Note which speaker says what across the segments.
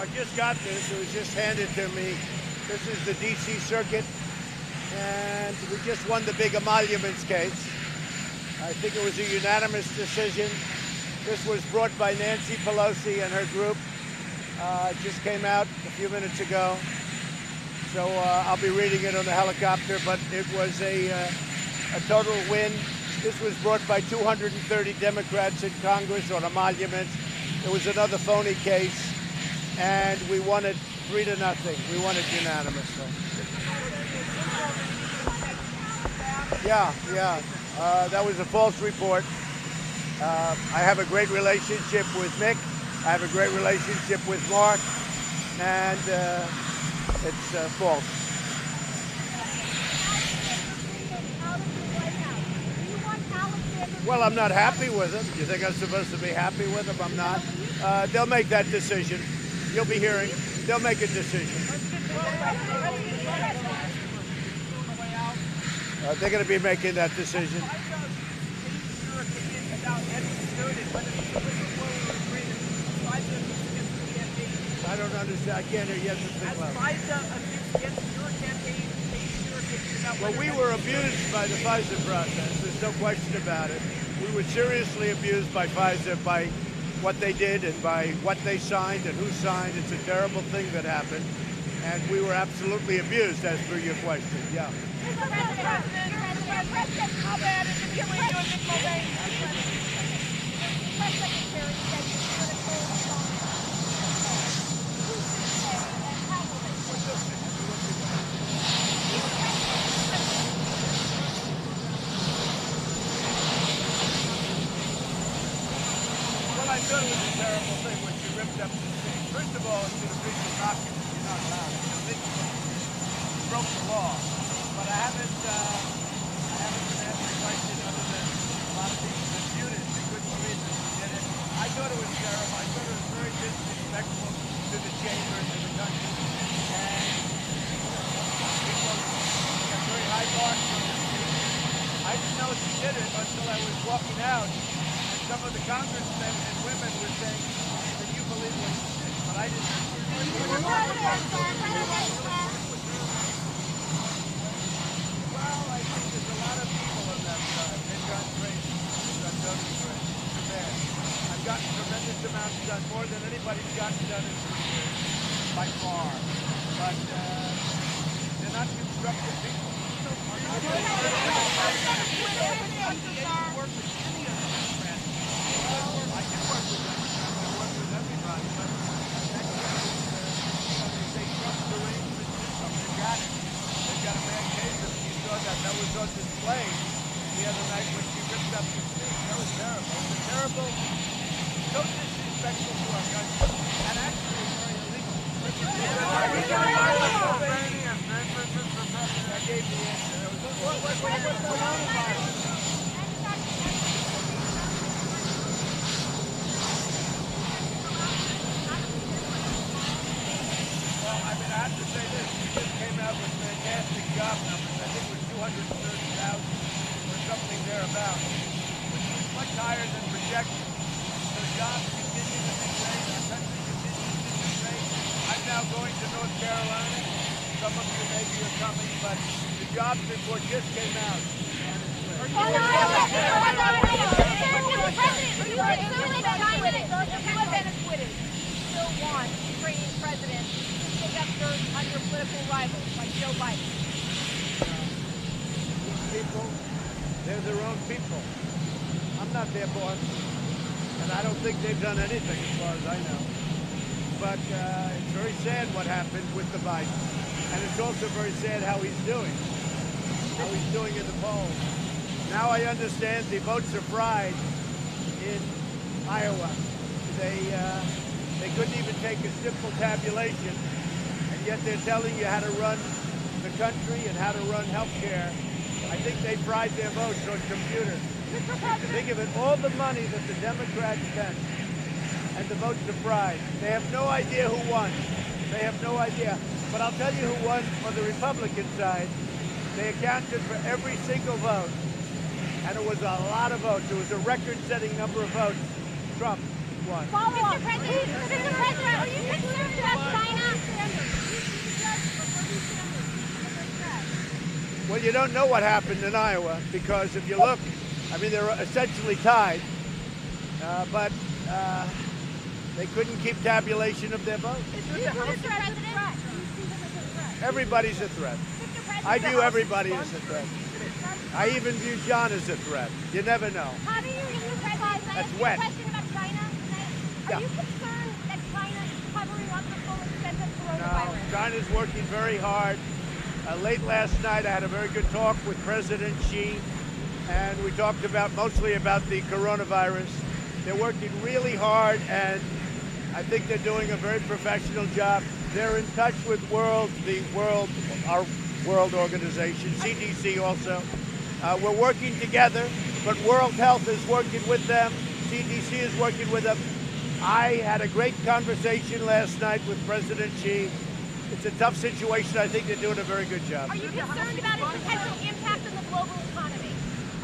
Speaker 1: I just got this. It was just handed to me. This is the D.C. Circuit, and we just won the big emoluments case. I think it was a unanimous decision. This was brought by Nancy Pelosi and her group. It just came out a few minutes ago. So I'll be reading it on the helicopter, but it was a total win. This was brought by 230 Democrats in Congress on emoluments. It was another phony case, and we won it 3-0. We won it unanimously. Yeah. That was a false report. I have a great relationship with Mick. I have a great relationship with Mark, and it's false. Well, I'm not happy with him. You think I'm supposed to be happy with him? I'm not. They'll make that decision. You'll be hearing. They'll make a decision. They're going to be making that decision. I don't understand. I can't hear yes or well. Well, we were abused by the FISA process. There's no question about it. We were seriously abused by FISA, by what they did and by what they signed and who signed. It's a terrible thing that happened. And we were absolutely abused, as per your question. Yeah.
Speaker 2: Mr. President, how bad is it killing you and Nick Mulvaney? Press Secretary said you're going to call the phone. Who's going to say and how will they say?
Speaker 1: Well, I thought it was a terrible thing when she ripped up the state. First of all, it's an official document. You're not allowed. It's illegal. You broke the law. But I haven't been asked a question other than a lot of people that viewed it. They couldn't believe that we did it. I thought it was terrible. I thought it was very disrespectful to the chamber and to the country. And people got very high marks on this case. I didn't know she did it until I was walking out, and some of the congressmen and women were saying, "Can you believe what she did?" But I didn't. Well, I think there's a lot of people on that side. They've gone crazy. They've gone totally crazy. It's bad. I've gotten tremendous amounts done, more than anybody's gotten done in 3 years, by far. But they're not constructive people. I didn't work with any of them, friends. I can work with them. I work with everybody. But they trust the arrangement system. They've got it. They've got a bad case of it. You saw that. That was on display the other night when she ripped up the state. That was terrible. It was terrible, so disrespectful to our country, and actually very illegal. I gave the answer. What was coronavirus? Well, I mean, I have to say this. We just came out with fantastic job numbers. I think it was 230,000 or something thereabouts, which was much higher than projected. So jobs continue to be great. Our country continues to be great. I'm now going to North Carolina. Some of you maybe are coming, but the jobs report just came out.
Speaker 2: Still want Ukrainian president to take up dirt on your political rivals like Joe Biden.
Speaker 1: These people, they're their own people. I'm not their boss, and I don't think they've done anything as far as I know. But it's very sad what happened with the Biden, and it's also very sad how he's doing in the polls. Now I understand the votes are fried in Iowa. They couldn't even take a simple tabulation, and yet they're telling you how to run the country and how to run health care. I think they fried their votes on computers. Think of it, all the money that the Democrats spent, and the votes are fried. They have no idea who won. They have no idea. But I'll tell you who won on the Republican side. They accounted for every single vote, and it was a lot of votes. It was a record-setting number of votes. Trump won.
Speaker 2: Mr. President, are you concerned about
Speaker 1: you don't know what happened in Iowa because if you look, I mean, they're essentially tied, but they couldn't keep tabulation of their votes. Everybody's a threat. I view everybody as a threat. I even view John as a threat. You never know.
Speaker 2: How do you
Speaker 1: That's wet.
Speaker 2: question about China tonight? Are you concerned that China is covering up the full extent of coronavirus?
Speaker 1: No, China's working very hard. Late last night, I had a very good talk with President Xi, and we talked mostly about the coronavirus. They're working really hard, and I think they're doing a very professional job. They're in touch with our world organization, CDC also. We're working together, but World Health is working with them. CDC is working with them. I had a great conversation last night with President Xi. It's a tough situation. I think they're doing a very good job.
Speaker 2: Are you concerned about its potential impact on the global economy?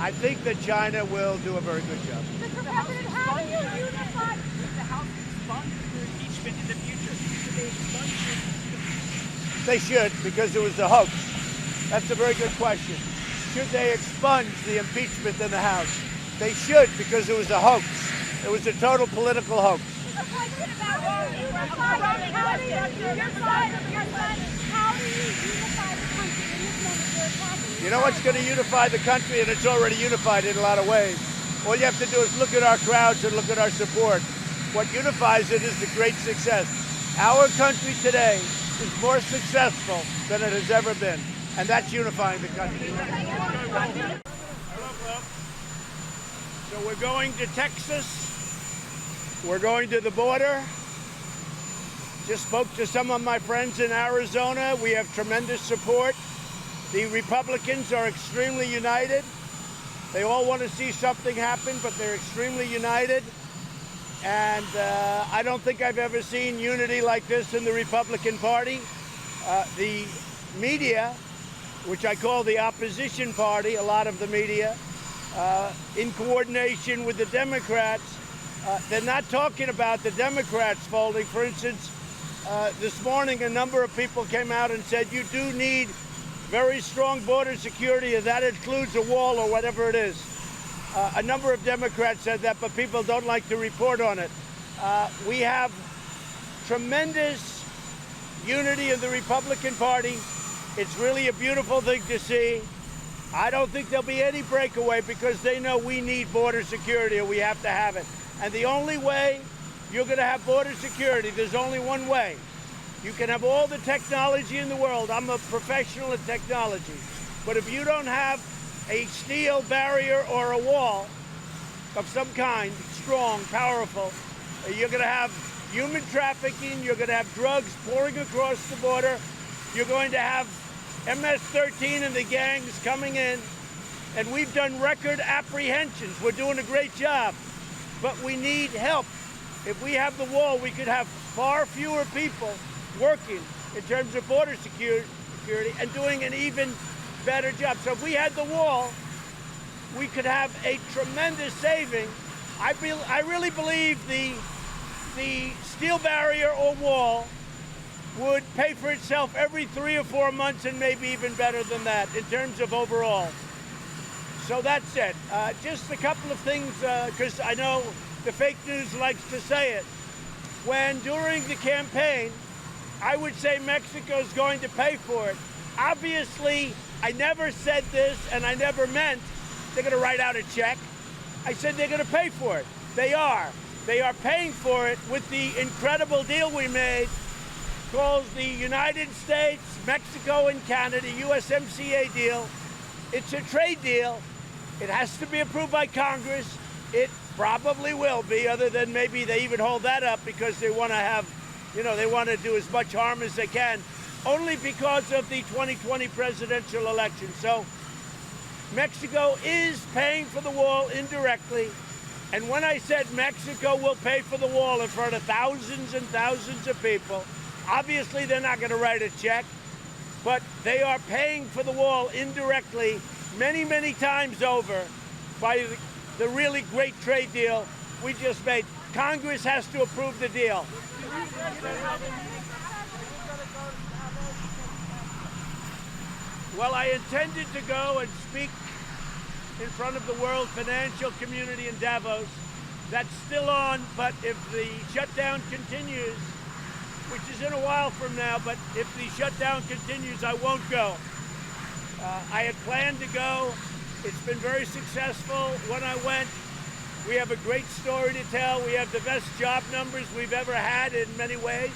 Speaker 1: I think that China will do a very good job.
Speaker 2: Mr. President, how do you unify?
Speaker 3: If the House expunge their impeachment in the future, should they expunge it?
Speaker 1: They should, because it was a hoax. That's a very good question. Should they expunge the impeachment in the House? They should, because it was a hoax. It was a total political hoax.
Speaker 2: Mr. President, how do you unify the country in this moment?
Speaker 1: You know what's going to unify the country, and it's already unified in a lot of ways. All you have to do is look at our crowds and look at our support. What unifies it is the great success. Our country today is more successful than it has ever been, and that's unifying the country. So we're going to Texas. We're going to the border. Just spoke to some of my friends in Arizona. We have tremendous support. The Republicans are extremely united. They all want to see something happen, but they're extremely united. And I don't think I've ever seen unity like this in the Republican Party. The media, which I call the opposition party, a lot of the media, in coordination with the Democrats, they're not talking about the Democrats folding. For instance, this morning a number of people came out and said you do need very strong border security, and that includes a wall or whatever it is. A number of Democrats said that, but people don't like to report on it. We have tremendous unity in the Republican Party. It's really a beautiful thing to see. I don't think there'll be any breakaway because they know we need border security and we have to have it. And the only way you're going to have border security, there's only one way. You can have all the technology in the world. I'm a professional in technology. But if you don't have a steel barrier or a wall of some kind, strong, powerful, you're going to have human trafficking, you're going to have drugs pouring across the border, you're going to have MS-13 and the gangs coming in, and we've done record apprehensions. We're doing a great job, but we need help. If we have the wall, we could have far fewer people working in terms of border security and doing an even better job. So if we had the wall, we could have a tremendous saving. I really believe the steel barrier or wall would pay for itself every 3 or 4 months and maybe even better than that in terms of overall. So that's it. Just a couple of things, because I know the fake news likes to say it. When during the campaign, I would say Mexico's going to pay for it. Obviously, I never said this and I never meant they're going to write out a check. I said they're going to pay for it. They are. They are paying for it with the incredible deal we made called the United States, Mexico, and Canada USMCA deal. It's a trade deal. It has to be approved by Congress. It probably will be, other than maybe they even hold that up because they want to have, they want to do as much harm as they can, only because of the 2020 presidential election. So Mexico is paying for the wall indirectly. And when I said Mexico will pay for the wall in front of thousands and thousands of people, obviously they're not going to write a check, but they are paying for the wall indirectly many, many times over by the really great trade deal we just made. Congress has to approve the deal. Well, I intended to go and speak in front of the world financial community in Davos. That's still on, but if the shutdown continues, which is in a while from now, but if the shutdown continues, I won't go. I had planned to go. It's been very successful when I went. We have a great story to tell. We have the best job numbers we've ever had in many ways.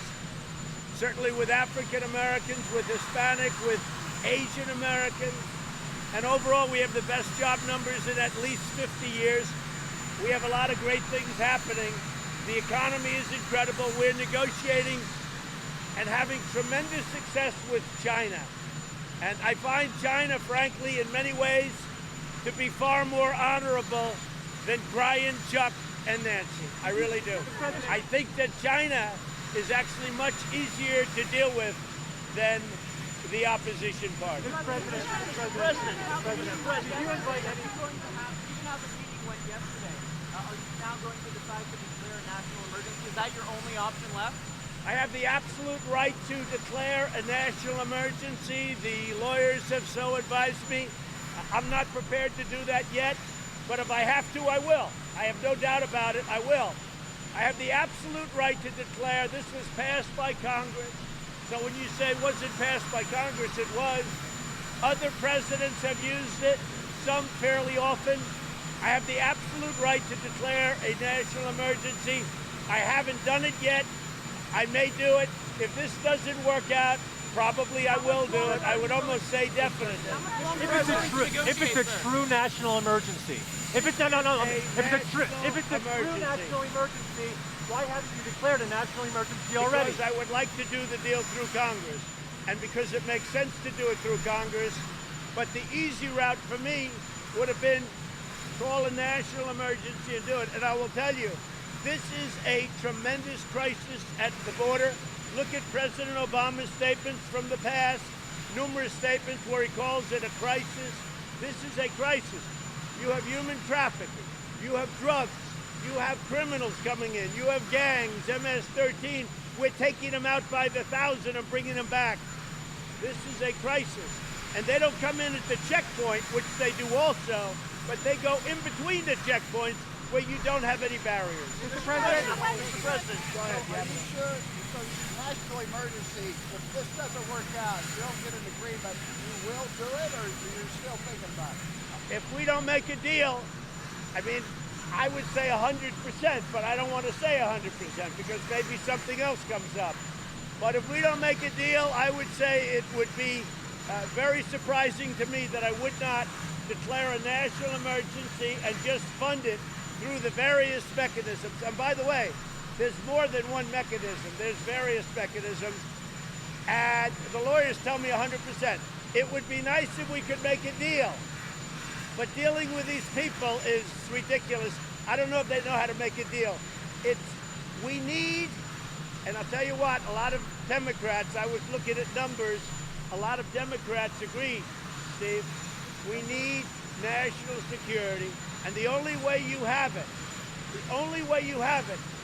Speaker 1: Certainly with African Americans, with Hispanic, with Asian Americans. And overall, we have the best job numbers in at least 50 years. We have a lot of great things happening. The economy is incredible. We're negotiating and having tremendous success with China. And I find China, frankly, in many ways, to be far more honorable than Brian, Chuck, and Nancy. I really do. I think that China is actually much easier to deal with than the opposition party.
Speaker 3: President, you invite any going to have, even how the meeting went yesterday, are you now going to decide to declare a national emergency? Is that your only option left?
Speaker 1: I have the absolute right to declare a national emergency. The lawyers have so advised me. I'm not prepared to do that yet, but if I have to, I will. I have no doubt about it, I will. I have the absolute right to declare. This was passed by Congress. So when you say, was it passed by Congress? It was. Other presidents have used it, some fairly often. I have the absolute right to declare a national emergency. I haven't done it yet. I may do it. If this doesn't work out, probably I will do it. I would almost say definitely.
Speaker 4: If it's a true national emergency, if it's a true national emergency, why haven't you declared a national emergency already?
Speaker 1: Because I would like to do the deal through Congress, and because it makes sense to do it through Congress. But the easy route for me would have been call a national emergency and do it. And I will tell you, this is a tremendous crisis at the border. Look at President Obama's statements from the past, numerous statements where he calls it a crisis. This is a crisis. You have human trafficking, you have drugs, you have criminals coming in, you have gangs, MS-13. We're taking them out by the thousand and bringing them back. This is a crisis. And they don't come in at the checkpoint, which they do also, but they go in between the checkpoints where you don't have any barriers.
Speaker 4: Mr. President,
Speaker 1: Go ahead.
Speaker 5: Are you sure, so national emergency, if this doesn't work out, you don't get an agreement, you will do it, or you're still thinking about it?
Speaker 1: If we don't make a deal, I mean, I would say 100%, but I don't want to say 100% because maybe something else comes up. But if we don't make a deal, I would say it would be very surprising to me that I would not declare a national emergency and just fund it through the various mechanisms. And by the way, there's more than one mechanism. There's various mechanisms. And the lawyers tell me 100%. It would be nice if we could make a deal. But dealing with these people is ridiculous. I don't know if they know how to make a deal. We need, and I'll tell you what, a lot of Democrats, I was looking at numbers, a lot of Democrats agree, Steve, we need national security. And the only way you have it,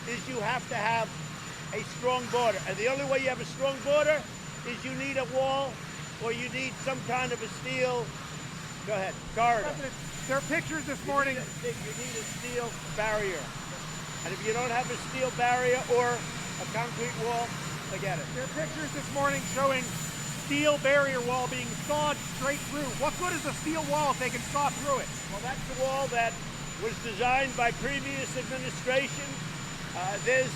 Speaker 1: is you have to have a strong border. And the only way you have a strong border is you need a wall or you need some kind of a steel, go ahead, corridor.
Speaker 4: President, there are pictures this morning.
Speaker 1: You need a steel barrier. And if you don't have a steel barrier or a concrete wall, forget it.
Speaker 4: There are pictures this morning showing steel barrier wall being sawed straight through. What good is a steel wall if they can saw through it?
Speaker 1: Well, that's the wall that was designed by previous administrations. There's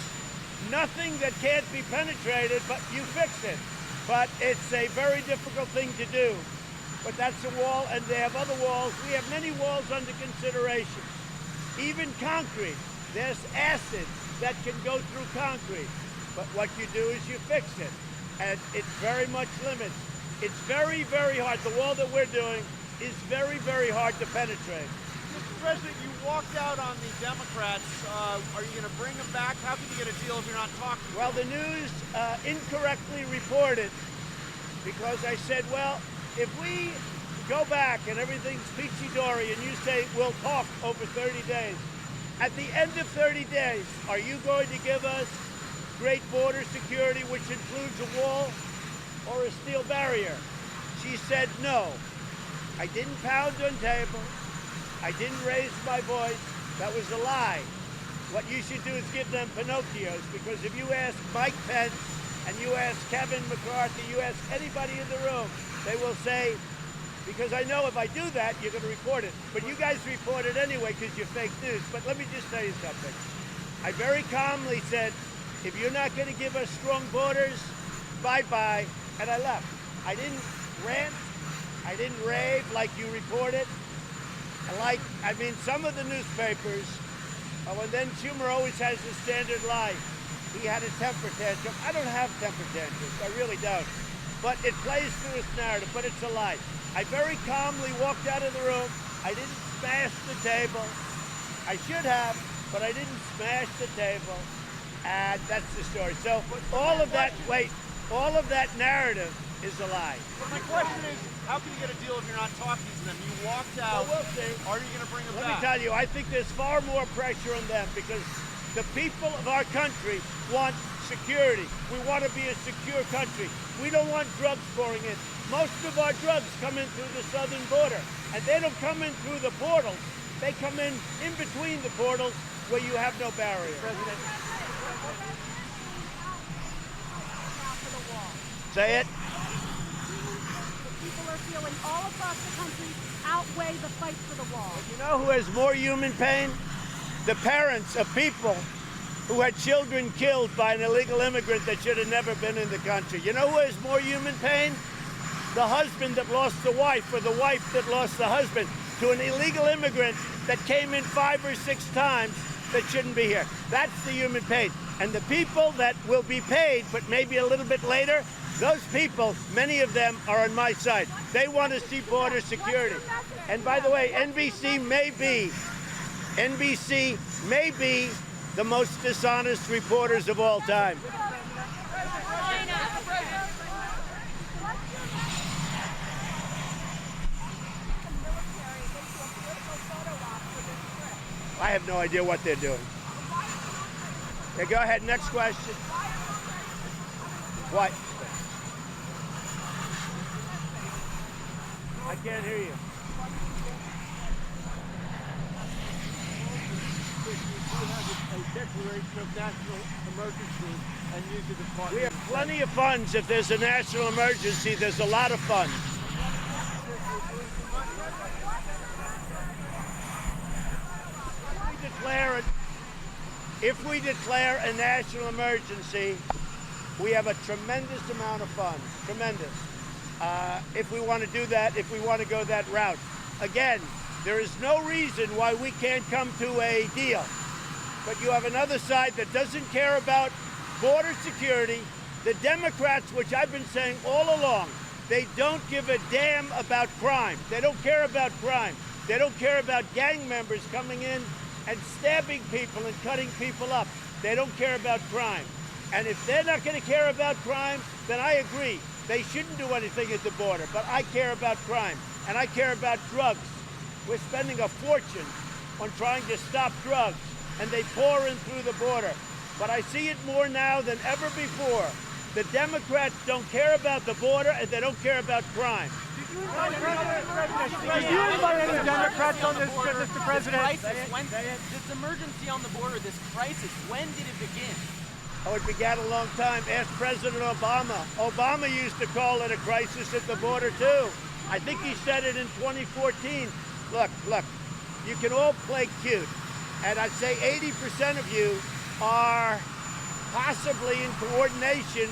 Speaker 1: nothing that can't be penetrated, but you fix it. But it's a very difficult thing to do. But that's a wall, and they have other walls. We have many walls under consideration. Even concrete. There's acid that can go through concrete. But what you do is you fix it. And it very much limits. It's very, very hard. The wall that we're doing is very, very hard to penetrate.
Speaker 5: Mr. President, you walked out on the Democrats. Are you going to bring them back? How can you get a deal if you're not talking?
Speaker 1: Well, the news incorrectly reported because I said, well, if we go back and everything's peachy-dory and you say we'll talk over 30 days, at the end of 30 days, are you going to give us great border security, which includes a wall or a steel barrier? she said no. I didn't pound on tables. I didn't raise my voice. That was a lie. What you should do is give them Pinocchios, because if you ask Mike Pence and you ask Kevin McCarthy, you ask anybody in the room, they will say, because I know if I do that, you're going to report it. But you guys report it anyway because you're fake news. But let me just tell you something. I very calmly said, if you're not going to give us strong borders, bye-bye, and I left. I didn't rant. I didn't rave like you reported. Some of the newspapers, and then Schumer always has the standard lie. He had a temper tantrum. I don't have temper tantrums. I really don't. But it plays through his narrative, but it's a lie. I very calmly walked out of the room. I didn't smash the table. I should have, but I didn't smash the table. And that's the story. So all of that narrative is a lie.
Speaker 3: But my question is, how can you get a deal if you're not talking to them? You walked out.
Speaker 1: Well, we'll see.
Speaker 3: Are you going to bring them
Speaker 1: Let
Speaker 3: back?
Speaker 1: me tell you, I think there's far more pressure on them because the people of our country want security. We want to be a secure country. We don't want drugs pouring in. Most of our drugs come in through the southern border, and they don't come in through the portals. They come in between the portals where you have no barrier.
Speaker 4: President.
Speaker 1: Say it.
Speaker 2: People are feeling all across the country outweigh the fight for the wall.
Speaker 1: You know who has more human pain? The parents of people who had children killed by an illegal immigrant that should have never been in the country. You know who has more human pain? The husband that lost the wife, or the wife that lost the husband to an illegal immigrant that came in 5 or 6 times that shouldn't be here. That's the human pain. And the people that will be paid, but maybe a little bit later, those people, many of them are on my side. They want to see border security. And by the way, NBC may be the most dishonest reporters of all time. I have no idea what they're doing. Okay, go ahead, next question. What? I can't hear you. A declaration of national emergency and use the department. We have plenty of funds. If there's a national emergency, there's a lot of funds. If we declare a national emergency, we have a tremendous amount of funds. Tremendous. If we want to do that, if we want to go that route. Again, there is no reason why we can't come to a deal. But you have another side that doesn't care about border security. The Democrats, which I've been saying all along, they don't give a damn about crime. They don't care about crime. They don't care about gang members coming in and stabbing people and cutting people up. They don't care about crime. And if they're not going to care about crime, then I agree. They shouldn't do anything at the border. But I care about crime, and I care about drugs. We're spending a fortune on trying to stop drugs, and they pour in through the border. But I see it more now than ever before. The Democrats don't care about the border, and they don't care about crime.
Speaker 4: Did you invite any Democrats on this, Mr. President?
Speaker 3: This emergency on the border, this crisis, when did it begin?
Speaker 1: Oh, it began a long time. Ask President Obama. Obama used to call it a crisis at the border, too. I think he said it in 2014. Look, you can all play cute. And I'd say 80% of you are possibly in coordination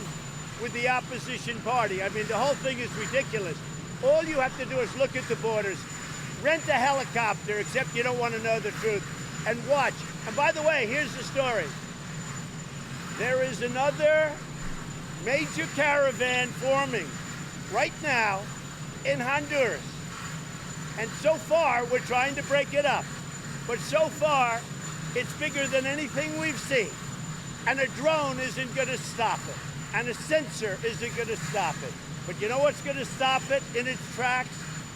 Speaker 1: with the opposition party. I mean, the whole thing is ridiculous. All you have to do is look at the borders, rent a helicopter, except you don't want to know the truth, and watch. And by the way, here's the story. There is another major caravan forming right now in Honduras. And so far, we're trying to break it up. But so far, it's bigger than anything we've seen. And a drone isn't going to stop it. And a sensor isn't going to stop it. But you know what's going to stop it in its tracks?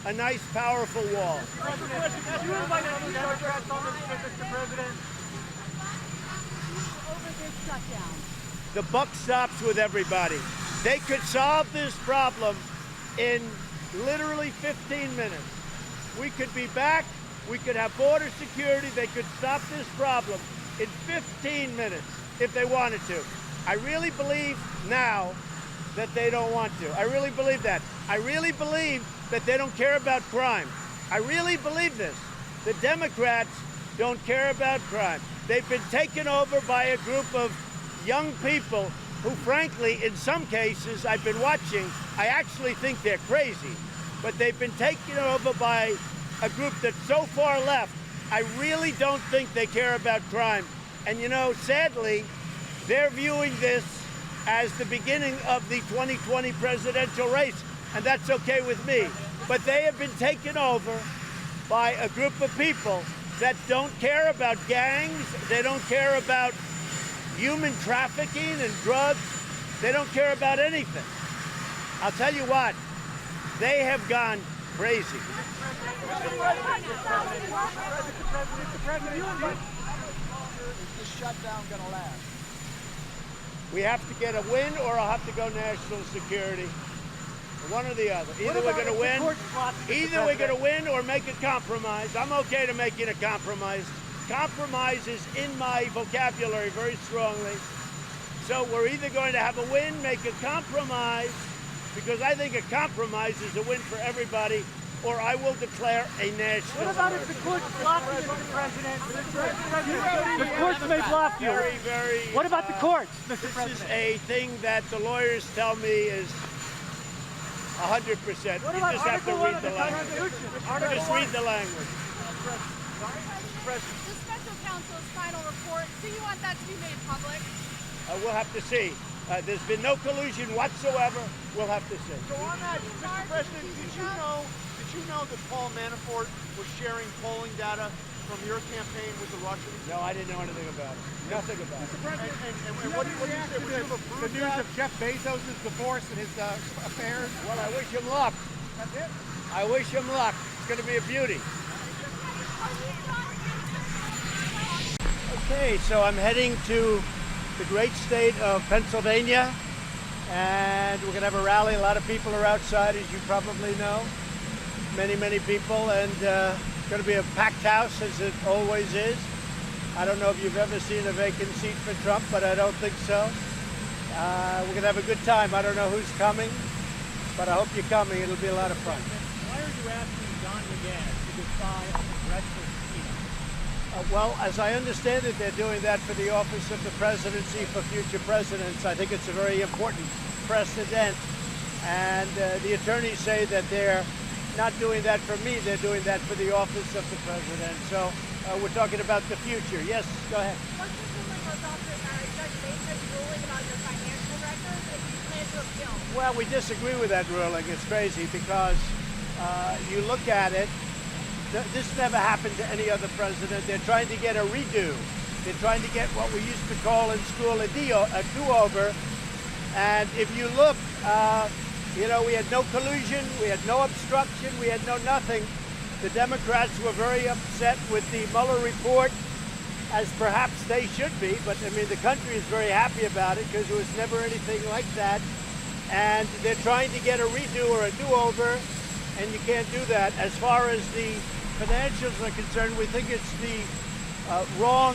Speaker 1: A nice, powerful wall.
Speaker 4: Did you invite any Democrats on this trip, Mr. President?
Speaker 2: Over this shutdown.
Speaker 1: The buck stops with everybody. They could solve this problem in Literally 15 minutes. We could be back. We could have border security. They could stop this problem in 15 minutes if they wanted to. I really believe now that they don't want to. I really believe that. I really believe that they don't care about crime. I really believe this. The Democrats don't care about crime. They've been taken over by a group of young people who, frankly, in some cases I've been watching, I actually think they're crazy. But they've been taken over by a group that's so far left, I really don't think they care about crime. And you know, sadly, they're viewing this as the beginning of the 2020 presidential race, and that's okay with me. But they have been taken over by a group of people that don't care about gangs, they don't care about human trafficking and drugs, they don't care about anything. I'll tell you what, they have gone crazy.
Speaker 5: Mr. President, how much longer is this shutdown going to last?
Speaker 1: We have to get a win, or I'll have to go national security. One or the other. Either we're going to win, or make a compromise. I'm okay to making a compromise. Compromise is in my vocabulary very strongly. So we're either going to have a win, make a compromise, because I think a compromise is a win for everybody, or I will declare a national.
Speaker 4: What about if the courts block you, Mr. President? The courts may block you.
Speaker 1: Very, very.
Speaker 4: What about the courts, Mr. President?
Speaker 1: This is a thing that the lawyers tell me is 100%. You just have to read the language. Just read the language.
Speaker 2: The special counsel's final report, do you want that to be made public?
Speaker 1: We'll have to see. There's been no collusion whatsoever. We'll have to see.
Speaker 5: So on that, Mr. President, did you know that Paul Manafort was sharing polling data from your campaign with the Russians?
Speaker 1: No, I didn't know anything about it. Nothing about it.
Speaker 5: Mr. President, and what do you say? Would you have approved
Speaker 6: The news of Jeff Bezos' divorce and his affairs?
Speaker 1: Well, I wish him luck.
Speaker 6: That's it?
Speaker 1: I wish him luck. It's going to be a beauty. Okay, so I'm heading to the great state of Pennsylvania, and we're going to have a rally. A lot of people are outside, as you probably know. Many, many people, and it's going to be a packed house, as it always is. I don't know if you've ever seen a vacant seat for Trump, but I don't think so. We're going to have a good time. I don't know who's coming, but I hope you're coming. It'll be a lot of fun.
Speaker 3: Why are you asking Don McGahn to defy a congressional subpoena?
Speaker 1: Well, as I understand it, they're doing that for the office of the presidency for future presidents. I think it's a very important precedent. And the attorneys say that they're not doing that for me, they're doing that for the office of the president. So we're talking about the future. Yes, go ahead.
Speaker 2: What's your feeling about Judge Bates' ruling about your financial records, and do you plan to appeal?
Speaker 1: Well, we disagree with that ruling. It's crazy because you look at it, this never happened to any other president. They're trying to get a redo. They're trying to get what we used to call in school a do-over. And if you look, you know, we had no collusion, we had no obstruction, we had no nothing. The Democrats were very upset with the Mueller report, as perhaps they should be, but I mean, the country is very happy about it because there was never anything like that. And they're trying to get a redo or a do-over, and you can't do that. As far as the financials are concerned, we think it's the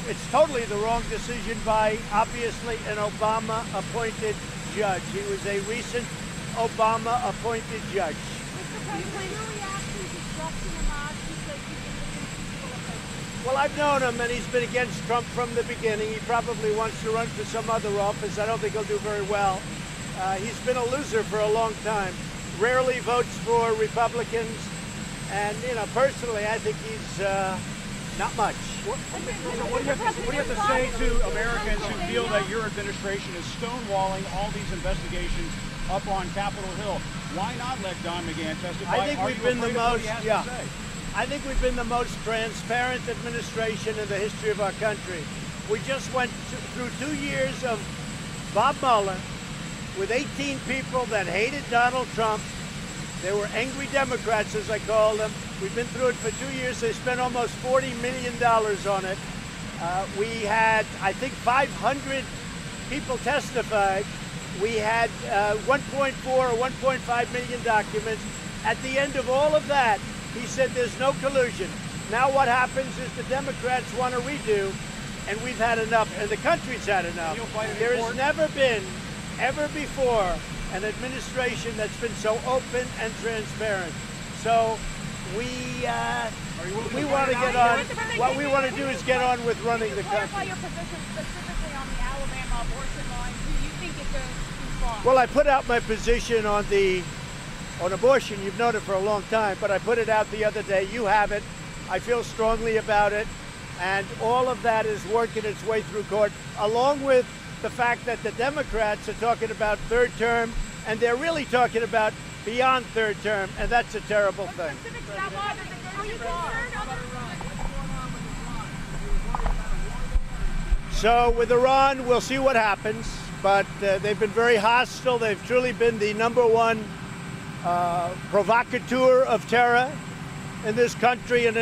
Speaker 1: it's totally the wrong decision by, obviously, an Obama-appointed judge. He was a recent Obama-appointed judge.
Speaker 2: Mr. President, your reaction to Justin Ahmad, who says he's innocent people offenses?
Speaker 1: Well, I've known him, and he's been against Trump from the beginning. He probably wants to run for some other office. I don't think he'll do very well. He's been a loser for a long time. Rarely votes for Republicans, and you know, personally, I think he's not much.
Speaker 6: What do you have to say to Americans who feel that your administration is stonewalling all these investigations up on Capitol Hill? Why not let Don McGahn testify?
Speaker 1: I think
Speaker 6: Are
Speaker 1: we've
Speaker 6: you
Speaker 1: been the
Speaker 6: afraid of what
Speaker 1: most,
Speaker 6: he has
Speaker 1: yeah.
Speaker 6: to say?
Speaker 1: I think we've been the most transparent administration in the history of our country. We just went through 2 years of Bob Mueller with 18 people that hated Donald Trump. They were angry Democrats, as I call them. We've been through it for 2 years. They spent almost $40 million on it. We had, I think, 500 people testified. We had 1.4 or 1.5 million documents. At the end of all of that, he said there's no collusion. Now what happens is the Democrats want to redo, and we've had enough, and the country's had enough. There has never been, ever before, an administration that's been so open and transparent. So we want to get on. What we want to do is get on with running the country.
Speaker 2: Clarify your position specifically on the Alabama abortion line. Do you think it goes too far?
Speaker 1: Well, I put out my position on abortion. You've known it for a long time, but I put it out the other day. You have it. I feel strongly about it, and all of that is working its way through court, along with the fact that the Democrats are talking about third term, and they're really talking about beyond third term, and that's a terrible thing. So with Iran, we'll see what happens, but they've been very hostile. They've truly been the #1 provocateur of terror in this country, and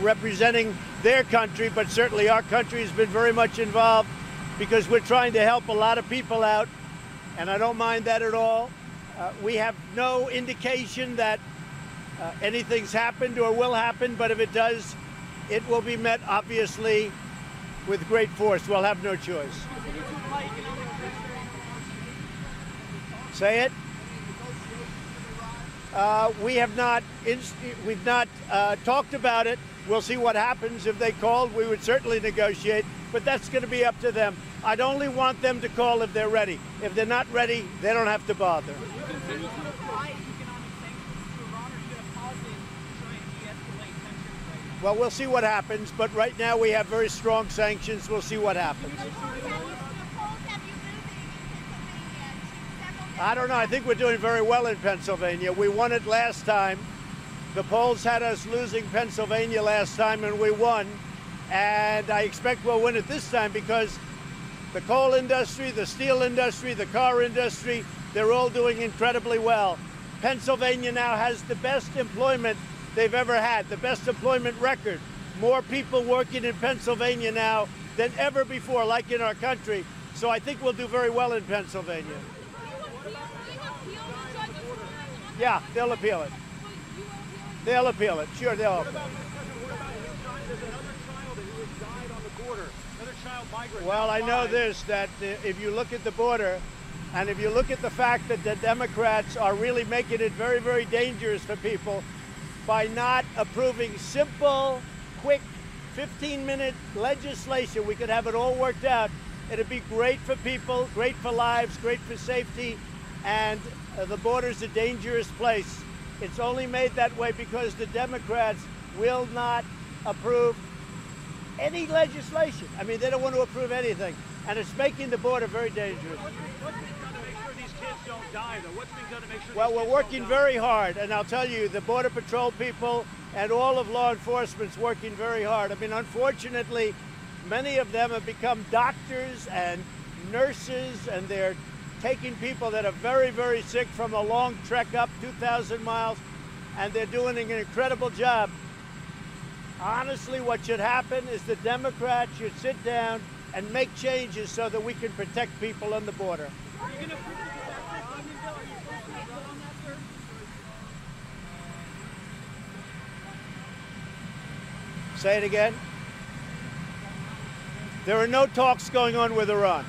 Speaker 1: representing their country, but certainly our country has been very much involved because we're trying to help a lot of people out, and I don't mind that at all. We have no indication that anything's happened or will happen, but if it does, it will be met, obviously, with great force. We'll have no choice. Say it? We've not talked about it. We'll see what happens. If they called, we would certainly negotiate, but that's going to be up to them. I'd only want them to call if they're ready. If they're not ready, they don't have to bother. Well, we'll see what happens, but right now we have very strong sanctions. We'll see what happens. I don't know. I think we're doing very well in Pennsylvania. We won it last time. The polls had us losing Pennsylvania last time, and we won. And I expect we'll win it this time because the coal industry, the steel industry, the car industry, they're all doing incredibly well. Pennsylvania now has the best employment they've ever had, the best employment record. More people working in Pennsylvania now than ever before, like in our country. So I think we'll do very well in Pennsylvania. Yeah, they'll appeal it. They'll appeal it. Sure, they'll appeal it.
Speaker 6: There's another child who died on the border. Another child migrant.
Speaker 1: Well, I know this, that if you look at the border, and if you look at the fact that the Democrats are really making it very, very dangerous for people by not approving simple, quick, 15-minute legislation, we could have it all worked out. It'd be great for people, great for lives, great for safety, and the border's a dangerous place. It's only made that way because the Democrats will not approve any legislation. I mean, they don't want to approve anything, and it's making the border very dangerous.
Speaker 6: What's being done to make sure these kids don't die, though? What's being done to make sure
Speaker 1: Well, we're working very hard, and I'll tell you, the Border Patrol people and all of law enforcement's working very hard. I mean, unfortunately, many of them have become doctors and nurses, and they're taking people that are very, very sick from a long trek up 2,000 miles, and they're doing an incredible job. Honestly, what should happen is the Democrats should sit down and make changes so that we can protect people on the border.
Speaker 3: Are you going to approve the disaster funding bill? Are you supposed to vote on that, sir?
Speaker 1: Say it again. There are no talks going on with Iran.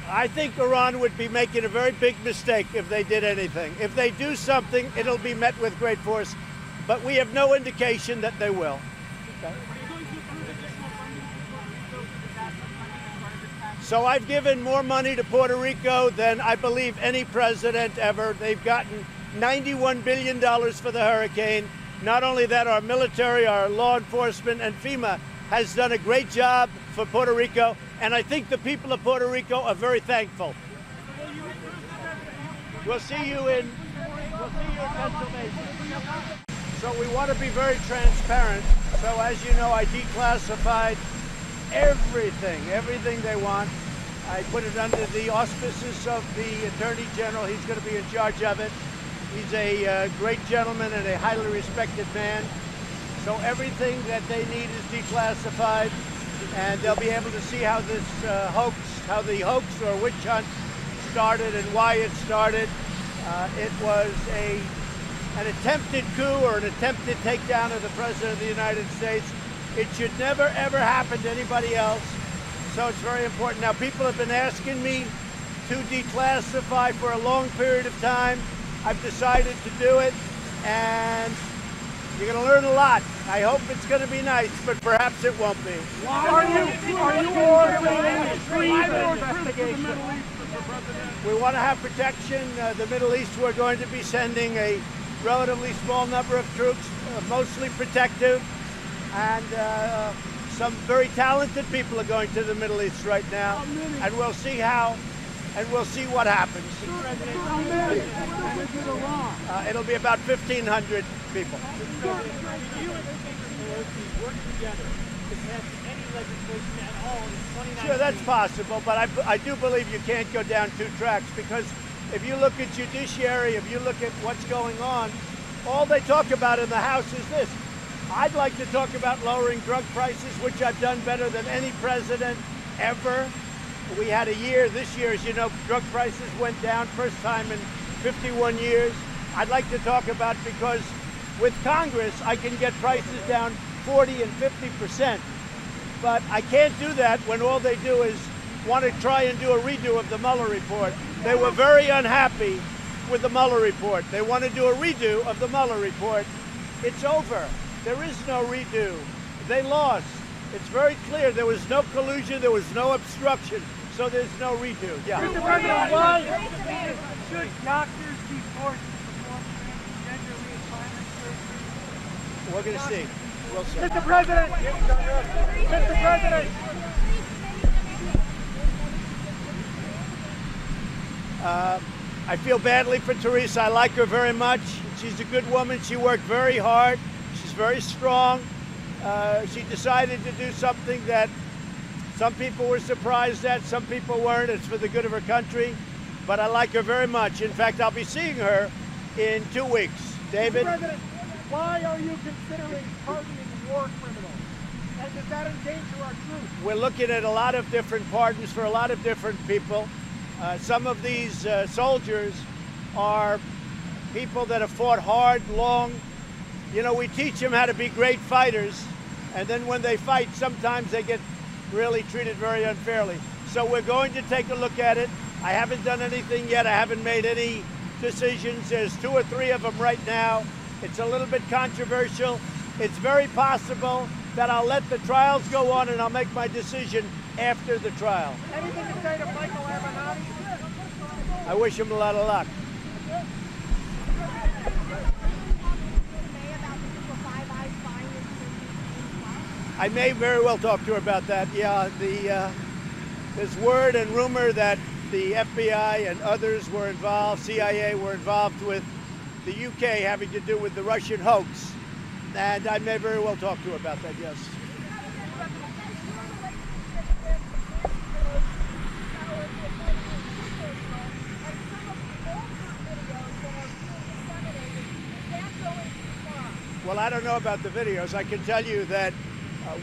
Speaker 1: I think Iran would be making a very big mistake if they did anything. If they do something, it'll be met with great force, but we have no indication that they will. Okay. So I've given more money to Puerto Rico than I believe any president ever. They've gotten $91 billion for the hurricane. Not only that, our military, our law enforcement, and FEMA has done a great job for Puerto Rico, and I think the people of Puerto Rico are very thankful. We'll see you in Pennsylvania. So we want to be very transparent. So as you know, I declassified everything they want. I put it under the auspices of the Attorney General. He's going to be in charge of it. He's a great gentleman and a highly respected man. So everything that they need is declassified, and they'll be able to see how this how the hoax or witch hunt started and why it started. It was an attempted coup or an attempted takedown of the President of the United States. It should never, ever happen to anybody else. So it's very important. Now, people have been asking me to declassify for a long period of time. I've decided to do it, and you're going to learn a lot. I hope it's going to be nice, but perhaps it won't be.
Speaker 6: Are you ordering a treason investigation?
Speaker 1: We want to have protection. The Middle East, we're going to be sending a relatively small number of troops, mostly protective, and some very talented people are going to the Middle East right now, and we'll see what happens. It'll be about 1,500 people.
Speaker 4: You and Pelosi work together to pass any legislation at all in 2019.
Speaker 1: Sure, that's possible, but I do believe you can't go down two tracks, because if you look at judiciary, if you look at what's going on, all they talk about in the House is this. I'd like to talk about lowering drug prices, which I've done better than any president ever. We had a year, this year, as you know, drug prices went down, first time in 51 years. I'd like to talk about, because with Congress, I can get prices down 40 and 50%. But I can't do that when all they do is want to try and do a redo of the Mueller report. They were very unhappy with the Mueller report. They want to do a redo of the Mueller report. It's over. There is no redo. They lost. It's very clear. There was no collusion. There was no obstruction. So there's no redo. Yeah.
Speaker 4: Mr. President, why should doctors be forced to perform gender reassignment surgery?
Speaker 1: We're going to see. We'll see.
Speaker 4: Mr. President! Mr. President!
Speaker 1: I feel badly for Teresa. I like her very much. She's a good woman. She worked very hard. She's very strong. She decided to do something that some people were surprised at, some people weren't. It's for the good of her country. But I like her very much. In fact, I'll be seeing her in 2 weeks. David?
Speaker 4: Mr. President, why are you considering pardoning war criminals? And does that endanger our troops?
Speaker 1: We're looking at a lot of different pardons for a lot of different people. Some of these soldiers are people that have fought hard, long. You know, we teach them how to be great fighters, and then when they fight, sometimes they get really treated very unfairly. So we're going to take a look at it. I haven't done anything yet. I haven't made any decisions. There's 2 or 3 of them right now. It's a little bit controversial. It's very possible that I'll let the trials go on and I'll make my decision after the trial.
Speaker 4: Anything to say to Michael Avenatti?
Speaker 1: I wish him a lot of luck. I may very well talk to her about that. Yeah, there's word and rumor that the FBI and others were involved, CIA were involved with the UK having to do with the Russian hoax. And I may very well talk to her about that, yes. Well, I don't know about the videos. I can tell you that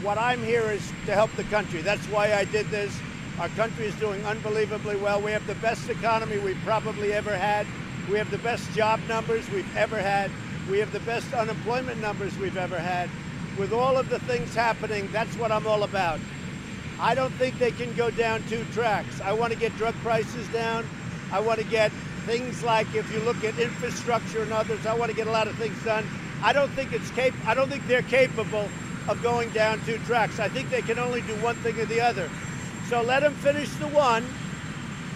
Speaker 1: what I'm here is to help the country. That's why I did this. Our country is doing unbelievably well. We have the best economy we've probably ever had. We have the best job numbers we've ever had. We have the best unemployment numbers we've ever had. With all of the things happening, that's what I'm all about. I don't think they can go down 2 tracks. I want to get drug prices down. I want to get things like, if you look at infrastructure and others, I want to get a lot of things done. I don't think they're capable of going down 2 tracks. I think they can only do one thing or the other. So let them finish the one.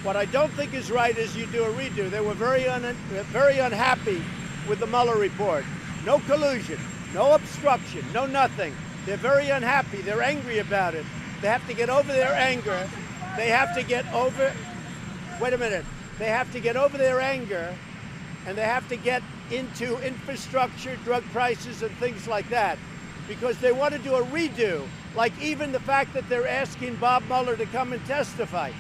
Speaker 1: What I don't think is right is you do a redo. They were very unhappy with the Mueller report. No collusion, no obstruction, no nothing. They're very unhappy. They're angry about it. They have to get over their anger. They have to get over, wait a minute. They have to get over their anger, and they have to get into infrastructure, drug prices, and things like that, because they want to do a redo, like even the fact that they're asking Bob Mueller to come and testify.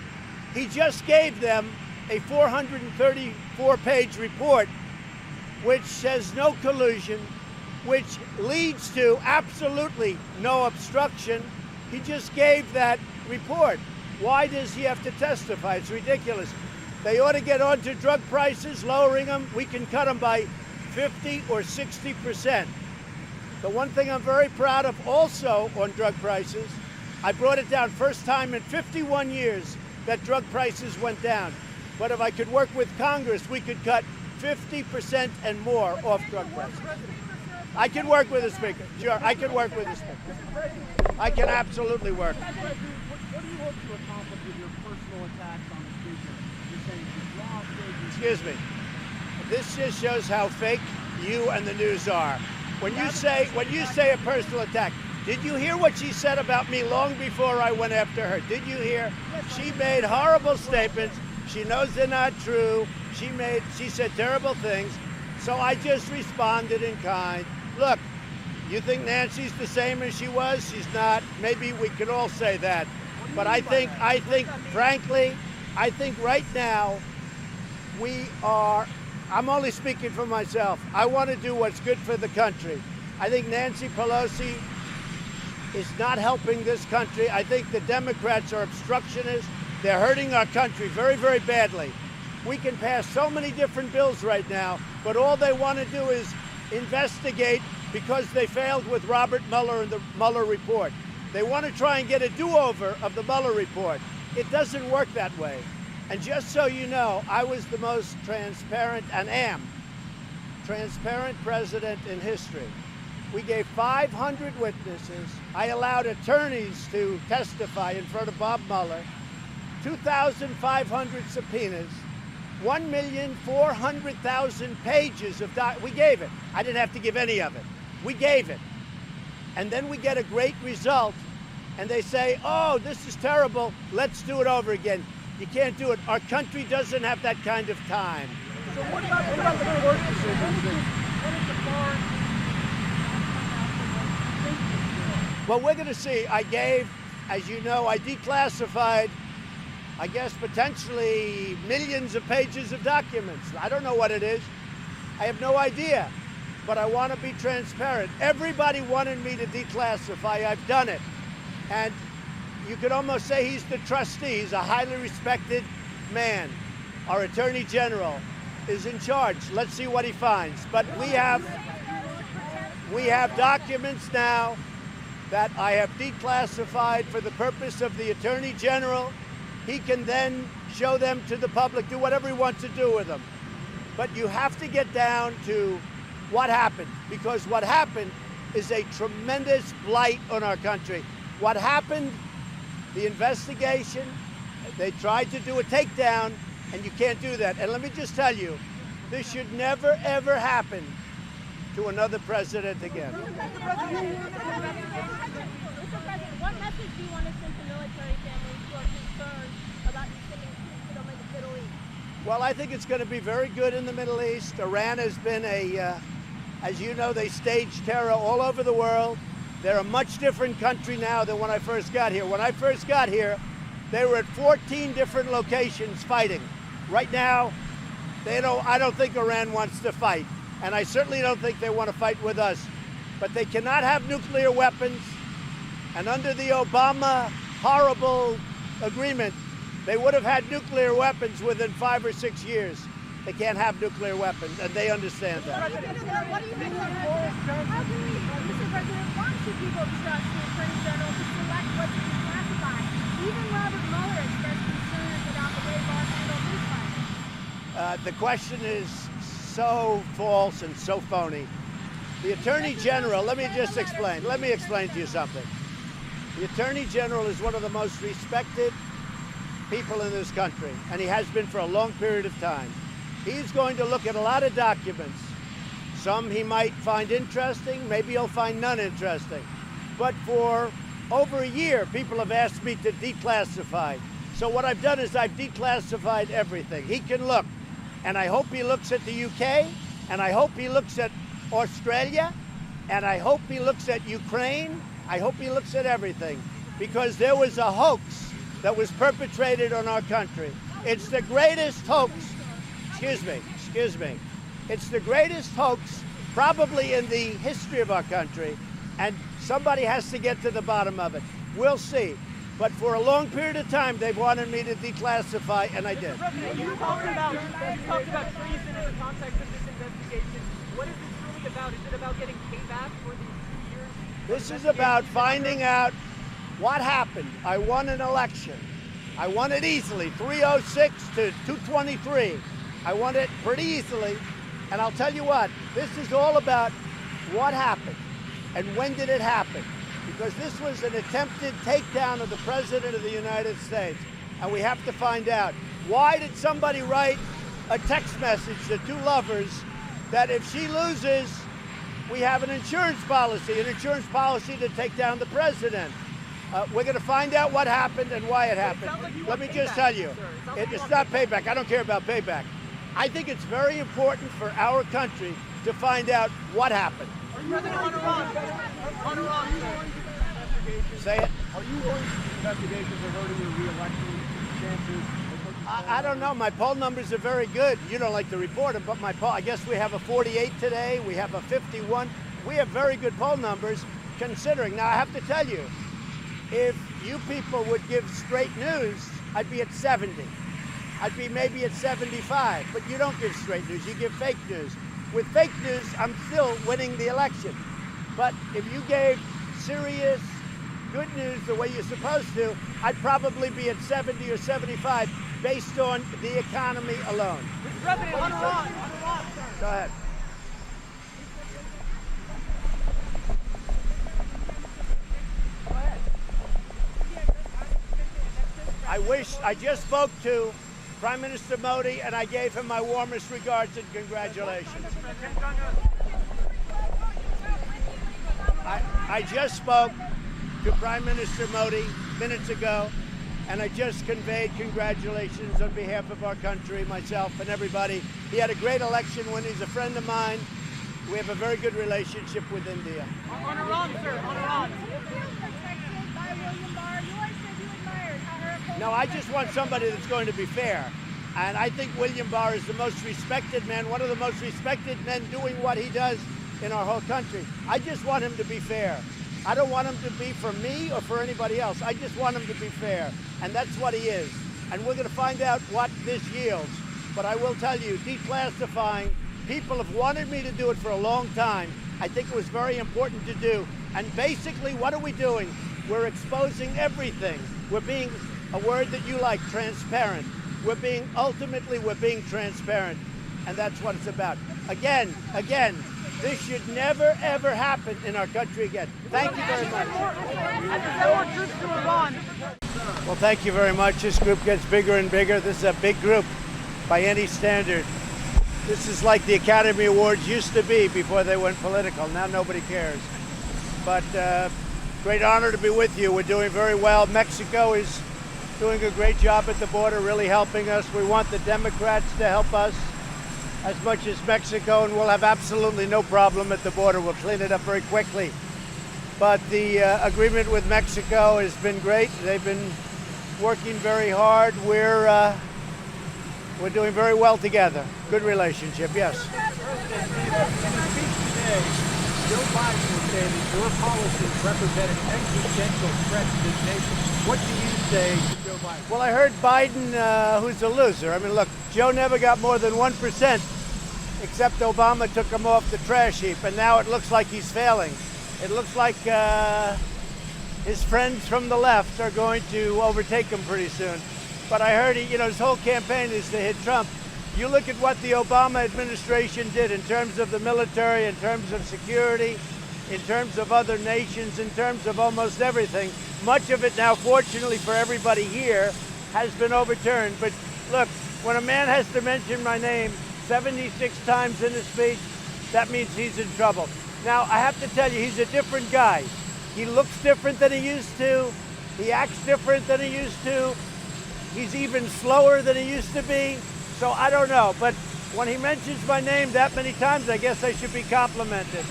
Speaker 1: He just gave them a 434-page report which says no collusion, which leads to absolutely no obstruction. He just gave that report. Why does he have to testify? It's ridiculous. They ought to get onto drug prices, lowering them. We can cut them by 50 or 60%. The one thing I'm very proud of also on drug prices, I brought it down first time in 51 years that drug prices went down. But if I could work with Congress, we could cut 50% and more off drug prices. I can work with the Speaker. Sure, I can work with the Speaker. I can absolutely work.
Speaker 6: What do you hope to accomplish with your personal attacks on the Speaker? You're saying you draw figures.
Speaker 1: Excuse me. This just shows how fake you and the news are. When you say a personal attack, did you hear what she said about me long before I went after her? Did you hear? She made horrible statements. She knows they're not true. She said terrible things. So I just responded in kind. Look, you think Nancy's the same as she was? She's not. Maybe we could all say that. But I think, frankly, I think right now I'm only speaking for myself. I want to do what's good for the country. I think Nancy Pelosi is not helping this country. I think the Democrats are obstructionists. They're hurting our country very, very badly. We can pass so many different bills right now, but all they want to do is investigate because they failed with Robert Mueller and the Mueller report. They want to try and get a do-over of the Mueller report. It doesn't work that way. And just so you know, I was the most transparent and am transparent president in history. We gave 500 witnesses. I allowed attorneys to testify in front of Bob Mueller, 2,500 subpoenas, 1,400,000 pages of we gave it. I didn't have to give any of it. We gave it. And then we get a great result, and they say, oh, this is terrible. Let's do it over again. You can't do it. Our country doesn't have that kind of time.
Speaker 6: So what about the court decisions? What is the foreign?
Speaker 1: Well, we're going to see. I gave, as you know, I declassified, I guess, potentially millions of pages of documents. I don't know what it is. I have no idea. But I want to be transparent. Everybody wanted me to declassify. I've done it. And you could almost say he's the trustee. He's a highly respected man. Our Attorney General is in charge. Let's see what he finds. But we have documents now that I have declassified for the purpose of the Attorney General. He can then show them to the public, do whatever he wants to do with them. But you have to get down to what happened, because what happened is a tremendous blight on our country. What happened, the investigation, they tried to do a takedown, and you can't do that. And let me just tell you, this should never, ever happen to another president again.
Speaker 2: Mr. President, what message do you want to send to military families who are concerned about you sending troops to the Middle East?
Speaker 1: Well, I think it's going to be very good in the Middle East. Iran has been as you know, they stage terror all over the world. They're a much different country now than when I first got here. When I first got here, they were at 14 different locations fighting. Right now, I don't think Iran wants to fight. And I certainly don't think they want to fight with us. But they cannot have nuclear weapons. And under the Obama horrible agreement, they would have had nuclear weapons within 5 or 6 years. They can't have nuclear weapons, and they understand that.
Speaker 2: What do you think? How do we, Mr. President, why should people trust the Attorney General to select what to declassify? Even Robert Mueller expressed concerns about the way Barr handled his files.
Speaker 1: The question is so false and so phony. The Attorney General, let me just explain. Let me explain to you something. The Attorney General is one of the most respected people in this country, and he has been for a long period of time. He's going to look at a lot of documents. Some he might find interesting, maybe he'll find none interesting. But for over a year, people have asked me to declassify. So what I've done is I've declassified everything. He can look, and I hope he looks at the UK, and I hope he looks at Australia, and I hope he looks at Ukraine. I hope he looks at everything, because there was a hoax that was perpetrated on our country. It's the greatest hoax. Excuse me. It's the greatest hoax probably in the history of our country, and somebody has to get to the bottom of it. We'll see. But for a long period of time, they've wanted me to declassify, and I did.
Speaker 3: Mr. President, you talked about treason in the context of this investigation. What is it really about? Is it about getting payback for these 2 years?
Speaker 1: This is about finding out what happened. I won an election. I won it easily, 306 to 223. I won it pretty easily. And I'll tell you what, this is all about what happened and when did it happen. Because this was an attempted takedown of the President of the United States. And we have to find out, why did somebody write a text message to two lovers that if she loses, we have an insurance policy to take down the President. We're going to find out what happened and why it happened.
Speaker 3: Like
Speaker 1: Let me just tell you, it's not payback. I don't care about payback. I think it's very important for our country to find out what happened. Say it.
Speaker 6: Are you going to investigations averting your re-election chances?
Speaker 1: I don't know. My poll numbers are very good. You don't like to report them, but my poll, I guess we have a 48 today. We have a 51. We have very good poll numbers considering. Now, I have to tell you, if you people would give straight news, I'd be at 70. I'd be maybe at 75. But you don't give straight news. You give fake news. With fake news, I'm still winning the election. But if you gave serious, good news the way you're supposed to, I'd probably be at 70 or 75 based on the economy alone.
Speaker 3: Mr. President, on Iran.
Speaker 1: Go ahead. I just spoke to Prime Minister Modi and I gave him my warmest regards and congratulations. I just spoke to Prime Minister Modi minutes ago, and I just conveyed congratulations on behalf of our country, myself and everybody. He had a great election when he's a friend of mine. We have a very good relationship with India.
Speaker 3: On Iran, sir, on Iran.
Speaker 1: No, I just want somebody that's going to be fair. And I think William Barr is the most respected man, one of the most respected men doing what he does in our whole country. I just want him to be fair. I don't want him to be for me or for anybody else. I just want him to be fair. And that's what he is. And we're going to find out what this yields. But I will tell you, declassifying, people have wanted me to do it for a long time. I think it was very important to do. And basically, what are we doing? We're exposing everything. We're being, a word that you like, transparent. We're being transparent. And that's what it's about. Again, this should never, ever happen in our country again. Thank you very much. Well, thank you very much. This group gets bigger and bigger. This is a big group by any standard. This is like the Academy Awards used to be before they went political. Now nobody cares. But great honor to be with you. We're doing very well. Mexico is doing a great job at the border, really helping us. We want the Democrats to help us as much as Mexico, and we'll have absolutely no problem at the border. We'll clean it up very quickly. But the agreement with Mexico has been great. They've been working very hard. We're doing very well together. Good relationship, yes.
Speaker 6: Joe Biden will say that your policies represent an existential threat to this nation. What do you say to Joe Biden?
Speaker 1: Well, I heard Biden, who's a loser. I mean, look, Joe never got more than 1%, except Obama took him off the trash heap, and now it looks like he's failing. It looks like his friends from the left are going to overtake him pretty soon. But I heard his whole campaign is to hit Trump. You look at what the Obama administration did in terms of the military, in terms of security, in terms of other nations, in terms of almost everything. Much of it now, fortunately for everybody here, has been overturned. But look, when a man has to mention my name 76 times in a speech, that means he's in trouble. Now, I have to tell you, he's a different guy. He looks different than he used to. He acts different than he used to. He's even slower than he used to be. So I don't know, but when he mentions my name that many times, I guess I should be complimented.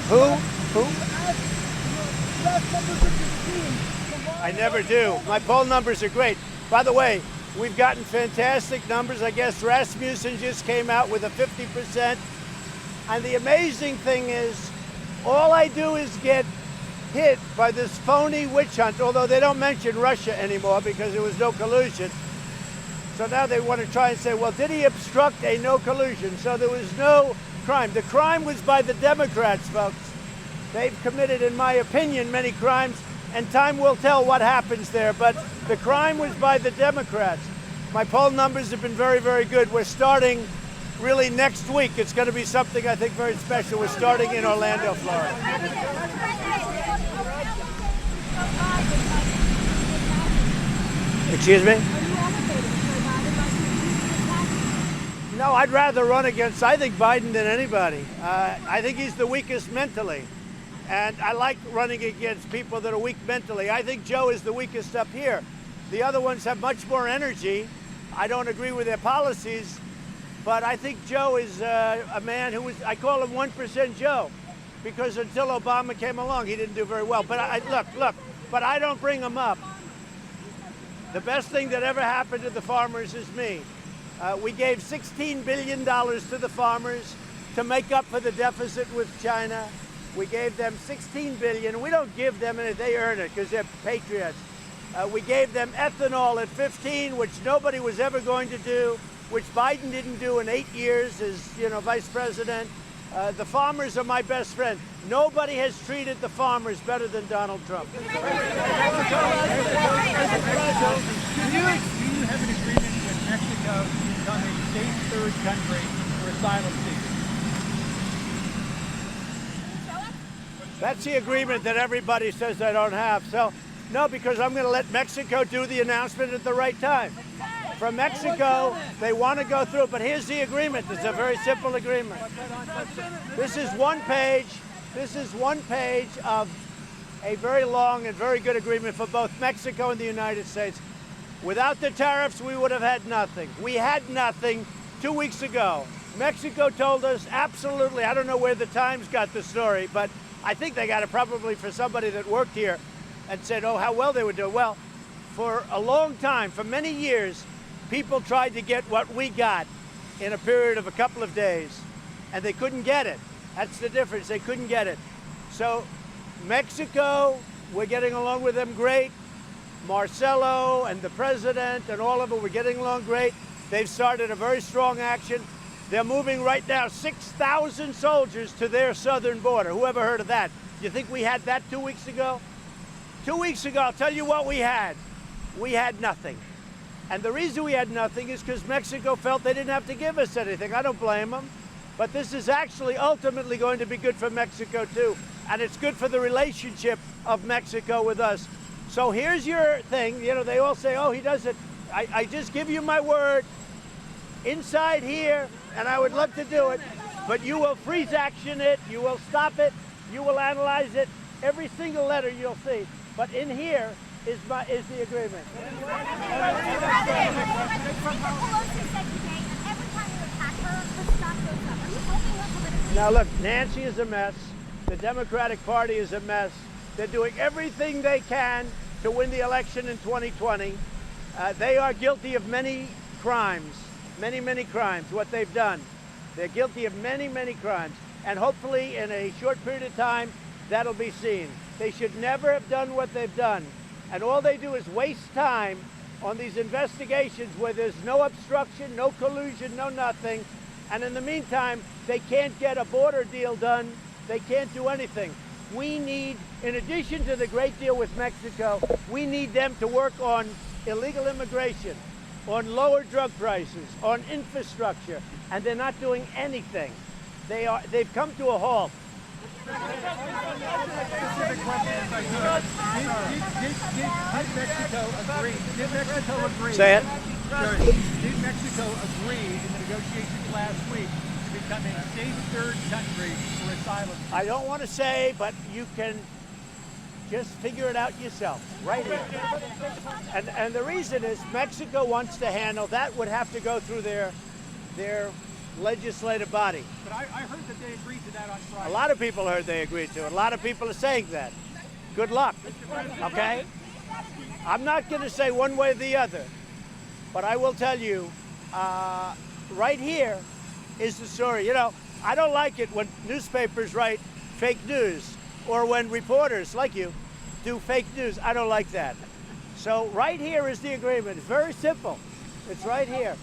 Speaker 1: Who? I never do. My poll numbers are great. By the way, we've gotten fantastic numbers. I guess Rasmussen just came out with a 50%. And the amazing thing is, All I do is get hit by this phony witch hunt, although they don't mention Russia anymore because there was no collusion. So now they want to try and say, well, did he obstruct a no collusion? So there was no crime. The crime was by the Democrats, folks. They've committed, in my opinion, many crimes, and time will tell what happens there. But the crime was by the Democrats. My poll numbers have been very, very good. We're starting really next week. It's going to be something I think very special. We're starting in Orlando, Florida. Excuse me? No, I'd rather run against, I think, Biden than anybody. I think he's the weakest mentally. And I like running against people that are weak mentally. I think Joe is the weakest up here. The other ones have much more energy. I don't agree with their policies, but I think Joe is a man who is, I call him 1% Joe, because until Obama came along, he didn't do very well. But look, but I don't bring him up. The best thing that ever happened to the farmers is me. We gave $16 billion to the farmers to make up for the deficit with China. We gave them $16 billion. We don't give them anything, they earn it because they're patriots. We gave them ethanol at 15, which nobody was ever going to do, which Biden didn't do in 8 years as vice president. The farmers are my best friend. Nobody has treated the farmers better than Donald Trump.
Speaker 6: Do you have an agreement with Mexico to become a safe third country for asylum seekers?
Speaker 1: That's the agreement that everybody says I don't have. So, no, because I'm going to let Mexico do the announcement at the right time. From Mexico, they want to go through, but here's the agreement. It's a very simple agreement. This is one page. This is one page of a very long and very good agreement for both Mexico and the United States. Without the tariffs, we would have had nothing. We had nothing 2 weeks ago. Mexico told us absolutely, I don't know where the Times got the story, but I think they got it probably for somebody that worked here and said, oh, how well they would do. Well, for a long time, for many years, people tried to get what we got in a period of a couple of days, and they couldn't get it. That's the difference. They couldn't get it. So Mexico, we're getting along with them great. Marcelo and the president and all of them, we're getting along great. They've started a very strong action. They're moving right now 6,000 soldiers to their southern border. Who ever heard of that? You think we had that 2 weeks ago? 2 weeks ago, I'll tell you what we had. We had nothing. And the reason we had nothing is because Mexico felt they didn't have to give us anything. I don't blame them. But this is actually ultimately going to be good for Mexico too. And it's good for the relationship of Mexico with us. So here's your thing. They all say, oh, he does it. I just give you my word. Inside here, and I would love to do it, but you will freeze action it, you will stop it, you will analyze it, every single letter you'll see. But in here is the agreement. Now look, Nancy is a mess. The Democratic Party is a mess. They're doing everything they can to win the election in 2020. They are guilty of many crimes. Many crimes, what they've done. They're guilty of many crimes. And hopefully in a short period of time, that'll be seen. They should never have done what they've done. And all they do is waste time on these investigations where there's no obstruction, no collusion, no nothing. And in the meantime, they can't get a border deal done. They can't do anything. We need, in addition to the great deal with Mexico, we need them to work on illegal immigration, on lower drug prices, on infrastructure, and they're not doing anything. They've come to a halt.
Speaker 6: Specific question, if I could. Did Mexico agree? Did Mexico agree?
Speaker 1: Say it.
Speaker 6: Did Mexico agree in the negotiations last week to become a safe third country for asylum?
Speaker 1: I don't want to say, but you can just figure it out yourself, right here. And the reason is Mexico wants to handle, that would have to go through their legislative body.
Speaker 6: But I heard that they agreed to that on Friday.
Speaker 1: A lot of people heard they agreed to it. A lot of people are saying that. Good luck, okay? I'm not going to say one way or the other, but I will tell you, right here is the story. I don't like it when newspapers write fake news, or when reporters like you do fake news. I don't like that. So right here is the agreement. It's very simple. It's right here.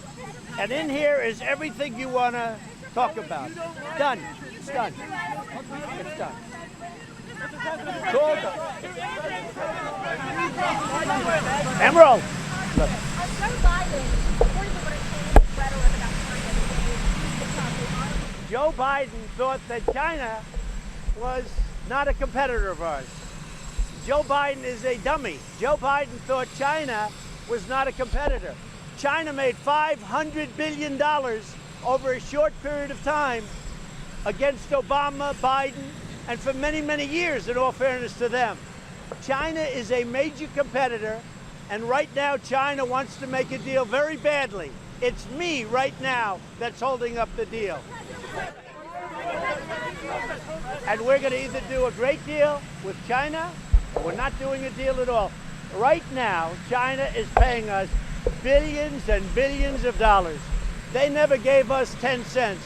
Speaker 1: And in here is everything you want to talk about. Done. It's done. It's done. It's all done. Emerald. Look. Joe Biden thought that China was not a competitor of ours. Joe Biden is a dummy. Joe Biden thought China was not a competitor. China made $500 billion over a short period of time against Obama, Biden, and for many, many years, in all fairness to them. China is a major competitor, and right now China wants to make a deal very badly. It's me right now that's holding up the deal. And we're going to either do a great deal with China, or we're not doing a deal at all. Right now, China is paying us billions and billions of dollars. They never gave us 10 cents.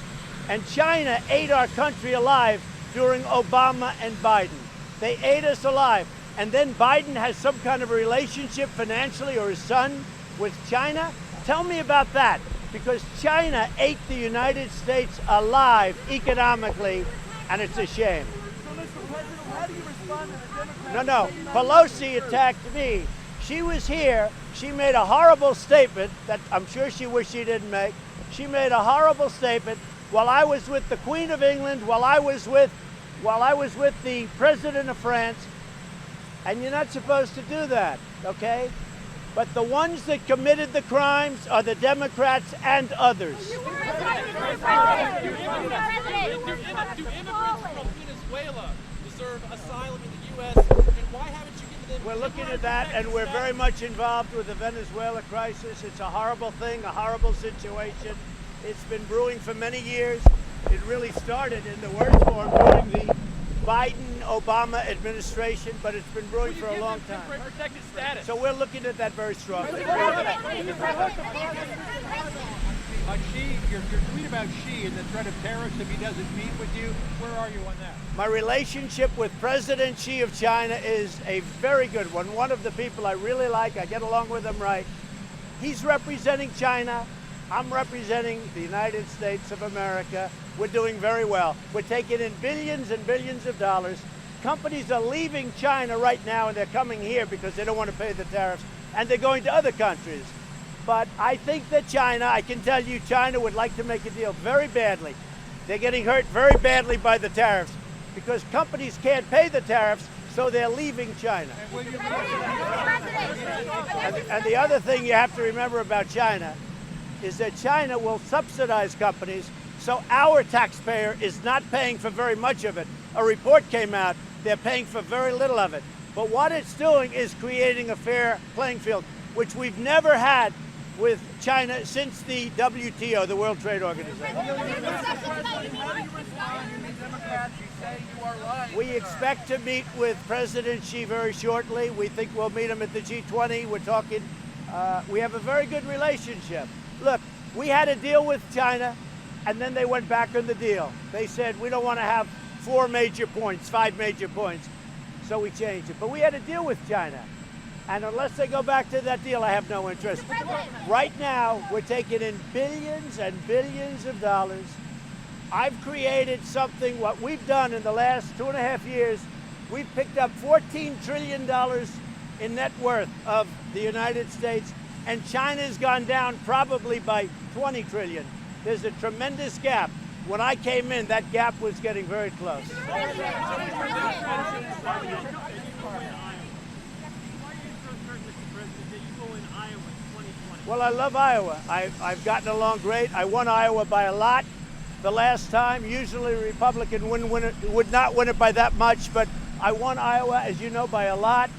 Speaker 1: And China ate our country alive during Obama and Biden. They ate us alive. And then Biden has some kind of a relationship financially, or his son, with China. Tell me about that, because China ate the United States alive economically, and it's a shame.
Speaker 3: So, Mr. President, how do you respond to the Democrats?
Speaker 1: No, Pelosi attacked me. She was here. She made a horrible statement that I'm sure she wished she didn't make. She made a horrible statement while I was with the Queen of England, while I was with the President of France. And you're not supposed to do that, okay? But the ones that committed the crimes are the Democrats and others.
Speaker 2: Do immigrants
Speaker 7: from Venezuela deserve asylum in the U.S., and why haven't you given them...
Speaker 1: We're looking at that, and we're very much involved with the Venezuela crisis. It's a horrible thing, a horrible situation. It's been brewing for many years. It really started in the worst form during the Biden-Obama administration, but it's been brewing for a long time.
Speaker 7: Protected status.
Speaker 1: So we're looking at that very strongly.
Speaker 6: Your tweet about Xi and the threat of tariffs if he doesn't meet with you, where are you on that?
Speaker 1: My relationship with President Xi of China is a very good one. One of the people I really like. I get along with him right. He's representing China. I'm representing the United States of America. We're doing very well. We're taking in billions and billions of dollars. Companies are leaving China right now, and they're coming here because they don't want to pay the tariffs, and they're going to other countries. But I think that China, I can tell you, China would like to make a deal very badly. They're getting hurt very badly by the tariffs because companies can't pay the tariffs, so they're leaving China. And the other thing you have to remember about China is that China will subsidize companies, so our taxpayer is not paying for very much of it. A report came out, they're paying for very little of it. But what it's doing is creating a fair playing field, which we've never had with China since the WTO, the World Trade Organization. We expect to meet with President Xi very shortly. We think we'll meet him at the G20. We're talking, we have a very good relationship. Look, we had a deal with China, and then they went back on the deal. They said, we don't want to have 4 major points, 5 major points. So we changed it. But we had a deal with China. And unless they go back to that deal, I have no interest. Right now, we're taking in billions and billions of dollars. I've created something, what we've done in the last 2.5 years, we've picked up $14 trillion in net worth of the United States, and China's gone down probably by 20 trillion. There's a tremendous gap. When I came in, that gap was getting very close. Well, I love Iowa. I've gotten along great. I won Iowa by a lot the last time. Usually a Republican would not win it by that much, but I won Iowa, as you know, by a lot.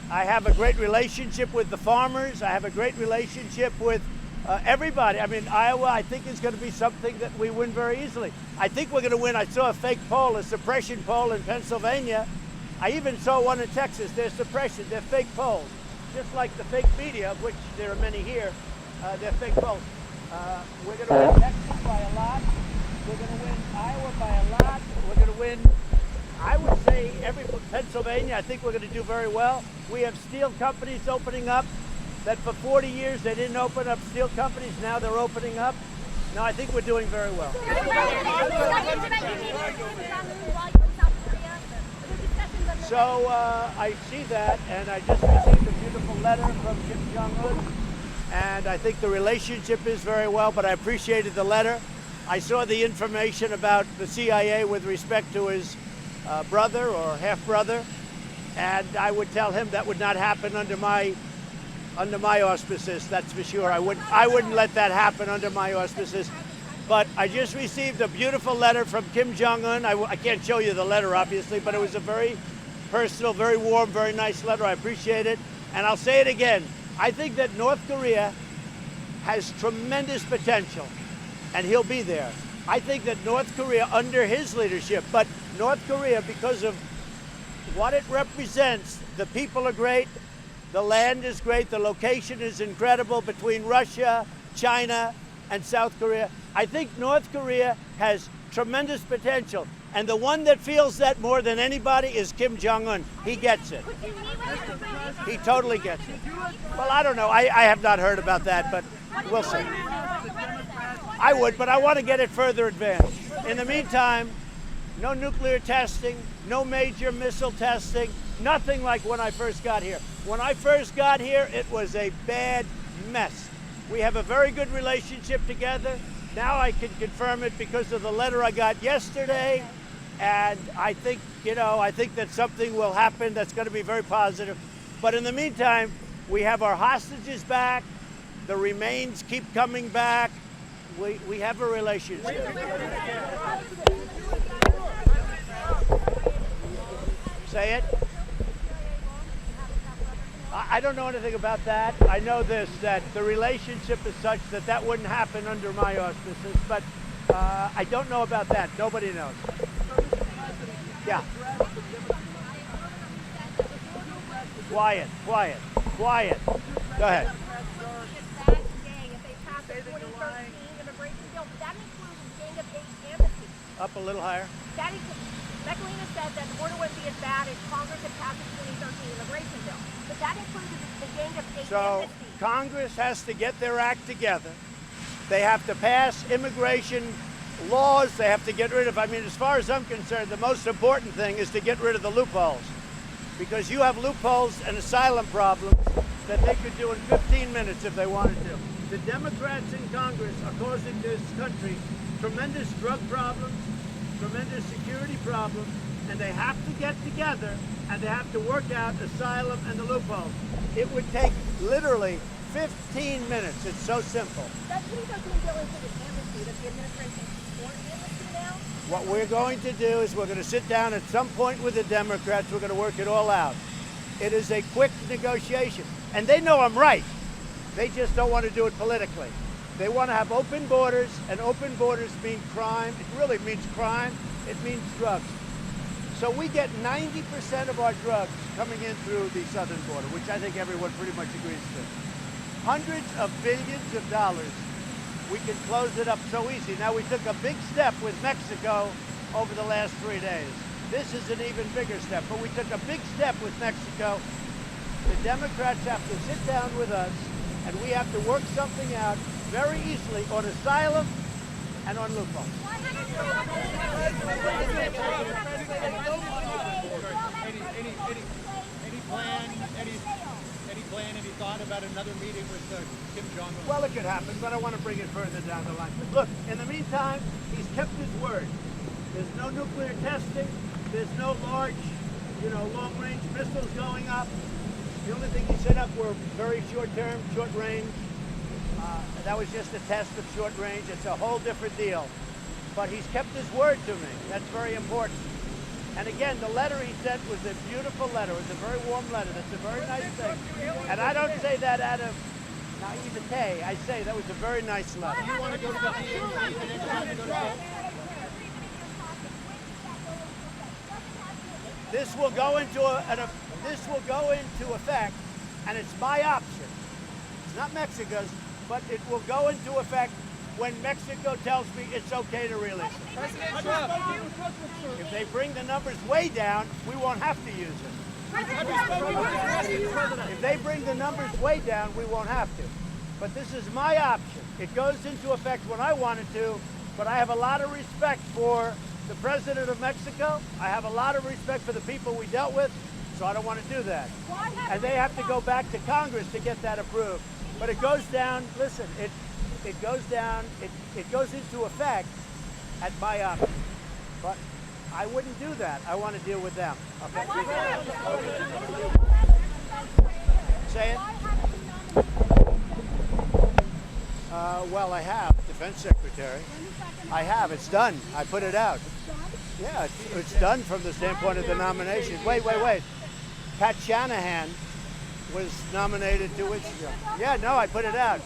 Speaker 1: I have a great relationship with the farmers. I have a great relationship with everybody. I mean, Iowa, I think, is going to be something that we win very easily. I think we're going to win. I saw a fake poll, a suppression poll in Pennsylvania. I even saw one in Texas. They're suppression. They're fake polls. Just like the fake media, of which there are many here, they're fake polls. We're going to win Texas by a lot. We're going to win Iowa by a lot. We're going to win I would say Pennsylvania, I think we're going to do very well. We have steel companies opening up that for 40 years they didn't open up steel companies. Now they're opening up. No, I think we're doing very well. So I see that, and I just received a beautiful letter from Kim Jong-un, and I think the relationship is very well, but I appreciated the letter. I saw the information about the CIA with respect to his brother or half-brother, and I would tell him that would not happen under my auspices, that's for sure. I wouldn't let that happen under my auspices. But I just received a beautiful letter from Kim Jong-un. I can't show you the letter, obviously, but it was a very personal, very warm, very nice letter. I appreciate it. And I'll say it again. I think that North Korea has tremendous potential, and he'll be there. I think that North Korea, under his leadership, but North Korea, because of what it represents, the people are great, the land is great, the location is incredible between Russia, China, and South Korea. I think North Korea has tremendous potential. And the one that feels that more than anybody is Kim Jong-un. He gets it. He totally gets it. Well, I don't know. I have not heard about that, but we'll see. I would, but I want to get it further advanced. In the meantime, no nuclear testing, no major missile testing, nothing like when I first got here. When I first got here, it was a bad mess. We have a very good relationship together. Now I can confirm it because of the letter I got yesterday. And I think, I think that something will happen that's going to be very positive. But in the meantime, we have our hostages back. The remains keep coming back. We have a relationship. Say it. I don't know anything about that. I know this, that the relationship is such that that wouldn't happen under my auspices, but I don't know about that. Nobody knows. Yeah. Quiet. Go ahead. Up a little higher.
Speaker 2: Beckleina said that the border wouldn't be as bad if Congress had passed the 2013 immigration bill. But that included the gang of eight
Speaker 1: So Congress has to get their act together. They have to pass immigration laws. They have to get rid of, as far as I'm concerned, the most important thing is to get rid of the loopholes. Because you have loopholes and asylum problems that they could do in 15 minutes if they wanted to. The Democrats in Congress are causing this country tremendous drug problems, tremendous security problems, and they have to get together and they have to work out asylum and the loopholes. It would take literally 15 minutes. It's so simple.
Speaker 2: That 2013 bill included amnesty. Does the administration support amnesty now?
Speaker 1: What we're going to do is we're going to sit down at some point with the Democrats. We're going to work it all out. It is a quick negotiation. And they know I'm right. They just don't want to do it politically. They want to have open borders, and open borders mean crime. It really means crime. It means drugs. So we get 90% of our drugs coming in through the southern border, which I think everyone pretty much agrees to. Hundreds of billions of dollars. We can close it up so easy. Now, we took a big step with Mexico over the last 3 days. This is an even bigger step, but we took a big step with Mexico. The Democrats have to sit down with us, and we have to work something out very easily on asylum and on loopholes.
Speaker 6: Any thought about another meeting with Kim Jong-un?
Speaker 1: Well, it could happen, but I want to bring it further down the line. Look, in the meantime, he's kept his word. There's no nuclear testing. There's no large, long-range missiles going up. The only thing he set up were very short-term, short-range. That was just a test of short range. It's a whole different deal. But he's kept his word to me. That's very important. And again, the letter he sent was a beautiful letter. It was a very warm letter. That's a very nice thing. And I don't say that out of naivete. I say that was a very nice letter.
Speaker 6: You want to go to the
Speaker 1: This will go into effect, and it's my option. It's not Mexico's, but it will go into effect when Mexico tells me it's okay to release them.
Speaker 7: President Trump.
Speaker 1: If they bring the numbers way down, we won't have to use them. If they bring the numbers way down, we won't have to. But this is my option. It goes into effect when I want it to, but I have a lot of respect for the President of Mexico. I have a lot of respect for the people we dealt with, so I don't want to do that. And they have to go back to Congress to get that approved. But it goes down, listen, it goes down, it goes into effect at my option. But I wouldn't do that. I want to deal with them. Okay? Say it. Well, I have, Defense Secretary. I have. It's done. I put it out. Yeah, it's done from the standpoint of the nomination. Wait. Pat Shanahan was nominated 2 weeks ago. Yeah, no, I put it out.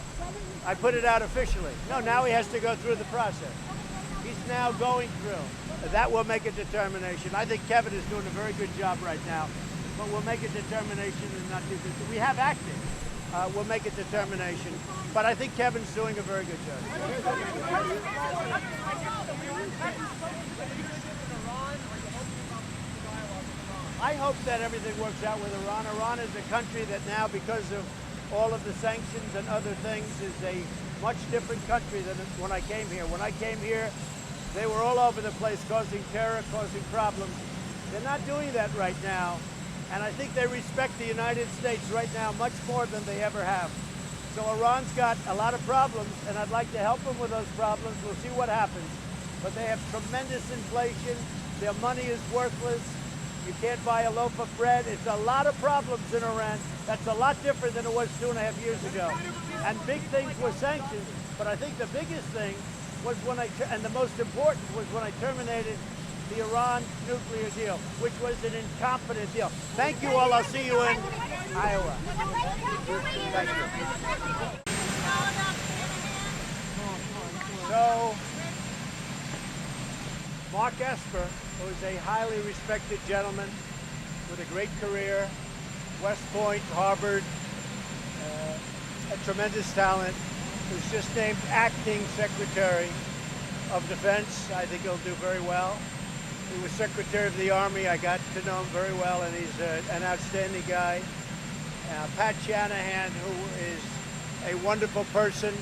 Speaker 1: I put it out officially. No, now he has to go through the process. He's now going through. That will make a determination. I think Kevin is doing a very good job right now, but we'll make a determination and not do this. We have acted. We'll make a determination, but I think Kevin's doing a very good job. I hope that everything works out with Iran. Iran is a country that now, because of all of the sanctions and other things, is a much different country than when I came here. When I came here, they were all over the place causing terror, causing problems. They're not doing that right now. And I think they respect the United States right now much more than they ever have. So Iran's got a lot of problems, and I'd like to help them with those problems. We'll see what happens. But they have tremendous inflation. Their money is worthless. You can't buy a loaf of bread. It's a lot of problems in Iran. That's a lot different than it was 2.5 years ago. And big things were sanctions. But I think the biggest thing was and the most important was when I terminated the Iran nuclear deal, which was an incompetent deal. Thank you all. I'll see you in Iowa. Thank you. So, Mark Esper, who is a highly respected gentleman with a great career, West Point, Harvard, a tremendous talent, who's just named Acting Secretary of Defense. I think he'll do very well. He was Secretary of the Army. I got to know him very well, and he's an outstanding guy. Pat Shanahan, who is a wonderful person,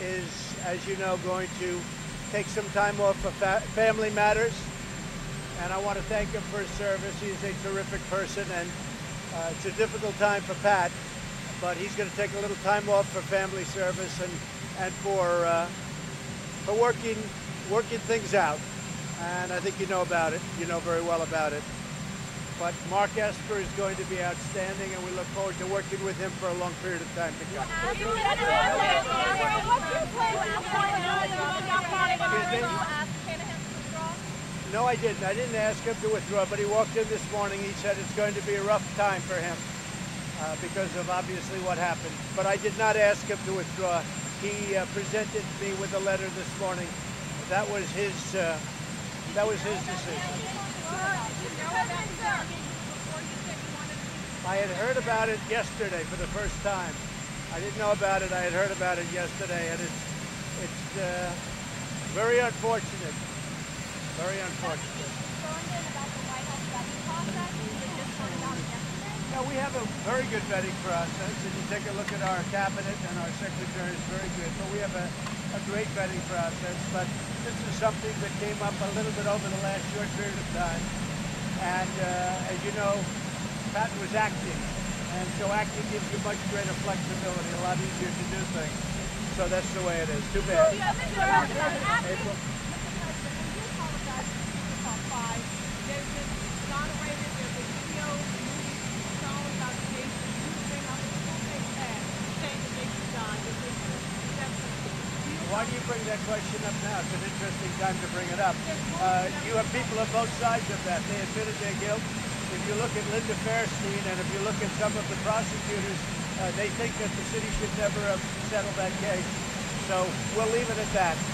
Speaker 1: is, as you know, going to take some time off for family matters. And I want to thank him for his service. He's a terrific person, and it's a difficult time for Pat, but he's going to take a little time off for family service and for working things out. And I think you know about it. You know very well about it. But Mark Esper is going to be outstanding, and we look forward to working with him for a long period of time to come. No, I didn't. I didn't ask him to withdraw, but he walked in this morning. He said it's going to be a rough time for him because of obviously what happened. But I did not ask him to withdraw. He presented me with a letter this morning. That was his decision. I had heard about it yesterday for the first time. I didn't know about it. I had heard about it yesterday, and it's very unfortunate. Very unfortunate. Yeah, we have a very good vetting process. If you take a look at our cabinet and our secretary is very good, but we have a great vetting process. But this is something that came up a little bit over the last short period of time. And as you know, Pat was acting. And so acting gives you much greater flexibility, a lot easier to do things. So that's the way it is. Too bad. April? Why do you bring that question up now? It's an interesting time to bring it up. You have people on both sides of that. They admitted their guilt. If you look at Linda Fairstein and if you look at some of the prosecutors, they think that the city should never have settled that case. So we'll leave it at that.
Speaker 6: Does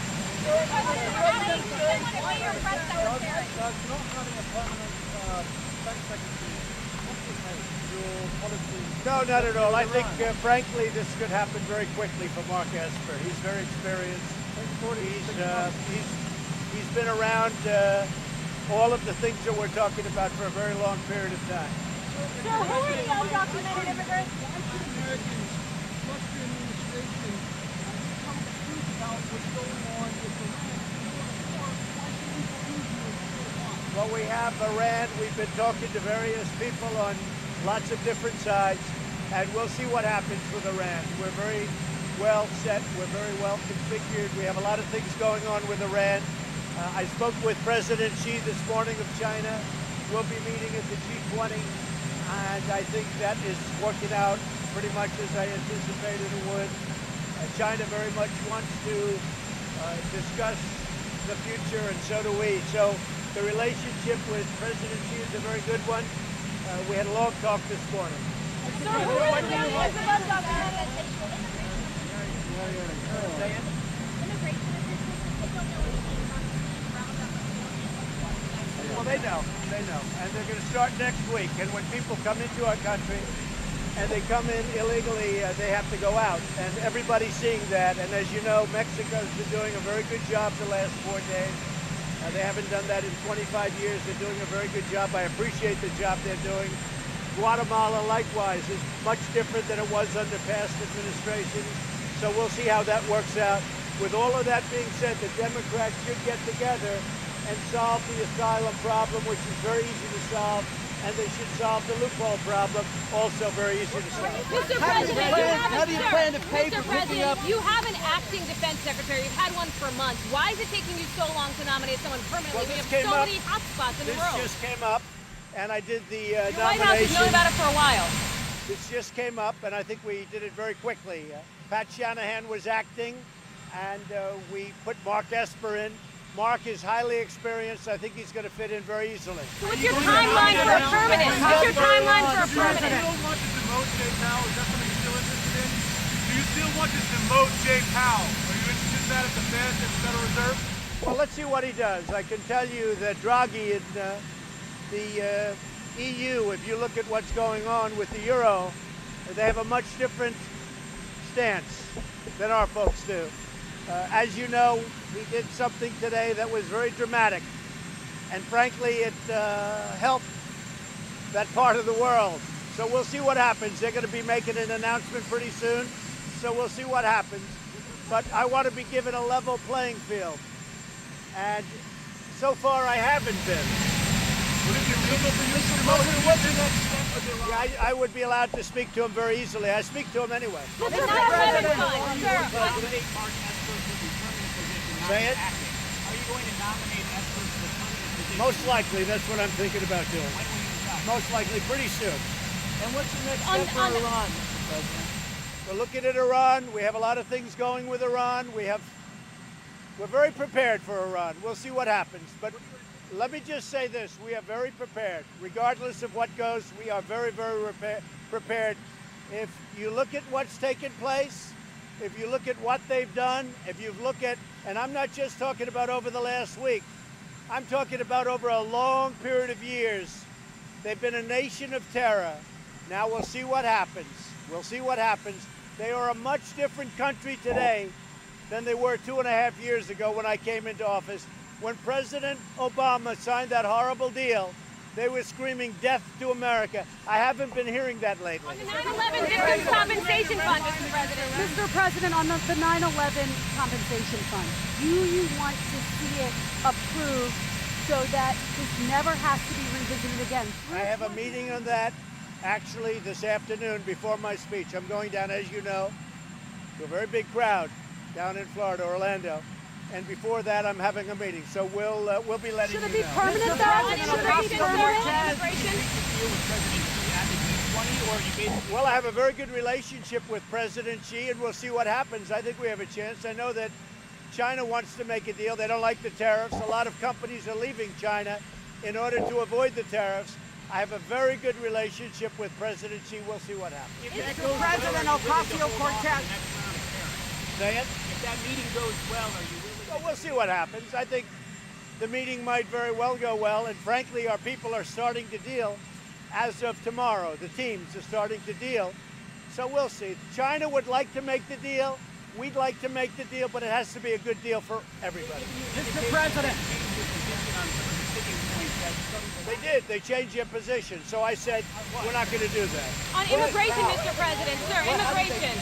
Speaker 6: not having a permanent defense secretary complicate your policy
Speaker 1: No, not at all. I think, frankly, this could happen very quickly for Mark Esper. He's very experienced. He's been around all of the things that we're talking about for a very long period of time.
Speaker 2: So who are the undocumented immigrants?
Speaker 5: Americans trust the administration and tell the truth about what's going on with the land. Why should we believe you?
Speaker 1: Well, we have Iran. We've been talking to various people on lots of different sides, and we'll see what happens with Iran. We're very well set. We're very well configured. We have a lot of things going on with Iran. I spoke with President Xi this morning of China. We'll be meeting at the G20, and I think that is working out pretty much as I anticipated it would. China very much wants to discuss the future, and so do we. So the relationship with President Xi is a very good one. We had a long talk this morning.
Speaker 2: So who are the millions of undocumented?
Speaker 1: Well, they know, and they're going to start next week. And when people come into our country and they come in illegally, they have to go out. And everybody's seeing that. And as you know, Mexico's been doing a very good job the last 4 days. They haven't done that in 25 years. They're doing a very good job. I appreciate the job they're doing. Guatemala, likewise, is much different than it was under past administrations. So we'll see how that works out. With all of that being said, the Democrats should get together and solve the asylum problem, which is very easy to solve, and they should solve the loophole problem, also very easy to solve.
Speaker 2: Mr. President,
Speaker 3: how do you plan to pay
Speaker 2: Mr.
Speaker 3: for picking
Speaker 2: President,
Speaker 3: up?
Speaker 2: you have an acting defense secretary. You've had one for months. Why is it taking you so long to nominate someone permanently?
Speaker 1: Well,
Speaker 2: We
Speaker 1: this
Speaker 2: have
Speaker 1: came
Speaker 2: so
Speaker 1: up-
Speaker 2: many hotspots in the
Speaker 1: This
Speaker 2: world.
Speaker 1: just came up, and I did the
Speaker 2: Your White House has known
Speaker 1: nomination.
Speaker 2: about it for a while.
Speaker 1: This just came up, and I think we did it very quickly. Pat Shanahan was acting, and we put Mark Esper in. Mark is highly experienced. I think he's going to fit in very easily.
Speaker 2: So what's your timeline for a permanent? What's your timeline for a permanent?
Speaker 4: still want to demote Jay Powell? Is that something you're still interested in? Do you still want to demote Jay Powell? Are you interested in that at the Fed, at the Federal Reserve?
Speaker 1: Well, let's see what he does. I can tell you that Draghi in the EU, if you look at what's going on with the euro, they have a much different stance than our folks do. As you know, he did something today that was very dramatic, and frankly, it helped that part of the world. So we'll see what happens. They're going to be making an announcement pretty soon, so we'll see what happens. But I want to be given a level playing field, and so far I haven't been.
Speaker 4: Would it be legal for you to demote him? What's the next step with Iran?
Speaker 1: Yeah, I would be allowed to speak to him very easily. I speak to him anyway.
Speaker 2: Mr. President,
Speaker 8: Nominate Mark Esper to the permanent position, not
Speaker 1: Say it.
Speaker 8: acting. Are you going to nominate Esper to the permanent position?
Speaker 1: Most likely, that's what I'm thinking about doing.
Speaker 8: When will you decide?
Speaker 1: Most likely, pretty soon.
Speaker 3: And what's your next step for Iran, Mr. President?
Speaker 1: We're looking at Iran. We have a lot of things going with Iran. We're very prepared for Iran. We'll see what happens. But let me just say this. We are very prepared. Regardless of what goes, we are very, very prepared. If you look at what's taken place, if you look at what they've done, if you look at, and I'm not just talking about over the last week, I'm talking about over a long period of years. They've been a nation of terror. Now we'll see what happens. We'll see what happens. They are a much different country today than they were 2.5 years ago when I came into office. When President Obama signed that horrible deal, they were screaming death to America. I haven't been hearing that lately.
Speaker 2: on the 9/11 Victims Compensation Fund, Mr. President.
Speaker 9: Mr. President, on the 9/11 compensation fund, do you want to see it approved so that this never has to be revisited again?
Speaker 1: I have a meeting on that actually this afternoon before my speech. I'm going down, as you know, to a very big crowd down in Florida, Orlando. And before that, I'm having a meeting. So we'll be letting
Speaker 9: Should
Speaker 1: you
Speaker 9: it be
Speaker 1: know.
Speaker 9: permanent though?
Speaker 2: President,
Speaker 9: Should it be
Speaker 2: immigration, sir,
Speaker 9: permanent?
Speaker 2: immigration.
Speaker 8: Deal with President Xi at the G20, or are you basically
Speaker 1: Well, I have a very good relationship with President Xi, and we'll see what happens. I think we have a chance. I know that China wants to make a deal. They don't like the tariffs. A lot of companies are leaving China in order to avoid the tariffs. I have a very good relationship with President Xi. We'll see what happens.
Speaker 8: if that goes
Speaker 3: President
Speaker 8: well, are you willing to hold off
Speaker 3: Ocasio-Cortez.
Speaker 8: on the next round of tariffs?
Speaker 1: Say it.
Speaker 8: If that meeting goes well, are you willing
Speaker 1: Well, we'll see what happens. I think the meeting might very well go well, and frankly, our people are starting to deal. as of tomorrow, the teams are starting to deal. So we'll see. China would like to make the deal. We'd like to make the deal, but it has to be a good deal for everybody.
Speaker 8: Mr. President.
Speaker 1: They did. They changed their position. So I said, we're not going to do that.
Speaker 10: On immigration, Mr. President, sir, immigration.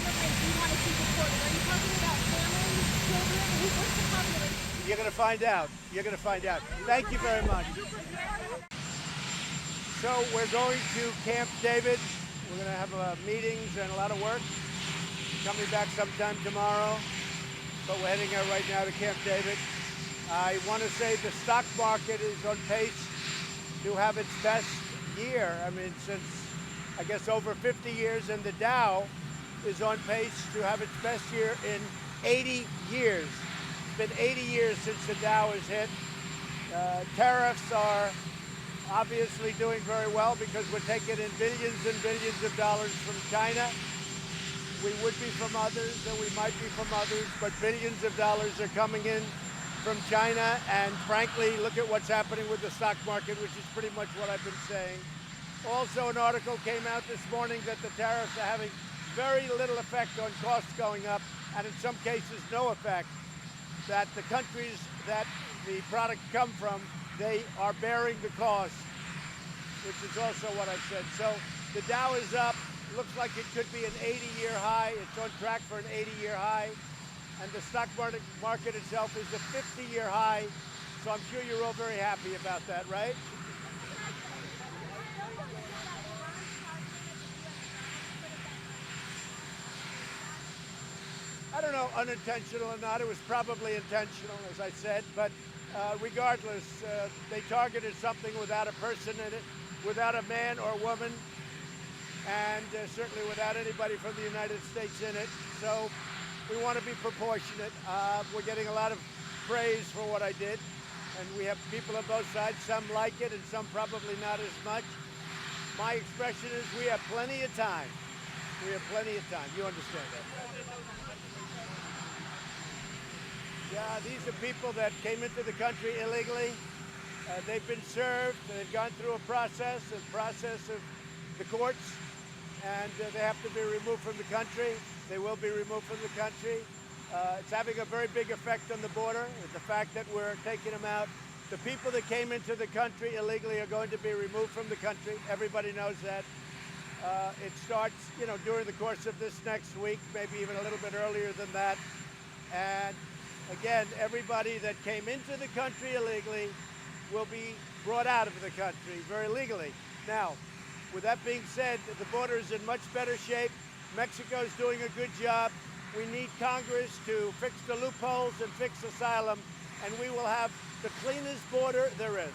Speaker 1: You're going to find out. You're going to find out. Thank you very much. So we're going to Camp David. We're going to have meetings and a lot of work. Coming back sometime tomorrow. But we're heading out right now to Camp David. I want to say the stock market is on pace to have its best year. I mean, since, I guess, over 50 years, and the Dow is on pace to have its best year in 80 years. It's been 80 years since the Dow has hit. Tariffs are obviously doing very well because we're taking in billions and billions of dollars from China. We would be from others, and we might be from others, but billions of dollars are coming in from China, and frankly, look at what's happening with the stock market, which is pretty much what I've been saying. Also, an article came out this morning that the tariffs are having very little effect on costs going up, and in some cases, no effect. That the countries that the product come from, they are bearing the cost, which is also what I said. So the Dow is up. Looks like it could be an 80-year high. It's on track for an 80-year high. And the stock market itself is a 50-year high. So I'm sure you're all very happy about that, right? I don't know, unintentional or not. It was probably intentional, as I said. But regardless, they targeted something without a person in it, without a man or woman, and certainly without anybody from the United States in it. So we want to be proportionate. We're getting a lot of praise for what I did, and we have people on both sides. Some like it, and some probably not as much. My expression is we have plenty of time. We have plenty of time. You understand that? Yeah, these are people that came into the country illegally. They've been served. They've gone through a process of the courts, and they have to be removed from the country. They will be removed from the country. It's having a very big effect on the border, the fact that we're taking them out. The people that came into the country illegally are going to be removed from the country. Everybody knows that. It starts, during the course of this next week, maybe even a little bit earlier than that. And again, everybody that came into the country illegally will be brought out of the country very legally. Now, with that being said, the border is in much better shape. Mexico's doing a good job. We need Congress to fix the loopholes and fix asylum, and we will have the cleanest border there is.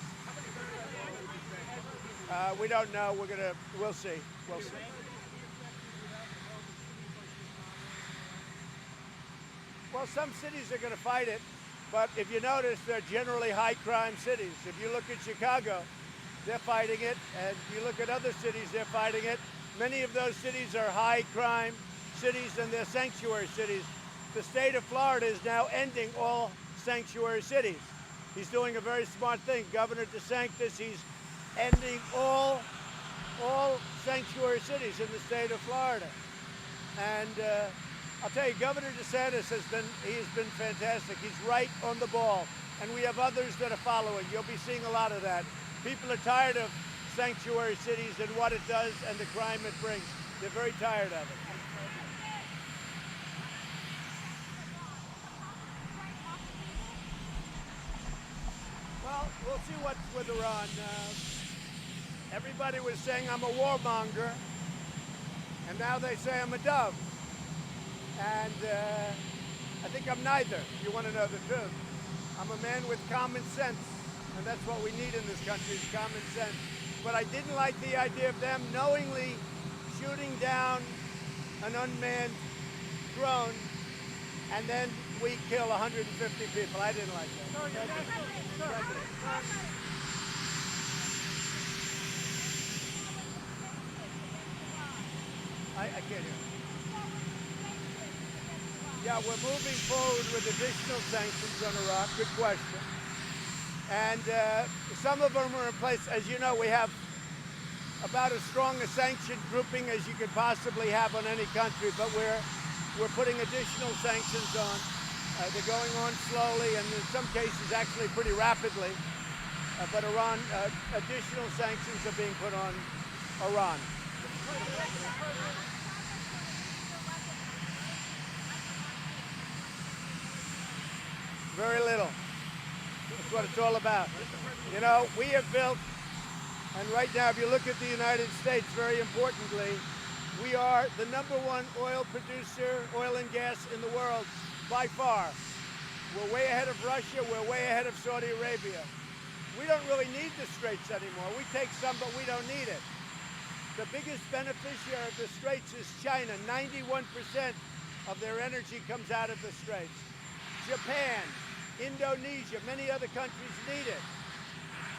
Speaker 1: We don't know. We'll see. We'll see. Well, some cities are going to fight it, but if you notice, they're generally high-crime cities. If you look at Chicago, they're fighting it, and you look at other cities, they're fighting it. Many of those cities are high-crime cities, and they're sanctuary cities. The state of Florida is now ending all sanctuary cities. He's doing a very smart thing. Governor DeSantis, he's ending all sanctuary cities in the state of Florida. And I'll tell you, Governor DeSantis has been fantastic. He's right on the ball. And we have others that are following. You'll be seeing a lot of that. People are tired of sanctuary cities and what it does and the crime it brings. They're very tired of it. Well, we'll see with Iran. Everybody was saying I'm a warmonger, and now they say I'm a dove. And I think I'm neither, if you want to know the truth. I'm a man with common sense, and that's what we need in this country, is common sense. But I didn't like the idea of them knowingly shooting down an unmanned drone, and then we kill 150 people. I didn't like that. I can't hear. Yeah, we're moving forward with additional sanctions on Iraq. Good question. And some of them are in place. As you know, we have about as strong a sanction grouping as you could possibly have on any country, but we're putting additional sanctions on. They're going on slowly and in some cases actually pretty rapidly. But Iran, additional sanctions are being put on Iran. Very little. That's what it's all about. You know, we have built, and right now, if you look at the United States, very importantly, we are the #1 oil producer, oil and gas in the world, by far. We're way ahead of Russia. We're way ahead of Saudi Arabia. We don't really need the Straits anymore. We take some, but we don't need it. The biggest beneficiary of the Straits is China. 91% of their energy comes out of the Straits. Japan, Indonesia, many other countries need it.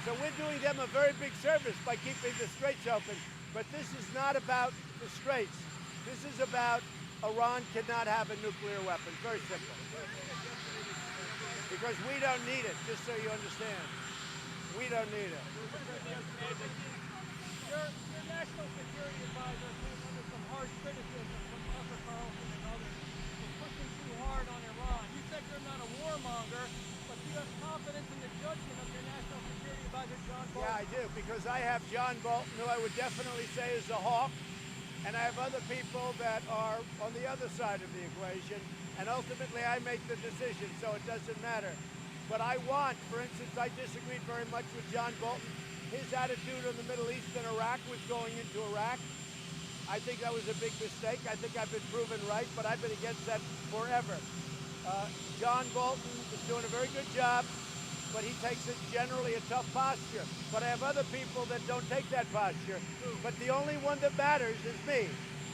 Speaker 1: So we're doing them a very big service by keeping the Straits open. But this is not about the Straits. This is about Iran cannot have a nuclear weapon. Very simple. Because we don't need it, just so you understand. We don't need it.
Speaker 5: Your national security advisor came under some harsh criticism from Tucker Carlson and others for pushing too hard on Iran. You said you're not a warmonger, but do you have confidence in the judgment of your national security advisor, John Bolton?
Speaker 1: Yeah, I do, because I have John Bolton, who I would definitely say is a hawk, and I have other people that are on the other side of the equation, and ultimately I make the decision, so it doesn't matter. But I want, for instance, I disagreed very much with John Bolton. His attitude on the Middle East and Iraq was going into Iraq. I think that was a big mistake. I think I've been proven right, but I've been against that forever. John Bolton is doing a very good job, but he takes generally a tough posture. But I have other people that don't take that posture. But the only one that matters is me,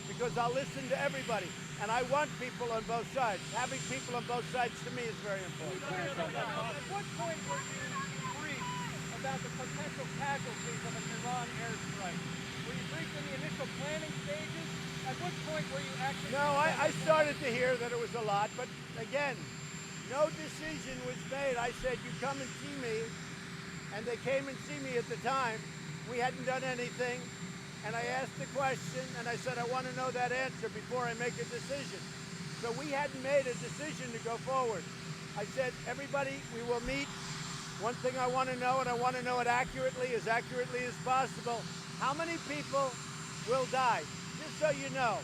Speaker 1: because I'll listen to everybody. And I want people on both sides. Having people on both sides to me is very important.
Speaker 5: At what point were you briefed about the potential casualties of an Iran airstrike? Were you briefed in the initial planning stages? At what point were you actually...
Speaker 1: No, I started to hear that it was a lot, but again, no decision was made. I said, you come and see me, and they came and see me at the time. We hadn't done anything. And I asked the question, and I said, I want to know that answer before I make a decision. So we hadn't made a decision to go forward. I said, everybody, we will meet. One thing I want to know, and I want to know it accurately as possible, how many people will die? Just so you know,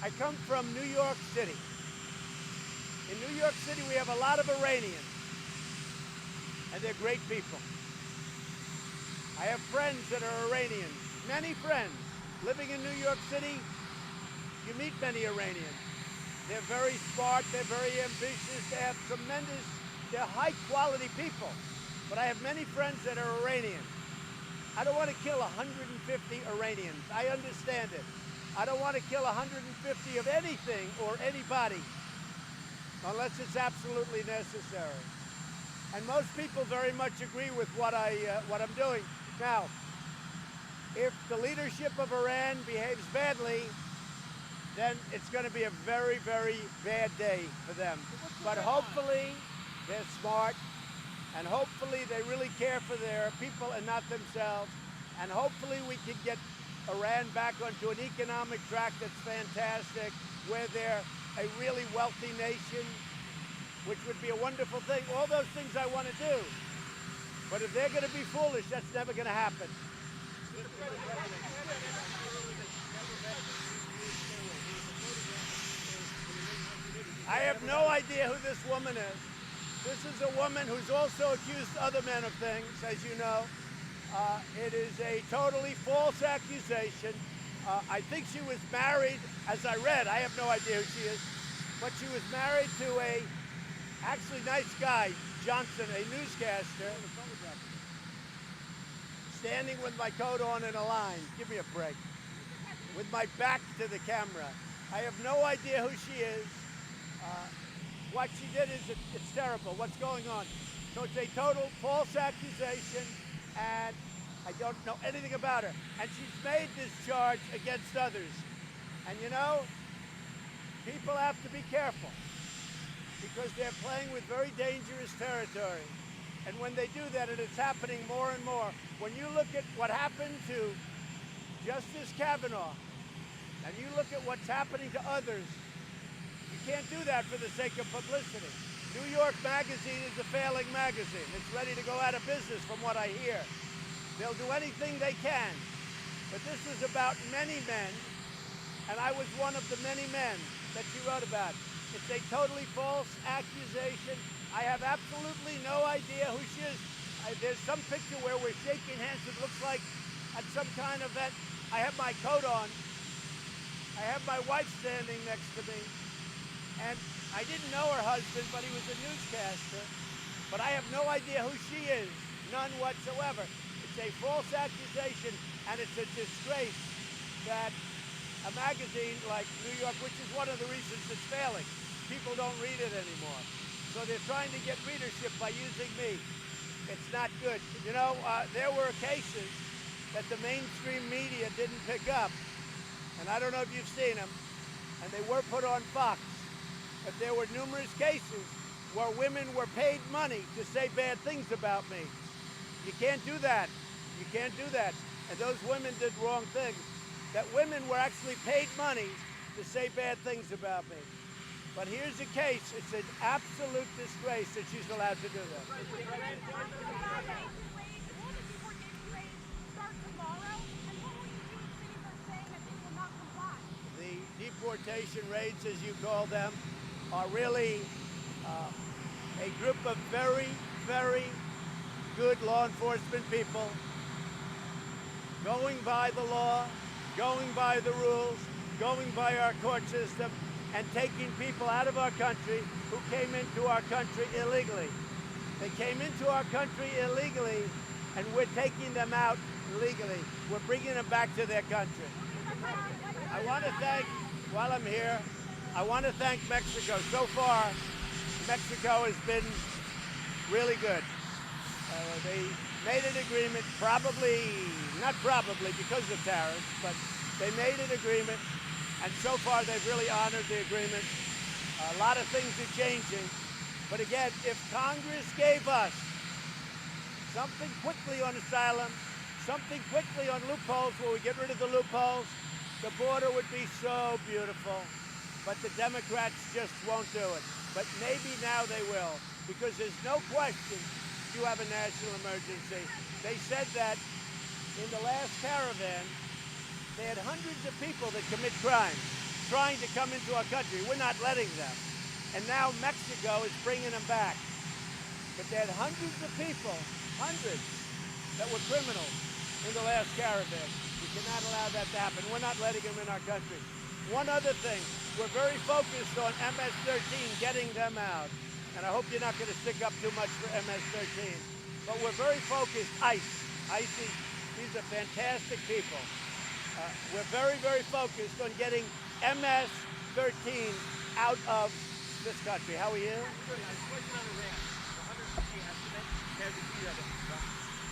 Speaker 1: I come from New York City. In New York City, we have a lot of Iranians, and they're great people. I have friends that are Iranians, many friends. Living in New York City, you meet many Iranians. They're very smart, they're very ambitious, they have they're high quality people. But I have many friends that are Iranian. I don't want to kill 150 Iranians, I understand it. I don't want to kill 150 of anything or anybody, unless it's absolutely necessary. And most people very much agree with what I'm doing. Now, if the leadership of Iran behaves badly, then it's going to be a very, very bad day for them. But hopefully, they're smart, and hopefully they really care for their people and not themselves. And hopefully we can get Iran back onto an economic track that's fantastic, where they're a really wealthy nation, which would be a wonderful thing. All those things I want to do. But if they're going to be foolish, that's never going to happen. I have no idea who this woman is. This is a woman who's also accused other men of things, as you know. It is a totally false accusation. I think she was married, as I read, I have no idea who she is, but she was married to a actually nice guy, Johnson, a newscaster, standing with my coat on in a line. Give me a break. With my back to the camera. I have no idea who she is. What she did is, it's terrible. What's going on? So it's a total false accusation, and I don't know anything about her. And she's made this charge against others. And you know, people have to be careful, because they're playing with very dangerous territory. And when they do that, and it's happening more and more, when you look at what happened to Justice Kavanaugh, and you look at what's happening to others, you can't do that for the sake of publicity. New York Magazine is a failing magazine. It's ready to go out of business from what I hear. They'll do anything they can. But this is about many men, and I was one of the many men that you wrote about. It's a totally false accusation. I have absolutely no idea who she is. There's some picture where we're shaking hands. It looks like at some kind of event. I have my coat on. I have my wife standing next to me. And I didn't know her husband, but he was a newscaster. But I have no idea who she is, none whatsoever. It's a false accusation, and it's a disgrace that a magazine like New York, which is one of the reasons it's failing, people don't read it anymore. So they're trying to get readership by using me. It's not good. You know, there were cases that the mainstream media didn't pick up, and I don't know if you've seen them, and they were put on Fox. But there were numerous cases where women were paid money to say bad things about me. You can't do that. You can't do that. And those women did wrong things. That women were actually paid money to say bad things about me. But here's a case. It's an absolute disgrace that she's allowed to do that. The deportation raids, as you call them, are really a group of very, very good law enforcement people going by the law, going by the rules, going by our court system, and taking people out of our country who came into our country illegally. They came into our country illegally, and we're taking them out legally. We're bringing them back to their country. I want to thank, while I'm here, I want to thank Mexico. So far, Mexico has been really good. They made an agreement, not probably because of tariffs, but they made an agreement, and so far they've really honored the agreement. A lot of things are changing, but again, if Congress gave us something quickly on asylum, something quickly on loopholes where we get rid of the loopholes, the border would be so beautiful. But the Democrats just won't do it. But maybe now they will, because there's no question you have a national emergency. They said that in the last caravan, they had hundreds of people that commit crimes trying to come into our country. We're not letting them. And now Mexico is bringing them back. But they had hundreds of people, hundreds, that were criminals in the last caravan. We cannot allow that to happen. We're not letting them in our country. One other thing, we're very focused on MS-13, getting them out. And I hope you're not going to stick up too much for MS-13. But we're very focused, ICE, these are fantastic people. We're very, very focused on getting MS-13 out of this country. How are you?
Speaker 8: Good. I was question on Iran. The 150 estimate has a few of it.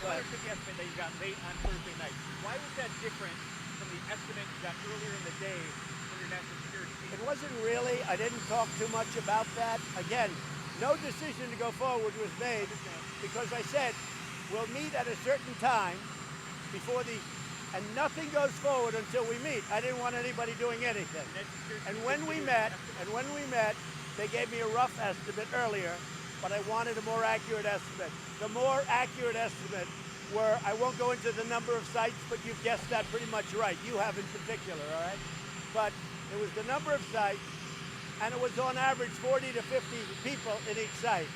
Speaker 8: The 150 estimate that you got late on Thursday night. Why was that different from the estimate you got earlier in the day from your national security team?
Speaker 1: It wasn't really. I didn't talk too much about that. Again, no decision to go forward was made because I said we'll meet at a certain time before and nothing goes forward until we meet. I didn't want anybody doing anything. And when we met, they gave me a rough estimate earlier, but I wanted a more accurate estimate. The more accurate estimate were, I won't go into the number of sites, but you've guessed that pretty much right. You have in particular, all right? But it was the number of sites, and it was on average 40 to 50 people in each site.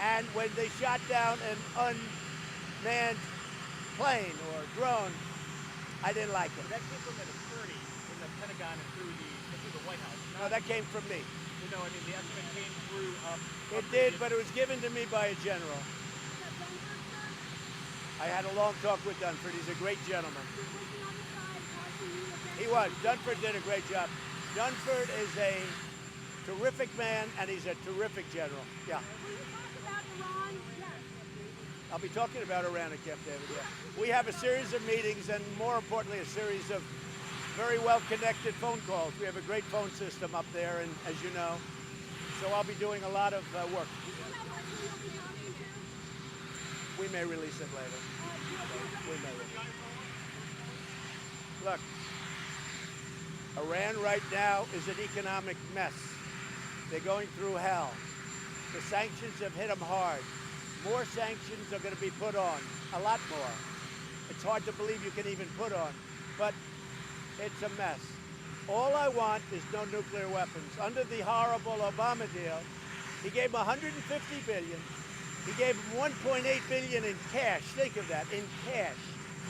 Speaker 1: And when they shot down an unmanned plane or drone, I didn't like it.
Speaker 8: That came from an attorney in the Pentagon and through the White House.
Speaker 1: No, that came from me.
Speaker 8: No, I mean the estimate came through.
Speaker 1: It did, but it was given to me by a general. I had a long talk with Dunford. He's a great gentleman. He was. Dunford did a great job. Dunford is a terrific man, and he's a terrific general. Yeah. I'll be talking about Iran at Camp David, yeah. We have a series of meetings and, more importantly, a series of very well-connected phone calls. We have a great phone system up there, and as you know, so I'll be doing a lot of work. We may release it later. We may. Look, Iran right now is an economic mess. They're going through hell. The sanctions have hit them hard. More sanctions are going to be put on, a lot more. It's hard to believe you can even put on, but it's a mess. All I want is no nuclear weapons. Under the horrible Obama deal, he gave them $150 billion. He gave them $1.8 billion in cash. Think of that, in cash.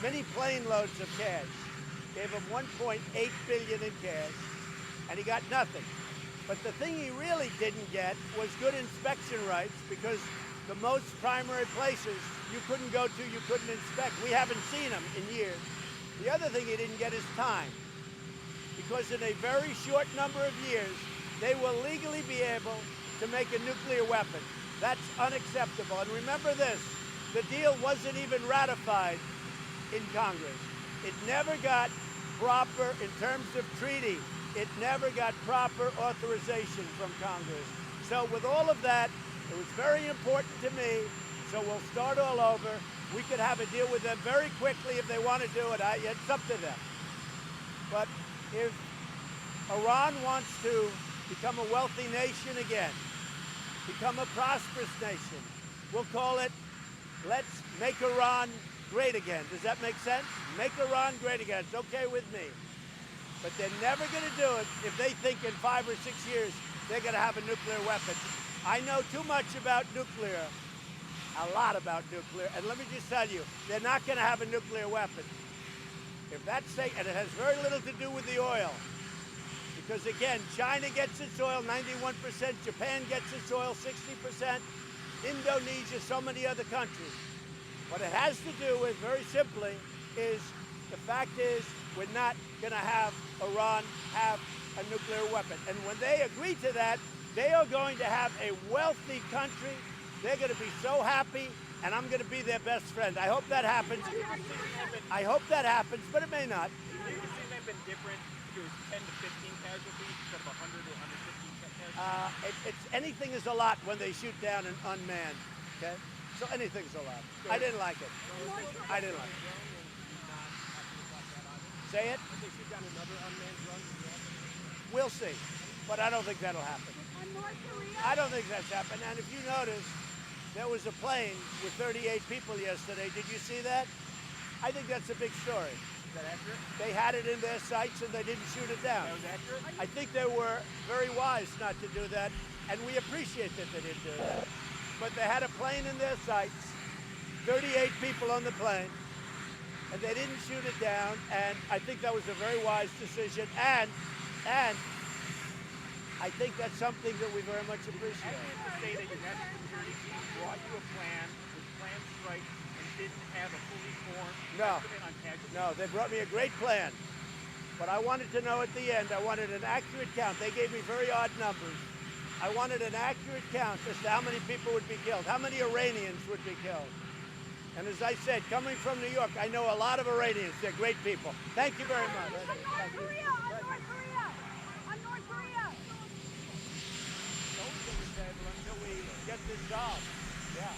Speaker 1: Many plane loads of cash. Gave him $1.8 billion in cash, and he got nothing. But the thing he really didn't get was good inspection rights, because the most primary places you couldn't go to, you couldn't inspect. We haven't seen them in years. The other thing he didn't get is time, because in a very short number of years, they will legally be able to make a nuclear weapon. That's unacceptable. And remember this, the deal wasn't even ratified in Congress. It never got proper, in terms of treaty, it never got proper authorization from Congress. So with all of that, it was very important to me, so we'll start all over. We could have a deal with them very quickly if they want to do it. It's up to them. But if Iran wants to become a wealthy nation again, become a prosperous nation, we'll call it, let's make Iran great again. Does that make sense? Make Iran great again. It's okay with me. But they're never going to do it if they think in 5 or 6 years they're going to have a nuclear weapon. I know too much about nuclear, a lot about nuclear, and let me just tell you, they're not going to have a nuclear weapon. If that's safe, and it has very little to do with the oil, because again, China gets its oil 91%, Japan gets its oil 60%, Indonesia, so many other countries. What it has to do with, very simply, is the fact is we're not going to have Iran have a nuclear weapon. And when they agree to that, they are going to have a wealthy country. They're going to be so happy, and I'm going to be their best friend. I hope that happens. I hope that happens, but it may not.
Speaker 8: Do you think the decision may have been different if it was 10 to 15 casualties instead of 100 to 115 casualties?
Speaker 1: Anything is a lot when they shoot down an unmanned, okay? So anything's a lot. I didn't like it. I didn't like it. Say it?
Speaker 5: If they shoot down another unmanned drone,
Speaker 1: we'll see. But I don't think that'll happen. I don't think that's happened. And if you notice, there was a plane with 38 people yesterday. Did you see that? I think that's a big story.
Speaker 8: Is that accurate?
Speaker 1: They had it in their sights and they didn't shoot it down.
Speaker 8: That was accurate?
Speaker 1: I think they were very wise not to do that, and we appreciate that they didn't do that. But they had a plane in their sights, 38 people on the plane, and they didn't shoot it down, and I think that was a very wise decision, and I think that's something that we very much appreciate.
Speaker 8: I have to say that your national security team brought you a plan with planned strikes and didn't have a fully formed estimate on casualties?
Speaker 1: No, they brought me a great plan, but I wanted to know at the end, I wanted an accurate count. They gave me very odd numbers. I wanted an accurate count as to how many people would be killed, how many Iranians would be killed. And as I said, coming from New York, I know a lot of Iranians. They're great people. Thank you very much.
Speaker 2: On North Korea! On North Korea!
Speaker 1: Always on the table until we get this solved. Yeah.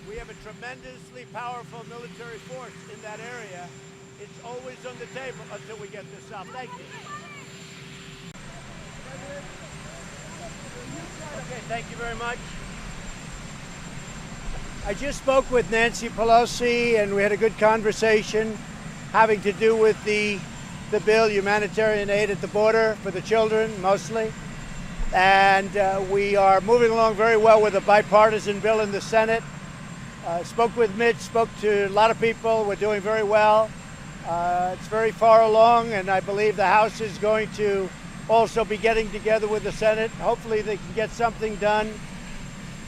Speaker 1: We have a tremendously powerful military force in that area. It's always on the table until we get this solved. Thank you. Okay, thank you very much. I just spoke with Nancy Pelosi, and we had a good conversation having to do with the bill, humanitarian aid at the border for the children, mostly. And we are moving along very well with a bipartisan bill in the Senate. Spoke with Mitch, spoke to a lot of people. We're doing very well. It's very far along, and I believe the House is going to also be getting together with the Senate. Hopefully they can get something done.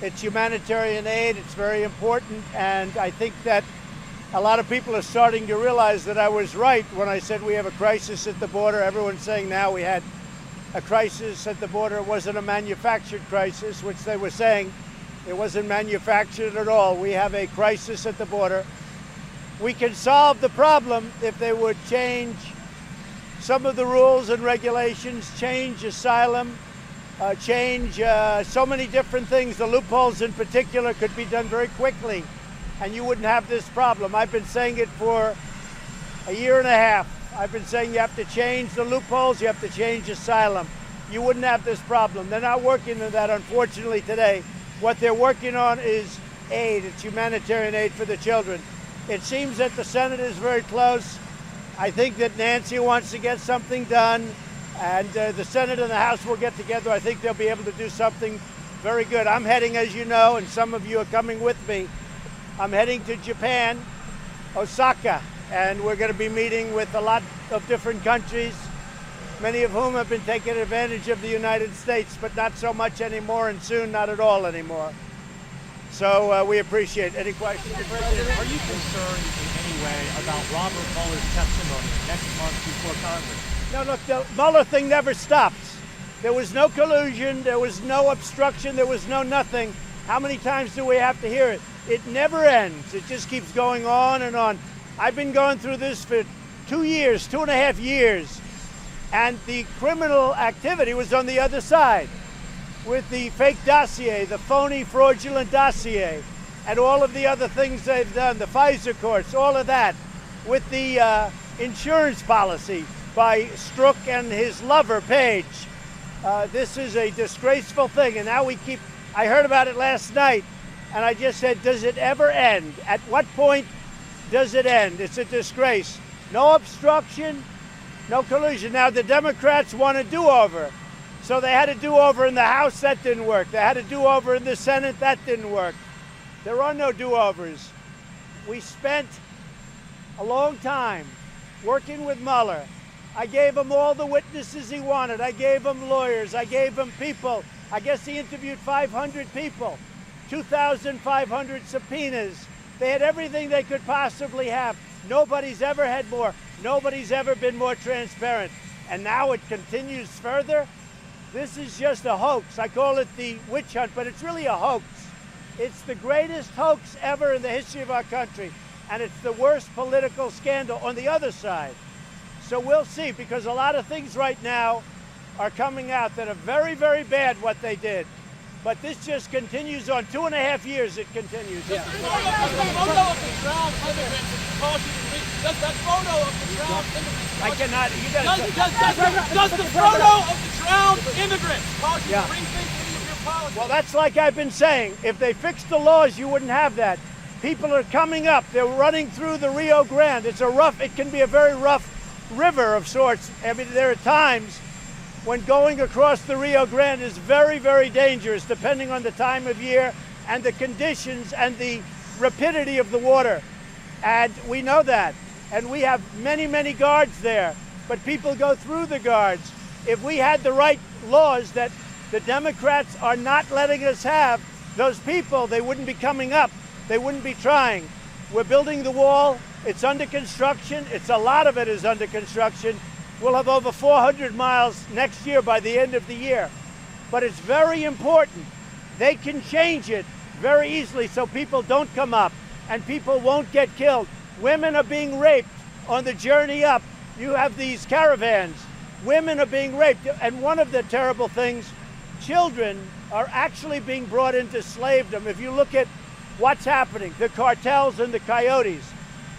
Speaker 1: It's humanitarian aid. It's very important, and I think that a lot of people are starting to realize that I was right when I said we have a crisis at the border. Everyone's saying now we had a crisis at the border. It wasn't a manufactured crisis, which they were saying. It wasn't manufactured at all. We have a crisis at the border. We can solve the problem if they would change some of the rules and regulations, change asylum, change so many different things. The loopholes in particular could be done very quickly and you wouldn't have this problem. I've been saying it for a year and a half. I've been saying you have to change the loopholes, you have to change asylum. You wouldn't have this problem. They're not working on that, unfortunately, today. What they're working on is aid. It's humanitarian aid for the children. It seems that the Senate is very close. I think that Nancy wants to get something done, and the Senate and the House will get together. I think they'll be able to do something very good. I'm heading, as you know, and some of you are coming with me, I'm heading to Japan, Osaka, and we're going to be meeting with a lot of different countries, many of whom have been taking advantage of the United States, but not so much anymore, and soon not at all anymore. So we appreciate it. Any questions?
Speaker 4: President, are you concerned in any way about Robert Mueller's testimony next month before Congress?
Speaker 1: No, look, the Mueller thing never stops. There was no collusion, there was no obstruction, there was no nothing. How many times do we have to hear it? It never ends. It just keeps going on and on. I've been going through this for 2 years, 2.5 years, and the criminal activity was on the other side with the fake dossier, the phony fraudulent dossier, and all of the other things they've done, the FISA courts, all of that, with the insurance policy by Strzok and his lover, Page. This is a disgraceful thing, and now we keep, I heard about it last night, and I just said, does it ever end? At what point does it end? It's a disgrace. No obstruction, no collusion. Now the Democrats want a do-over. So they had a do-over in the House, that didn't work. They had a do-over in the Senate, that didn't work. There are no do-overs. We spent a long time working with Mueller. I gave him all the witnesses he wanted. I gave him lawyers. I gave him people. I guess he interviewed 500 people, 2,500 subpoenas. They had everything they could possibly have. Nobody's ever had more. Nobody's ever been more transparent. And now it continues further. This is just a hoax. I call it the witch hunt, but it's really a hoax. It's the greatest hoax ever in the history of our country, and it's the worst political scandal on the other side. So we'll see, because a lot of things right now are coming out that are very, very bad what they did. But this just continues on. 2.5 years it continues. Yeah.
Speaker 7: Does the photo of the drowned immigrants cause you to rethink? Does that photo of the drowned immigrants
Speaker 1: I cannot. You gotta
Speaker 7: does the photo of the drowned immigrants cause you to rethink any of your policies?
Speaker 1: Well, that's like I've been saying. If they fixed the laws, you wouldn't have that. People are coming up. They're running through the Rio Grande. It's a rough, it can be a very rough river of sorts. I mean, there are times when going across the Rio Grande is very, very dangerous, depending on the time of year and the conditions and the rapidity of the water. And we know that. And we have many, many guards there. But people go through the guards. If we had the right laws that the Democrats are not letting us have, those people, they wouldn't be coming up. They wouldn't be trying. We're building the wall. It's under construction. A lot of it is under construction. We'll have over 400 miles next year by the end of the year. But it's very important. They can change it very easily so people don't come up and people won't get killed. Women are being raped on the journey up. You have these caravans. Women are being raped. And one of the terrible things, children are actually being brought into slavedom. If you look at what's happening, the cartels and the coyotes,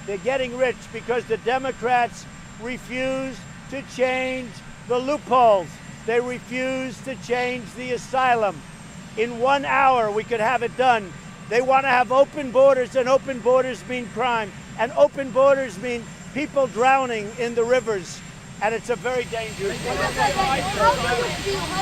Speaker 1: they're getting rich because the Democrats refuse to change the loopholes. They refuse to change the asylum. In 1 hour, we could have it done. They want to have open borders, and open borders mean crime. And open borders mean people drowning in the rivers. And it's a very dangerous thing.
Speaker 2: How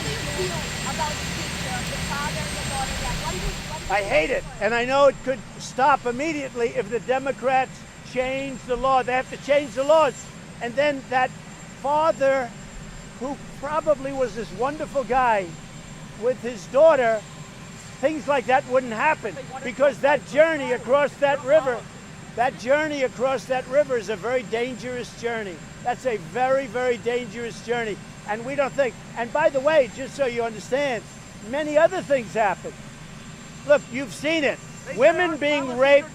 Speaker 2: do you feel about the picture of the father and the daughter?
Speaker 1: I hate it. And I know it could stop immediately if the Democrats change the law. They have to change the laws. And then that father, who probably was this wonderful guy with his daughter, things like that wouldn't happen, because that journey across that river is a very dangerous journey. That's a very, very dangerous journey. And we don't think, and by the way, just so you understand, many other things happen. Look, you've seen it. Women being raped,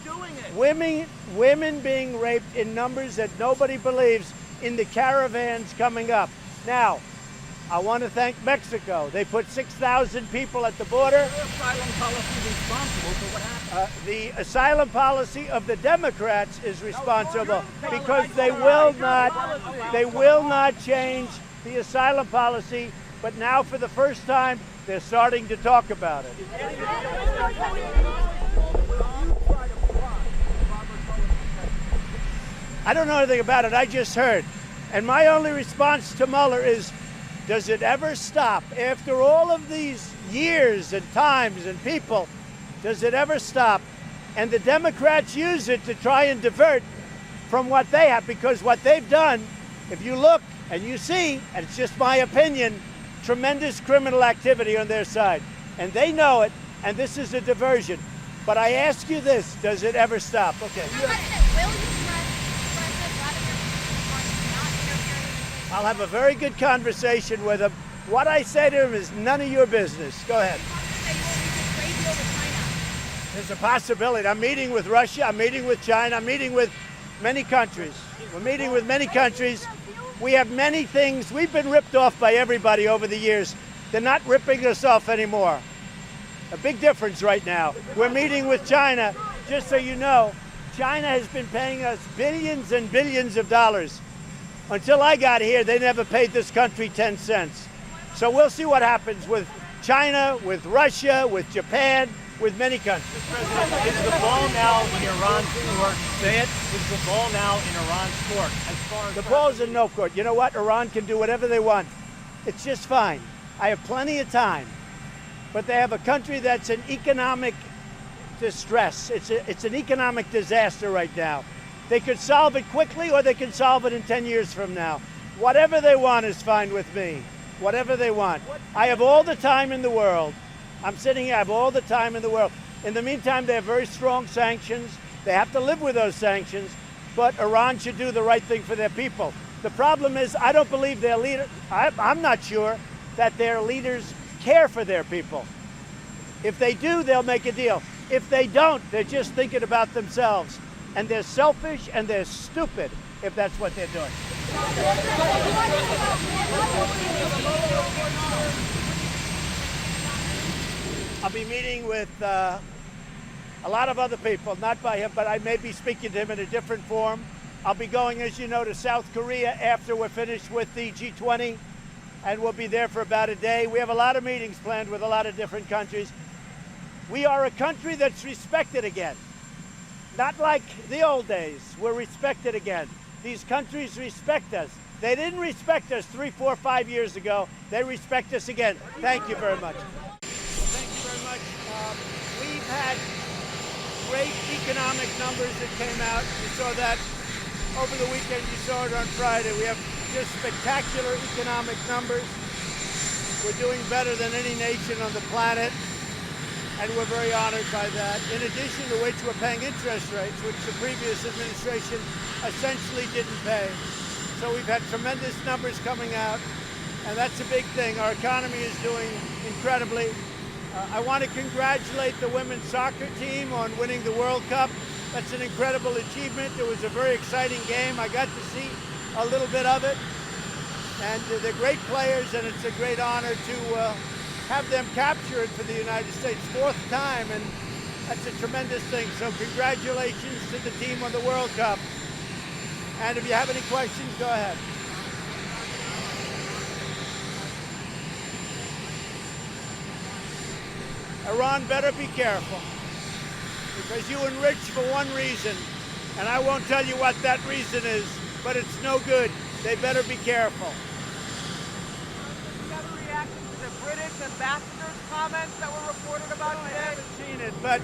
Speaker 1: women being raped in numbers that nobody believes in the caravans coming up. Now, I want to thank Mexico. They put 6,000 people at the border.
Speaker 8: The asylum policy is responsible for what happened.
Speaker 1: The asylum policy of the Democrats is responsible because they will not change the asylum policy, but now for the first time they're starting to talk about it. I don't know anything about it. I just heard. And my only response to Mueller is, does it ever stop? After all of these years and times and people, does it ever stop? And the Democrats use it to try and divert from what they have, because what they've done, if you look and you see, and it's just my opinion, tremendous criminal activity on their side. And they know it, and this is a diversion. But I ask you this, does it ever stop? Okay. I'll have a very good conversation with him. What I say to him is none of your business. Go ahead. There's a possibility. I'm meeting with Russia. I'm meeting with China. I'm meeting with many countries. We're meeting with many countries. We have many things. We've been ripped off by everybody over the years. They're not ripping us off anymore. A big difference right now. We're meeting with China. Just so you know, China has been paying us billions and billions of dollars. Until I got here, they never paid this country 10 cents. So we'll see what happens with China, with Russia, with Japan, with many countries.
Speaker 4: President, is the ball now in Iran's court? Say it. Is the ball now in Iran's court? As far as
Speaker 1: the ball's in no court. You know what? Iran can do whatever they want. It's just fine. I have plenty of time. But they have a country that's in economic distress. It's an economic disaster right now. They could solve it quickly, or they can solve it in 10 years from now. Whatever they want is fine with me. Whatever they want. I have all the time in the world. I'm sitting here, I have all the time in the world. In the meantime, they have very strong sanctions. They have to live with those sanctions, but Iran should do the right thing for their people. The problem is, I don't believe their leader, I'm not sure that their leaders care for their people. If they do, they'll make a deal. If they don't, they're just thinking about themselves. And they're selfish and they're stupid if that's what they're doing. I'll be meeting with a lot of other people, not by him, but I may be speaking to him in a different form. I'll be going, as you know, to South Korea after we're finished with the G20, and we'll be there for about a day. We have a lot of meetings planned with a lot of different countries. We are a country that's respected again. Not like the old days. We're respected again. These countries respect us. They didn't respect us 3, 4, 5 years ago. They respect us again. Thank you very much. Thank you very much. We've had great economic numbers that came out. You saw that over the weekend. You saw it on Friday. We have just spectacular economic numbers. We're doing better than any nation on the planet. And we're very honored by that. In addition to which, we're paying interest rates, which the previous administration essentially didn't pay. So we've had tremendous numbers coming out, and that's a big thing. Our economy is doing incredibly. I want to congratulate the women's soccer team on winning the World Cup. That's an incredible achievement. It was a very exciting game. I got to see a little bit of it. And they're great players, and it's a great honor to have them capture it for the United States, 4th time, and that's a tremendous thing. So congratulations to the team on the World Cup. And if you have any questions, go ahead. Iran better be careful, because you enrich for one reason, and I won't tell you what that reason is, but it's no good. They better be careful.
Speaker 3: British ambassador's comments that were reported about today?
Speaker 1: I haven't seen it, but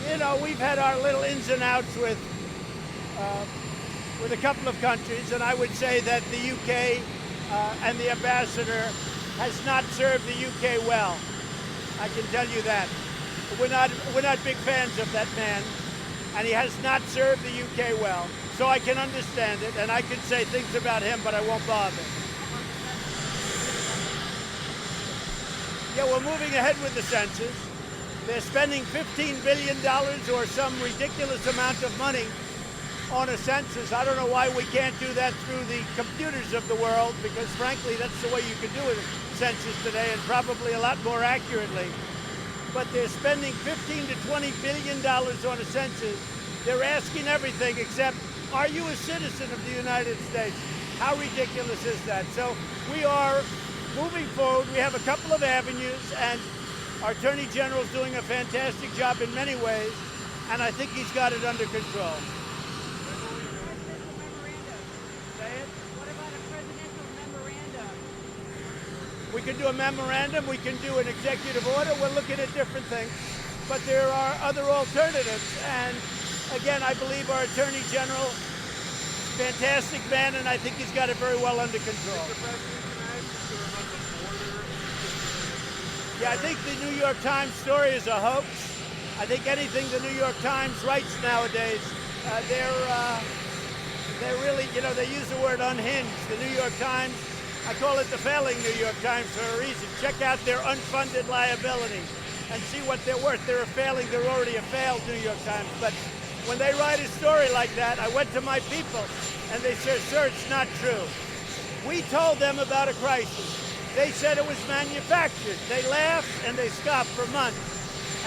Speaker 1: you know, we've had our little ins and outs with a couple of countries, and I would say that the UK and the ambassador has not served the UK well. I can tell you that. We're not big fans of that man, and he has not served the UK well. So I can understand it, and I can say things about him, but I won't bother. Yeah, we're moving ahead with the census. They're spending $15 billion or some ridiculous amount of money on a census. I don't know why we can't do that through the computers of the world, because frankly, that's the way you can do a census today, and probably a lot more accurately. But they're spending $15 to $20 billion on a census. They're asking everything except, are you a citizen of the United States? How ridiculous is that? So we are moving forward. We have a couple of avenues, and our Attorney General is doing a fantastic job in many ways, and I think he's got it under control.
Speaker 2: What about a presidential memorandum?
Speaker 1: We can do a memorandum, we can do an executive order, we're looking at different things, but there are other alternatives, and again, I believe our Attorney General, fantastic man, and I think he's got it very well under control. Yeah, I think the New York Times story is a hoax. I think anything the New York Times writes nowadays, they're really, they use the word unhinged. The New York Times, I call it the failing New York Times for a reason. Check out their unfunded liability and see what they're worth. They're a failing, they're already a failed New York Times. But when they write a story like that, I went to my people and they said, sir, it's not true. We told them about a crisis. They said it was manufactured. They laughed and they scoffed for months.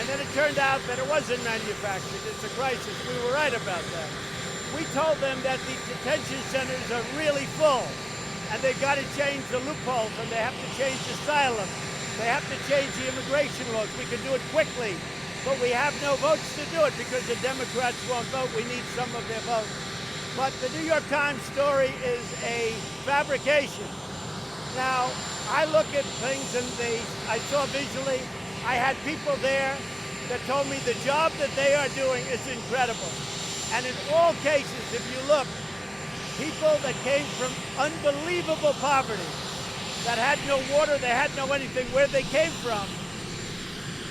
Speaker 1: And then it turned out that it wasn't manufactured. It's a crisis. We were right about that. We told them that the detention centers are really full and they've got to change the loopholes and they have to change asylum. They have to change the immigration laws. We can do it quickly, but we have no votes to do it because the Democrats won't vote. We need some of their votes. But the New York Times story is a fabrication. Now, I look at things and I saw visually, I had people there that told me the job that they are doing is incredible. And in all cases, if you look, people that came from unbelievable poverty, that had no water, they had no anything, where they came from,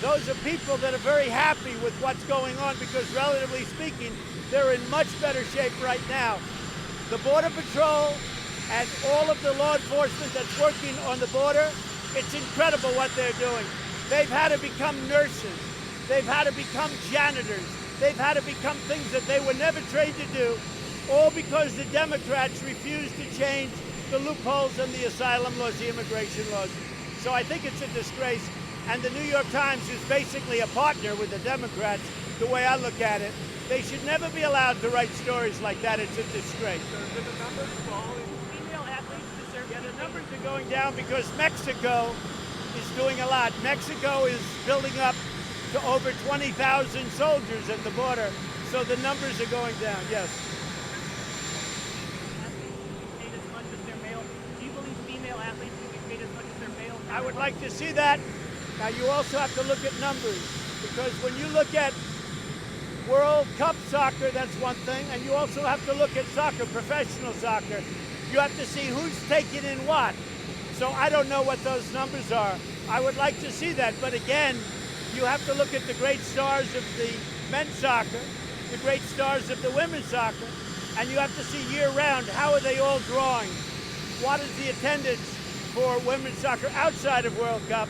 Speaker 1: those are people that are very happy with what's going on because relatively speaking, they're in much better shape right now. The Border Patrol and all of the law enforcement that's working on the border, it's incredible what they're doing. They've had to become nurses. They've had to become janitors. They've had to become things that they were never trained to do, all because the Democrats refused to change the loopholes and the asylum laws, the immigration laws. So I think it's a disgrace. And the New York Times is basically a partner with the Democrats, the way I look at it. They should never be allowed to write stories like that. It's a disgrace.
Speaker 8: Did the numbers fall? Female athletes deserve.
Speaker 1: Yeah, the numbers are going down because Mexico is doing a lot. Mexico is building up to over 20,000 soldiers at the border, so the numbers are going down, yes.
Speaker 3: Paid as much as their male. Do you believe female athletes can be paid as much as their male?
Speaker 1: I would like to see that. Now, you also have to look at numbers, because when you look at World Cup soccer, that's one thing, and you also have to look at soccer, professional soccer. You have to see who's taking in what. So I don't know what those numbers are. I would like to see that, but again, you have to look at the great stars of the men's soccer, the great stars of the women's soccer, and you have to see year-round, how are they all drawing? What is the attendance for women's soccer outside of World Cup?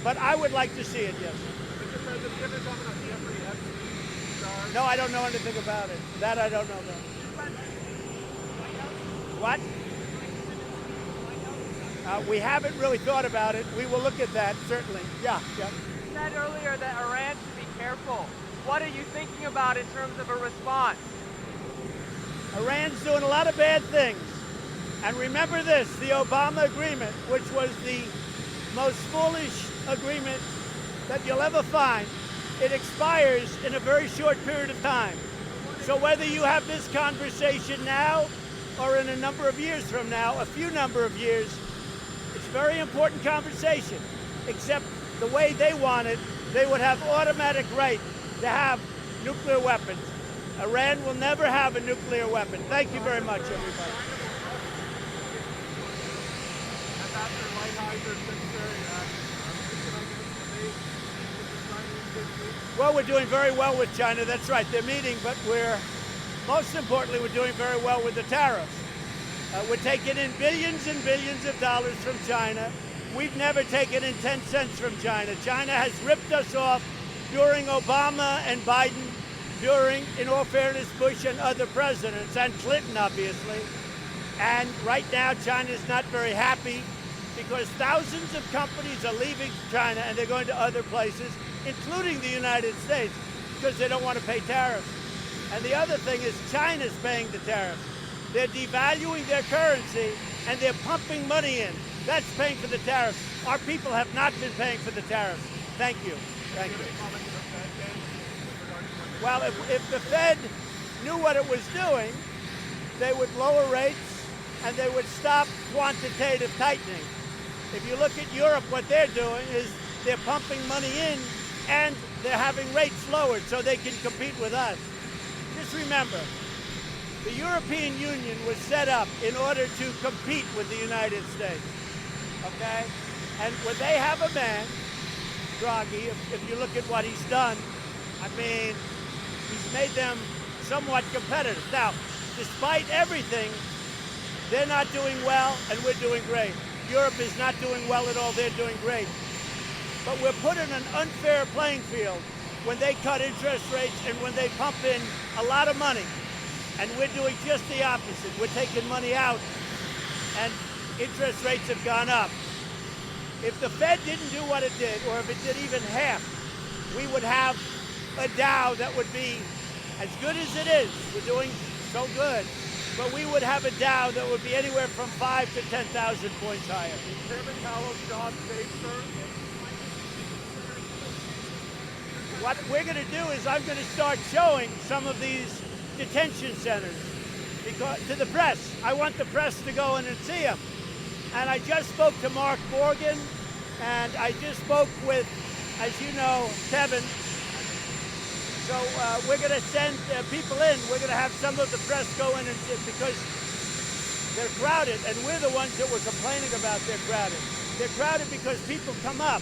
Speaker 1: But I would like to see it, yes.
Speaker 8: Mr. President, you ever talking about Jeffrey Epstein stars?
Speaker 1: No, I don't know anything about it. That I don't know about. What? We haven't really thought about it. We will look at that, certainly. Yeah.
Speaker 3: You said earlier that Iran should be careful. What are you thinking about in terms of a response?
Speaker 1: Iran's doing a lot of bad things. And remember this, the Obama agreement, which was the most foolish agreement that you'll ever find, it expires in a very short period of time. So whether you have this conversation now or in a number of years from now, a few number of years, it's a very important conversation, except the way they want it, they would have automatic right to have nuclear weapons. Iran will never have a nuclear weapon. Thank you very much, everybody. Well, we're doing very well with China. That's right. They're meeting, but most importantly, we're doing very well with the tariffs. We're taking in billions and billions of dollars from China. We've never taken in 10 cents from China. China has ripped us off during Obama and Biden. during, in all fairness, Bush and other presidents, and Clinton, obviously. And right now, China's not very happy because thousands of companies are leaving China and they're going to other places, including the United States, because they don't want to pay tariffs. And the other thing is China's paying the tariffs. They're devaluing their currency and they're pumping money in. That's paying for the tariffs. Our people have not been paying for the tariffs. Thank you. Thank you. Well, if the Fed knew what it was doing, they would lower rates and they would stop quantitative tightening. If you look at Europe, what they're doing is they're pumping money in and they're having rates lowered so they can compete with us. Just remember, the European Union was set up in order to compete with the United States, okay? And when they have a man, Draghi, if you look at what he's done, I mean, he's made them somewhat competitive. Now, despite everything, they're not doing well and we're doing great. Europe is not doing well at all, they're doing great. But we're put in an unfair playing field when they cut interest rates and when they pump in a lot of money. And we're doing just the opposite. We're taking money out and interest rates have gone up. If the Fed didn't do what it did, or if it did even half, we would have a Dow that would be as good as it is. We're doing so good. But we would have a Dow that would be anywhere from 5,000 to 10,000 points higher.
Speaker 6: Is Chairman Powell's job safe, sir?
Speaker 1: What we're going to do is I'm going to start showing some of these detention centers because to the press. I want the press to go in and see them. And I just spoke to Mark Morgan, and I just spoke with, as you know, Kevin. So we're going to send people in. We're going to have some of the press go in and because they're crowded, and we're the ones that were complaining about they're crowded. They're crowded because people come up.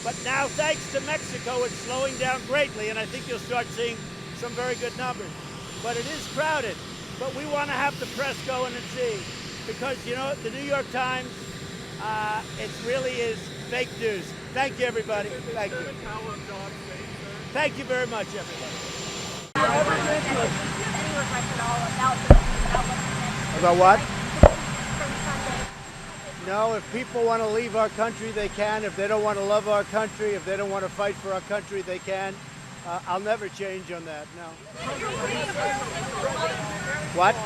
Speaker 1: But now, thanks to Mexico, it's slowing down greatly, and I think you'll start seeing some very good numbers. But it is crowded. But we want to have the press go in and see. Because, you know, the New York Times, it really is fake news. Thank you, everybody. Thank you. Thank you very much, everybody. About what? No, if people want to leave our country, they can. If they don't want to love our country, if they don't want to fight for our country, they can. I'll never change on that, no. What?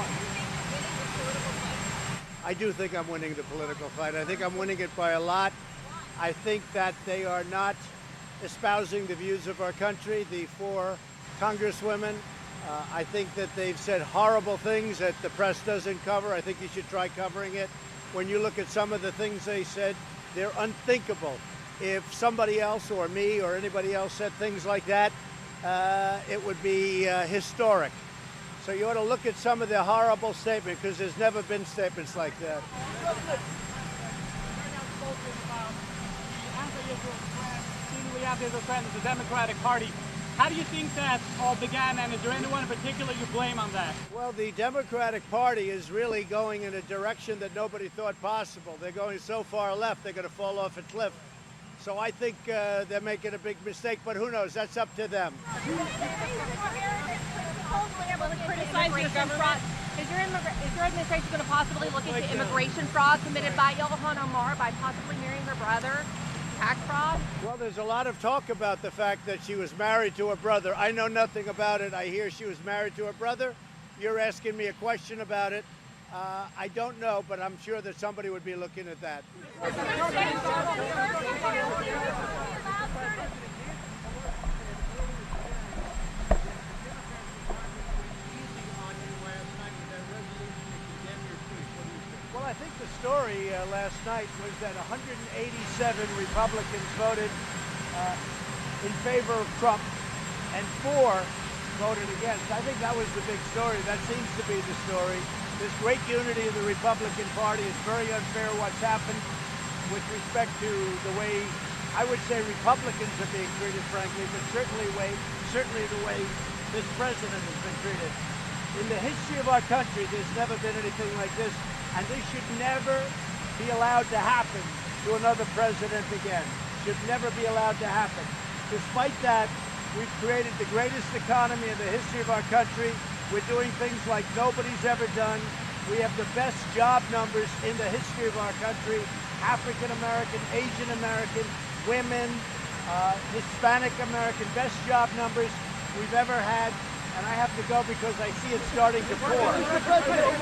Speaker 1: I do think I'm winning the political fight. I think I'm winning it by a lot. I think that they are not espousing the views of our country, the 4 congresswomen. I think that they've said horrible things that the press doesn't cover. I think you should try covering it. When you look at some of the things they said, they're unthinkable. If somebody else or me or anybody else said things like that, it would be historic. So you ought to look at some of the horrible statements because there's never been statements like that.
Speaker 5: We have this friend, the Democratic Party. How do you think that all began, and is there anyone in particular you blame on that?
Speaker 1: Well, the Democratic Party is really going in a direction that nobody thought possible. They're going so far left, they're going to fall off a cliff. So I think they're making a big mistake, but who knows? That's up to them.
Speaker 10: Is your administration going to possibly look into immigration fraud committed by Ilhan Omar by possibly marrying her brother? Tax fraud?
Speaker 1: Well, there's a lot of talk about the fact that she was married to her brother. I know nothing about it. I hear she was married to her brother. You're asking me a question about it. I don't know, but I'm sure that somebody would be looking at that. Well, I think the story last night was that 187 Republicans voted in favor of Trump and 4 voted against. I think that was the big story. That seems to be the story. This great unity of the Republican Party is very unfair what's happened with respect to the way, I would say Republicans are being treated, frankly, but certainly the way this president has been treated. In the history of our country, there's never been anything like this, and this should never be allowed to happen to another president again. Should never be allowed to happen. Despite that, We've created the greatest economy in the history of our country. We're doing things like nobody's ever done. We have the best job numbers in the history of our country. African American, Asian American, women, Hispanic American, best job numbers we've ever had. And I have to go because I see it starting to pour.
Speaker 5: Mr. President,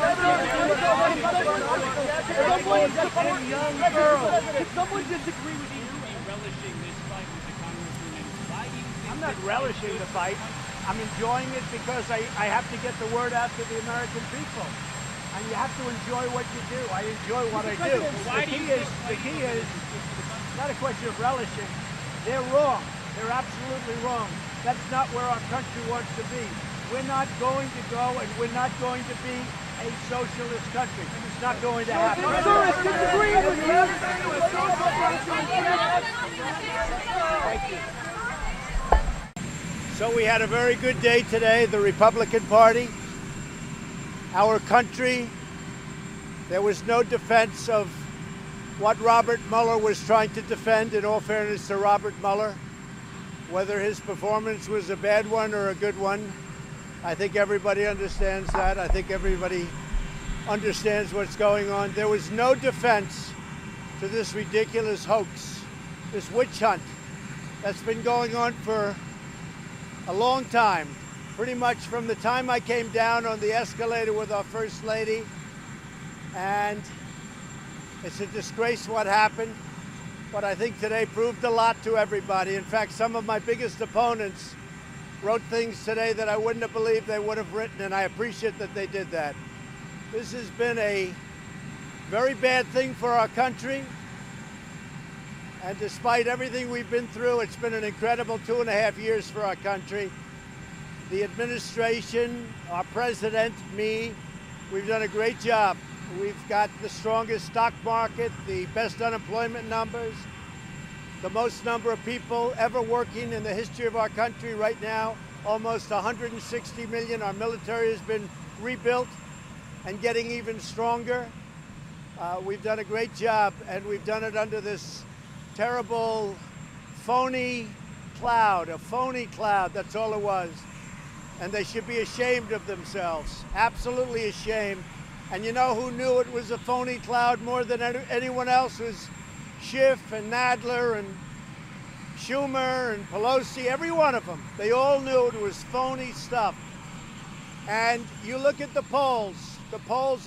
Speaker 5: young girls. If someone disagree with you,
Speaker 6: relishing this fight with the congressman, why do you think
Speaker 1: I'm not relishing the fight. I'm enjoying it because I have to get the word out to the American people. And you have to enjoy what you do. I enjoy what I do. The key is, it's not a question of relishing. They're wrong. They're absolutely wrong. That's not where our country wants to be. We're not going to go and we're not going to be a socialist country. It's not going to happen. Thank you. So we had a very good day today, the Republican Party. Our country, there was no defense of what Robert Mueller was trying to defend, in all fairness to Robert Mueller. Whether his performance was a bad one or a good one, I think everybody understands that. I think everybody understands what's going on. There was no defense to this ridiculous hoax, this witch hunt that's been going on for a long time. Pretty much from the time I came down on the escalator with our First Lady. And it's a disgrace what happened, but I think today proved a lot to everybody. In fact, some of my biggest opponents wrote things today that I wouldn't have believed they would have written, and I appreciate that they did that. This has been a very bad thing for our country, and despite everything we've been through, it's been an incredible 2.5 years for our country. The administration, our president, me, we've done a great job. We've got the strongest stock market, the best unemployment numbers, the most number of people ever working in the history of our country right now, almost 160 million. Our military has been rebuilt and getting even stronger. We've done a great job, and we've done it under this terrible, phony cloud, a phony cloud, that's all it was. And they should be ashamed of themselves, absolutely ashamed. And you know who knew it was a phony cloud more than anyone else? It was Schiff and Nadler and Schumer and Pelosi, every one of them. They all knew it was phony stuff. And you look at the polls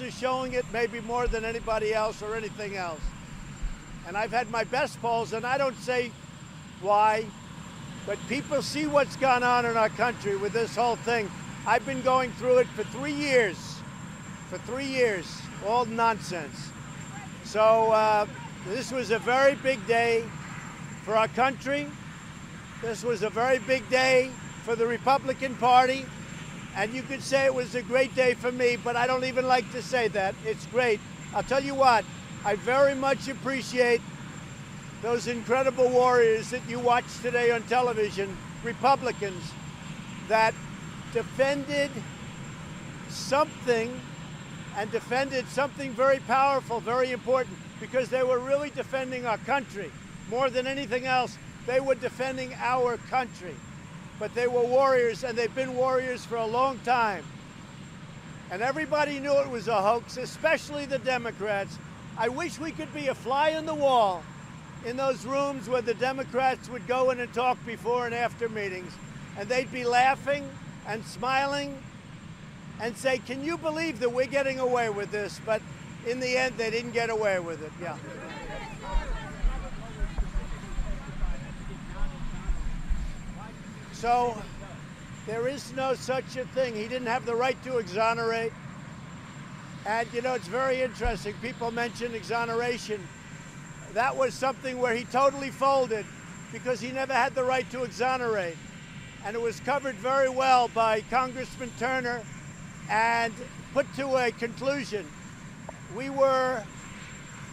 Speaker 1: are showing it maybe more than anybody else or anything else. And I've had my best polls, and I don't say why, but people see what's gone on in our country with this whole thing. I've been going through it for 3 years. For 3 years, all nonsense. So this was a very big day for our country. This was a very big day for the Republican Party. And you could say it was a great day for me, but I don't even like to say that. It's great. I'll tell you what, I very much appreciate those incredible warriors that you watched today on television, Republicans, that defended something and defended something very powerful, very important, because they were really defending our country. More than anything else, they were defending our country. But they were warriors, and they've been warriors for a long time. And everybody knew it was a hoax, especially the Democrats. I wish we could be a fly on the wall in those rooms where the Democrats would go in and talk before and after meetings, and they'd be laughing and smiling and say, can you believe that we're getting away with this? But in the end, they didn't get away with it. Yeah. So there is no such a thing. He didn't have the right to exonerate. And you know, it's very interesting. People mention exoneration. That was something where he totally folded because he never had the right to exonerate. And it was covered very well by Congressman Turner and put to a conclusion. We were,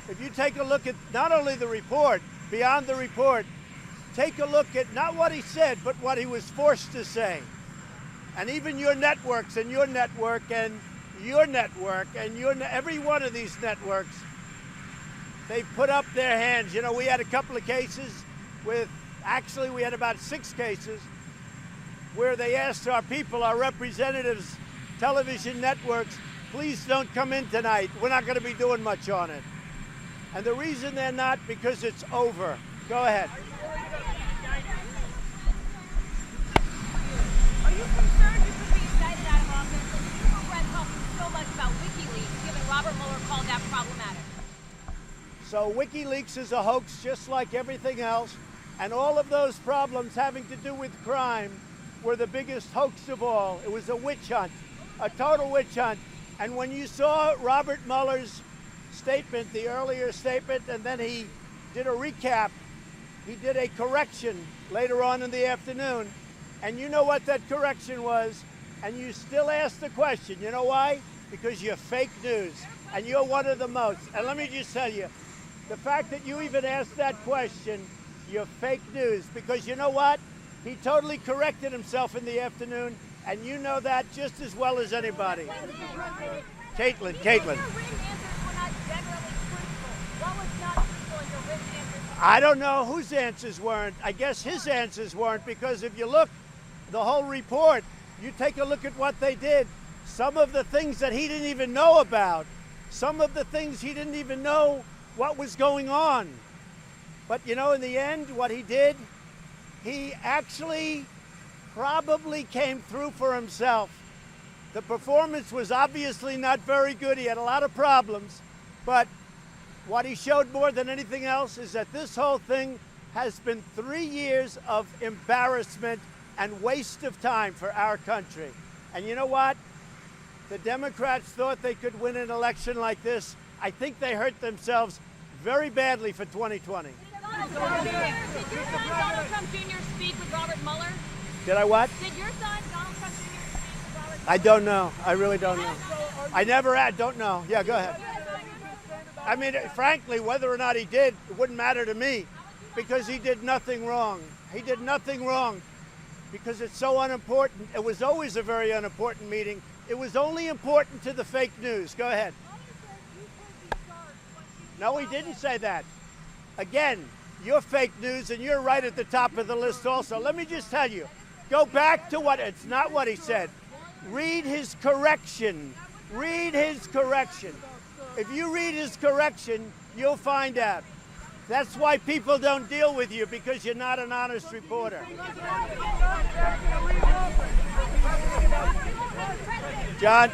Speaker 1: if you take a look at not only the report, beyond the report, take a look at not what he said, but what he was forced to say. And even your networks and your network and your network and every one of these networks, they put up their hands. You know, we had a couple of cases with, actually we had about 6 cases where they asked our people, our representatives, television networks, please don't come in tonight. We're not going to be doing much on it. And the reason they're not, because it's over. Go ahead.
Speaker 10: Are you concerned you could be indicted out of office? You were talking so much about WikiLeaks, given Robert Mueller called that problematic.
Speaker 1: So WikiLeaks is a hoax just like everything else, and all of those problems having to do with crime were the biggest hoax of all. It was a witch hunt, a total witch hunt. And when you saw Robert Mueller's statement, the earlier statement, and then he did a recap, he did a correction later on in the afternoon, and you know what that correction was, and you still ask the question. You know why? Because you're fake news, and you're one of the most. And let me just tell you, the fact that you even asked that question, you're fake news, because you know what? He totally corrected himself in the afternoon, and you know that just as well as anybody. Caitlin. I don't know whose answers weren't. I guess his answers weren't, because if you look, the whole report, you take a look at what they did, some of the things that he didn't even know about, some of the things he didn't even know what was going on. But you know, in the end, what he did, he actually probably came through for himself. The performance was obviously not very good. He had a lot of problems, but what he showed more than anything else is that this whole thing has been 3 years of embarrassment and waste of time for our country. And you know what? The Democrats thought they could win an election like this. I think they hurt themselves very badly for 2020.
Speaker 10: Did your son Donald Trump Jr. speak with Robert Mueller?
Speaker 1: Did I what?
Speaker 10: Did your son Donald Trump Jr. speak with Robert Mueller?
Speaker 1: I don't know. I really don't know. I never had. Don't know. Yeah, go ahead. I mean, frankly, whether or not he did, it wouldn't matter to me, because he did nothing wrong. He did nothing wrong because it's so unimportant. It was always a very unimportant meeting. It was only important to the fake news. Go ahead. No, he didn't say that. Again, you're fake news, and you're right at the top of the list also. Let me just tell you, go back to it's not what he said. Read his correction. Read his correction. If you read his correction, you'll find out. That's why people don't deal with you, because you're not an honest reporter. John?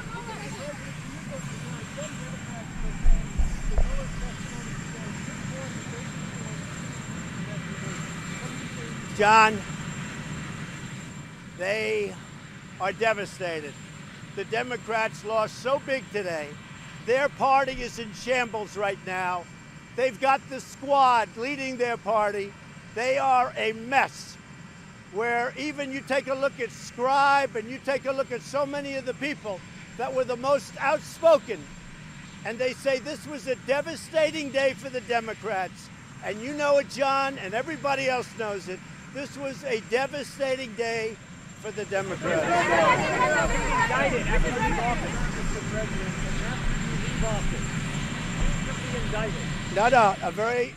Speaker 1: John, they are devastated. The Democrats lost so big today. Their party is in shambles right now. They've got the squad leading their party. They are a mess, where even you take a look at Scribe and you take a look at so many of the people that were the most outspoken, and they say this was a devastating day for the Democrats. And you know it, John, and everybody else knows it. This was a devastating day for the Democrats. No, a very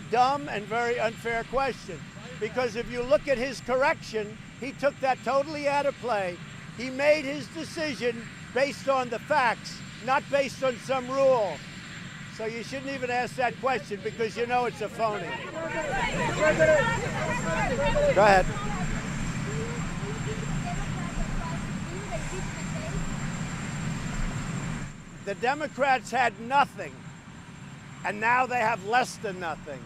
Speaker 1: dumb and very unfair question. Because if you look at his correction, he took that totally out of play. He made his decision based on the facts, not based on some rule. So you shouldn't even ask that question, because you know it's a phony. Go ahead. The Democrats had nothing, and now they have less than nothing.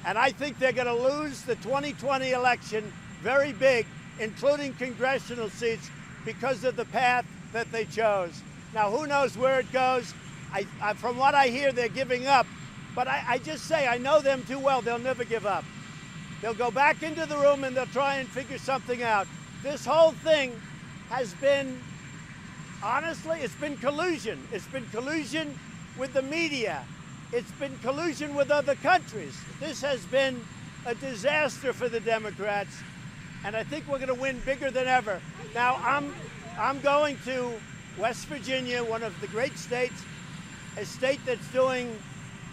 Speaker 1: And I think they're going to lose the 2020 election very big, including congressional seats, because of the path that they chose. Now, who knows where it goes? From what I hear, they're giving up. But I just say, I know them too well. They'll never give up. They'll go back into the room and they'll try and figure something out. This whole thing has been, honestly, it's been collusion. It's been collusion with the media. It's been collusion with other countries. This has been a disaster for the Democrats, and I think we're going to win bigger than ever. Now, I'm going to West Virginia, one of the great states, a state that's doing,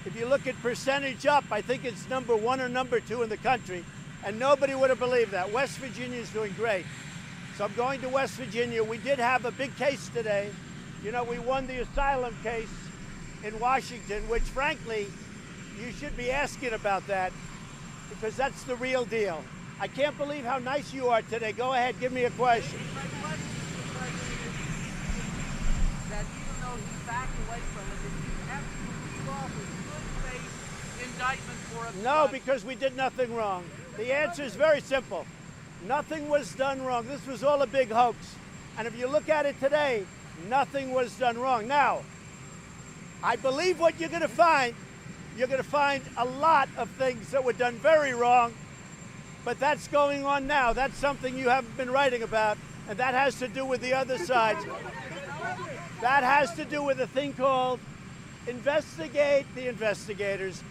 Speaker 1: if you look at percentage up, I think it's number 1 or number 2 in the country, and nobody would have believed that. West Virginia is doing great. So I'm going to West Virginia. We did have a big case today. You know, we won the asylum case in Washington, which frankly, you should be asking about that because that's the real deal. I can't believe how nice you are today. Go ahead, give me a question.
Speaker 3: My question, Mr. President, is that even though he backed away from it, did you absolutely leave off with good faith indictment for us?
Speaker 1: No, because we did nothing wrong. The answer is very simple. Nothing was done wrong. This was all a big hoax. And if you look at it today, nothing was done wrong. Now, I believe what you're going to find a lot of things that were done very wrong, but that's going on now. That's something you haven't been writing about, and that has to do with the other side. That has to do with a thing called investigate the investigators.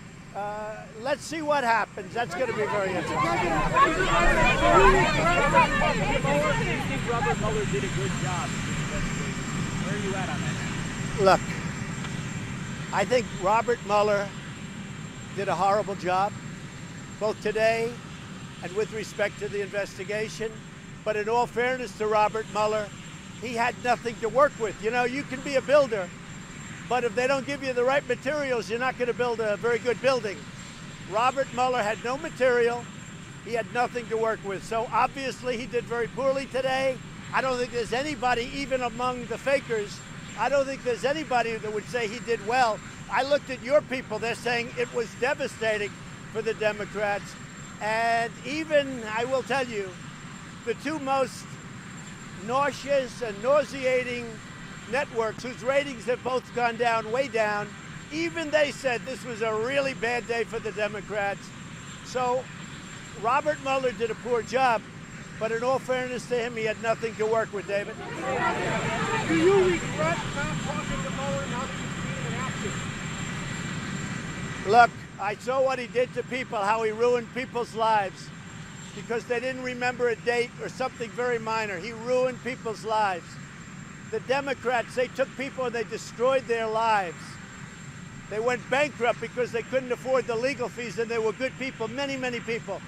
Speaker 1: Let's see what happens. That's going to be very interesting.
Speaker 8: Do you think Robert Mueller did a good job in the investigation? Where are you at on that?
Speaker 1: Look, I think Robert Mueller did a horrible job, both today and with respect to the investigation. But in all fairness to Robert Mueller, he had nothing to work with. You know, you can be a builder, but if they don't give you the right materials, you're not going to build a very good building. Robert Mueller had no material. He had nothing to work with. So obviously he did very poorly today. I don't think there's anybody, even among the fakers, I don't think there's anybody that would say he did well. I looked at your people. They're saying it was devastating for the Democrats. And even, I will tell you, the two most nauseous and nauseating networks whose ratings have both gone down, way down, even they said this was a really bad day for the Democrats. So Robert Mueller did a poor job, but in all fairness to him, he had nothing to work with, David.
Speaker 6: Do you regret not talking to Mueller now that you've seen him in action?
Speaker 1: Look, I saw what he did to people, how he ruined people's lives because they didn't remember a date or something very minor. He ruined people's lives. The Democrats, they took people and they destroyed their lives. They went bankrupt because they couldn't afford the legal fees, and they were good people, many, many people.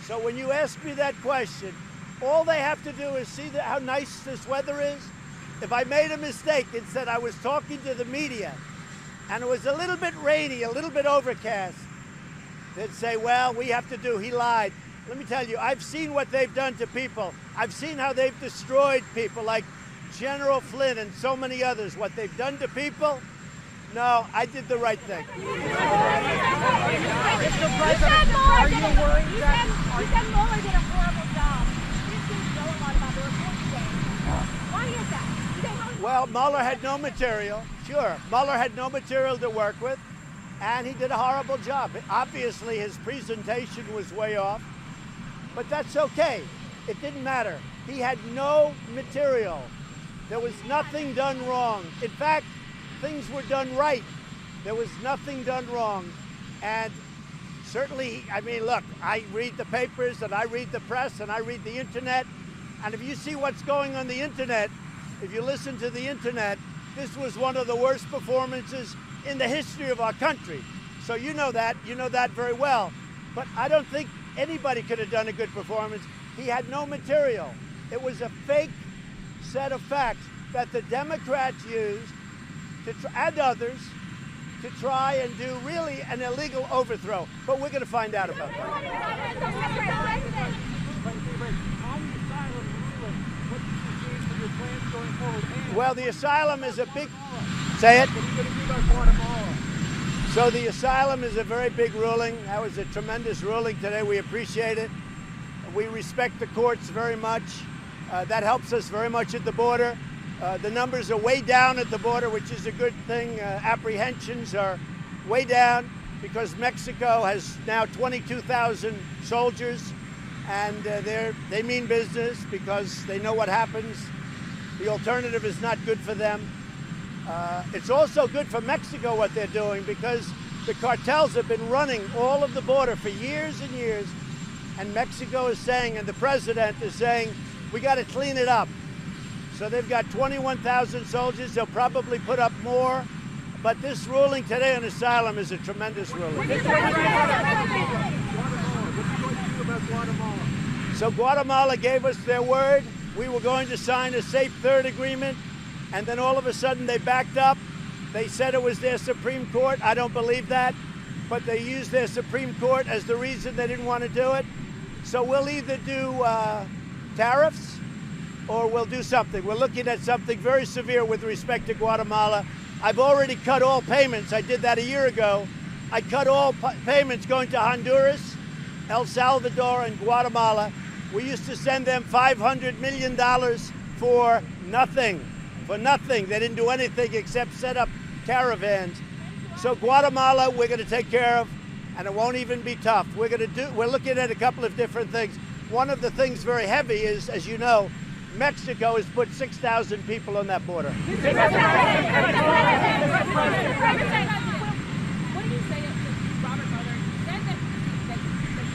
Speaker 1: So when you ask me that question, all they have to do is see how nice this weather is. If I made a mistake and said I was talking to the media and it was a little bit rainy, a little bit overcast, they'd say, well, we have to do, he lied. Let me tell you, I've seen what they've done to people. I've seen how they've destroyed people like General Flynn and so many others. What they've done to people, no, I did the right thing.
Speaker 2: Mr. President, are you worried that... You said Mueller did a horrible job. You didn't know a lot about the report today. Why is that?
Speaker 1: Well, Mueller had no material. Sure, Mueller had no material to work with, and he did a horrible job. Obviously, his presentation was way off, but that's okay. It didn't matter. He had no material. There was nothing done wrong. In fact, things were done right. There was nothing done wrong. And certainly, I mean, look, I read the papers and I read the press and I read the internet. And if you see what's going on the internet, if you listen to the internet, this was one of the worst performances in the history of our country. So you know that very well. But I don't think anybody could have done a good performance. He had no material. It was a fake set of facts that the Democrats used and others to try and do really an illegal overthrow. But we're going to find out about that. Well, the asylum is a big... Say it. So the asylum is a very big ruling. That was a tremendous ruling today. We appreciate it. We respect the courts very much. That helps us very much at the border. The numbers are way down at the border, which is a good thing. Apprehensions are way down because Mexico has now 22,000 soldiers, and they mean business because they know what happens. The alternative is not good for them. It's also good for Mexico what they're doing because the cartels have been running all of the border for years and years, and Mexico is saying, and the president is saying, we got to clean it up. So they've got 21,000 soldiers. They'll probably put up more. But this ruling today on asylum is a tremendous ruling. So Guatemala gave us their word. we were going to sign a safe third agreement, and then all of a sudden they backed up. They said it was their Supreme Court. I don't believe that, but they used their Supreme Court as the reason they didn't want to do it. So we'll either do tariffs or we'll do something. We're looking at something very severe with respect to Guatemala. I've already cut all payments. I did that a year ago. I cut all payments going to Honduras, El Salvador, and Guatemala. We used to send them $500 million for nothing. For nothing. They didn't do anything except set up caravans. So Guatemala, we're going to take care of, and it won't even be tough. We're looking at a couple of different things. One of the things very heavy is, as you know, Mexico has put 6,000 people on that border.
Speaker 2: What do you say to Robert Mueller? He said that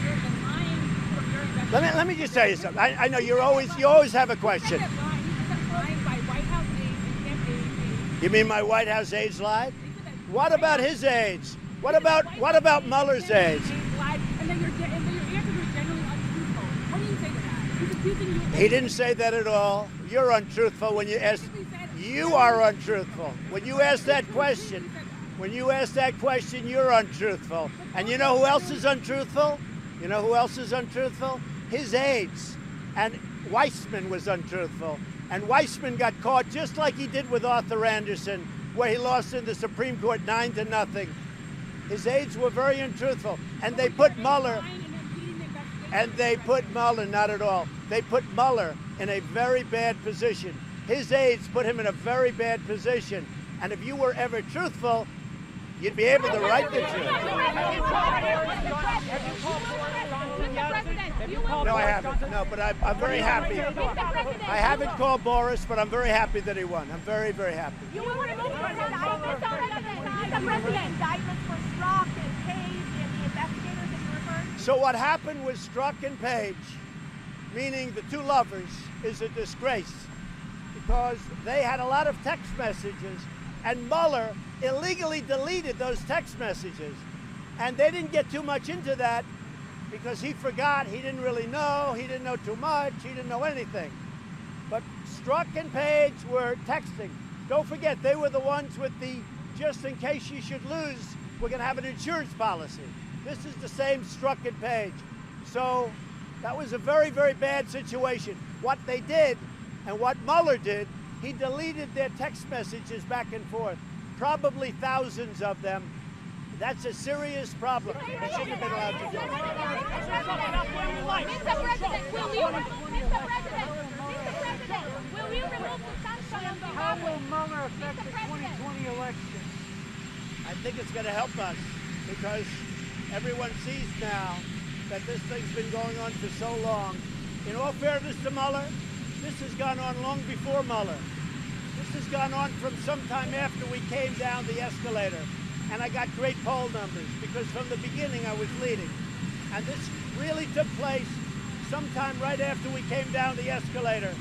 Speaker 2: you're lying from your investigation.
Speaker 1: Let me just tell you something. I know you always have a question.
Speaker 2: Lying by White House aides.
Speaker 1: You mean my White House aides lied? What about his aides? What about Mueller's aides?
Speaker 2: And then your answers are generally untruthful. What do you say to that? He's accusing you.
Speaker 1: He didn't say that at all. You're untruthful when you ask. You are untruthful when you ask that question. When you ask that question, you're untruthful. And you know who else is untruthful? You know who else is untruthful? His aides. And Weissman was untruthful. And Weissman got caught just like he did with Arthur Anderson, where he lost in the Supreme Court 9-0. His aides were very untruthful. And they put Mueller, not at all. They put Mueller in a very bad position. His aides put him in a very bad position. And if you were ever truthful, you'd be able to write the truth. No, I haven't. No, but I'm very happy. I haven't called Boris, but I'm very happy that he won. I'm very, very happy.
Speaker 10: You want to move the indictments for Strzok and Page and the investigators that you referred to?
Speaker 1: So what happened with Strzok and Page, meaning the two lovers, is a disgrace because they had a lot of text messages, and Mueller illegally deleted those text messages. And they didn't get too much into that because he forgot, he didn't really know, he didn't know too much, he didn't know anything. But Strzok and Page were texting. Don't forget, they were the ones with the, just in case you should lose, we're gonna have an insurance policy. This is the same Strzok and Page. So that was a very, very bad situation. What they did, and what Mueller did, he deleted their text messages back and forth, probably thousands of them. That's a serious problem. He shouldn't have been allowed to do it.
Speaker 2: Mr. President, will you remove the sunshine on behalf of...
Speaker 5: How will Mueller affect the 2020 election?
Speaker 1: I think it's going to help us because everyone sees now that this thing's been going on for so long. In all fairness to Mueller, this has gone on long before Mueller. This has gone on from sometime after we came down the escalator. And I got great poll numbers because from the beginning I was leading. And this really took place sometime right after we came down the escalator,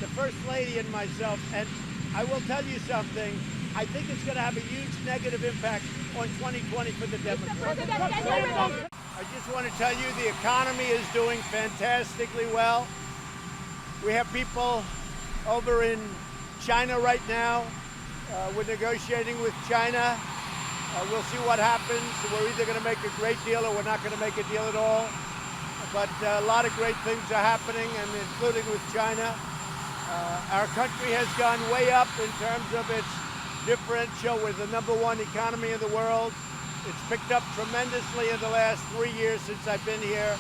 Speaker 1: the First Lady and myself. And I will tell you something, I think it's going to have a huge negative impact on 2020 for the Democrats. I just want to tell you the economy is doing fantastically well. We have people over in China right now. We're negotiating with China. We'll see what happens. We're either going to make a great deal or we're not going to make a deal at all. But a lot of great things are happening, and including with China. Our country has gone way up in terms of its differential. We're the #1 economy in the world. It's picked up tremendously in the last 3 years since I've been here.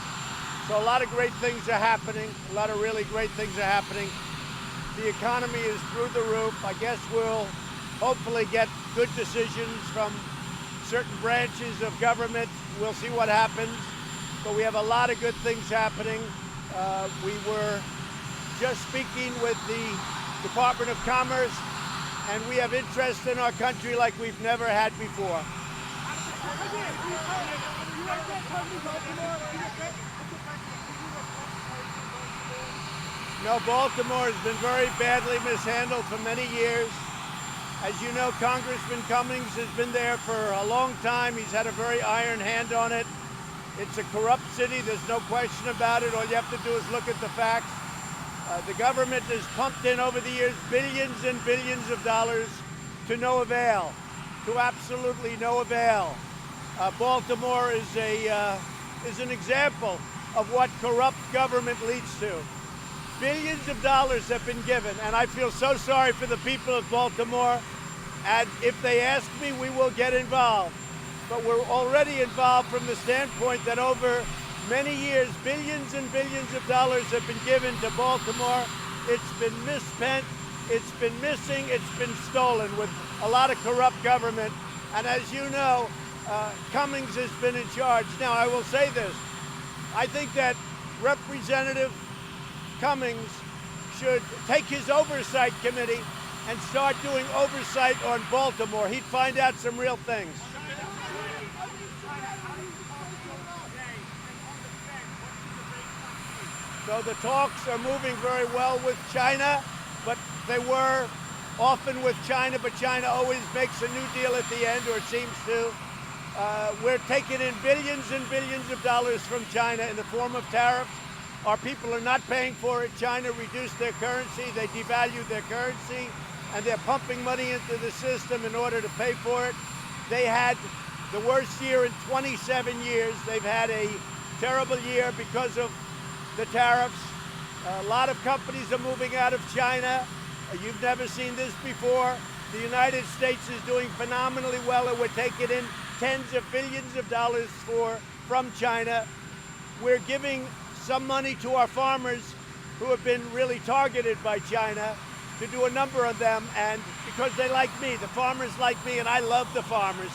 Speaker 1: So a lot of great things are happening. A lot of really great things are happening. The economy is through the roof. I guess we'll hopefully get good decisions from certain branches of government. We'll see what happens. But we have a lot of good things happening. We were just speaking with the Department of Commerce, and we have interest in our country like we've never had before. No, Baltimore has been very badly mishandled for many years. As you know, Congressman Cummings has been there for a long time. He's had a very iron hand on it. It's a corrupt city, there's no question about it. All you have to do is look at the facts. The government has pumped in over the years billions and billions of dollars to no avail, to absolutely no avail. Baltimore is an example of what corrupt government leads to. Billions of dollars have been given, and I feel so sorry for the people of Baltimore. And if they ask me, we will get involved. But we're already involved from the standpoint that over many years, billions and billions of dollars have been given to Baltimore. It's been misspent, it's been missing, it's been stolen with a lot of corrupt government. And as you know, Cummings has been in charge. Now, I will say this. I think that Representative Cummings should take his oversight committee and start doing oversight on Baltimore. He'd find out some real things. So the talks are moving very well with China, but they were often with China, but China always makes a new deal at the end, or it seems to. We're taking in billions and billions of dollars from China in the form of tariffs. Our people are not paying for it. China reduced their currency, they devalued their currency, and they're pumping money into the system in order to pay for it. They had the worst year in 27 years. They've had a terrible year because of the tariffs. A lot of companies are moving out of China. You've never seen this before. The United States is doing phenomenally well, and we're taking in tens of billions of dollars from China. We're giving some money to our farmers who have been really targeted by China, to do a number of them, and because they like me, the farmers like me, and I love the farmers.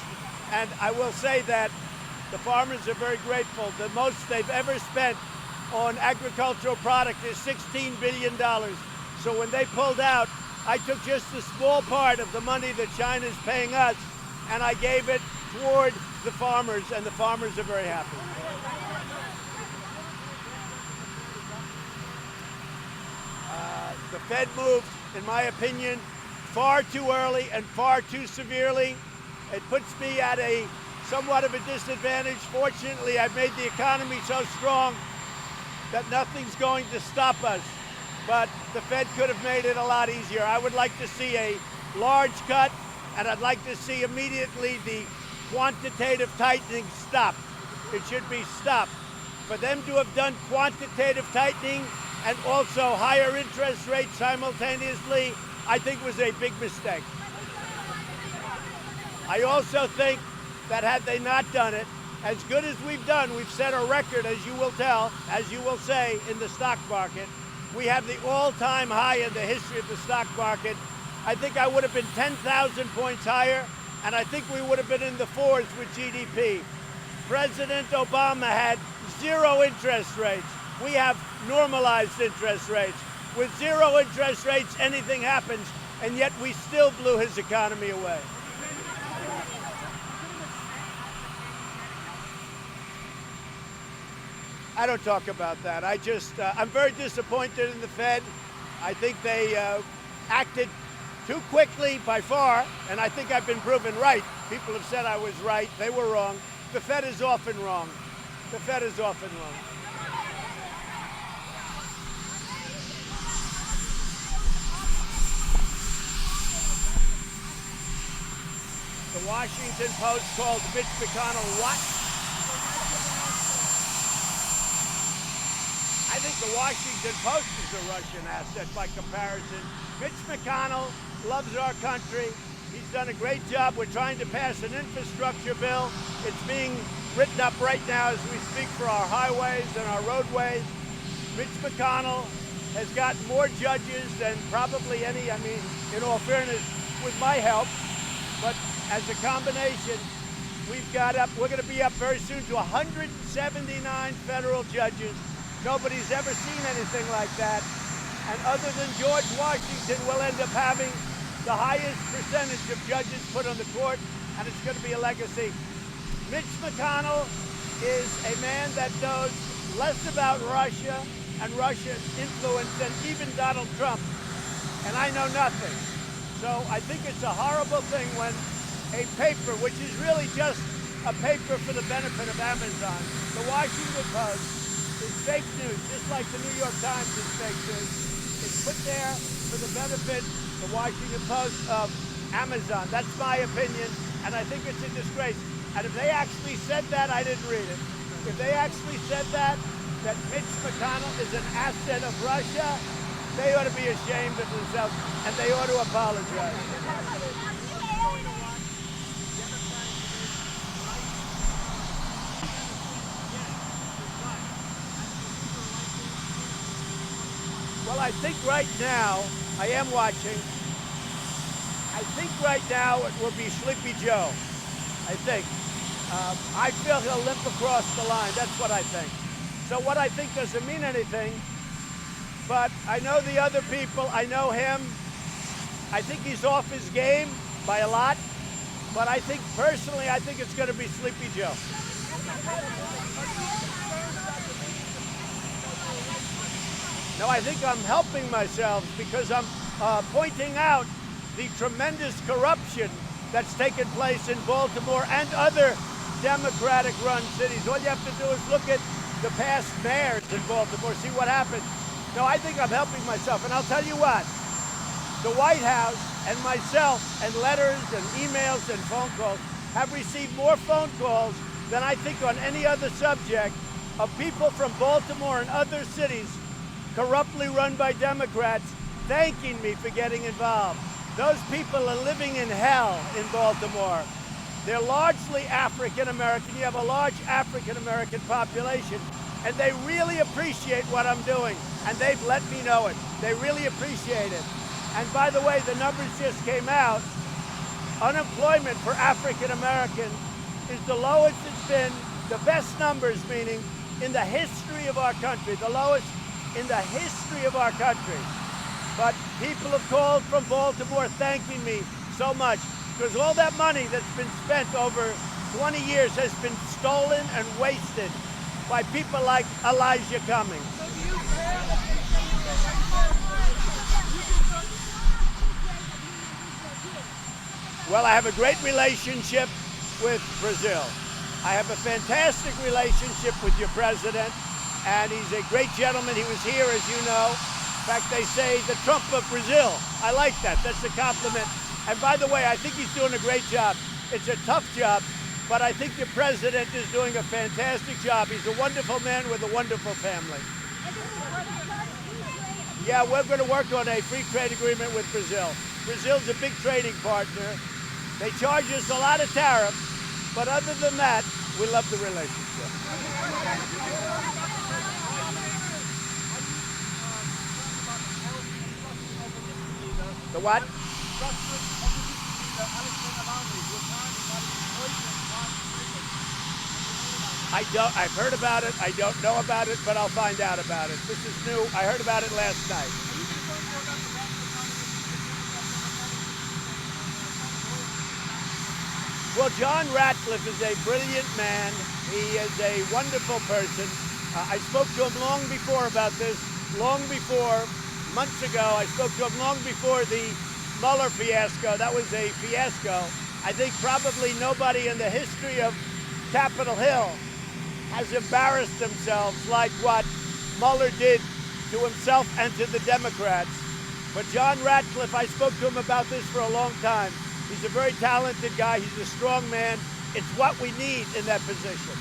Speaker 1: And I will say that the farmers are very grateful. The most they've ever spent on agricultural product is $16 billion. So when they pulled out, I took just a small part of the money that China's paying us, and I gave it toward the farmers, and the farmers are very happy. The Fed moved, in my opinion, far too early and far too severely. It puts me at a somewhat of a disadvantage. Fortunately, I've made the economy so strong that nothing's going to stop us. But the Fed could have made it a lot easier. I would like to see a large cut, and I'd like to see immediately the quantitative tightening stop. It should be stopped. For them to have done quantitative tightening and also higher interest rates simultaneously, I think was a big mistake. I also think that had they not done it, as good as we've done, we've set a record, as you will tell, as you will say, in the stock market. We have the all-time high in the history of the stock market. I think I would have been 10,000 points higher, and I think we would have been in the fours with GDP. President Obama had 0 interest rates. We have normalized interest rates. With 0 interest rates, anything happens, and yet we still blew his economy away. I don't talk about that. I'm very disappointed in the Fed. I think they acted too quickly by far, and I think I've been proven right. People have said I was right. They were wrong. The Fed is often wrong. The Fed is often wrong. The Washington Post called Mitch McConnell what? I think the Washington Post is a Russian asset by comparison. Mitch McConnell loves our country. He's done a great job. We're trying to pass an infrastructure bill. It's being written up right now as we speak for our highways and our roadways. Mitch McConnell has gotten more judges than probably any, in all fairness, with my help. But as a combination, we're going to be up very soon to 179 federal judges. Nobody's ever seen anything like that. And other than George Washington, we'll end up having the highest percentage of judges put on the court, and it's going to be a legacy. Mitch McConnell is a man that knows less about Russia and Russia's influence than even Donald Trump. And I know nothing. So I think it's a horrible thing when a paper, which is really just a paper for the benefit of Amazon, the Washington Post, is fake news, just like the New York Times is fake news. put there for the benefit, the Washington Post, of Amazon. That's my opinion, and I think it's a disgrace. And if they actually said that, I didn't read it. If they actually said that Mitch McConnell is an asset of Russia, they ought to be ashamed of themselves, and they ought to apologize. Well, I think right now, I am watching. I think right now it will be Sleepy Joe. I think. I feel he'll limp across the line. That's what I think. So what I think doesn't mean anything, but I know the other people. I know him. I think he's off his game by a lot, but I think, personally, I think it's going to be Sleepy Joe. No, I think I'm helping myself because I'm pointing out the tremendous corruption that's taken place in Baltimore and other Democratic-run cities. All you have to do is look at the past mayors in Baltimore, see what happened. No, I think I'm helping myself, and I'll tell you what. The White House and myself and letters and emails and phone calls have received more phone calls than I think on any other subject of people from Baltimore and other cities corruptly run by Democrats thanking me for getting involved. Those people are living in hell in Baltimore. They're largely African American. You have a large African American population, and they really appreciate what I'm doing, and they've let me know it. They really appreciate it. And by the way, the numbers just came out. Unemployment for African American is the lowest it's been, the best numbers, meaning in the history of our country, the lowest in the history of our country. But people have called from Baltimore thanking me so much because all that money that's been spent over 20 years has been stolen and wasted by people like Elijah Cummings. Well, I have a great relationship with Brazil. I have a fantastic relationship with your president, and he's a great gentleman. He was here, as you know. In fact, they say the Trump of Brazil. I like that. That's a compliment. And by the way, I think he's doing a great job. It's a tough job, but I think the president is doing a fantastic job. He's a wonderful man with a wonderful family. Yeah, we're going to work on a free trade agreement with Brazil. Brazil's a big trading partner. They charge us a lot of tariffs, but other than that, we love the relationship. The what? I've heard about it. I don't know about it, but I'll find out about it. This is new. I heard about it last night. Well, John Ratcliffe is a brilliant man. He is a wonderful person. I spoke to him long before about this, months ago. I spoke to him long before the Mueller fiasco. That was a fiasco. I think probably nobody in the history of Capitol Hill has embarrassed themselves like what Mueller did to himself and to the Democrats. But John Ratcliffe, I spoke to him about this for a long time. He's a very talented guy. He's a strong man. It's what we need in that position.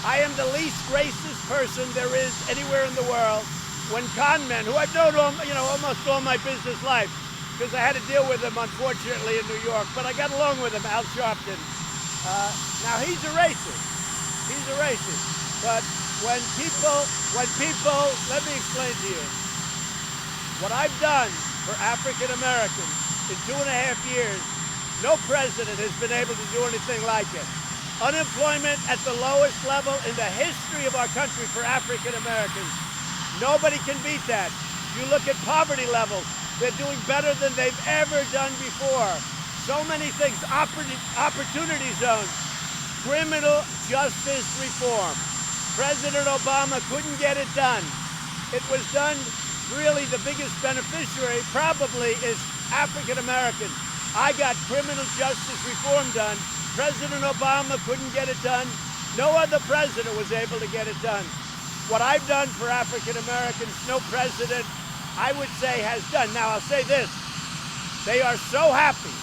Speaker 1: I am the least racist person there is anywhere in the world. When con men, who I've known almost all my business life, because I had to deal with him, unfortunately, in New York, but I got along with him, Al Sharpton. Now, he's a racist. He's a racist. But when people, let me explain to you. What I've done for African Americans in 2.5 years, no president has been able to do anything like it. Unemployment at the lowest level in the history of our country for African Americans. Nobody can beat that. You look at poverty levels, they're doing better than they've ever done before. So many things, opportunity zones, criminal justice reform. President Obama couldn't get it done. It was done, really the biggest beneficiary probably is African American. I got criminal justice reform done. President Obama couldn't get it done. No other president was able to get it done. What I've done for African Americans, no president, I would say, has done. Now, I'll say this. They are so happy,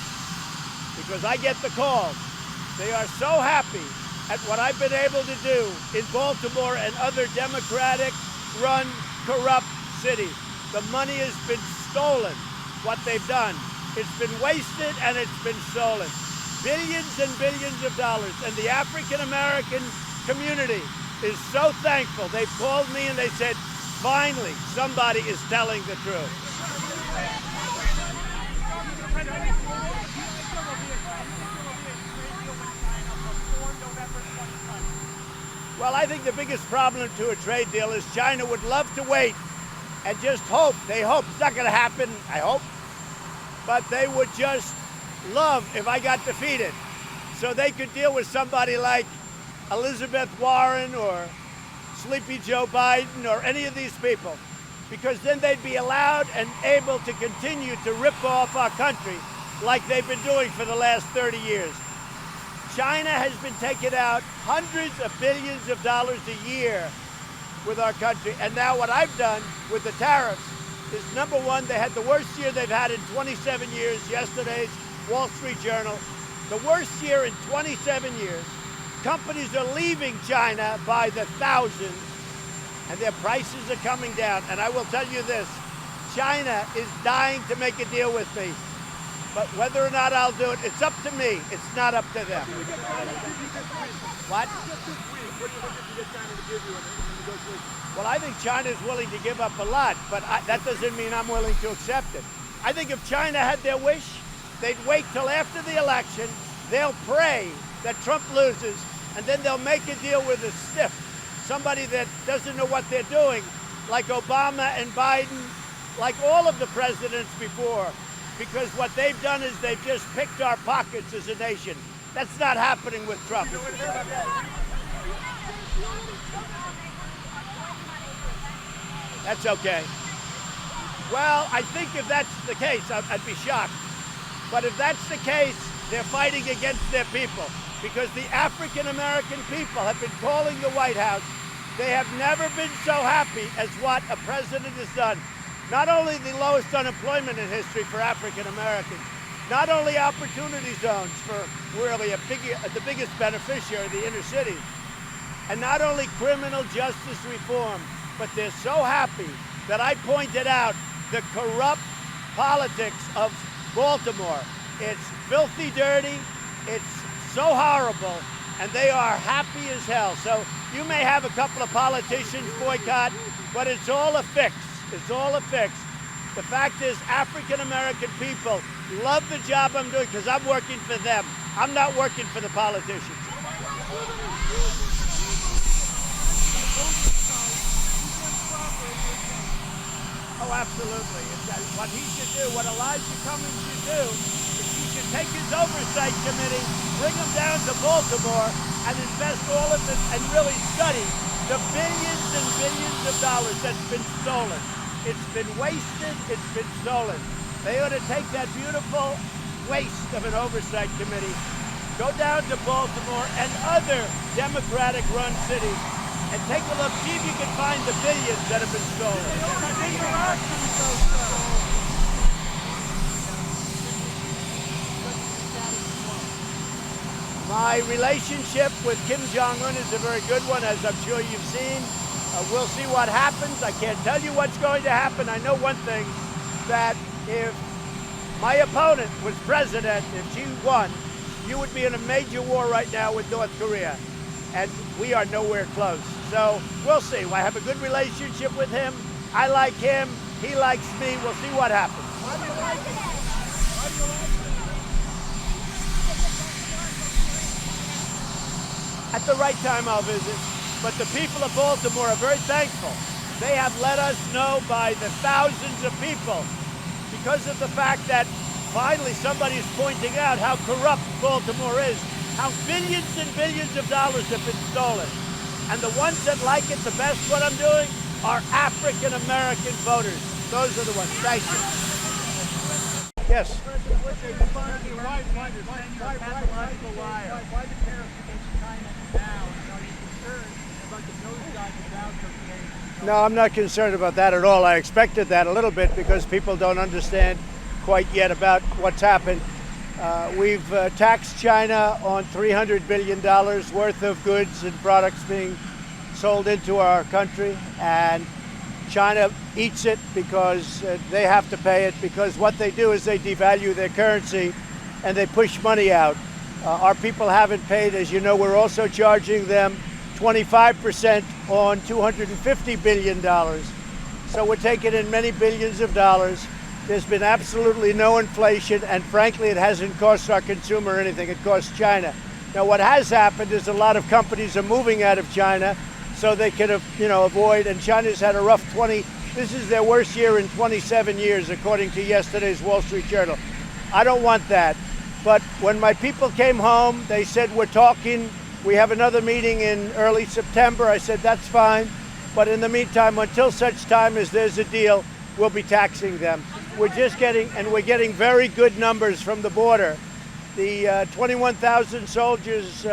Speaker 1: because I get the calls, they are so happy at what I've been able to do in Baltimore and other Democratic-run, corrupt cities. The money has been stolen, what they've done. It's been wasted and it's been stolen. Billions and billions of dollars. And the African-American community is so thankful. They've called me and they said, finally, somebody is telling the truth. Well, I think the biggest problem to a trade deal is China would love to wait and just hope. They hope. It's not going to happen, I hope. But they would just love if I got defeated. So they could deal with somebody like Elizabeth Warren or Sleepy Joe Biden or any of these people, because then they'd be allowed and able to continue to rip off our country like they've been doing for the last 30 years. China has been taking out hundreds of billions of dollars a year with our country. And now what I've done with the tariffs is, number one, they had the worst year they've had in 27 years. Yesterday's Wall Street Journal, the worst year in 27 years. Companies are leaving China by the thousands, and their prices are coming down. And I will tell you this, China is dying to make a deal with me. But whether or not I'll do it, it's up to me. It's not up to them. What? Well, I think China is willing to give up a lot, but that doesn't mean I'm willing to accept it. I think if China had their wish, they'd wait till after the election, they'll pray that Trump loses, and then they'll make a deal with a stiff, somebody that doesn't know what they're doing, like Obama and Biden, like all of the presidents before. Because what they've done is they've just picked our pockets as a nation. That's not happening with Trump. That's okay. Well, I think if that's the case, I'd be shocked. But if that's the case, they're fighting against their people. Because the African-American people have been calling the White House. They have never been so happy as what a president has done. Not only the lowest unemployment in history for African Americans, not only opportunity zones for really the biggest beneficiary, the inner cities, and not only criminal justice reform, but they're so happy that I pointed out the corrupt politics of Baltimore. It's filthy dirty, it's so horrible, and they are happy as hell. So you may have a couple of politicians boycott, but it's all a fix. It's all a fix. The fact is, African-American people love the job I'm doing because I'm working for them. I'm not working for the politicians. Oh, absolutely. What he should do, what Elijah Cummings should do, is he should take his oversight committee, bring them down to Baltimore, and invest all of it and really study the billions and billions of dollars that's been stolen. It's been wasted, it's been stolen. They ought to take that beautiful waste of an oversight committee, go down to Baltimore and other Democratic-run cities, and take a look, see if you can find the billions that have been stolen. My relationship with Kim Jong-un is a very good one, as I'm sure you've seen. We'll see what happens. I can't tell you what's going to happen. I know one thing, that if my opponent was president, if she won, you would be in a major war right now with North Korea. And we are nowhere close. So we'll see. I have a good relationship with him. I like him. He likes me. We'll see what happens.
Speaker 5: Why do you like him? Why do you like him?
Speaker 1: At the right time, I'll visit. But the people of Baltimore are very thankful. They have let us know by the thousands of people, because of the fact that finally somebody is pointing out how corrupt Baltimore is, how billions and billions of dollars have been stolen. And the ones that like it the best, what I'm doing, are African-American voters. Those are the ones. Thank you. Yes.
Speaker 5: President Bush, they responded to your pathological liar. Why the tariffs against China now? And are you concerned about the nosedive of Dow today?
Speaker 1: No, I'm not concerned about that at all. I expected that a little bit because people don't understand quite yet about what's happened. We've taxed China on $300 billion worth of goods and products being sold into our country, and China eats it because they have to pay it, because what they do is they devalue their currency and they push money out. Our people haven't paid. As you know, we're also charging them 25% on $250 billion. So we're taking in many billions of dollars. There's been absolutely no inflation, and frankly, it hasn't cost our consumer anything. It costs China. Now, what has happened is a lot of companies are moving out of China so they can, avoid, and China's had a rough this is their worst year in 27 years, according to yesterday's Wall Street Journal. I don't want that. But when my people came home, they said, we're talking, we have another meeting in early September. I said, that's fine. But in the meantime, until such time as there's a deal, we'll be taxing them. We're getting very good numbers from the border. The 21,000 soldiers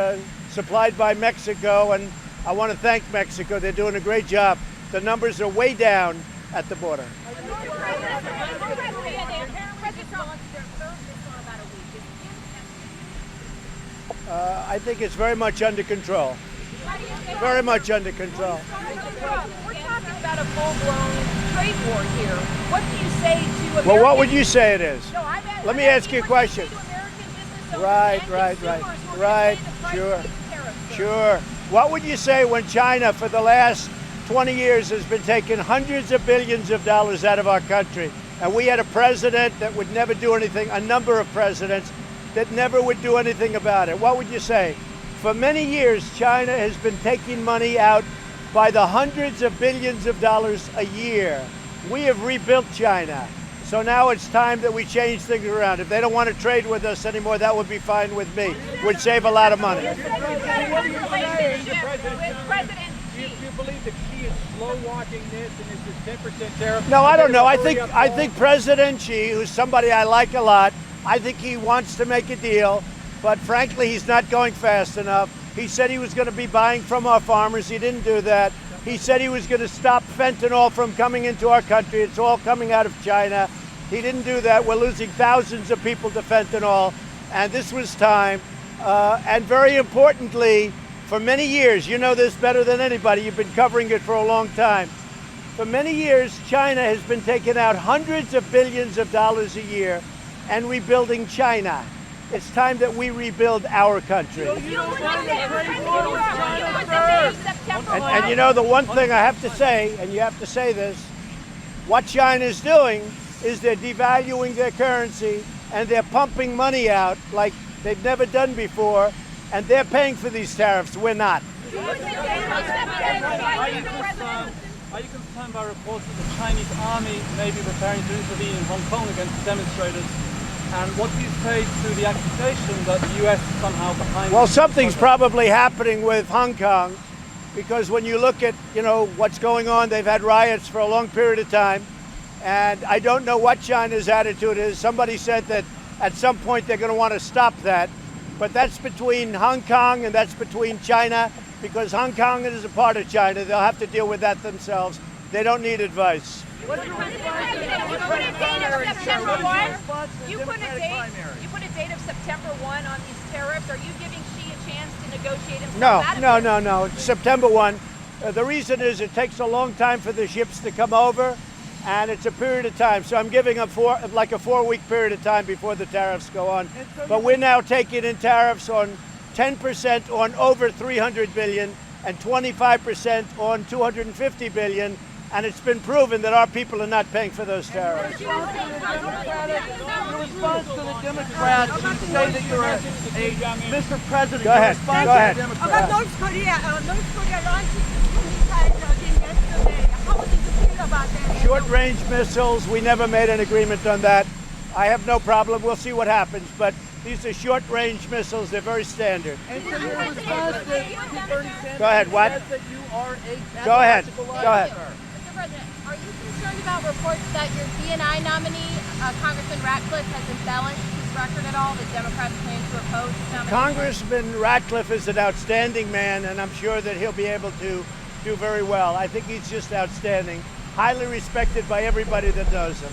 Speaker 1: supplied by Mexico, and I want to thank Mexico. They're doing a great job. The numbers are way down at the border. I think it's very much under control. Very much under control.
Speaker 10: We're talking about a full-blown trade war here. What do you say to Americans?
Speaker 1: Well, what would you say it is?
Speaker 10: No,
Speaker 1: Let me ask you a question. Right. Sure. What would you say when China, for the last 20 years, has been taking hundreds of billions of dollars out of our country, and we had a president that would never do anything, a number of presidents that never would do anything about it? What would you say? For many years, China has been taking money out by the hundreds of billions of dollars a year. We have rebuilt China. So now it's time that we change things around. If they don't want to trade with us anymore, that would be fine with me. Would save a lot of money.
Speaker 8: Do you believe that Xi is slow-walking this and is this 10% tariff?
Speaker 1: No, I don't know. I think President Xi, who's somebody I like a lot, I think he wants to make a deal, but frankly, he's not going fast enough. He said he was going to be buying from our farmers. He didn't do that. He said he was going to stop fentanyl from coming into our country. It's all coming out of China. He didn't do that. We're losing thousands of people to fentanyl, and this was time. And very importantly, for many years, you know this better than anybody, you've been covering it for a long time. For many years, China has been taking out hundreds of billions of dollars a year and rebuilding China. It's time that we rebuild our country. And you know, the one thing I have to say, and you have to say this, what China is doing is they're devaluing their currency and they're pumping money out like they've never done before, and they're paying for these tariffs. We're not.
Speaker 5: Are you concerned by reports that the Chinese army may be preparing to intervene in Hong Kong against demonstrators? And what do you say to the accusation that the U.S. is somehow behind?
Speaker 1: Well, something's probably happening with Hong Kong, because when you look at, what's going on, they've had riots for a long period of time, and I don't know what China's attitude is. Somebody said that at some point they're going to want to stop that, but that's between Hong Kong and that's between China, because Hong Kong is a part of China. They'll have to deal with that themselves. They don't need advice.
Speaker 10: What's your response? You put a date of September 1. You put a date of September 1 on these tariffs. Are you giving Xi a chance to negotiate himself out of it?
Speaker 1: No. It's September 1. The reason is it takes a long time for the ships to come over, and it's a period of time. So I'm giving a 4-week period of time before the tariffs go on. But we're now taking in tariffs on 10% on over $300 billion and 25% on $250 billion. And it's been proven that our people are not paying for those tariffs.
Speaker 5: Your response to the Democrats who say that you're Mr. President.
Speaker 1: Go ahead.
Speaker 2: About North Korea launched missile yesterday. How did you feel about that?
Speaker 1: Short-range missiles, we never made an agreement on that. I have no problem. We'll see what happens. But these are short-range missiles. They're very standard.
Speaker 5: And so your response to Bernie Sanders
Speaker 1: Go ahead, what?
Speaker 5: that you are a
Speaker 1: Go ahead.
Speaker 10: Mr. President, are you concerned concerned about reports that your DNI nominee, Congressman Ratcliffe, has embellished his record at all? The Democrats plan to oppose his nomination?
Speaker 1: Congressman Ratcliffe is an outstanding man, and I'm sure that he'll be able to do very well. I think he's just outstanding, highly respected by everybody that knows him.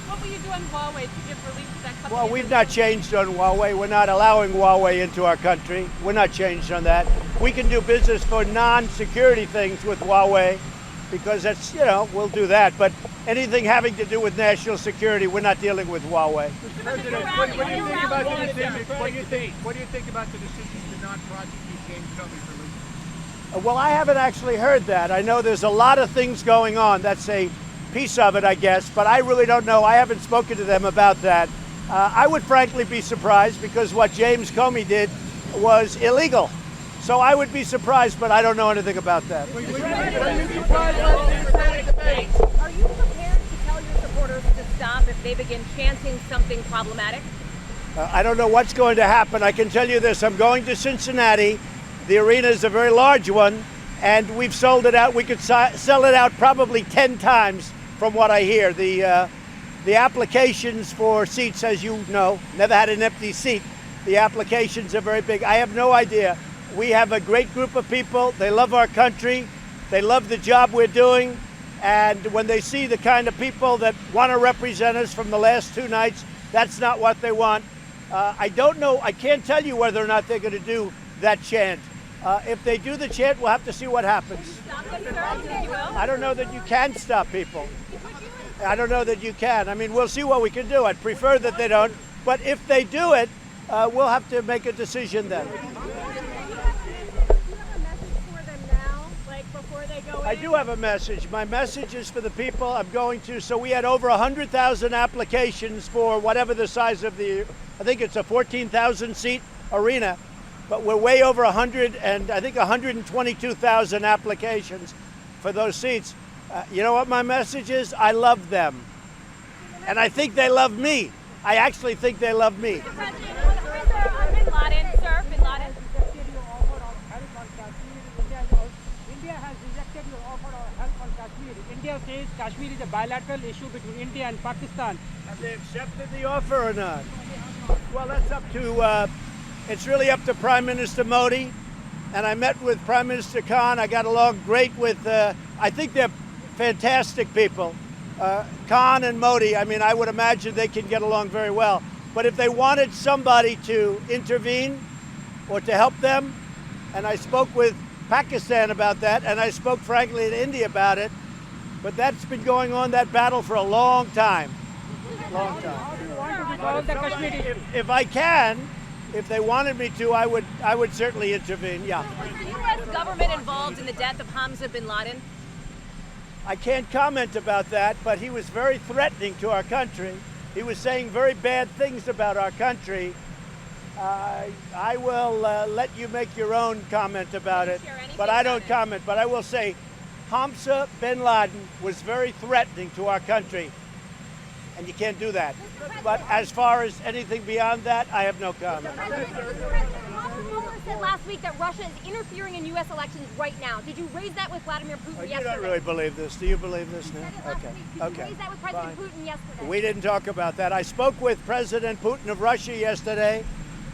Speaker 10: What will you do on Huawei to give relief to that company?
Speaker 1: Well, we've not changed on Huawei. We're not allowing Huawei into our country. We're not changed on that. We can do business for non-security things with Huawei because that's, we'll do that. But anything having to do with national security, we're not dealing with Huawei.
Speaker 6: President, what do you think about the decision? What do you think about the decision to not prosecute James Comey for leaks?
Speaker 1: Well, I haven't actually heard that. I know there's a lot of things going on. That's a piece of it, I guess, but I really don't know. I haven't spoken to them about that. I would frankly be surprised because what James Comey did was illegal. So I would be surprised, but I don't know anything about that.
Speaker 10: Are you prepared to tell your supporters to stop if they begin chanting something problematic?
Speaker 1: I don't know what's going to happen. I can tell you this. I'm going to Cincinnati. The arena is a very large one, and we've sold it out. We could sell it out probably 10 times from what I hear. The applications for seats, as you know, never had an empty seat. The applications are very big. I have no idea. We have a great group of people. They love our country. They love the job we're doing. And when they see the kind of people that want to represent us from the last 2 nights, that's not what they want. I don't know. I can't tell you whether or not they're going to do that chant. If they do the chant, we'll have to see what happens. I don't know that you can stop people. I don't know that you can. I mean, we'll see what we can do. I'd prefer that they don't. But if they do it, we'll have to make a decision then. I do have a message. My message is for the people I'm going to. So we had over 100,000 applications for whatever the size of I think it's a 14,000 seat arena, but we're way over 100 and I think 122,000 applications for those seats. You know what my message is? I love them. And I think they love me. I actually think they love me.
Speaker 5: India says Kashmir is a bilateral issue between India and Pakistan.
Speaker 1: Have they accepted the offer or not? Well, that's up to, it's really up to Prime Minister Modi. And I met with Prime Minister Khan. I got along great with, I think they're fantastic people. Khan and Modi, I mean, I would imagine they can get along very well. But if they wanted somebody to intervene or to help them, and I spoke with Pakistan about that, and I spoke frankly to India about it, but that's been going on, that battle, for a long time. Long time. If I can, if they wanted me to, I would certainly intervene, yeah.
Speaker 10: Was the U.S. government involved in the death of Hamza bin Laden?
Speaker 1: I can't comment about that, but he was very threatening to our country. He was saying very bad things about our country. I will let you make your own comment about it, but I don't comment. But I will say Hamza bin Laden was very threatening to our country, and you can't do that. But as far as anything beyond that, I have no comment.
Speaker 2: Mueller said last week that Russia is interfering in U.S. elections right now. Did you raise that with Vladimir Putin yesterday?
Speaker 1: You don't really believe this. Do you believe this now?
Speaker 2: Okay. Did you raise that with President Putin yesterday?
Speaker 1: We didn't talk about that. I spoke with President Putin of Russia yesterday.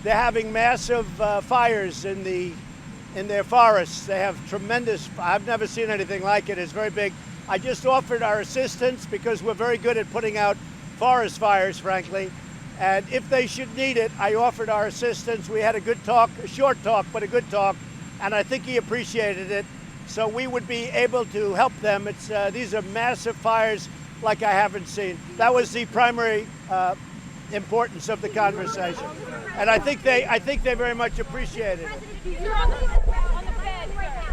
Speaker 1: They're having massive fires in their forests. They have tremendous, I've never seen anything like it. It's very big. I just offered our assistance because we're very good at putting out forest fires, frankly. And if they should need it, I offered our assistance. We had a good talk, a short talk, but a good talk. And I think he appreciated it. So we would be able to help them. These are massive fires like I haven't seen. That was the primary importance of the conversation. And I think they very much appreciated it.
Speaker 10: You're on the bed right now.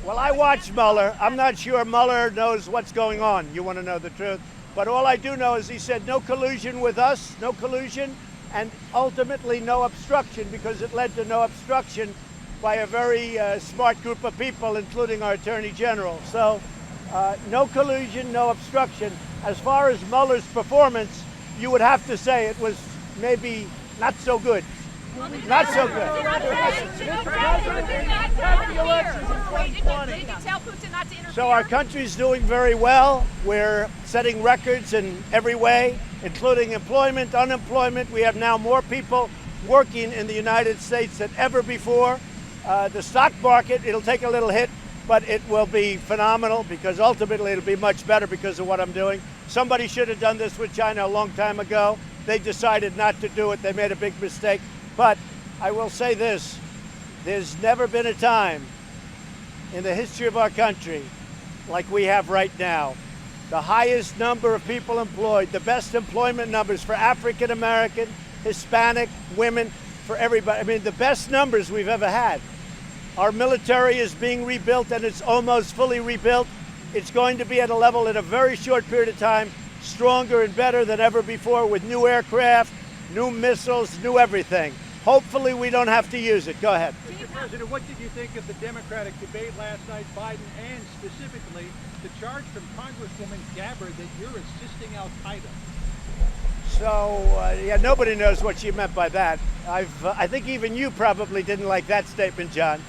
Speaker 1: Well, I watched Mueller. I'm not sure Mueller knows what's going on. You want to know the truth. But all I do know is he said no collusion with us, no collusion, and ultimately no obstruction, because it led to no obstruction by a very smart group of people, including our Attorney General. So no collusion, no obstruction. As far as Mueller's performance, you would have to say it was maybe not so good. Not so good.
Speaker 10: Did you tell Putin not to interfere?
Speaker 1: So our country's doing very well. We're setting records in every way, including employment, unemployment. We have now more people working in the United States than ever before. The stock market, it'll take a little hit, but it will be phenomenal because ultimately it'll be much better because of what I'm doing. Somebody should have done this with China a long time ago. They decided not to do it. They made a big mistake. But I will say this, there's never been a time in the history of our country like we have right now. The highest number of people employed, the best employment numbers for African American, Hispanic, women, for everybody. I mean, the best numbers we've ever had. Our military is being rebuilt and it's almost fully rebuilt. It's going to be at a level in a very short period of time, stronger and better than ever before with new aircraft, new missiles, new everything. Hopefully we don't have to use it. Go ahead.
Speaker 6: Mr. President, what did you think of the Democratic debate last night, Biden, and specifically the charge from Congresswoman Gabbard that you're assisting Al-Qaeda?
Speaker 1: So, yeah, nobody knows what she meant by that. I think even you probably didn't like that statement, John.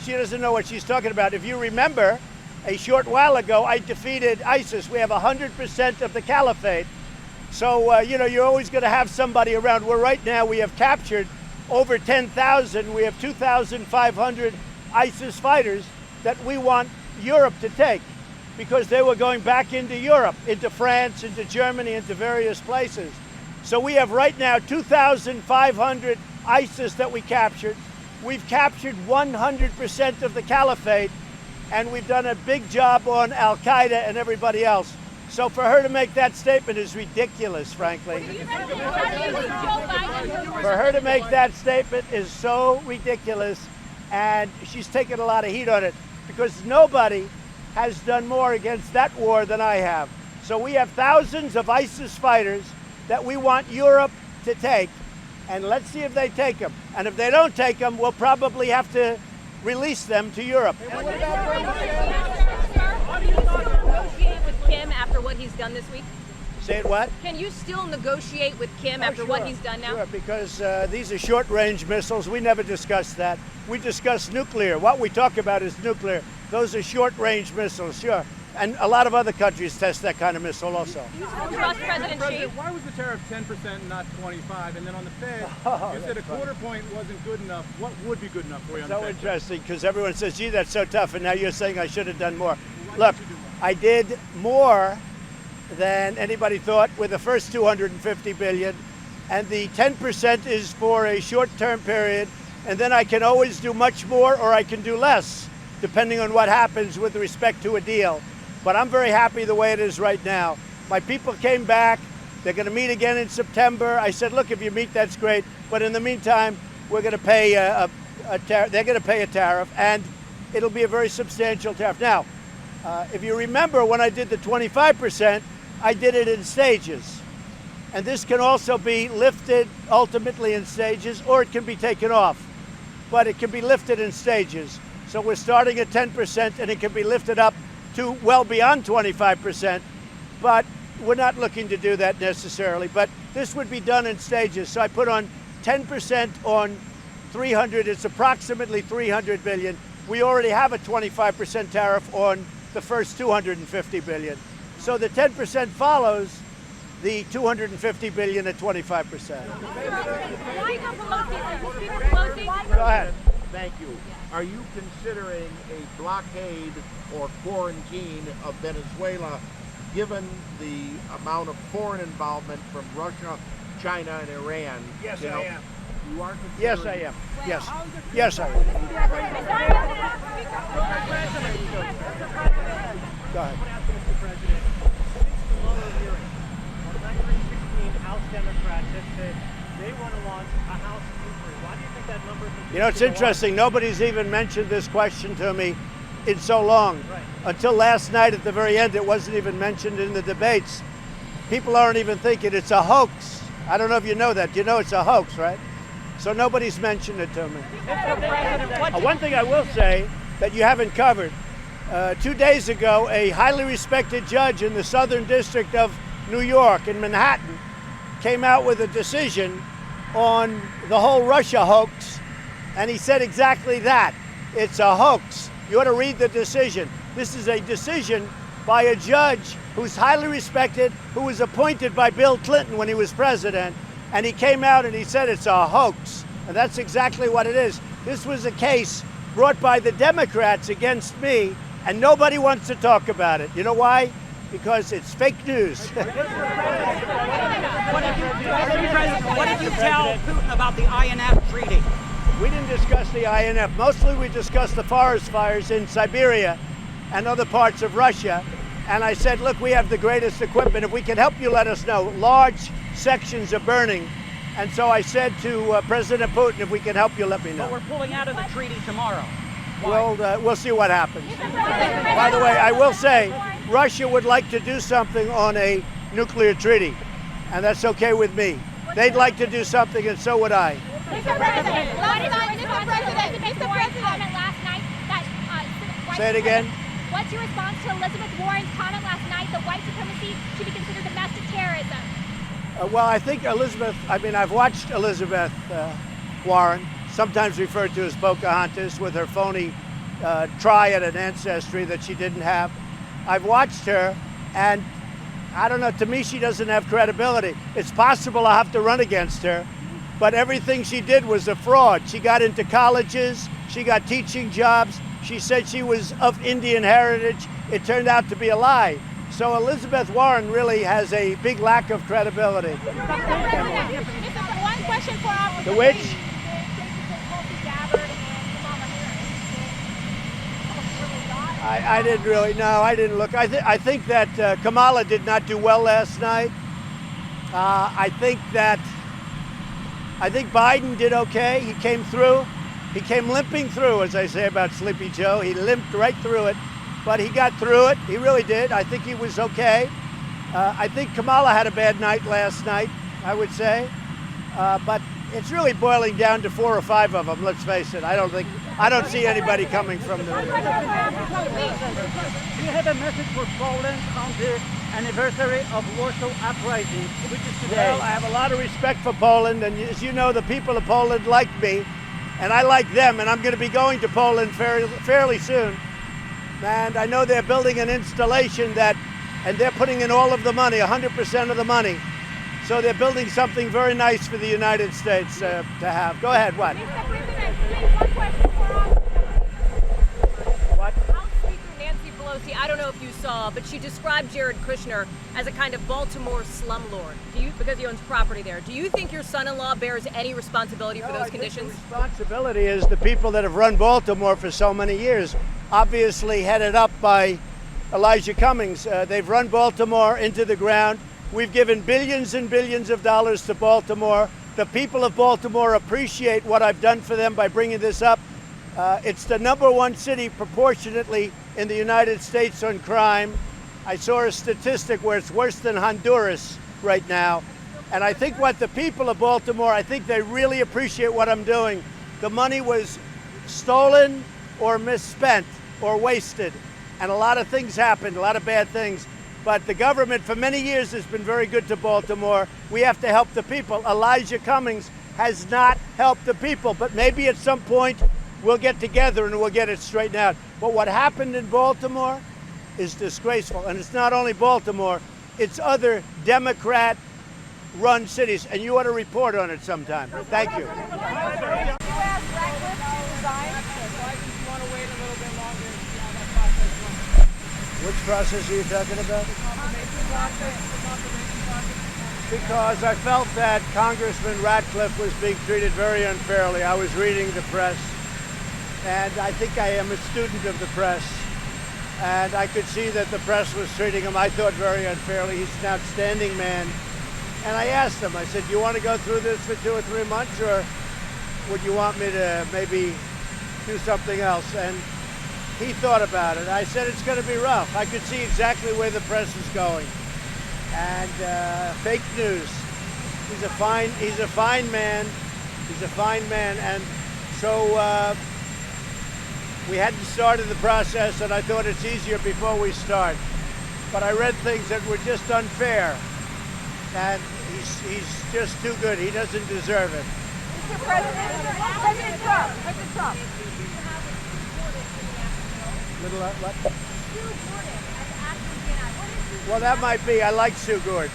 Speaker 1: She doesn't know what she's talking about. If you remember, a short while ago, I defeated ISIS. We have 100% of the caliphate. So, you know, you're always going to have somebody around. Where right now we have captured over 10,000. We have 2,500 ISIS fighters that we want Europe to take because they were going back into Europe, into France, into Germany, into various places. So we have right now 2,500 ISIS that we captured. We've captured 100% of the caliphate, and we've done a big job on Al-Qaeda and everybody else. So for her to make that statement is ridiculous, frankly. For her to make that statement is so ridiculous, and she's taken a lot of heat on it because nobody has done more against that war than I have. So we have thousands of ISIS fighters that we want Europe to take, and let's see if they take them. And if they don't take them, we'll probably have to release them to Europe.
Speaker 10: Negotiate with Kim after what he's done this week?
Speaker 1: Say it what?
Speaker 10: Can you still negotiate with Kim after what he's done now?
Speaker 1: Sure, because these are short-range missiles. We never discuss that. We discuss nuclear. What we talk about is nuclear. Those are short-range missiles, sure. And a lot of other countries test that kind of missile also.
Speaker 10: Do you trust President Xi?
Speaker 6: Why was the tariff 10% and not 25%? And then on the Fed, you said a quarter point wasn't good enough. What would be good enough for you on the Fed?
Speaker 1: So interesting, because everyone says, gee, that's so tough, and now you're saying I should have done more. Look, I did more than anybody thought with the first $250 billion, and the 10% is for a short-term period, and then I can always do much more or I can do less, depending on what happens with respect to a deal. But I'm very happy the way it is right now. My people came back. They're going to meet again in September. I said, look, if you meet, that's great. But in the meantime, we're going to pay they're going to pay a tariff, and it'll be a very substantial tariff. Now, if you remember when I did the 25%, I did it in stages. And this can also be lifted ultimately in stages, or it can be taken off. But it can be lifted in stages. So we're starting at 10%, and it can be lifted up to well beyond 25%, but we're not looking to do that necessarily. But this would be done in stages. So I put on 10% on 300. It's approximately 300 billion. We already have a 25% tariff on the first 250 billion. So the 10% follows the 250 billion at 25%. Go ahead.
Speaker 11: Thank you. Are you considering a blockade or quarantine of Venezuela, given the amount of foreign involvement from Russia, China, and Iran?
Speaker 1: Yes, I am.
Speaker 11: You are considering...
Speaker 1: Yes, I am. Yes. Yes, I am. Go ahead.
Speaker 4: Mr. President, since the Mueller hearing on January 16, House Democrats have said they want to launch a House inquiry. Why do you think that number has been...
Speaker 1: You know, it's interesting. Nobody's even mentioned this question to me in so long.
Speaker 4: Right.
Speaker 1: Until last night at the very end, it wasn't even mentioned in the debates. People aren't even thinking it's a hoax. I don't know if you know that. You know it's a hoax, right? So nobody's mentioned it to me. One thing I will say that you haven't covered, 2 days ago, a highly respected judge in the Southern District of New York in Manhattan came out with a decision on the whole Russia hoax, and he said exactly that. It's a hoax. You ought to read the decision. This is a decision by a judge who's highly respected, who was appointed by Bill Clinton when he was president, and he came out and he said it's a hoax. And that's exactly what it is. This was a case brought by the Democrats against me, and nobody wants to talk about it. You know why? Because it's fake news.
Speaker 12: What did you tell Putin about the INF treaty?
Speaker 1: We didn't discuss the INF. Mostly we discussed the forest fires in Siberia and other parts of Russia. And I said, look, we have the greatest equipment. If we can help you, let us know. Large sections are burning. And so I said to President Putin, if we can help you, let me know.
Speaker 12: But we're pulling out of the treaty tomorrow.
Speaker 1: We'll see what happens. By the way, I will say, Russia would like to do something on a nuclear treaty, and that's okay with me. They'd like to do something, and so would I.
Speaker 2: Mr. President, last night that
Speaker 1: Say it again.
Speaker 2: What's your response to Elizabeth Warren's comment last night that white supremacy should be considered domestic terrorism?
Speaker 1: Well, I think I've watched Elizabeth Warren, sometimes referred to as Pocahontas, with her phony try at an ancestry that she didn't have. I've watched her, and I don't know, to me she doesn't have credibility. It's possible I'll have to run against her, but everything she did was a fraud. She got into colleges, she got teaching jobs, she said she was of Indian heritage. It turned out to be a lie. So Elizabeth Warren really has a big lack of credibility.
Speaker 2: One question for our
Speaker 1: The which? I didn't really, no, I didn't look. I think that Kamala did not do well last night. I think Biden did okay. He came through. He came limping through, as I say about Sleepy Joe. He limped right through it, but he got through it. He really did. I think he was okay. I think Kamala had a bad night last night, I would say. But it's really boiling down to 4 or 5 of them, let's face it. I don't see anybody coming from the...
Speaker 12: Do you have a message for Poland on the anniversary of Warsaw Uprising, which is today?
Speaker 1: Well, I have a lot of respect for Poland, and as you know, the people of Poland like me, and I like them, and I'm going to be going to Poland fairly soon. And I know they're building an installation and they're putting in all of the money, 100% of the money. So they're building something very nice for the United States to have. Go ahead, what?
Speaker 2: Mr. President, please, one question for us.
Speaker 1: What?
Speaker 10: House Speaker Nancy Pelosi, I don't know if you saw, but she described Jared Kushner as a kind of Baltimore slumlord. Because he owns property there. Do you think your son-in-law bears any responsibility for those conditions?
Speaker 1: The responsibility is the people that have run Baltimore for so many years, obviously headed up by Elijah Cummings. They've run Baltimore into the ground. We've given billions and billions of dollars to Baltimore. The people of Baltimore appreciate what I've done for them by bringing this up. It's the #1 city proportionately in the United States on crime. I saw a statistic where it's worse than Honduras right now. And I think what the people of Baltimore, I think they really appreciate what I'm doing. The money was stolen or misspent or wasted. And a lot of things happened, a lot of bad things. But the government for many years has been very good to Baltimore. We have to help the people. Elijah Cummings has not helped the people, but maybe at some point we'll get together and we'll get it straightened out. But what happened in Baltimore is disgraceful. And it's not only Baltimore, it's other Democrat-run cities. And you ought to report on it sometime. Thank you. Which process are you talking about? Because I felt that Congressman Ratcliffe was being treated very unfairly. I was reading the press, and I think I am a student of the press, and I could see that the press was treating him, I thought, very unfairly. He's an outstanding man. And I asked him, I said, do you want to go through this for 2 or 3 months, or would you want me to maybe do something else? And he thought about it. I said it's going to be rough. I could see exactly where the press is going. And fake news. He's a fine man. He's a fine man. And so we hadn't started the process, and I thought it's easier before we start. But I read things that were just unfair. and he's just too good. He doesn't deserve it.
Speaker 10: Mr. President, President Trump, President Trump.
Speaker 1: Little what?
Speaker 2: Sue Gordon as acting DNI.
Speaker 1: Well, that might be. I like Sue Gordon.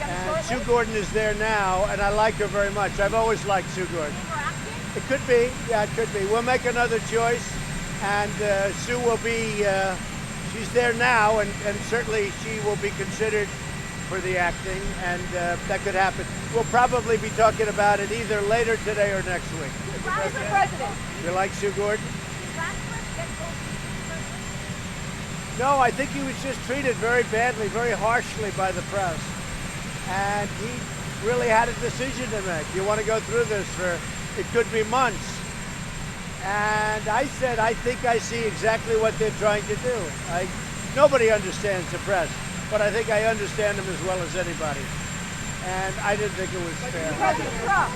Speaker 1: And Sue Gordon is there now, and I like her very much. I've always liked Sue Gordon. It could be. Yeah, it could be. We'll make another choice, and Sue will be, she's there now, and certainly she will be considered for the acting, and that could happen. We'll probably be talking about it either later today or next week.
Speaker 10: Mr. President.
Speaker 1: You like Sue Gordon? No, I think he was just treated very badly, very harshly by the press. And he really had a decision to make. You want to go through this for, it could be months. And I said, I think I see exactly what they're trying to do. Nobody understands the press, but I think I understand them as well as anybody. And I didn't think it was fair.
Speaker 10: President Trump.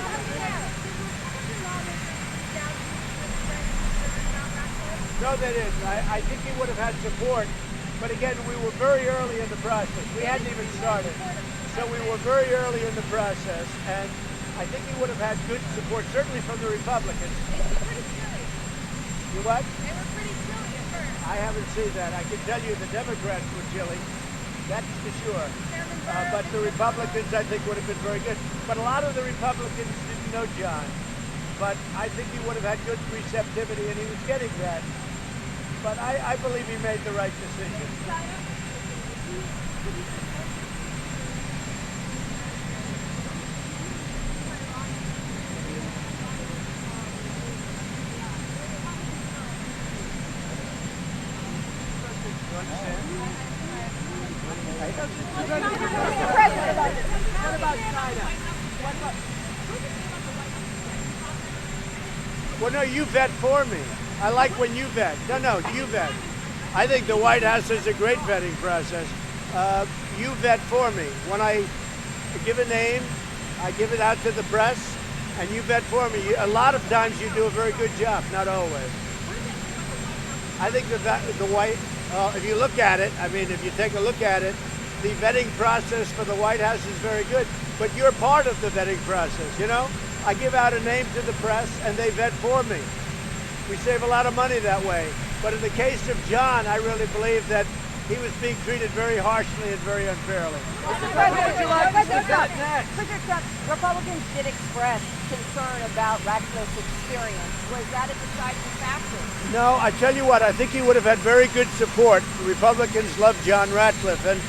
Speaker 1: No, they didn't. I think he would have had support. But again, we were very early in the process. We hadn't even started. So we were very early in the process. And I think he would have had good support, certainly from the Republicans. You what?
Speaker 2: They were pretty chilly at first.
Speaker 1: I haven't seen that. I can tell you the Democrats were chilly. That's for sure. But the Republicans, I think, would have been very good. But a lot of the Republicans didn't know John. But I think he would have had good receptivity, and he was getting that. But I believe he made the right decision.
Speaker 3: What about China?
Speaker 1: Well, no, you vet for me. I like when you vet. No, you vet. I think the White House has a great vetting process. You vet for me. When I give a name, I give it out to the press, and you vet for me. A lot of times you do a very good job, not always. I think the White, if you look at it, I mean, if you take a look at it, the vetting process for the White House is very good, but you're part of the vetting process, you know? I give out a name to the press, and they vet for me. We save a lot of money that way. But in the case of John, I really believe that he was being treated very harshly and very unfairly.
Speaker 10: Mr. President, Republicans did express concern about Ratcliffe's experience. Was that a deciding factor?
Speaker 1: No, I tell you what, I think he would have had very good support. The Republicans love John Ratcliffe, and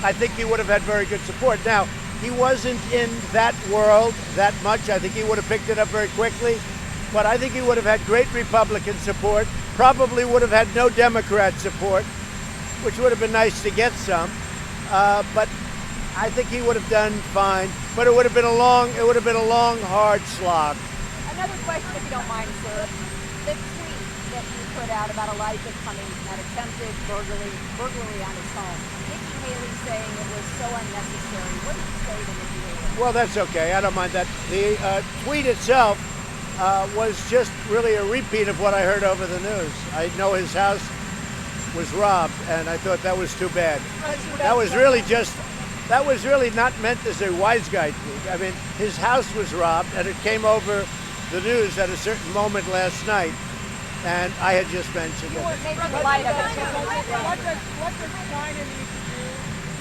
Speaker 1: I think he would have had very good support. Now, he wasn't in that world that much. I think he would have picked it up very quickly. But I think he would have had great Republican support, probably would have had no Democrat support, which would have been nice to get some. But I think he would have done fine. But it would have been a long, hard slog.
Speaker 10: Another question, if you don't mind, sir. The tweet that you put out about Elijah Cummings and that attempted burglary on his home. Nikki Haley saying it was so unnecessary. What did you say to Nikki Haley?
Speaker 1: Well, that's okay. I don't mind that. The tweet itself was just really a repeat of what I heard over the news. I know his house was robbed, and I thought that was too bad. That was really not meant as a wise guy tweet. I mean, his house was robbed, and it came over the news at a certain moment last night, and I had just mentioned it.
Speaker 5: What does China need to do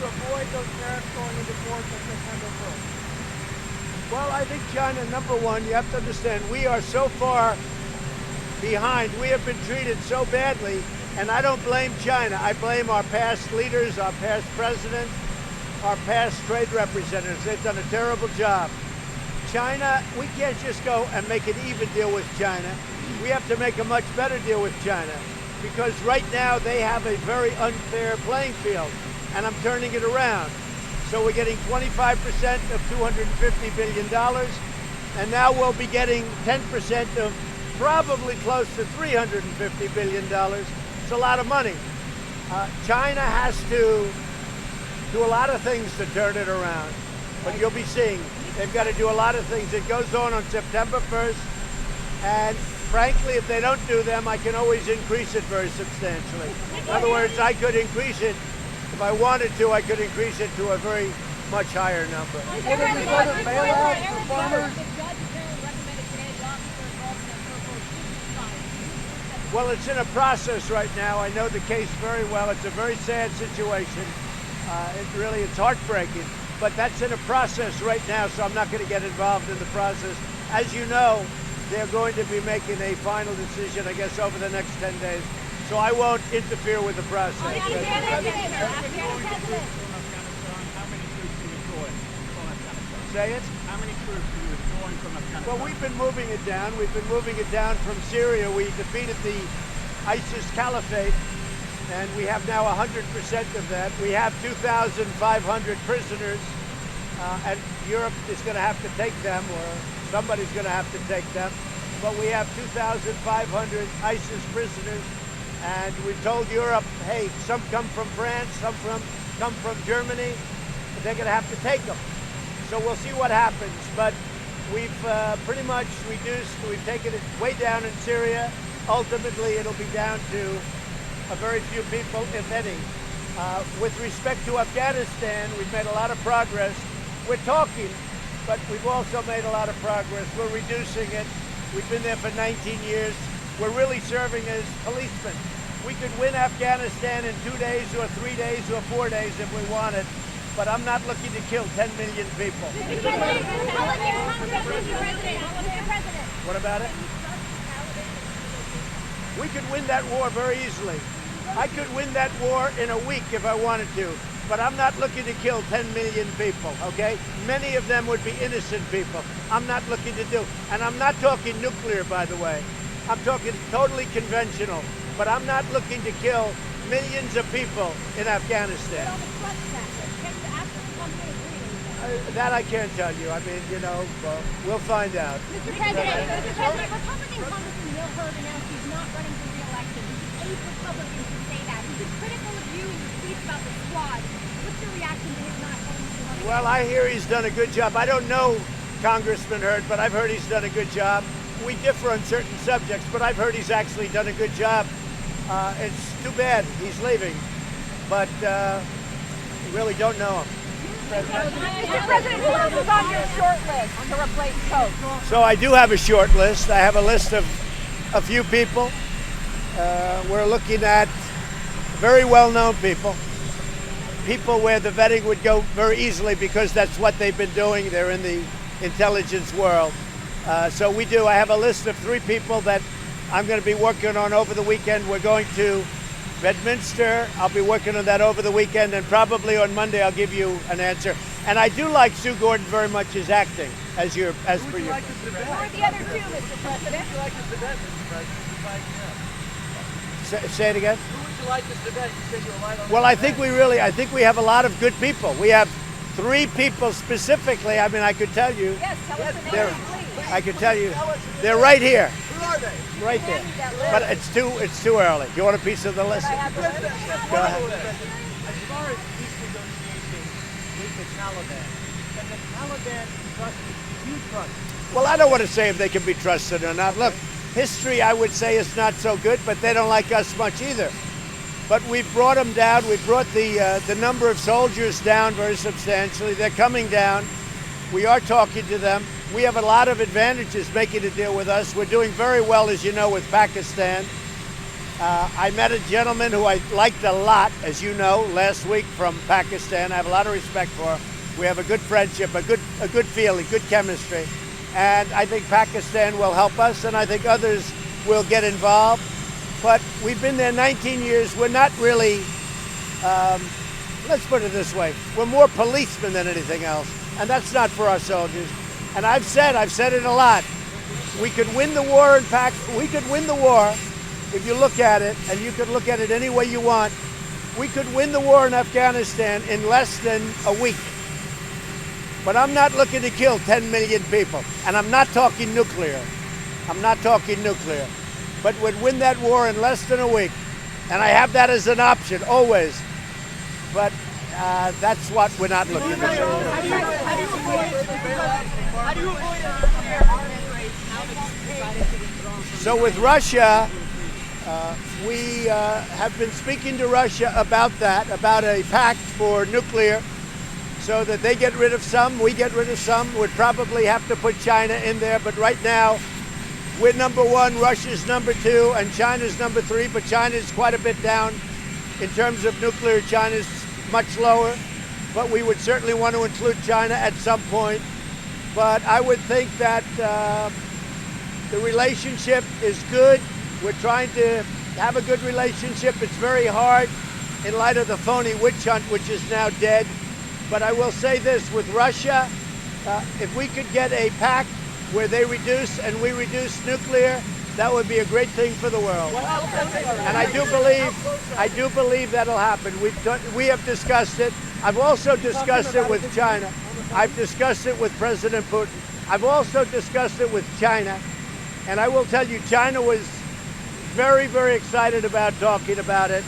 Speaker 5: to avoid those tariffs going into force on September 1st?
Speaker 1: Well, I think China, number one, you have to understand, we are so far behind. We have been treated so badly, and I don't blame China. I blame our past leaders, our past presidents, our past trade representatives. They've done a terrible job. China, we can't just go and make an even deal with China. We have to make a much better deal with China, because right now they have a very unfair playing field, and I'm turning it around. So we're getting 25% of $250 billion, and now we'll be getting 10% of probably close to $350 billion. It's a lot of money. China has to do a lot of things to turn it around, but you'll be seeing they've got to do a lot of things. It goes on September 1st, and frankly, if they don't do them, I can always increase it very substantially. In other words, I could increase it. If I wanted to, I could increase it to a very much higher number.
Speaker 2: Mr. President, what is bailout for farmers?
Speaker 1: Well, it's in a process right now. I know the case very well. It's a very sad situation. It's heartbreaking. But that's in a process right now, so I'm not going to get involved in the process. As you know, they're going to be making a final decision, I guess, over the next 10 days. So I won't interfere with the process.
Speaker 6: How many troops are you deploying from Afghanistan?
Speaker 1: Say it?
Speaker 6: How many troops are you deploying from Afghanistan?
Speaker 1: Well, we've been moving it down. We've been moving it down from Syria. We defeated the ISIS caliphate, and we have now 100% of that. We have 2,500 prisoners, and Europe is going to have to take them, or somebody's going to have to take them. But we have 2,500 ISIS prisoners, and we've told Europe, hey, some come from France, some come from Germany, but they're going to have to take them. So we'll see what happens. But we've pretty much reduced, we've taken it way down in Syria. Ultimately, it'll be down to a very few people, if any. With respect to Afghanistan, we've made a lot of progress. We're talking, but we've also made a lot of progress. We're reducing it. We've been there for 19 years. We're really serving as policemen. We could win Afghanistan in 2 days or 3 days or 4 days if we wanted, but I'm not looking to kill 10 million people.
Speaker 2: Mr. President,
Speaker 1: What about it? We could win that war very easily. I could win that war in a week if I wanted to, but I'm not looking to kill 10 million people, okay? Many of them would be innocent people. I'm not looking to do, and I'm not talking nuclear, by the way. I'm talking totally conventional, but I'm not looking to kill millions of people in Afghanistan. That I can't tell you. I mean, you know, we'll find out.
Speaker 2: Mr. President, Republican Congressman Will Hurd announced he's not running for re-election. He's the eighth Republican to say that. He's been critical of you and your tweets about the squad. What's your reaction to him not running?
Speaker 1: Well, I hear he's done a good job. I don't know Congressman Hurd, but I've heard he's done a good job. We differ on certain subjects, but I've heard he's actually done a good job. It's too bad he's leaving, but really don't know him.
Speaker 10: Mr. President, who else is on your short list to replace Coke?
Speaker 1: So I do have a short list. I have a list of a few people. We're looking at very well-known people. People where the vetting would go very easily because that's what they've been doing. They're in the intelligence world. So we do. I have a list of 3 people that I'm going to be working on over the weekend. We're going to Bedminster. I'll be working on that over the weekend, and probably on Monday I'll give you an answer. And I do like Sue Gordon very much as acting, as per your.
Speaker 10: Who are the other 2, Mr. President?
Speaker 3: Who would you like to debate, Mr. President?
Speaker 1: Say it again.
Speaker 3: Who would you like to debate? You said you were light on.
Speaker 1: Well, I think we have a lot of good people. We have 3 people specifically. I mean, I could tell you.
Speaker 10: Yes, tell us the names, please.
Speaker 1: I could tell you. They're right here.
Speaker 3: Who are they?
Speaker 1: Right there. But it's too early. Do you want a piece of the list? Go ahead.
Speaker 6: As far as peace negotiations with the Taliban, can the Taliban be trusted? Do you trust?
Speaker 1: Well, I don't want to say if they can be trusted or not. Look, history, I would say, is not so good, but they don't like us much either. But we've brought them down. We've brought the number of soldiers down very substantially. They're coming down. We are talking to them. We have a lot of advantages making a deal with us. We're doing very well, as you know, with Pakistan. I met a gentleman who I liked a lot, as you know, last week from Pakistan. I have a lot of respect for. We have a good friendship, a good feeling, good chemistry. And I think Pakistan will help us, and I think others will get involved. But we've been there 19 years. We're not really, let's put it this way, we're more policemen than anything else. And that's not for our soldiers. And I've said it a lot. We could win the war in we could win the war if you look at it, and you could look at it any way you want. We could win the war in Afghanistan in less than a week. But I'm not looking to kill 10 million people. And I'm not talking nuclear. I'm not talking nuclear. But would win that war in less than a week. And I have that as an option, always. But that's what we're not looking for. So with Russia, we have been speaking to Russia about that, about a pact for nuclear so that they get rid of some, we get rid of some. Would probably have to put China in there, but right now we're number one, Russia's number two, and China's number three, but China's quite a bit down in terms of nuclear. China's much lower, but we would certainly want to include China at some point. But I would think that the relationship is good. We're trying to have a good relationship. It's very hard in light of the phony witch hunt, which is now dead. But I will say this, with Russia, if we could get a pact where they reduce and we reduce nuclear, that would be a great thing for the world. And I do believe that'll happen. We have discussed it. I've also discussed it with China. I've discussed it with President Putin. I've also discussed it with China. And I will tell you, China was very, very excited about talking about it,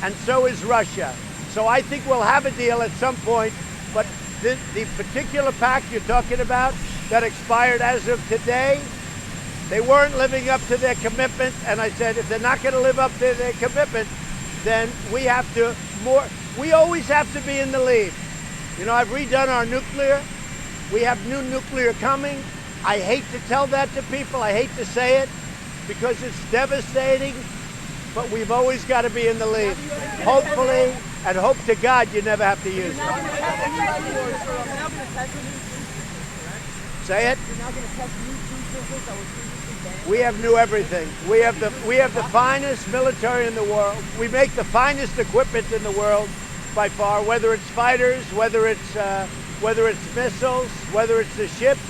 Speaker 1: and so is Russia. So I think we'll have a deal at some point, but the particular pact you're talking about that expired as of today, they weren't living up to their commitment, and I said if they're not going to live up to their commitment, then we always have to be in the lead. You know, I've redone our nuclear. We have new nuclear coming. I hate to tell that to people. I hate to say it because it's devastating, but we've always got to be in the lead. Hopefully, and hope to God you never have to use it. Say it. We have new everything. We have the finest military in the world. We make the finest equipment in the world by far. Whether it's fighters, whether it's missiles, whether it's the ships,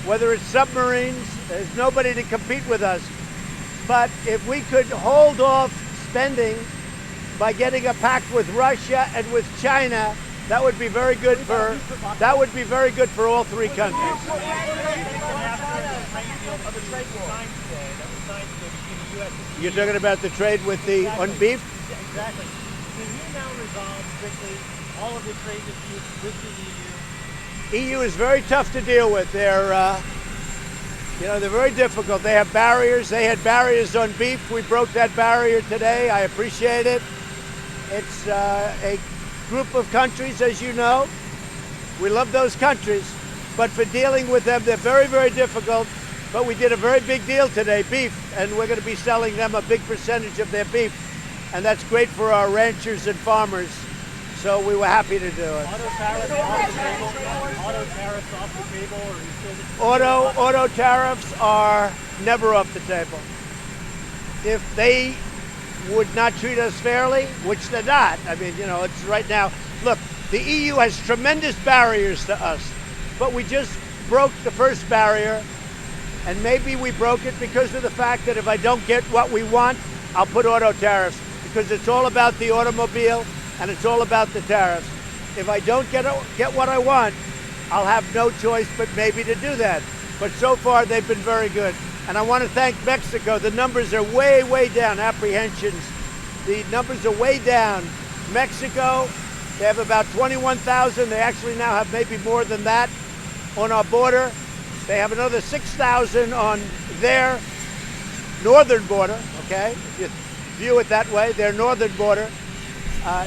Speaker 1: whether it's submarines. There's nobody to compete with us. But if we could hold off spending by getting a pact with Russia and with China, that would be very good for all three countries. You're talking about the trade on beef?
Speaker 8: Exactly. Can you now resolve quickly all of the trade disputes with the EU?
Speaker 1: EU is very tough to deal with. They're very difficult. They have barriers. They had barriers on beef. We broke that barrier today. I appreciate it. It's a group of countries, as you know. We love those countries, but for dealing with them, they're very, very difficult. But we did a very big deal today, beef, and we're going to be selling them a big percentage of their beef, and that's great for our ranchers and farmers. So we were happy to do it.
Speaker 8: Auto tariffs off the table, or are you still?
Speaker 1: Auto tariffs are never off the table. If they would not treat us fairly, which they're not. I mean, you know, it's right now. Look, the EU has tremendous barriers to us, but we just broke the first barrier, and maybe we broke it because of the fact that if I don't get what we want, I'll put auto tariffs, because it's all about the automobile and it's all about the tariffs. If I don't get what I want, I'll have no choice but maybe to do that. But so far, they've been very good. And I want to thank Mexico. The numbers are way, way down, apprehensions. The numbers are way down. Mexico, they have about 21,000. They actually now have maybe more than that on our border. They have another 6,000 on their northern border, okay? If you view it that way, their northern border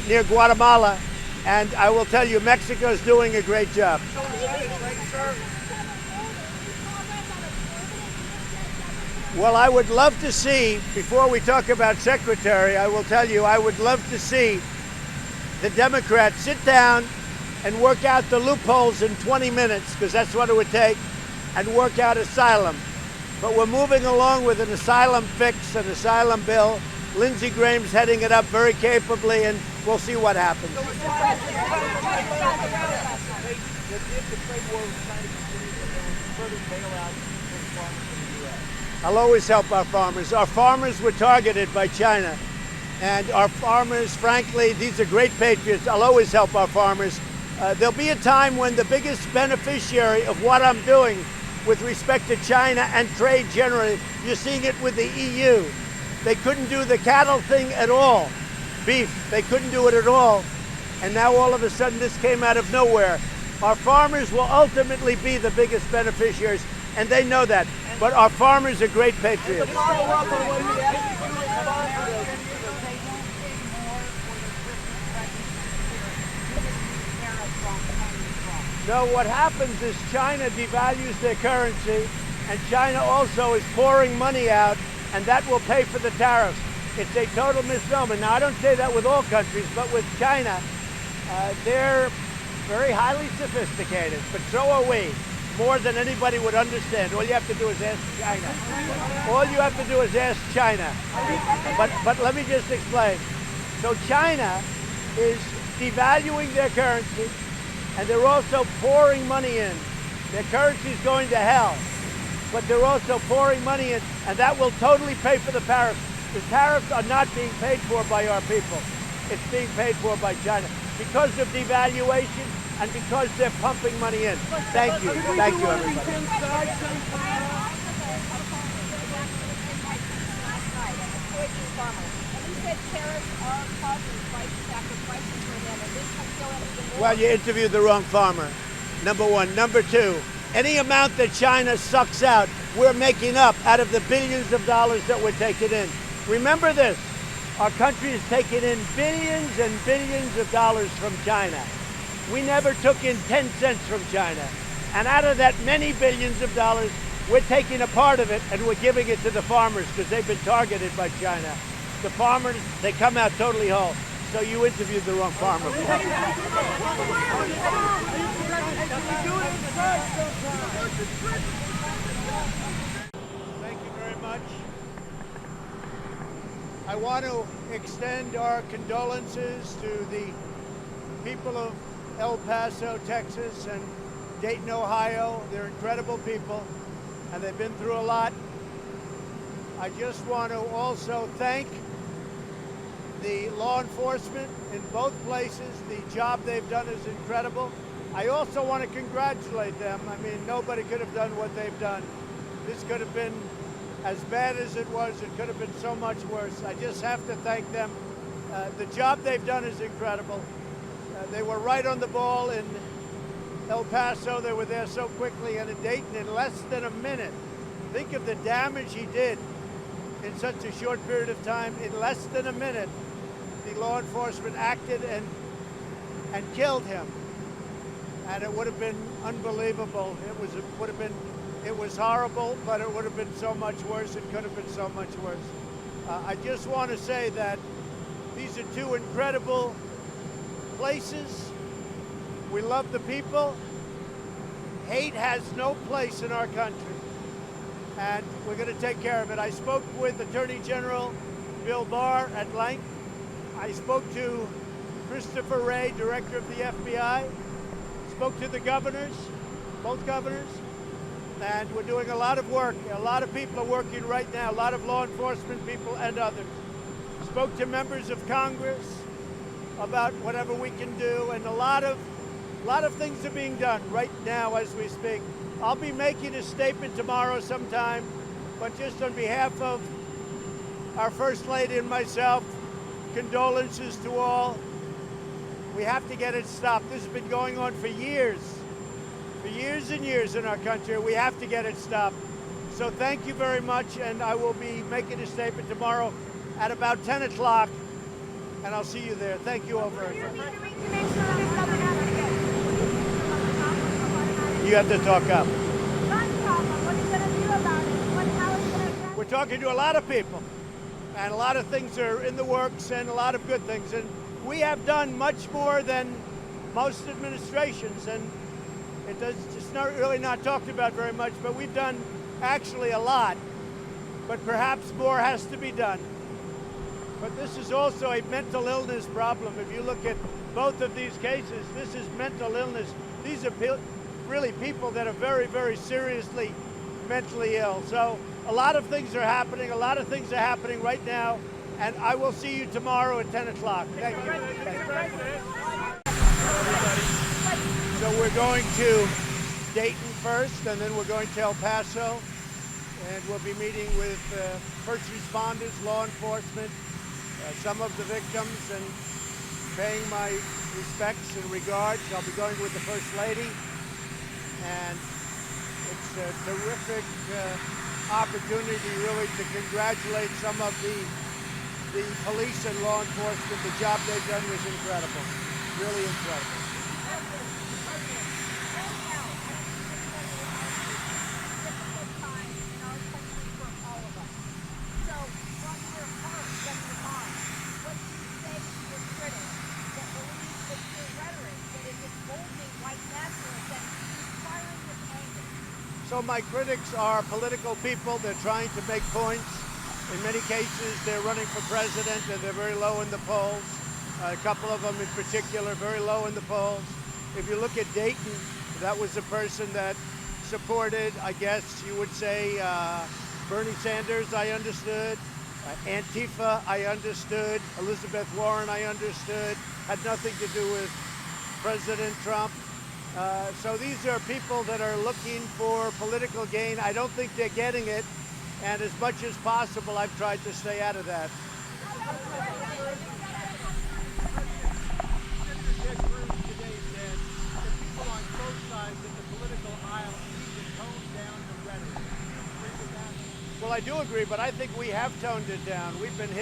Speaker 1: near Guatemala. And I will tell you, Mexico is doing a great job. Well, I would love to see, before we talk about Secretary, I will tell you, I would love to see the Democrats sit down and work out the loopholes in 20 minutes, because that's what it would take, and work out asylum. But we're moving along with an asylum fix, an asylum bill. Lindsey Graham's heading it up very capably, and we'll see what happens. I'll always help our farmers. Our farmers were targeted by China, and our farmers, frankly, these are great patriots. I'll always help our farmers. There'll be a time when the biggest beneficiary of what I'm doing with respect to China and trade generally, you're seeing it with the EU. They couldn't do the cattle thing at all. Beef, they couldn't do it at all. And now all of a sudden this came out of nowhere. Our farmers will ultimately be the biggest beneficiaries, and they know that. But our farmers are great patriots. No, what happens is China devalues their currency, and China also is pouring money out, and that will pay for the tariffs. It's a total misnomer. Now, I don't say that with all countries, but with China, they're very highly sophisticated, but so are we, more than anybody would understand. All you have to do is ask China. All you have to do is ask China. But let me just explain. So China is devaluing their currency, and they're also pouring money in. Their currency is going to hell, but they're also pouring money in, and that will totally pay for the tariffs. The tariffs are not being paid for by our people. It's being paid for by China because of devaluation and because they're pumping money in. Thank you. Thank you, everybody. Well, you interviewed the wrong farmer, number one. Number two, any amount that China sucks out, we're making up out of the billions of dollars that we're taking in. Remember this, our country is taking in billions and billions of dollars from China. We never took in 10 cents from China. And out of that many billions of dollars, we're taking a part of it and we're giving it to the farmers because they've been targeted by China. The farmers, they come out totally whole. So you interviewed the wrong farmer. Thank you very much. I want to extend our condolences to the people of El Paso, Texas, and Dayton, Ohio. They're incredible people, and they've been through a lot. I just want to also thank the law enforcement in both places. The job they've done is incredible. I also want to congratulate them. I mean, nobody could have done what they've done. This could have been as bad as it was. It could have been so much worse. I just have to thank them. The job they've done is incredible. They were right on the ball in El Paso. They were there so quickly, and in Dayton in less than a minute. Think of the damage he did in such a short period of time. In less than a minute, the law enforcement acted and killed him. And it would have been unbelievable. It was horrible, but it would have been so much worse. It could have been so much worse. I just want to say that these are two incredible places. We love the people. Hate has no place in our country, and we're going to take care of it. I spoke with Attorney General Bill Barr at length. I spoke to Christopher Wray, Director of the FBI. Spoke to the governors, both governors, and we're doing a lot of work. A lot of people are working right now, a lot of law enforcement people and others. Spoke to members of Congress about whatever we can do, and a lot of things are being done right now as we speak. I'll be making a statement tomorrow sometime, but just on behalf of our First Lady and myself, condolences to all. We have to get it stopped. This has been going on for years and years in our country. We have to get it stopped. So thank you very much, and I will be making a statement tomorrow at about 10 o'clock, and I'll see you there. Thank you all very much. You have to talk up. We're talking to a lot of people, and a lot of things are in the works, and a lot of good things. And we have done much more than most administrations, and it's not really not talked about very much, but we've done actually a lot, but perhaps more has to be done. But this is also a mental illness problem. If you look at both of these cases, this is mental illness. These are really people that are very, very seriously mentally ill. So a lot of things are happening. A lot of things are happening right now. And I will see you tomorrow at 10 o'clock. Thank you. So we're going to Dayton first, and then we're going to El Paso. And we'll be meeting with first responders, law enforcement, some of the victims, and paying my respects and regards. I'll be going with the First Lady. And it's a terrific opportunity, really, to congratulate some of the police and law enforcement. The job they've done was incredible, really incredible. So my critics are political people. They're trying to make points. In many cases, they're running for president and they're very low in the polls. A couple of them in particular, very low in the polls. If you look at Dayton, that was a person that supported, I guess you would say, Bernie Sanders, I understood. Antifa, I understood. Elizabeth Warren, I understood. Had nothing to do with President Trump. So these are people that are looking for political gain. I don't think they're getting it. And as much as possible, I've tried to stay out of that. Well, I do agree, but I think we have toned it down. We've been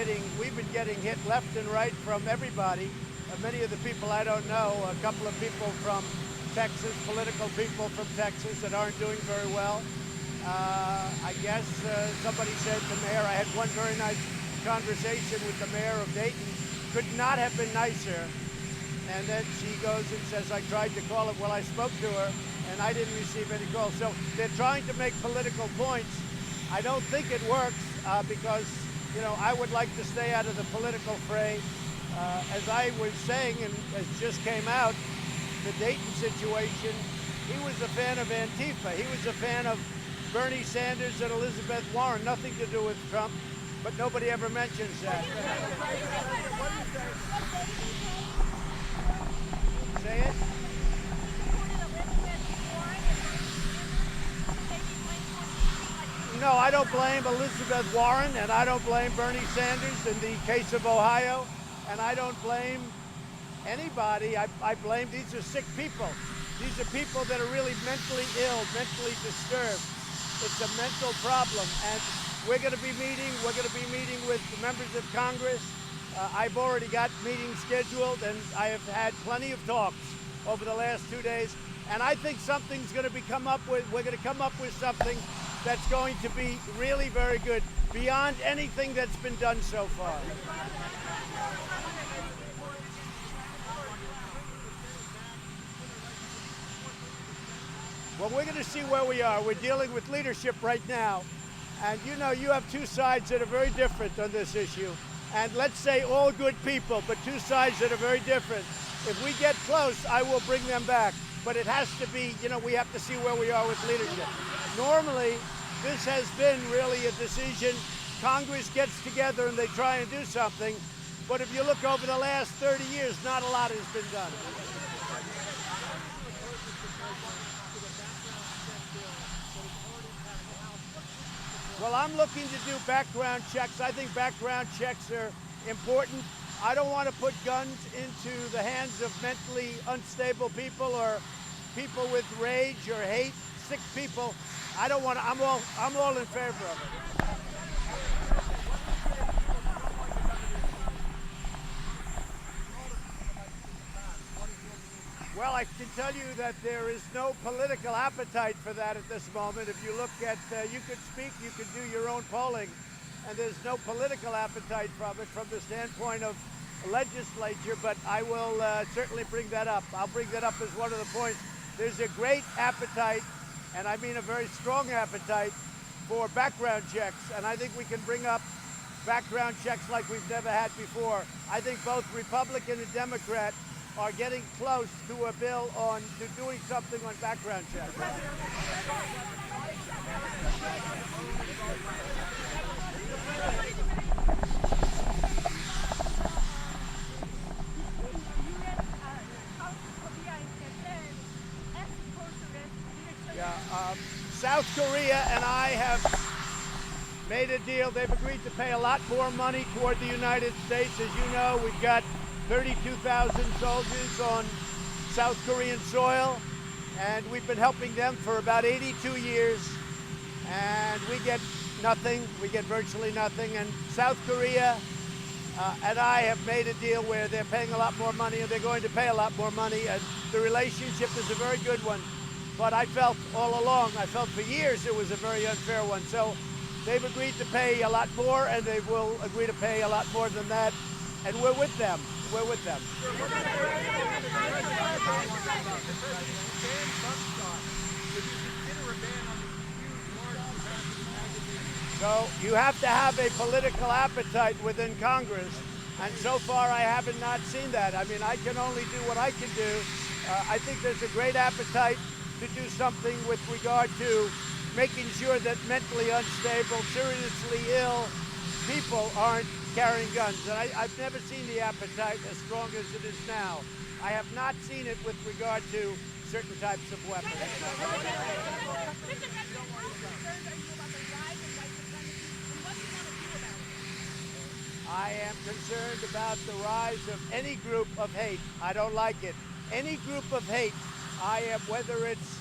Speaker 1: getting hit left and right from everybody. Many of the people I don't know, a couple of people from Texas, political people from Texas that aren't doing very well. I guess somebody said the mayor, I had one very nice conversation with the mayor of Dayton, could not have been nicer. And then she goes and says, I tried to call it. Well, I spoke to her and I didn't receive any calls. So they're trying to make political points. I don't think it works because, you know, I would like to stay out of the political fray. As I was saying, and as just came out, the Dayton situation, he was a fan of Antifa. He was a fan of Bernie Sanders and Elizabeth Warren. Nothing to do with Trump, but nobody ever mentions that. Say it? No, I don't blame Elizabeth Warren, and I don't blame Bernie Sanders in the case of Ohio, and I don't blame anybody. I blame, these are sick people. These are people that are really mentally ill, mentally disturbed. It's a mental problem, and we're going to be meeting with the members of Congress. I've already got meetings scheduled, and I have had plenty of talks over the last 2 days, and I think something's going to we're going to come up with something that's going to be really very good, beyond anything that's been done so far. Well, we're going to see where we are. We're dealing with leadership right now. And you know, you have two sides that are very different on this issue. And let's say all good people, but two sides that are very different. If we get close, I will bring them back. But it has to be, you know, we have to see where we are with leadership. Normally, this has been really a decision. Congress gets together and they try and do something. But if you look over the last 30 years, not a lot has been done. Well, I'm looking to do background checks. I think background checks are important. I don't want to put guns into the hands of mentally unstable people or people with rage or hate, sick people. I don't want to, I'm all in favor of it. Well, I can tell you that there is no political appetite for that at this moment. If you look at, you could speak, you could do your own polling, and there's no political appetite from it from the standpoint of legislature, but I will certainly bring that up. I'll bring that up as one of the points. There's a great appetite, and I mean a very strong appetite, for background checks, and I think we can bring up background checks like we've never had before. I think both Republican and Democrat are getting close to a bill to doing something on background checks. Yeah, South Korea and I have made a deal. They've agreed to pay a lot more money toward the United States. As you know, we've got 32,000 soldiers on South Korean soil, and we've been helping them for about 82 years, and we get nothing. We get virtually nothing, and South Korea and I have made a deal where they're paying a lot more money, and they're going to pay a lot more money, and the relationship is a very good one. But I felt all along, I felt for years it was a very unfair one. So they've agreed to pay a lot more, and they will agree to pay a lot more than that, and we're with them. We're with them. So you have to have a political appetite within Congress, and so far I haven't not seen that. I mean, I can only do what I can do. I think there's a great appetite to do something with regard to making sure that mentally unstable, seriously ill people aren't carrying guns. And I've never seen the appetite as strong as it is now. I have not seen it with regard to certain types of weapons. I am concerned about the rise of any group of hate. I don't like it. Any group of hate, I am, whether it's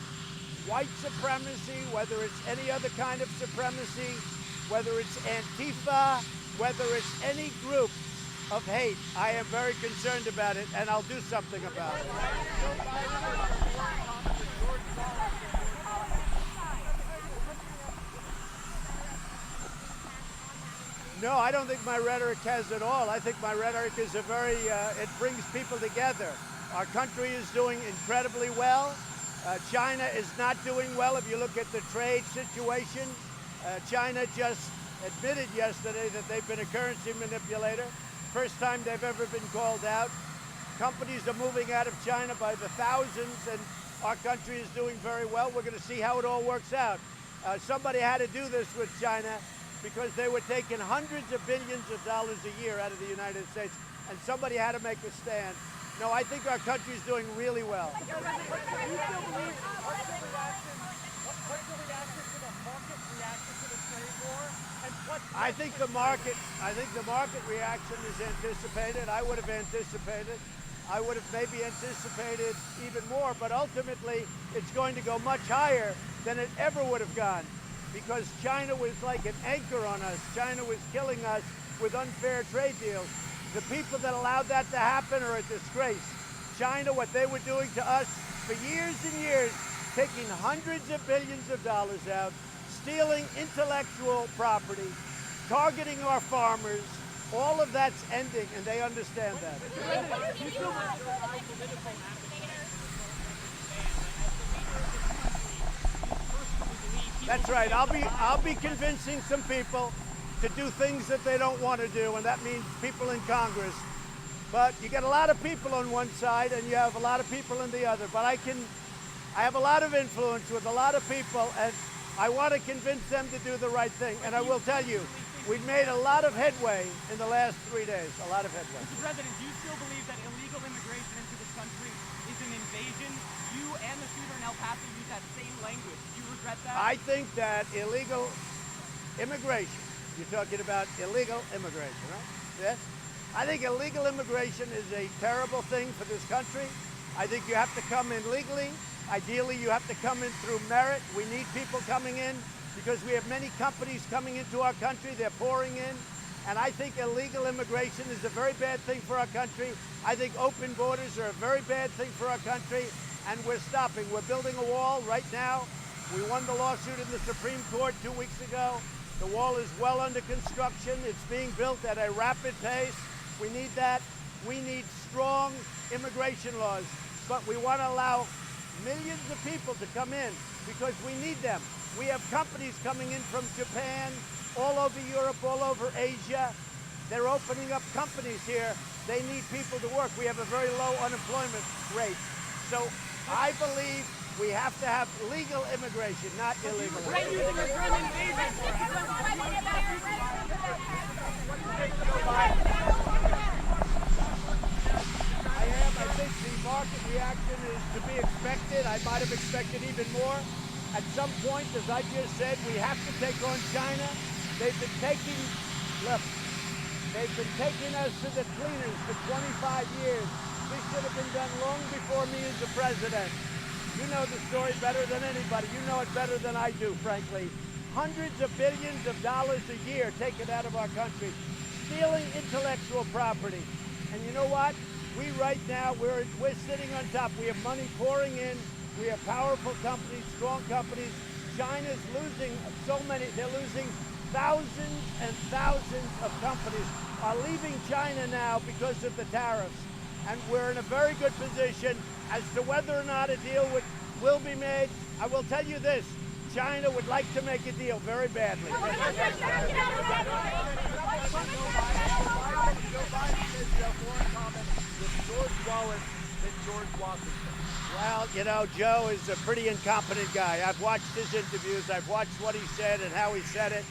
Speaker 1: white supremacy, whether it's any other kind of supremacy, whether it's Antifa, whether it's any group of hate, I am very concerned about it, and I'll do something about it. No, I don't think my rhetoric has at all. I think my rhetoric is a very, it brings people together. Our country is doing incredibly well. China is not doing well. If you look at the trade situation, China just admitted yesterday that they've been a currency manipulator. First time they've ever been called out. Companies are moving out of China by the thousands, and our country is doing very well. We're going to see how it all works out. Somebody had to do this with China because they were taking hundreds of billions of dollars a year out of the United States, and somebody had to make a stand. No, I think our country is doing really well. I think the market reaction is anticipated. I would have anticipated. I would have maybe anticipated even more, but ultimately it's going to go much higher than it ever would have gone, because China was like an anchor on us. China was killing us with unfair trade deals. The people that allowed that to happen are a disgrace. China, what they were doing to us for years and years, taking hundreds of billions of dollars out, stealing intellectual property, targeting our farmers, all of that's ending, and they understand that. That's right. I'll be convincing some people to do things that they don't want to do, and that means people in Congress. But you get a lot of people on one side, and you have a lot of people on the other. But I have a lot of influence with a lot of people, and I want to convince them to do the right thing. And I will tell you, we've made a lot of headway in the last 3 days. A lot of headway.
Speaker 13: Mr. President, do you still believe that illegal immigration into this country is an invasion? You and the shooter in El Paso use that same language. Do you regret that?
Speaker 1: I think that illegal immigration, you're talking about illegal immigration, right? Yes? I think illegal immigration is a terrible thing for this country. I think you have to come in legally. Ideally, you have to come in through merit. We need people coming in because we have many companies coming into our country. They're pouring in. And I think illegal immigration is a very bad thing for our country. I think open borders are a very bad thing for our country. And we're stopping. We're building a wall right now. We won the lawsuit in the Supreme Court 2 weeks ago. The wall is well under construction. It's being built at a rapid pace. We need that. We need strong immigration laws. But we want to allow millions of people to come in because we need them. We have companies coming in from Japan, all over Europe, all over Asia. They're opening up companies here. They need people to work. We have a very low unemployment rate. So I believe we have to have legal immigration, not illegal I think the market reaction is to be expected. I might have expected even more. At some point, as I just said, we have to take on China. They've been taking us to the cleaners for 25 years. This should have been done long before me as the president. You know the story better than anybody. You know it better than I do, frankly. Hundreds of billions of dollars a year taken out of our country, stealing intellectual property. And you know what? We right now, we're sitting on top. We have money pouring in. We have powerful companies, strong companies. China's losing so many. They're losing thousands and thousands of companies are leaving China now because of the tariffs. And we're in a very good position as to whether or not a deal will be made. I will tell you this, China would like to make a deal very badly.
Speaker 8: Joe Biden says foreign comment with George Wallace than George Washington.
Speaker 1: Well, you know, Joe is a pretty incompetent guy. I've watched his interviews. I've watched what he said and how he said it.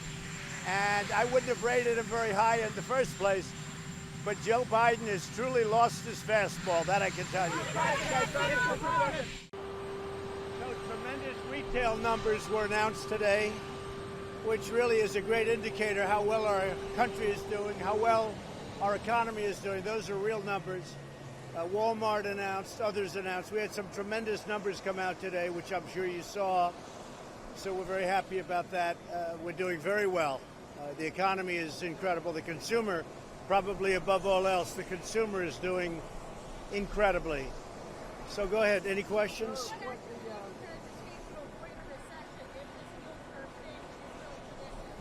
Speaker 1: And I wouldn't have rated him very high in the first place. But Joe Biden has truly lost his fastball, that I can tell you. So tremendous retail numbers were announced today, which really is a great indicator how well our country is doing, how well our economy is doing. Those are real numbers. Walmart announced, others announced. We had some tremendous numbers come out today, which I'm sure you saw. So we're very happy about that. We're doing very well. The economy is incredible. The consumer, probably above all else, the consumer is doing incredibly. So go ahead. Any questions?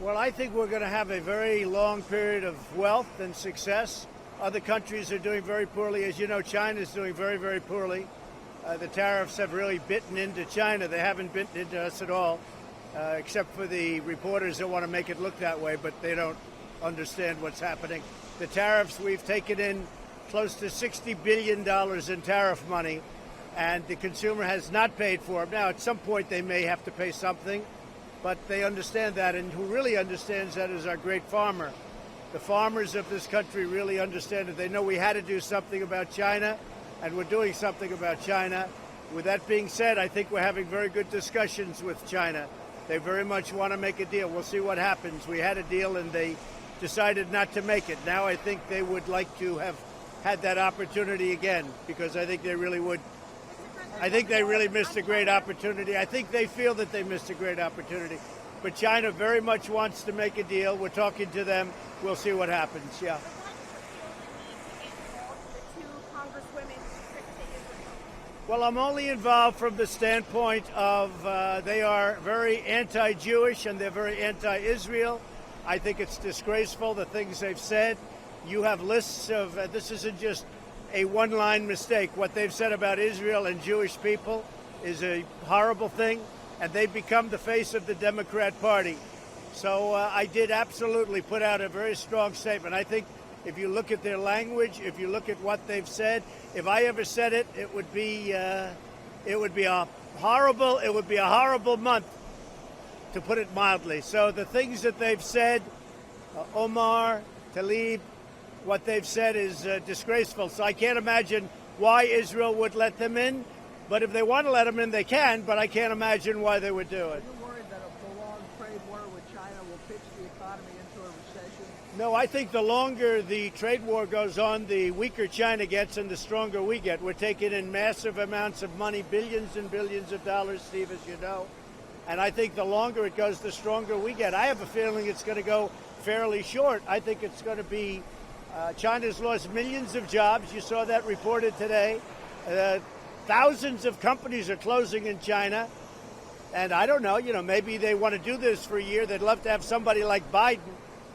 Speaker 1: Well, I think we're going to have a very long period of wealth and success. Other countries are doing very poorly. As you know, China is doing very, very poorly. The tariffs have really bitten into China. They haven't bitten into us at all, except for the reporters that want to make it look that way, but they don't understand what's happening. The tariffs, we've taken in close to $60 billion in tariff money, and the consumer has not paid for them. Now, at some point, they may have to pay something, but they understand that, and who really understands that is our great farmer. The farmers of this country really understand it. They know we had to do something about China, and we're doing something about China. With that being said, I think we're having very good discussions with China. They very much want to make a deal. We'll see what happens. We had a deal, and they decided not to make it. Now I think they would like to have had that opportunity again, because I think they really would. I think they really missed a great opportunity. I think they feel that they missed a great opportunity. But China very much wants to make a deal. We're talking to them. We'll see what happens. Yeah. Well, I'm only involved from the standpoint of they are very anti-Jewish and they're very anti-Israel. I think it's disgraceful, the things they've said. You have lists of, this isn't just a one-line mistake. What they've said about Israel and Jewish people is a horrible thing, and they've become the face of the Democrat Party. So I did absolutely put out a very strong statement. I think if you look at their language, if you look at what they've said, if I ever said it, it would be a horrible month, to put it mildly. So the things that they've said, Omar, Tlaib, what they've said is disgraceful. So I can't imagine why Israel would let them in. But if they want to let them in, they can. But I can't imagine why they would do it.
Speaker 14: Are you worried that a prolonged trade war with China will pitch the economy into a recession?
Speaker 1: No, I think the longer the trade war goes on, the weaker China gets and the stronger we get. We're taking in massive amounts of money, billions and billions of dollars, Steve, as you know. And I think the longer it goes, the stronger we get. I have a feeling it's going to go fairly short. I think it's going to be, China's lost millions of jobs. You saw that reported today. Thousands of companies are closing in China. And I don't know, maybe they want to do this for a year. They'd love to have somebody like Biden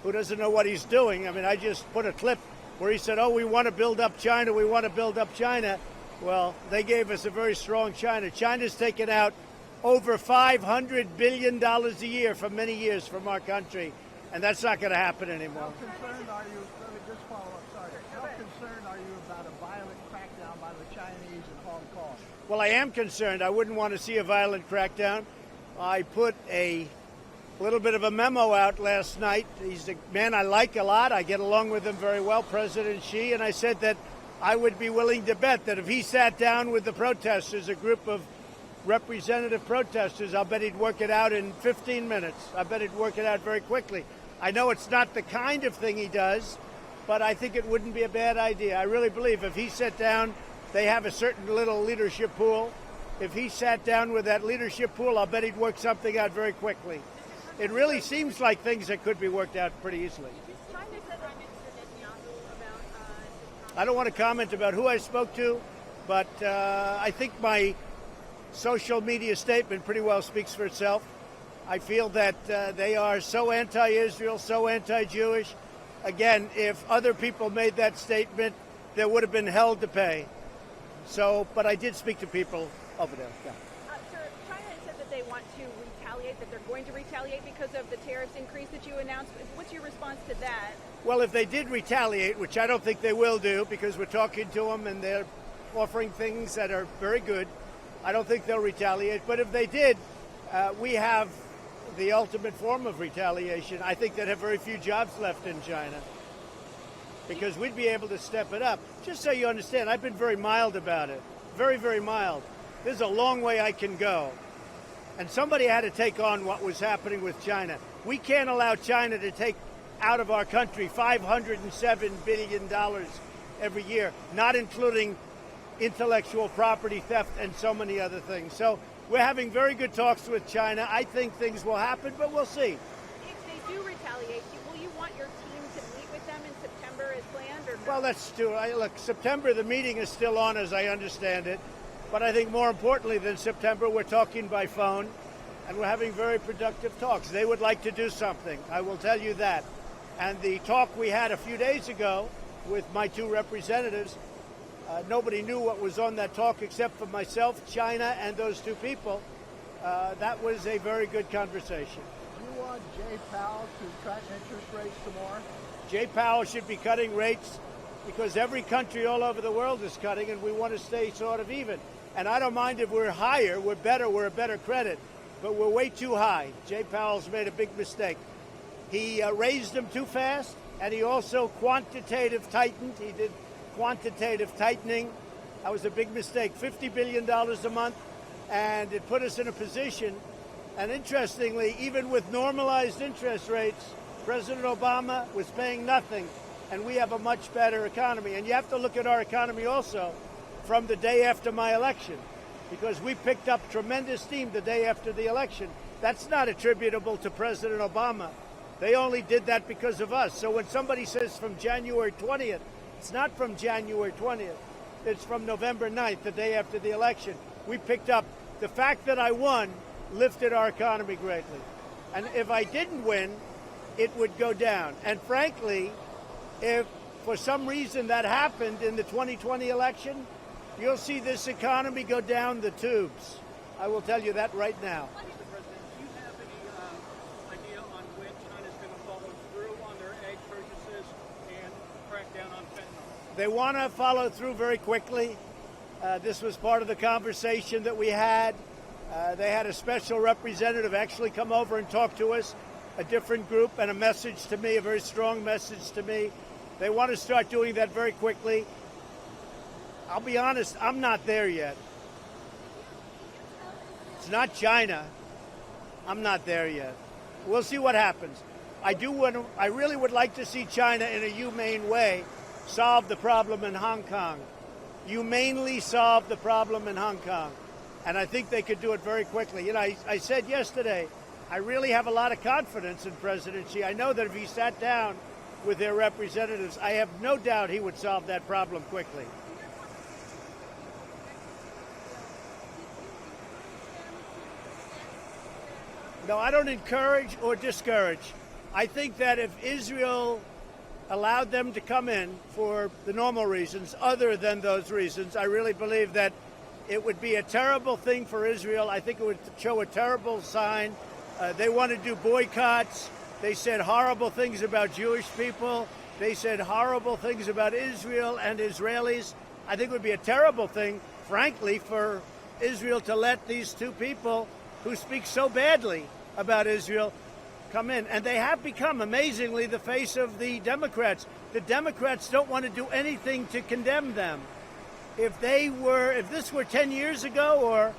Speaker 1: who doesn't know what he's doing. I mean, I just put a clip where he said, we want to build up China. We want to build up China. Well, they gave us a very strong China. China's taken out over $500 billion a year for many years from our country. And that's not going to happen anymore.
Speaker 14: How concerned are you, let me just follow up, sorry. How concerned are you about a violent crackdown by the Chinese in Hong Kong?
Speaker 1: Well, I am concerned. I wouldn't want to see a violent crackdown. I put a little bit of a memo out last night. He's a man I like a lot. I get along with him very well, President Xi. And I said that I would be willing to bet that if he sat down with the protesters, a group of representative protesters, I'll bet he'd work it out in 15 minutes. I bet he'd work it out very quickly. I know it's not the kind of thing he does, but I think it wouldn't be a bad idea. I really believe if he sat down, they have a certain little leadership pool. If he sat down with that leadership pool, I'll bet he'd work something out very quickly. It really seems like things that could be worked out pretty easily. I don't want to comment about who I spoke to, but I think my social media statement pretty well speaks for itself. I feel that they are so anti-Israel, so anti-Jewish. Again, if other people made that statement, there would have been hell to pay. So, but I did speak to people over there. Yeah.
Speaker 10: Sir, China has said that they want
Speaker 15: want to retaliate, that they're going to retaliate because of the tariffs increase that you announced. What's your response to that?
Speaker 1: Well, if they did retaliate, which I don't think they will do because we're talking to them and they're offering things that are very good, I don't think they'll retaliate. But if they did, we have the ultimate form of retaliation. I think they'd have very few jobs left in China because we'd be able to step it up. Just so you understand, I've been very mild about it. Very, very mild. There's a long way I can go. And somebody had to take on what was happening with China. We can't allow China to take out of our country $507 billion every year, not including intellectual property theft and so many other things. So we're having very good talks with China. I think things will happen, but we'll see.
Speaker 15: If they do retaliate, will you want your team to meet with them in September as planned? Or no?
Speaker 1: Well, let's do it. Look, September, the meeting is still on as I understand it. But I think more importantly than September, we're talking by phone, and we're having very productive talks. They would like to do something, I will tell you that. And the talk we had a few days ago with my two representatives, nobody knew what was on that talk except for myself, China, and those two people. That was a very good conversation.
Speaker 14: Do you want Jay Powell to cut interest rates some more?
Speaker 1: Jay Powell should be cutting rates because every country all over the world is cutting, and we want to stay sort of even. And I don't mind if we're higher, we're better, we're a better credit, but we're way too high. Jay Powell's made a big mistake. He raised them too fast, and he also quantitative tightened. He did quantitative tightening. That was a big mistake. $50 billion a month, and it put us in a position. And interestingly, even with normalized interest rates, President Obama was paying nothing, and we have a much better economy. And you have to look at our economy also from the day after my election, because we picked up tremendous steam the day after the election. That's not attributable to President Obama. They only did that because of us. So when somebody says from January 20th, it's not from January 20th. It's from November 9th, the day after the election. We picked up. The fact that I won lifted our economy greatly. And if I didn't win, it would go down. And frankly, if for some reason that happened in the 2020 election, you'll see this economy go down the tubes. I will tell you that right now.
Speaker 6: Mr. President, do you have any idea on when China's going to follow through on their egg purchases and crack down on fentanyl?
Speaker 1: They want to follow through very quickly. This was part of the conversation that we had. They had a special representative actually come over and talk to us, a different group, and a message to me, a very strong message to me. They want to start doing that very quickly. I'll be honest, I'm not there yet. It's not China. I'm not there yet. We'll see what happens. I really would like to see China in a humane way solve the problem in Hong Kong. Humanely solve the problem in Hong Kong. And I think they could do it very quickly. You know, I said yesterday, I really have a lot of confidence in President Xi. I know that if he sat down with their representatives, I have no doubt he would solve that problem quickly. No, I don't encourage or discourage. I think that if Israel allowed them to come in for the normal reasons, other than those reasons, I really believe that it would be a terrible thing for Israel. I think it would show a terrible sign. They want to do boycotts. They said horrible things about Jewish people. They said horrible things about Israel and Israelis. I think it would be a terrible thing, frankly, for Israel to let these two people who speak so badly about Israel come in. And they have become, amazingly, the face of the Democrats. The Democrats don't want to do anything to condemn them. If this were 10 years ago, or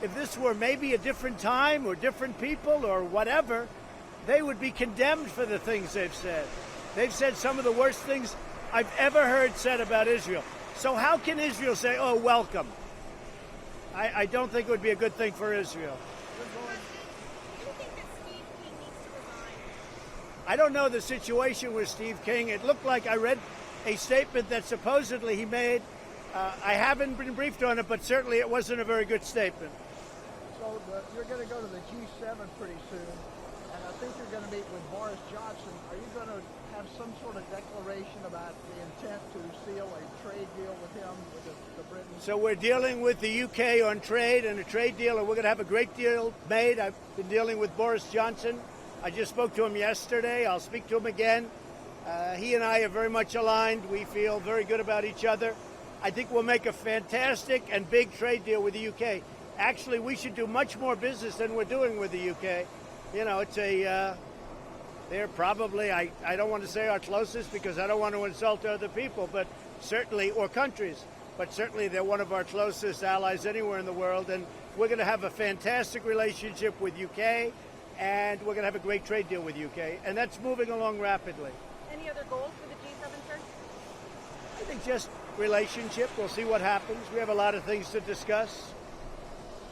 Speaker 1: if this were maybe a different time or different people or whatever, they would be condemned for the things they've said. They've said some of the worst things I've ever heard said about Israel. So how can Israel say, oh, welcome? I don't think it would be a good thing for Israel. I don't know the situation with Steve King. It looked like I read a statement that supposedly he made. I haven't been briefed on it, but certainly it wasn't a very good statement.
Speaker 14: So you're going to go to the G7 pretty soon, and I think you're going to meet with Boris Johnson. Are you going to have some sort of declaration about the intent to seal a trade deal with him, with the Britons?
Speaker 1: So we're dealing with the UK on trade and a trade deal, and we're going to have a great deal made. I've been dealing with Boris Johnson. I just spoke to him yesterday. I'll speak to him again. He and I are very much aligned. We feel very good about each other. I think we'll make a fantastic and big trade deal with the UK. Actually, we should do much more business than we're doing with the UK. You know, it's they're probably, I don't want to say our closest because I don't want to insult other people, but certainly, or countries, but certainly they're one of our closest allies anywhere in the world. And we're going to have a fantastic relationship with UK, and we're going to have a great trade deal with UK. And that's moving along rapidly.
Speaker 15: Any other goals for the G7, sir?
Speaker 1: I think just relationship. We'll see what happens. We have a lot of things to discuss.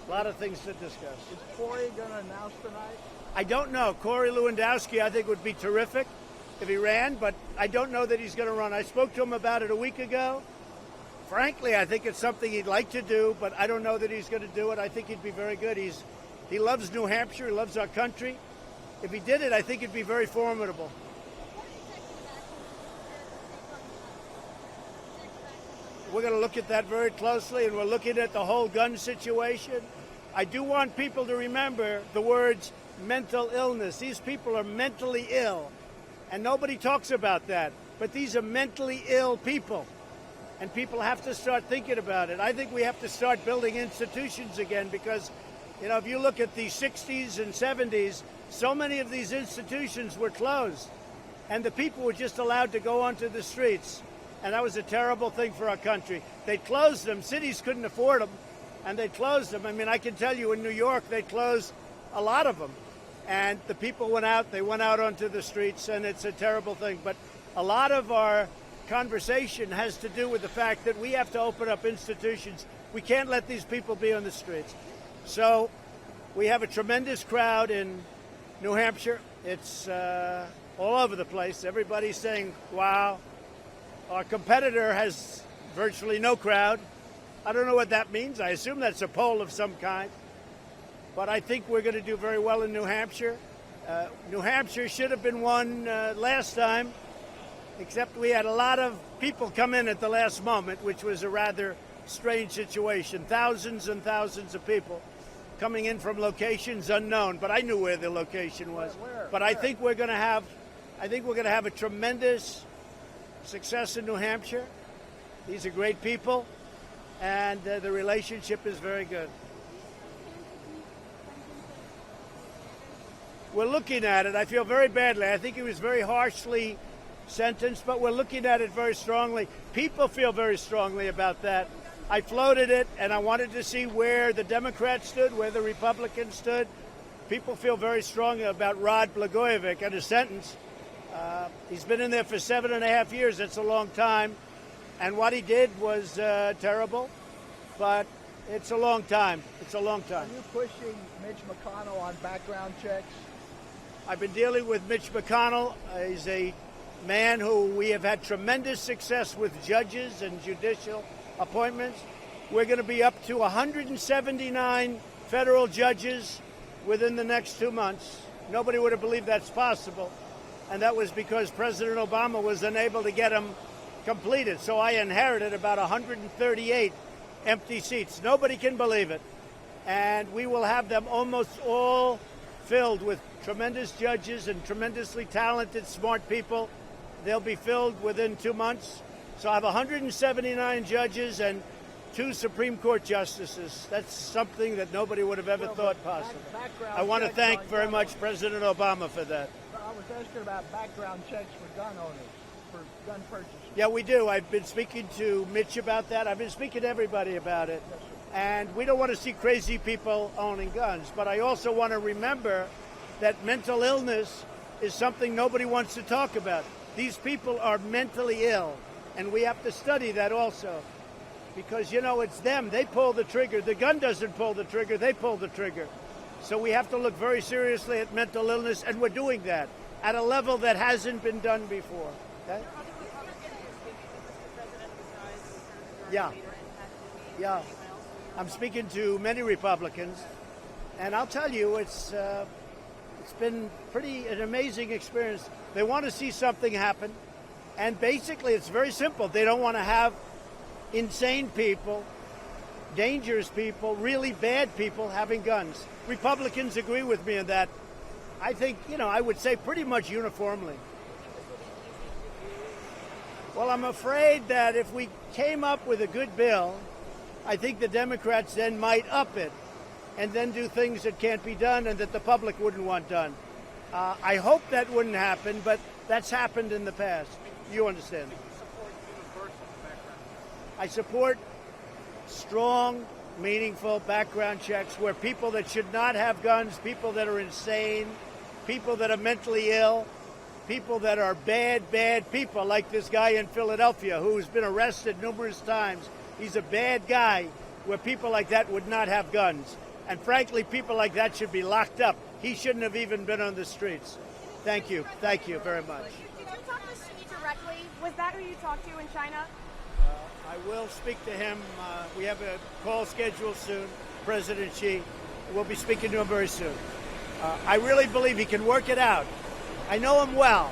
Speaker 1: A lot of things to discuss.
Speaker 14: Is Corey going to announce tonight?
Speaker 1: I don't know. Corey Lewandowski, I think, would be terrific if he ran, but I don't know that he's going to run. I spoke to him about it a week ago. Frankly, I think it's something he'd like to do, but I don't know that he's going to do it. I think he'd be very good. He loves New Hampshire. He loves our country. If he did it, I think it'd be very formidable. We're going to look at that very closely, and we're looking at the whole gun situation. I do want people to remember the words mental illness. These people are mentally ill, and nobody talks about that. But these are mentally ill people, and people have to start thinking about it. I think we have to start building institutions again because, you know, if you look at the 60s and 70s, so many of these institutions were closed, and the people were just allowed to go onto the streets. And that was a terrible thing for our country. They closed them. Cities couldn't afford them, and they closed them. I mean, I can tell you in New York, they closed a lot of them. And the people went out. They went out onto the streets, and it's a terrible thing. But a lot of our conversation has to do with the fact that we have to open up institutions. We can't let these people be on the streets. So we have a tremendous crowd in New Hampshire. It's all over the place. Everybody's saying, wow. Our competitor has virtually no crowd. I don't know what that means. I assume that's a poll of some kind. But I think we're going to do very well in New Hampshire. New Hampshire should have been won last time, except we had a lot of people come in at the last moment, which was a rather strange situation. Thousands and thousands of people coming in from locations unknown. But I knew where the location was. But I think we're going to have a tremendous success in New Hampshire. These are great people, and the relationship is very good. We're looking at it. I feel very badly. I think he was very harshly sentenced, but we're looking at it very strongly. People feel very strongly about that. I floated it, and I wanted to see where the Democrats stood, where the Republicans stood. People feel very strongly about Rod Blagojevich and his sentence. He's been in there for 7.5 years. That's a long time. And what he did was terrible, but it's a long time. It's a long time.
Speaker 14: Are you pushing Mitch McConnell on background checks?
Speaker 1: I've been dealing with Mitch McConnell. He's a man who we have had tremendous success with judges and judicial appointments. We're going to be up to 179 federal judges within the next 2 months. Nobody would have believed that's possible. And that was because President Obama was unable to get them completed. So I inherited about 138 empty seats. Nobody can believe it. And we will have them almost all filled with tremendous judges and tremendously talented, smart people. They'll be filled within 2 months. So I have 179 judges and 2 Supreme Court justices. That's something that nobody would have ever thought possible. I want to thank very much President Obama for that.
Speaker 14: I was asking about background checks for gun owners, for gun purchases.
Speaker 1: Yeah, we do. I've been speaking to Mitch about that. I've been speaking to everybody about it.
Speaker 14: Yes,
Speaker 1: and we don't want to see crazy people owning guns. But I also want to remember that mental illness is something nobody wants to talk about. These people are mentally ill, and we have to study that also. Because, you know, it's them. They pull the trigger. The gun doesn't pull the trigger. They pull the trigger. So we have to look very seriously at mental illness, and we're doing that at a level that hasn't been done before. Okay? Yeah. Yeah. I'm speaking to many Republicans, and I'll tell you, it's It's been an amazing experience. They want to see something happen, and basically it's very simple. They don't want to have insane people, dangerous people, really bad people having guns. Republicans agree with me on that. I think, I would say pretty much uniformly. Well, I'm afraid that if we came up with a good bill, I think the Democrats then might up it and then do things that can't be done and that the public wouldn't want done. I hope that wouldn't happen, but that's happened in the past. You understand. I support strong, meaningful background checks where people that should not have guns, people that are insane, people that are mentally ill, people that are bad people, like this guy in Philadelphia who's been arrested numerous times. He's a bad guy, where people like that would not have guns. And frankly, people like that should be locked up. He shouldn't have even been on the streets. Thank you. Thank you very much.
Speaker 2: Did you talk to Xi directly? Was that who you talked to in China?
Speaker 1: I will speak to him. We have a call scheduled soon, President Xi. We'll be speaking to him very soon. I really believe he can work it out. I know him well.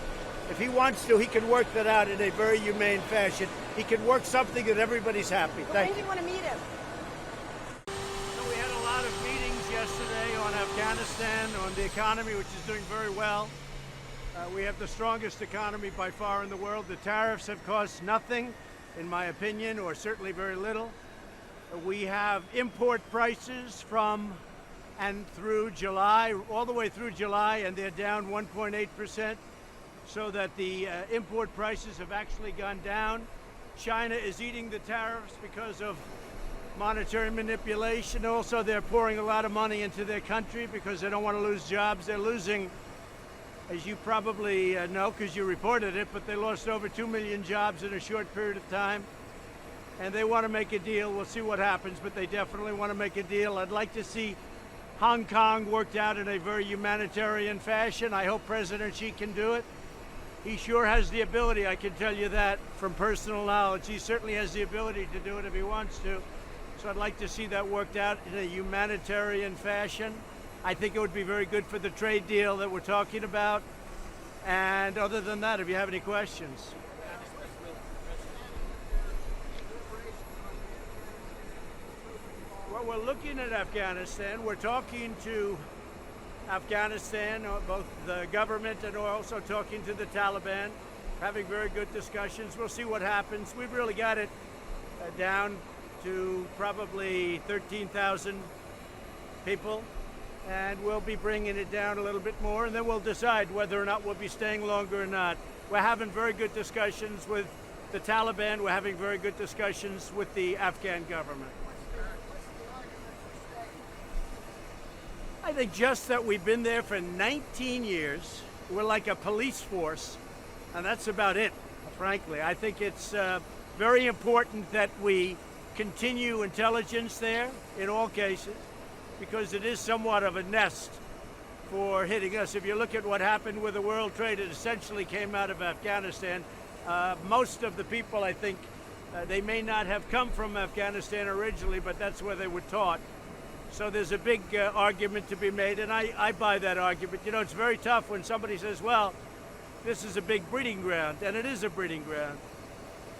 Speaker 1: If he wants to, he can work that out in a very humane fashion. He can work something that everybody's happy. Thank you.
Speaker 2: When do you want to meet him?
Speaker 1: We had a lot of meetings yesterday on Afghanistan, on the economy, which is doing very well. We have the strongest economy by far in the world. The tariffs have cost nothing, in my opinion, or certainly very little. We have import prices from and through July, all the way through July, and they're down 1.8%, so that the import prices have actually gone down. China is eating the tariffs because of monetary manipulation. Also, they're pouring a lot of money into their country because they don't want to lose jobs. They're losing, as you probably know because you reported it, but they lost over 2 million jobs in a short period of time. And they want to make a deal. We'll see what happens, but they definitely want to make a deal. I'd like to see Hong Kong worked out in a very humanitarian fashion. I hope President Xi can do it. He sure has the ability, I can tell you that from personal knowledge. He certainly has the ability to do it if he wants to. So I'd like to see that worked out in a humanitarian fashion. I think it would be very good for the trade deal that we're talking about. And other than that, if you have any questions. Well, we're looking at Afghanistan. We're talking to Afghanistan, both the government and we're also talking to the Taliban, having very good discussions. We'll see what happens. We've really got it down to probably 13,000 people, and we'll be bringing it down a little bit more, and then we'll decide whether or not we'll be staying longer or not. We're having very good discussions with the Taliban. We're having very good discussions with the Afghan government. I think just that we've been there for 19 years. We're like a police force, and that's about it, frankly. I think it's very important that we continue intelligence there in all cases, because it is somewhat of a nest for hitting us. If you look at what happened with the World Trade, it essentially came out of Afghanistan. Most of the people, I think, they may not have come from Afghanistan originally, but that's where they were taught. So there's a big argument to be made, and I buy that argument. You know, it's very tough when somebody says, well, this is a big breeding ground, and it is a breeding ground.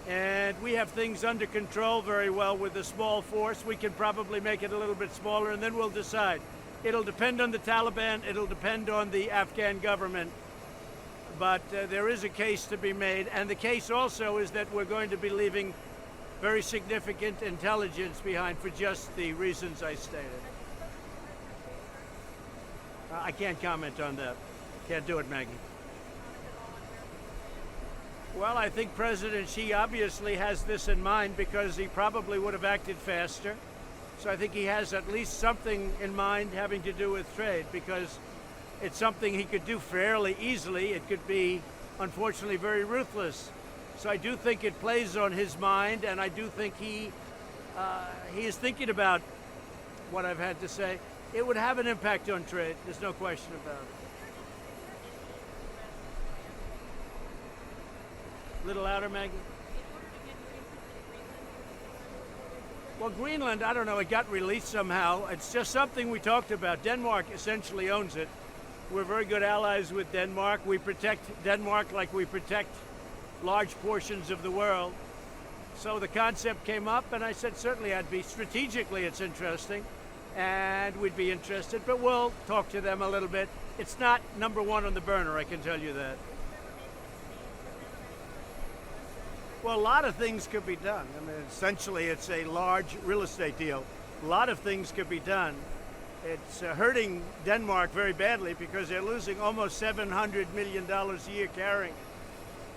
Speaker 1: And we have things under control very well with a small force. We can probably make it a little bit smaller, and then we'll decide. It'll depend on the Taliban. It'll depend on the Afghan government. But there is a case to be made, and the case also is that we're going to be leaving very significant intelligence behind for just the reasons I stated. I can't comment on that. Can't do it, Maggie. Well, I think President Xi obviously has this in mind because he probably would have acted faster. So I think he has at least something in mind having to do with trade, because it's something he could do fairly easily. It could be, unfortunately, very ruthless. So I do think it plays on his mind, and I do think he is thinking about what I've had to say. It would have an impact on trade. There's no question about it. A little louder, Maggie. Well, Greenland, I don't know, it got released somehow. It's just something we talked about. Denmark essentially owns it. We're very good allies with Denmark. We protect Denmark like we protect large portions of the world. So the concept came up, and I said certainly I'd be, strategically it's interesting, and we'd be interested, but we'll talk to them a little bit. It's not number one on the burner, I can tell you that. Well, a lot of things could be done. I mean, essentially it's a large real estate deal. A lot of things could be done. It's hurting Denmark very badly because they're losing almost $700 million a year carrying.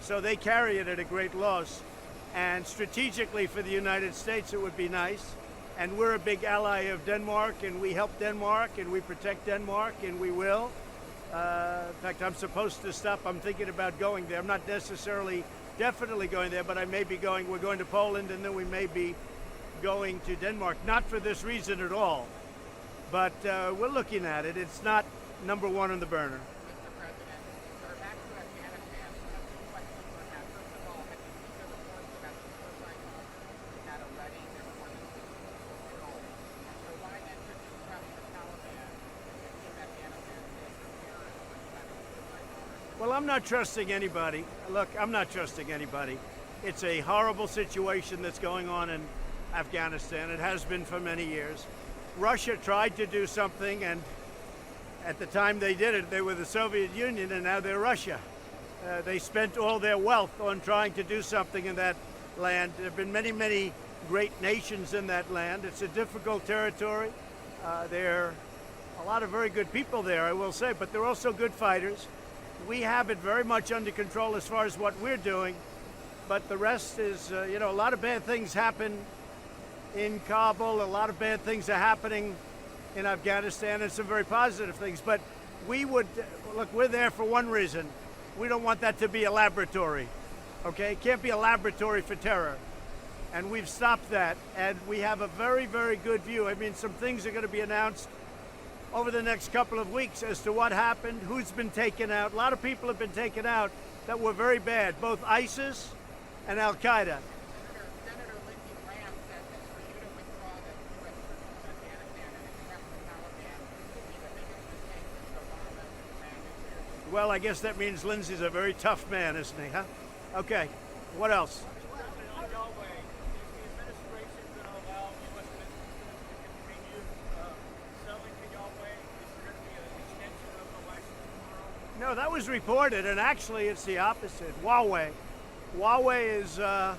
Speaker 1: So they carry it at a great loss. And strategically for the United States, it would be nice. And we're a big ally of Denmark, and we help Denmark, and we protect Denmark, and we will. In fact, I'm supposed to stop. I'm thinking about going there. I'm not necessarily definitely going there, but I may be going. We're going to Poland, and then we may be going to Denmark. Not for this reason at all, but we're looking at it. It's not number one on the burner. Well, I'm not trusting anybody. Look, I'm not trusting anybody. It's a horrible situation that's going on in Afghanistan. It has been for many years. Russia tried to do something, and at the time they did it, they were the Soviet Union, and now they're Russia. They spent all their wealth on trying to do something in that land. There have been many, many great nations in that land. It's a difficult territory. There are a lot of very good people there, I will say, but they're also good fighters. We have it very much under control as far as what we're doing, but the rest is, you know, a lot of bad things happen in Kabul, a lot of bad things are happening in Afghanistan, and some very positive things. But we would, look, we're there for one reason. We don't want that to be a laboratory, okay? It can't be a laboratory for terror. And we've stopped that, and we have a very, very good view. I mean, some things are going to be announced over the next couple of weeks as to what happened, who's been taken out. A lot of people have been taken out that were very bad, both ISIS and Al-Qaeda. Well, I guess that means Lindsey's a very tough man, isn't he, huh? Okay, what else? No, that was reported, and actually it's the opposite. Huawei. Huawei is a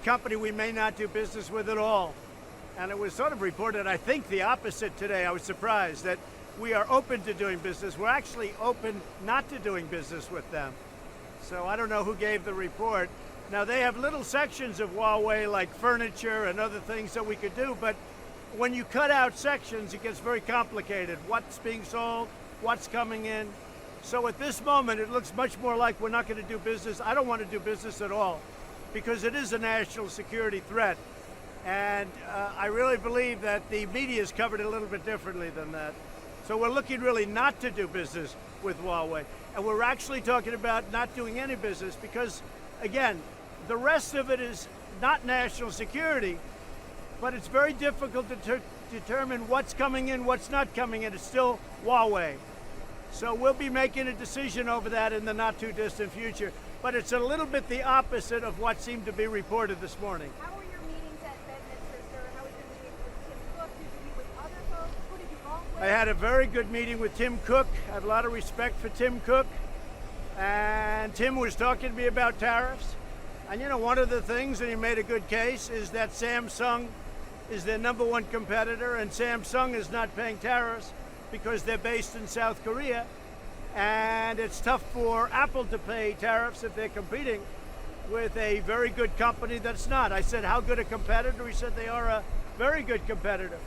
Speaker 1: company we may not do business with at all. And it was sort of reported, I think, the opposite today. I was surprised that we are open to doing business. We're actually open not to doing business with them. So I don't know who gave the report. Now, they have little sections of Huawei, like furniture and other things that we could do, but when you cut out sections, it gets very complicated. What's being sold, what's coming in. So at this moment, it looks much more like we're not going to do business. I don't want to do business at all because it is a national security threat. And I really believe that the media has covered it a little bit differently than that. So we're looking really not to do business with Huawei. And we're actually talking about not doing any business because, again, the rest of it is not national security, but it's very difficult to determine what's coming in, what's not coming in. It's still Huawei. So we'll be making a decision over that in the not too distant future. But it's a little bit the opposite of what seemed to be reported this morning.
Speaker 2: How were your meetings at Bedminster, sir? How was your meeting with Tim Cook? Did you meet with other folks? Who did you talk with?
Speaker 1: I had a very good meeting with Tim Cook. I have a lot of respect for Tim Cook. And Tim was talking to me about tariffs. And you know, one of the things, and he made a good case, is that Samsung is their #1 competitor, and Samsung is not paying tariffs because they're based in South Korea, and it's tough for Apple to pay tariffs if they're competing with a very good company that's not. I said, how good a competitor? He said they are a very good competitor.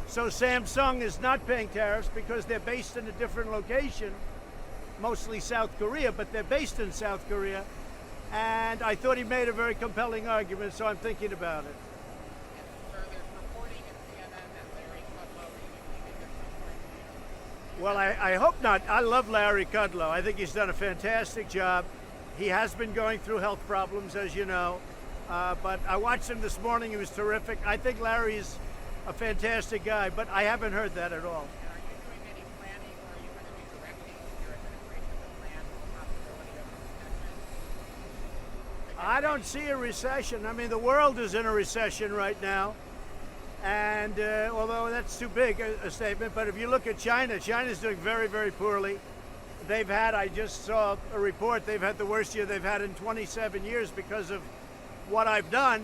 Speaker 1: So Samsung is not paying tariffs because they're based in a different location, mostly South Korea, but they're based in South Korea. And I thought he made a very compelling argument, so I'm thinking about it. Well, I hope not. I love Larry Kudlow. I think he's done a fantastic job. He has been going through health problems, as you know. But I watched him this morning. He was terrific. I think Larry's a fantastic guy, but I haven't heard that at all. I don't see a recession. I mean, the world is in a recession right now. And although that's too big a statement, but if you look at China, China's doing very, very poorly. They've had, I just saw a report, they've had the worst year they've had in 27 years because of what I've done.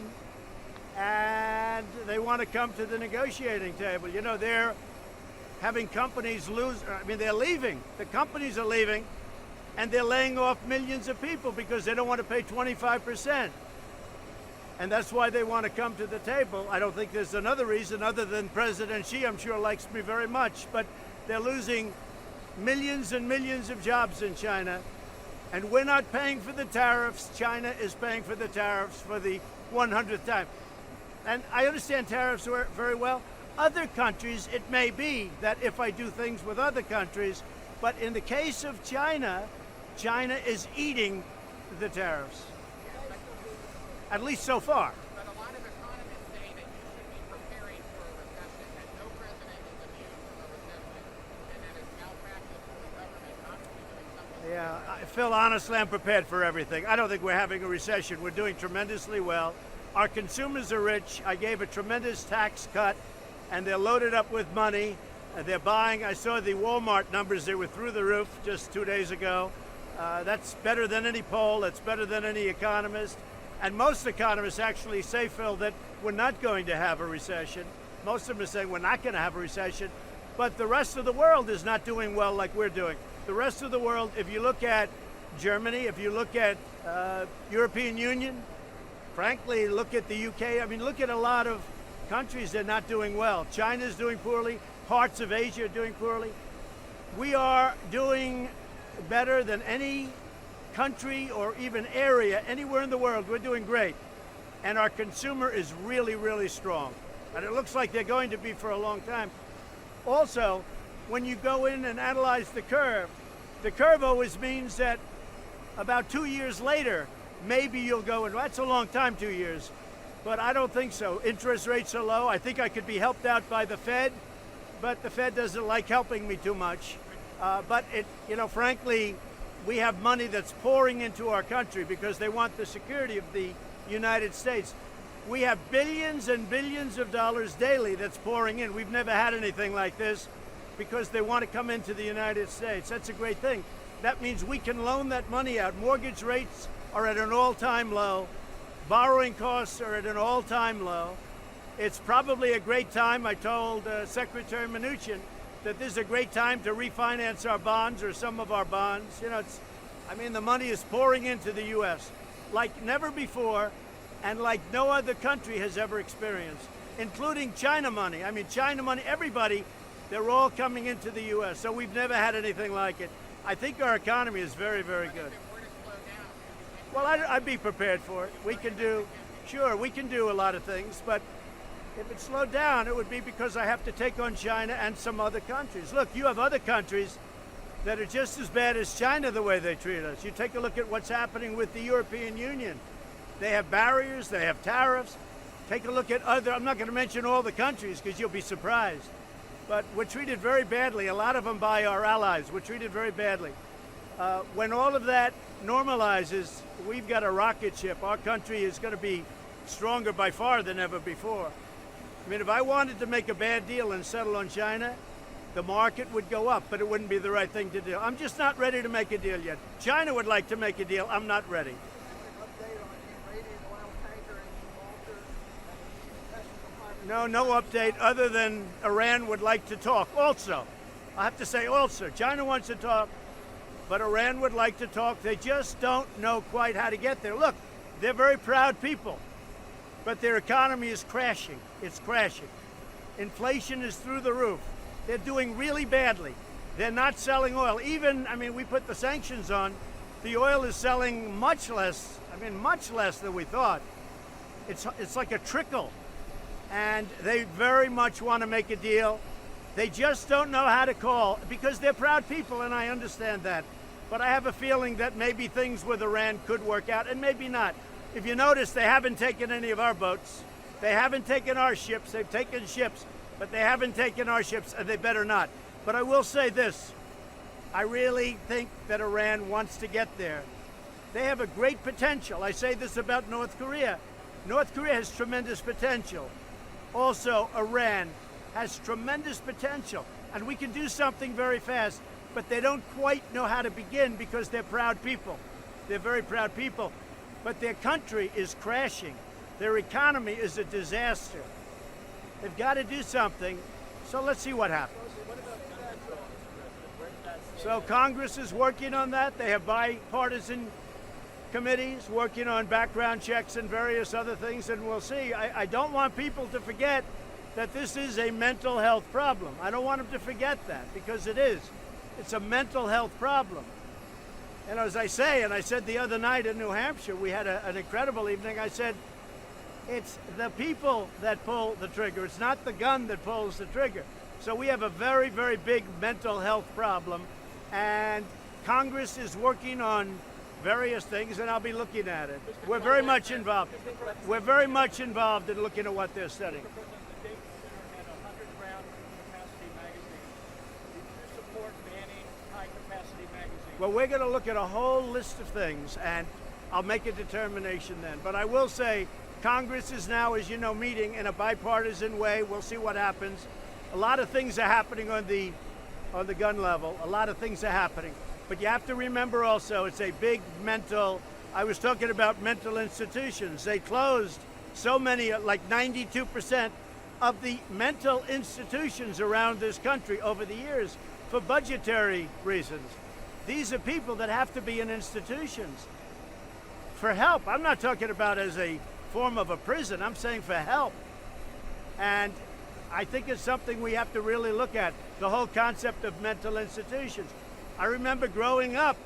Speaker 1: And they want to come to the negotiating table. You know, they're having companies lose, I mean, they're leaving. The companies are leaving, and they're laying off millions of people because they don't want to pay 25%. And that's why they want to come to the table. I don't think there's another reason other than President Xi, I'm sure, likes me very much, but they're losing millions and millions of jobs in China, and we're not paying for the tariffs. China is paying for the tariffs for the 100th time. And I understand tariffs very well. Other countries, it may be that if I do things with other countries, but in the case of China, China is eating the tariffs. At least so far.
Speaker 16: But a lot of economists say that you should be preparing for a recession, that no president is immune from a recession, and that it's malpractice for the government not to be doing something.
Speaker 1: Yeah, Phil, honestly, I'm prepared for everything. I don't think we're having a recession. We're doing tremendously well. Our consumers are rich. I gave a tremendous tax cut, and they're loaded up with money. They're buying. I saw the Walmart numbers. They were through the roof just 2 days ago. That's better than any poll. That's better than any economist. And most economists actually say, Phil, that we're not going to have a recession. Most of them are saying we're not going to have a recession. But the rest of the world is not doing well like we're doing. The rest of the world, if you look at Germany, if you look at European Union, frankly, look at the UK. I mean, look at a lot of countries that are not doing well. China's doing poorly. Parts of Asia are doing poorly. We are doing better than any country or even area anywhere in the world. We're doing great. And our consumer is really, really strong. And it looks like they're going to be for a long time. Also, when you go in and analyze the curve always means that about 2 years later, maybe you'll go in. That's a long time, 2 years. But I don't think so. Interest rates are low. I think I could be helped out by the Fed, but the Fed doesn't like helping me too much. But frankly, we have money that's pouring into our country because they want the security of the United States. We have billions and billions of dollars daily that's pouring in. We've never had anything like this because they want to come into the United States. That's a great thing. That means we can loan that money out. Mortgage rates are at an all-time low. Borrowing costs are at an all-time low. It's probably a great time. I told Secretary Mnuchin that this is a great time to refinance our bonds or some of our bonds. The money is pouring into the U.S. like never before and like no other country has ever experienced, including China money. I mean, China money, everybody, they're all coming into the U.S. So we've never had anything like it. I think our economy is very, very good. Well, I'd be prepared for it. We can do a lot of things, but if it slowed down, it would be because I have to take on China and some other countries. Look, you have other countries that are just as bad as China the way they treat us. You take a look at what's happening with the European Union. They have barriers, they have tariffs. Take a look at I'm not going to mention all the countries because you'll be surprised. But we're treated very badly, a lot of them by our allies. We're treated very badly. When all of that normalizes, we've got a rocket ship. Our country is going to be stronger by far than ever before. I mean, if I wanted to make a bad deal and settle on China, the market would go up, but it wouldn't be the right thing to do. I'm just not ready to make a deal yet. China would like to make a deal. I'm not ready. No update other than Iran would like to talk. Also, I have to say also, China wants to talk, but Iran would like to talk. They just don't know quite how to get there. Look, they're very proud people, but their economy is crashing. It's crashing. Inflation is through the roof. They're doing really badly. They're not selling oil. We put the sanctions on. The oil is selling much less than we thought. It's like a trickle. And they very much want to make a deal. They just don't know how to call because they're proud people, and I understand that. But I have a feeling that maybe things with Iran could work out, and maybe not. If you notice, they haven't taken any of our boats. They haven't taken our ships. They've taken ships, but they haven't taken our ships, and they better not. But I will say this. I really think that Iran wants to get there. They have a great potential. I say this about North Korea. North Korea has tremendous potential. Also, Iran has tremendous potential. And we can do something very fast, but they don't quite know how to begin because they're proud people. They're very proud people. But their country is crashing. Their economy is a disaster. They've got to do something. So let's see what happens. So Congress is working on that. They have bipartisan committees working on background checks and various other things, and we'll see. I don't want people to forget that this is a mental health problem. I don't want them to forget that, because it is. It's a mental health problem. And as I say, and I said the other night in New Hampshire, we had an incredible evening. I said, it's the people that pull the trigger. It's not the gun that pulls the trigger. So we have a very, very big mental health problem, and Congress is working on various things, and I'll be looking at it. We're very much involved. We're very much involved in looking at what they're studying. Well, we're going to look at a whole list of things, and I'll make a determination then. But I will say, Congress is now, as you know, meeting in a bipartisan way. We'll see what happens. A lot of things are happening on the gun level. A lot of things are happening. But you have to remember also, it's a big mental, I was talking about mental institutions. They closed so many, like 92% of the mental institutions around this country over the years for budgetary reasons. These are people that have to be in institutions for help. I'm not talking about as a form of a prison. I'm saying for help. And I think it's something we have to really look at, the whole concept of mental institutions. I remember growing up,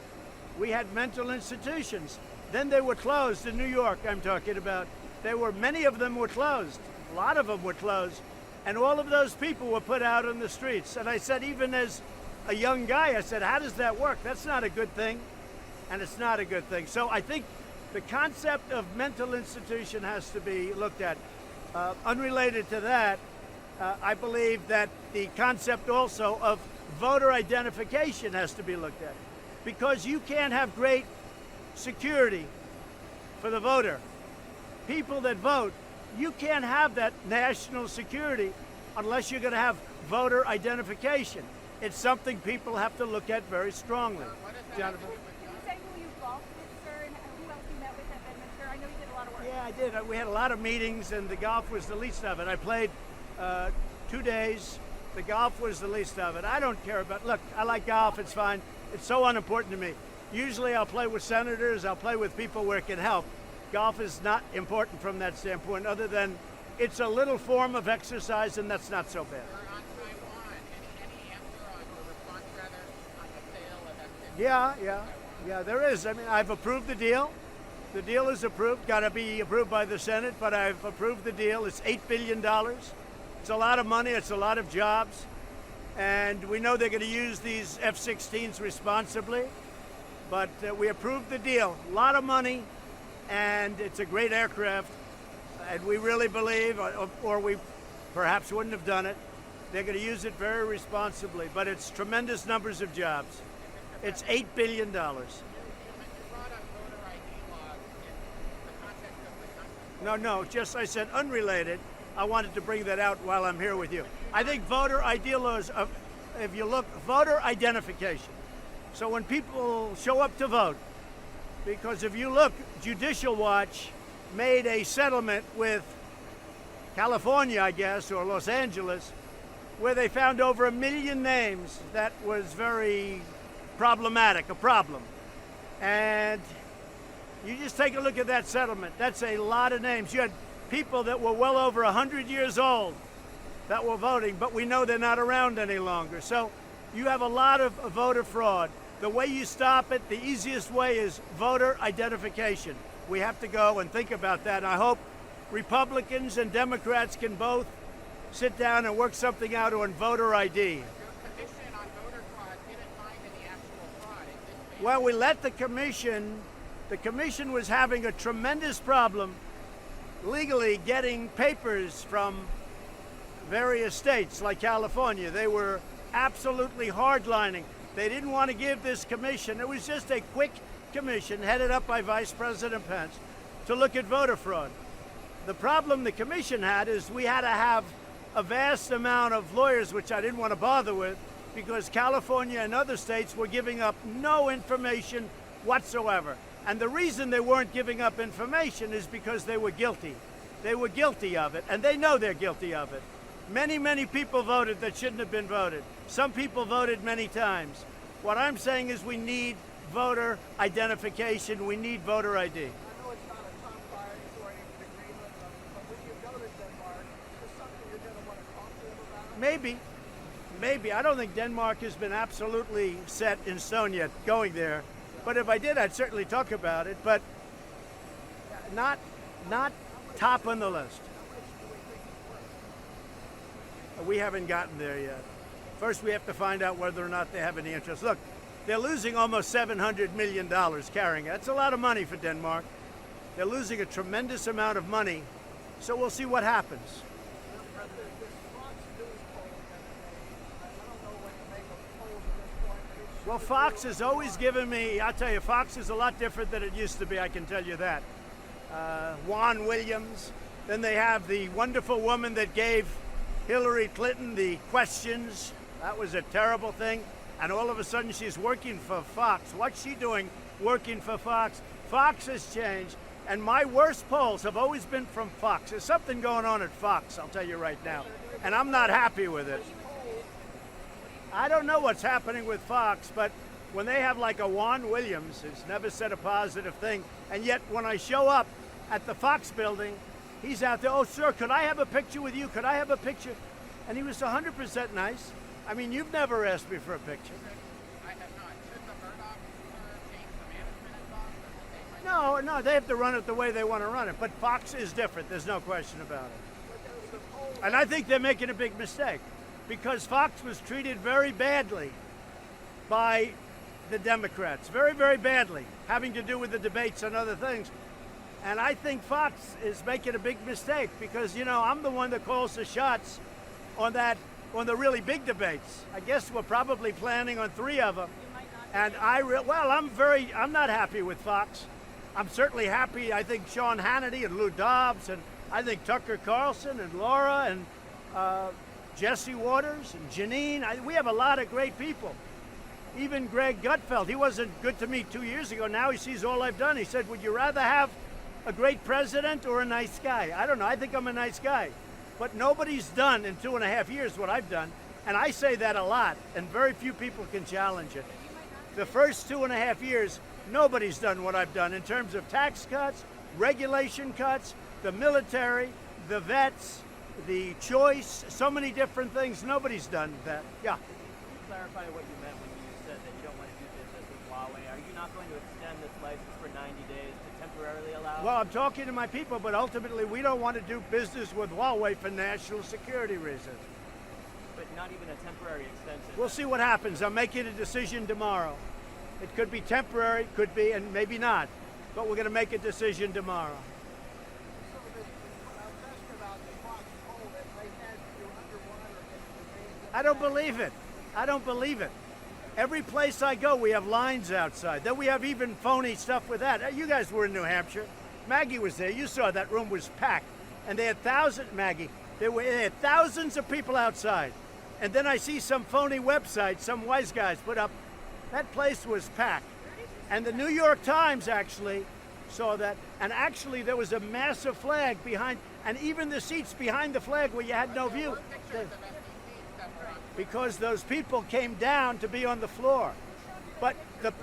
Speaker 1: we had mental institutions. Then they were closed in New York, I'm talking about. Many of them were closed. A lot of them were closed. And all of those people were put out on the streets. And I said, even as a young guy, I said, how does that work? That's not a good thing. And it's not a good thing. So I think the concept of mental institution has to be looked at. Unrelated to that, I believe that the concept also of voter identification has to be looked at, because you can't have great security for the voter. People that vote, you can't have that national security unless you're going to have voter identification. It's something people have to look at very strongly. Jonathan?
Speaker 15: Can you say who you golfed with, sir, and who else you met with at Bedminster? I know you did a lot of work.
Speaker 1: Yeah, I did. We had a lot of meetings, and the golf was the least of it. I played 2 days. The golf was the least of it. I don't care about, look, I like golf, it's fine. It's so unimportant to me. Usually I'll play with senators, I'll play with people where it can help. Golf is not important from that standpoint, other than it's a little form of exercise, and that's not so bad. Yeah, there is. I mean, I've approved the deal. The deal is approved, got to be approved by the Senate, but I've approved the deal. It's $8 billion. It's a lot of money, it's a lot of jobs, and we know they're going to use these F-16s responsibly, but we approved the deal. A lot of money, and it's a great aircraft, and we really believe, or we perhaps wouldn't have done it, they're going to use it very responsibly, but it's tremendous numbers of jobs. It's $8 billion. No, just I said unrelated. I wanted to bring that out while I'm here with you. I think voter ID laws, if you look, voter identification. So when people show up to vote, because if you look, Judicial Watch made a settlement with California, I guess, or Los Angeles, where they found over 1 million names that was very problematic, a problem. And you just take a look at that settlement. That's a lot of names. You had people that were well over 100 years old that were voting, but we know they're not around any longer. So you have a lot of voter fraud. The way you stop it, the easiest way is voter identification. We have to go and think about that. And I hope Republicans and Democrats can both sit down and work something out on voter ID. Well, we let the commission was having a tremendous problem legally getting papers from various states like California. They were absolutely hardlining. They didn't want to give this commission. It was just a quick commission headed up by Vice President Pence to look at voter fraud. The problem the commission had is we had to have a vast amount of lawyers, which I didn't want to bother with, because California and other states were giving up no information whatsoever. And the reason they weren't giving up information is because they were guilty. They were guilty of it, and they know they're guilty of it. Many, many people voted that shouldn't have been voted. Some people voted many times. What I'm saying is we need voter identification. We need voter ID.
Speaker 14: I know it's not a top priority agreement, but when you go to Denmark, is this something you're going to want to talk to them about?
Speaker 1: Maybe. Maybe. I don't think Denmark has been absolutely set in stone yet going there. But if I did, I'd certainly talk about it. But not top on the list. We haven't gotten there yet. First, we have to find out whether or not they have any interest. Look, they're losing almost $700 million carrying it. That's a lot of money for Denmark. They're losing a tremendous amount of money. So we'll see what happens. Well, Fox has always given me, I'll tell you, Fox is a lot different than it used to be, I can tell you that. Juan Williams, then they have the wonderful woman that gave Hillary Clinton the questions. That was a terrible thing. And all of a sudden she's working for Fox. What's she doing working for Fox? Fox has changed. And my worst polls have always been from Fox. There's something going on at Fox, I'll tell you right now. And I'm not happy with it. I don't know what's happening with Fox, but when they have like a Juan Williams, who's never said a positive thing, and yet when I show up at the Fox building, he's out there, oh, sir, could I have a picture with you? Could I have a picture? And he was 100% nice. I mean, you've never asked me for a picture.
Speaker 16: I have not. Should the Murdoch change the management at Fox?
Speaker 1: No, they have to run it the way they want to run it. But Fox is different. There's no question about it. And I think they're making a big mistake because Fox was treated very badly by the Democrats. Very, very badly, having to do with the debates and other things. And I think Fox is making a big mistake because, you know, I'm the one that calls the shots on the really big debates. I guess we're probably planning on 3 of them. And I'm not happy with Fox. I'm certainly happy. I think Sean Hannity and Lou Dobbs, and I think Tucker Carlson and Laura and Jesse Waters and Janine. We have a lot of great people. Even Greg Gutfeld. He wasn't good to me 2 years ago. Now he sees all I've done. He said, would you rather have a great president or a nice guy? I don't know. I think I'm a nice guy. But nobody's done in 2.5 years what I've done. And I say that a lot, and very few people can challenge it. The first 2.5 years, nobody's done what I've done in terms of tax cuts, regulation cuts, the military, the vets, the choice, so many different things. Nobody's done that. Yeah.
Speaker 13: Can you clarify what you meant when you said that you don't want to do business with Huawei? Are you not going to extend this license for 90 days to temporarily allow?
Speaker 1: Well, I'm talking to my people, but ultimately we don't want to do business with Huawei for national security reasons.
Speaker 13: But not even a temporary extension?
Speaker 1: We'll see what happens. I'm making a decision tomorrow. It could be temporary, could be, and maybe not. But we're going to make a decision tomorrow. I don't believe it. I don't believe it. Every place I go, we have lines outside. Then we have even phony stuff with that. You guys were in New Hampshire. Maggie was there. You saw that room was packed. And they had they had thousands of people outside. And then I see some phony website, some wise guys put up. That place was packed. And the New York Times actually saw that. And actually there was a massive flag behind, and even the seats behind the flag where you had no view. Because those people came down to be on the floor. But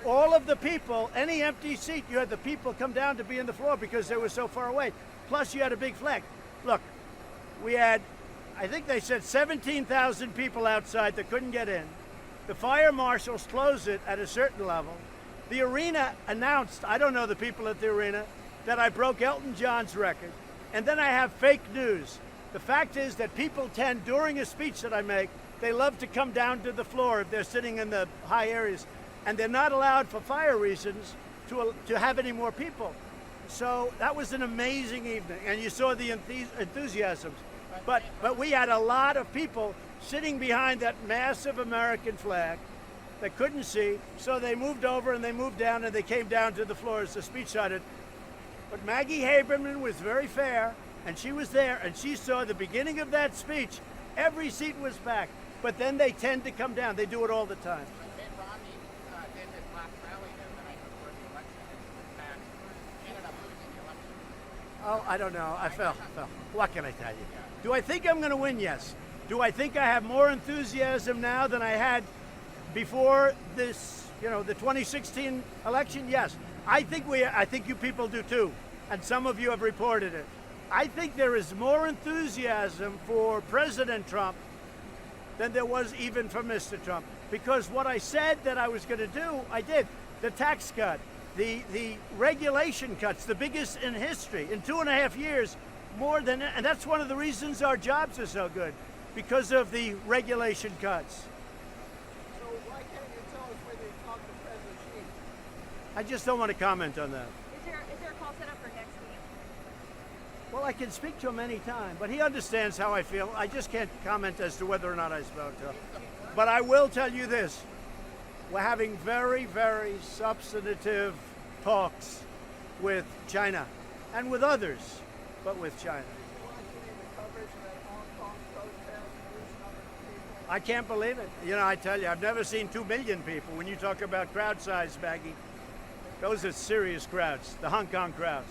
Speaker 1: all of the people, any empty seat, you had the people come down to be on the floor because they were so far away. Plus you had a big flag. Look, we had, I think they said 17,000 people outside that couldn't get in. The fire marshals closed it at a certain level. The arena announced, I don't know the people at the arena, that I broke Elton John's record. And then I have fake news. The fact is that people tend, during a speech that I make, they love to come down to the floor if they're sitting in the high areas. And they're not allowed for fire reasons to have any more people. So that was an amazing evening. And you saw the enthusiasms. But we had a lot of people sitting behind that massive American flag. that couldn't see, so they moved over and they moved down and they came down to the floor as the speech started. But Maggie Haberman was very fair, and she was there, and she saw the beginning of that speech. Every seat was packed, but then they tend to come down. They do it all the time.
Speaker 16: Mitt Romney did his last rally the night before the election. He ended up losing the election.
Speaker 1: Oh, I don't know. I fell. What can I tell you? Do I think I'm going to win? Yes. Do I think I have more enthusiasm now than I had before this, the 2016 election? Yes. I think you people do too, and some of you have reported it. I think there is more enthusiasm for President Trump than there was even for Mr. Trump, because what I said that I was going to do, I did. The tax cut, the regulation cuts, the biggest in history in 2.5 years, and that's one of the reasons our jobs are so good, because of the regulation cuts.
Speaker 14: So why can't you tell us whether you talked to President Xi?
Speaker 1: I just don't want to comment on that.
Speaker 15: Is there a call set up for next week?
Speaker 1: Well, I can speak to him anytime, but he understands how I feel. I just can't comment as to whether or not I spoke to him. But I will tell you this. We're having very, very substantive talks with China and with others, but with China. I can't believe it. I tell you, I've never seen 2 million people. When you talk about crowd size, Maggie, those are serious crowds, the Hong Kong crowds.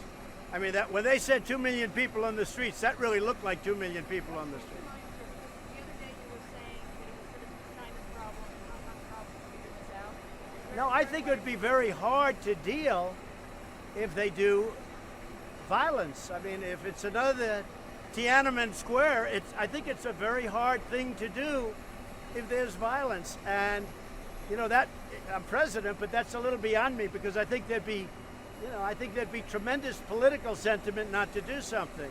Speaker 1: I mean, when they said 2 million people on the streets, that really looked like 2 million people on the streets. No, I think it would be very hard to deal if they do violence. I mean, if it's another Tiananmen Square, I think it's a very hard thing to do if there's violence. And, that I'm president, but that's a little beyond me, because I think there'd be tremendous political sentiment not to do something.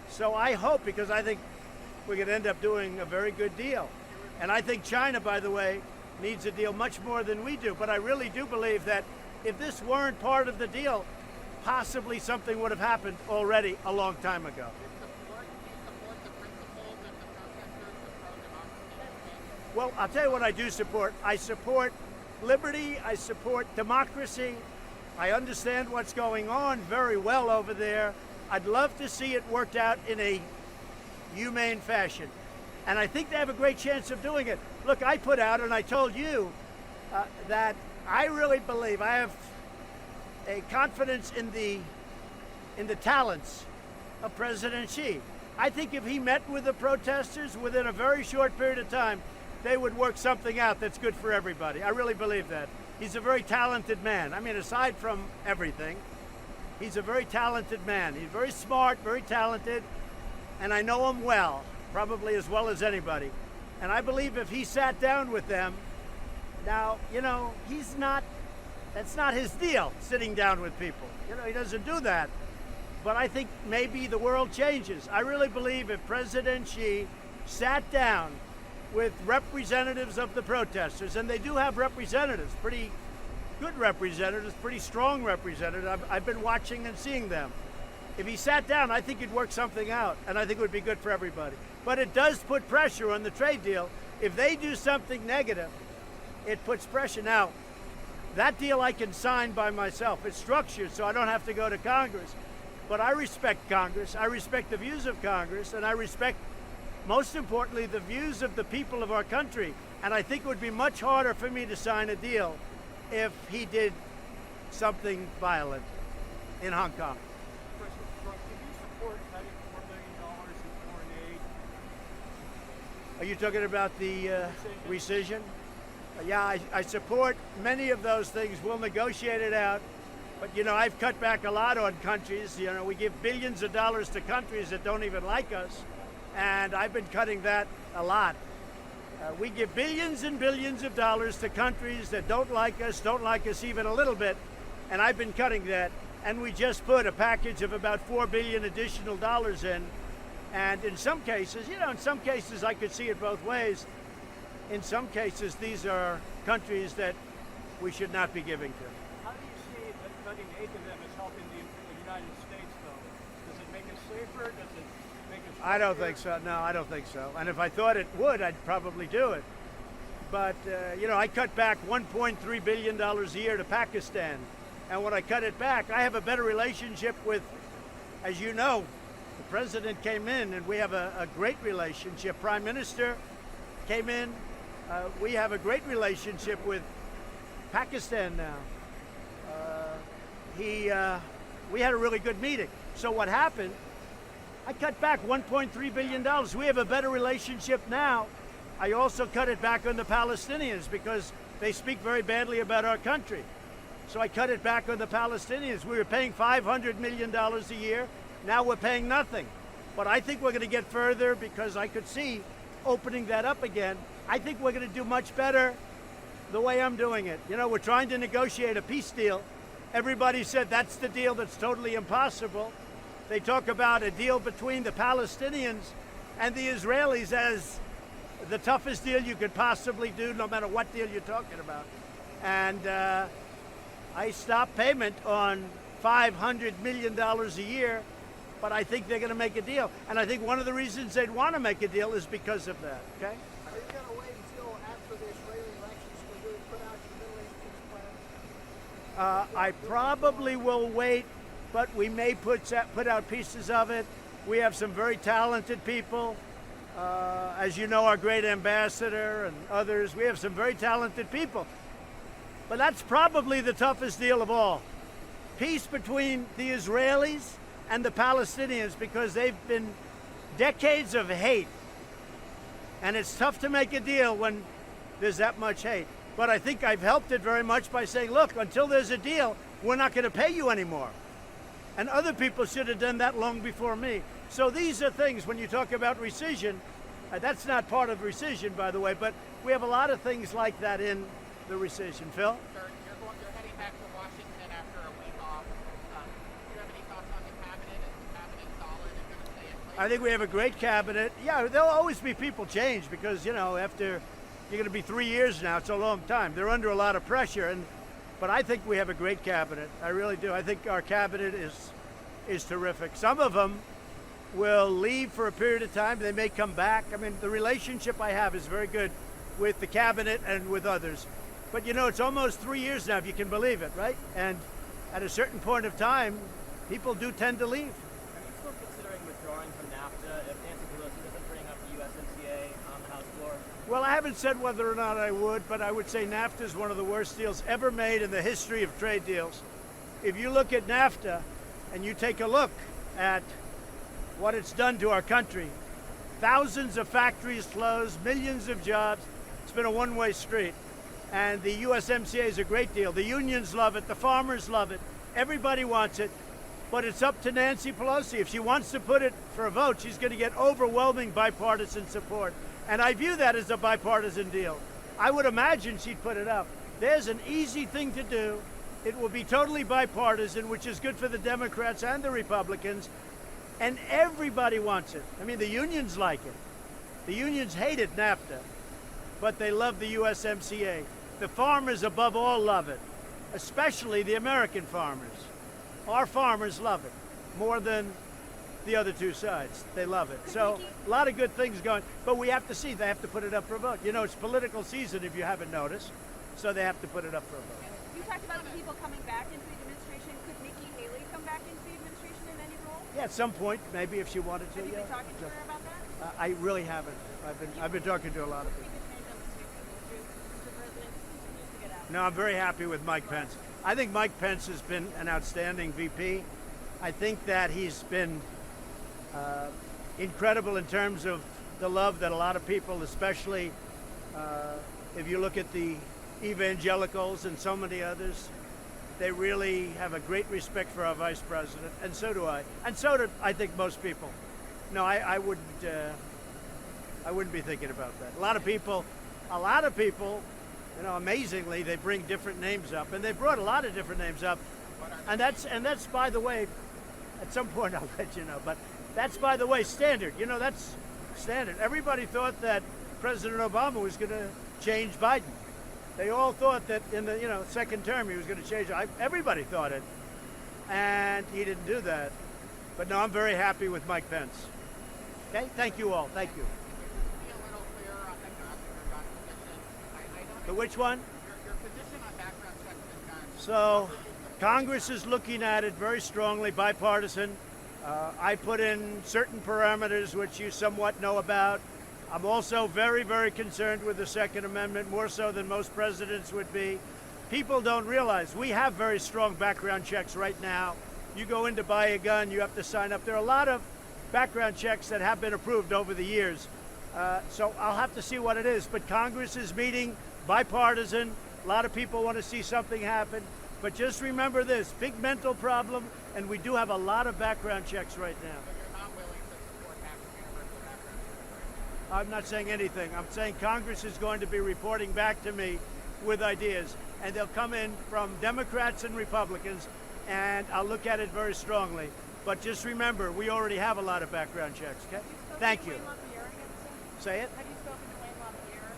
Speaker 1: So I hope, because I think we're going to end up doing a very good deal. And I think China, by the way, needs a deal much more than we do. But I really do believe that if this weren't part of the deal, possibly something would have happened already a long time ago. Well, I'll tell you what I do support. I support liberty. I support democracy. I understand what's going on very well over there. I'd love to see it worked out in a humane fashion. And I think they have a great chance of doing it. Look, I put out, and I told you, that I really believe, I have a confidence in the talents of President Xi. I think if he met with the protesters within a very short period of time, they would work something out that's good for everybody. I really believe that. He's a very talented man. I mean, aside from everything, he's a very talented man. He's very smart, very talented, and I know him well, probably as well as anybody. And I believe if he sat down with them, now, that's not his deal, sitting down with people. He doesn't do that. But I think maybe the world changes. I really believe if President Xi sat down with representatives of the protesters, and they do have representatives, pretty good representatives, pretty strong representatives. I've been watching and seeing them. If he sat down, I think he'd work something out, and I think it would be good for everybody. But it does put pressure on the trade deal. If they do something negative, it puts pressure. Now, that deal I can sign by myself. It's structured so I don't have to go to Congress. But I respect Congress. I respect the views of Congress, and I respect, most importantly, the views of the people of our country. And I think it would be much harder for me to sign a deal if he did something violent in Hong Kong.
Speaker 6: President Trump, can you support cutting $4 billion in foreign aid?
Speaker 1: Are you talking about the rescission? Yeah, I support many of those things. We'll negotiate it out. But, I've cut back a lot on countries. We give billions of dollars to countries that don't even like us. And I've been cutting that a lot. We give billions and billions of dollars to countries that don't like us even a little bit. And I've been cutting that. And we just put a package of about $4 billion additional dollars in. And in some cases, I could see it both ways. In some cases, these are countries that we should not be giving to.
Speaker 6: How do you see that cutting aid to them as helping the United States, though? Does it make us safer? Does it make us...
Speaker 1: I don't think so. No, I don't think so. And if I thought it would, I'd probably do it. But, you know, I cut back $1.3 billion a year to Pakistan. And when I cut it back, I have a better relationship with, as you know, the president came in and we have a great relationship. Prime Minister came in. We have a great relationship with Pakistan now. We had a really good meeting. So what happened, I cut back $1.3 billion. We have a better relationship now. I also cut it back on the Palestinians because they speak very badly about our country. So I cut it back on the Palestinians. We were paying $500 million a year. Now we're paying nothing. But I think we're going to get further because I could see opening that up again. I think we're going to do much better the way I'm doing it. You know, we're trying to negotiate a peace deal. Everybody said that's the deal that's totally impossible. They talk about a deal between the Palestinians and the Israelis as the toughest deal you could possibly do, no matter what deal you're talking about. And I stopped payment on $500 million a year, but I think they're going to make a deal. And I think one of the reasons they'd want to make a deal is because of that, okay?
Speaker 14: Are you going to wait until after the Israeli elections to really put out your Middle East peace plan?
Speaker 1: I probably will wait, but we may put out pieces of it. We have some very talented people. As you know, our great ambassador and others, we have some very talented people. But that's probably the toughest deal of all. Peace between the Israelis and the Palestinians, because they've been decades of hate. And it's tough to make a deal when there's that much hate. But I think I've helped it very much by saying, look, until there's a deal, we're not going to pay you anymore. And other people should have done that long before me. So these are things, when you talk about rescission, that's not part of rescission, by the way, but we have a lot of things like that in the rescission. Phil?
Speaker 16: Sir, you're heading back to Washington after a week off. Do you have any thoughts on the cabinet? Is the cabinet solid and going to stay in place?
Speaker 1: I think we have a great cabinet. Yeah, there'll always be people change because, you know, after you're going to be 3 years now, it's a long time. They're under a lot of pressure, but I think we have a great cabinet. I really do. I think our cabinet is terrific. Some of them will leave for a period of time. They may come back. I mean, the relationship I have is very good with the cabinet and with others. But, you know, it's almost 3 years now, if you can believe it, right? And at a certain point of time, people do tend to leave.
Speaker 13: Are you still considering withdrawing from NAFTA if Nancy Pelosi doesn't bring up the USMCA on the House floor?
Speaker 1: Well, I haven't said whether or not I would, but I would say NAFTA is one of the worst deals ever made in the history of trade deals. If you look at NAFTA and you take a look at what it's done to our country, thousands of factories closed, millions of jobs, it's been a one-way street. And the USMCA is a great deal. The unions love it, the farmers love it, everybody wants it, but it's up to Nancy Pelosi. If she wants to put it for a vote, she's going to get overwhelming bipartisan support. And I view that as a bipartisan deal. I would imagine she'd put it up. There's an easy thing to do. It will be totally bipartisan, which is good for the Democrats and the Republicans, and everybody wants it. I mean, the unions like it. The unions hated NAFTA, but they love the USMCA. The farmers above all love it, especially the American farmers. Our farmers love it more than the other two sides. They love it. So a lot of good things going, but we have to see. They have to put it up for a vote. You know, it's political season if you haven't noticed, so they have to put it up for a vote.
Speaker 15: You talked about the people coming back into the administration. Could Nikki Haley come back into the administration in any role?
Speaker 1: Yeah, at some point, maybe if she wanted to.
Speaker 15: Have you
Speaker 1: Yeah.
Speaker 15: been talking to her about that?
Speaker 1: I really haven't. I've been talking to a lot of people. No, I'm very happy with Mike Pence. I think Mike Pence has been an outstanding VP. I think that he's been incredible in terms of the love that a lot of people, especially if you look at the evangelicals and so many others, they really have a great respect for our vice president, and so do I. And so do, I think, most people. No, I wouldn't be thinking about that. A lot of people, you know, amazingly, they bring different names up, and they brought a lot of different names up, and that's by the way, at some point I'll let you know, but that's by the way standard. You know, that's standard. Everybody thought that President Obama was going to change Biden. They all thought that in the second term he was going to change. Everybody thought it, and he didn't do that. But no, I'm very happy with Mike Pence. Okay, thank you all. Thank you.
Speaker 16: Be a little clearer on the Gothinger position. I
Speaker 1: The which one?
Speaker 16: Your position on background checks and guns.
Speaker 1: So Congress is looking at it very strongly, bipartisan. I put in certain parameters which you somewhat know about. I'm also very, very concerned with the Second Amendment, more so than most presidents would be. People don't realize we have very strong background checks right now. You go in to buy a gun, you have to sign up. There are a lot of background checks that have been approved over the years. So I'll have to see what it is. But Congress is meeting, bipartisan. A lot of people want to see something happen. But just remember this, big mental problem, and we do have a lot of background checks right now.
Speaker 16: So you're not willing to support having universal background checks?
Speaker 1: I'm not saying anything. I'm saying Congress is going to be reporting back to me with ideas, and they'll come in from Democrats and Republicans, and I'll look at it very strongly. But just remember, we already have a lot of background checks, okay? Thank you. Say it?
Speaker 15: Have you spoken to Wayne LaPierre?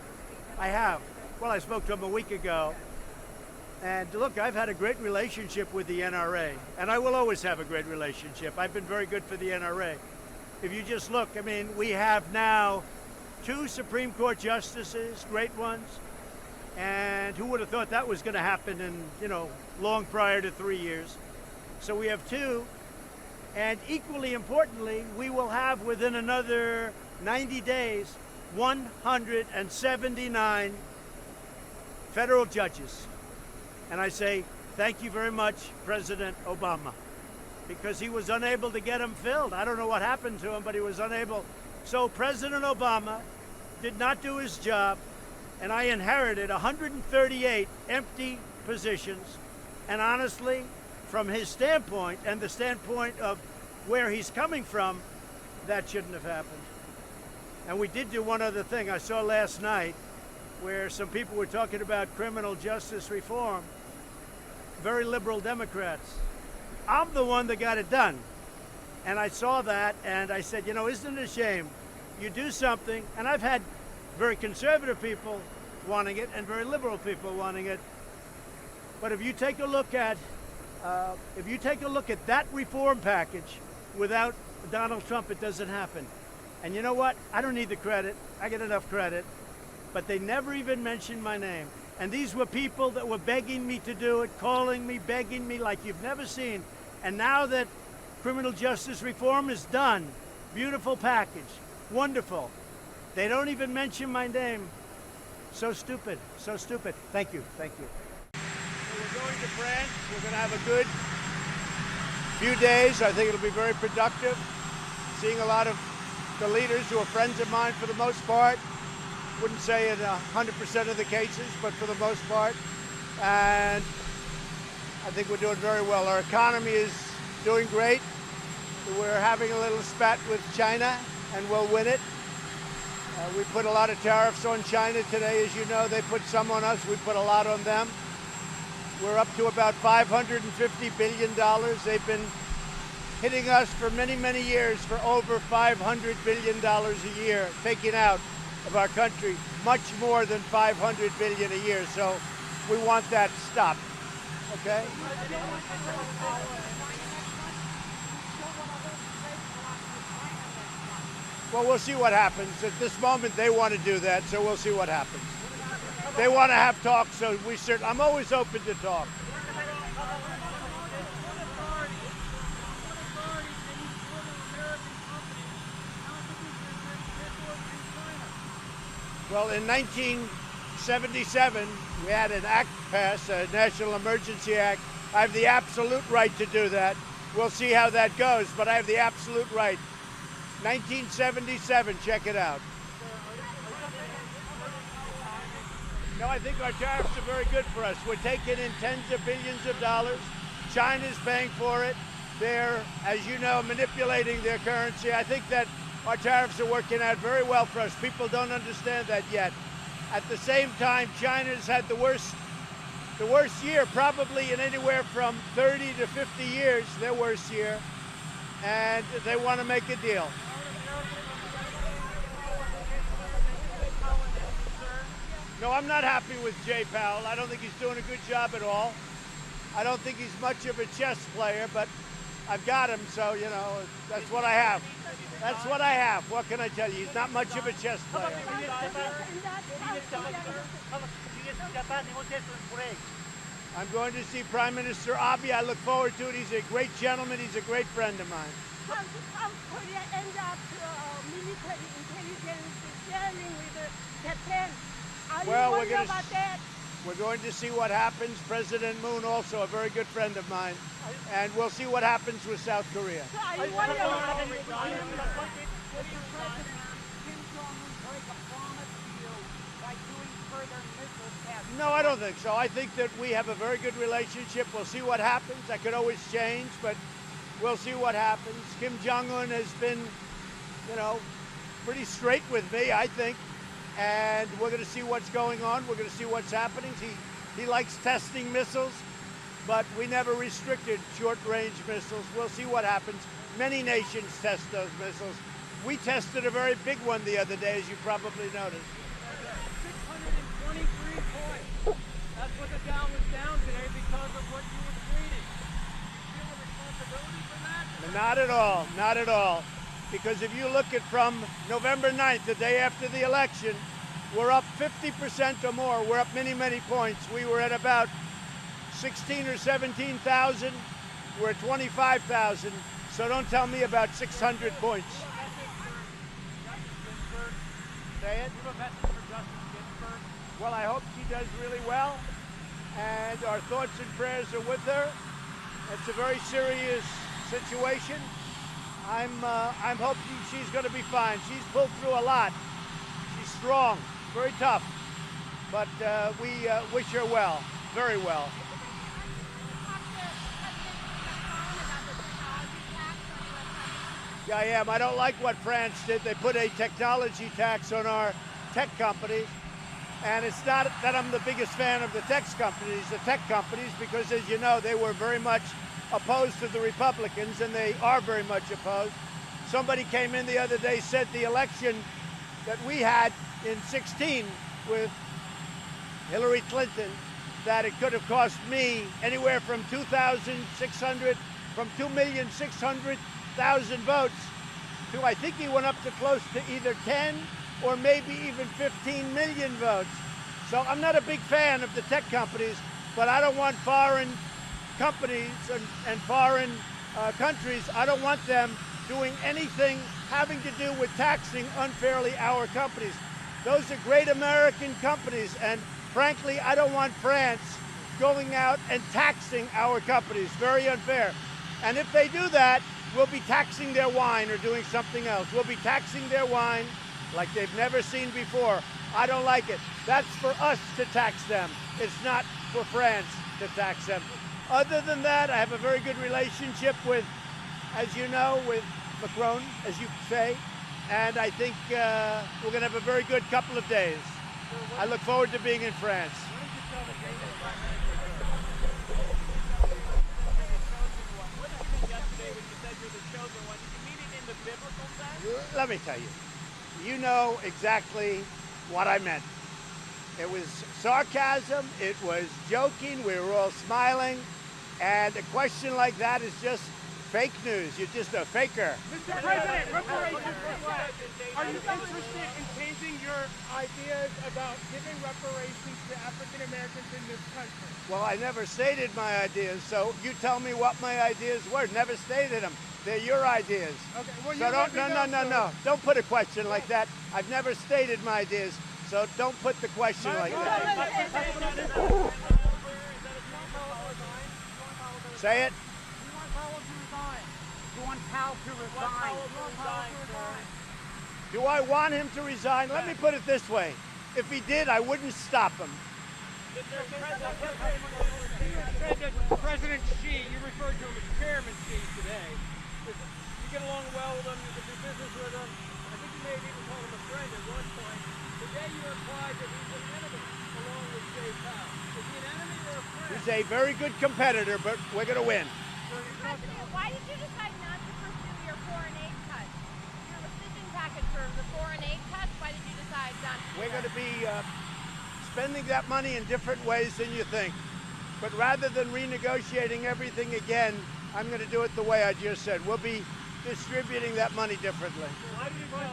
Speaker 1: I have. Well, I spoke to him a week ago. And look, I've had a great relationship with the NRA, and I will always have a great relationship. I've been very good for the NRA. If you just look, I mean, we have now 2 Supreme Court justices, great ones, and who would have thought that was going to happen in, long prior to 3 years. So we have 2, and equally importantly, we will have within another 90 days, 179 federal judges. And I say, thank you very much, President Obama, because he was unable to get them filled. I don't know what happened to him, but he was unable. So President Obama did not do his job, and I inherited 138 empty positions. And honestly, from his standpoint and the standpoint of where he's coming from, that shouldn't have happened. And we did do one other thing. I saw last night where some people were talking about criminal justice reform. Very liberal Democrats. I'm the one that got it done. And I saw that and I said, isn't it a shame? You do something, and I've had very conservative people wanting it and very liberal people wanting it. But if you take a look at that reform package without Donald Trump, it doesn't happen. And you know what? I don't need the credit. I get enough credit. But they never even mentioned my name. And these were people that were begging me to do it, calling me, begging me like you've never seen. And now that criminal justice reform is done, beautiful package, wonderful. They don't even mention my name. So stupid, so stupid. Thank you, thank you. So we're going to France. We're going to have a good few days. I think it'll be very productive. Seeing a lot of the leaders who are friends of mine for the most part. Wouldn't say in 100% of the cases, but for the most part. And I think we're doing very well. Our economy is doing great. We're having a little spat with China, and we'll win it. We put a lot of tariffs on China today. As you know, they put some on us. We put a lot on them. We're up to about $550 billion. They've been hitting us for many, many years for over $500 billion a year, taking out of our country much more than $500 billion a year. So we want that stopped. Okay? Well, we'll see what happens. At this moment, they want to do that, so we'll see what happens. They want to have talks, so I'm always open to talk. Well, in 1977, we had an act passed, a National Emergency Act. I have the absolute right to do that. We'll see how that goes, but I have the absolute right. 1977, check it out. No, I think our tariffs are very good for us. We're taking in tens of billions of dollars. China's paying for it. They're, as you know, manipulating their currency. I think that our tariffs are working out very well for us. People don't understand that yet. At the same time, China's had the worst year probably in anywhere from 30 to 50 years, their worst year, and they want to make a deal. No, I'm not happy with Jay Powell. I don't think he's doing a good job at all. I don't think he's much of a chess player, but I've got him, so, that's what I have. That's what I have. What can I tell you? He's not much of a chess player.
Speaker 13: Can you just
Speaker 12: Japan negotiate to break.
Speaker 1: I'm going to see Prime Minister Abe. I look forward to it. He's a great gentleman. He's a great friend of mine.
Speaker 2: South Korea end up military intelligence sharing with Japan. Are
Speaker 1: Well,
Speaker 2: you worried about that?
Speaker 1: We're going to see what happens. President Moon, also a very good friend of mine. And we'll see what happens with South Korea.
Speaker 2: So are you worried about it?
Speaker 1: No, I don't think so. I think that we have a very good relationship. We'll see what happens. That could always change, but we'll see what happens. Kim Jong-un has been, you know, pretty straight with me, I think. And we're going to see what's going on. We're going to see what's happening. He likes testing missiles, but we never restricted short-range missiles. We'll see what happens. Many nations test those missiles. We tested a very big one the other day, as you probably noticed.
Speaker 5: 623 points. That's what the Dow was down today because of what you were tweeting. Do you feel a responsibility for that?
Speaker 1: Not at all. Not at all. Because if you look at from November 9th, the day after the election, we're up 50% or more. We're up many, many points. We were at about 16 or 17,000. We're at 25,000. So don't tell me about 600 points. Say it.
Speaker 5: You have a message for Justice Ginsburg?
Speaker 1: Well, I hope she does really well. And our thoughts and prayers are with her. It's a very serious situation. I'm hoping she's going to be fine. She's pulled through a lot. She's strong, very tough, but we wish her well, very well. Yeah, I am. I don't like what France did. They put a technology tax on our tech companies, and it's not that I'm the biggest fan of the tech companies, because as you know, they were very much opposed to the Republicans, and they are very much opposed. Somebody came in the other day, said the election that we had in 16 with Hillary Clinton, that it could have cost me anywhere from 2,600, from 2,600,000 votes to, I think he went up to close to either 10 or maybe even 15 million votes. So I'm not a big fan of the tech companies, but I don't want foreign companies and foreign countries, I don't want them doing anything having to do with taxing unfairly our companies. Those are great American companies, and frankly, I don't want France going out and taxing our companies. Very unfair. And if they do that, we'll be taxing their wine or doing something else. We'll be taxing their wine like they've never seen before. I don't like it. That's for us to tax them. It's not for France to tax them. Other than that, I have a very good relationship with, as you know, with Macron, as you say, and I think we're going to have a very good couple of days. I look forward to being in France. Let me tell you, you know exactly what I meant. It was sarcasm, it was joking, we were all smiling, and a question like that is just fake news. You're just a faker.
Speaker 5: Mr. President, reparations request. Are you interested in changing your ideas about giving reparations to African Americans in this country?
Speaker 1: Well, I never stated my ideas, so you tell me what my ideas were. Never stated them. They're your ideas. Okay, well,
Speaker 5: so
Speaker 1: no. Don't put a question like that. I've never stated my ideas, so don't put the question like that. Say it.
Speaker 12: You want Powell to resign.
Speaker 1: Do I want him to resign? Let me put it this way. If he did, I wouldn't stop him.
Speaker 5: President Xi, you referred to him as Chairman Xi today. You get along well with him, you can do business with him. I think you may have even called him a friend at one point. Today you implied that he's an enemy along with Jay Powell. Is he an enemy or a friend?
Speaker 1: He's a very good competitor, but we're going to win.
Speaker 2: President, why did you decide not to pursue your foreign aid cuts? Your rescission package for the foreign aid cuts, why did you decide not to do
Speaker 1: We're going
Speaker 2: that?
Speaker 1: to be spending that money in different ways than you think. But rather than renegotiating everything again, I'm going to do it the way I just said. We'll be distributing that money differently.
Speaker 5: Why did you tell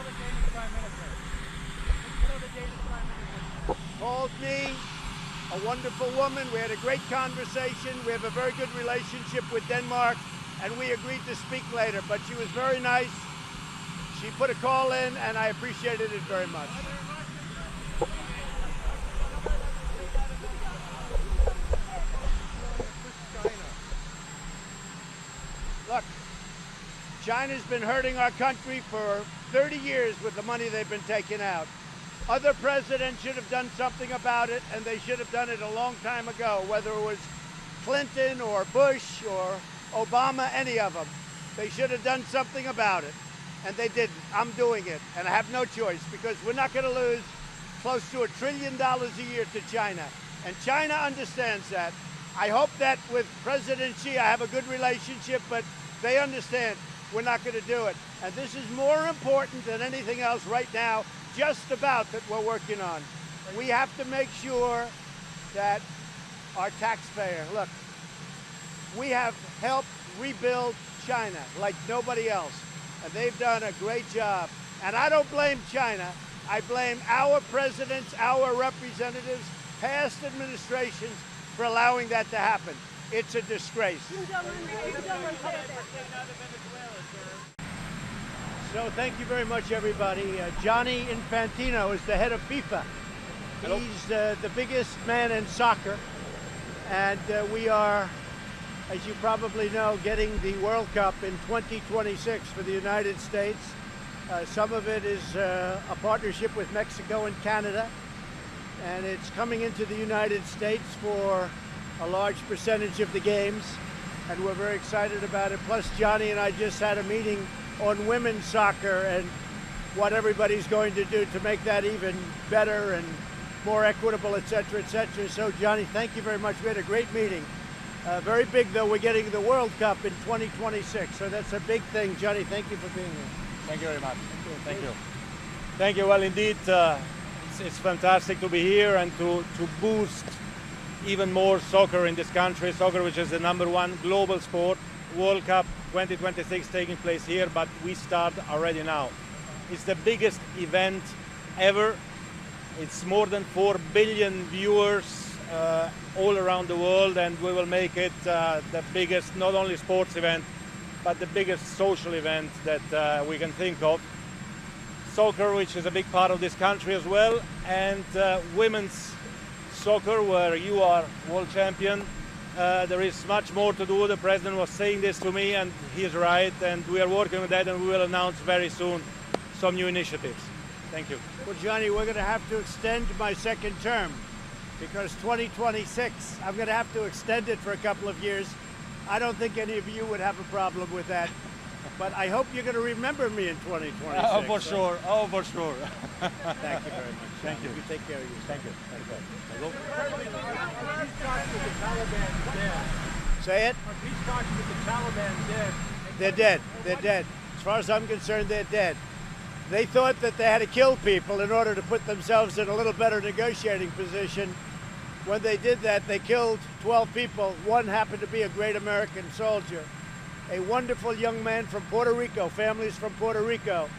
Speaker 5: the Danish Prime Minister? What did you tell the Danish
Speaker 1: a wonderful woman. We had a great conversation. We have a very good relationship with Denmark, and we agreed to speak later. But she was very nice. She put a call in, and I appreciated it very much. Look, China's been hurting our country for 30 years with the money they've been taking out. Other presidents should have done something about it, and they should have done it a long time ago, whether it was Clinton or Bush or Obama, any of them. They should have done something about it, and they didn't. I'm doing it, and I have no choice, because we're not going to lose close to $1 trillion a year to China, and China understands that. I hope that with President Xi, I have a good relationship, but they understand we're not going to do it. And this is more important than anything else right now, just about, that we're working on. We have to make sure that our taxpayer, look, we have helped rebuild China like nobody else, and they've done a great job. And I don't blame China. I blame our presidents, our representatives, past administrations for allowing that to happen. It's a disgrace. So thank you very much, everybody. Gianni Infantino is the head of FIFA. He's the biggest man in soccer. And we are, as you probably know, getting the World Cup in 2026 for the United States. Some of it is a partnership with Mexico and Canada. And it's coming into the United States for a large percentage of the games. And we're very excited about it. Plus, Johnny and I just had a meeting on women's soccer and what everybody's going to do to make that even better and more equitable, et cetera, et cetera. So, Johnny, thank you very much. We had a great meeting. Very big, though. We're getting the World Cup in 2026. So that's a big thing. Johnny, thank you for being here.
Speaker 17: Thank you very much. Thank you. Thank you. Well, indeed, it's fantastic to be here and to boost even more soccer in this country. Soccer, which is the #1 global sport. World Cup 2026 taking place here, but we start already now. It's the biggest event ever. It's more than 4 billion viewers all around the world, and we will make it the biggest, not only sports event, but the biggest social event that we can think of. Soccer, which is a big part of this country as well, and women's soccer, where you are world champion. There is much more to do. The president was saying this to me, and he's right, and we are working on that, and we will announce very soon some new initiatives. Thank you.
Speaker 1: Well, Johnny, we're going to have to extend my second term, because 2026, I'm going to have to extend it for a couple of years. I don't think any of you would have a problem with that, but I hope you're going to remember me in 2026.
Speaker 17: Oh, for sure. Oh, for sure.
Speaker 1: Thank you very much.
Speaker 17: Thank you.
Speaker 1: You take care of yourself.
Speaker 17: Thank you.
Speaker 1: Say it?
Speaker 6: Are peace talks with the Taliban dead?
Speaker 1: They're dead. They're dead. As far as I'm concerned, they're dead. They thought that they had to kill people in order to put themselves in a little better negotiating position. When they did that, they killed 12 people. One happened to be a great American soldier, a wonderful young man from Puerto Rico, families from Puerto Rico.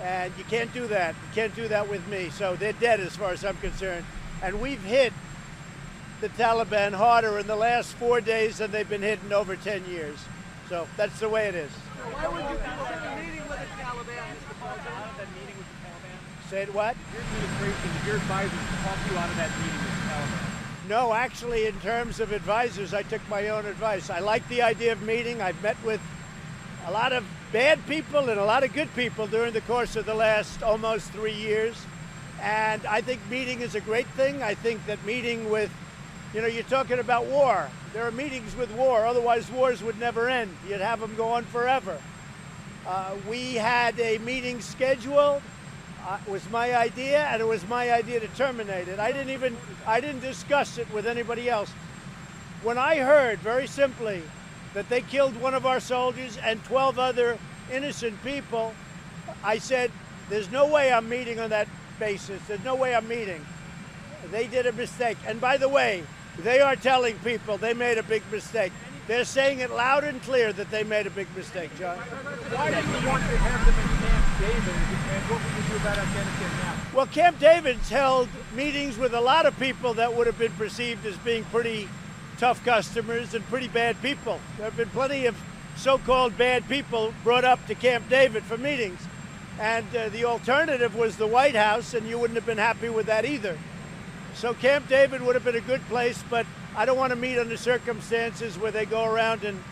Speaker 1: And you can't do that. You can't do that with me. So they're dead as far as I'm concerned. And we've hit the Taliban harder in the last 4 days than they've been hit in over 10 years. So that's the way it is.
Speaker 3: Why would you consider meeting with the Taliban, Mr. President? Out of that meeting with the Taliban?
Speaker 1: Say what?
Speaker 6: Your administration, your advisors talked you out of that meeting with the Taliban?
Speaker 1: No, actually, in terms of advisors, I took my own advice. I like the idea of meeting. I've met with a lot of bad people and a lot of good people during the course of the last almost 3 years. And I think meeting is a great thing. I think that meeting with, you know, you're talking about war. There are meetings with war, otherwise wars would never end. You'd have them go on forever. We had a meeting scheduled. It was my idea, and it was my idea to terminate it. I didn't discuss it with anybody else. When I heard, very simply, that they killed one of our soldiers and 12 other innocent people, I said, there's no way I'm meeting on that basis. There's no way I'm meeting. They did a mistake. And by the way, they are telling people they made a big mistake. They're saying it loud and clear that they made a big mistake, John.
Speaker 6: Why do you want to have them in camp David, and what will you do about Afghanistan now?
Speaker 1: Well, Camp David's held meetings with a lot of people that would have been perceived as being pretty tough customers and pretty bad people. There have been plenty of so-called bad people brought up to Camp David for meetings. And the alternative was the White House, and you wouldn't have been happy with that either. So Camp David would have been a good place, but I don't want to meet under circumstances where they go around and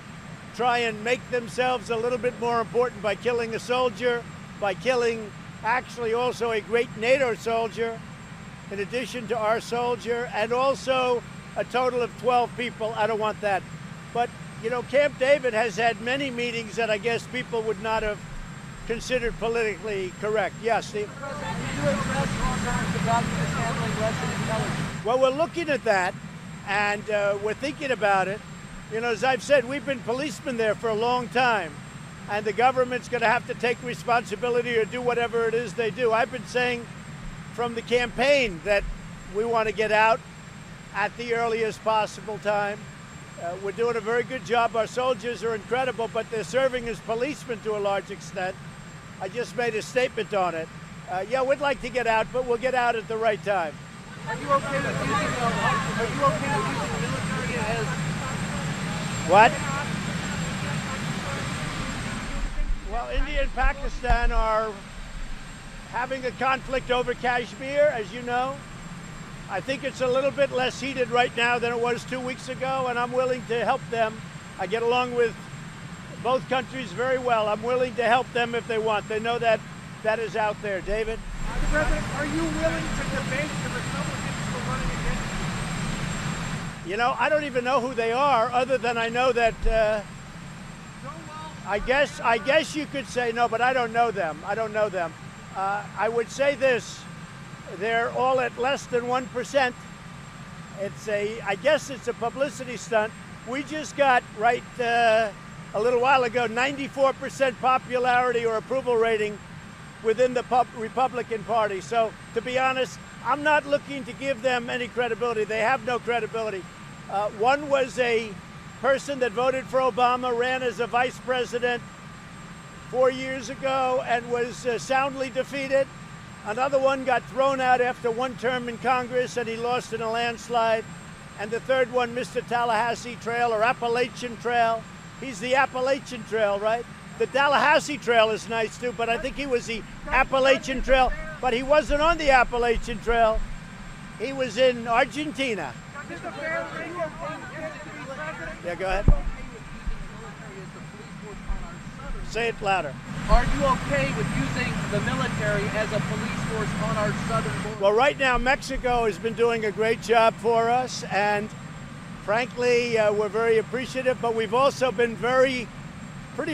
Speaker 1: try and make themselves a little bit more important by killing a soldier, by killing actually also a great NATO soldier, in addition to our soldier, and also a total of 12 people. I don't want that. But, you know, Camp David has had many meetings that I guess people would not have considered politically correct. Yes, Steve? Well, we're looking at that, and we're thinking about it. You know, as I've said, we've been policemen there for a long time, and the government's going to have to take responsibility or do whatever it is they do. I've been saying from the campaign that we want to get out at the earliest possible time. We're doing a very good job. Our soldiers are incredible, but they're serving as policemen to a large extent. I just made a statement on it. Yeah, we'd like to get out, but we'll get out at the right time.
Speaker 3: Are you okay with using the military as...
Speaker 1: What? Well, India and Pakistan are having a conflict over Kashmir, as you know. I think it's a little bit less heated right now than it was 2 weeks ago, and I'm willing to help them. I get along with both countries very well. I'm willing to help them if they want. They know that that is out there. David?
Speaker 5: Mr. President, are you willing to debate the Republicans who are running against you?
Speaker 1: You know, I don't even know who they are, other than I know that, I guess you could say no, but I don't know them. I don't know them. I would say this. They're all at less than 1%. I guess it's a publicity stunt. We just got, a little while ago, 94% popularity or approval rating within the Republican Party. So, to be honest, I'm not looking to give them any credibility. They have no credibility. One was a person that voted for Obama, ran as a vice president 4 years ago and was soundly defeated. Another one got thrown out after one term in Congress and he lost in a landslide. And the third one, Mr. Tallahassee Trail or Appalachian Trail. He's the Appalachian Trail, right? The Tallahassee Trail is nice too, but I think he was the Appalachian Trail. But he wasn't on the Appalachian Trail. He was in Argentina. Yeah, go ahead. Say it louder.
Speaker 3: Are you okay with using the military as a police force on our southern border?
Speaker 1: Well, right now, Mexico has been doing a great job for us, and frankly, we're very appreciative, but we've also been pretty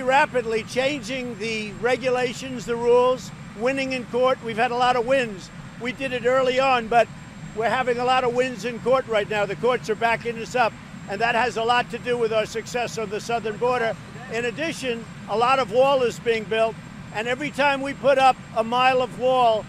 Speaker 1: rapidly changing the regulations, the rules, winning in court. We've had a lot of wins. We did it early on, but we're having a lot of wins in court right now. The courts are backing us up, and that has a lot to do with our success on the southern border. In addition, a lot of wall is being built, and every time we put up a mile of wall,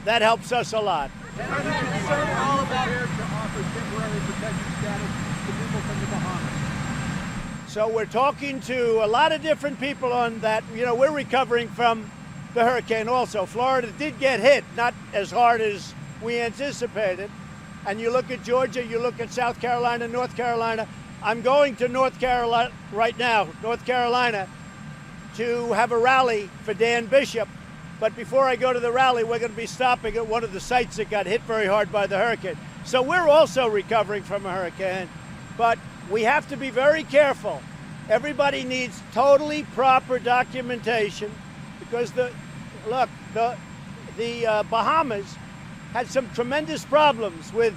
Speaker 1: that helps us a lot.
Speaker 5: And are you concerned at all about to offer temporary protection status to people from the Bahamas?
Speaker 1: So we're talking to a lot of different people on that. You know, we're recovering from the hurricane also. Florida did get hit, not as hard as we anticipated. And you look at Georgia, you look at South Carolina, North Carolina. I'm going to North Carolina right now, North Carolina, to have a rally for Dan Bishop. But before I go to the rally, we're going to be stopping at one of the sites that got hit very hard by the hurricane. So we're also recovering from a hurricane, but we have to be very careful. Everybody needs totally proper documentation because the Bahamas had some tremendous problems with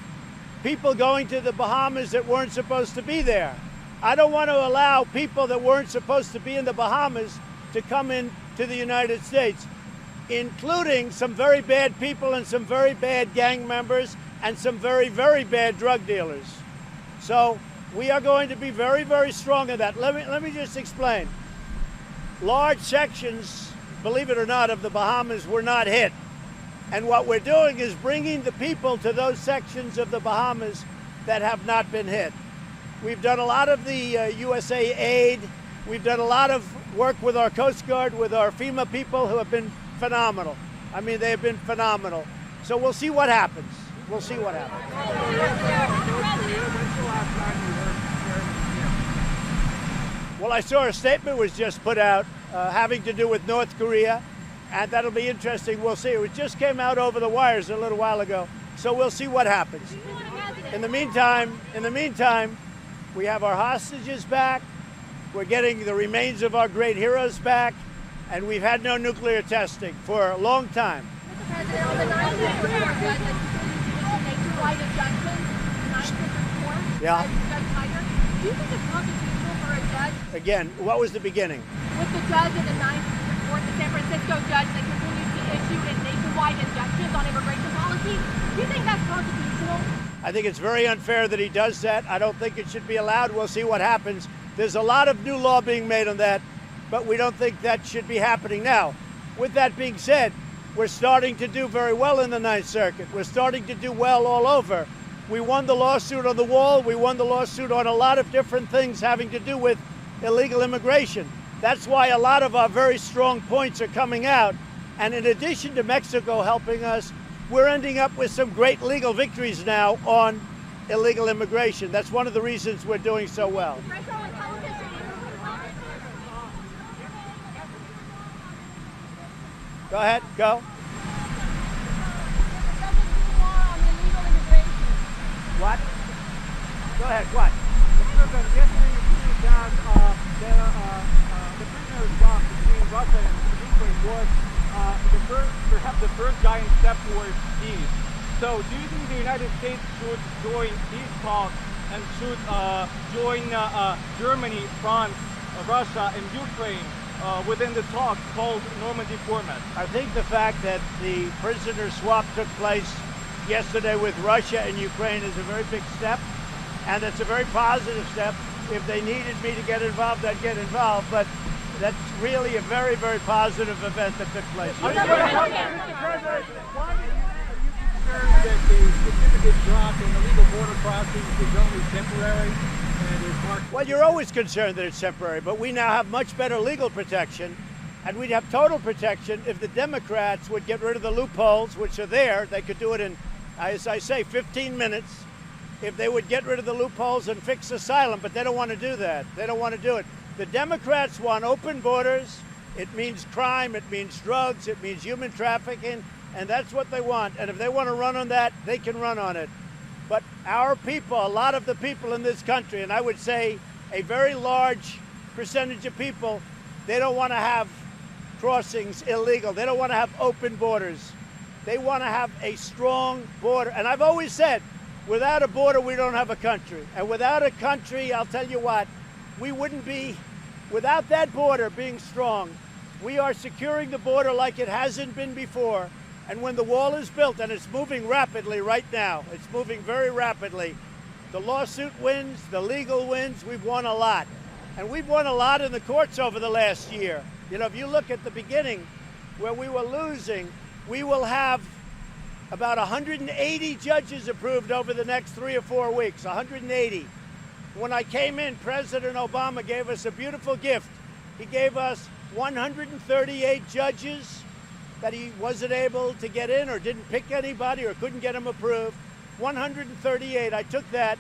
Speaker 1: people going to the Bahamas that weren't supposed to be there. I don't want to allow people that weren't supposed to be in the Bahamas to come in to the United States, including some very bad people and some very bad gang members and some very, very bad drug dealers. So we are going to be very, very strong in that. Let me just explain. Large sections, believe it or not, of the Bahamas were not hit. And what we're doing is bringing the people to those sections of the Bahamas that have not been hit. We've done a lot of the USA aid. We've done a lot of work with our Coast Guard, with our FEMA people who have been phenomenal. I mean, they have been phenomenal. So we'll see what happens. We'll see what happens. Well, I saw a statement was just put out having to do with North Korea, and that'll be interesting. We'll see. It just came out over the wires a little while ago, so we'll see what happens. In the meantime, we have our hostages back. We're getting the remains of our great heroes back, and we've had no nuclear testing for a long time.
Speaker 2: Mr. President, on the 9th
Speaker 1: Yeah.
Speaker 2: do you think it's constitutional for a judge?
Speaker 1: Again, what was the beginning?
Speaker 2: With the judge in the 9th Court, the San Francisco judge that continues to issue nationwide injunctions on immigration policy, do you think that's constitutional?
Speaker 1: I think it's very unfair that he does that. I don't think it should be allowed. We'll see what happens. There's a lot of new law being made on that, but we don't think that should be happening now. With that being said, we're starting to do very well in the Ninth Circuit. We're starting to do well all over. We won the lawsuit on the wall. We won the lawsuit on a lot of different things having to do with illegal immigration. That's why a lot of our very strong points are coming out. And in addition to Mexico helping us, we're ending up with some great legal victories now on illegal immigration. That's one of the reasons we're doing so well. Go ahead, go. What? Go ahead, what?
Speaker 5: Yesterday you tweeted that the prisoner's talk between Russia and Ukraine was perhaps the first giant step towards peace. So do you think the United States should join these talks and should join Germany, France, Russia, and Ukraine within the talks called Normandy format?
Speaker 1: I think the fact that the prisoner swap took place yesterday with Russia and Ukraine is a very big step, and it's a very positive step. If they needed me to get involved, I'd get involved, but that's really a very, very positive event that took place.
Speaker 5: Mr. President, why are you concerned that the significant drop in illegal border crossings is only temporary and is marked?
Speaker 1: Well, you're always concerned that it's temporary, but we now have much better legal protection, and we'd have total protection if the Democrats would get rid of the loopholes, which are there. They could do it in, as I say, 15 minutes. If they would get rid of the loopholes and fix asylum, but they don't want to do that. They don't want to do it. The Democrats want open borders. It means crime, it means drugs, it means human trafficking, and that's what they want. And if they want to run on that, they can run on it. But our people, a lot of the people in this country, and I would say a very large percentage of people, they don't want to have crossings illegal. They don't want to have open borders. They want to have a strong border. And I've always said, without a border, we don't have a country. And without a country, I'll tell you what, we wouldn't be, without that border being strong, we are securing the border like it hasn't been before. And when the wall is built, and it's moving rapidly right now, it's moving very rapidly, the lawsuit wins, the legal wins, we've won a lot. And we've won a lot in the courts over the last year. You know, if you look at the beginning where we were losing, we will have about 180 judges approved over the next 3 or 4 weeks, 180. When I came in, President Obama gave us a beautiful gift. He gave us 138 judges that he wasn't able to get in or didn't pick anybody or couldn't get them approved. 138, I took that.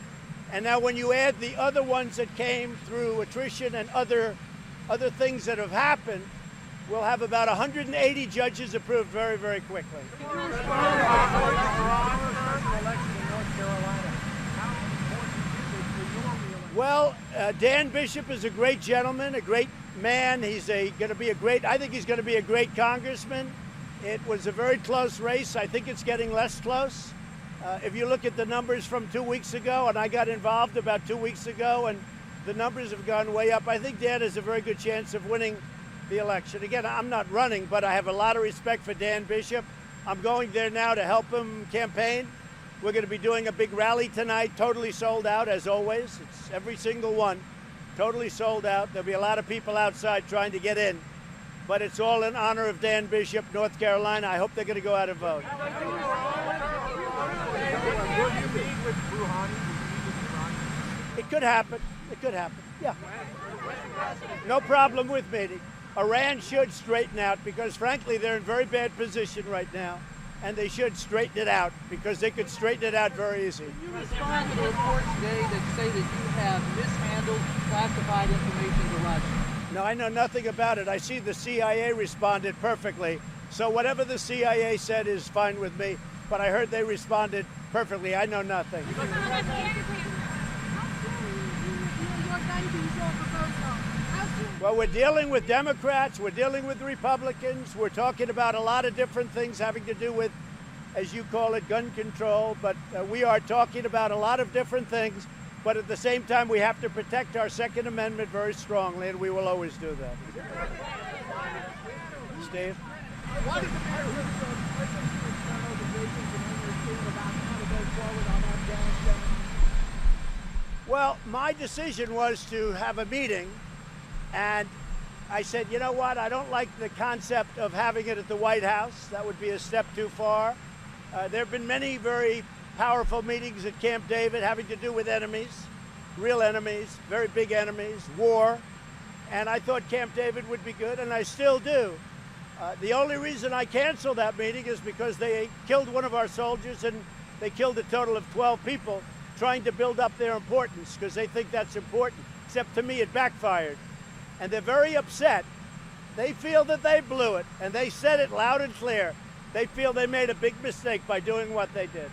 Speaker 1: And now when you add the other ones that came through attrition and other things that have happened, we'll have about 180 judges approved very, very quickly. Well, Dan Bishop is a great gentleman, a great man. He's going to be a great, I think he's going to be a great congressman. It was a very close race. I think it's getting less close. If you look at the numbers from 2 weeks ago, and I got involved about 2 weeks ago, and the numbers have gone way up, I think Dan has a very good chance of winning the election. Again, I'm not running, but I have a lot of respect for Dan Bishop. I'm going there now to help him campaign. We're going to be doing a big rally tonight, totally sold out, as always. It's every single one, totally sold out. There'll be a lot of people outside trying to get in, but it's all in honor of Dan Bishop, North Carolina. I hope they're going to go out and vote. It could happen. It could happen. Yeah. No problem with meeting. Iran should straighten out because, frankly, they're in very bad position right now, and they should straighten it out because they could straighten it out very easy.
Speaker 3: Can you respond to the reports today that say that you have mishandled classified information to Russia?
Speaker 1: No, I know nothing about it. I see the CIA responded perfectly. So whatever the CIA said is fine with me, but I heard they responded perfectly. I know nothing. Well, we're dealing with Democrats, we're dealing with Republicans, we're talking about a lot of different things having to do with, as you call it, gun control, but we are talking about a lot of different things, but at the same time we have to protect our Second Amendment very strongly, and we will always do that. Steve?
Speaker 14: What is the president's external divisions and your team about how to go forward on Afghanistan?
Speaker 1: Well, my decision was to have a meeting, and I said, you know what, I don't like the concept of having it at the White House. That would be a step too far. There have been many very powerful meetings at Camp David having to do with enemies, real enemies, very big enemies, war, and I thought Camp David would be good, and I still do. The only reason I canceled that meeting is because they killed one of our soldiers, and they killed a total of 12 people trying to build up their importance because they think that's important, except to me it backfired. And they're very upset. They feel that they blew it, and they said it loud and clear. They feel they made a big mistake by doing what they did.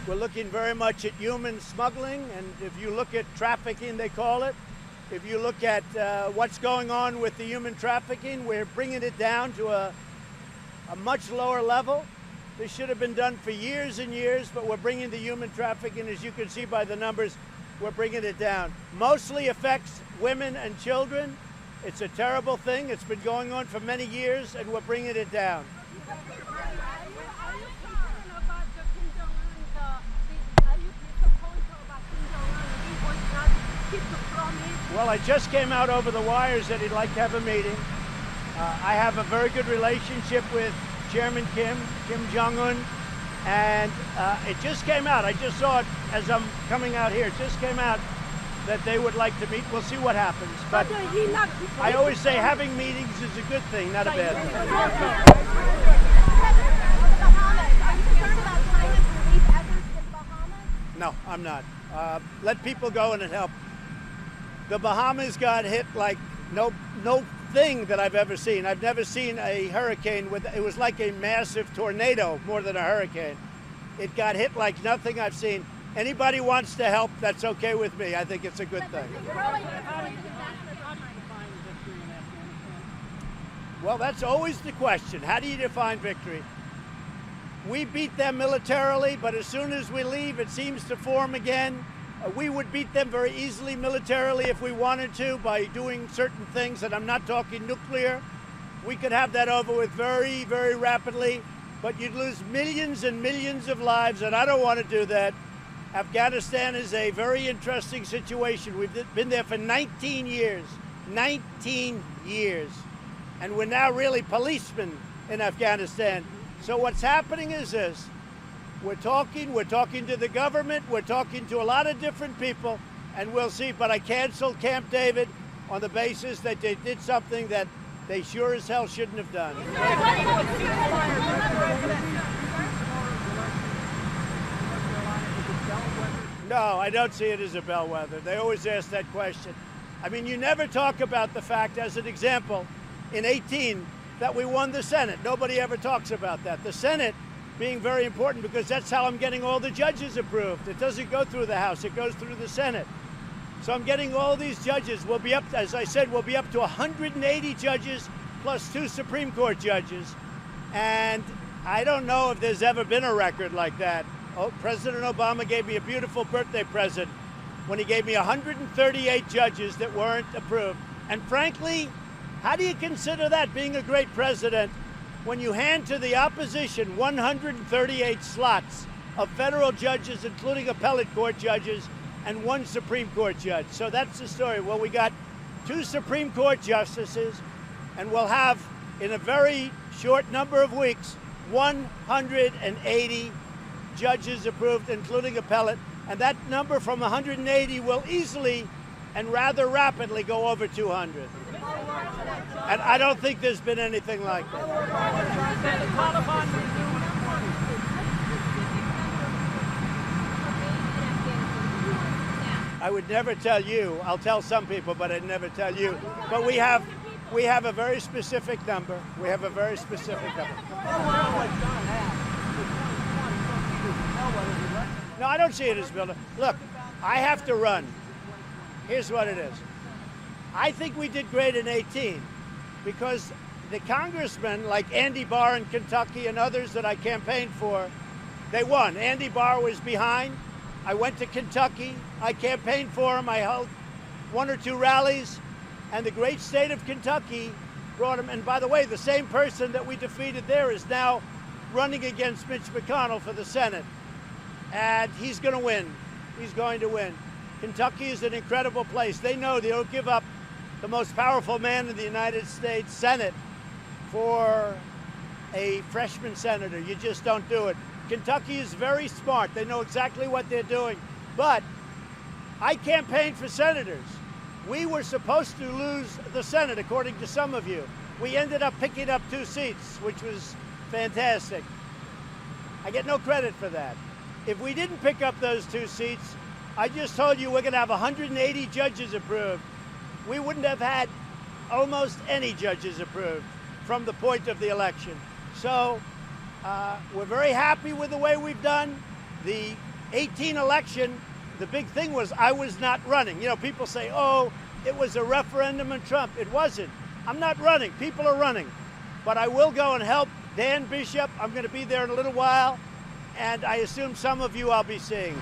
Speaker 1: We're looking very much at human smuggling, and if you look at trafficking, they call it, if you look at what's going on with the human trafficking, we're bringing it down to a much lower level. This should have been done for years and years, but we're bringing the human trafficking, as you can see by the numbers, we're bringing it down. Mostly affects women and children. It's a terrible thing. It's been going on for many years, and we're bringing it down. Well, I just came out over the wires that he'd like to have a meeting. I have a very good relationship with Chairman Kim Jong-un, and it just came out. I just saw it as I'm coming out here. It just came out that they would like to meet. We'll see what happens. But I always say having meetings is a good thing, not a bad thing. No, I'm not. Let people go and help. The Bahamas got hit like no thing that I've ever seen. I've never seen a hurricane with, it was like a massive tornado more than a hurricane. It got hit like nothing I've seen. Anybody wants to help, that's okay with me. I think it's a good thing. Well, that's always the question. How do you define victory? We beat them militarily, but as soon as we leave, it seems to form again. We would beat them very easily militarily if we wanted to by doing certain things, and I'm not talking nuclear. We could have that over with very, very rapidly, but you'd lose millions and millions of lives, and I don't want to do that. Afghanistan is a very interesting situation. We've been there for 19 years, 19 years, and we're now really policemen in Afghanistan. So what's happening is this. We're talking to the government, we're talking to a lot of different people, and we'll see. But I canceled Camp David on the basis that they did something that they sure as hell shouldn't have done. No, I don't see it as a bellwether. They always ask that question. I mean, you never talk about the fact, as an example, in 18, that we won the Senate. Nobody ever talks about that. The Senate being very important because that's how I'm getting all the judges approved. It doesn't go through the House, it goes through the Senate. So I'm getting all these judges. We'll be up, as I said, we'll be up to 180 judges plus 2 Supreme Court judges. And I don't know if there's ever been a record like that. Oh, President Obama gave me a beautiful birthday present when he gave me 138 judges that weren't approved. And frankly, how do you consider that being a great president when you hand to the opposition 138 slots of federal judges, including appellate court judges, and 1 Supreme Court judge? So that's the story. Well, we got 2 Supreme Court justices, and we'll have, in a very short number of weeks, 180 judges approved, including appellate, and that number from 180 will easily and rather rapidly go over 200. And I don't think there's been anything like that. I would never tell you. I'll tell some people, but I'd never tell you. But we have a very specific number. We have a very specific number. No, I don't see it as building. Look, I have to run. Here's what it is. I think we did great in 18 because the congressmen like Andy Barr in Kentucky and others that I campaigned for, they won. Andy Barr was behind. I went to Kentucky. I campaigned for him. I held 1 or 2 rallies, and the great state of Kentucky brought him. And by the way, the same person that we defeated there is now running against Mitch McConnell for the Senate, and he's going to win. He's going to win. Kentucky is an incredible place. They know they don't give up the most powerful man in the United States Senate for a freshman senator. You just don't do it. Kentucky is very smart. They know exactly what they're doing. But I campaigned for senators. We were supposed to lose the Senate, according to some of you. We ended up picking up 2 seats, which was fantastic. I get no credit for that. If we didn't pick up those 2 seats, I just told you we're going to have 180 judges approved. We wouldn't have had almost any judges approved from the point of the election. So we're very happy with the way we've done. The 18 election, the big thing was I was not running. You know, people say, oh, it was a referendum on Trump. It wasn't. I'm not running. People are running. But I will go and help Dan Bishop. I'm going to be there in a little while. And I assume some of you I'll be seeing.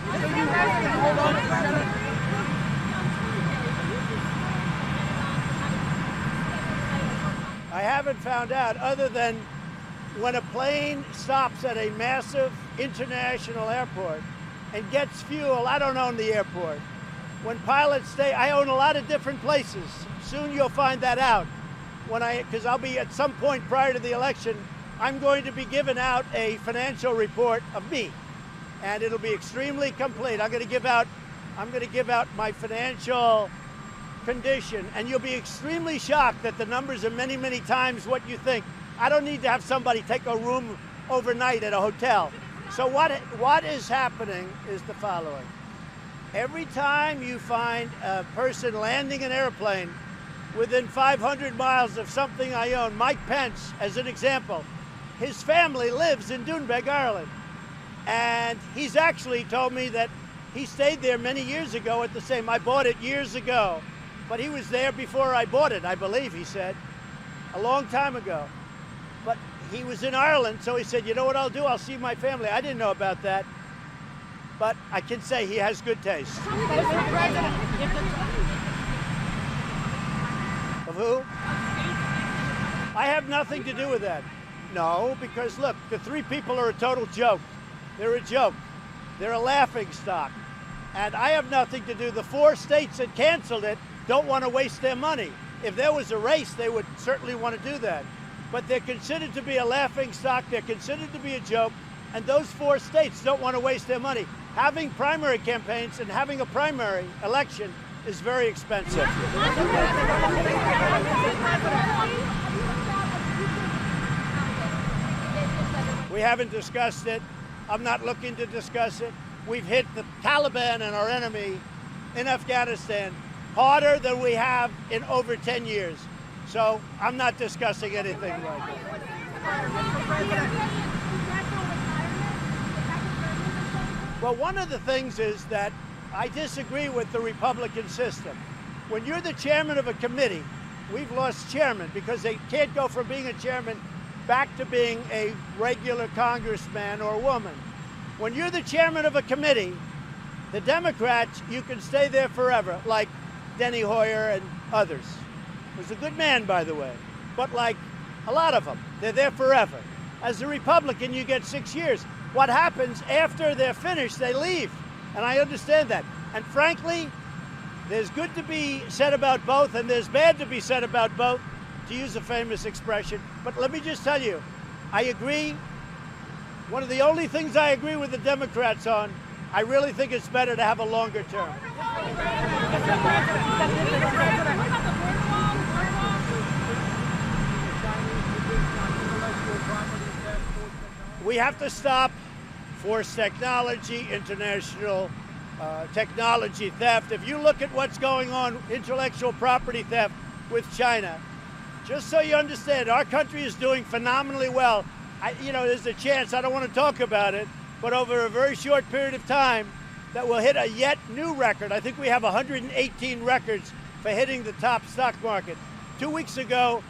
Speaker 1: I haven't found out, other than when a plane stops at a massive international airport and gets fuel. I don't own the airport. When pilots stay, I own a lot of different places. Soon you'll find that out. Because I'll be at some point prior to the election, I'm going to be giving out a financial report of me, and it'll be extremely complete. I'm going to give out my financial condition, and you'll be extremely shocked that the numbers are many, many times what you think. I don't need to have somebody take a room overnight at a hotel. So what is happening is the following. Every time you find a person landing an airplane within 500 miles of something I own, Mike Pence, as an example, his family lives in Doonbeg, Ireland. And he's actually told me that he stayed there many years ago at the same. I bought it years ago, but he was there before I bought it, I believe he said, a long time ago. But he was in Ireland, so he said, you know what I'll do? I'll see my family. I didn't know about that. But I can say he has good taste. Of who? I have nothing to do with that. No, because look, the 3 people are a total joke. They're a joke. They're a laughing stock. And I have nothing to do. The 4 states that canceled it don't want to waste their money. If there was a race, they would certainly want to do that. But they're considered to be a laughing stock. They're considered to be a joke. And those 4 states don't want to waste their money. Having primary campaigns and having a primary election is very expensive. We haven't discussed it. I'm not looking to discuss it. We've hit the Taliban and our enemy in Afghanistan harder than we have in over 10 years. So I'm not discussing anything like that. Well, one of the things is that I disagree with the Republican system. When you're the chairman of a committee, we've lost chairman because they can't go from being a chairman back to being a regular congressman or woman. When you're the chairman of a committee, the Democrats, you can stay there forever, like Denny Hoyer and others. Was a good man, by the way, but like a lot of them, they're there forever. As a Republican, you get 6 years. What happens after they're finished, they leave, and I understand that. And frankly, there's good to be said about both, and there's bad to be said about both, to use a famous expression. But let me just tell you, I agree One of the only things I agree with the Democrats on, I really think it's better to have a longer term. We have to stop forced technology, international technology theft. If you look at what's going on, intellectual property theft with China, just so you understand, our country is doing phenomenally well. There's a chance, I don't want to talk about it, but over a very short period of time, that will hit a yet new record. I think we have 118 records for hitting the top stock market. 2 weeks ago,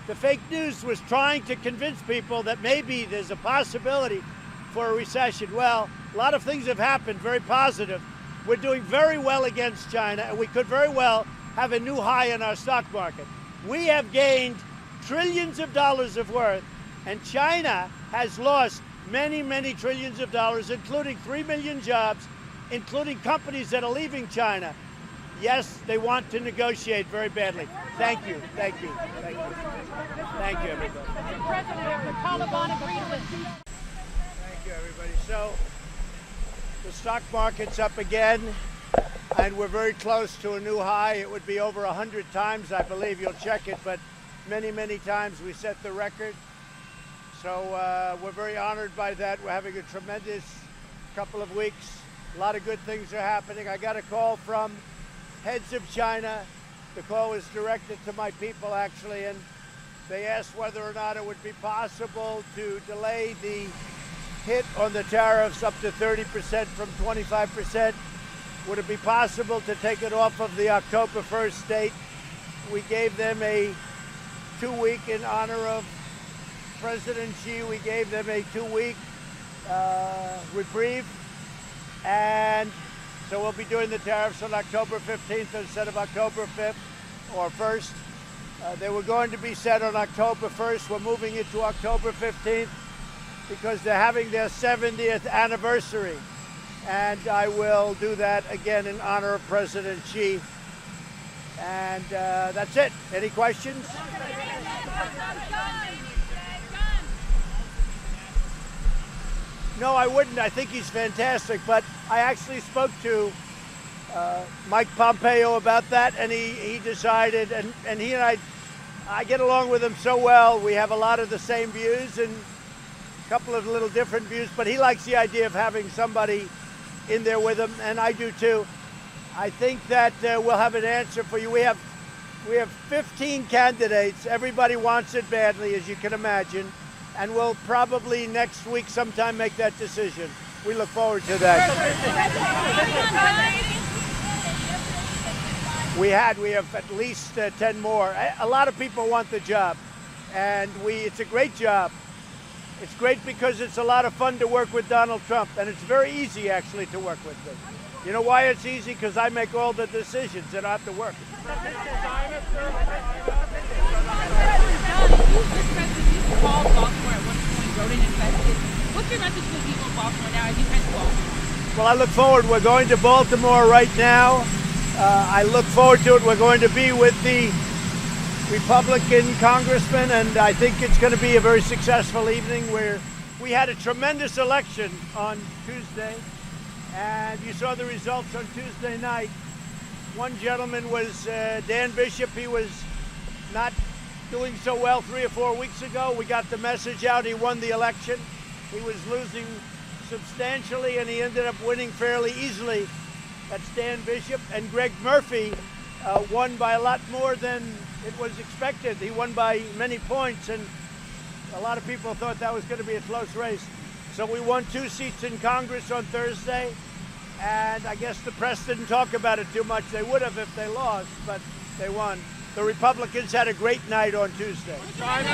Speaker 1: the fake news was trying to convince people that maybe there's a possibility for a recession. Well, a lot of things have happened, very positive. We're doing very well against China, and we could very well have a new high in our stock market. We have gained trillions of dollars of worth, and China has lost many, many trillions of dollars, including 3 million jobs, including companies that are leaving China. Yes, they want to negotiate very badly. Thank you, thank you, thank you. Thank you, everybody.
Speaker 2: Mr. President, the Taliban agreed with
Speaker 1: Thank you, everybody. So, the stock market's up again, and we're very close to a new high. It would be over 100 times, I believe. You'll check it, but many, many times we set the record. So we're very honored by that. We're having a tremendous couple of weeks. A lot of good things are happening. I got a call from heads of China. The call was directed to my people, actually, and they asked whether or not it would be possible to delay the hit on the tariffs up to 30% from 25%. Would it be possible to take it off of the October 1st date? We gave them a 2-week in honor of President Xi. We gave them a 2-week reprieve. And so we'll be doing the tariffs on October 15th instead of October 5th or 1st. They were going to be set on October 1st. We're moving it to October 15th because they're having their 70th anniversary. And I will do that again in honor of President Xi. And that's it. Any questions? No, I wouldn't. I think he's fantastic. But I actually spoke to Mike Pompeo about that, and he decided, and he and I get along with him so well. We have a lot of the same views and a couple of little different views, but he likes the idea of having somebody in there with him, and I do too. I think that we'll have an answer for you. We have 15 candidates. Everybody wants it badly, as you can imagine. And we'll probably next week sometime make that decision. We look forward to that. We have at least 10 more. A lot of people want the job, and it's a great job. It's great because it's a lot of fun to work with Donald Trump, and it's very easy actually to work with him. You know why it's easy? Because I make all the decisions and I have to work.
Speaker 15: Called Baltimore at one point, wrote an invested. What's your message to the people of Baltimore now as you head to Baltimore?
Speaker 1: Well, I look forward. We're going to Baltimore right now. I look forward to it. We're going to be with the Republican congressman, and I think it's going to be a very successful evening where we had a tremendous election on Tuesday, and you saw the results on Tuesday night. One gentleman was Dan Bishop. He was not doing so well 3 or 4 weeks ago. We got the message out. He won the election. He was losing substantially, and he ended up winning fairly easily. That's Dan Bishop. And Greg Murphy won by a lot more than it was expected. He won by many points, and a lot of people thought that was going to be a close race. So we won 2 seats in Congress on Thursday, and I guess the press didn't talk about it too much. They would have if they lost, but they won. The Republicans had a great night on Tuesday.
Speaker 7: Are you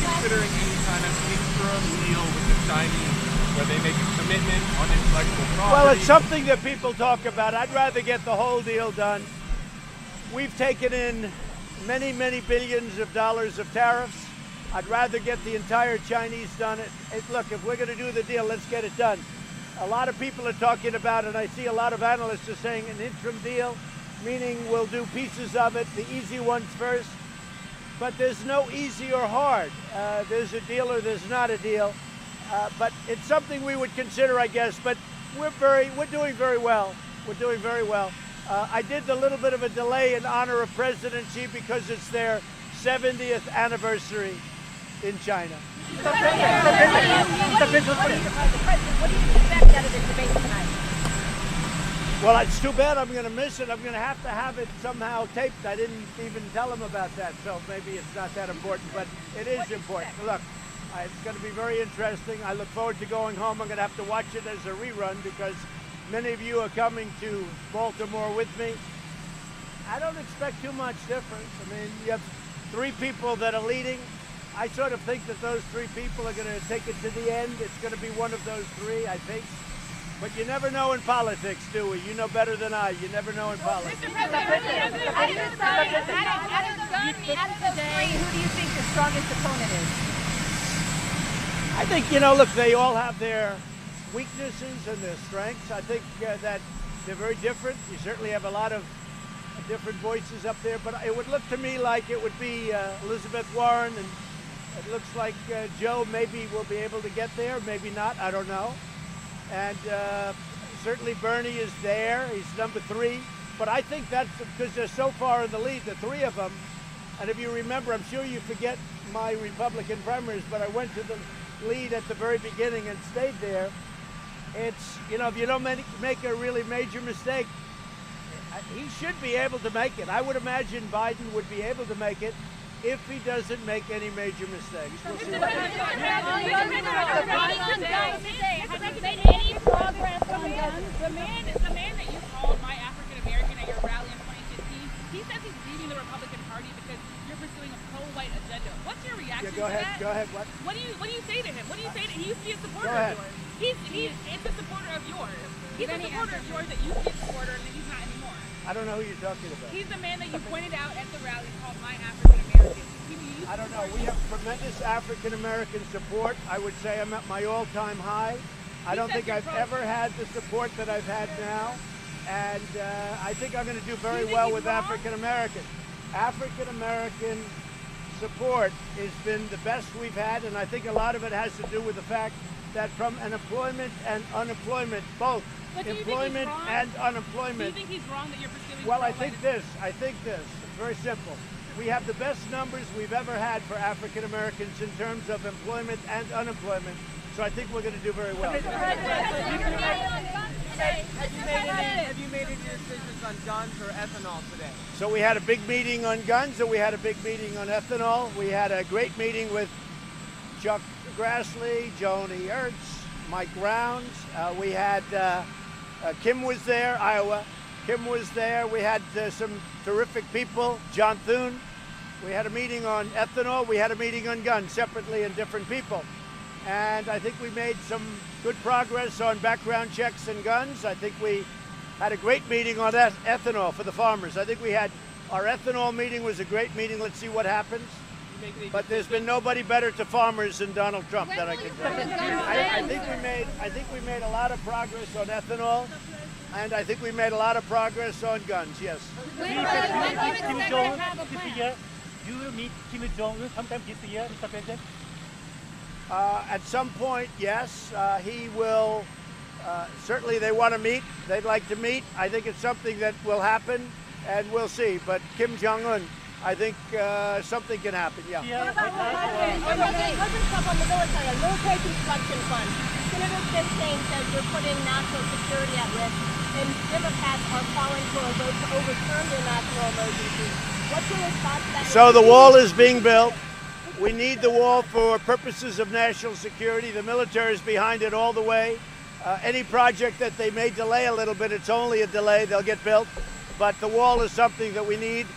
Speaker 7: considering any kind of interim deal with the Chinese where they make a commitment on intellectual property?
Speaker 1: Well, it's something that people talk about. I'd rather get the whole deal done. We've taken in many, many billions of dollars of tariffs. I'd rather get the entire Chinese done. Look, if we're going to do the deal, let's get it done. A lot of people are talking about, and I see a lot of analysts are saying an interim deal, meaning we'll do pieces of it, the easy ones first. but there's no easy or hard. There's a deal or there's not a deal. But it's something we would consider, I guess. But we're doing very well. We're doing very well. I did the little bit of a delay in honor of President Xi because it's their 70th anniversary in China.
Speaker 10: What do you expect out of this debate tonight?
Speaker 1: Well, it's too bad I'm going to miss it. I'm going to have it somehow taped. I didn't even tell him about that, so maybe it's not that important, but it is important. Look, it's going to be very interesting. I look forward to going home. I'm going to have to watch it as a rerun because many of you are coming to Baltimore with me. I don't expect too much difference. I mean, you have three people that are leading. I sort of think that those three people are going to take it to the end. It's going to be one of those three, I think. But you never know in politics, do we? You know better than I. You never know in politics.
Speaker 10: Out of those three, who do you think the strongest opponent is?
Speaker 1: I think, look, they all have their weaknesses and their strengths. I think that they're very different. You certainly have a lot of different voices up there, but it would look to me like it would be Elizabeth Warren, and it looks like Joe maybe will be able to get there, maybe not, I don't know. And certainly Bernie is there, he's number 3, but I think that's because they're so far in the lead, the three of them. And if you remember, I'm sure you forget my Republican primaries, but I went to the lead at the very beginning and stayed there. It's, if you don't make a really major mistake, he should be able to make it. I would imagine Biden would be able to make it if he doesn't make any major mistakes. We'll see what happens.
Speaker 15: Have you made any progress on guns? The man that you called my African American at your rally in 2015, he says he's leaving the Republican Party because you're pursuing a pro-white agenda. What's your reaction to that?
Speaker 1: Go ahead. What?
Speaker 15: What do you say to him? What do you say to him? He used to be a supporter
Speaker 1: of
Speaker 15: yours. It's a supporter of yours. He's a supporter of yours that used to be a supporter and that he's not anymore.
Speaker 1: I don't know who you're talking about.
Speaker 15: He's the man that you pointed out at the rally called my African American.
Speaker 1: I don't know. We have tremendous African American support. I would say I'm at my all-time high. I don't think I've ever had the support that I've had now. And I think I'm going to do very well with African American. African American support has been the best we've had, and I think a lot of it has to do with the fact that from an employment and unemployment, both employment and unemployment.
Speaker 15: Do you think he's wrong that you're pursuing?
Speaker 1: Well, I think this. It's very simple. We have the best numbers we've ever had for African Americans in terms of employment and unemployment. So I think we're going to do very well.
Speaker 13: Have you made any decisions on guns or ethanol today?
Speaker 1: So we had a big meeting on guns, and we had a big meeting on ethanol. We had a great meeting with Chuck Grassley, Joni Ertz, Mike Rounds. We had Kim was there, Iowa. Kim was there. We had some terrific people. John Thune. We had a meeting on ethanol. We had a meeting on guns separately and different people. And I think we made some good progress on background checks and guns. I think we had a great meeting on ethanol for the farmers. I think we had our ethanol meeting was a great meeting. Let's see what happens. But there's been nobody better to farmers than Donald Trump that I can tell you. I think we made a lot of progress on ethanol. And I think we made a lot of progress on guns, yes.
Speaker 4: Kim Jong-un this year? You will meet Kim Jong-un sometime this year, Mr. President?
Speaker 1: At some point, yes. He will, certainly they want to meet. They'd like to meet. I think it's something that will happen, and we'll see. But Kim Jong-un, I think something can happen, yeah.
Speaker 2: What about on the military, a military construction fund? Senator Feinstein says you're putting national security at risk, and Democrats are calling for a vote to overturn the national emergency. What's your response to that?
Speaker 1: So the wall is being built. We need the wall for purposes of national security. The military is behind it all the way. Any project that they may delay a little bit, it's only a delay. They'll get built. But the wall is something that we need.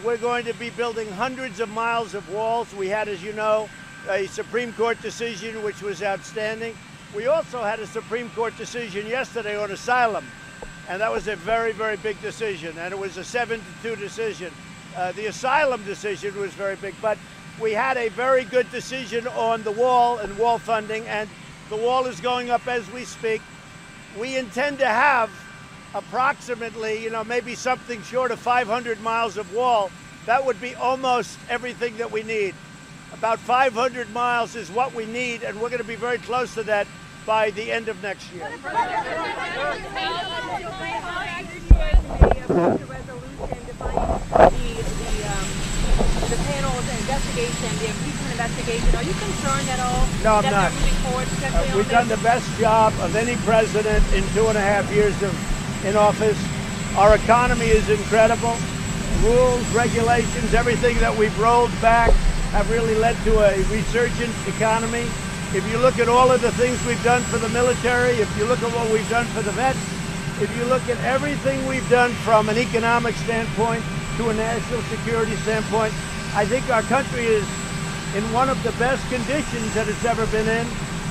Speaker 1: We're going to be building hundreds of miles of walls. We had, as you know, a Supreme Court decision which was outstanding. We also had a Supreme Court decision yesterday on asylum, and that was a very, very big decision, and it was a 7-2 decision. The asylum decision was very big, but we had a very good decision on the wall and wall funding, and the wall is going up as we speak. We intend to have approximately, maybe something short of 500 miles of wall that would be almost everything that we need. About 500 miles is what we need, and we're going to be very close to that by the end of next year.
Speaker 10: The panel's investigation, the impeachment investigation, are you concerned at all?
Speaker 1: No, I'm
Speaker 10: that
Speaker 1: not.
Speaker 10: They're moving forward potentially on
Speaker 1: We've done the best job of any president in 2.5 years in office. Our economy is incredible. Rules, regulations, everything that we've rolled back have really led to a resurgent economy. If you look at all of the things we've done for the military, if you look at what we've done for the vets, if you look at everything we've done from an economic standpoint to a national security standpoint, I think our country is in one of the best conditions that it's ever been in.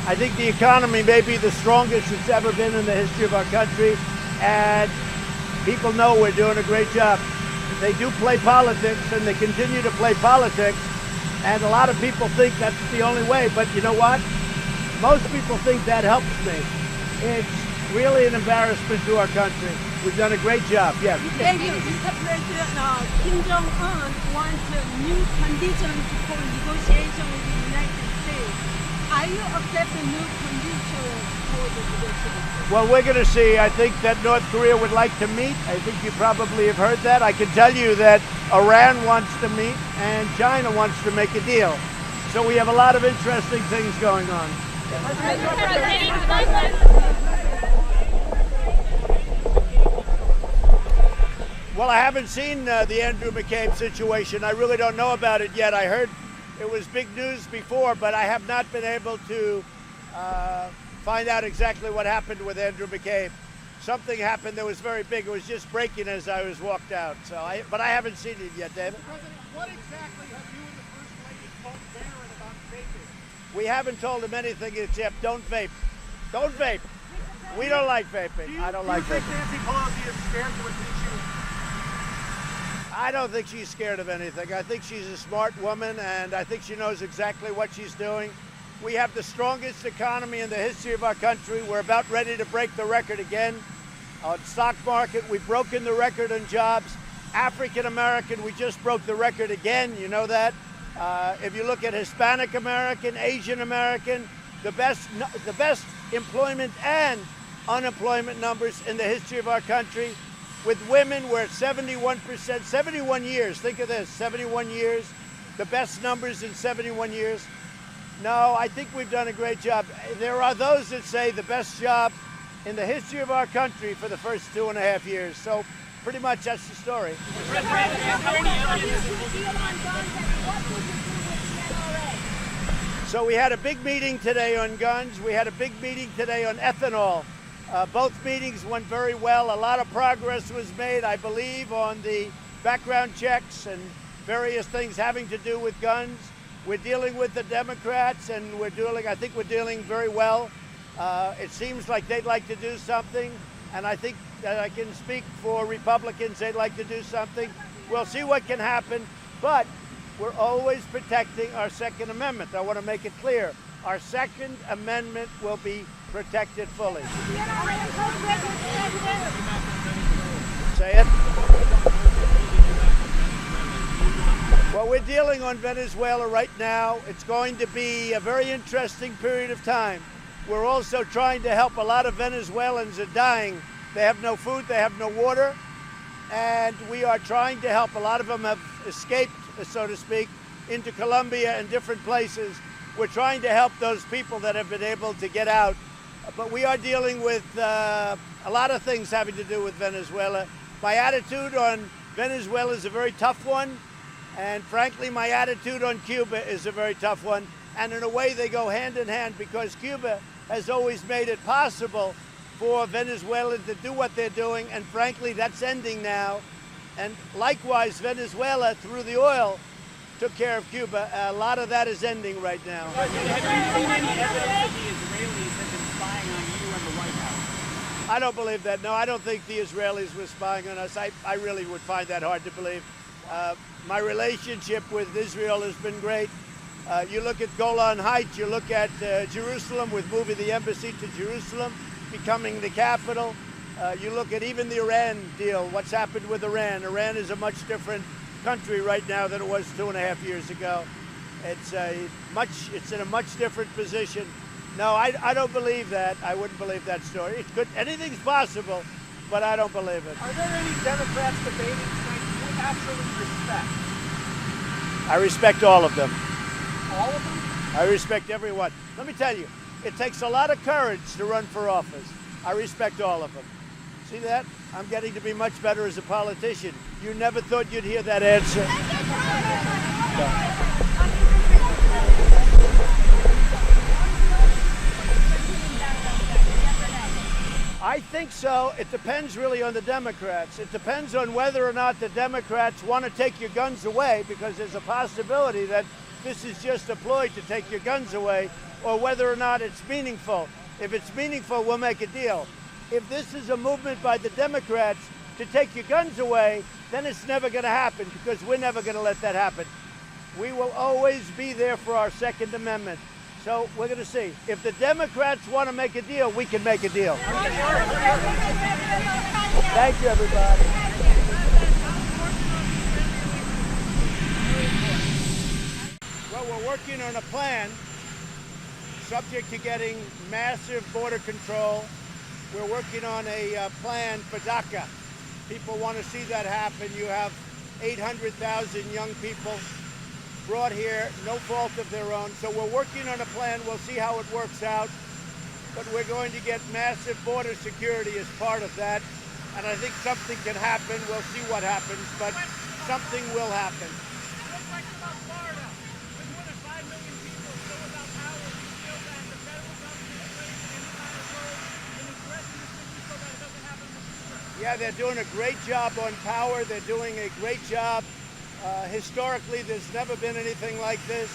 Speaker 1: I think the economy may be the strongest it's ever been in the history of our country, and people know we're doing a great job. They do play politics, and they continue to play politics, and a lot of people think that's the only way, but you know what? Most people think that helps me. It's really an embarrassment to our country. We've done a great job. Yeah.
Speaker 9: Thank you, Mr. President. Kim Jong-un wants new conditions for negotiation with the United States. Are you accepting new conditions for the negotiation?
Speaker 1: Well, we're going to see. I think that North Korea would like to meet. I think you probably have heard that. I can tell you that Iran wants to meet and China wants to make a deal. So we have a lot of interesting things going on. Well, I haven't seen the Andrew McCabe situation. I really don't know about it yet. I heard it was big news before, but I have not been able to find out exactly what happened with Andrew McCabe. Something happened that was very big. It was just breaking as I was walked out. But I haven't seen it yet, David.
Speaker 6: President, what exactly have you and the First Lady told Barron about vaping?
Speaker 1: We haven't told him anything except don't vape. Don't vape. We don't like vaping. I don't like vaping.
Speaker 6: Do you think Nancy Pelosi is scared to impeach you?
Speaker 1: I don't think she's scared of anything. I think she's a smart woman, and I think she knows exactly what she's doing. We have the strongest economy in the history of our country. We're about ready to break the record again. On stock market, we've broken the record on jobs. African American, we just broke the record again. You know that. If you look at Hispanic American, Asian American, the best employment and unemployment numbers in the history of our country. With women, we're at 71%, 71 years. Think of this, 71 years, the best numbers in 71 years. No, I think we've done a great job. There are those that say the best job in the history of our country for the first 2.5 years. So pretty much that's the story. So we had a big meeting today on guns. We had a big meeting today on ethanol. Both meetings went very well. A lot of progress was made, I believe, on the background checks and various things having to do with guns. We're dealing with the Democrats, and I think we're dealing very well. It seems like they'd like to do something, and I think that I can speak for Republicans. They'd like to do something. We'll see what can happen, but we're always protecting our Second Amendment. I want to make it clear. Our Second Amendment will be protected fully. Say it. Well, we're dealing on Venezuela right now. It's going to be a very interesting period of time. We're also trying to help. A lot of Venezuelans are dying. They have no food, they have no water, and we are trying to help. A lot of them have escaped, so to speak, into Colombia and different places. We're trying to help those people that have been able to get out. But we are dealing with a lot of things having to do with Venezuela. My attitude on Venezuela is a very tough one. And frankly, my attitude on Cuba is a very tough one. And in a way, they go hand in hand because Cuba has always made it possible for Venezuela to do what they're doing. And frankly, that's ending now. And likewise, Venezuela, through the oil, took care of Cuba. A lot of that is ending right now.
Speaker 8: Have you seen any evidence that the Israelis have been spying on you and the White House?
Speaker 1: I don't believe that. No, I don't think the Israelis were spying on us. I really would find that hard to believe. My relationship with Israel has been great. You look at Golan Heights, you look at Jerusalem with moving the embassy to Jerusalem, becoming the capital. You look at even the Iran deal, what's happened with Iran. Iran is a much different country right now than it was 2.5 years ago. It's in a much different position. No, I don't believe that. I wouldn't believe that story. It could, anything's possible, but I don't believe it.
Speaker 8: Are there any Democrats debating tonight you absolutely respect?
Speaker 1: I respect all of them.
Speaker 8: All of them?
Speaker 1: I respect everyone. Let me tell you, it takes a lot of courage to run for office. I respect all of them. See that? I'm getting to be much better as a politician. You never thought you'd hear that answer. I think so. It depends really on the Democrats. It depends on whether or not the Democrats want to take your guns away, because there's a possibility that this is just a ploy to take your guns away, or whether or not it's meaningful. If it's meaningful, we'll make a deal. If this is a movement by the Democrats to take your guns away, then it's never going to happen, because we're never going to let that happen. We will always be there for our Second Amendment. So we're going to see. If the Democrats want to make a deal, we can make a deal. Thank you, everybody. Well, we're working on a plan subject to getting massive border control. We're working on a plan for DACA. People want to see that happen. You have 800,000 young people brought here, no fault of their own. So we're working on a plan. We'll see how it works out. But we're going to get massive border security as part of that. And I think something can happen. We'll see what happens, but something will happen. Yeah, they're doing a great job on power. They're doing a great job. Historically, there's never been anything like this,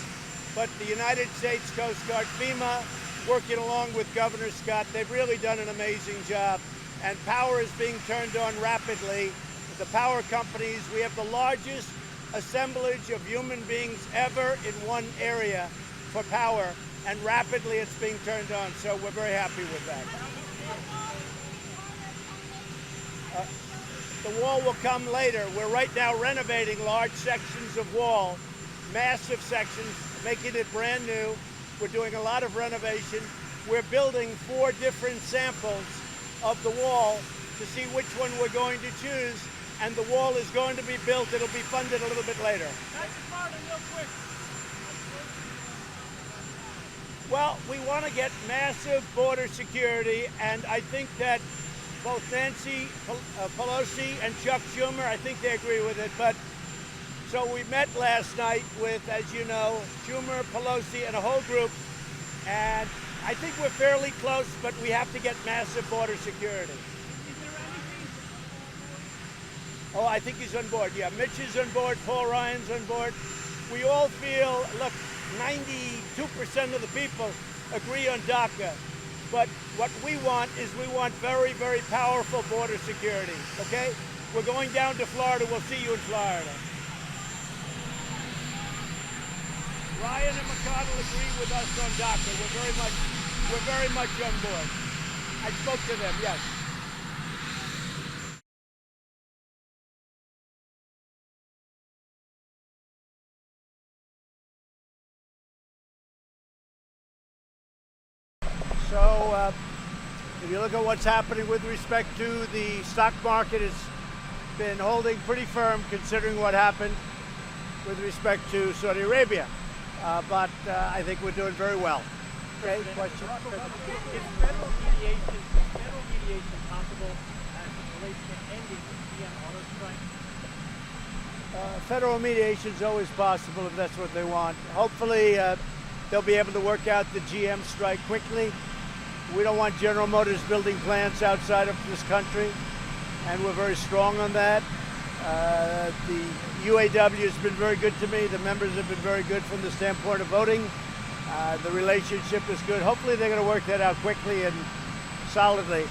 Speaker 1: but the United States Coast Guard, FEMA, working along with Governor Scott, they've really done an amazing job, and power is being turned on rapidly. The power companies, we have the largest assemblage of human beings ever in one area for power, and rapidly it's being turned on, so we're very happy with that. The wall will come later. We're right now renovating large sections of wall, massive sections, making it brand new. We're doing a lot of renovation. We're building 4 different samples of the wall to see which one we're going to choose, and the wall is going to be built. It'll be funded a little bit later.
Speaker 5: Real quick.
Speaker 1: Well, we want to get massive border security, and I think that both Nancy Pelosi and Chuck Schumer, I think they agree with it. But so we met last night with, as you know, Schumer, Pelosi, and a whole group. And I think we're fairly close, but we have to get massive border security. Oh, I think he's on board. Yeah, Mitch is on board. Paul Ryan's on board. We all feel, look, 92% of the people agree on DACA. But what we want is we want very, very powerful border security, okay? We're going down to Florida. We'll see you in Florida. Ryan and McConnell agree with us on DACA. We're very much on board. I spoke to them, yes. So if you look at what's happening with respect to the stock market, it's been holding pretty firm considering what happened with respect to Saudi Arabia. But I think we're doing very well. Okay, question?
Speaker 8: Is federal mediation possible as it relates to ending the GM auto strike?
Speaker 1: Federal mediation is always possible if that's what they want. Hopefully they'll be able to work out the GM strike quickly. We don't want General Motors building plants outside of this country, and we're very strong on that. The UAW has been very good to me. The members have been very good from the standpoint of voting. The relationship is good. Hopefully they're going to work that out quickly and solidly.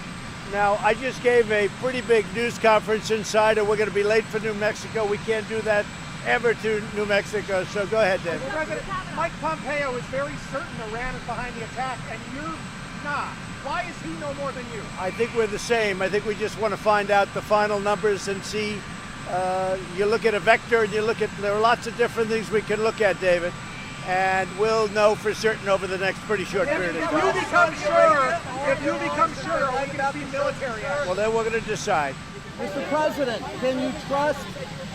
Speaker 1: Now, I just gave a pretty big news conference inside, and we're going to be late for New Mexico. We can't do that ever to New Mexico, so go ahead, Dave.
Speaker 8: President Mike Pompeo is very certain Iran is behind the attack, and you're not. Why is he no more than you?
Speaker 1: I think we're the same. I think we just want to find out the final numbers and see You look at a vector, and there are lots of different things we can look at, David, and we'll know for certain over the next pretty short period of time.
Speaker 8: If you become sure, are we going to see military action?
Speaker 1: Well, then we're going to decide.
Speaker 14: Mr. President, can you trust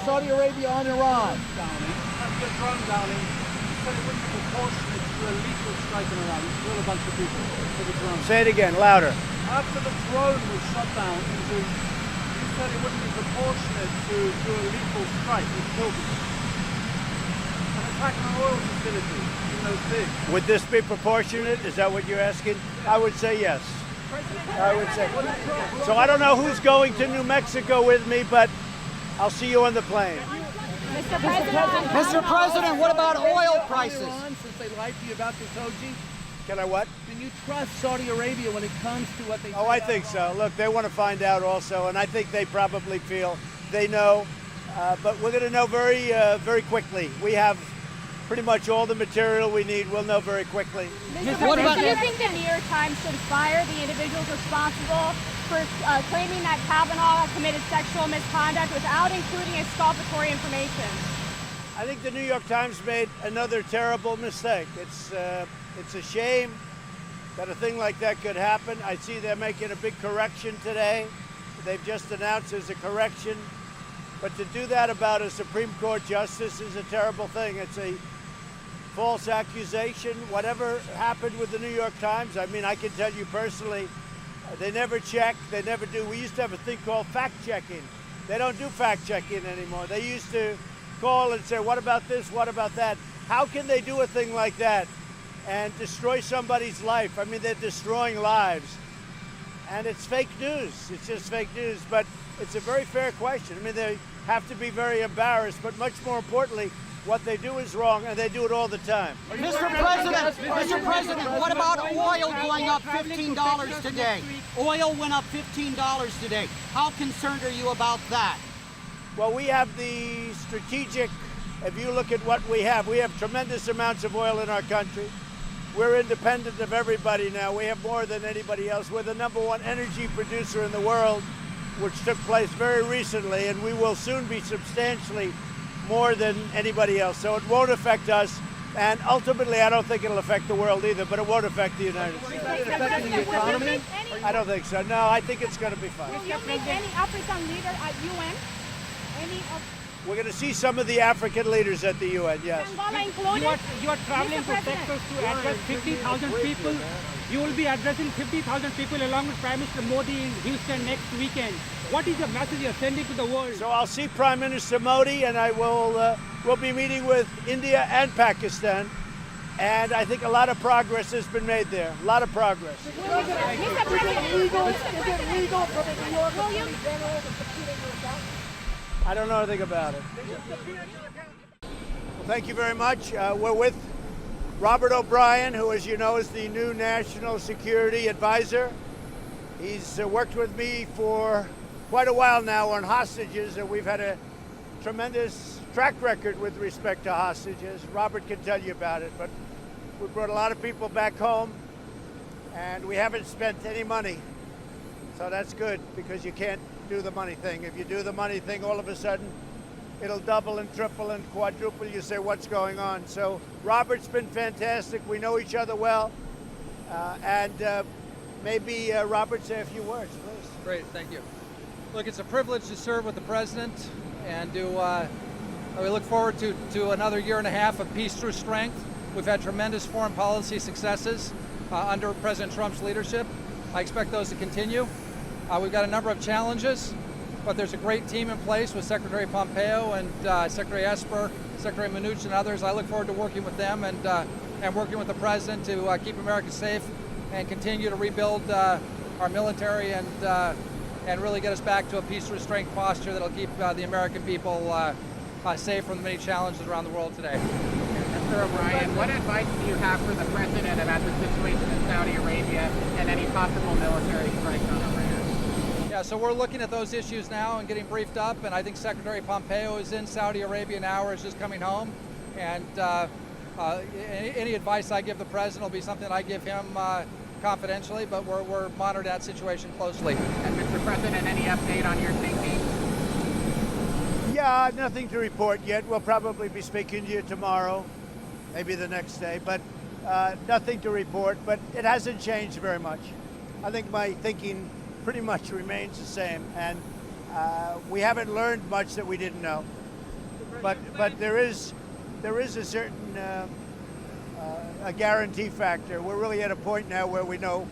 Speaker 14: Saudi Arabia on Iran?
Speaker 6: After drone downing, he said it wouldn't be proportionate to a lethal strike in Iran. You kill a bunch of people for the drone.
Speaker 1: Say it again, louder.
Speaker 6: After the drone was shot down, he said it wouldn't be proportionate to a lethal strike which killed people. An attack on an oil facility in those things.
Speaker 1: Would this be proportionate? Is that what you're asking? I would say yes. I would say. So I don't know who's going to New Mexico with me, but I'll see you on the plane.
Speaker 14: Mr. President, what about oil prices?
Speaker 8: Since they lied to you about this, OG?
Speaker 1: Can I what?
Speaker 8: Can you trust Saudi Arabia when it comes to what they
Speaker 1: Oh, I think so. Look, they want to find out also, and I think they probably feel they know. But we're going to know very quickly. We have pretty much all the material we need. We'll know very quickly.
Speaker 2: Mr. President, do you think the New York Times should fire the individuals responsible for claiming that Kavanaugh committed sexual misconduct without including exculpatory information?
Speaker 1: I think the New York Times made another terrible mistake. It's a shame that a thing like that could happen. I see they're making a big correction today. They've just announced there's a correction. But to do that about a Supreme Court justice is a terrible thing. It's a false accusation. Whatever happened with the New York Times, I mean, I can tell you personally, they never check, they never do. We used to have a thing called fact-checking. They don't do fact-checking anymore. They used to call and say, what about this, what about that? How can they do a thing like that and destroy somebody's life? I mean, they're destroying lives. And it's fake news. It's just fake news. But it's a very fair question. I mean, they have to be very embarrassed, but much more importantly, what they do is wrong, and they do it all the time.
Speaker 14: Mr. President, what about oil going up $15 today? Oil went up $15 today. How concerned are you about that?
Speaker 1: Well, we have the strategic, if you look at what we have tremendous amounts of oil in our country. We're independent of everybody now. We have more than anybody else. We're the #1 energy producer in the world, which took place very recently, and we will soon be substantially more than anybody else. So it won't affect us, and ultimately I don't think it'll affect the world either, but it won't affect the United States. I don't think so. No, I think it's going to be fine.
Speaker 2: Will you meet any African leader at UN?
Speaker 1: We're going to see some of the African leaders at the UN, yes.
Speaker 12: You are traveling to Texas to address 50,000 people. You will be addressing 50,000 people along with Prime Minister Modi in Houston next weekend. What is the message you're sending to the world?
Speaker 1: So I'll see Prime Minister Modi, and I will be meeting with India and Pakistan. And I think a lot of progress has been made there. A lot of progress.
Speaker 14: Is it legal for the New York Attorney General to subpoena your account?
Speaker 1: I don't know anything about it. Well, thank you very much. We're with Robert O'Brien, who, as you know, is the new National Security Advisor. He's worked with me for quite a while now on hostages, and we've had a tremendous track record with respect to hostages. Robert can tell you about it, but we brought a lot of people back home, and we haven't spent any money. So that's good, because you can't do the money thing. If you do the money thing, all of a sudden, it'll double and triple and quadruple. You say, what's going on? So Robert's been fantastic. We know each other well. Maybe Robert, say a few words, please.
Speaker 18: Great, thank you. Look, it's a privilege to serve with the President, and we look forward to another year and a half of peace through strength. We've had tremendous foreign policy successes under President Trump's leadership. I expect those to continue. We've got a number of challenges, but there's a great team in place with Secretary Pompeo and Secretary Esper, Secretary Mnuchin, and others. I look forward to working with them and working with the President to keep America safe and continue to rebuild our military and really get us back to a peace through strength posture that'll keep the American people safe from the many challenges around the world today.
Speaker 16: Mr. O'Brien, what advice do you have for the President about the situation in Saudi Arabia and any possible military strikes on Iran?
Speaker 18: Yeah, so we're looking at those issues now and getting briefed up, and I think Secretary Pompeo is in Saudi Arabia now or is just coming home. And any advice I give the President will be something I give him confidentially, but we're monitoring that situation closely.
Speaker 16: And Mr. President, any update on your thinking?
Speaker 1: Nothing to report yet. We'll probably be speaking to you tomorrow, maybe the next day, but nothing to report. But it hasn't changed very much. I think my thinking pretty much remains the same, and we haven't learned much that we didn't know. But there is a certain a guarantee factor. We're really at a point now where we know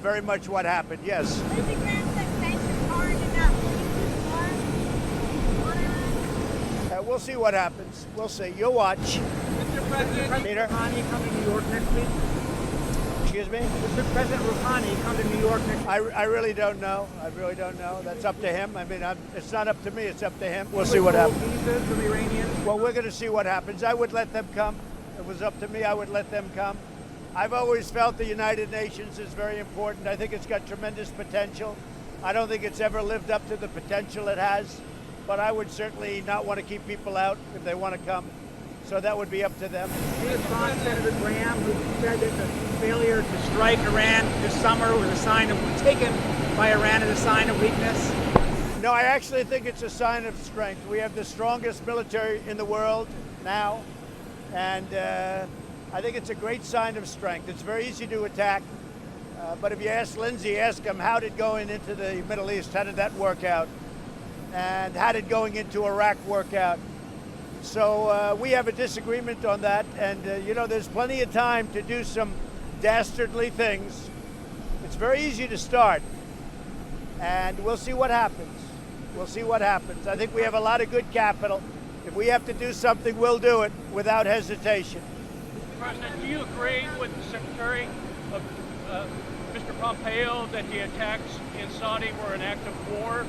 Speaker 1: very much what happened. Yes.
Speaker 2: Lindsey Graham said sanctions aren't enough.
Speaker 1: We'll see what happens. We'll see. You'll watch.
Speaker 8: Mr. President,
Speaker 1: Peter?
Speaker 8: Rouhani come to New York next week?
Speaker 1: Excuse me?
Speaker 8: Mr. President Rouhani come to New York next week?
Speaker 1: I really don't know. I really don't know. That's up to him. I mean, it's not up to me. It's up to him. We'll see what happens.
Speaker 8: Visas from Iranians?
Speaker 1: Well, we're going to see what happens. I would let them come. If it was up to me, I would let them come. I've always felt the United Nations is very important. I think it's got tremendous potential. I don't think it's ever lived up to the potential it has, but I would certainly not want to keep people out if they want to come. So that would be up to them.
Speaker 8: Do you respond to Senator Graham, who said that the failure to strike Iran this summer was a sign of, taken by Iran as a sign of weakness?
Speaker 1: No, I actually think it's a sign of strength. We have the strongest military in the world now, and I think it's a great sign of strength. It's very easy to attack, but if you ask Lindsey, ask him how did going into the Middle East, how did that work out? And how did going into Iraq work out? So we have a disagreement on that, and you know, there's plenty of time to do some dastardly things. It's very easy to start, and we'll see what happens. We'll see what happens. I think we have a lot of good capital. If we have to do something, we'll do it without hesitation.
Speaker 19: President, do you agree with the Secretary of Mr. Pompeo that the attacks in Saudi were an act of war?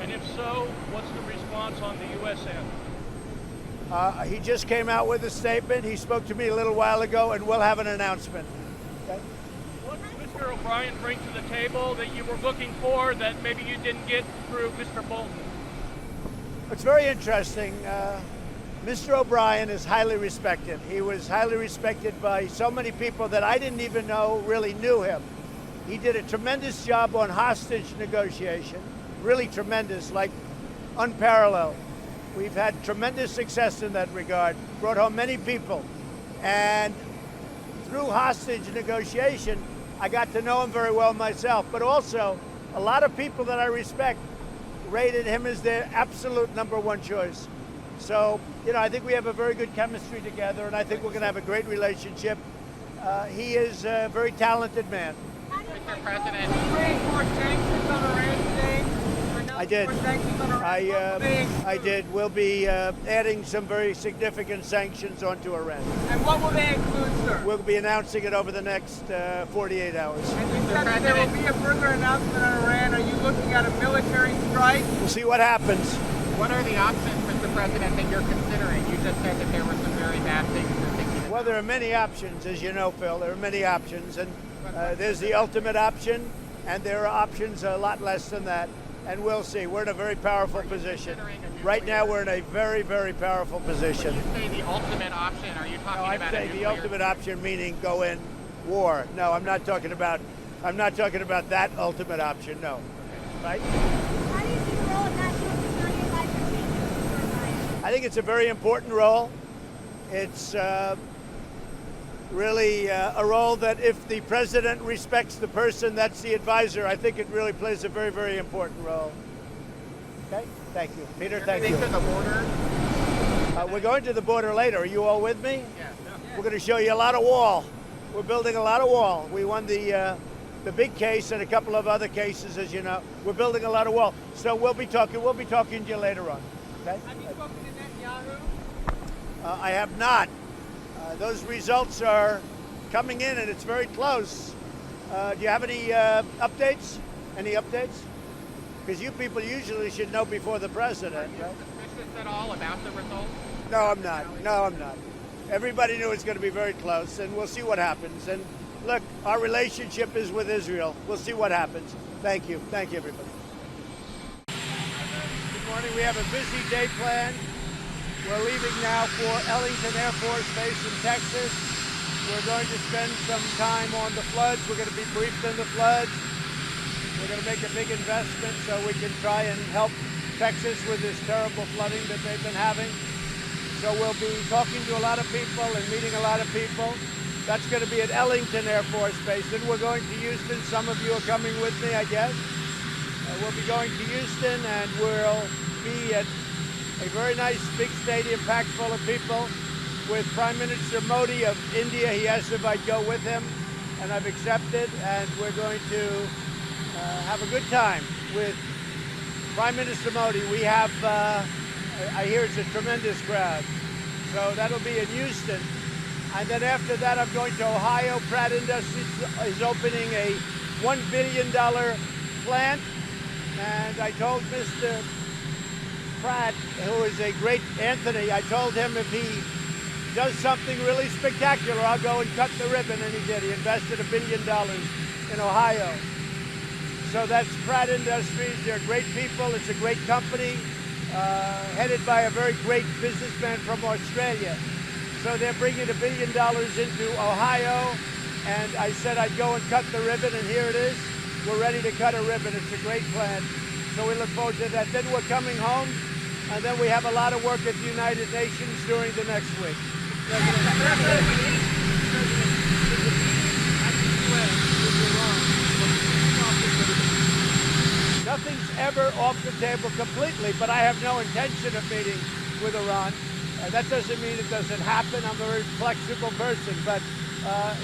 Speaker 19: And if so, what's the response on the U.S. end?
Speaker 1: He just came out with a statement. He spoke to me a little while ago, and we'll have an announcement. Okay?
Speaker 19: What did Mr. O'Brien bring to the table that you were looking for that maybe you didn't get through Mr. Bolton?
Speaker 1: It's very interesting. Mr. O'Brien is highly respected. He was highly respected by so many people that I didn't even know really knew him. He did a tremendous job on hostage negotiation, really tremendous, like unparalleled. We've had tremendous success in that regard, brought home many people. And through hostage negotiation, I got to know him very well myself, but also a lot of people that I respect rated him as their absolute #1 choice. So, you know, I think we have a very good chemistry together, and I think we're going to have a great relationship. He is a very talented man.
Speaker 16: Mr. President,
Speaker 1: I did. I did. We'll be adding some very significant sanctions onto Iran.
Speaker 8: And what will they include, sir?
Speaker 1: We'll be announcing it over the next 48 hours.
Speaker 8: And you said that there will be a further announcement on Iran. Are you looking at a military strike?
Speaker 1: We'll see what happens.
Speaker 16: what are the options, Mr. President, that you're considering? You just said that there were some very bad things you're thinking.
Speaker 1: Well, there are many options, as you know, Phil. There are many options, and there's the ultimate option, and there are options a lot less than that. And we'll see. We're in a very powerful position. Right now, we're in a very, very powerful position.
Speaker 16: When you say the ultimate option, are you talking about
Speaker 1: I'd say the ultimate option meaning go in war. No, I'm not talking about that ultimate option. No. Right?
Speaker 2: How do you see the role of national security advisor changing?
Speaker 1: I think it's a very important role. It's really a role that if the president respects the person that's the advisor, I think it really plays a very, very important role. Okay? Thank you. Peter, thank you.
Speaker 16: To the border?
Speaker 1: We're going to the border later. Are you all with me?
Speaker 16: Yeah.
Speaker 1: We're going to show you a lot of wall. We're building a lot of wall. We won the big case and a couple of other cases, as you know. We're building a lot of wall. So we'll be talking to you later on. Okay?
Speaker 8: Have you spoken to Netanyahu?
Speaker 1: I have not. Those results are coming in, and it's very close. Do you have any updates? Any updates? Because you people usually should know before the president.
Speaker 16: Are you suspicious at all about the results?
Speaker 1: No, I'm not. No, I'm not. Everybody knew it's going to be very close, and we'll see what happens. And look, our relationship is with Israel. We'll see what happens. Thank you. Thank you, everybody. Good morning. We have a busy day planned. We're leaving now for Ellington Air Force Base in Texas. We're going to spend some time on the floods. We're going to be briefed on the floods. We're going to make a big investment so we can try and help Texas with this terrible flooding that they've been having. So we'll be talking to a lot of people and meeting a lot of people. That's going to be at Ellington Air Force Base. Then we're going to Houston. Some of you are coming with me, I guess. We'll be going to Houston, and we'll be at a very nice big stadium packed full of people with Prime Minister Modi of India. He asked if I'd go with him, and I've accepted, and we're going to have a good time with Prime Minister Modi. We have, I hear it's a tremendous crowd, so that'll be in Houston. And then after that, I'm going to Ohio. Pratt Industries is opening a $1 billion plant, and I told Mr. Pratt, who is a great Anthony, I told him if he does something really spectacular, I'll go and cut the ribbon, and he did. He invested $1 billion in Ohio. So that's Pratt Industries. They're great people. It's a great company, headed by a very great businessman from Australia. So they're bringing $1 billion into Ohio, and I said I'd go and cut the ribbon, and here it is. We're ready to cut a ribbon. It's a great plan. So we look forward to that. Then we're coming home, and then we have a lot of work at the United Nations during the next week. Nothing's ever off the table completely, but I have no intention of meeting with Iran. That doesn't mean it doesn't happen. I'm a very flexible person, but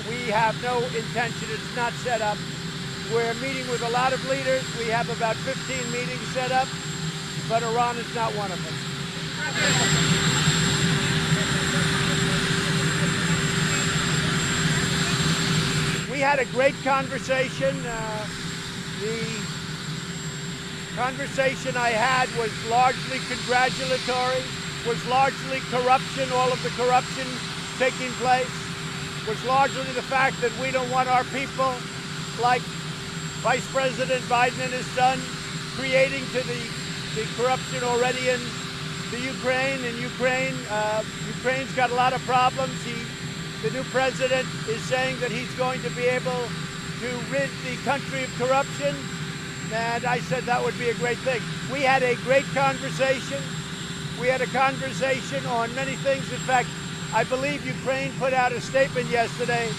Speaker 1: we have no intention. It's not set up. We're meeting with a lot of leaders. We have about 15 meetings set up, but Iran is not one of them. We had a great conversation. The conversation I had was largely congratulatory, was largely corruption, all of the corruption taking place, was largely the fact that we don't want our people, like Vice President Biden and his son, creating to the corruption already in the Ukraine. In Ukraine's got a lot of problems. The new president is saying that he's going to be able to rid the country of corruption, and I said that would be a great thing. We had a great conversation. We had a conversation on many things. In fact, I believe Ukraine put out a statement yesterday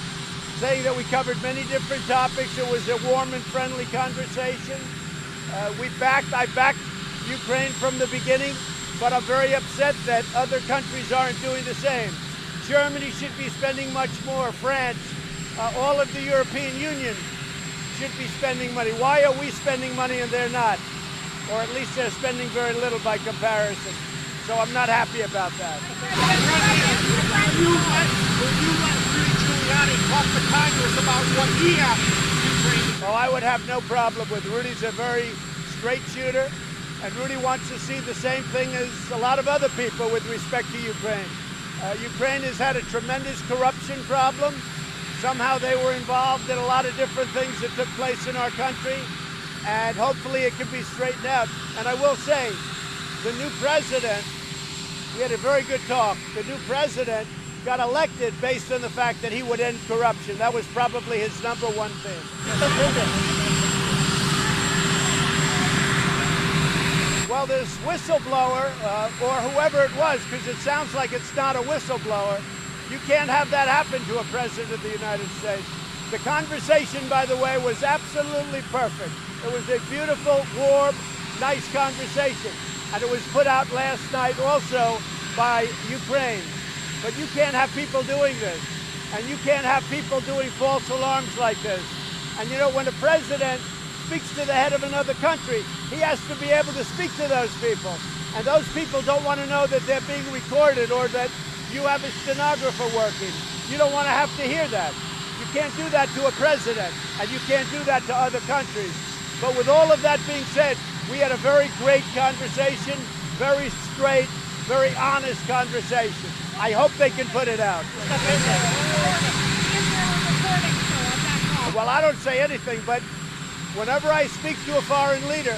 Speaker 1: saying that we covered many different topics. It was a warm and friendly conversation. I backed Ukraine from the beginning, but I'm very upset that other countries aren't doing the same. Germany should be spending much more. France, all of the European Union should be spending money. Why are we spending money and they're not? Or at least they're spending very little by comparison. So I'm not happy about that.
Speaker 11: Will you let Rudy Giuliani talk to Congress about what he has to Ukraine?
Speaker 1: Oh, I would have no problem with Rudy's a very straight shooter, and Rudy wants to see the same thing as a lot of other people with respect to Ukraine. Ukraine has had a tremendous corruption problem. Somehow they were involved in a lot of different things that took place in our country, and hopefully it can be straightened out. And I will say, the new president, we had a very good talk. The new president got elected based on the fact that he would end corruption. That was probably his number one thing. Well, this whistleblower, or whoever it was, because it sounds like it's not a whistleblower, you can't have that happen to a president of the United States. The conversation, by the way, was absolutely perfect. It was a beautiful, warm, nice conversation. And it was put out last night also by Ukraine. But you can't have people doing this. And you can't have people doing false alarms like this. And you know, when a president speaks to the head of another country, he has to be able to speak to those people. And those people don't want to know that they're being recorded or that you have a stenographer working. You don't want to have to hear that. You can't do that to a president, and you can't do that to other countries. But with all of that being said, we had a very great conversation, very straight, very honest conversation. I hope they can put it out. Well, I don't say anything, but whenever I speak to a foreign leader,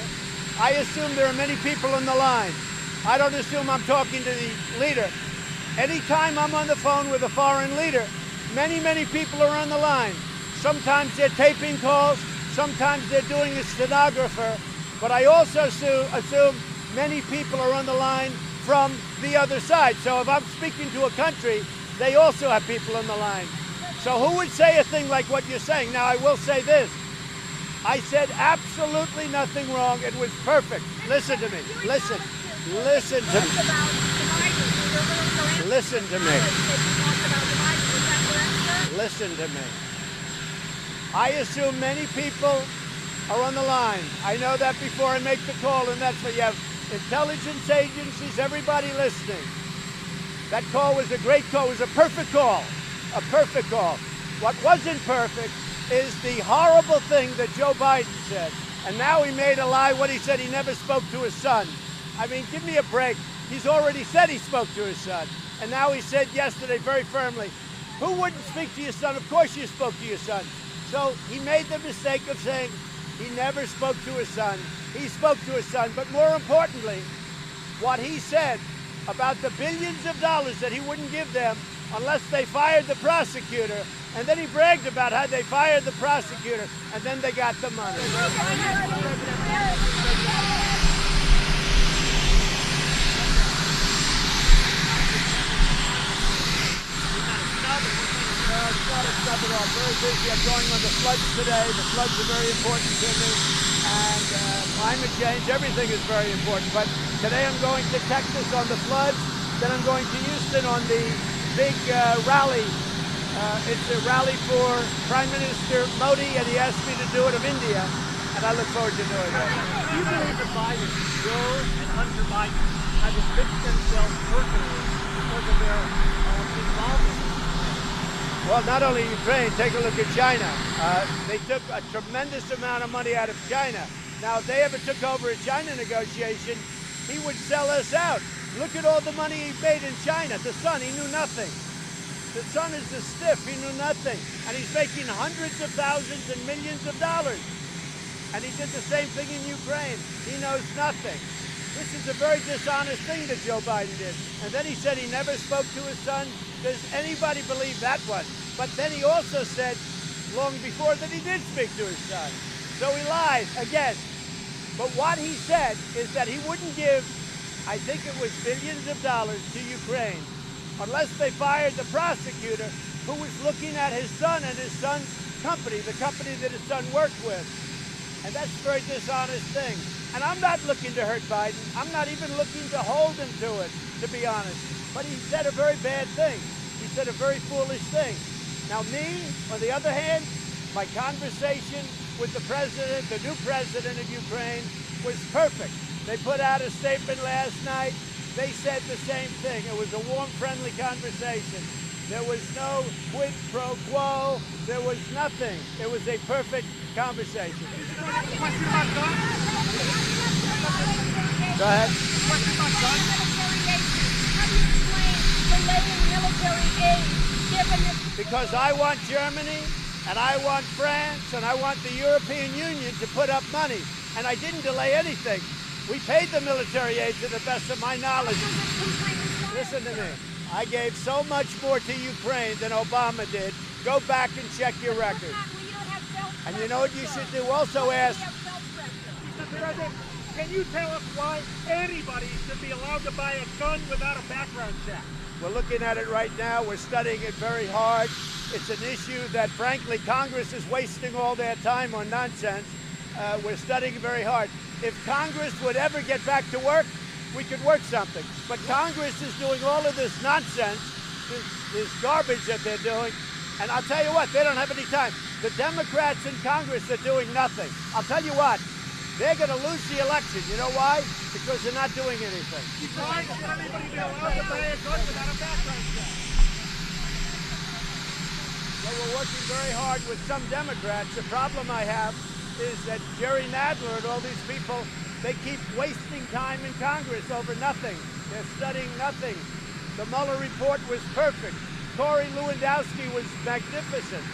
Speaker 1: I assume there are many people on the line. I don't assume I'm talking to the leader. Anytime I'm on the phone with a foreign leader, many, many people are on the line. Sometimes they're taping calls, sometimes they're doing a stenographer, but I also assume many people are on the line from the other side. So if I'm speaking to a country, they also have people on the line. So who would say a thing like what you're saying? Now, I will say this. I said absolutely nothing wrong. It was perfect. Listen to me. Listen. Listen to me. Listen to me. Listen to me. I assume many people are on the line. I know that before I make the call, and that's what you have. Intelligence agencies, everybody listening. That call was a great call. It was a perfect call. A perfect call. What wasn't perfect is the horrible thing that Joe Biden said. And now he made a lie when he said he never spoke to his son. I mean, give me a break. He's already said he spoke to his son. And now he said yesterday very firmly, who wouldn't speak to your son? Of course you spoke to your son. So he made the mistake of saying he never spoke to his son. He spoke to his son. But more importantly, what he said about the billions of dollars that he wouldn't give them unless they fired the prosecutor. And then he bragged about how they fired the prosecutor and then they got the money. It's not a stub at all. Very busy. I'm going on the floods today. The floods are very important to me. And climate change, everything is very important. But today I'm going to Texas on the floods. Then I'm going to Houston on the big rally. It's a rally for Prime Minister Modi, and he asked me to do it of India. And I look forward to doing that.
Speaker 8: Do you believe that Biden, Joe and Hunter Biden, have enriched themselves personally because of their involvement?
Speaker 1: Well, not only Ukraine, take a look at China. They took a tremendous amount of money out of China. Now, if they ever took over a China negotiation, he would sell us out. Look at all the money he made in China. The son, he knew nothing. The son is a stiff, he knew nothing. And he's making hundreds of thousands and millions of dollars. And he did the same thing in Ukraine. He knows nothing. This is a very dishonest thing that Joe Biden did. And then he said he never spoke to his son. Does anybody believe that one? But then he also said, long before, that he did speak to his son. So he lied again. But what he said is that he wouldn't give, I think it was billions of dollars to Ukraine unless they fired the prosecutor who was looking at his son and his son's company, the company that his son worked with. And that's a very dishonest thing. And I'm not looking to hurt Biden. I'm not even looking to hold him to it, to be honest. But he said a very bad thing. He said a very foolish thing. Now me, on the other hand, my conversation with the president, the new president of Ukraine, was perfect. They put out a statement last night. They said the same thing. It was a warm, friendly conversation. There was no quid pro quo. There was nothing. It was a perfect conversation. Go ahead. Because I want Germany, and I want France, and I want the European Union to put up money. And I didn't delay anything. We paid the military aid to the best of my knowledge. Listen to me. I gave so much more to Ukraine than Obama did. Go back and check your record. And you know what you should do? Also ask...
Speaker 5: Can you tell us why anybody should be allowed to buy a gun without a background check?
Speaker 1: We're looking at it right now. We're studying it very hard. It's an issue that, frankly, Congress is wasting all their time on nonsense. We're studying it very hard. If Congress would ever get back to work, we could work something. But Congress is doing all of this nonsense, this garbage that they're doing. And I'll tell you what, they don't have any time. The Democrats in Congress are doing nothing. I'll tell you what, they're going to lose the election. You know why? Because they're not doing anything.
Speaker 5: Why should anybody be allowed to buy a gun without a background check?
Speaker 1: Well, we're working very hard with some Democrats. The problem I have is that Jerry Nadler and all these people, they keep wasting time in Congress over nothing. They're studying nothing. The Mueller report was perfect. Corey Lewandowski was magnificent.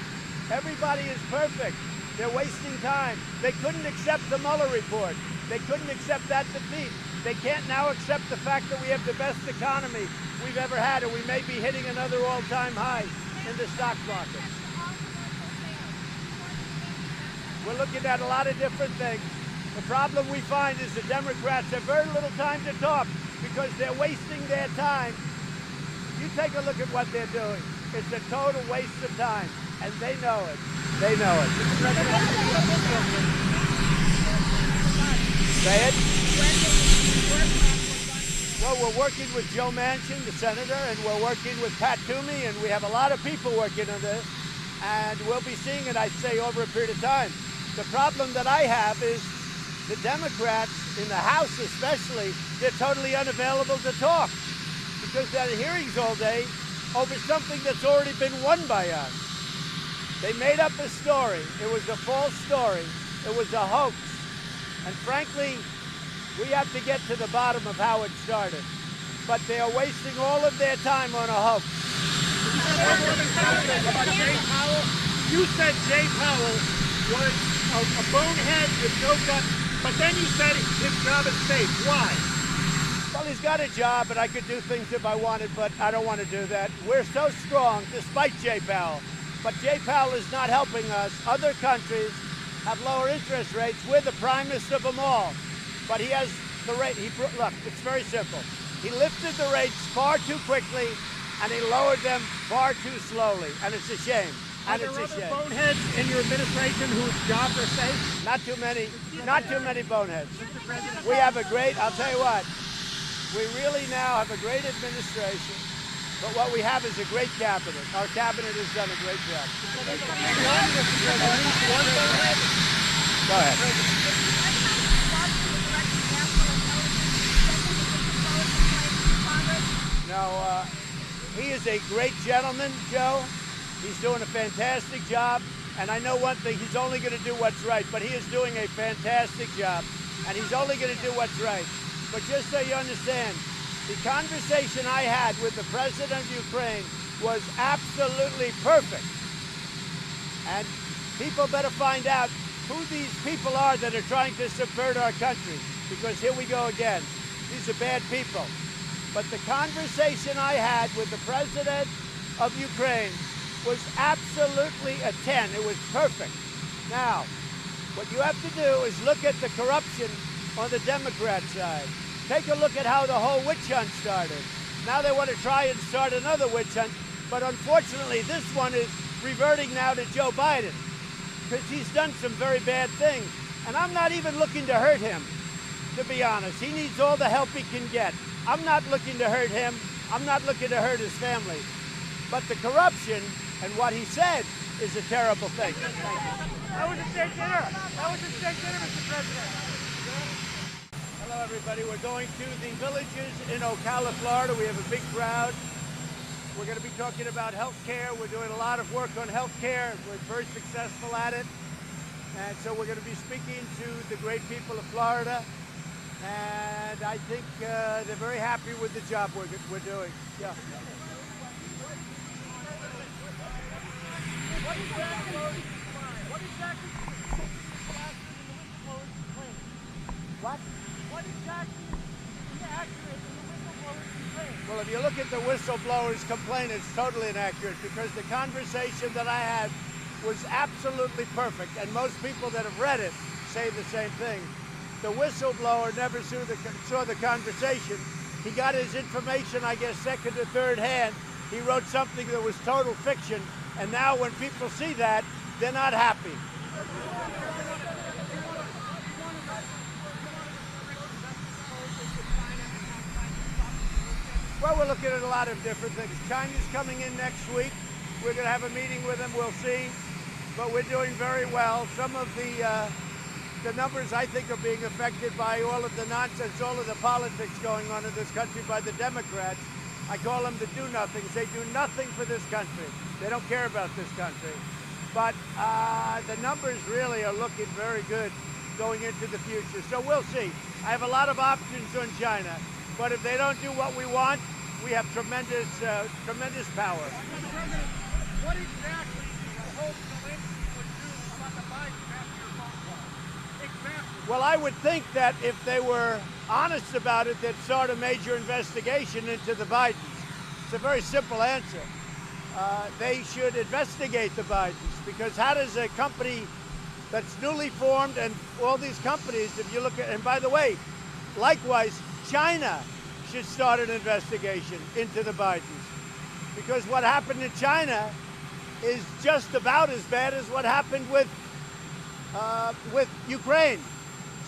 Speaker 1: Everybody is perfect. They're wasting time. They couldn't accept the Mueller report. They couldn't accept that defeat. They can't now accept the fact that we have the best economy we've ever had, and we may be hitting another all-time high in the stock market. We're looking at a lot of different things. The problem we find is the Democrats have very little time to talk because they're wasting their time. You take a look at what they're doing. It's a total waste of time, and they know it. They know it. Say it. Well, we're working with Joe Manchin, the senator, and we're working with Pat Toomey, and we have a lot of people working on this, and we'll be seeing it, I'd say, over a period of time. The problem that I have is the Democrats, in the House especially, they're totally unavailable to talk because they're at hearings all day over something that's already been won by us. They made up a story. It was a false story. It was a hoax. And frankly, we have to get to the bottom of how it started. But they are wasting all of their time on a hoax.
Speaker 11: Jay Powell, you said Jay Powell was a bonehead with no guts, but then you said his job is safe. Why?
Speaker 1: Well, he's got a job, and I could do things if I wanted, but I don't want to do that. We're so strong, despite Jay Powell. But Jay Powell is not helping us. Other countries have lower interest rates. We're the primest of them all. But he has the rate. Look, it's very simple. He lifted the rates far too quickly, and he lowered them far too slowly. And it's a shame.
Speaker 11: Are there other boneheads in your administration whose jobs are safe?
Speaker 1: Not too many. Not too many boneheads. We have a great, I'll tell you what, we really now have a great administration, but what we have is a great cabinet. Our cabinet has done a great job. Go ahead. No, he is a great gentleman, Joe. He's doing a fantastic job, and I know one thing, he's only going to do what's right, but he is doing a fantastic job, and he's only going to do what's right. But just so you understand, the conversation I had with the president of Ukraine was absolutely perfect. And people better find out who these people are that are trying to subvert our country, because here we go again. These are bad people. But the conversation I had with the president of Ukraine was absolutely a 10. It was perfect. Now, what you have to do is look at the corruption on the Democrat side. Take a look at how the whole witch hunt started. Now they want to try and start another witch hunt, but unfortunately this one is reverting now to Joe Biden because he's done some very bad things. And I'm not even looking to hurt him, to be honest. He needs all the help he can get. I'm not looking to hurt him. I'm not looking to hurt his family. But the corruption and what he said is a terrible thing.
Speaker 11: How was the steak dinner? How was the steak dinner, Mr. President?
Speaker 1: Hello, everybody. We're going to the villages in Ocala, Florida. We have a big crowd. We're going to be talking about health care. We're doing a lot of work on health care. We're very successful at it. And so we're going to be speaking to the great people of Florida. And I think they're very happy with the job we're doing. Yeah.
Speaker 5: What exactly What exactly is accurate in the whistleblower's complaint?
Speaker 1: Well, if you look at the whistleblower's complaint, it's totally inaccurate because the conversation that I had was absolutely perfect, and most people that have read it say the same thing. The whistleblower never saw the conversation. He got his information, I guess, second or third hand. He wrote something that was total fiction, and now when people see that, they're not happy. Well, we're looking at a lot of different things. China's coming in next week. We're going to have a meeting with them. We'll see. But we're doing very well. Some of the numbers, I think, are being affected by all of the nonsense, all of the politics going on in this country by the Democrats. I call them the do-nothings. They do nothing for this country. They don't care about this country. But the numbers really are looking very good going into the future. So we'll see. I have a lot of options on China. But if they don't do what we want, we have tremendous power.
Speaker 11: What exactly do you hope Zelensky would do about the Biden after your phone call? Exactly.
Speaker 1: Well, I would think that if they were honest about it, they'd start a major investigation into the Bidens. It's a very simple answer. They should investigate the Bidens, because how does a company that's newly formed, and all these companies, if you look at, and by the way, likewise, China should start an investigation into the Bidens, because what happened in China is just about as bad as what happened with Ukraine.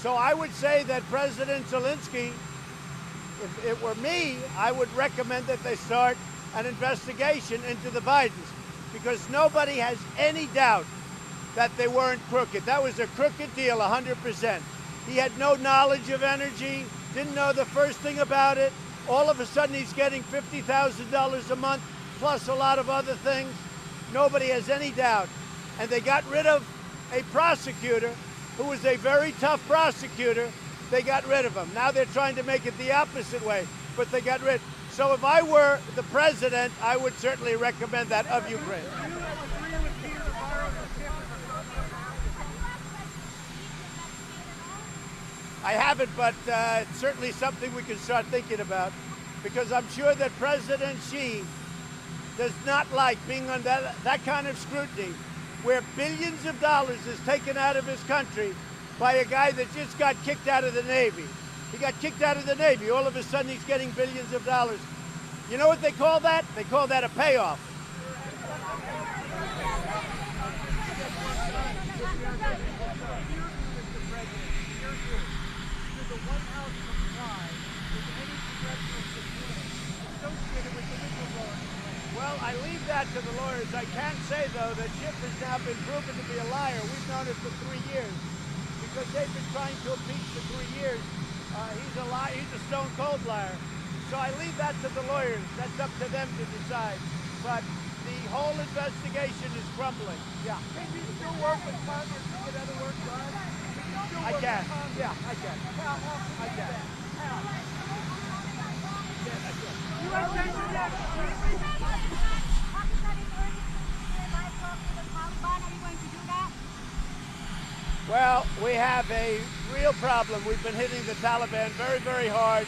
Speaker 1: So I would say that President Zelensky, if it were me, I would recommend that they start an investigation into the Bidens, because nobody has any doubt that they weren't crooked. That was a crooked deal, 100%. He had no knowledge of energy, didn't know the first thing about it. All of a sudden, he's getting $50,000 a month, plus a lot of other things. Nobody has any doubt. And they got rid of a prosecutor who was a very tough prosecutor. They got rid of him. Now they're trying to make it the opposite way, but they got rid. So if I were the president, I would certainly recommend that of Ukraine. I haven't, but it's certainly something we can start thinking about, because I'm sure that President Xi does not like being under that kind of scrutiny, where billions of dollars is taken out of his country by a guy that just got kicked out of the Navy. He got kicked out of the Navy. All of a sudden, he's getting billions of dollars. You know what they call that? They call that a payoff. Well, I leave that to the lawyers. I can say, though, that Schiff has now been proven to be a liar. We've known it for 3 years, because they've been trying to impeach for 3 years. He's a liar. He's a stone-cold liar. So I leave that to the lawyers. That's up to them to decide. But the whole investigation is crumbling. Yeah.
Speaker 5: Can you still work with Congress to get other work done?
Speaker 1: I can. Yeah, I can. I can. Well, we have a real problem. We've been hitting the Taliban very, very hard.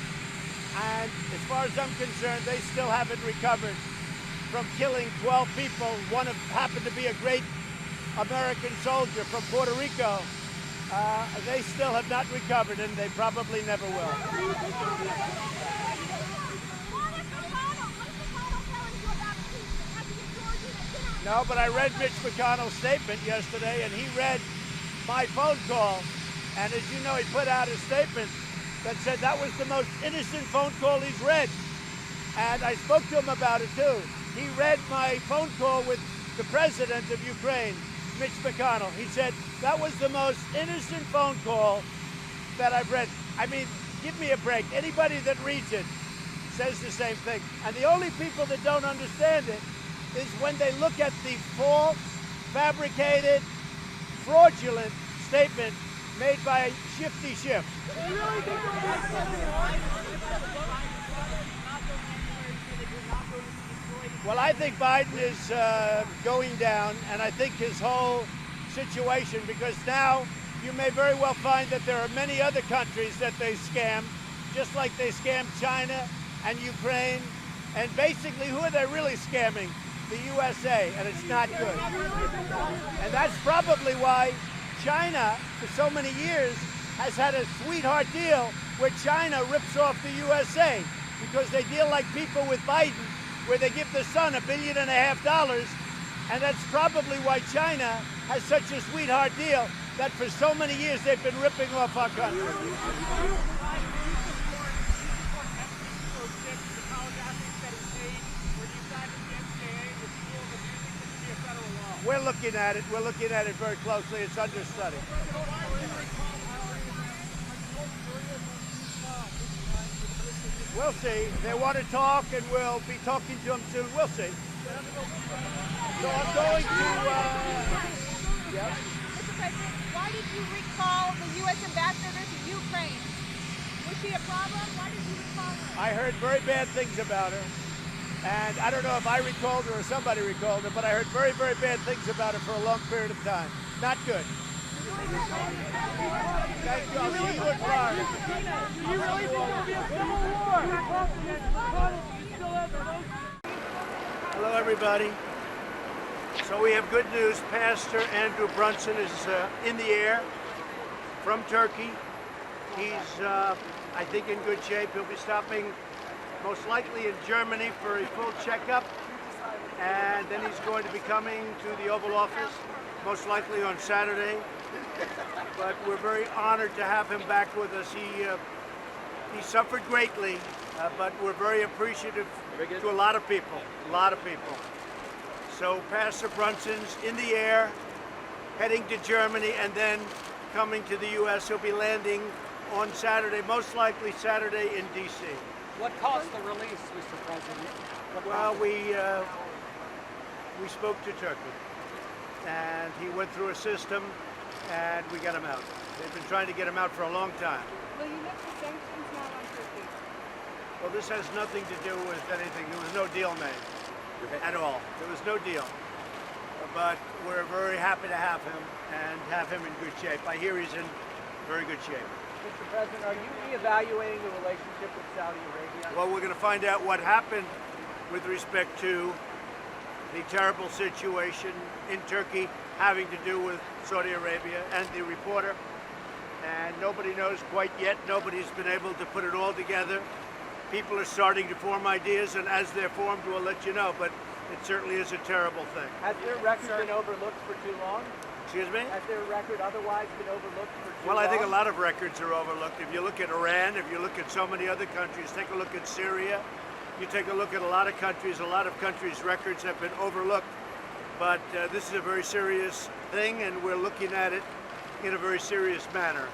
Speaker 1: And as far as I'm concerned, they still haven't recovered from killing 12 people. One happened to be a great American soldier from Puerto Rico. They still have not recovered, and they probably never will. No, but I read Mitch McConnell's statement yesterday, and he read my phone call. And as you know, he put out a statement that said that was the most innocent phone call he's read. And I spoke to him about it, too. He read my phone call with the president of Ukraine, Mitch McConnell. He said, that was the most innocent phone call that I've read. I mean, give me a break. Anybody that reads it says the same thing. And the only people that don't understand it is when they look at the false, fabricated, fraudulent statement made by Shifty Schiff. Well, I think Biden is going down, and I think his whole situation, because now you may very well find that there are many other countries that they scam, just like they scammed China and Ukraine. And basically, who are they really scamming? The USA, and it's not good. And that's probably why China, for so many years, has had a sweetheart deal where China rips off the USA, because they deal like people with Biden, where they give the son $1.5 billion, and that's probably why China has such a sweetheart deal that for so many years they've been ripping off our country. We're looking at it. We're looking at it very closely. It's under study. We'll see. They want to talk, and we'll be talking to them soon. We'll see. So I'm going to...
Speaker 2: Mr. President, why did you recall the U.S. ambassador to Ukraine? Was she a problem? Why did you recall her?
Speaker 1: I heard very bad things about her. And I don't know if I recalled her or somebody recalled her, but I heard very, very bad things about her for a long period of time. Not good. Thank you. I'll see you in Florida.
Speaker 5: Do you really think there'll be a civil war?
Speaker 1: Hello, everybody. So we have good news. Pastor Andrew Brunson is in the air from Turkey. He's, I think, in good shape. He'll be stopping most likely in Germany for a full checkup. And then he's going to be coming to the Oval Office, most likely on Saturday. But we're very honored to have him back with us. He suffered greatly, but we're very appreciative to a lot of people, So Pastor Brunson's in the air, heading to Germany, and then coming to the U.S. He'll be landing on Saturday, most likely Saturday in D.C.
Speaker 14: What caused the release, Mr. President?
Speaker 1: Well, we spoke to Turkey, and he went through a system, and we got him out. They've been trying to get him out for a long time.
Speaker 2: Will you lift the sanctions now on Turkey?
Speaker 1: Well, this has nothing to do with anything. There was no deal made at all. There was no deal. But we're very happy to have him and have him in good shape. I hear he's in very good shape.
Speaker 13: Mr. President, are you reevaluating the relationship with Saudi Arabia?
Speaker 1: Well, we're going to find out what happened with respect to the terrible situation in Turkey having to do with Saudi Arabia and the reporter. And nobody knows quite yet. Nobody's been able to put it all together. People are starting to form ideas, and as they're formed, we'll let you know. But it certainly is a terrible thing.
Speaker 13: Has their record been overlooked for too long?
Speaker 1: Excuse me?
Speaker 13: Has their record otherwise been overlooked for too long?
Speaker 1: Well, I think a lot of records are overlooked. If you look at Iran, if you look at so many other countries, take a look at Syria, you take a look at a lot of countries' records have been overlooked. But this is a very serious thing, and we're looking at it in a very serious manner.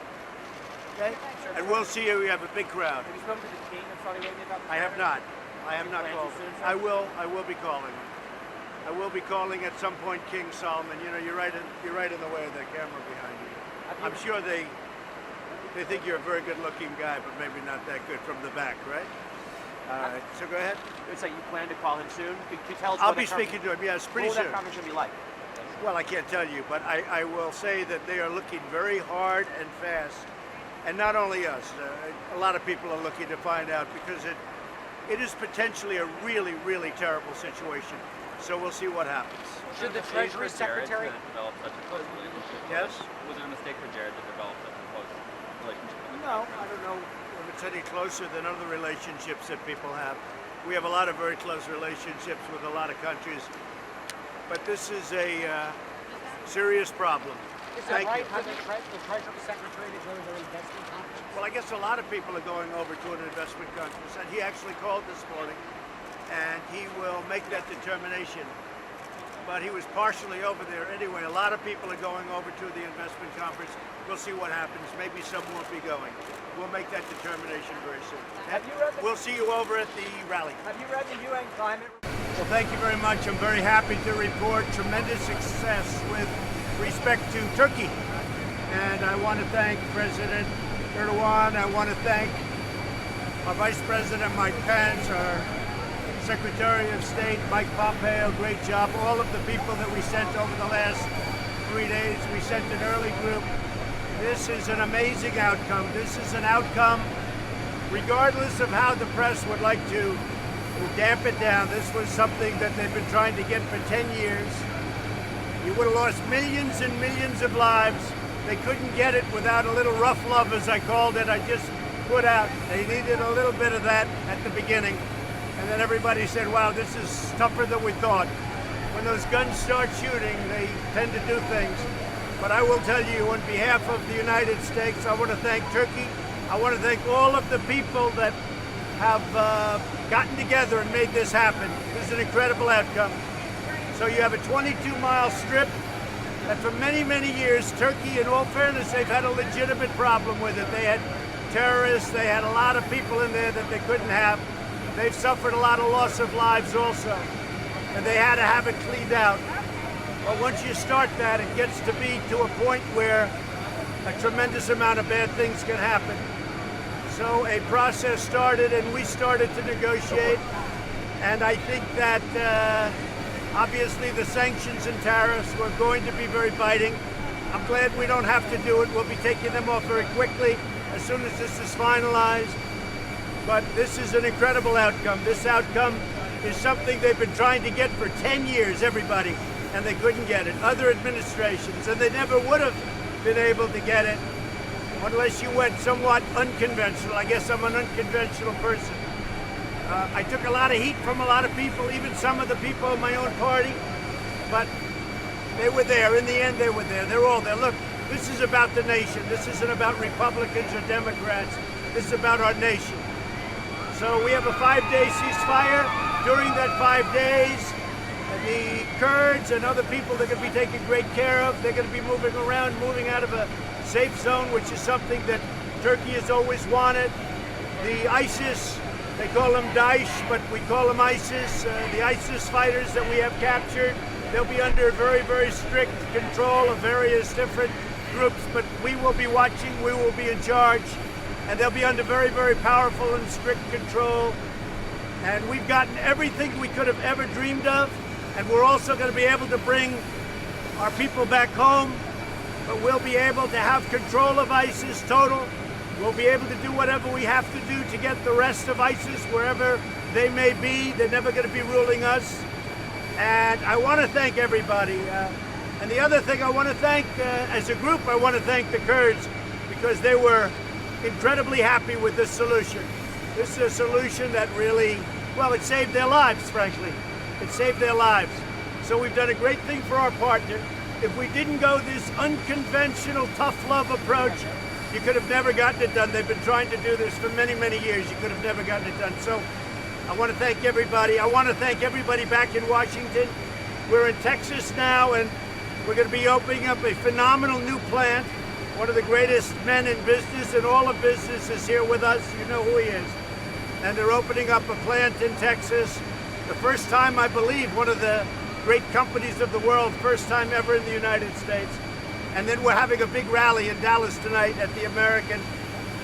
Speaker 1: Okay? And we'll see you. We have a big crowd.
Speaker 13: Have you spoken to the king of Saudi Arabia about this?
Speaker 1: I have not. I have not called. I will be calling him. I will be calling at some point King Solomon. You know, you're right in the way of the camera behind you. I'm sure they think you're a very good-looking guy, but maybe not that good from the back, right? So go ahead.
Speaker 13: It's like you plan to call him soon. Could you tell us
Speaker 1: I'll be speaking to him. Yes, pretty soon.
Speaker 13: What will that conference be like?
Speaker 1: Well, I can't tell you, but I will say that they are looking very hard and fast. And not only us, a lot of people are looking to find out, because it is potentially a really, really terrible situation. So we'll see what happens.
Speaker 13: Should the Treasury Secretary
Speaker 20: develop such a close relationship?
Speaker 1: Yes?
Speaker 20: Was it a mistake for Jared to develop such a close relationship?
Speaker 1: No, I don't know if it's any closer than other relationships that people have. We have a lot of very close relationships with a lot of countries, but this is a serious problem.
Speaker 14: Is it right for the Treasury Secretary to go to their investment conference?
Speaker 1: Well, I guess a lot of people are going over to an investment conference, and he actually called this morning, and he will make that determination. But he was partially over there anyway. A lot of people are going over to the investment conference. We'll see what happens. Maybe some won't be going. We'll make that determination very soon. We'll see you over at the rally.
Speaker 13: Have you read the UN climate?
Speaker 1: Well, thank you very much. I'm very happy to report tremendous success with respect to Turkey. And I want to thank President Erdogan. I want to thank our Vice President Mike Pence, our Secretary of State Mike Pompeo. Great job. All of the people that we sent over the last 3 days. We sent an early group. This is an amazing outcome. This is an outcome, regardless of how the press would like to damp it down. This was something that they've been trying to get for 10 years. You would have lost millions and millions of lives. They couldn't get it without a little rough love, as I called it. I just put out. They needed a little bit of that at the beginning. And then everybody said, wow, this is tougher than we thought. When those guns start shooting, they tend to do things. But I will tell you, on behalf of the United States, I want to thank Turkey. I want to thank all of the people that have gotten together and made this happen. This is an incredible outcome. So you have a 22-mile strip that for many, many years, Turkey, in all fairness, they've had a legitimate problem with it. They had terrorists, they had a lot of people in there that they couldn't have. They've suffered a lot of loss of lives also, and they had to have it cleaned out. But once you start that, it gets to be to a point where a tremendous amount of bad things can happen. So a process started, and we started to negotiate, and I think that obviously the sanctions and tariffs were going to be very biting. I'm glad we don't have to do it. We'll be taking them off very quickly as soon as this is finalized. But this is an incredible outcome. This outcome is something they've been trying to get for 10 years, everybody. and they couldn't get it. Other administrations, and they never would have been able to get it unless you went somewhat unconventional. I guess I'm an unconventional person. I took a lot of heat from a lot of people, even some of the people in my own party, but they were there. In the end, they were there. They're all there. Look, this is about the nation. This isn't about Republicans or Democrats. This is about our nation. So we have a 5-day ceasefire. During that 5 days, the Kurds and other people, they're going to be taken great care of. They're going to be moving around, moving out of a safe zone, which is something that Turkey has always wanted. The ISIS, they call them Daesh, but we call them ISIS. The ISIS fighters that we have captured, they'll be under very, very strict control of various different groups, but we will be watching, we will be in charge, and they'll be under very, very powerful and strict control. And we've gotten everything we could have ever dreamed of, and we're also going to be able to bring our people back home, but we'll be able to have control of ISIS total. We'll be able to do whatever we have to do to get the rest of ISIS wherever they may be. They're never going to be ruling us. And I want to thank everybody. And the other thing I want to thank, as a group, I want to thank the Kurds, because they were incredibly happy with this solution. This is a solution that really, well, it saved their lives, frankly. It saved their lives. So we've done a great thing for our partner. If we didn't go this unconventional, tough love approach, you could have never gotten it done. They've been trying to do this for many, many years. You could have never gotten it done. So I want to thank everybody. I want to thank everybody back in Washington. We're in Texas now, and we're going to be opening up a phenomenal new plant. One of the greatest men in business, and all of business is here with us. You know who he is. And they're opening up a plant in Texas. The first time, I believe, one of the great companies of the world, first time ever in the United States. And then we're having a big rally in Dallas tonight at the American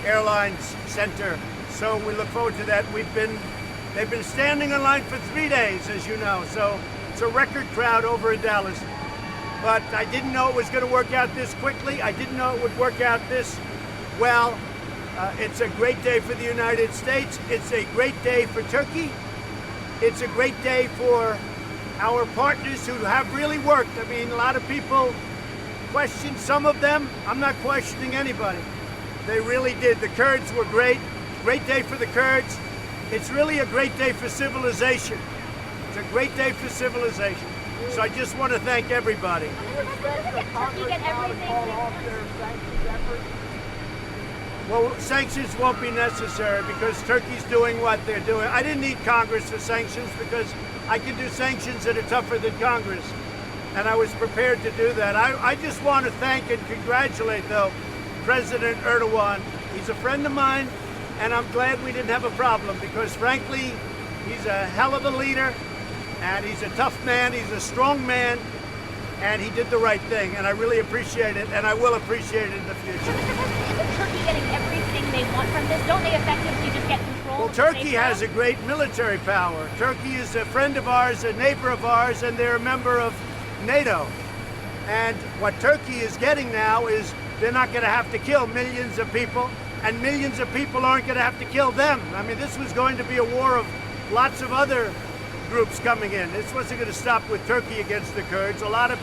Speaker 1: Airlines Center. So we look forward to that. They've been standing in line for 3 days, as you know. So it's a record crowd over in Dallas. But I didn't know it was going to work out this quickly. I didn't know it would work out this well. It's a great day for the United States. It's a great day for Turkey. It's a great day for our partners who have really worked. I mean, a lot of people question some of them. I'm not questioning anybody. They really did. The Kurds were great. Great day for the Kurds. It's really a great day for civilization. It's a great day for civilization. So I just want to thank everybody. Well, sanctions won't be necessary because Turkey's doing what they're doing. I didn't need Congress for sanctions because I can do sanctions that are tougher than Congress. And I was prepared to do that. I just want to thank and congratulate, though, President Erdogan. He's a friend of mine, and I'm glad we didn't have a problem because, frankly, he's a hell of a leader, and he's a tough man, he's a strong man, and he did the right thing, and I really appreciate it, and I will appreciate it in the future.
Speaker 2: Isn't Turkey getting everything they want from this? Don't they effectively just get control?
Speaker 1: Well, Turkey has a great military power. Turkey is a friend of ours, a neighbor of ours, and they're a member of NATO. And what Turkey is getting now is they're not going to have to kill millions of people, and millions of people aren't going to have to kill them. I mean, this was going to be a war of lots of other groups coming in. This wasn't going to stop with Turkey against the Kurds. A lot of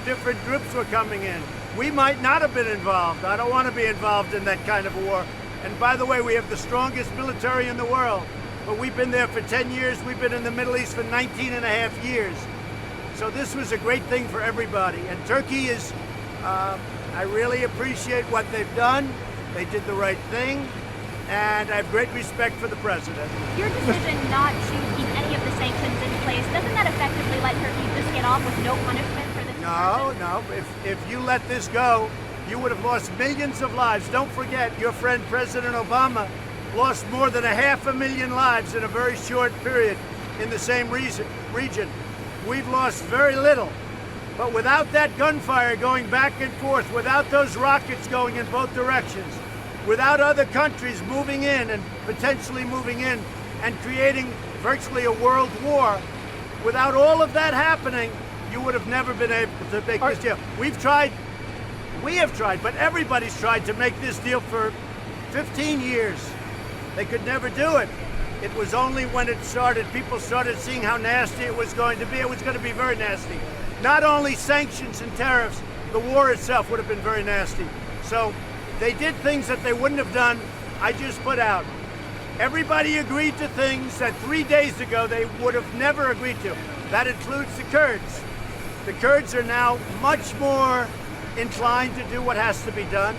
Speaker 1: different groups were coming in. We might not have been involved. I don't want to be involved in that kind of a war. And by the way, we have the strongest military in the world. But we've been there for 10 years. We've been in the Middle East for 19 and a half years. So this was a great thing for everybody. And Turkey is, I really appreciate what they've done. They did the right thing. And I have great respect for the president.
Speaker 2: Your decision not to keep any of the sanctions in place, doesn't that effectively let Turkey just get off with no punishment for this?
Speaker 1: No. If you let this go, you would have lost millions of lives. Don't forget, your friend President Obama lost more than 500,000 lives in a very short period in the same region. We've lost very little. But without that gunfire going back and forth, without those rockets going in both directions, without other countries moving in and potentially moving in and creating virtually a world war, without all of that happening, you would have never been able to make this deal. We have tried, but everybody's tried to make this deal for 15 years. They could never do it. It was only when it started, people started seeing how nasty it was going to be. It was going to be very nasty. Not only sanctions and tariffs, the war itself would have been very nasty. So they did things that they wouldn't have done. I just put out. Everybody agreed to things that 3 days ago they would have never agreed to. That includes the Kurds. The Kurds are now much more inclined to do what has to be done.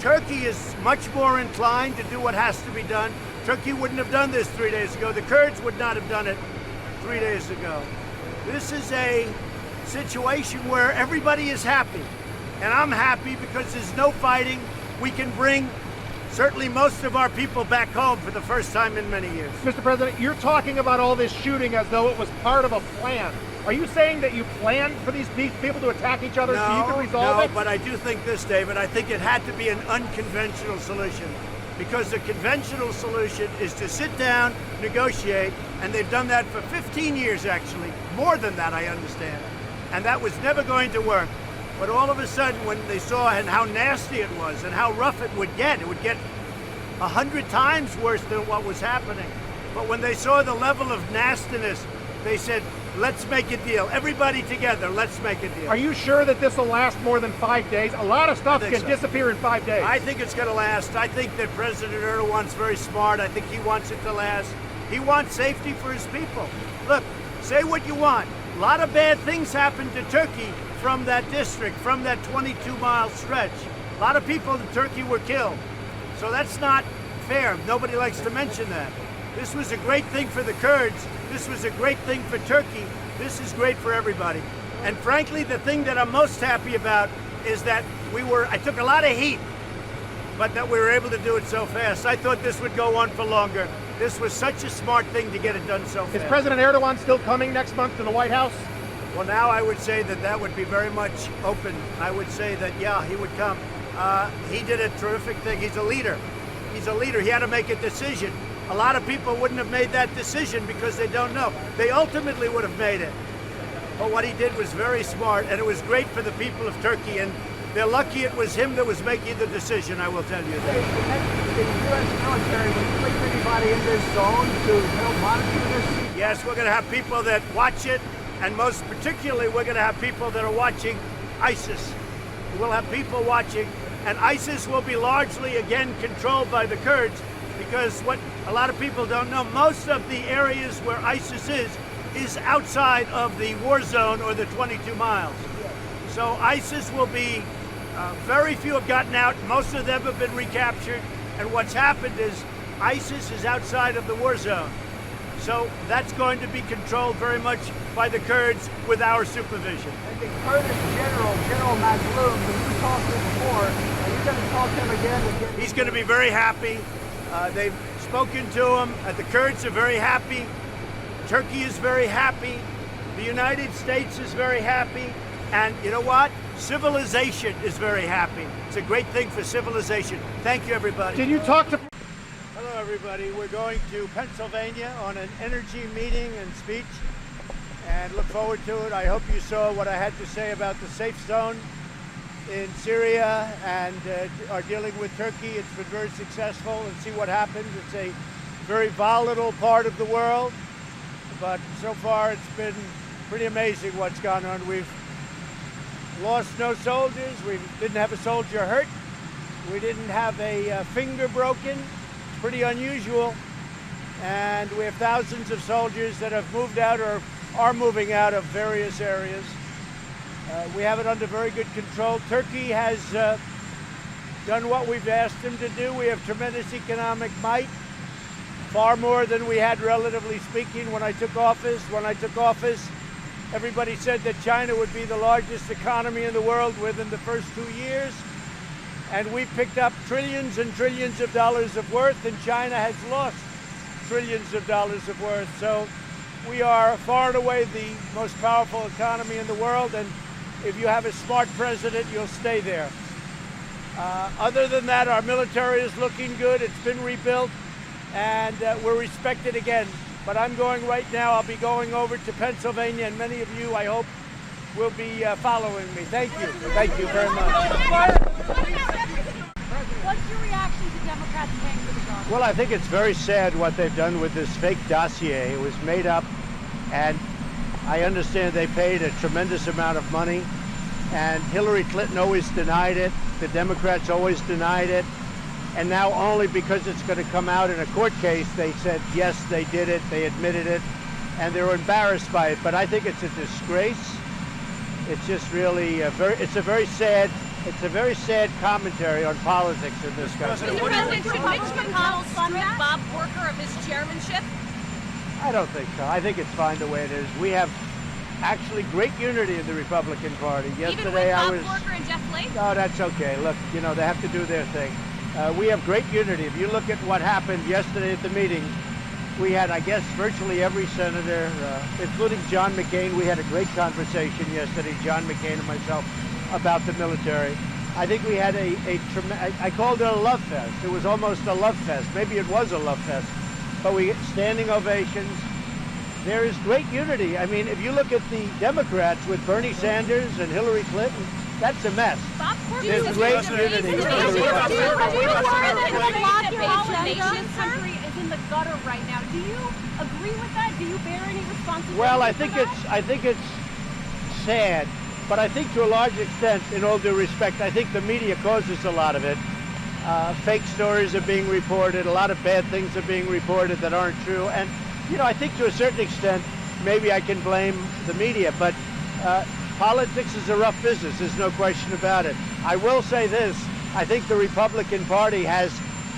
Speaker 1: Turkey is much more inclined to do what has to be done. Turkey wouldn't have done this 3 days ago. The Kurds would not have done it 3 days ago. This is a situation where everybody is happy. And I'm happy because there's no fighting. We can bring certainly most of our people back home for the first time in many years.
Speaker 2: Mr. President, you're talking about all this shooting as though it was part of a plan. Are you saying that you planned for these people to attack each other so you can resolve it?
Speaker 1: No, but I do think this, David. I think it had to be an unconventional solution, because the conventional solution is to sit down, negotiate, and they've done that for 15 years, actually. More than that, I understand. And that was never going to work. But all of a sudden, when they saw and how nasty it was and how rough it would get 100 times worse than what was happening. But when they saw the level of nastiness, they said, let's make a deal. Everybody together, let's make a deal.
Speaker 2: Are you sure that this will last more than 5 days? A lot of stuff can disappear in 5 days.
Speaker 1: I think it's going to last. I think that President Erdogan's very smart. I think he wants it to last. He wants safety for his people. Look, say what you want. A lot of bad things happened to Turkey from that district, from that 22-mile stretch. A lot of people in Turkey were killed. So that's not fair. Nobody likes to mention that. This was a great thing for the Kurds. This was a great thing for Turkey. This is great for everybody. And frankly, the thing that I'm most happy about is that I took a lot of heat, but that we were able to do it so fast. I thought this would go on for longer. This was such a smart thing to get it done so fast.
Speaker 2: Is President Erdogan still coming next month to the White House?
Speaker 1: Well, now I would say that would be very much open. I would say that, yeah, he would come. He did a terrific thing. He's a leader. He's a leader. He had to make a decision. A lot of people wouldn't have made that decision because they don't know. They ultimately would have made it. But what he did was very smart, and it was great for the people of Turkey, and they're lucky it was him that was making the decision, I will tell you that.
Speaker 11: The U.S. military would place anybody in this zone to help monitor this?
Speaker 1: Yes, we're going to have people that watch it, and most particularly, we're going to have people that are watching ISIS. We'll have people watching, and ISIS will be largely, again, controlled by the Kurds, because what a lot of people don't know, most of the areas where ISIS is outside of the war zone or the 22 miles. So ISIS will be, very few have gotten out, most of them have been recaptured, and what's happened is ISIS is outside of the war zone. So that's going to be controlled very much by the Kurds with our supervision.
Speaker 11: And the Kurdish General Mazloum, who you talked to before, are you going to talk to him again?
Speaker 1: He's going to be very happy. They've spoken to him. The Kurds are very happy. Turkey is very happy. The United States is very happy. And you know what? Civilization is very happy. It's a great thing for civilization. Thank you, everybody.
Speaker 2: Did you talk to...
Speaker 1: Hello, everybody. We're going to Pennsylvania on an energy meeting and speech, and look forward to it. I hope you saw what I had to say about the safe zone in Syria and are dealing with Turkey. It's been very successful, and see what happens. It's a very volatile part of the world, but so far it's been pretty amazing what's gone on. We've lost no soldiers. We didn't have a soldier hurt. We didn't have a finger broken. It's pretty unusual. And we have thousands of soldiers that have moved out or are moving out of various areas. We have it under very good control. Turkey has done what we've asked them to do. We have tremendous economic might, far more than we had, relatively speaking, when I took office. When I took office, everybody said that China would be the largest economy in the world within the first 2 years. And we picked up trillions and trillions of dollars of worth, and China has lost trillions of dollars of worth. So we are far and away the most powerful economy in the world, and if you have a smart president, you'll stay there. Other than that, our military is looking good. It's been rebuilt, and we're respected again. But I'm going right now. I'll be going over to Pennsylvania, and many of you, I hope, will be following me. Thank you. Thank you very much.
Speaker 2: What's your reaction to Democrats paying for the garbage?
Speaker 1: Well, I think it's very sad what they've done with this fake dossier. It was made up, and I understand they paid a tremendous amount of money, and Hillary Clinton always denied it. The Democrats always denied it. And now only because it's going to come out in a court case, they said, yes, they did it, they admitted it, and they're embarrassed by it. But I think it's a disgrace. It's just really it's a very sad commentary on politics in this country.
Speaker 10: Mr. President, should Mitch McConnell strip Bob Corker of his chairmanship?
Speaker 1: I don't think so. I think it's fine the way it is. We have actually great unity in the Republican Party. Yesterday
Speaker 10: Even with Bob Corker and Jeff Flake?
Speaker 1: No, that's okay. Look, you know, they have to do their thing. We have great unity. If you look at what happened yesterday at the meeting, we had, I guess, virtually every senator, including John McCain. We had a great conversation yesterday, John McCain and myself, about the military. I think we had I called it a love fest. It was almost a love fest. Maybe it was a love fest. But we get standing ovations. There is great unity. I mean, if you look at the Democrats with Bernie Sanders and Hillary Clinton, that's a mess. There's great unity.
Speaker 2: Country is in the gutter right now. Do you agree with that? Do you bear any responsibility?
Speaker 1: Well, I think it's sad, but I think to a large extent, in all due respect, I think the media causes a lot of it. Fake stories are being reported. A lot of bad things are being reported that aren't true. And, you know, I think to a certain extent, maybe I can blame the media, but politics is a rough business. There's no question about it. I will say this. I think the Republican Party has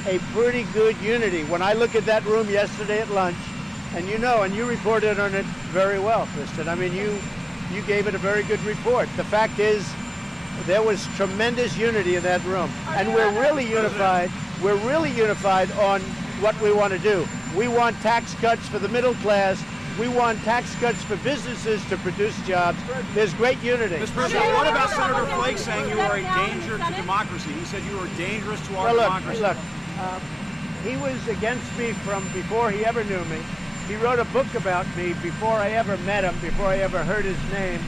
Speaker 1: a pretty good unity. When I look at that room yesterday at lunch, and you know, and you reported on it very well, Kristen. I mean, you gave it a very good report. The fact is, there was tremendous unity in that room. And we're really unified. We're really unified on what we want to do. We want tax cuts for the middle class. We want tax cuts for businesses to produce jobs. There's great unity.
Speaker 21: Mr. President, what about Senator Flake saying you are a danger to democracy? He said you were dangerous to our democracy.
Speaker 1: Look, he was against me from before he ever knew me. He wrote a book about me before I ever met him, before I ever heard his name.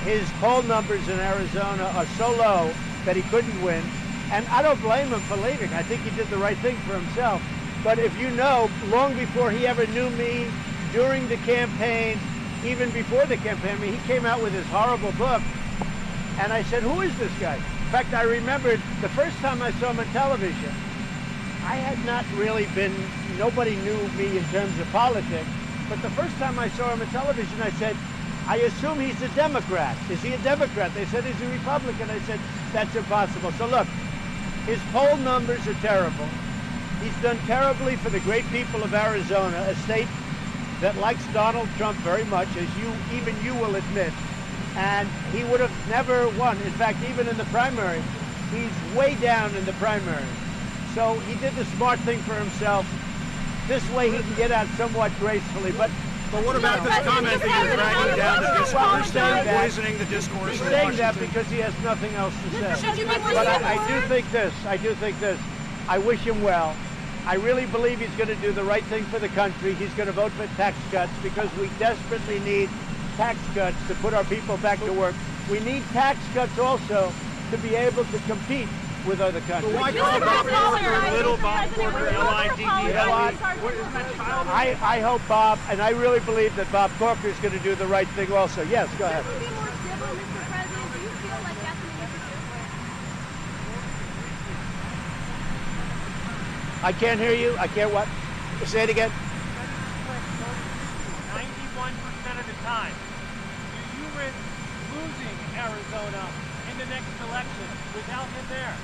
Speaker 1: His poll numbers in Arizona are so low that he couldn't win. And I don't blame him for leaving. I think he did the right thing for himself. But if you know, long before he ever knew me, during the campaign, even before the campaign, I mean, he came out with his horrible book. And I said, who is this guy? In fact, I remembered the first time I saw him on television, I had not really been, nobody knew me in terms of politics. But the first time I saw him on television, I said, I assume he's a Democrat. Is he a Democrat? They said he's a Republican. I said, that's impossible. So look, his poll numbers are terrible. He's done terribly for the great people of Arizona, a state that likes Donald Trump very much, as even you will admit. And he would have never won. In fact, even in the primary, he's way down in the primary. So he did the smart thing for himself. This way he can get out somewhat gracefully. But
Speaker 21: what about this comment that you're dragging down the discourse, poisoning the discourse?
Speaker 1: He's saying that because he has nothing else to say. But I do think this. I wish him well. I really believe he's going to do the right thing for the country. He's going to vote for tax cuts because we desperately need tax cuts to put our people back to work. We need tax cuts also to be able to compete with other countries.
Speaker 21: Why call Bob Corker little Bob Corker, L-I-D-D-L?
Speaker 1: I hope Bob, and I really believe that Bob Corker is going to do the right thing also. Yes, go ahead.
Speaker 2: Should we be more civil, Mr. President? Do you feel like that's an
Speaker 1: I can't hear you. I can't what? Say it again.
Speaker 4: 91% of the time, do you risk losing Arizona in the next election without him there?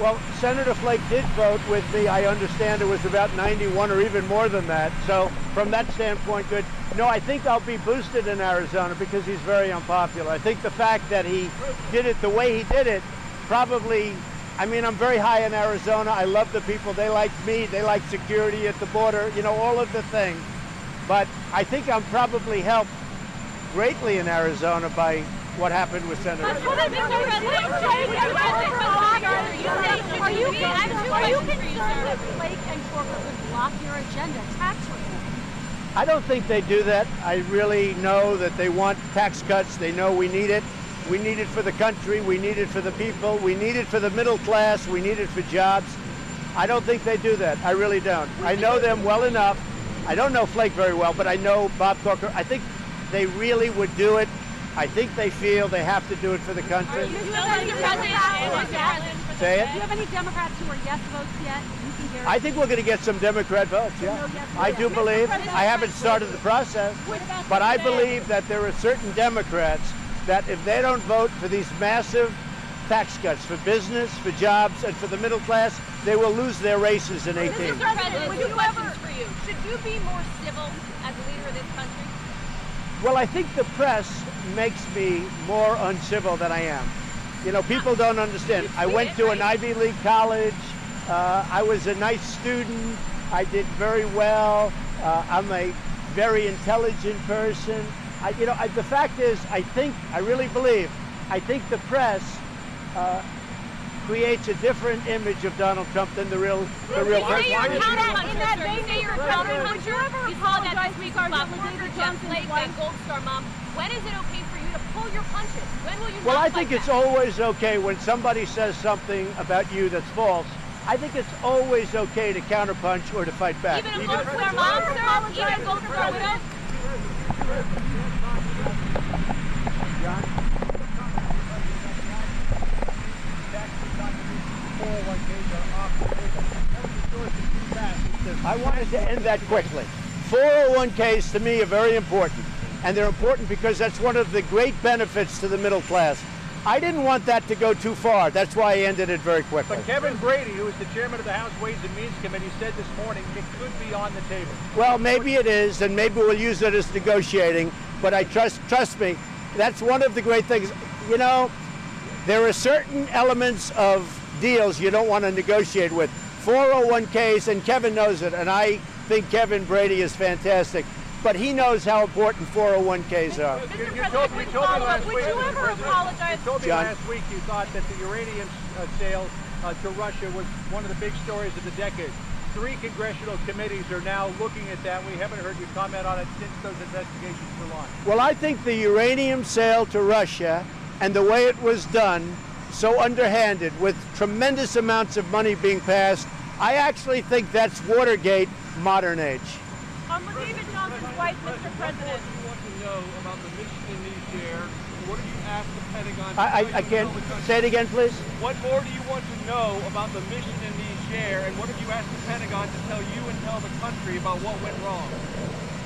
Speaker 1: Well, Senator Flake did vote with me. I understand it was about 91 or even more than that. So from that standpoint, good. No, I think I'll be boosted in Arizona because he's very unpopular. I think the fact that he did it the way he did it probably, I mean, I'm very high in Arizona. I love the people. They like me. They like security at the border, you know, all of the things. But I think I'm probably helped greatly in Arizona by what happened with Senator Flake.
Speaker 2: Are you concerned that Flake and Corker would block your agenda, tax reform?
Speaker 1: I don't think they do that. I really know that they want tax cuts. They know we need it. We need it for the country. We need it for the people. We need it for the middle class. We need it for jobs. I don't think they do that. I really don't. I know them well enough. I don't know Flake very well, but I know Bob Corker. I think they really would do it. I think they feel they have to do it for the country. Say it.
Speaker 2: Do you have any Democrats who are yes votes yet?
Speaker 1: I think we're going to get some Democrat votes, yeah. I do believe. I haven't started the process, but I believe that there are certain Democrats that if they don't vote for these massive tax cuts for business, for jobs, and for the middle class, they will lose their races in 18.
Speaker 15: Mr. President, two questions for you. Should you be more civil as a leader of this country?
Speaker 1: Well, I think the press makes me more uncivil than I am. You know, people don't understand. I went to an Ivy League college. I was a nice student. I did very well. I'm a very intelligent person. The fact is, I really believe, I think the press creates a different image of Donald Trump than the real president.
Speaker 15: In that vein, you're a counterpuncher. You saw that this week about Parker, Jeff Flake, that Gold Star mom. When is it okay for you to pull your punches? When will you
Speaker 1: Well,
Speaker 15: not
Speaker 1: I think it's always okay when somebody says something about you that's false. I think it's always okay to counterpunch or to fight back.
Speaker 15: Even a Gold Star mom, sir? Even a Gold Star widow? I wanted to end that quickly. 401ks to me are very important. And they're important because that's one of the great benefits to the middle class. I didn't want that to go too far. That's why I ended it very quickly.
Speaker 21: But Kevin Brady, who is the chairman of the House Ways and Means Committee, said this morning it could be on the table.
Speaker 1: Well, maybe it is, and maybe we'll use it as negotiating. But I trust me, that's one of the great things. You know, there are certain elements of deals you don't want to negotiate with. 401ks, and Kevin knows it, and I think Kevin Brady is fantastic. But he knows how important 401ks are.
Speaker 21: You told me last week, last week you thought that the uranium sale to Russia was one of the big stories of the decade. 3 congressional committees are now looking at that. We haven't heard you comment on it since those investigations were launched.
Speaker 1: Well, I think the uranium sale to Russia and the way it was done, so underhanded, with tremendous amounts of money being passed, I actually think that's Watergate modern age.
Speaker 15: David Johnson's wife, Mr. President.
Speaker 17: What do you want to know about the mission in Niger? What have you asked the Pentagon?
Speaker 1: I can't. Say it again, please.
Speaker 17: What more do you want to know about the mission in Niger, and what have you asked the Pentagon to tell you and tell the country about what went wrong?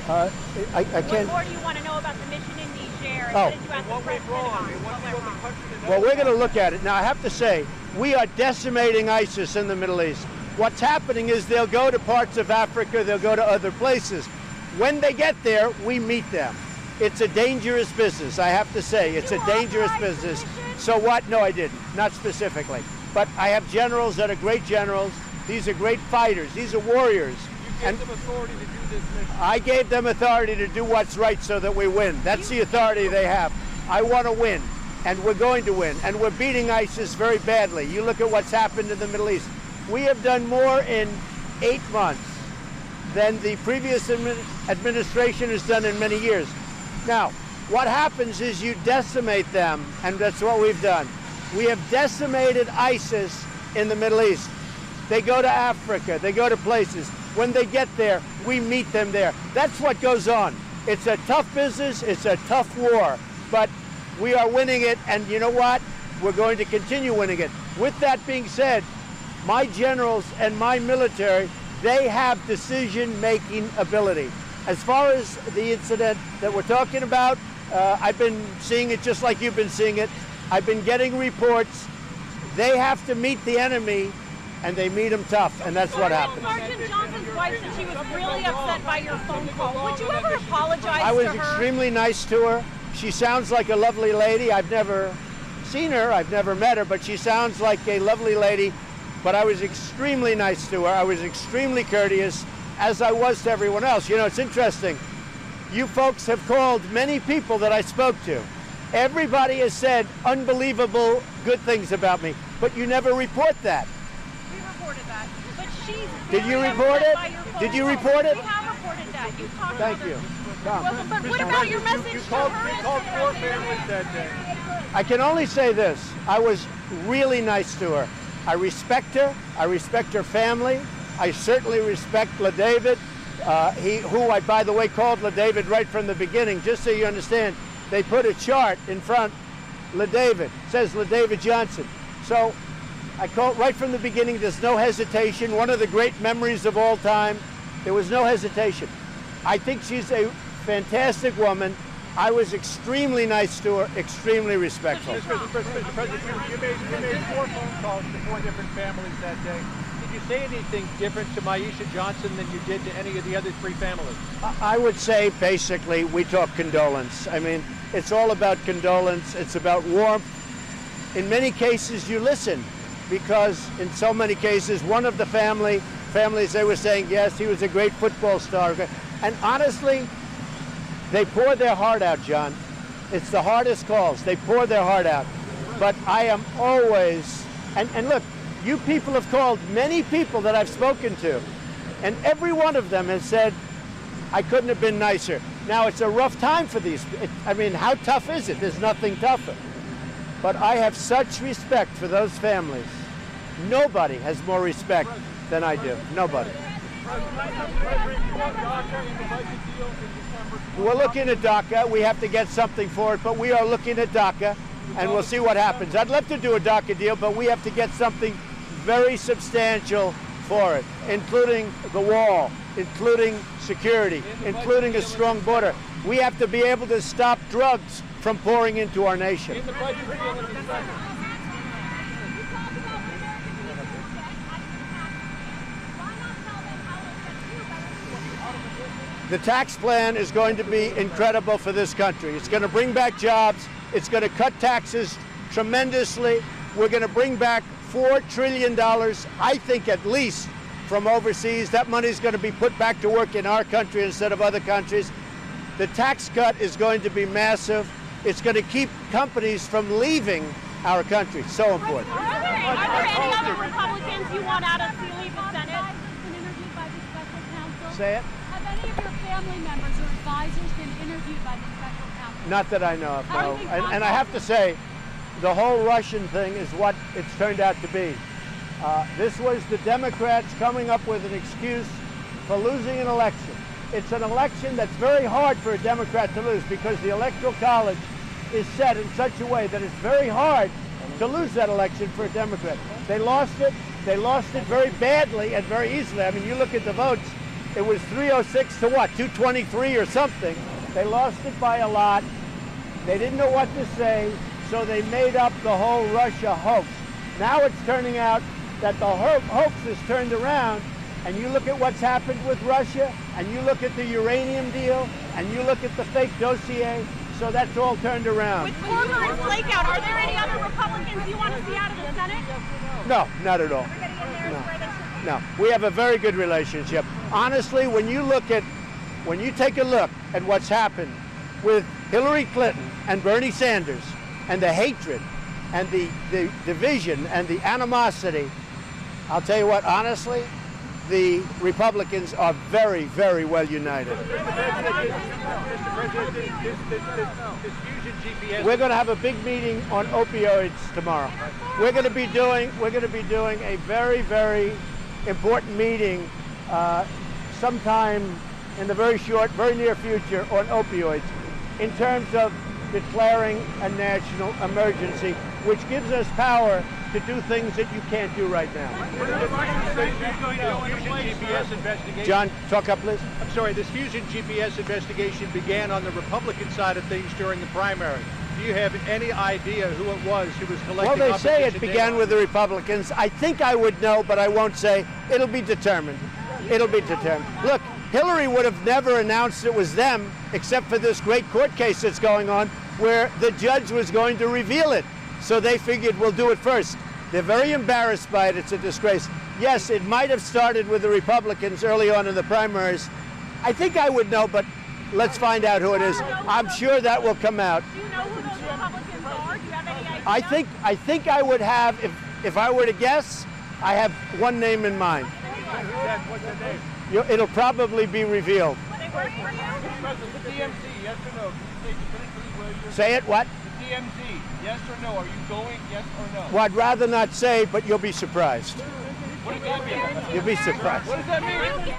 Speaker 1: I can't.
Speaker 15: What more do you want to know about the mission in Niger? And
Speaker 1: Oh.
Speaker 15: what did you ask
Speaker 17: What
Speaker 15: the
Speaker 17: went wrong?
Speaker 15: Pentagon?
Speaker 17: And what do you want the country to know?
Speaker 1: Well, we're going to look at it. Now, I have to say, we are decimating ISIS in the Middle East. What's happening is they'll go to parts of Africa, they'll go to other places. When they get there, we meet them. It's a dangerous business, I have to say. It's a dangerous business. So what? No, I didn't. Not specifically. But I have generals that are great generals. These are great fighters. These are warriors.
Speaker 17: You gave them authority to do this mission.
Speaker 1: I gave them authority to do what's right so that we win. That's the authority they have. I want to win, and we're going to win. And we're beating ISIS very badly. You look at what's happened in the Middle East. We have done more in 8 months than the previous administration has done in many years. Now, what happens is you decimate them, and that's what we've done. We have decimated ISIS in the Middle East. They go to Africa, they go to places. When they get there, we meet them there. That's what goes on. It's a tough business, it's a tough war, but we are winning it, and you know what? We're going to continue winning it. With that being said, my generals and my military, they have decision-making ability. As far as the incident that we're talking about, I've been seeing it just like you've been seeing it. I've been getting reports. They have to meet the enemy, and they meet them tough, and that's what happened.
Speaker 15: Sergeant Johnson's wife said she was really upset by your phone call. Would you ever apologize
Speaker 1: I was
Speaker 15: to her?
Speaker 1: extremely nice to her. She sounds like a lovely lady. I've never seen her. I've never met her, but she sounds like a lovely lady. But I was extremely nice to her. I was extremely courteous, as I was to everyone else. You know, it's interesting. You folks have called many people that I spoke to. Everybody has said unbelievable good things about me, but you never report that.
Speaker 15: We reported that. But she's
Speaker 1: Did you
Speaker 15: very
Speaker 1: report
Speaker 15: upset
Speaker 1: it?
Speaker 15: by your phone
Speaker 1: Did you
Speaker 15: call.
Speaker 1: report it?
Speaker 15: We have reported that. You talked
Speaker 1: Thank
Speaker 15: about
Speaker 1: you.
Speaker 15: it.
Speaker 1: Tom.
Speaker 15: Welcome, but what about your message
Speaker 21: You
Speaker 15: to
Speaker 21: called
Speaker 15: her?
Speaker 21: 4 families that day.
Speaker 1: I can only say this. I was really nice to her. I respect her. I respect her family. I certainly respect LaDavid, who I, by the way, called LaDavid right from the beginning, just so you understand. They put a chart in front, LaDavid, says LaDavid Johnson. So I called right from the beginning. There's no hesitation. One of the great memories of all time. There was no hesitation. I think she's a fantastic woman. I was extremely nice to her, extremely respectful.
Speaker 21: Mr. President, you made 4 phone calls to 4 different families that day. Did you say anything different to Maisha Johnson than you did to any of the other 3 families?
Speaker 1: I would say basically we talk condolence. I mean, it's all about condolence. It's about warmth. In many cases you listen, because in so many cases one of the families they were saying, yes, he was a great football star. And honestly, they pour their heart out, John. It's the hardest calls. They pour their heart out. But I am always, and look, you people have called many people that I've spoken to, and every one of them has said, I couldn't have been nicer. Now, it's a rough time for these. I mean, how tough is it? There's nothing tougher. But I have such respect for those families. Nobody has more respect than I do. Nobody. We're looking at DACA. We have to get something for it, but we are looking at DACA, and we'll see what happens. I'd love to do a DACA deal, but we have to get something very substantial for it, including the wall, including security, including a strong border. We have to be able to stop drugs from pouring into our nation. The tax plan is going to be incredible for this country. It's going to bring back jobs. It's going to cut taxes tremendously. We're going to bring back $4 trillion, I think at least, from overseas. That money is going to be put back to work in our country instead of other countries. The tax cut is going to be massive. It's going to keep companies from leaving our country. So important.
Speaker 15: Are there any other Republicans you want out of the Senate?
Speaker 1: Say it.
Speaker 2: Have any of your family members or advisors been interviewed by the special counsel?
Speaker 1: Not that I know of, no. And I have to say, the whole Russian thing is what it's turned out to be. This was the Democrats coming up with an excuse for losing an election. It's an election that's very hard for a Democrat to lose because the Electoral College is set in such a way that it's very hard to lose that election for a Democrat. They lost it. They lost it very badly and very easily. I mean, you look at the votes. It was 306 to what, 223 or something. They lost it by a lot. They didn't know what to say, so they made up the whole Russia hoax. Now it's turning out that the hoax is turned around, and you look at what's happened with Russia, and you look at the uranium deal, and you look at the fake dossier, so that's all turned around.
Speaker 15: With Corker and Flakeout, are there any other Republicans you want to see out of the Senate?
Speaker 1: No, not at all. No, we have a very good relationship. Honestly, when you take a look at what's happened with Hillary Clinton and Bernie Sanders and the hatred and the division and the animosity, I'll tell you what, honestly, the Republicans are very, very well united. We're going to have a big meeting on opioids tomorrow. We're going to be doing a very, very important meeting sometime in the very near future on opioids in terms of declaring a national emergency, which gives us power to do things that you can't do right now.
Speaker 21: GPS investigation.
Speaker 1: John, talk up, please.
Speaker 21: I'm sorry, this Fusion GPS investigation began on the Republican side of things during the primary. Do you have any idea who it was who was collecting?
Speaker 1: Well, they say it began with the Republicans. I think I would know, but I won't say. It'll be determined. It'll be determined. Look, Hillary would have never announced it was them, except for this great court case that's going on, where the judge was going to reveal it. So they figured we'll do it first. They're very embarrassed by it. It's a disgrace. Yes, it might have started with the Republicans early on in the primaries. I think I would know, but let's find out who it is. I'm sure that will come out.
Speaker 15: Do you know who those Republicans are? Do you have any idea?
Speaker 1: I think I would have, if I were to guess, I have one name in mind.
Speaker 21: What's the name?
Speaker 1: It'll probably be revealed.
Speaker 17: President, the DMZ, yes or no? Can you say definitively where you're
Speaker 1: Say it, what?
Speaker 17: The DMZ, yes or no? Are you going, yes or no?
Speaker 1: Well, I'd rather not say, but you'll be surprised.
Speaker 17: What does that mean?
Speaker 1: You'll be surprised.
Speaker 17: What does that mean?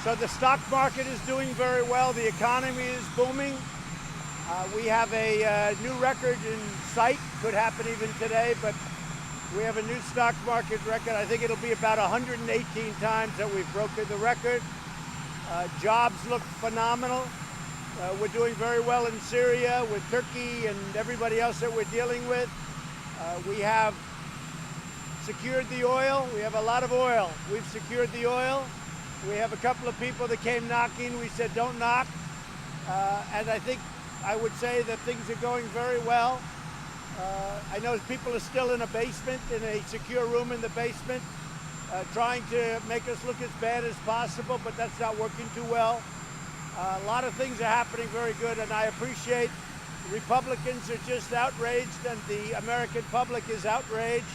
Speaker 1: So the stock market is doing very well. The economy is booming. We have a new record in sight. Could happen even today, but we have a new stock market record. I think it'll be about 118 times that we've broken the record. Jobs look phenomenal. We're doing very well in Syria with Turkey and everybody else that we're dealing with. We have secured the oil. We have a lot of oil. We've secured the oil. We have a couple of people that came knocking. We said, don't knock. And I would say that things are going very well. I know people are still in a basement, in a secure room in the basement, trying to make us look as bad as possible, but that's not working too well. A lot of things are happening very good, and I appreciate Republicans are just outraged, and the American public is outraged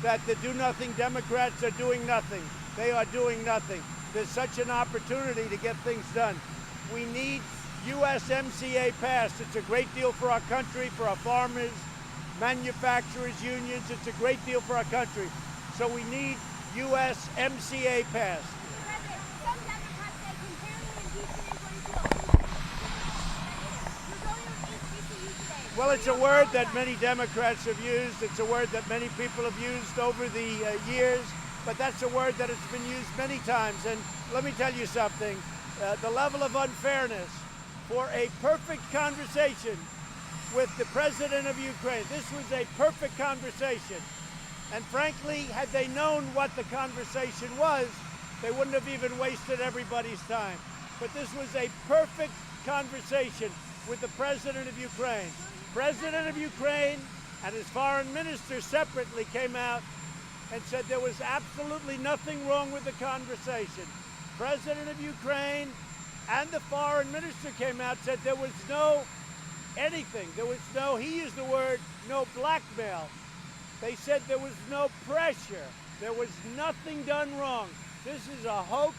Speaker 1: that the do-nothing Democrats are doing nothing. They are doing nothing. There's such an opportunity to get things done. We need USMCA passed. It's a great deal for our country, for our farmers, manufacturers, unions. It's a great deal for our country. So we need USMCA passed. Well, it's a word that many Democrats have used. It's a word that many people have used over the years. But that's a word that has been used many times. And let me tell you something, the level of unfairness for a perfect conversation with the president of Ukraine. This was a perfect conversation. And frankly, had they known what the conversation was, they wouldn't have even wasted everybody's time. But this was a perfect conversation with the president of Ukraine. President of Ukraine and his foreign minister separately came out and said there was absolutely nothing wrong with the conversation. President of Ukraine and the foreign minister came out and said there was no anything. There was no, he used the word, no blackmail. They said there was no pressure. There was nothing done wrong. This is a hoax,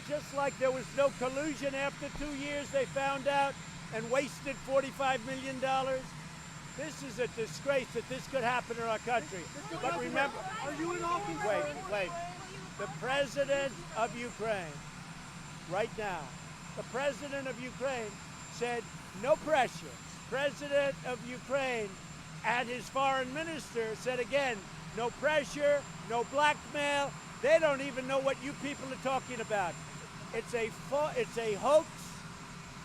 Speaker 1: just like there was no collusion after 2 years they found out and wasted $45 million. This is a disgrace that this could happen in our country. But remember,
Speaker 5: are you in office?
Speaker 1: Wait. The president of Ukraine, right now, the president of Ukraine said no pressure. President of Ukraine and his foreign minister said again, no pressure, no blackmail. They don't even know what you people are talking about. It's a hoax.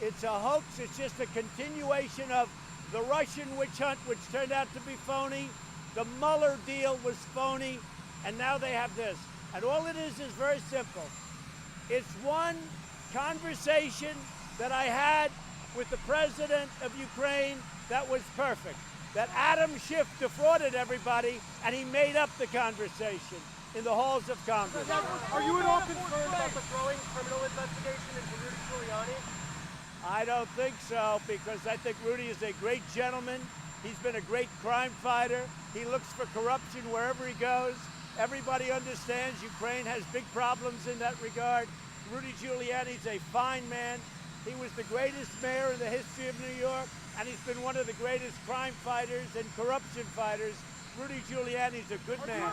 Speaker 1: It's a hoax. It's just a continuation of the Russian witch hunt, which turned out to be phony. The Mueller deal was phony, and now they have this. And all it is very simple. It's one conversation that I had with the president of Ukraine that was perfect. That Adam Schiff defrauded everybody, and he made up the conversation in the halls of Congress.
Speaker 5: Are you at all concerned about the growing criminal investigation into Rudy Giuliani?
Speaker 1: I don't think so, because I think Rudy is a great gentleman. He's been a great crime fighter. He looks for corruption wherever he goes. Everybody understands Ukraine has big problems in that regard. Rudy Giuliani's a fine man. He was the greatest mayor in the history of New York, and he's been one of the greatest crime fighters and corruption fighters. Rudy Giuliani's a good man.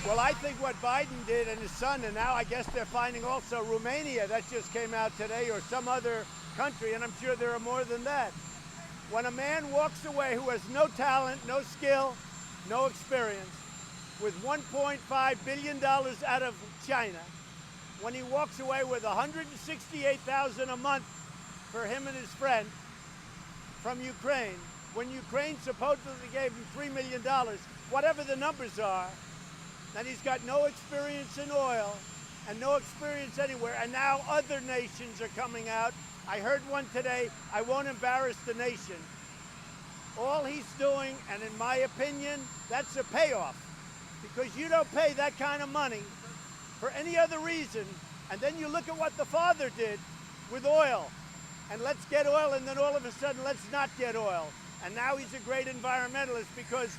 Speaker 1: Well, I think what Biden did and his son, and now I guess they're finding also Romania, that just came out today, or some other country, and I'm sure there are more than that. When a man walks away who has no talent, no skill, no experience, with $1.5 billion out of China, when he walks away with $168,000 a month for him and his friend from Ukraine, when Ukraine supposedly gave him $3 million, whatever the numbers are, and he's got no experience in oil and no experience anywhere, and now other nations are coming out. I heard one today, I won't embarrass the nation. All he's doing, and in my opinion, that's a payoff, because you don't pay that kind of money for any other reason, and then you look at what the father did with oil, and let's get oil, and then all of a sudden let's not get oil. And now he's a great environmentalist because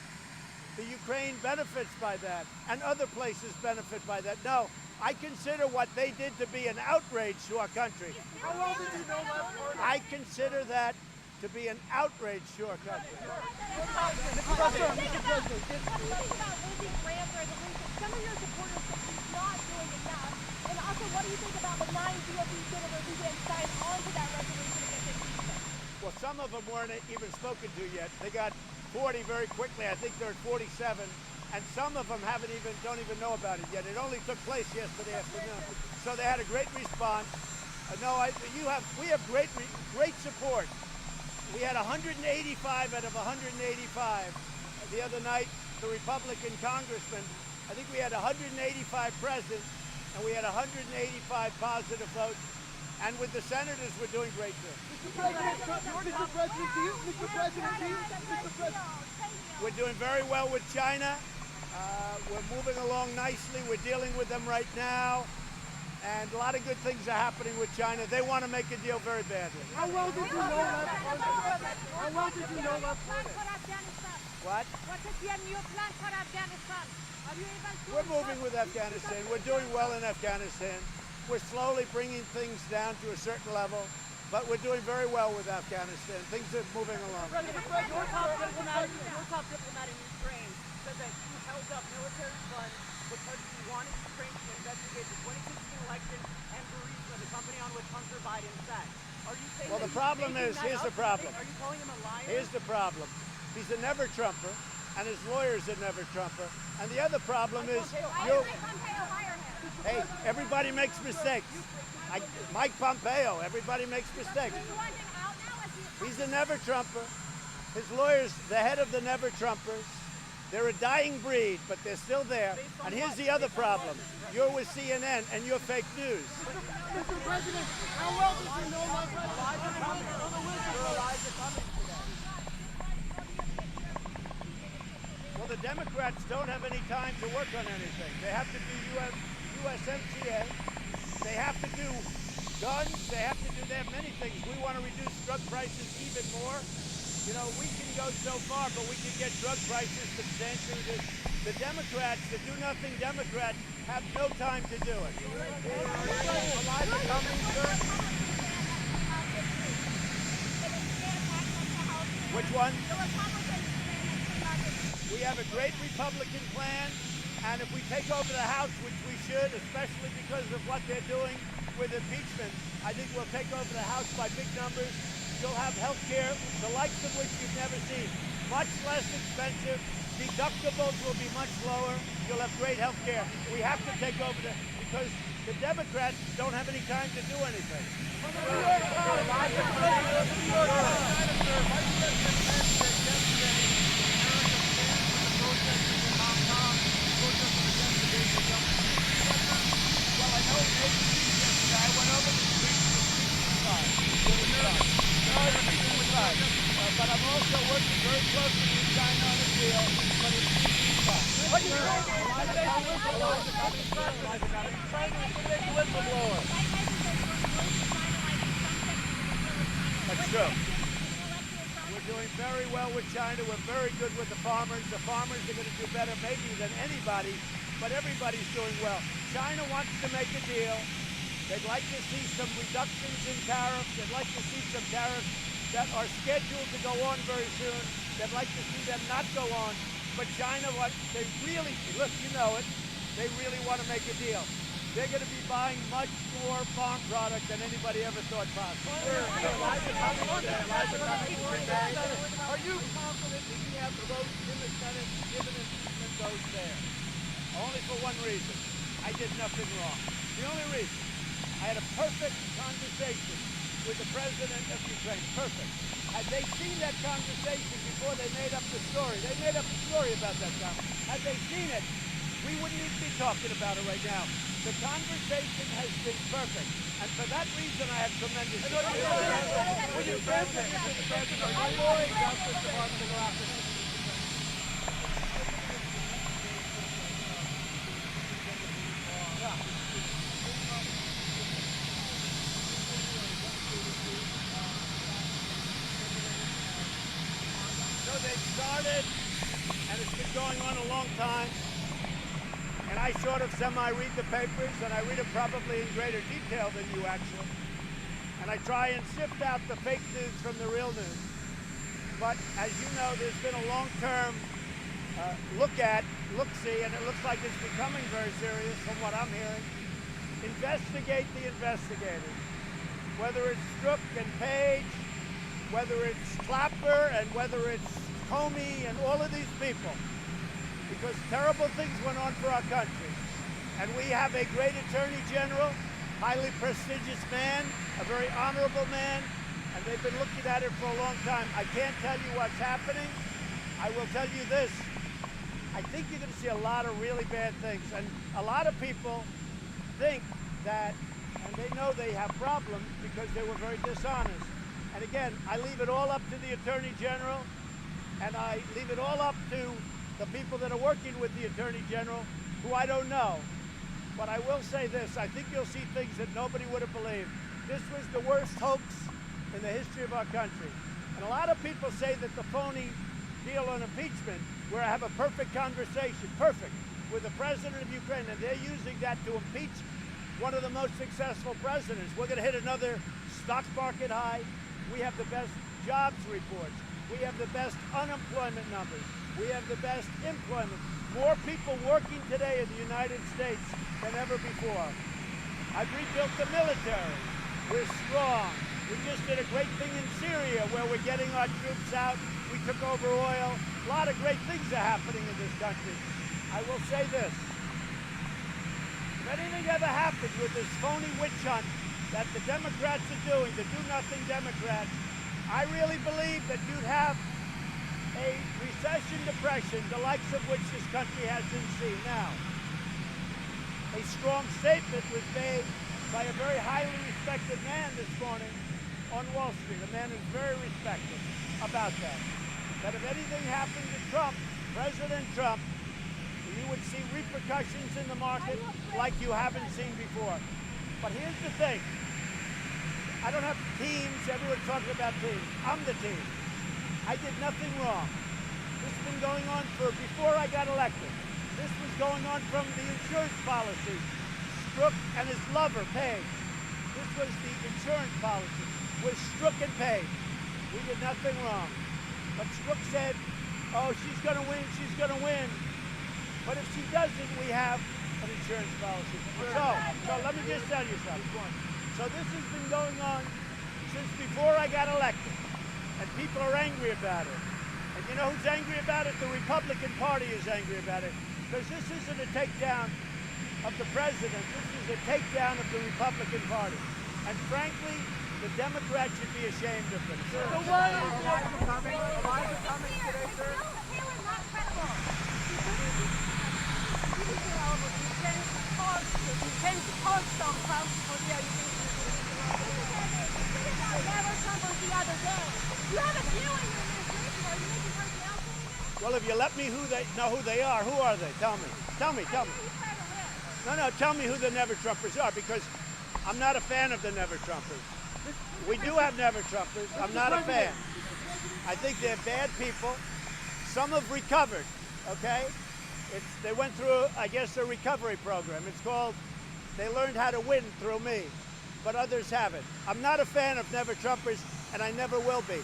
Speaker 1: the Ukraine benefits by that, and other places benefit by that. No, I consider what they did to be an outrage to our country.
Speaker 5: How well did you know that part?
Speaker 1: I consider that to be an outrage to our country.
Speaker 2: What do you think about losing Graham for the reason? Some of your supporters think he's not doing enough. And also, what do you think about the 9 DOD senators who didn't sign on to that resolution against impeachment?
Speaker 1: Well, some of them weren't even spoken to yet. They got 40 very quickly. I think they're at 47. And some of them don't even know about it yet. It only took place yesterday afternoon. So they had a great response. We have great support. We had 185 out of 185 the other night. The Republican congressmen, I think we had 185 present, and we had 185 positive votes. And with the senators, we're doing great too. We're doing very well with China. We're moving along nicely. We're dealing with them right now. And a lot of good things are happening with China. They want to make a deal very badly.
Speaker 5: How well did you know that? How well did you know that?
Speaker 1: What?
Speaker 2: What is your new plan for Afghanistan? Are you able to...
Speaker 1: We're moving with Afghanistan. We're doing well in Afghanistan. We're slowly bringing things down to a certain level, but we're doing very well with Afghanistan. Things are moving along.
Speaker 13: Your top diplomat in Ukraine said that you held up military funds because you wanted Ukraine to investigate the 2016 election and Burisma, the company on which Hunter Biden sat. Are you saying
Speaker 1: Well, the problem is, here's the problem.
Speaker 13: Are you calling him a liar?
Speaker 1: Here's the problem. He's a never-Trumper, and his lawyer's a never-Trumper. And the other problem is, hey, everybody makes mistakes. Mike Pompeo, everybody makes mistakes. He's a never-Trumper. His lawyer's the head of the never-Trumpers. They're a dying breed, but they're still there. And here's the other problem. You're with CNN, and you're fake news.
Speaker 5: Mr. President, how well did you know my
Speaker 1: Well, the Democrats don't have any time to work on anything. They have to do USMCA. They have to do guns. They have many things. We want to reduce drug prices even more. You know, we can go so far, but we can get drug prices substantially reduced. The Democrats, the do-nothing Democrats, have no time to do it. Elijah Cummings, sir? Which one? We have a great Republican plan, and if we take over the House, which we should, especially because of what they're doing with impeachment, I think we'll take over the House by big numbers. You'll have health care, the likes of which you've never seen. Much less expensive. Deductibles will be much lower. You'll have great health care. We have to take over because the Democrats don't have any time to do anything. But I'm also working very closely with China on a deal, but it's That's true. We're doing very well with China. We're very good with the farmers. The farmers are going to do better maybe than anybody, but everybody's doing well. China wants to make a deal. They'd like to see some reductions in tariffs. They'd like to see some tariffs that are scheduled to go on very soon. They'd like to see them not go on. But China, they really, look, you know it, they really want to make a deal. They're going to be buying much more farm product than anybody ever thought possible.
Speaker 5: Are you confident that you have the votes in the Senate given impeachment votes there?
Speaker 1: Only for one reason. I did nothing wrong. The only reason. I had a perfect conversation with the president of Ukraine. Perfect. Had they seen that conversation before they made up the story, they made up the story about that conversation. Had they seen it, we wouldn't even be talking about it right now. The conversation has been perfect. And for that reason, I have tremendous support.
Speaker 5: Will you translate to the president? Are you worried Justice Department to go after this?
Speaker 1: Yeah. started, and it's been going on a long time. And I sort of semi-read the papers, and I read them probably in greater detail than you actually. And I try and sift out the fake news from the real news. But as you know, there's been a long-term look-see, and it looks like it's becoming very serious from what I'm hearing. Investigate the investigators. Whether it's Strzok and Page, whether it's Clapper, and whether it's Comey, and all of these people. Because terrible things went on for our country. And we have a great Attorney General, highly prestigious man, a very honorable man, and they've been looking at it for a long time. I can't tell you what's happening. I will tell you this. I think you're going to see a lot of really bad things. And a lot of people think that, and they know they have problems because they were very dishonest. And again, I leave it all up to the Attorney General, and I leave it all up to the people that are working with the Attorney General, who I don't know. But I will say this, I think you'll see things that nobody would have believed. This was the worst hoax in the history of our country. And a lot of people say that the phony deal on impeachment, where I have a perfect conversation, perfect, with the president of Ukraine, and they're using that to impeach one of the most successful presidents. We're going to hit another stock market high. We have the best jobs reports. We have the best unemployment numbers. We have the best employment. More people working today in the United States than ever before. I've rebuilt the military. We're strong. We just did a great thing in Syria where we're getting our troops out. We took over oil. A lot of great things are happening in this country. I will say this. If anything ever happens with this phony witch hunt that the Democrats are doing, the do-nothing Democrats, I really believe that you'd have a recession, depression, the likes of which this country hasn't seen now. A strong statement was made by a very highly respected man this morning on Wall Street, a man who's very respected about that. That if anything happened to Trump, President Trump, you would see repercussions in the market like you haven't seen before. But here's the thing. I don't have teams. Everyone's talking about teams. I'm the team. I did nothing wrong. This has been going on before I got elected. This was going on from the insurance policy. Strzok and his lover, Page. This was the insurance policy with Strzok and Page. We did nothing wrong. But Strzok said, oh, she's going to win, she's going to win. But if she doesn't, we have an insurance policy. So let me just tell you something. So this has been going on since before I got elected. And people are angry about it. And you know who's angry about it? The Republican Party is angry about it. Because this isn't a takedown of the president. This is a takedown of the Republican Party. And frankly, the Democrats should be ashamed of themselves.
Speaker 5: So why is Elijah coming today, sir?
Speaker 1: Well, if you let me know who they are, who are they? Tell me. Tell me. No, tell me who the Never-Trumpers are, because I'm not a fan of the Never-Trumpers. We do have Never-Trumpers. I'm not a fan. I think they're bad people. Some have recovered, okay? They went through, I guess, a recovery program. It's called, they learned how to win through me, but others haven't. I'm not a fan of Never-Trumpers, and I never will be.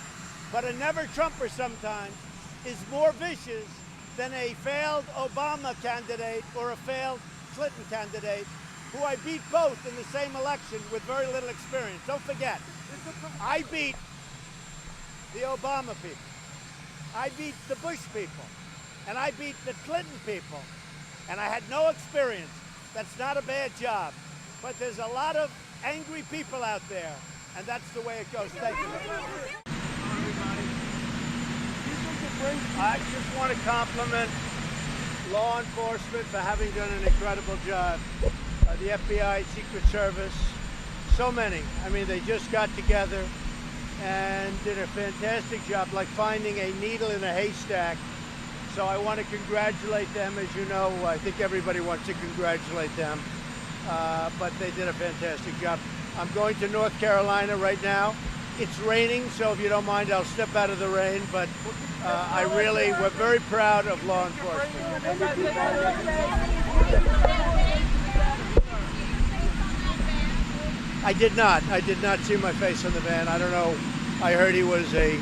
Speaker 1: But a Never-Trumper sometimes is more vicious than a failed Obama candidate or a failed Clinton candidate, who I beat both in the same election with very little experience. Don't forget, I beat the Obama people. I beat the Bush people. And I beat the Clinton people. And I had no experience. That's not a bad job. But there's a lot of angry people out there. And that's the way it goes. Thank you. I just want to compliment law enforcement for having done an incredible job. The FBI, Secret Service, so many. I mean, they just got together and did a fantastic job, like finding a needle in a haystack. So I want to congratulate them. As you know, I think everybody wants to congratulate them. But they did a fantastic job. I'm going to North Carolina right now. It's raining, so if you don't mind, I'll step out of the rain. But we're very proud of law enforcement. I did not. I did not see my face on the van. I don't know. I heard he was a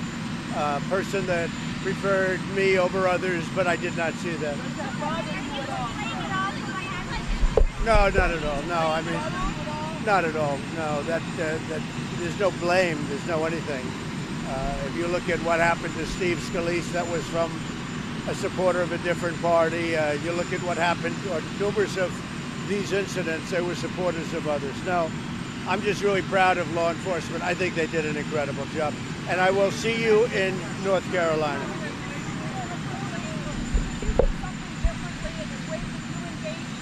Speaker 1: person that preferred me over others, but I did not see that. No, not at all. No, I mean, not at all. No, that there's no blame. There's no anything. If you look at what happened to Steve Scalise, that was from a supporter of a different party. You look at what happened, or numerous of these incidents, they were supporters of others. No, I'm just really proud of law enforcement. I think they did an incredible job. And I will see you in North Carolina.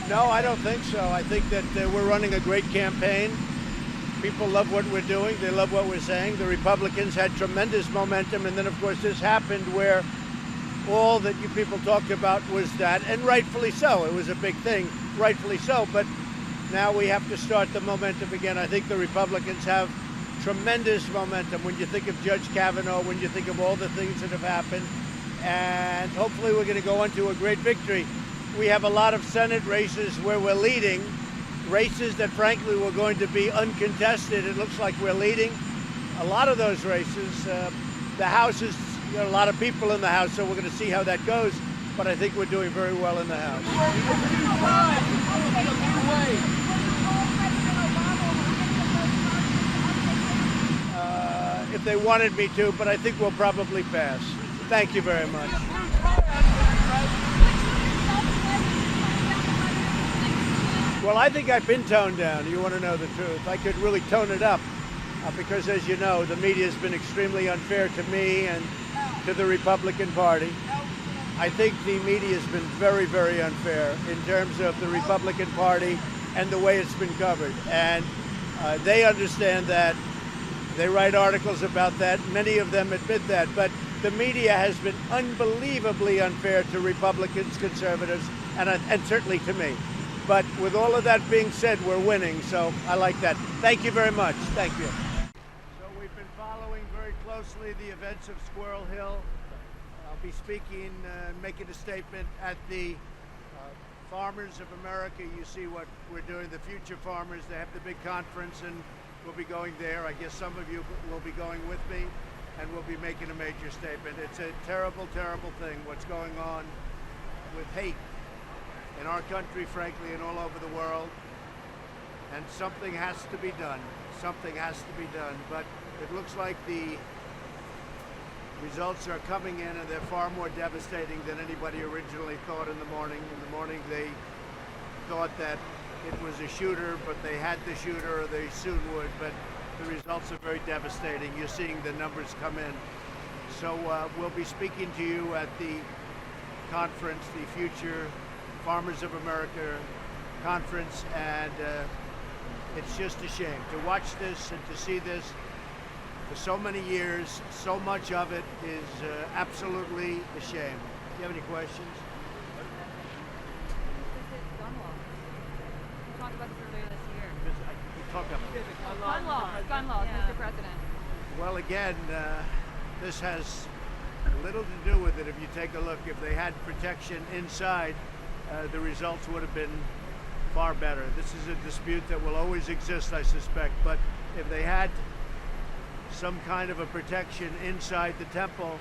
Speaker 1: No, I don't think so. I think that we're running a great campaign. People love what we're doing. They love what we're saying. The Republicans had tremendous momentum, and then, of course, this happened where all that you people talked about was that, and rightfully so. It was a big thing, rightfully so. But now we have to start the momentum again. I think the Republicans have tremendous momentum when you think of Judge Kavanaugh, when you think of all the things that have happened, and hopefully we're going to go on to a great victory. We have a lot of Senate races where we're leading, races that frankly were going to be uncontested. It looks like we're leading a lot of those races. The House is, a lot of people in the House, so we're going to see how that goes, but I think we're doing very well in the House. If they wanted me to, but I think we'll probably pass. Thank you very much. Well, I think I've been toned down. You want to know the truth. I could really tone it up because, as you know, the media has been extremely unfair to me and to the Republican Party. I think the media has been very, very unfair in terms of the Republican Party and the way it's been covered. And they understand that. They write articles about that. Many of them admit that. But the media has been unbelievably unfair to Republicans, conservatives, and certainly to me. But with all of that being said, we're winning, so I like that. Thank you very much. Thank you. So we've been following very closely the events of Squirrel Hill. I'll be speaking, making a statement at the Farmers of America. You see what we're doing, the Future Farmers. They have the big conference, and we'll be going there. I guess some of you will be going with me, and we'll be making a major statement. It's a terrible, terrible thing, what's going on with hate in our country, frankly, and all over the world. And something has to be done. Something has to be done. But it looks like the results are coming in, and they're far more devastating than anybody originally thought in the morning. In the morning, they thought that it was a shooter, but they had the shooter, or they soon would. But the results are very devastating. You're seeing the numbers come in. So we'll be speaking to you at the conference, the Future Farmers of America conference, and it's just a shame to watch this and to see this for so many years. So much of it is absolutely a shame. Do you have any questions?
Speaker 15: We talked about this earlier this year.
Speaker 1: We talked about
Speaker 15: Gun laws, Mr. President.
Speaker 1: Well, again, this has little to do with it. If you take a look, if they had protection inside, the results would have been far better. This is a dispute that will always exist, I suspect, but if they had some kind of a protection inside the temple,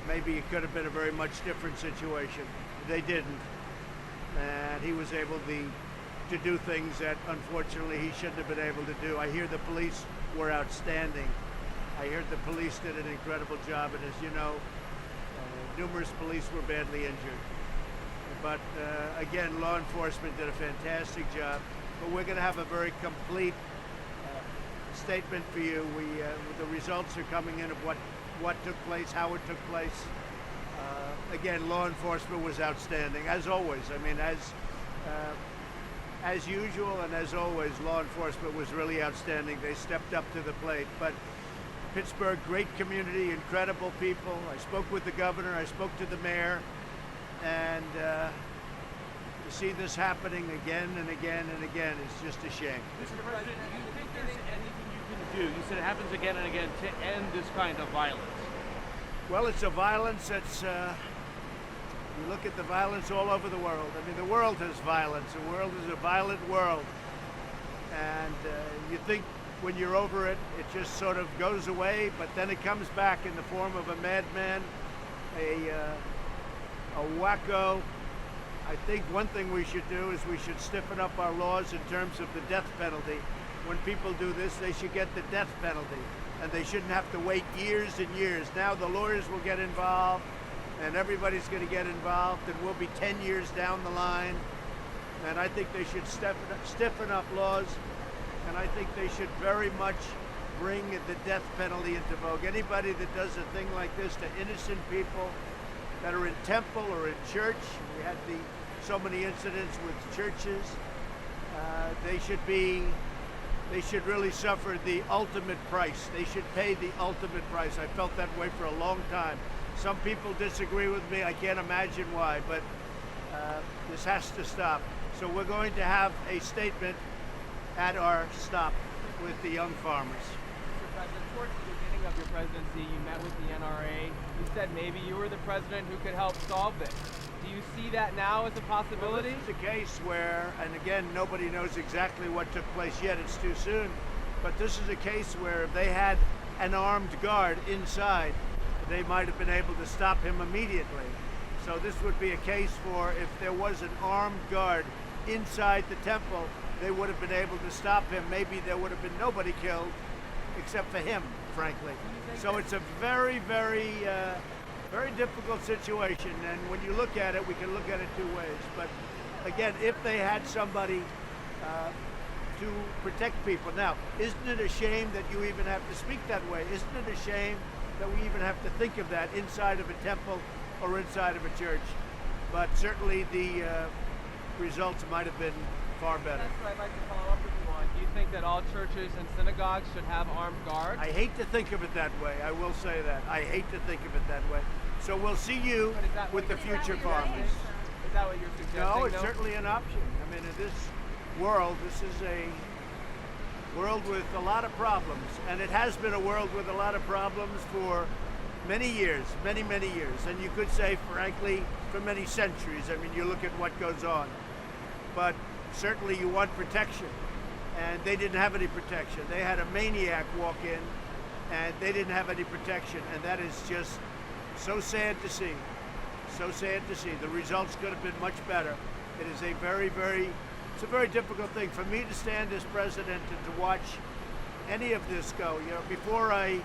Speaker 1: maybe it could have been a very much different situation. They didn't, and he was able to do things that unfortunately he shouldn't have been able to do. I hear the police were outstanding. I heard the police did an incredible job, and as you know, numerous police were badly injured. But again, law enforcement did a fantastic job. But we're going to have a very complete statement for you. The results are coming in of what took place, how it took place. Again, law enforcement was outstanding, as always. I mean, as usual and as always, law enforcement was really outstanding. They stepped up to the plate. But Pittsburgh, great community, incredible people. I spoke with the governor, I spoke to the mayor. And to see this happening again and again and again is just a shame.
Speaker 17: Mr. President, do you think there's anything you can do? You said it happens again and again to end this kind of violence.
Speaker 1: Well, it's a violence that's, you look at the violence all over the world. I mean, the world has violence. The world is a violent world. And you think when you're over it, it just sort of goes away, but then it comes back in the form of a madman, a wacko. I think one thing we should do is we should stiffen up our laws in terms of the death penalty. When people do this, they should get the death penalty, and they shouldn't have to wait years and years. Now the lawyers will get involved, and everybody's going to get involved, and we'll be 10 years down the line. And I think they should stiffen up laws, and I think they should very much bring the death penalty into vogue. Anybody that does a thing like this to innocent people that are in temple or in church, we had so many incidents with churches, they should really suffer the ultimate price. They should pay the ultimate price. I felt that way for a long time. Some people disagree with me. I can't imagine why, but this has to stop. So we're going to have a statement at our stop with the young farmers.
Speaker 3: Mr. President, towards the beginning of your presidency, you met with the NRA. You said maybe you were the president who could help solve this. Do you see that now as a possibility?
Speaker 1: Well, this is a case where, and again, nobody knows exactly what took place yet. It's too soon. But this is a case where if they had an armed guard inside, they might have been able to stop him immediately. So this would be a case for if there was an armed guard inside the temple, they would have been able to stop him. Maybe there would have been nobody killed except for him, frankly. So it's a very, very, very difficult situation. And when you look at it, we can look at it two ways. But again, if they had somebody to protect people. Now, isn't it a shame that you even have to speak that way? Isn't it a shame that we even have to think of that inside of a temple or inside of a church? But certainly the results might have been far better.
Speaker 3: That's what I'd like to follow up with you on. Do you think that all churches and synagogues should have armed guards?
Speaker 1: I hate to think of it that way. I will say that. I hate to think of it that way. So we'll see you with the future farmers.
Speaker 3: Is that what you're suggesting?
Speaker 1: No, it's certainly an option. I mean, in this world, this is a world with a lot of problems. And it has been a world with a lot of problems for many years, many, many years. And you could say, frankly, for many centuries. I mean, you look at what goes on. But certainly you want protection. And they didn't have any protection. They had a maniac walk in, and they didn't have any protection. And that is just so sad to see. So sad to see. The results could have been much better. It is a very, it's a very difficult thing for me to stand as president and to watch any of this go. You know, before I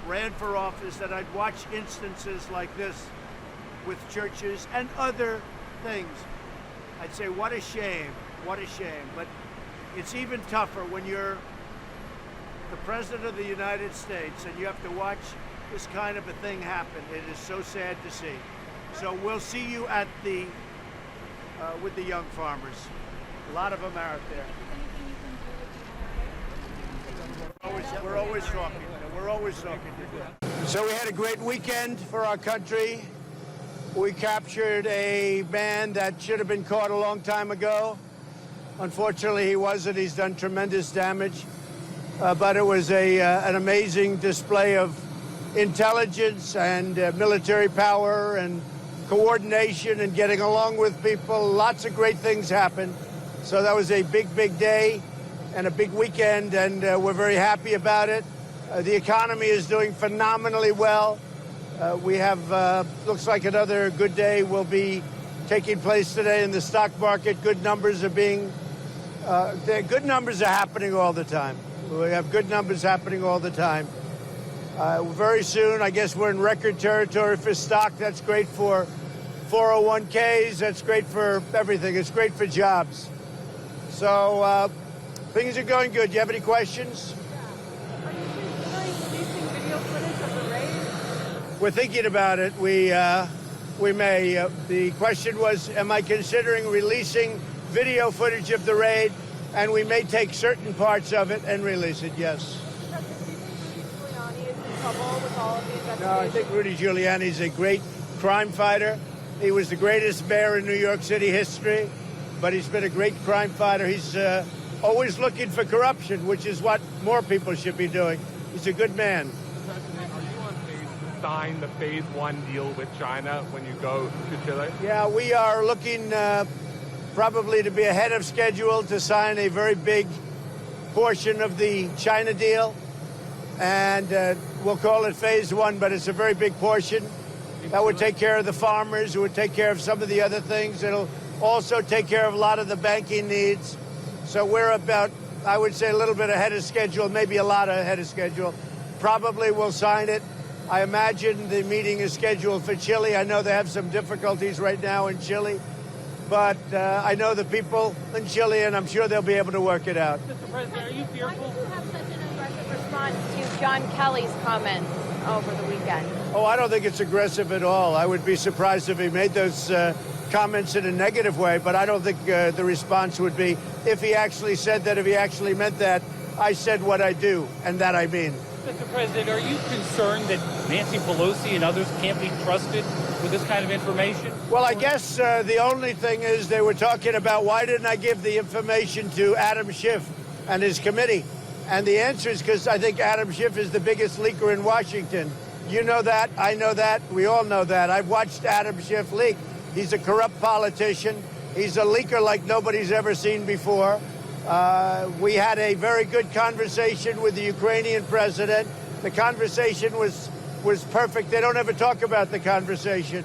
Speaker 1: ran for office, that I'd watch instances like this with churches and other things. I'd say, what a shame, what a shame. But it's even tougher when you're the President of the United States and you have to watch this kind of a thing happen. It is so sad to see. So we'll see you at the with the young farmers. A lot of them are out there. We're always talking. We're always talking. So we had a great weekend for our country. We captured a man that should have been caught a long time ago. Unfortunately, he wasn't. He's done tremendous damage. But it was an amazing display of intelligence and military power and coordination and getting along with people. Lots of great things happened. So that was a big, big day and a big weekend, and we're very happy about it. The economy is doing phenomenally well. We have, looks like another good day will be taking place today in the stock market. Good numbers are being, good numbers are happening all the time. We have good numbers happening all the time. Very soon, I guess we're in record territory for stock. That's great for 401ks. That's great for everything. It's great for jobs. So things are going good. Do you have any questions?
Speaker 9: Are you considering releasing video footage of the raid?
Speaker 1: We're thinking about it. We may. The question was, am I considering releasing video footage of the raid? And we may take certain parts of it and release it, yes.
Speaker 9: Giuliani is in trouble with all of the investigations?
Speaker 1: No, I think Rudy Giuliani is a great crime fighter. He was the greatest mayor in New York City history, but he's been a great crime fighter. He's always looking for corruption, which is what more people should be doing. He's a good man.
Speaker 21: President, are you on Facebook?
Speaker 17: sign the phase 1 deal with China when you go to Chile?
Speaker 1: Yeah, we are looking probably to be ahead of schedule to sign a very big portion of the China deal. And we'll call it phase 1, but it's a very big portion. That would take care of the farmers. It would take care of some of the other things. It'll also take care of a lot of the banking needs. So we're about, I would say, a little bit ahead of schedule, maybe a lot ahead of schedule. Probably we'll sign it. I imagine the meeting is scheduled for Chile. I know they have some difficulties right now in Chile, but I know the people in Chile, and I'm sure they'll be able to work it out.
Speaker 15: Mr. President, are you fearful?
Speaker 10: Why did you have such an aggressive response to John Kelly's comments over the weekend?
Speaker 1: Oh, I don't think it's aggressive at all. I would be surprised if he made those comments in a negative way, but I don't think the response would be if he actually said that, if he actually meant that. I said what I do, and that I mean.
Speaker 7: Mr. President, are you concerned that Nancy Pelosi and others can't be trusted with this kind of information?
Speaker 1: Well, I guess the only thing is they were talking about why didn't I give the information to Adam Schiff and his committee? And the answer is because I think Adam Schiff is the biggest leaker in Washington. You know that, I know that, we all know that. I've watched Adam Schiff leak. He's a corrupt politician. He's a leaker like nobody's ever seen before. We had a very good conversation with the Ukrainian president. The conversation was perfect. They don't ever talk about the conversation.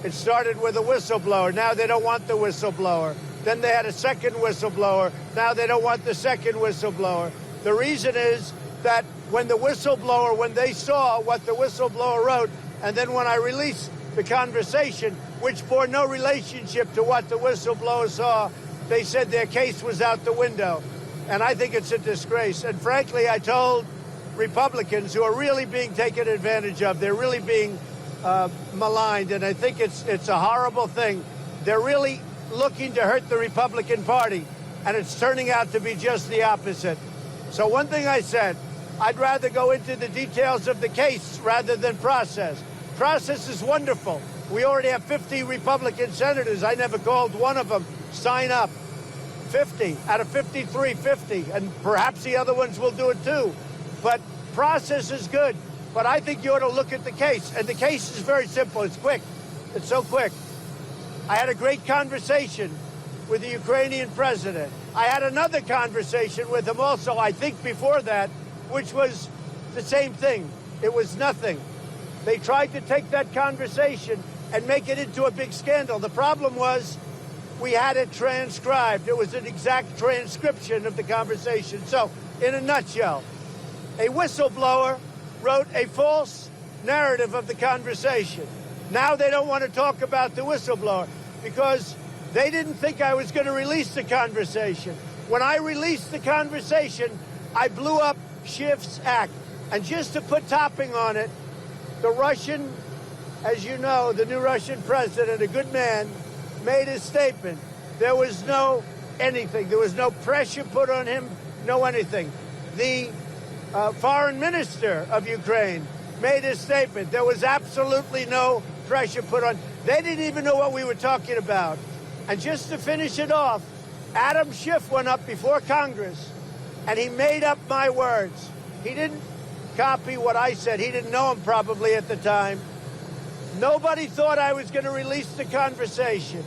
Speaker 1: It started with a whistleblower. Now they don't want the whistleblower. Then they had a second whistleblower. Now they don't want the second whistleblower. The reason is that when they saw what the whistleblower wrote, and then when I released the conversation, which bore no relationship to what the whistleblower saw, they said their case was out the window. And I think it's a disgrace. And frankly, I told Republicans who are really being taken advantage of, they're really being maligned, and I think it's a horrible thing. They're really looking to hurt the Republican Party, and it's turning out to be just the opposite. So one thing I said, I'd rather go into the details of the case rather than process. Process is wonderful. We already have 50 Republican senators. I never called one of them sign up. 50 out of 53, 50. And perhaps the other ones will do it too. But process is good. But I think you ought to look at the case. And the case is very simple. It's quick. It's so quick. I had a great conversation with the Ukrainian president. I had another conversation with him also, I think before that, which was the same thing. It was nothing. They tried to take that conversation and make it into a big scandal. The problem was we had it transcribed. It was an exact transcription of the conversation. So, in a nutshell, a whistleblower wrote a false narrative of the conversation. Now they don't want to talk about the whistleblower because they didn't think I was going to release the conversation. When I released the conversation, I blew up Schiff's act. And just to put topping on it, the Russian, as you know, the new Russian president, a good man, made his statement. There was no anything. There was no pressure put on him, no anything. The foreign minister of Ukraine made his statement. There was absolutely no pressure put on. They didn't even know what we were talking about. And just to finish it off, Adam Schiff went up before Congress and he made up my words. He didn't copy what I said. He didn't know him probably at the time. Nobody thought I was going to release the conversation.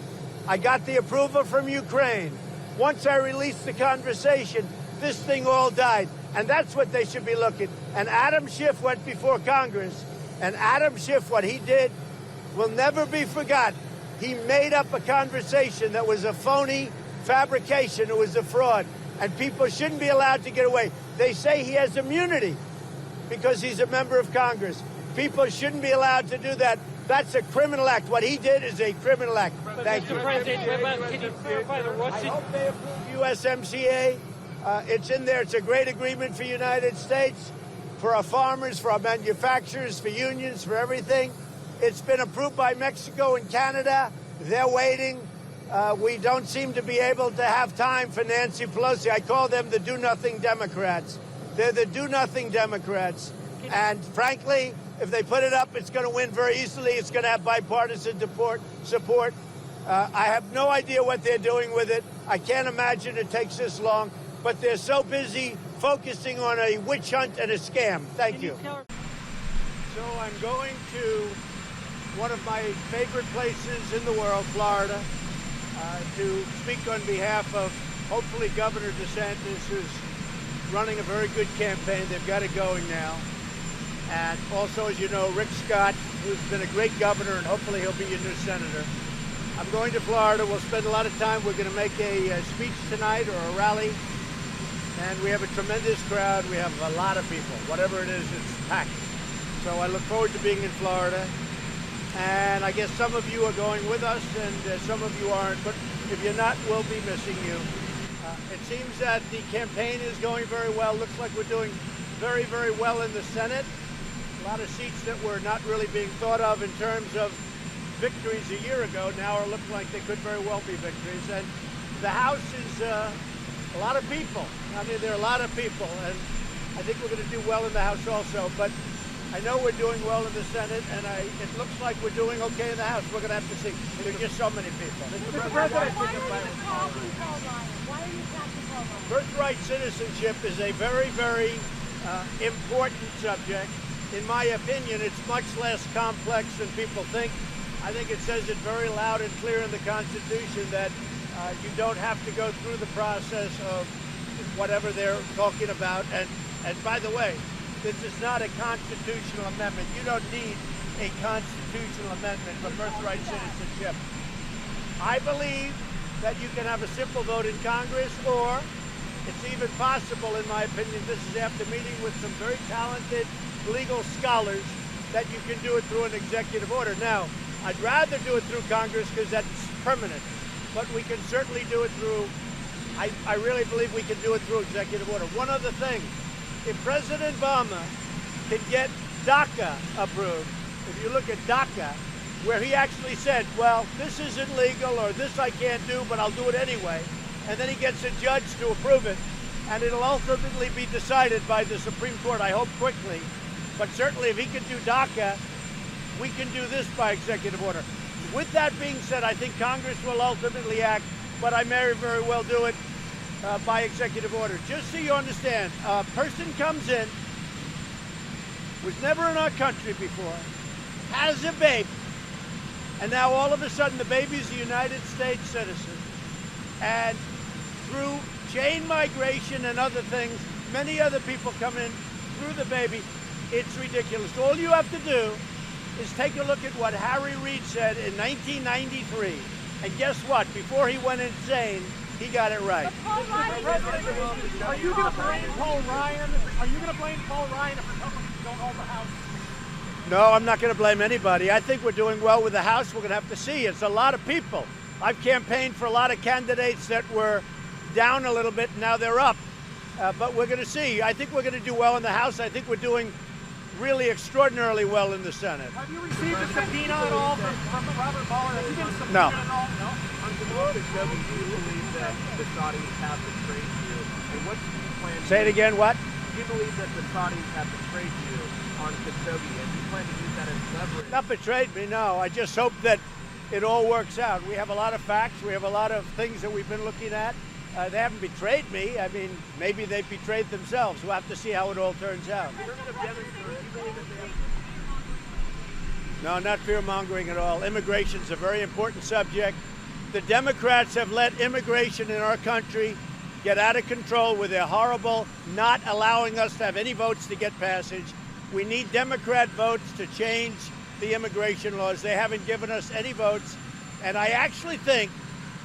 Speaker 1: I got the approval from Ukraine. Once I released the conversation, this thing all died. And that's what they should be looking. And Adam Schiff went before Congress. And Adam Schiff, what he did will never be forgotten. He made up a conversation that was a phony fabrication. It was a fraud. And people shouldn't be allowed to get away. They say he has immunity because he's a member of Congress. People shouldn't be allowed to do that. That's a criminal act. What he did is a criminal act. Thank you.
Speaker 7: Mr. President, can you clarify the Russian?
Speaker 1: I hope they approve USMCA. It's in there. It's a great agreement for the United States, for our farmers, for our manufacturers, for unions, for everything. It's been approved by Mexico and Canada. They're waiting. We don't seem to be able to have time for Nancy Pelosi. I call them the do-nothing Democrats. They're the do-nothing Democrats. And frankly, if they put it up, it's going to win very easily. It's going to have bipartisan support. I have no idea what they're doing with it. I can't imagine it takes this long. But they're so busy focusing on a witch hunt and a scam. Thank you. So I'm going to one of my favorite places in the world, Florida, to speak on behalf of hopefully Governor DeSantis, who's running a very good campaign. They've got it going now. And also, as you know, Rick Scott, who's been a great governor, and hopefully he'll be your new senator. I'm going to Florida. We'll spend a lot of time. We're going to make a speech tonight or a rally. And we have a tremendous crowd. We have a lot of people. Whatever it is, it's packed. So I look forward to being in Florida. And I guess some of you are going with us, and some of you aren't. But if you're not, we'll be missing you. It seems that the campaign is going very well. Looks like we're doing very, very well in the Senate. A lot of seats that were not really being thought of in terms of victories a year ago now are looking like they could very well be victories. And the House is a lot of people. I mean, there are a lot of people, and I think we're going to do well in the House also. But I know we're doing well in the Senate, and it looks like we're doing okay in the House. We're going to have to see. There are just so many people.
Speaker 2: Mr. President, why are you attacking Paul Ryan? Why are you attacking Paul Ryan?
Speaker 1: Birthright citizenship is a very, very important subject. In my opinion, it's much less complex than people think. I think it says it very loud and clear in the Constitution that you don't have to go through the process of whatever they're talking about. And by the way, this is not a constitutional amendment. You don't need a constitutional amendment for birthright citizenship. I believe that you can have a simple vote in Congress, or it's even possible, in my opinion, this is after meeting with some very talented legal scholars, that you can do it through an executive order. Now, I'd rather do it through Congress because that's permanent, but we can certainly do it through, I really believe we can do it through executive order. One other thing, if President Obama can get DACA approved, if you look at DACA, where he actually said, well, this isn't legal or this I can't do, but I'll do it anyway, and then he gets a judge to approve it, and it'll ultimately be decided by the Supreme Court, I hope quickly. But certainly if he can do DACA, we can do this by executive order. With that being said, I think Congress will ultimately act, but I may very well do it by executive order. Just so you understand, a person comes in, was never in our country before, has a baby, and now all of a sudden the baby's a United States citizen. And through chain migration and other things, many other people come in through the baby. It's ridiculous. All you have to do is take a look at what Harry Reid said in 1993. And guess what? Before he went insane, he got it right.
Speaker 21: Are you going to blame Paul Ryan? Are you going to blame Paul Ryan if Republicans don't hold the House?
Speaker 1: No, I'm not going to blame anybody. I think we're doing well with the House. We're going to have to see. It's a lot of people. I've campaigned for a lot of candidates that were down a little bit, and now they're up. But we're going to see. I think we're going to do well in the House. I think we're doing really extraordinarily well in the Senate.
Speaker 21: Have you received a subpoena at all from Robert Mueller? Have you been subpoenaed
Speaker 1: No.
Speaker 21: at all? No?
Speaker 11: Do you believe that the Saudis have betrayed you? And what do you plan to
Speaker 1: Say it again, what?
Speaker 11: Do you believe that the Saudis have betrayed you on Khashoggi, and do you plan to use that as leverage?
Speaker 1: Not betrayed me, no. I just hope that it all works out. We have a lot of facts. We have a lot of things that we've been looking at. They haven't betrayed me. I mean, maybe they've betrayed themselves. We'll have to see how it all turns out. No, not fear-mongering at all. Immigration's a very important subject. The Democrats have let immigration in our country get out of control with their horrible not allowing us to have any votes to get passage. We need Democrat votes to change the immigration laws. They haven't given us any votes, and I actually think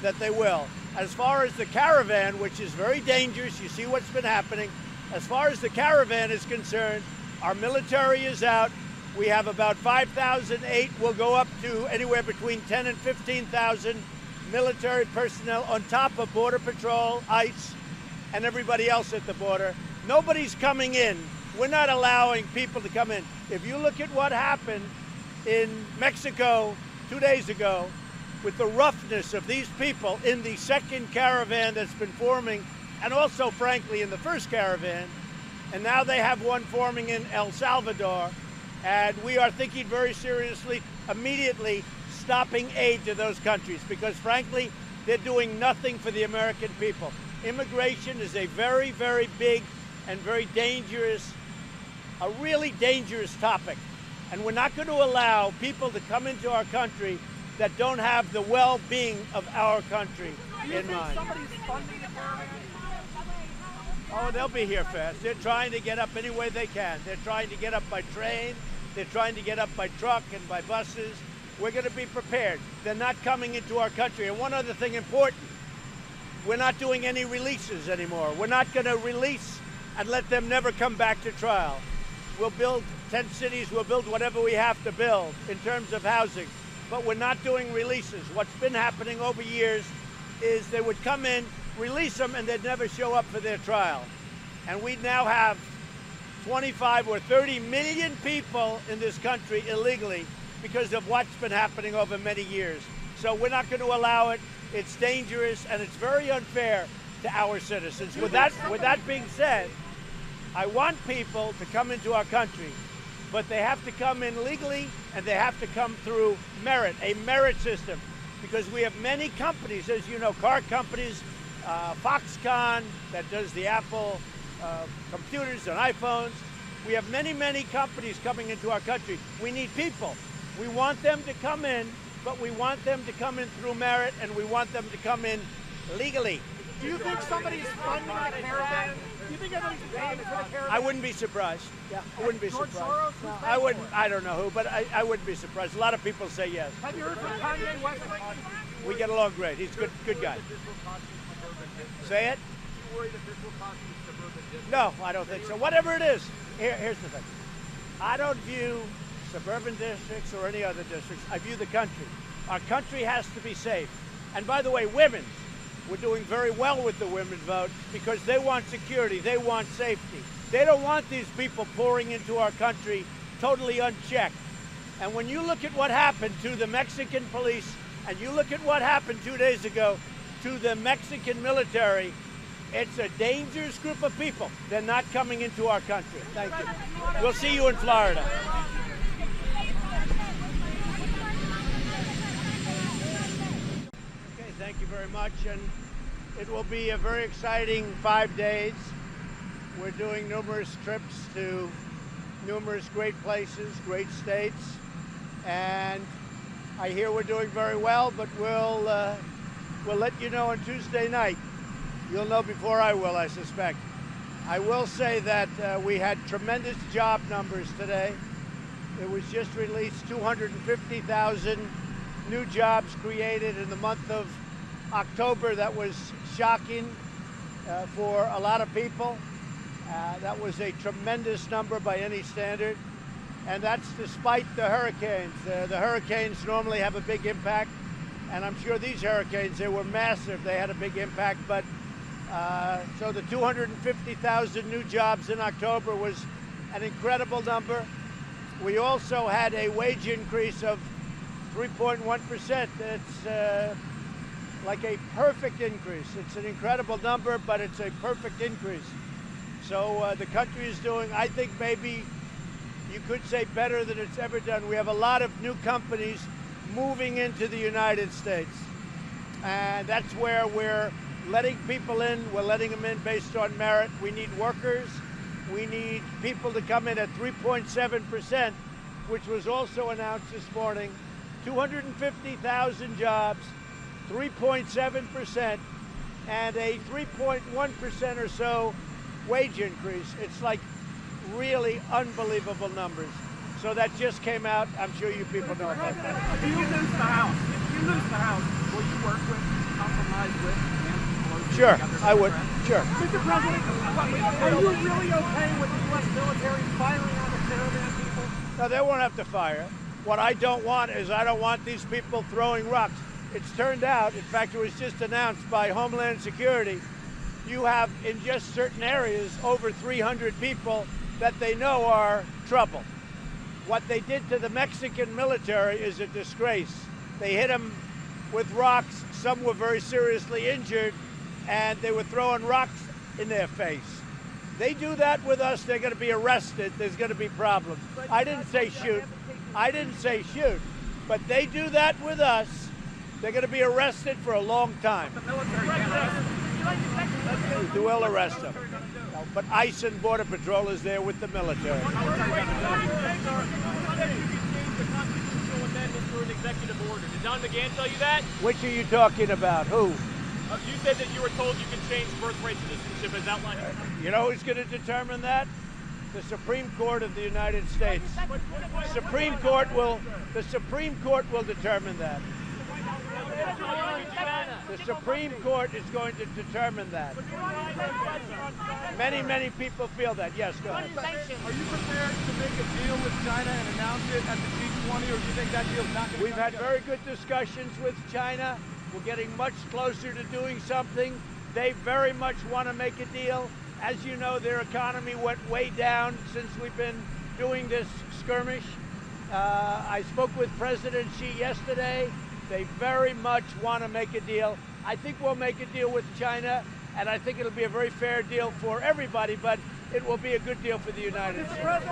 Speaker 1: that they will. As far as the caravan, which is very dangerous, you see what's been happening. As far as the caravan is concerned, our military is out. We have about 5,008. We'll go up to anywhere between 10 and 15,000 military personnel on top of Border Patrol, ICE, and everybody else at the border. Nobody's coming in. We're not allowing people to come in. If you look at what happened in Mexico 2 days ago, with the roughness of these people in the second caravan that's been forming, and also, frankly, in the first caravan, and now they have one forming in El Salvador, and we are thinking very seriously, immediately, stopping aid to those countries, because, frankly, they're doing nothing for the American people. Immigration is a very, very big and very dangerous, a really dangerous topic. And we're not going to allow people to come into our country that don't have the well-being of our country in mind.
Speaker 5: Somebody's funding the caravan?
Speaker 1: Oh, they'll be here fast. They're trying to get up any way they can. They're trying to get up by train. They're trying to get up by truck and by buses. We're going to be prepared. They're not coming into our country. And one other thing important, we're not doing any releases anymore. We're not going to release and let them never come back to trial. We'll build tent cities. We'll build whatever we have to build in terms of housing. But we're not doing releases. What's been happening over years is they would come in, release them, and they'd never show up for their trial. And we now have 25 or 30 million people in this country illegally because of what's been happening over many years. So we're not going to allow it. It's dangerous, and it's very unfair to our citizens. With that being said, I want people to come into our country, but they have to come in legally, and they have to come through merit, a merit system, because we have many companies, as you know, car companies, Foxconn, that does the Apple computers and iPhones. We have many, many companies coming into our country. We need people. We want them to come in, but we want them to come in through merit, and we want them to come in legally.
Speaker 5: Do you think somebody's funding the caravan? Do you think everybody's paying for the caravan?
Speaker 1: I wouldn't be surprised. Yeah, I wouldn't be
Speaker 5: George
Speaker 1: surprised.
Speaker 5: Soros?
Speaker 1: I wouldn't. I don't know who, but I wouldn't be surprised. A lot of people say yes.
Speaker 5: Have you heard from Kanye West?
Speaker 1: We get along great. He's a good guy. Say it?
Speaker 11: You worry that this will cost you suburban districts?
Speaker 1: No, I don't think so. Whatever it is, here's the thing. I don't view suburban districts or any other districts. I view the country. Our country has to be safe. And by the way, women, we're doing very well with the women vote because they want security. They want safety. They don't want these people pouring into our country totally unchecked. And when you look at what happened to the Mexican police and you look at what happened 2 days ago to the Mexican military, it's a dangerous group of people. They're not coming into our country. Thank you. We'll see you in Florida. Okay, thank you very much. And it will be a very exciting 5 days. We're doing numerous trips to numerous great places, great states. And I hear we're doing very well, but we'll let you know on Tuesday night. You'll know before I will, I suspect. I will say that we had tremendous job numbers today. It was just released 250,000 new jobs created in the month of October. That was shocking for a lot of people. That was a tremendous number by any standard. And that's despite the hurricanes. The hurricanes normally have a big impact. And I'm sure these hurricanes, they were massive. They had a big impact. But so the 250,000 new jobs in October was an incredible number. We also had a wage increase of 3.1%. It's like a perfect increase. It's an incredible number, but it's a perfect increase. So the country is doing, I think, maybe you could say better than it's ever done. We have a lot of new companies moving into the United States. And that's where we're letting people in. We're letting them in based on merit. We need workers. We need people to come in at 3.7%, which was also announced this morning. 250,000 jobs, 3.7%, and a 3.1% or so wage increase. It's like really unbelievable numbers. So that just came out. I'm sure you people know about that.
Speaker 5: If you lose the House, will you work with, compromise with Nancy Pelosi?
Speaker 1: Sure, I would. Sure.
Speaker 5: Mr. President, are you really okay with the U.S. military firing on the caravan people?
Speaker 1: No, they won't have to fire. What I don't want is I don't want these people throwing rocks. It's turned out, in fact, it was just announced by Homeland Security, you have in just certain areas over 300 people that they know are trouble. What they did to the Mexican military is a disgrace. They hit them with rocks. Some were very seriously injured, and they were throwing rocks in their face. They do that with us, they're going to be arrested. There's going to be problems. I didn't say shoot. I didn't say shoot. But they do that with us, they're going to be arrested for a long time. They will arrest them. But ICE and Border Patrol is there with the military.
Speaker 17: said you could change the constitutional amendment through an executive order. Did Don McGahn tell you that?
Speaker 1: Which are you talking about? Who?
Speaker 17: You said that you were told you could change birthright citizenship as outlined.
Speaker 1: You know who's going to determine that? The Supreme Court of the United States. The Supreme Court will determine that. The Supreme Court is going to determine that. Many people feel that. Yes, go ahead.
Speaker 17: Are you prepared to make a deal with China and announce it at the G20, or do you think that deal's not going to
Speaker 1: We've had very good discussions with China. We're getting much closer to doing something. They very much want to make a deal. As you know, their economy went way down since we've been doing this skirmish. I spoke with President Xi yesterday. They very much want to make a deal. I think we'll make a deal with China, and I think it'll be a very fair deal for everybody, but it will be a good deal for the United States.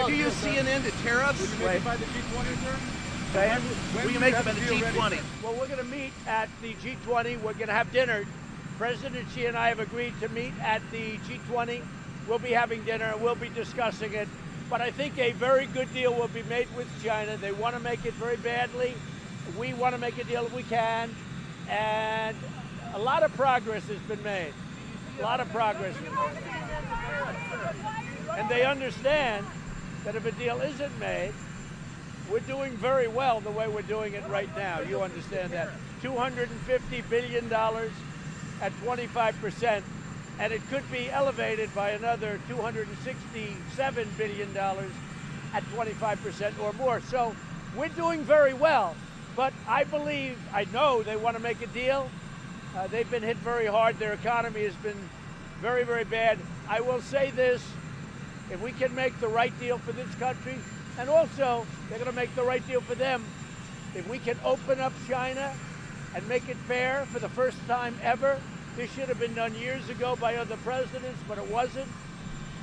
Speaker 6: Do you see an end to tariffs?
Speaker 17: Will you make it by the G20, sir?
Speaker 6: Will you make it by the G20?
Speaker 1: Well, we're going to meet at the G20. We're going to have dinner. President Xi and I have agreed to meet at the G20. We'll be having dinner. We'll be discussing it. But I think a very good deal will be made with China. They want to make it very badly. We want to make a deal if we can. And a lot of progress has been made. A lot of progress. And they understand that if a deal isn't made, we're doing very well the way we're doing it right now. You understand that. $250 billion at 25%, and it could be elevated by another $267 billion at 25% or more. So we're doing very well, but I know they want to make a deal. They've been hit very hard. Their economy has been very, very bad. I will say this, if we can make the right deal for this country, and also they're going to make the right deal for them, if we can open up China and make it fair for the first time ever. This should have been done years ago by other presidents, but it wasn't.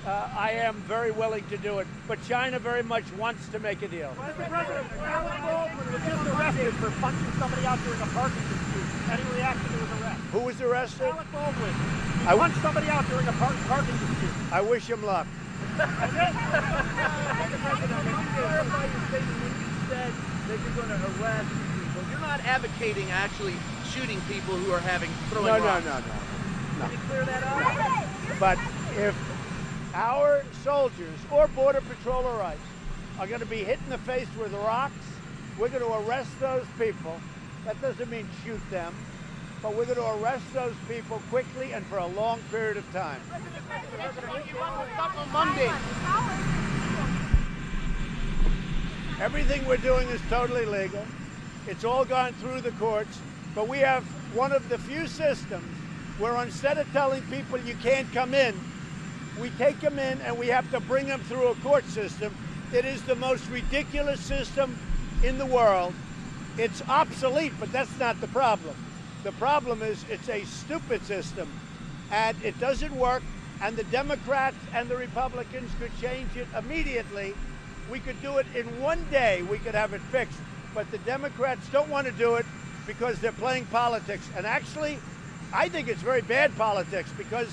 Speaker 1: I am very willing to do it. But China very much wants to make a deal.
Speaker 21: Mr. President, Alec Baldwin was just arrested for punching somebody out during a parking dispute. Any reaction to his arrest?
Speaker 1: Who was arrested?
Speaker 21: Alec Baldwin. He punched somebody out during a parking dispute.
Speaker 1: I wish him luck.
Speaker 21: That's it?
Speaker 6: Mr. President, can you clarify your statement when you said that you're going to arrest people? You're not advocating actually shooting people who are throwing rocks.
Speaker 1: No.
Speaker 6: Can you clear that up?
Speaker 1: But if our soldiers or Border Patrol or ICE are going to be hit in the face with rocks, we're going to arrest those people. That doesn't mean shoot them, but we're going to arrest those people quickly and for a long period of time.
Speaker 6: On Monday.
Speaker 1: Everything we're doing is totally legal. It's all gone through the courts, but we have one of the few systems where instead of telling people you can't come in, we take them in and we have to bring them through a court system. It is the most ridiculous system in the world. It's obsolete, but that's not the problem. The problem is it's a stupid system and it doesn't work, and the Democrats and the Republicans could change it immediately. We could do it in one day. We could have it fixed, but the Democrats don't want to do it because they're playing politics. And actually, I think it's very bad politics because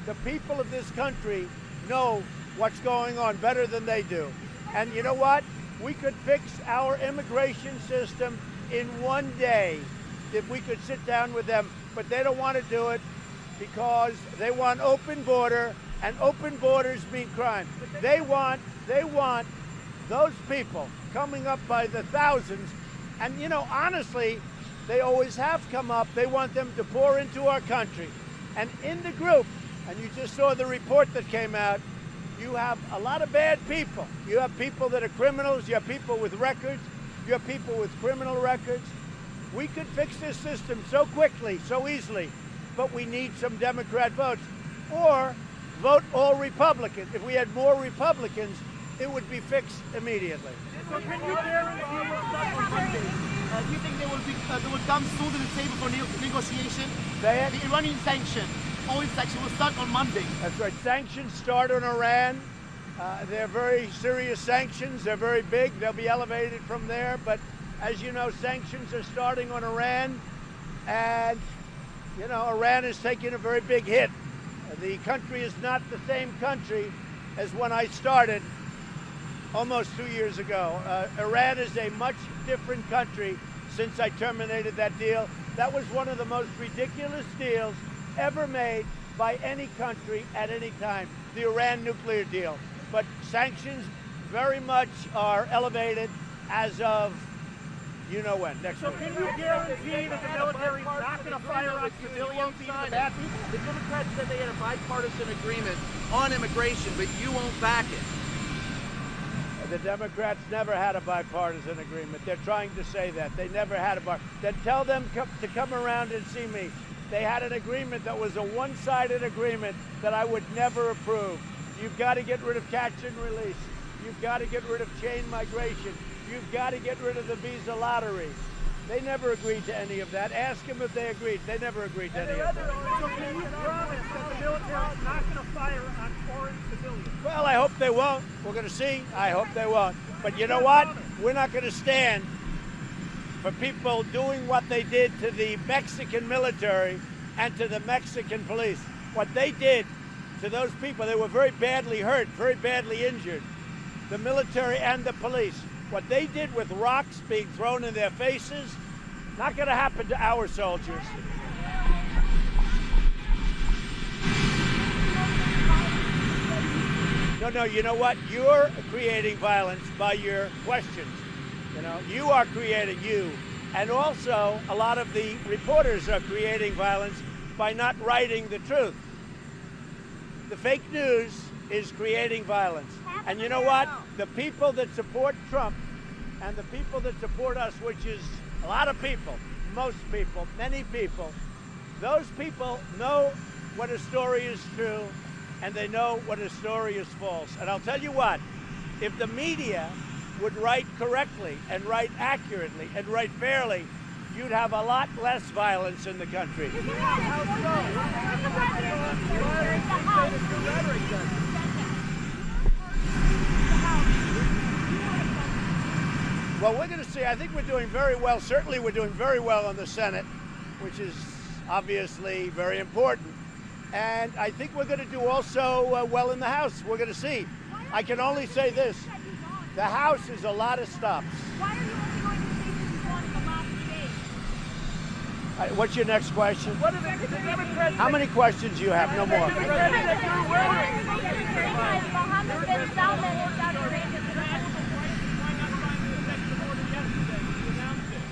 Speaker 1: the people of this country know what's going on better than they do. And you know what? We could fix our immigration system in one day if we could sit down with them, but they don't want to do it because they want open border, and open borders mean crime. They want those people coming up by the thousands, and you know, honestly, they always have come up. They want them to pour into our country. And in the group, and you just saw the report that came out, you have a lot of bad people. You have people that are criminals, you have people with records, you have people with criminal records. We could fix this system so quickly, so easily, but we need some Democrat votes. Or vote all Republican. If we had more Republicans, it would be fixed immediately.
Speaker 6: So can you guarantee we'll start on Monday? Do you think they will come soon to the table for negotiation?
Speaker 1: The
Speaker 6: Iranian oil sanction will start on Monday.
Speaker 1: That's right. Sanctions start on Iran. They're very serious sanctions. They're very big. They'll be elevated from there. But as you know, sanctions are starting on Iran. And, you know, Iran is taking a very big hit. The country is not the same country as when I started almost 2 years ago. Iran is a much different country since I terminated that deal. That was one of the most ridiculous deals ever made by any country at any time, the Iran nuclear deal. But sanctions very much are elevated as of you know when, next week.
Speaker 21: So can you guarantee that the military is not going to fire on civilians, even the bad people?
Speaker 6: The Democrats said they had a bipartisan agreement on immigration, but you won't back it.
Speaker 1: The Democrats never had a bipartisan agreement. They're trying to say that. They never had a Then tell them to come around and see me. They had an agreement that was a one-sided agreement that I would never approve. You've got to get rid of catch and release. You've got to get rid of chain migration. You've got to get rid of the visa lottery. They never agreed to any of that. Ask them if they agreed. They never agreed to any of that.
Speaker 21: So can you promise that the military is not going to fire on foreign civilians?
Speaker 1: Well, I hope they won't. We're going to see. I hope they won't. But you know what? We're not going to stand for people doing what they did to the Mexican military and to the Mexican police. What they did to those people, they were very badly hurt, very badly injured. The military and the police. What they did with rocks being thrown in their faces, not going to happen to our soldiers. No, you know what? You're creating violence by your questions. You know, you are creating you. And also, a lot of the reporters are creating violence by not writing the truth. The fake news is creating violence. And you know what? The people that support Trump and the people that support us, which is a lot of people, most people, many people, those people know when a story is true and they know when a story is false. And I'll tell you what, if the media would write correctly and write accurately and write fairly, you'd have a lot less violence in the country. Well, we're going to see. I think we're doing very well. Certainly we're doing very well in the Senate, which is obviously very important. And I think we're going to do also well in the House. We're going to see. I can only say this. The House is a lot of stops.
Speaker 2: Why are you only going to states that you won in the last 3 days?
Speaker 1: What's your next question?
Speaker 21: What are the Democrats?
Speaker 1: How many questions do you have? No more.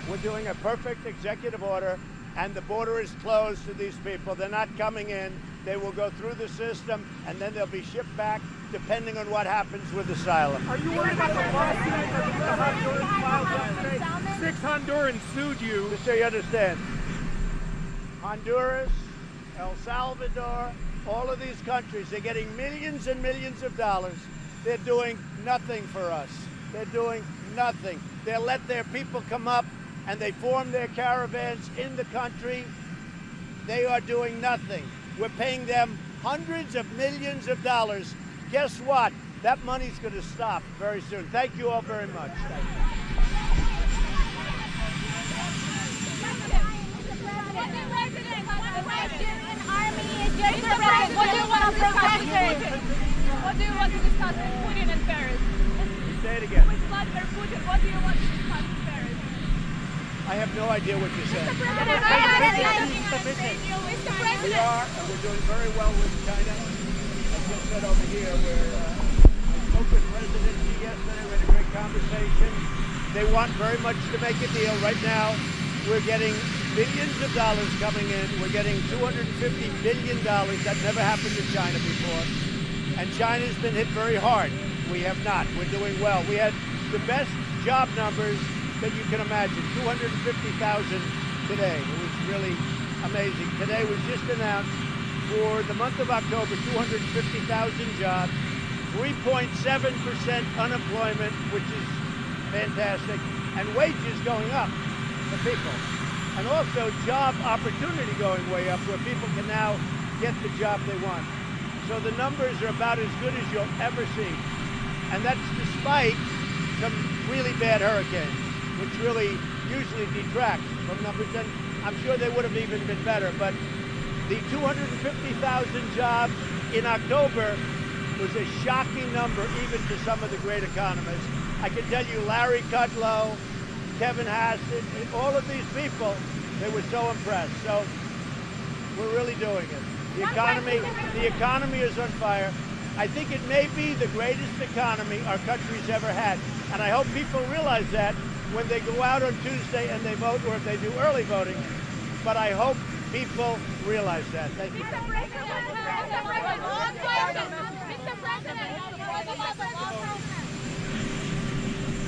Speaker 1: We're doing a perfect executive order, and the border is closed to these people. They're not coming in. They will go through the system, and then they'll be shipped back, depending on what happens with asylum.
Speaker 21: Are you worried about the lawsuit that the Hondurans filed yesterday? 6 Hondurans sued you.
Speaker 1: Just so you understand, Honduras, El Salvador, all of these countries, they're getting millions and millions of dollars. They're doing nothing for us. They're doing nothing. They let their people come up, and they form their caravans in the country. They are doing nothing. We're paying them hundreds of millions of dollars. Guess what? That money's going to stop very soon. Thank you all very much. Thank you.
Speaker 2: What do you want to discuss with Putin in Paris?
Speaker 1: Say it again.
Speaker 2: With Vladimir Putin, what do you want to discuss in Paris?
Speaker 1: I have no idea what you're saying.
Speaker 2: We
Speaker 1: are, and we're doing very well with China. I just said over here where I spoke with President Xi yesterday. We had a great conversation. They want very much to make a deal. Right now, we're getting billions of dollars coming in. We're getting $250 billion. That never happened in China before. And China's been hit very hard. We have not. We're doing well. We had the best job numbers that you can imagine. 250,000 today. It was really amazing. Today was just announced for the month of October, 250,000 jobs, 3.7% unemployment, which is fantastic, and wages going up for people. And also job opportunity going way up where people can now get the job they want. So the numbers are about as good as you'll ever see. And that's despite some really bad hurricanes, which really usually detract from numbers. And I'm sure they would have even been better. But the 250,000 jobs in October was a shocking number even to some of the great economists. I can tell you Larry Kudlow, Kevin Hassett, all of these people, they were so impressed. So we're really doing it. The economy is on fire. I think it may be the greatest economy our country's ever had. And I hope people realize that when they go out on Tuesday and they vote, or if they do early voting. But I hope people realize that. Thank you.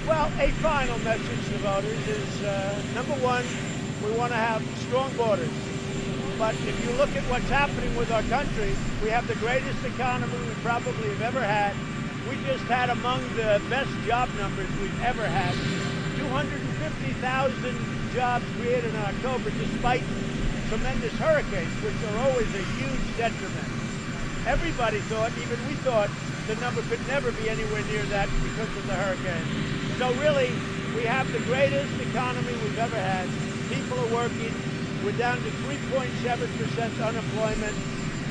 Speaker 1: Well, a final message to voters is, number one, we want to have strong borders. But if you look at what's happening with our country, we have the greatest economy we probably have ever had. We just had among the best job numbers we've ever had. 250,000 jobs created in October despite tremendous hurricanes, which are always a huge detriment. Everybody thought, even we thought, the number could never be anywhere near that because of the hurricane. So really, we have the greatest economy we've ever had. People are working. We're down to 3.7% unemployment.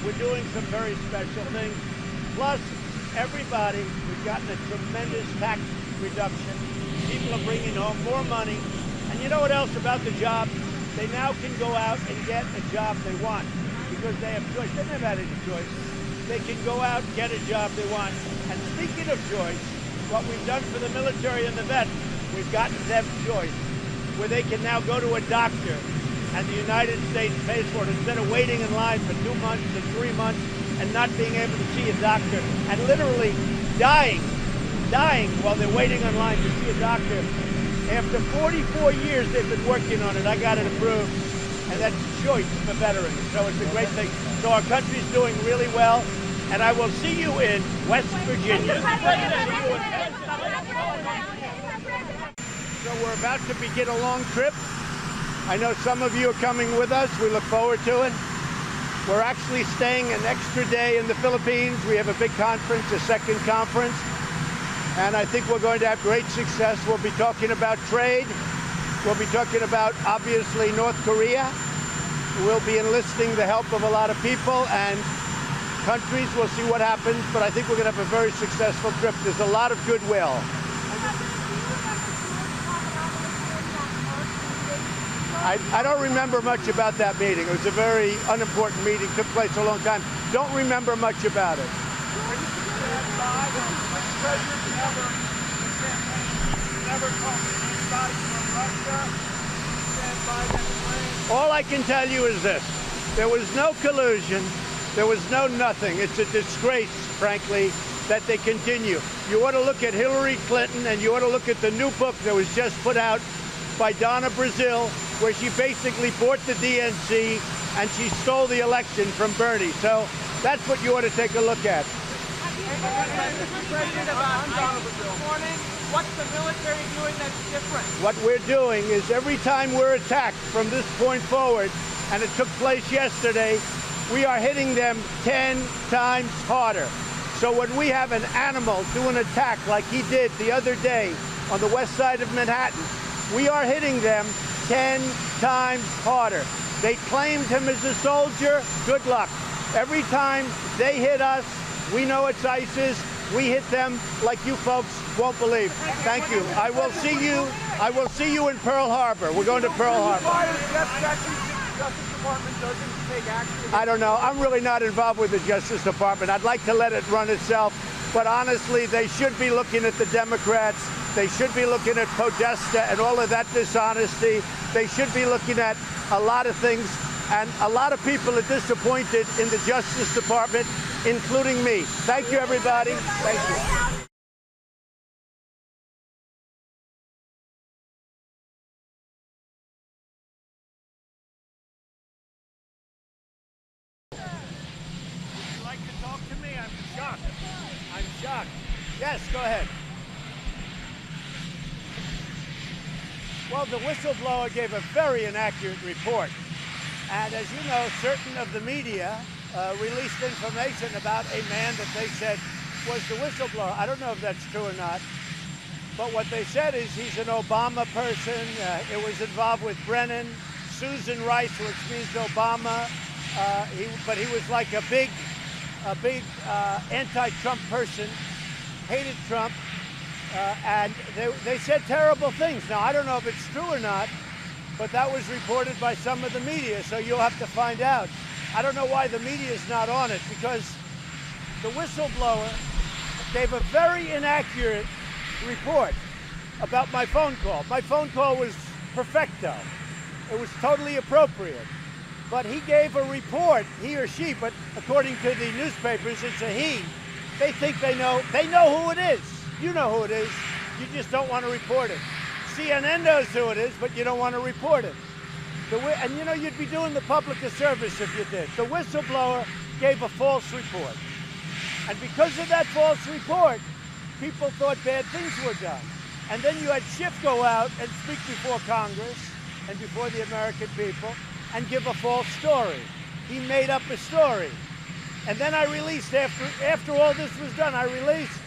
Speaker 1: We're doing some very special things. Plus, everybody, we've gotten a tremendous tax reduction. People are bringing home more money. And you know what else about the job? They now can go out and get a job they want because they have choice. They never had any choice. They can go out and get a job they want. And speaking of choice, what we've done for the military and the vets, we've gotten them choice, where they can now go to a doctor and the United States pays for it instead of waiting in line for 2 months and 3 months and not being able to see a doctor and literally dying while they're waiting in line to see a doctor. After 44 years they've been working on it. I got it approved, and that's choice for veterans. So it's a great thing. So our country's doing really well, and I will see you in West Virginia. So we're about to begin a long trip. I know some of you are coming with us. We look forward to it. We're actually staying an extra day in the Philippines. We have a big conference, a second conference, and I think we're going to have great success. We'll be talking about trade. We'll be talking about, obviously, North Korea. We'll be enlisting the help of a lot of people and countries. We'll see what happens, but I think we're going to have a very successful trip. There's a lot of goodwill. I don't remember much about that meeting. It was a very unimportant meeting. Took place a long time. Don't remember much about it. All I can tell you is this. There was no collusion. There was no nothing. It's a disgrace, frankly, that they continue. You ought to look at Hillary Clinton, and you ought to look at the new book that was just put out by Donna Brazil, where she basically bought the DNC and she stole the election from Bernie. So that's what you ought to take a look at.
Speaker 3: Mr. President, about ISIS this morning, what's the military doing that's different?
Speaker 1: What we're doing is every time we're attacked from this point forward, and it took place yesterday, we are hitting them 10 times harder. So when we have an animal do an attack like he did the other day on the west side of Manhattan, we are hitting them 10 times harder. They claimed him as a soldier. Good luck. Every time they hit us, we know it's ISIS. We hit them like you folks won't believe. Thank you. I will see you. I will see you in Pearl Harbor. We're going to Pearl Harbor.
Speaker 3: Justice Department doesn't take action?
Speaker 1: I don't know. I'm really not involved with the Justice Department. I'd like to let it run itself. But honestly, they should be looking at the Democrats. They should be looking at Podesta and all of that dishonesty. They should be looking at a lot of things. And a lot of people are disappointed in the Justice Department, including me. Thank you, everybody. Thank you. Would you like to talk to me? I'm shocked. I'm shocked. Yes, go ahead. Well, the whistleblower gave a very inaccurate report. And as you know, certain of the media released information about a man that they said was the whistleblower. I don't know if that's true or not. But what they said is he's an Obama person. It was involved with Brennan, Susan Rice, which means Obama. But he was like a big a big anti-Trump person, hated Trump, and they said terrible things. Now, I don't know if it's true or not, but that was reported by some of the media, so you'll have to find out. I don't know why the media is not on it, because the whistleblower gave a very inaccurate report about my phone call. My phone call was perfecto. It was totally appropriate. But he gave a report, he or she, but according to the newspapers, it's a he. They think they know who it is. You know who it is. You just don't want to report it. CNN knows who it is, but you don't want to report it. And you know, you'd be doing the public a service if you did. The whistleblower gave a false report. And because of that false report, people thought bad things were done. And then you had Schiff go out and speak before Congress and before the American people and give a false story. He made up a story. And then I released, after all this was done, I released,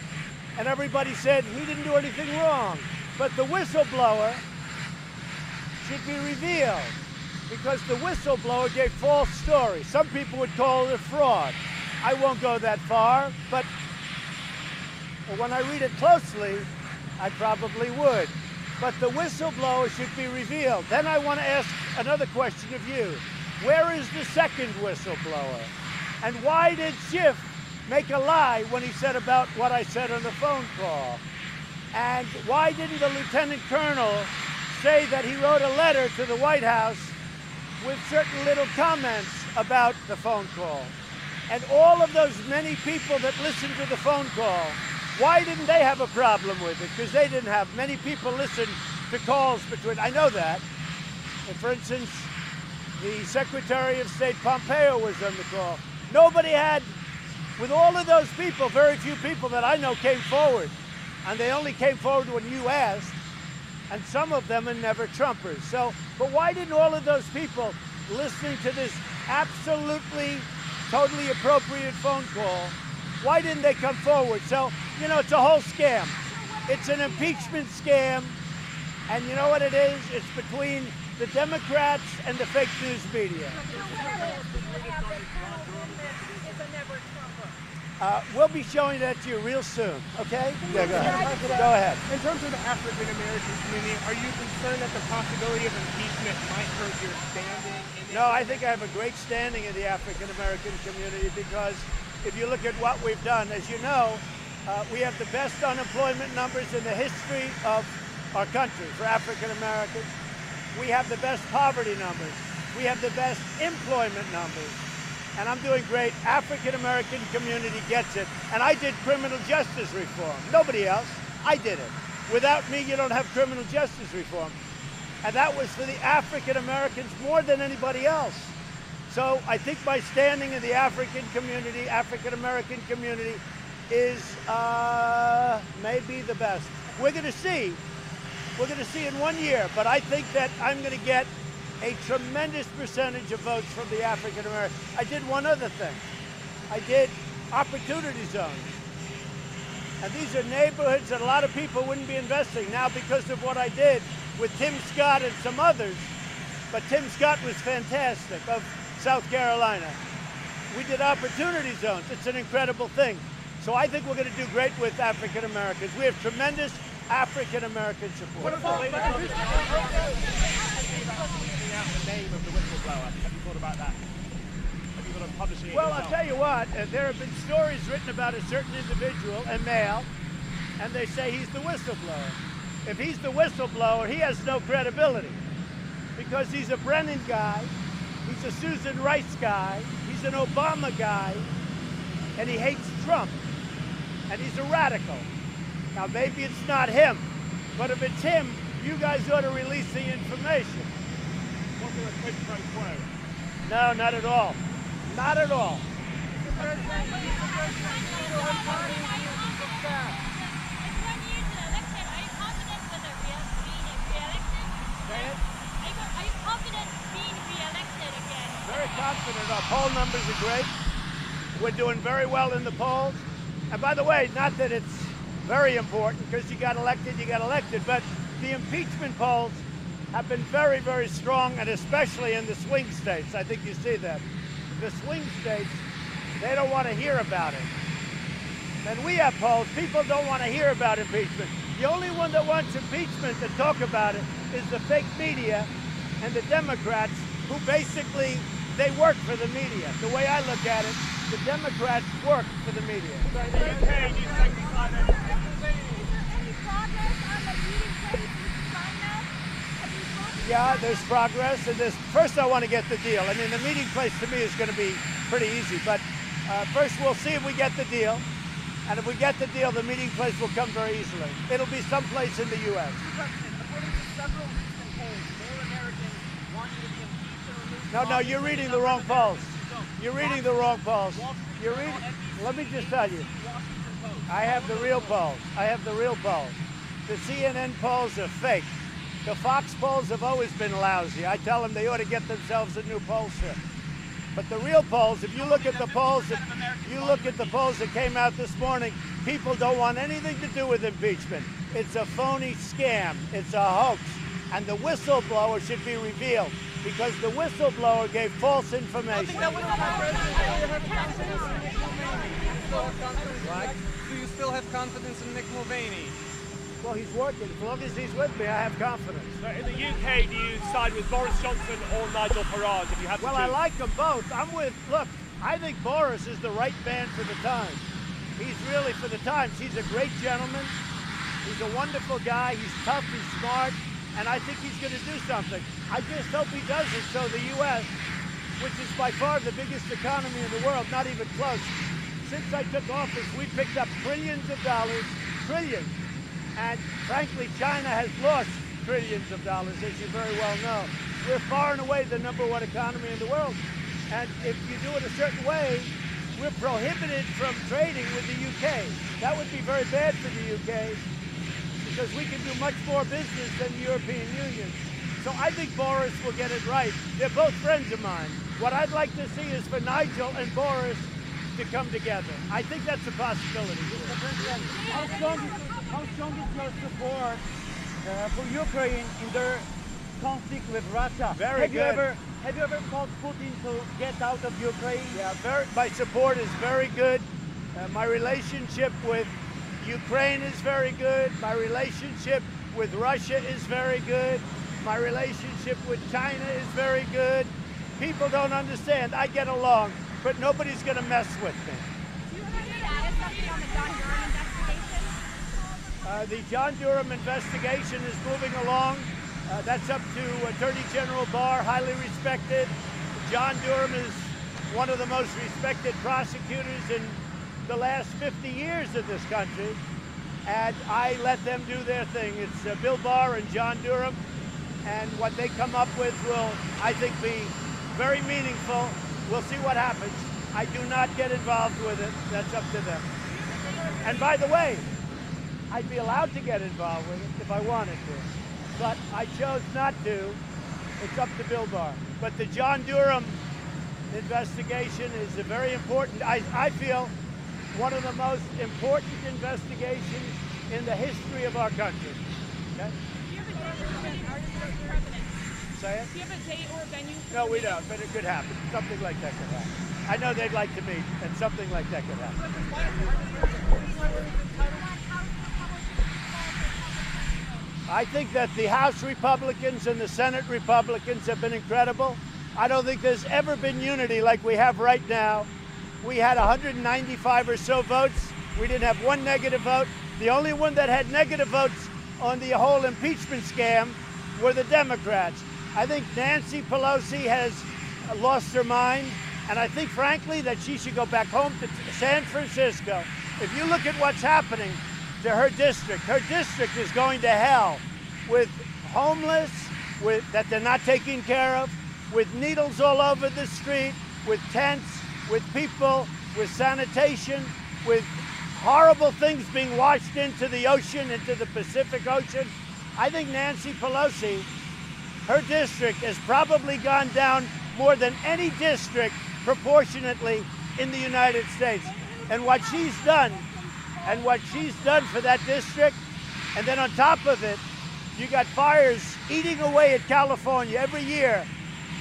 Speaker 1: and everybody said he didn't do anything wrong. But the whistleblower should be revealed, because the whistleblower gave false stories. Some people would call it a fraud. I won't go that far, but when I read it closely, I probably would. But the whistleblower should be revealed. Then I want to ask another question of you. Where is the second whistleblower? And why did Schiff make a lie when he said about what I said on the phone call? And why didn't the lieutenant colonel say that he wrote a letter to the White House with certain little comments about the phone call? And all of those many people that listened to the phone call, why didn't they have a problem with it? Because they didn't have. Many people listened to calls between, I know that. And for instance, the Secretary of State Pompeo was on the call. Nobody had, with all of those people, very few people that I know came forward. And they only came forward when you asked. And some of them are never Trumpers. So, but why didn't all of those people listening to this absolutely, totally appropriate phone call, why didn't they come forward? So, you know, it's a whole scam. It's an impeachment scam. And you know what it is? It's between the Democrats and the fake news media. We'll be showing that to you real soon, okay? Yeah, go ahead. Go ahead.
Speaker 12: In terms of the African American community, are you concerned that the possibility of impeachment might hurt your standing?
Speaker 1: No, I think I have a great standing in the African American community, because if you look at what we've done, as you know, we have the best unemployment numbers in the history of our country for African Americans. We have the best poverty numbers. We have the best employment numbers. And I'm doing great. African American community gets it. And I did criminal justice reform. Nobody else. I did it. Without me, you don't have criminal justice reform. And that was for the African Americans more than anybody else. So I think my standing in the African community, African American community, is maybe the best. We're going to see. We're going to see in 1 year. But I think that I'm going to get a tremendous percentage of votes from the African American. I did one other thing. I did opportunity zones. And these are neighborhoods that a lot of people wouldn't be investing now because of what I did with Tim Scott and some others. But Tim Scott was fantastic, of South Carolina. We did opportunity zones. It's an incredible thing. So I think we're going to do great with African Americans. We have tremendous African American support.
Speaker 8: What about the latest on the name of the whistleblower? Have you thought about that? Have you thought of publishing it
Speaker 1: Well,
Speaker 8: yourself?
Speaker 1: I'll tell you what, there have been stories written about a certain individual, a male, and they say he's the whistleblower. If he's the whistleblower, he has no credibility, because he's a Brennan guy, he's a Susan Rice guy, he's an Obama guy, and he hates Trump, and he's a radical. Now, maybe it's not him, but if it's him, you guys ought to release the information.
Speaker 8: Wasn't a quid pro quo?
Speaker 1: No, not at all. Not at all. Very confident. Our poll numbers are great. We're doing very well in the polls. And by the way, not that it's very important, because you got elected, but the impeachment polls have been very, very strong, and especially in the swing states. I think you see that. The swing states, They don't want to hear about it. And we have polls. People don't want to hear about impeachment. The only one that wants impeachment to talk about it is the fake media and the Democrats, who basically, they work for the media. The way I look at it, the Democrats work for the media. Yeah, there's progress, and first I want to get the deal. I mean, the meeting place to me is going to be pretty easy, but first we'll see if we get the deal, and if we get the deal, the meeting place will come very easily. It'll be someplace in the U.S.
Speaker 13: According to several recent polls, more Americans want you to be impeached and removed.
Speaker 1: No, you're reading the wrong polls. You're reading the wrong polls. You're reading. Let me just tell you. I have the real polls. I have the real polls. The CNN polls are fake. The Fox polls have always been lousy. I tell them they ought to get themselves a new pollster. But the real polls, if you look at the polls, that came out this morning, people don't want anything to do with impeachment. It's a phony scam. It's a hoax. And the whistleblower should be revealed because the whistleblower gave false information.
Speaker 3: Do you still have confidence in Mick Mulvaney?
Speaker 1: Well, he's working. As long as he's with me, I have confidence.
Speaker 4: So in the UK, do you side with Boris Johnson or Nigel Farage if you have to choose?
Speaker 1: Well, I like them both. Look, I think Boris is the right man for the times. He's really for the times. He's a great gentleman. He's a wonderful guy. He's tough, he's smart, and I think he's going to do something. I just hope he does it so the U.S., which is by far the biggest economy in the world, not even close. Since I took office, we picked up trillions of dollars, trillions. And frankly, China has lost trillions of dollars, as you very well know. We're far and away the #1 economy in the world. And if you do it a certain way, we're prohibited from trading with the UK. That would be very bad for the UK because we can do much more business than the European Union. So I think Boris will get it right. They're both friends of mine. What I'd like to see is for Nigel and Boris to come together. I think that's a possibility.
Speaker 18: How strong is your support for Ukraine in their conflict with Russia?
Speaker 1: Very good.
Speaker 18: Have you ever called Putin to get out of Ukraine?
Speaker 1: Yeah, my support is very good. My relationship with Ukraine is very good. My relationship with Russia is very good. My relationship with China is very good. People don't understand. I get along, but nobody's going to mess with me. The John Durham investigation is moving along. That's up to Attorney General Barr, highly respected. John Durham is one of the most respected prosecutors in the last 50 years of this country. And I let them do their thing. It's Bill Barr and John Durham. And what they come up with will, I think, be very meaningful. We'll see what happens. I do not get involved with it. That's up to them. And by the way, I'd be allowed to get involved with it if I wanted to, but I chose not to. It's up to Bill Barr. But the John Durham investigation is a very important, I feel, one of the most important investigations in the history of our country. Okay?
Speaker 15: Do you have a date or venue for the president?
Speaker 1: Say it?
Speaker 15: Do you have a date or venue?
Speaker 1: No, we don't, but it could happen. Something like that could happen. I know they'd like to meet, and something like that could happen. I think that the House Republicans and the Senate Republicans have been incredible. I don't think there's ever been unity like we have right now. We had 195 or so votes. We didn't have one negative vote. The only one that had negative votes on the whole impeachment scam were the Democrats. I think Nancy Pelosi has lost her mind, and I think, frankly, that she should go back home to San Francisco. If you look at what's happening to her district is going to hell with homeless, that they're not taking care of, with needles all over the street, with tents, with people, with sanitation, with horrible things being washed into the ocean, into the Pacific Ocean. I think Nancy Pelosi, her district has probably gone down more than any district proportionately in the United States. And what she's done for that district, and then on top of it, you got fires eating away at California every year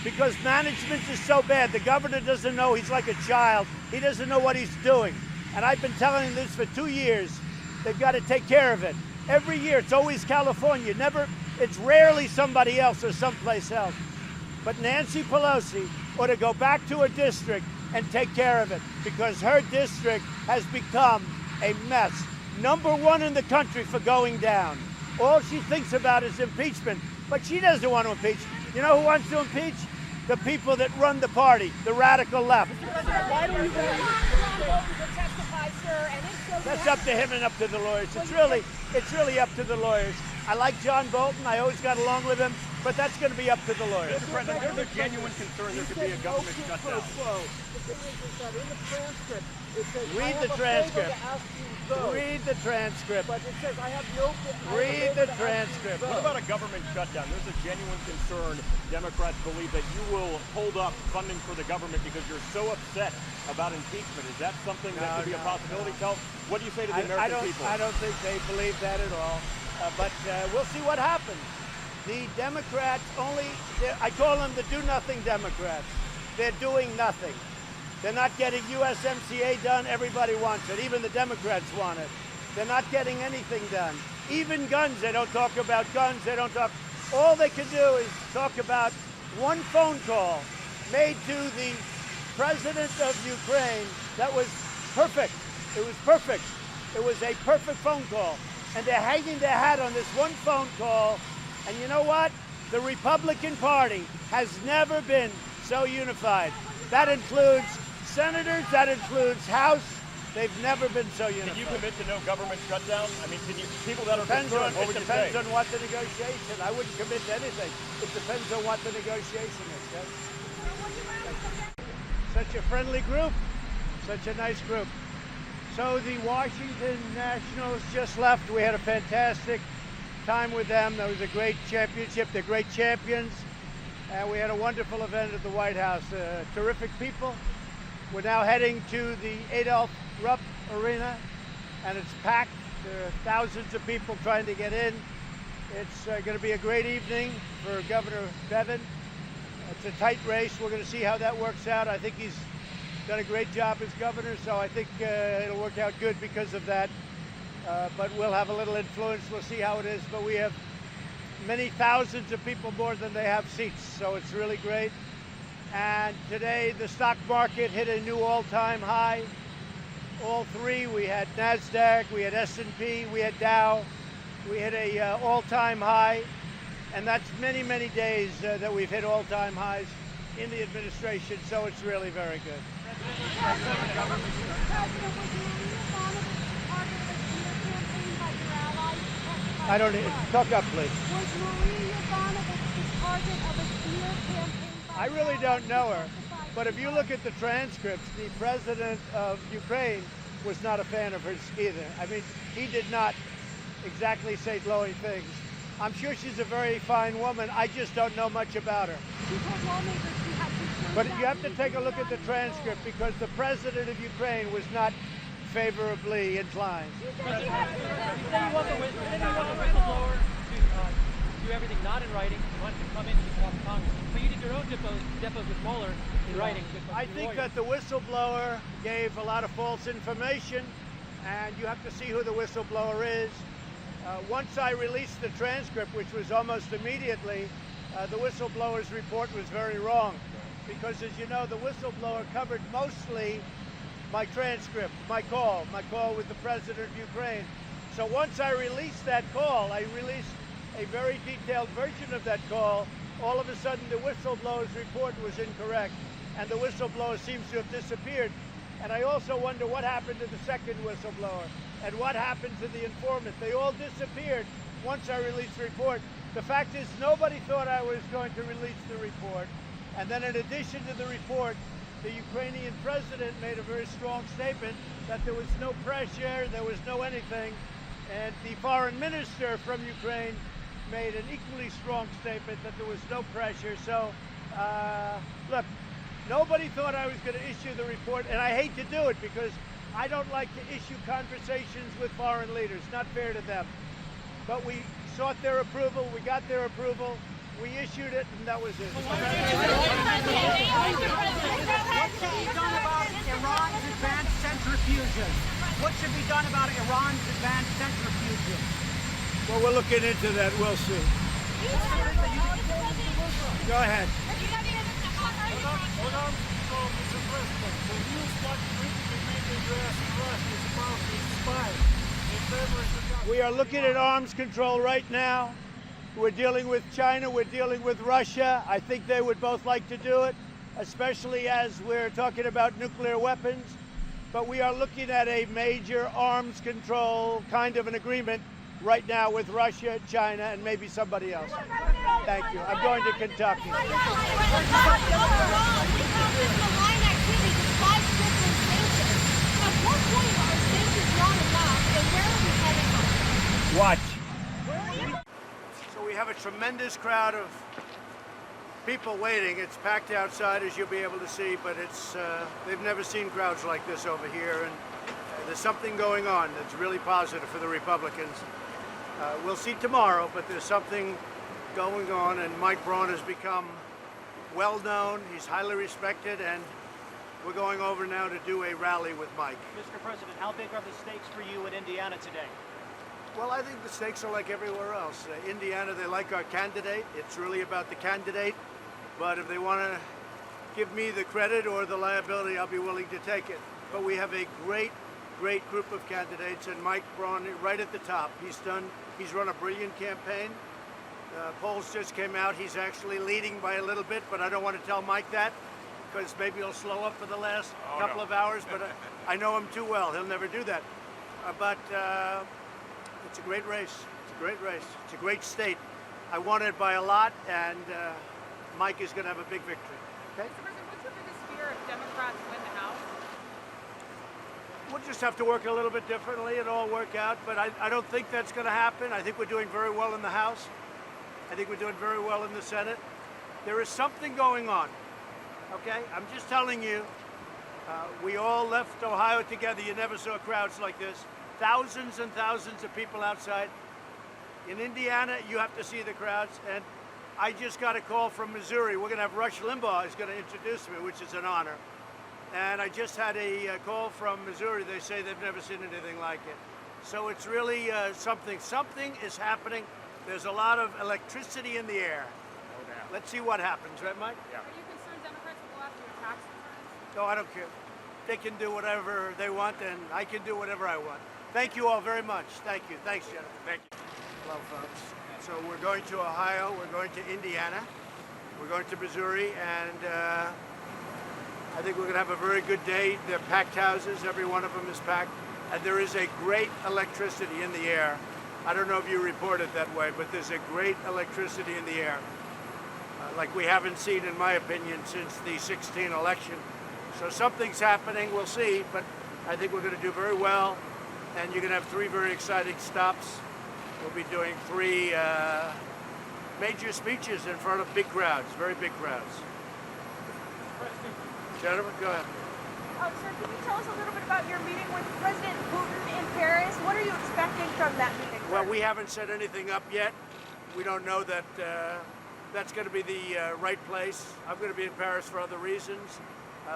Speaker 1: because management is so bad. The governor doesn't know, he's like a child. He doesn't know what he's doing. And I've been telling him this for 2 years. They've got to take care of it. Every year, it's always California. It's rarely somebody else or someplace else. But Nancy Pelosi ought to go back to her district and take care of it, because her district has become a mess. #1 in the country for going down. All she thinks about is impeachment, but she doesn't want to impeach. You know who wants to impeach? The people that run the party, the radical left.
Speaker 10: Why don't you testify, sir? And
Speaker 1: that's up to him and up to the lawyers. It's really up to the lawyers. I like John Bolton. I always got along with him, but that's going to be up to the lawyers.
Speaker 17: Mr. President, there's a genuine concern there could be a government shutdown.
Speaker 6: The thing is that in the transcript, it says,
Speaker 1: read the transcript. Read the transcript.
Speaker 6: But it says, I have no...
Speaker 1: Read the transcript.
Speaker 17: What about a government shutdown? There's a genuine concern. Democrats believe that you will hold up funding for the government because you're so upset about impeachment. Is that something that could be a possibility? What do you say to the American people?
Speaker 1: I don't think they believe that at all. But we'll see what happens. The Democrats I call them the do-nothing Democrats. They're doing nothing. They're not getting USMCA done. Everybody wants it. Even the Democrats want it. They're not getting anything done. Even guns, they don't talk about guns. They don't talk. All they can do is talk about one phone call made to the president of Ukraine that was perfect. It was perfect. It was a perfect phone call. And they're hanging their hat on this one phone call. And you know what? The Republican Party has never been so unified. That includes senators, that includes House. They've never been so unified.
Speaker 17: Can you commit to no government shutdown? I mean, people that are
Speaker 1: concerned,
Speaker 17: what would you say?
Speaker 1: It depends on what the negotiation. I wouldn't commit to anything. It depends on what the negotiation is. Okay? Such a friendly group. Such a nice group. So the Washington Nationals just left. We had a fantastic time with them. That was a great championship. They're great champions. And we had a wonderful event at the White House. Terrific people. We're now heading to the Adolph Rupp Arena, and it's packed. There are thousands of people trying to get in. It's going to be a great evening for Governor Bevin. It's a tight race. We're going to see how that works out. I think he's done a great job as governor, so I think it'll work out good because of that. But we'll have a little influence. We'll see how it is. But we have many thousands of people more than they have seats, so it's really great. And today the stock market hit a new all-time high. All three, we had NASDAQ, we had S&P, we had Dow. We hit a all-time high, and that's many, many days that we've hit all-time highs in the administration, so it's really very good. I don't need, talk up, please.
Speaker 2: Was Maria Yovanovitch the target of a smear campaign?
Speaker 1: I really don't know her, but if you look at the transcripts, the president of Ukraine was not a fan of hers either. I mean, he did not exactly say glowing things. I'm sure she's a very fine woman. I just don't know much about her. But you have to take a look at the transcript because the president of Ukraine was not favorably inclined.
Speaker 4: Then you want the whistleblower to do everything not in writing. You want to come in and talk to Congress. But you did your own depots with Mueller in writing.
Speaker 1: I think that the whistleblower gave a lot of false information, and you have to see who the whistleblower is. Once I released the transcript, which was almost immediately, the whistleblower's report was very wrong. Because as you know, the whistleblower covered mostly my transcript, my call with the president of Ukraine. So once I released that call, I released a very detailed version of that call. All of a sudden, the whistleblower's report was incorrect, and the whistleblower seems to have disappeared. And I also wonder what happened to the second whistleblower, and what happened to the informant. They all disappeared once I released the report. The fact is, nobody thought I was going to release the report. And then in addition to the report, the Ukrainian president made a very strong statement that there was no pressure, there was no anything. And the foreign minister from Ukraine made an equally strong statement that there was no pressure. So, look, nobody thought I was going to issue the report, and I hate to do it because I don't like to issue conversations with foreign leaders. Not fair to them. But we sought their approval, we got their approval, we issued it, and that was it.
Speaker 14: Iran's advanced centrifuges. What should be done about Iran's advanced centrifuges?
Speaker 1: Well, we're looking into that. We'll see. Go ahead.
Speaker 21: On arms control, Mr. President, the news what critically made the U.S. and Russia is about to spy in favor of the
Speaker 1: We are looking at arms control right now. We're dealing with China. We're dealing with Russia. I think they would both like to do it, especially as we're talking about nuclear weapons. But we are looking at a major arms control kind of an agreement right now with Russia, China, and maybe somebody else. Thank you. I'm going to Kentucky. Watch. So we have a tremendous crowd of people waiting. It's packed outside, as you'll be able to see, but it's they've never seen crowds like this over here, and there's something going on that's really positive for the Republicans. We'll see tomorrow, but there's something going on, and Mike Braun has become well known. He's highly respected, and we're going over now to do a rally with Mike.
Speaker 14: Mr. President, how big are the stakes for you in Indiana today?
Speaker 1: Well, I think the stakes are like everywhere else. Indiana, they like our candidate. It's really about the candidate. But if they want to give me the credit or the liability, I'll be willing to take it. But we have a great group of candidates, and Mike Braun right at the top. He's run a brilliant campaign. Polls just came out. He's actually leading by a little bit, but I don't want to tell Mike that because maybe he'll slow up for the last couple of hours, but I know him too well. He'll never do that. But it's a great race. It's a great race. It's a great state. I won it by a lot, and Mike is going to have a big victory. Okay?
Speaker 15: Mr. President, what's your biggest fear if Democrats win the House?
Speaker 1: We'll just have to work a little bit differently. It'll all work out, but I don't think that's going to happen. I think we're doing very well in the House. I think we're doing very well in the Senate. There is something going on, okay? I'm just telling you, we all left Ohio together. You never saw crowds like this. Thousands and thousands of people outside. In Indiana, you have to see the crowds, and I just got a call from Missouri. We're going to have Rush Limbaugh is going to introduce me, which is an honor. And I just had a call from Missouri. They say they've never seen anything like it. So it's really something. Something is happening. There's a lot of electricity in the air.
Speaker 21: No doubt.
Speaker 1: Let's see what happens, right, Mike?
Speaker 21: Yeah.
Speaker 15: Are you concerned Democrats will go after your tax returns?
Speaker 1: No, I don't care. They can do whatever they want, and I can do whatever I want. Thank you all very much. Thank you. Thanks, Jennifer.
Speaker 21: Thank you.
Speaker 1: Hello, folks. So we're going to Ohio. We're going to Indiana. We're going to Missouri, and I think we're going to have a very good day. They're packed houses. Every one of them is packed. And there is a great electricity in the air. I don't know if you report it that way, but there's a great electricity in the air, like we haven't seen, in my opinion, since the 2016 election. So something's happening. We'll see, but I think we're going to do very well. And you're going to have 3 very exciting stops. We'll be doing 3 major speeches in front of big crowds, very big crowds. Gentlemen, go ahead.
Speaker 2: Sir, can you tell us a little bit about your meeting with President Putin in Paris? What are you expecting from that meeting?
Speaker 1: Well, we haven't set anything up yet. We don't know that that's going to be the right place. I'm going to be in Paris for other reasons,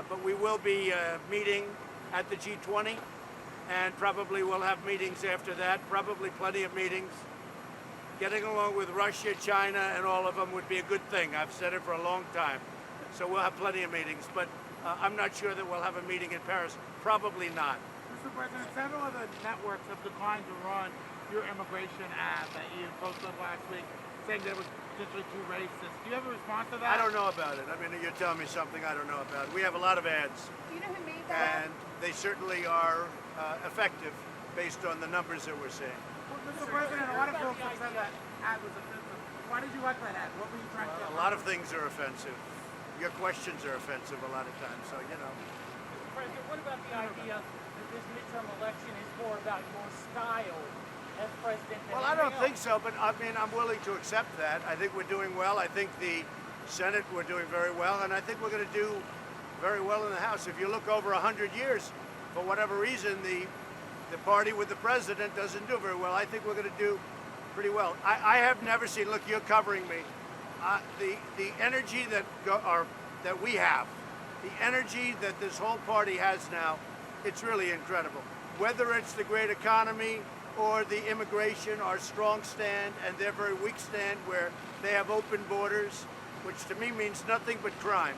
Speaker 1: but we will be meeting at the G20, and probably we'll have meetings after that, probably plenty of meetings. Getting along with Russia, China, and all of them would be a good thing. I've said it for a long time. So we'll have plenty of meetings, but I'm not sure that we'll have a meeting in Paris. Probably not.
Speaker 12: Mr. President, several of the networks have declined to run your immigration ad that you posted last week, saying that it was potentially too racist. Do you have a response to that?
Speaker 1: I don't know about it. I mean, you're telling me something I don't know about. We have a lot of ads.
Speaker 2: Do you know who made that?
Speaker 1: And they certainly are effective based on the numbers that we're seeing.
Speaker 12: Well, Mr. President, a lot of folks have said that ad was offensive. Why did you like that ad? What were you trying to
Speaker 1: A lot of things are offensive. Your questions are offensive a lot of times, so you know.
Speaker 13: Mr. President, what about the idea that this midterm election is more about your style as president than
Speaker 1: Well, I don't think so, but I mean, I'm willing to accept that. I think we're doing well. I think the Senate, we're doing very well, and I think we're going to do very well in the House. If you look over 100 years, for whatever reason, the party with the president doesn't do very well. I think we're going to do pretty well. I have never seen, look, you're covering me. The energy that we have The energy that this whole party has now, it's really incredible. Whether it's the great economy or the immigration, our strong stand and their very weak stand where they have open borders, which to me means nothing but crime.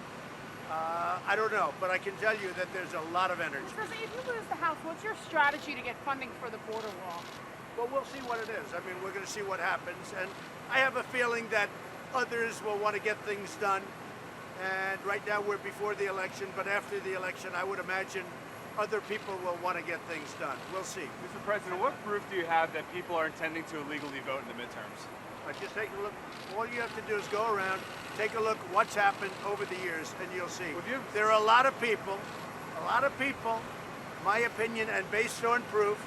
Speaker 1: I don't know, but I can tell you that there's a lot of energy.
Speaker 15: Mr. President, if you lose the House, what's your strategy to get funding for the border wall?
Speaker 1: Well, we'll see what it is. I mean, we're going to see what happens. And I have a feeling that others will want to get things done. And right now we're before the election, but after the election, I would imagine other people will want to get things done. We'll see.
Speaker 3: Mr. President, what proof do you have that people are intending to illegally vote in the midterms?
Speaker 1: Just take a look. All you have to do is go around, take a look what's happened over the years, and you'll see. There are a lot of people, my opinion, and based on proof,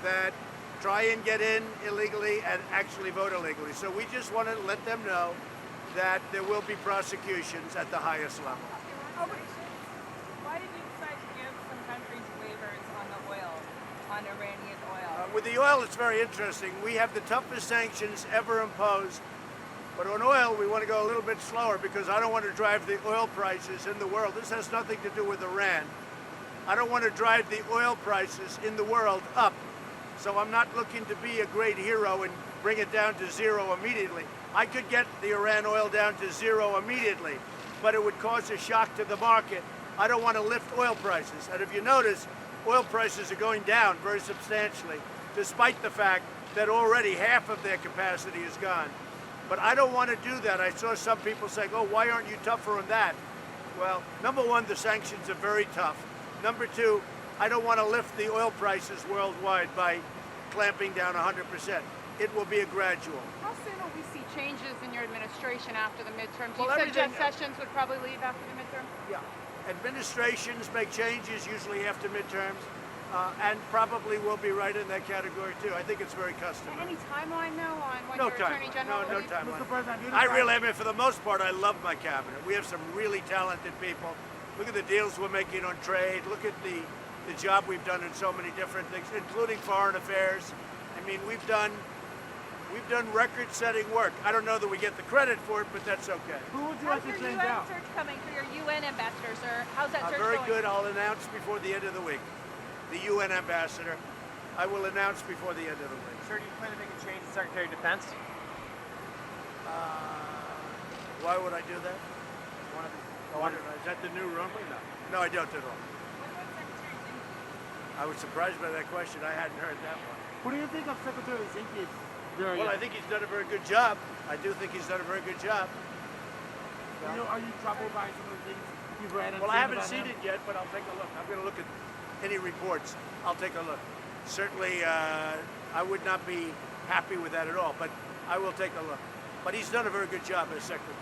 Speaker 1: that try and get in illegally and actually vote illegally. So we just want to let them know that there will be prosecutions at the highest level.
Speaker 19: Why did you decide to give some countries waivers on the oil, on Iranian oil?
Speaker 1: With the oil, it's very interesting. We have the toughest sanctions ever imposed. But on oil, we want to go a little bit slower because I don't want to drive the oil prices in the world. This has nothing to do with Iran. I don't want to drive the oil prices in the world up. So I'm not looking to be a great hero and bring it down to zero immediately. I could get the Iran oil down to zero immediately, but it would cause a shock to the market. I don't want to lift oil prices. And if you notice, oil prices are going down very substantially, despite the fact that already half of their capacity is gone. But I don't want to do that. I saw some people saying, oh, why aren't you tougher on that? Well, number one, the sanctions are very tough. Number two, I don't want to lift the oil prices worldwide by clamping down 100%. It will be a gradual.
Speaker 15: How soon will we see changes in your administration after the midterms? You
Speaker 1: Well,
Speaker 15: said Jeff Sessions would probably leave after the midterm?
Speaker 1: Yeah. Administrations make changes usually after midterms, and probably will be right in that category too. I think it's very customary.
Speaker 15: Any timeline though on when
Speaker 1: No
Speaker 15: your
Speaker 1: time.
Speaker 15: Attorney General
Speaker 1: No
Speaker 15: will leave?
Speaker 1: timeline. I really, I mean, for the most part, I love my cabinet. We have some really talented people. Look at the deals we're making on trade. Look at the job we've done in so many different things, including foreign affairs. I mean, we've done record-setting work. I don't know that we get the credit for it, but that's okay.
Speaker 12: Who would you like to change out?
Speaker 15: How's your UN search coming for your UN ambassador, sir? How's that search
Speaker 1: Very
Speaker 15: going?
Speaker 1: good. I'll announce before the end of the week. The UN ambassador, I will announce before the end of the week.
Speaker 3: Sir, do you plan to make a change to Secretary of Defense?
Speaker 1: Why would I do that? Is that the new room? No, I don't at all. I was surprised by that question. I hadn't heard that one.
Speaker 12: What do you think of Secretary Zinke's?
Speaker 1: Well, I think he's done a very good job. I do think he's done a very good job.
Speaker 12: You know, are you troubled by some of the things you've read?
Speaker 1: Well, I haven't seen it yet, but I'll take a look. I'm going to look at any reports. I'll take a look. Certainly, I would not be happy with that at all, but I will take a look. But he's done a very good job as secretary.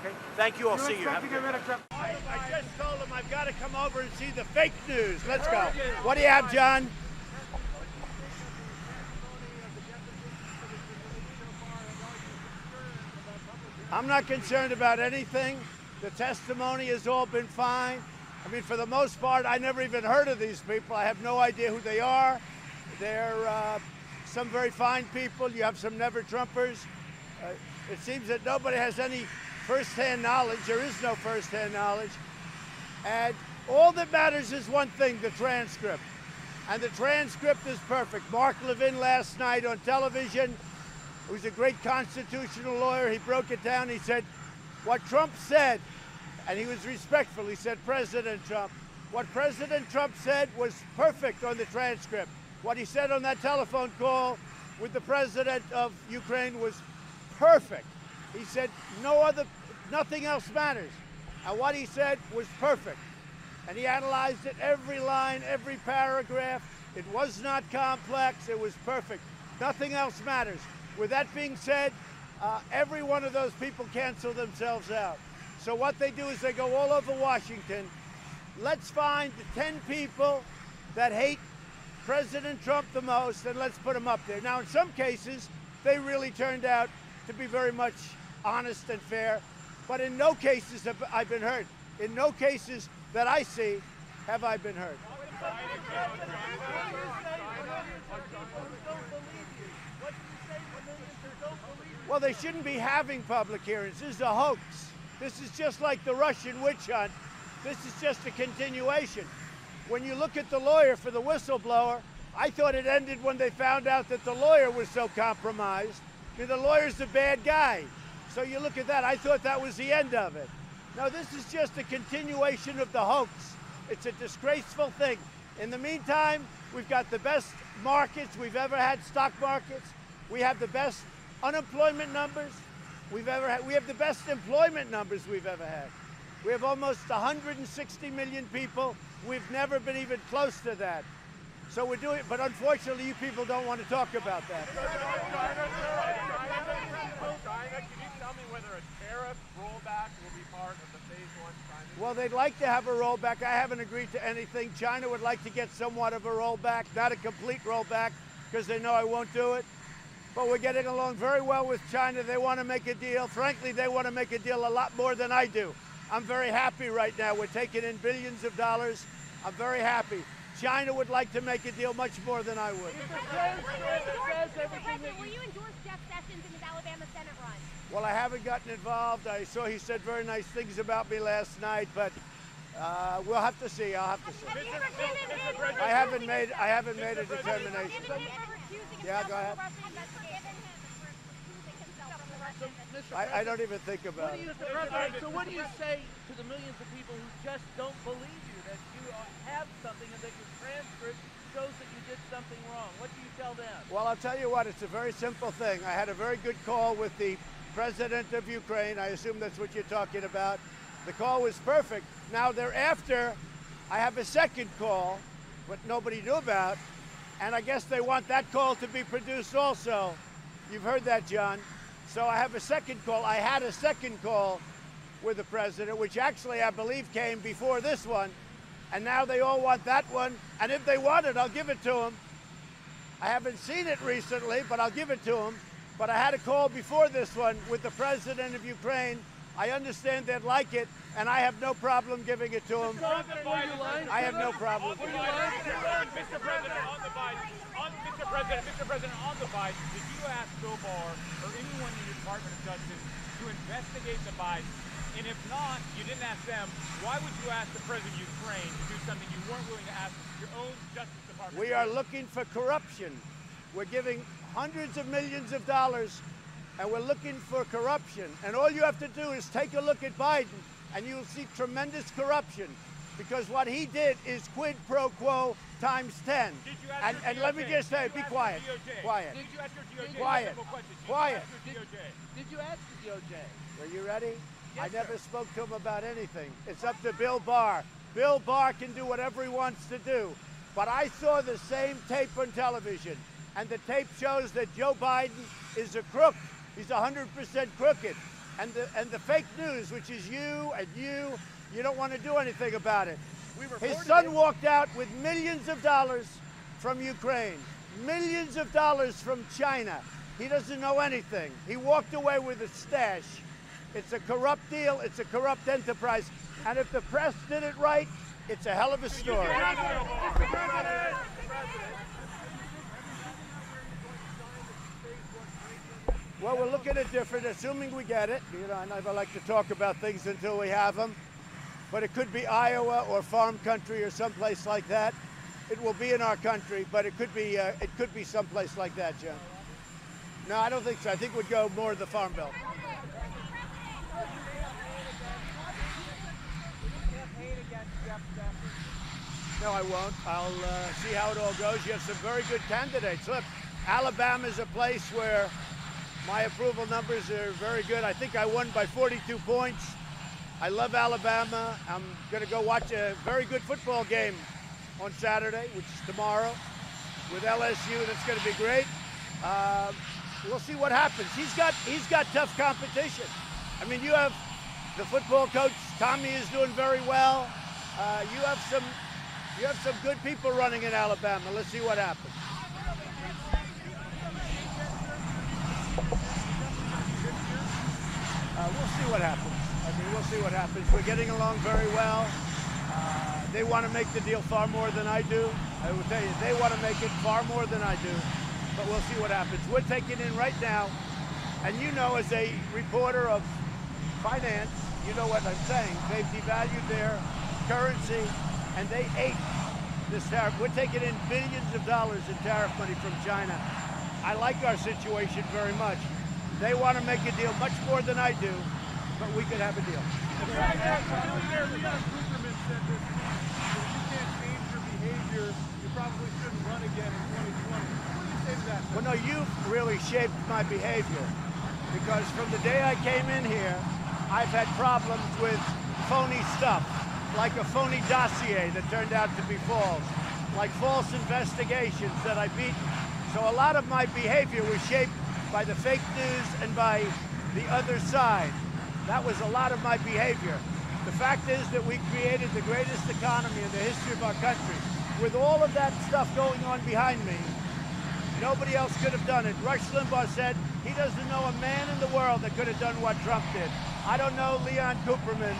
Speaker 1: Okay? Thank you. I'll see you. Have a good I just told him I've got to come over and see the fake news. Let's go. What do you have, John? I'm not concerned about anything. The testimony has all been fine. I mean, for the most part, I never even heard of these people. I have no idea who they are. They're some very fine people. You have some never-Trumpers. It seems that nobody has any first-hand knowledge. There is no first-hand knowledge. And all that matters is one thing, the transcript. And the transcript is perfect. Mark Levin last night on television, who's a great constitutional lawyer, he broke it down. He said, what Trump said, and he was respectful, he said, President Trump. What President Trump said was perfect on the transcript. What he said on that telephone call with the president of Ukraine was perfect. He said, nothing else matters. And what he said was perfect. And he analyzed it, every line, every paragraph. It was not complex, it was perfect. Nothing else matters. With that being said, every one of those people cancel themselves out. So what they do is they go all over Washington. Let's find the 10 people that hate President Trump the most, and let's put them up there. Now, in some cases, they really turned out to be very much honest and fair, but in no cases have I been hurt. In no cases that I see have I been hurt. Well, they shouldn't be having public hearings. This is a hoax. This is just like the Russian witch hunt. This is just a continuation. When you look at the lawyer for the whistleblower, I thought it ended when they found out that the lawyer was so compromised. I mean, the lawyer's the bad guy. So you look at that, I thought that was the end of it. No, this is just a continuation of the hoax. It's a disgraceful thing. In the meantime, we've got the best markets we've ever had, stock markets. We have the best unemployment numbers we've ever had. We have the best employment numbers we've ever had. We have almost 160 million people. We've never been even close to that. So we're doing it, but unfortunately you people don't want to talk about that.
Speaker 17: China, can you tell me whether a tariff rollback will be part of the phase 1 China?
Speaker 1: Well, they'd like to have a rollback. I haven't agreed to anything. China would like to get somewhat of a rollback, not a complete rollback, because they know I won't do it. But we're getting along very well with China. They want to make a deal. Frankly, they want to make a deal a lot more than I do. I'm very happy right now. We're taking in billions of dollars. I'm very happy. China would like to make a deal much more than I would.
Speaker 2: Will you endorse Jeff Sessions in his Alabama Senate run?
Speaker 1: Well, I haven't gotten involved. I saw he said very nice things about me last night, but we'll have to see. I'll have to see. I haven't made a determination. Yeah, go ahead. I don't even think about it.
Speaker 6: Mr. President, so what do you say to the millions of people who just don't believe you, that you have something and that your transcript shows that you did something wrong? What do you tell them?
Speaker 1: Well, I'll tell you what, it's a very simple thing. I had a very good call with the President of Ukraine. I assume that's what you're talking about. The call was perfect. Now, thereafter, I have a second call, but nobody knew about, and I guess they want that call to be produced also. You've heard that, John. So I have a second call. I had a second call with the President, which actually I believe came before this one, and now they all want that one, and if they want it, I'll give it to them. I haven't seen it recently, but I'll give it to them. But I had a call before this one with the President of Ukraine. I understand they'd like it, and I have no problem giving it to them. I have no problem.
Speaker 17: Mr. President, on the Biden, on the Biden, did you ask Bill Barr or anyone in your Department of Justice to investigate the Biden? And if not, you didn't ask them, why would you ask the President of Ukraine to do something you weren't willing to ask your own Justice Department?
Speaker 1: We are looking for corruption. We're giving hundreds of millions of dollars, and we're looking for corruption. And all you have to do is take a look at Biden, and you'll see tremendous corruption, because what he did is quid pro quo times 10. And let me just say, be quiet. Quiet.
Speaker 6: Did you ask your DOJ?
Speaker 1: Quiet. Quiet.
Speaker 6: Did you ask the DOJ?
Speaker 1: Are you ready?
Speaker 6: Yes,
Speaker 1: I never
Speaker 6: sir.
Speaker 1: spoke to him about anything. It's up to Bill Barr. Bill Barr can do whatever he wants to do. But I saw the same tape on television, and the tape shows that Joe Biden is a crook. He's 100% crooked. And the fake news, which is you and you don't want to do anything about it. His son walked out with millions of dollars from Ukraine, millions of dollars from China. He doesn't know anything. He walked away with a stash. It's a corrupt deal. It's a corrupt enterprise. And if the press did it right, it's a hell of a story. Well, we're looking at different, assuming we get it. You know, I never like to talk about things until we have them. But it could be Iowa or farm country or someplace like that. It will be in our country, but it could be someplace like that, John. No, I don't think so. I think we'd go more to the Farm Bill. No, I won't. I'll see how it all goes. You have some very good candidates. Look, Alabama is a place where my approval numbers are very good. I think I won by 42 points. I love Alabama. I'm going to go watch a very good football game on Saturday, which is tomorrow, with LSU. That's going to be great. We'll see what happens. He's got tough competition. I mean, you have the football coach. Tommy is doing very well. You have some good people running in Alabama. Let's see what happens. We'll see what happens. I mean, we'll see what happens. We're getting along very well. They want to make the deal far more than I do. I will tell you, they want to make it far more than I do. But we'll see what happens. We're taking in right now, and you know, as a reporter of finance, you know what I'm saying. They've devalued their currency, and they ate this tariff. We're taking in billions of dollars in tariff money from China. I like our situation very much. They want to make a deal much more than I do, but we could have a deal.
Speaker 5: Leon Cooperman said this week that if you can't change your behavior, you probably shouldn't run again in 2020. What do you say to that?
Speaker 1: Well, no, you've really shaped my behavior, because from the day I came in here, I've had problems with phony stuff, like a phony dossier that turned out to be false, like false investigations that I beat. So a lot of my behavior was shaped by the fake news and by the other side. That was a lot of my behavior. The fact is that we created the greatest economy in the history of our country. With all of that stuff going on behind me, nobody else could have done it. Rush Limbaugh said he doesn't know a man in the world that could have done what Trump did. I don't know Leon Cooperman,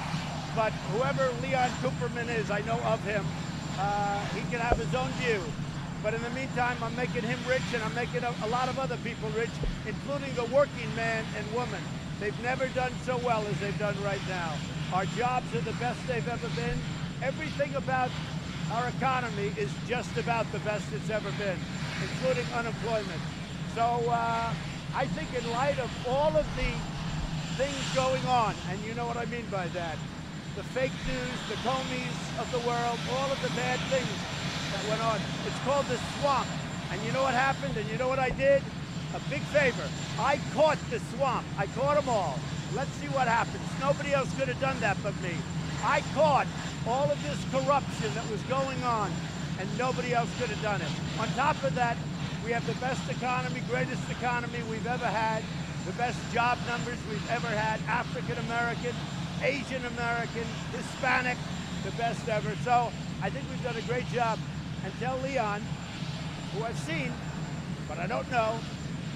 Speaker 1: but whoever Leon Cooperman is, I know of him. He can have his own view. But in the meantime, I'm making him rich, and I'm making a lot of other people rich, including the working man and woman. They've never done so well as they've done right now. Our jobs are the best they've ever been. Everything about our economy is just about the best it's ever been, including unemployment. So I think in light of all of the things going on, and you know what I mean by that, the fake news, the Comeys of the world, all of the bad things that went on. It's called the swamp. And you know what happened? And you know what I did? A big favor. I caught the swamp. I caught them all. Let's see what happens. Nobody else could have done that but me. I caught all of this corruption that was going on, and nobody else could have done it. On top of that, we have the best economy, greatest economy we've ever had, the best job numbers we've ever had, African American, Asian American, Hispanic, the best ever. So I think we've done a great job. And tell Leon, who I've seen, but I don't know,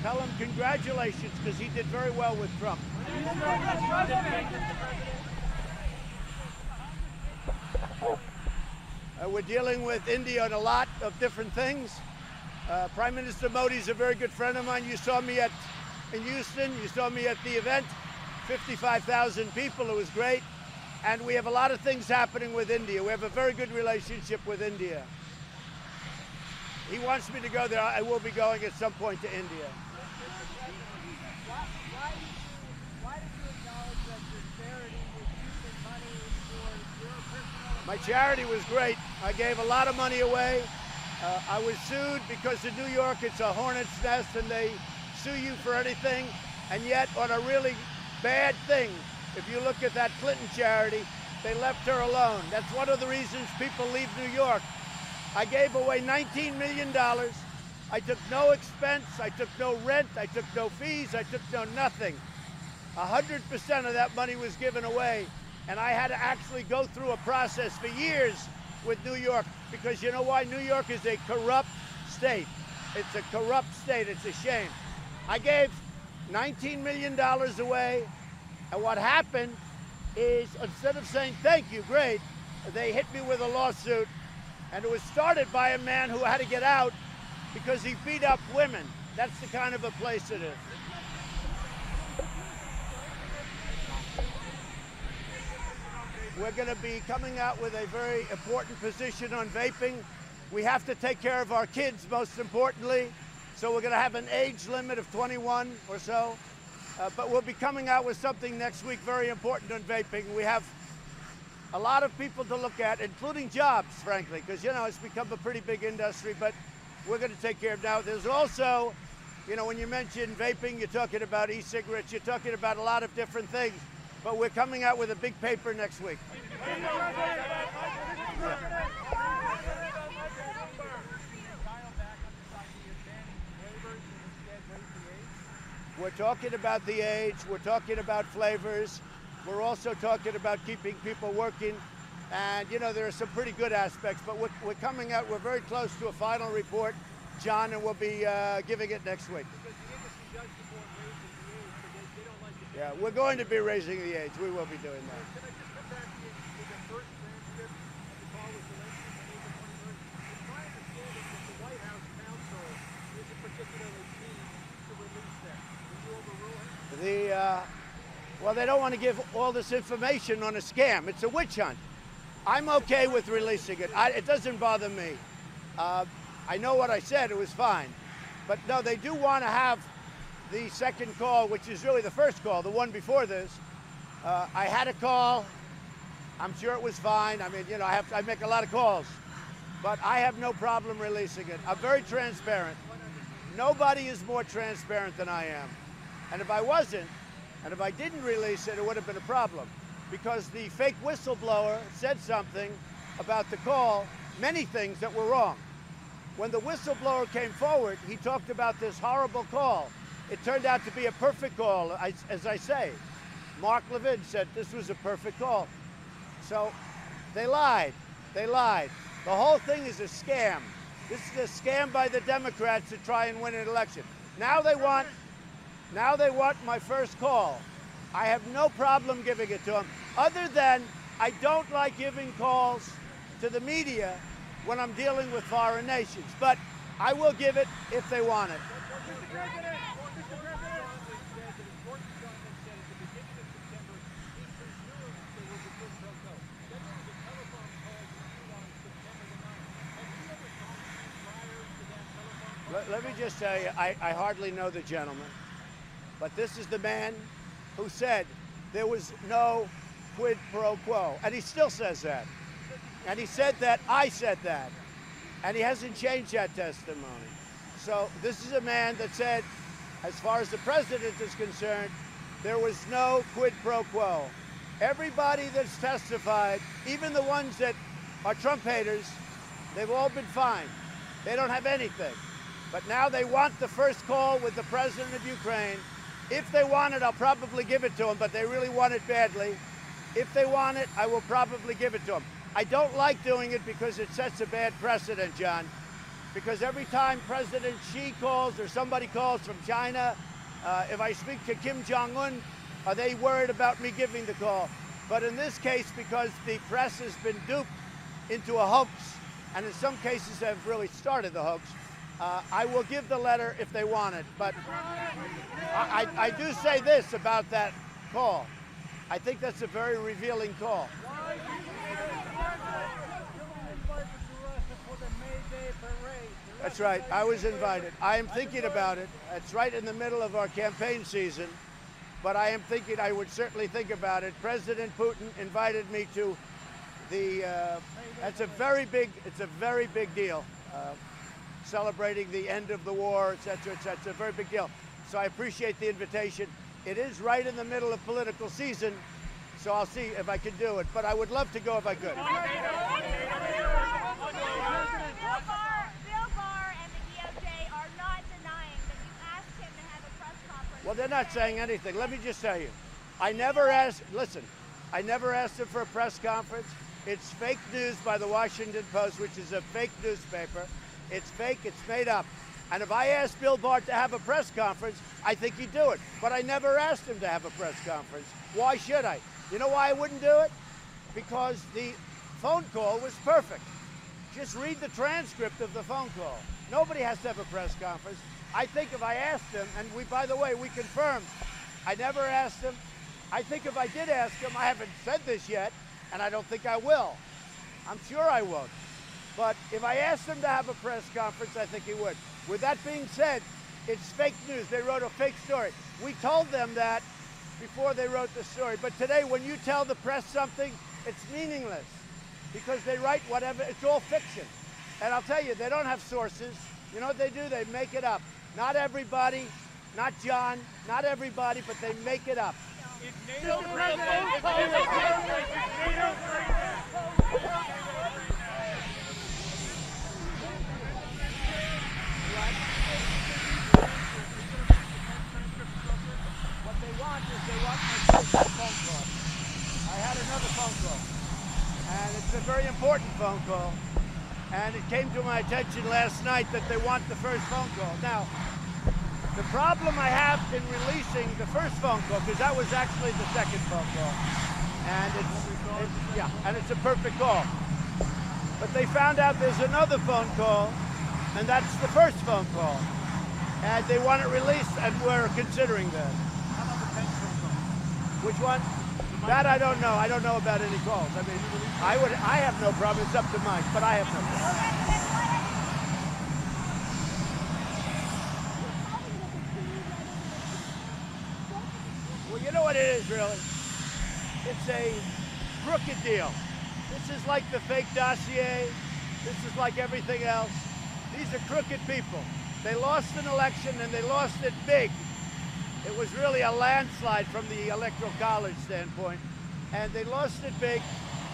Speaker 1: tell him congratulations, because he did very well with Trump. We're dealing with India on a lot of different things. Prime Minister Modi's a very good friend of mine. You saw me in Houston. You saw me at the event. 55,000 people. It was great. And we have a lot of things happening with India. We have a very good relationship with India. He wants me to go there. I will be going at some point to India.
Speaker 5: Why did you acknowledge that your charity was using money for your personal...
Speaker 1: My charity was great. I gave a lot of money away. I was sued because in New York it's a hornet's nest and they sue you for anything. And yet on a really bad thing, if you look at that Clinton charity, they left her alone. That's one of the reasons people leave New York. I gave away $19 million. I took no expense. I took no rent. I took no fees. I took no nothing. 100% of that money was given away. And I had to actually go through a process for years with New York, because you know why? New York is a corrupt state. It's a corrupt state. It's a shame. I gave $19 million away. And what happened is, instead of saying, thank you, great, they hit me with a lawsuit. And it was started by a man who had to get out because he beat up women. That's the kind of a place it is. We're going to be coming out with a very important position on vaping. We have to take care of our kids, most importantly. So we're going to have an age limit of 21 or so. But we'll be coming out with something next week very important on vaping. We have a lot of people to look at, including jobs, frankly, because, you know, it's become a pretty big industry, but we're going to take care of now. There's also, you know, when you mention vaping, you're talking about e-cigarettes, you're talking about a lot of different things, but we're coming out with a big paper next week. We're talking about the age, we're talking about flavors, we're also talking about keeping people working, and you know, there are some pretty good aspects, but we're coming out, we're very close to a final report, John, and we'll be giving it next week. Yeah, we're going to be raising the age, we will be doing that.
Speaker 5: Can I just come back to the first transcript of the call with Zelensky on April 21st? It's my understanding that the White House counsel isn't particularly keen to release that. Will you overrule him?
Speaker 1: Well, they don't want to give all this information on a scam. It's a witch hunt. I'm okay with releasing it. It doesn't bother me. I know what I said. It was fine. But no, they do want to have the second call, which is really the first call, the one before this. I had a call. I'm sure it was fine. I mean, you know, I make a lot of calls. But I have no problem releasing it. I'm very transparent. Nobody is more transparent than I am. And if I wasn't, and if I didn't release it, it would have been a problem. Because the fake whistleblower said something about the call, many things that were wrong. When the whistleblower came forward, he talked about this horrible call. It turned out to be a perfect call, as I say. Mark Levin said this was a perfect call. So they lied. They lied. The whole thing is a scam. This is a scam by the Democrats to try and win an election. Now they want my first call. I have no problem giving it to them, other than I don't like giving calls to the media when I'm dealing with foreign nations. But I will give it if they want it. Let me just tell you, I hardly know the gentleman, but this is the man who said there was no quid pro quo, and he still says that. And he said that I said that, and he hasn't changed that testimony. So this is a man that said, as far as the president is concerned, there was no quid pro quo. Everybody that's testified, even the ones that are Trump haters, they've all been fine. They don't have anything. But now they want the first call with the president of Ukraine. If they want it, I'll probably give it to them, but they really want it badly. If they want it, I will probably give it to them. I don't like doing it because it sets a bad precedent, John. Because every time President Xi calls or somebody calls from China, if I speak to Kim Jong-un, are they worried about me giving the call? But in this case, because the press has been duped into a hoax, and in some cases have really started the hoax, I will give the letter if they want it. But I do say this about that call. I think that's a very revealing call. That's right. I was invited. I am thinking about it. It's right in the middle of our campaign season, but I am thinking I would certainly think about it. President Putin invited me to the. It's a very big deal. Celebrating the end of the war, et cetera, et cetera. It's a very big deal. So I appreciate the invitation. It is right in the middle of political season, so I'll see if I can do it. But I would love to go if I could.
Speaker 2: Bill Barr and the DOJ are not denying that you asked him to have a press conference.
Speaker 1: Well, they're not saying anything. Let me just tell you. I never asked him for a press conference. It's fake news by the Washington Post, which is a fake newspaper. It's fake, it's made up. And if I asked Bill Barr to have a press conference, I think he'd do it. But I never asked him to have a press conference. Why should I? You know why I wouldn't do it? Because the phone call was perfect. Just read the transcript of the phone call. Nobody has to have a press conference. I think if I asked him, and by the way, we confirmed, I never asked him. I think if I did ask him, I haven't said this yet, and I don't think I will. I'm sure I won't. But if I asked him to have a press conference, I think he would. With that being said, it's fake news. They wrote a fake story. We told them that before they wrote the story. But today, when you tell the press something, it's meaningless because they write whatever. It's all fiction. And I'll tell you, they don't have sources. You know what they do? They make it up. Not everybody, not John, not everybody, but they make it up. What they want is they want my phone call. I had another phone call, and it's a very important phone call, and it came to my attention last night that they want the first phone call. Now, the problem I have in releasing the first phone call, because that was actually the second phone call, and it's a perfect call. But they found out there's another phone call, and that's the first phone call. And they want it released, and we're considering that.
Speaker 8: How about the Pence phone call?
Speaker 1: Which one?
Speaker 8: The
Speaker 1: That I don't know. I don't know about any calls. I mean, I have no problem. It's up to Mike, but I have no problem. Well, you know what it is, really? It's a crooked deal. This is like the fake dossier. This is like everything else. These are crooked people. They lost an election, and they lost it big. It was really a landslide from the Electoral College standpoint. And they lost it big,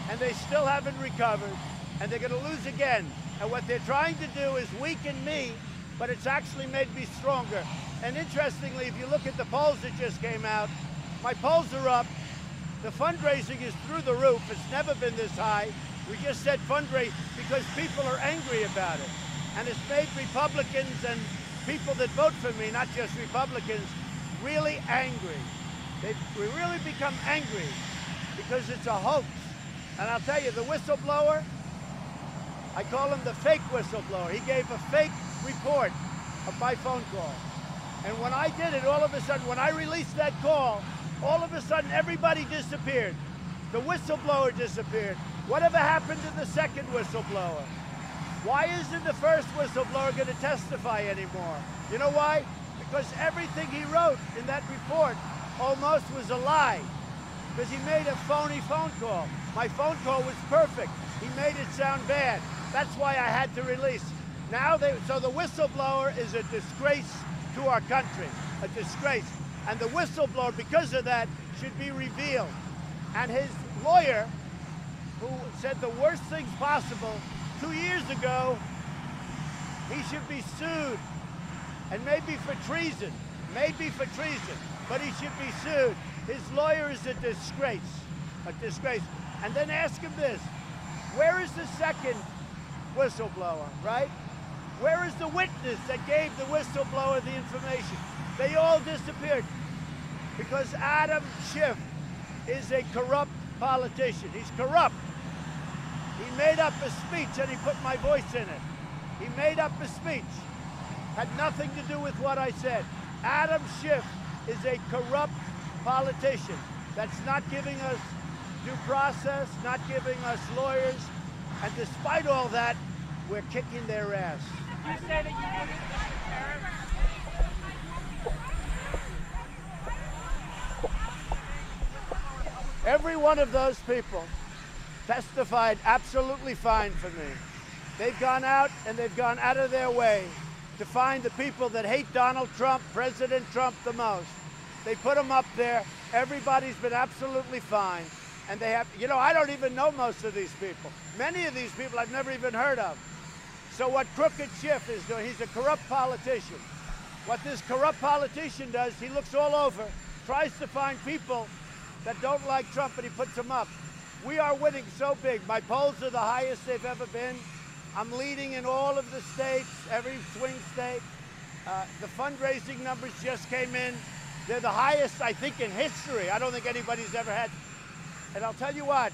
Speaker 1: and they still haven't recovered, and they're going to lose again. And what they're trying to do is weaken me, but it's actually made me stronger. And interestingly, if you look at the polls that just came out, my polls are up. The fundraising is through the roof. It's never been this high. We just said fundraise because people are angry about it. And it's made Republicans and people that vote for me, not just Republicans, really angry. We really become angry because it's a hoax. And I'll tell you, the whistleblower, I call him the fake whistleblower. He gave a fake report of my phone call. And when I did it, all of a sudden, when I released that call, all of a sudden, everybody disappeared. The whistleblower disappeared. Whatever happened to the second whistleblower? Why isn't the first whistleblower going to testify anymore? You know why? Because everything he wrote in that report almost was a lie. Because he made a phony phone call. My phone call was perfect. He made it sound bad. That's why I had to release. So the whistleblower is a disgrace to our country, a disgrace. And the whistleblower, because of that, should be revealed. And his lawyer, who said the worst things possible 2 years ago, he should be sued. And maybe for treason, but he should be sued. His lawyer is a disgrace. And then ask him this, where is the second whistleblower, right? Where is the witness that gave the whistleblower the information? They all disappeared because Adam Schiff is a corrupt politician. He's corrupt. He made up a speech and he put my voice in it. He made up a speech. Had nothing to do with what I said. Adam Schiff is a corrupt politician that's not giving us due process, not giving us lawyers, and despite all that, we're kicking their ass.
Speaker 19: You say that you believe
Speaker 1: Every one of those people testified absolutely fine for me. They've gone out and they've gone out of their way to find the people that hate Donald Trump, President Trump, the most. They put them up there. Everybody's been absolutely fine. And they have, you know, I don't even know most of these people. Many of these people I've never even heard of. So what Crooked Schiff is doing, he's a corrupt politician. What this corrupt politician does, he looks all over, tries to find people that don't like Trump, and he puts them up. We are winning so big. My polls are the highest they've ever been. I'm leading in all of the states, every swing state. The fundraising numbers just came in. They're the highest, I think, in history. I don't think anybody's ever had. And I'll tell you what,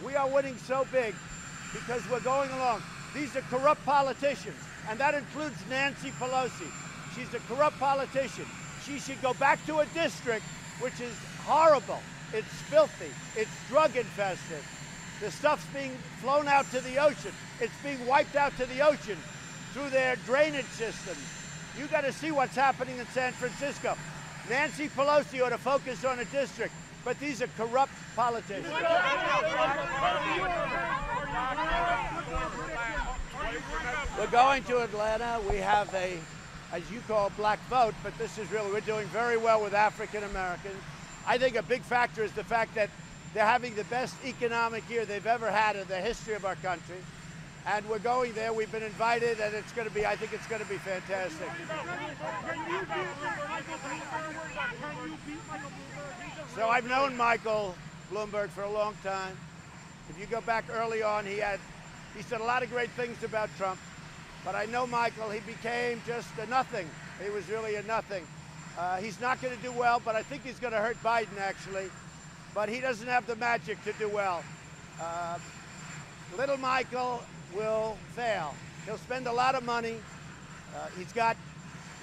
Speaker 1: we are winning so big because we're going along. These are corrupt politicians, and that includes Nancy Pelosi. She's a corrupt politician. She should go back to a district which is horrible. It's filthy. It's drug infested. The stuff's being flown out to the ocean. It's being wiped out to the ocean through their drainage systems. You got to see what's happening in San Francisco. Nancy Pelosi ought to focus on a district, but these are corrupt politicians. We're going to Atlanta. We have a, as you call, black vote, but this is really, we're doing very well with African Americans. I think a big factor is the fact that they're having the best economic year they've ever had in the history of our country. And we're going there. We've been invited, and it's going to be, I think it's going to be fantastic. So I've known Michael Bloomberg for a long time. If you go back early on, he said a lot of great things about Trump. But I know Michael, he became just a nothing. He was really a nothing. He's not going to do well, but I think he's going to hurt Biden, actually. But he doesn't have the magic to do well. Little Michael will fail. He'll spend a lot of money. He's got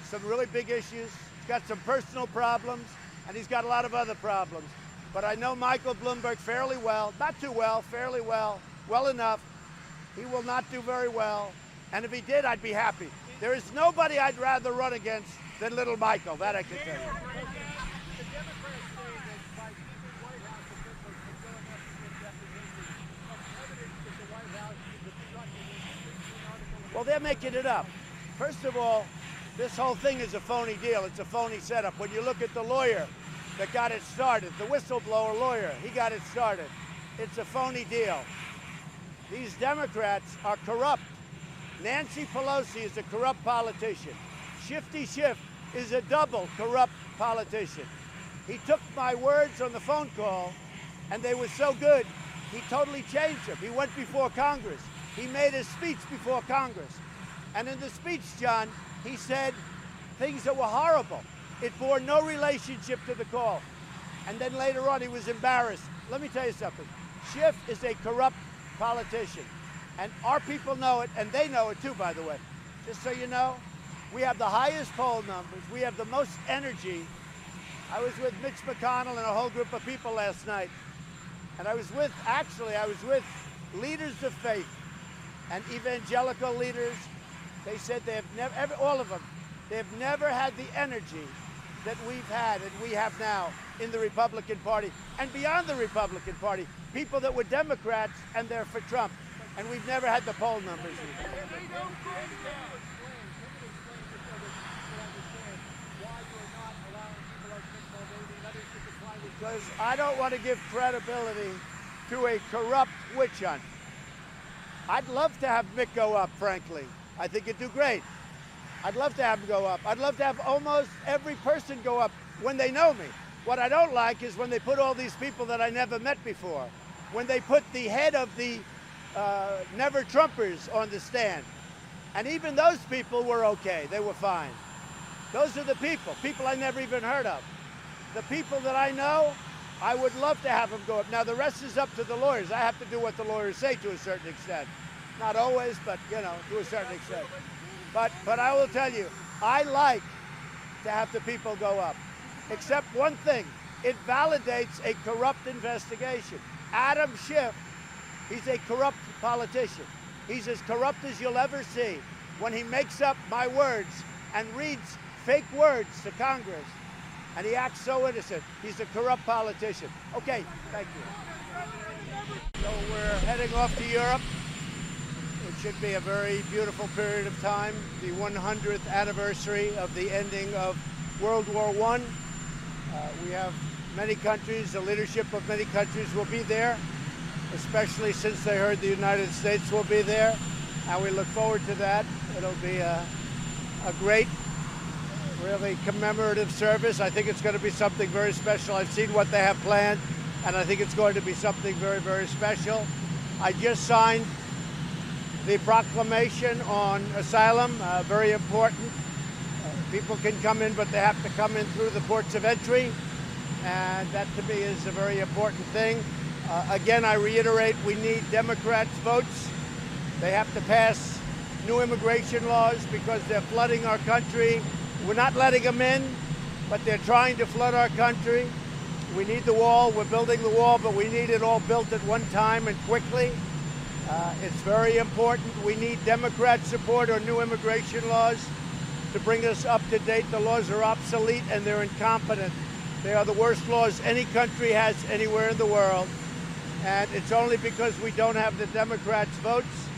Speaker 1: some really big issues. He's got some personal problems, and he's got a lot of other problems. but I know Michael Bloomberg fairly well. Not too well, fairly well, well enough. He will not do very well. And if he did, I'd be happy. There is nobody I'd rather run against than little Michael. That I can tell you. Well, they're making it up. First of all, this whole thing is a phony deal. It's a phony setup. When you look at the lawyer that got it started, the whistleblower lawyer, he got it started. It's a phony deal. These Democrats are corrupt. Nancy Pelosi is a corrupt politician. Shifty Schiff is a double corrupt politician. He took my words on the phone call, and they were so good, he totally changed them. He went before Congress. He made a speech before Congress. And in the speech, John, he said things that were horrible. It bore no relationship to the call. And then later on, he was embarrassed. Let me tell you something. Schiff is a corrupt politician. And our people know it, and they know it too, by the way. Just so you know, we have the highest poll numbers. We have the most energy. I was with Mitch McConnell and a whole group of people last night. And I was with leaders of faith and evangelical leaders. They said they have never, all of them, they've never had the energy that we've had and we have now in the Republican Party and beyond the Republican Party. People that were Democrats and they're for Trump. And we've never had the poll numbers. Because I don't want to give credibility to a corrupt witch hunt. I'd love to have Mick go up, frankly. I think he'd do great. I'd love to have him go up. I'd love to have almost every person go up when they know me. What I don't like is when they put all these people that I never met before. When they put the head of the Never Trumpers on the stand. And even those people were okay. They were fine. Those are the people I never even heard of. The people that I know, I would love to have them go up. Now, the rest is up to the lawyers. I have to do what the lawyers say to a certain extent. Not always, but, you know, to a certain extent. But I will tell you, I like to have the people go up. Except one thing, it validates a corrupt investigation. Adam Schiff, he's a corrupt politician. He's as corrupt as you'll ever see when he makes up my words and reads fake words to Congress. And he acts so innocent. He's a corrupt politician. Okay, thank you. So we're heading off to Europe. It should be a very beautiful period of time. The 100th anniversary of the ending of World War I. We have many countries, the leadership of many countries will be there, especially since they heard the United States will be there. And we look forward to that. It'll be a great, really commemorative service. I think it's going to be something very special. I've seen what they have planned, and I think it's going to be something very, very special. I just signed the proclamation on asylum, very important. People can come in, but they have to come in through the ports of entry, and that to me is a very important thing. Again, I reiterate, we need Democrats' votes. They have to pass new immigration laws because they're flooding our country. We're not letting them in, but they're trying to flood our country. We need the wall. We're building the wall, but we need it all built at one time and quickly. It's very important. We need Democrat support on new immigration laws to bring us up to date. The laws are obsolete and they're incompetent. They are the worst laws any country has anywhere in the world. And it's only because we don't have the Democrats' votes.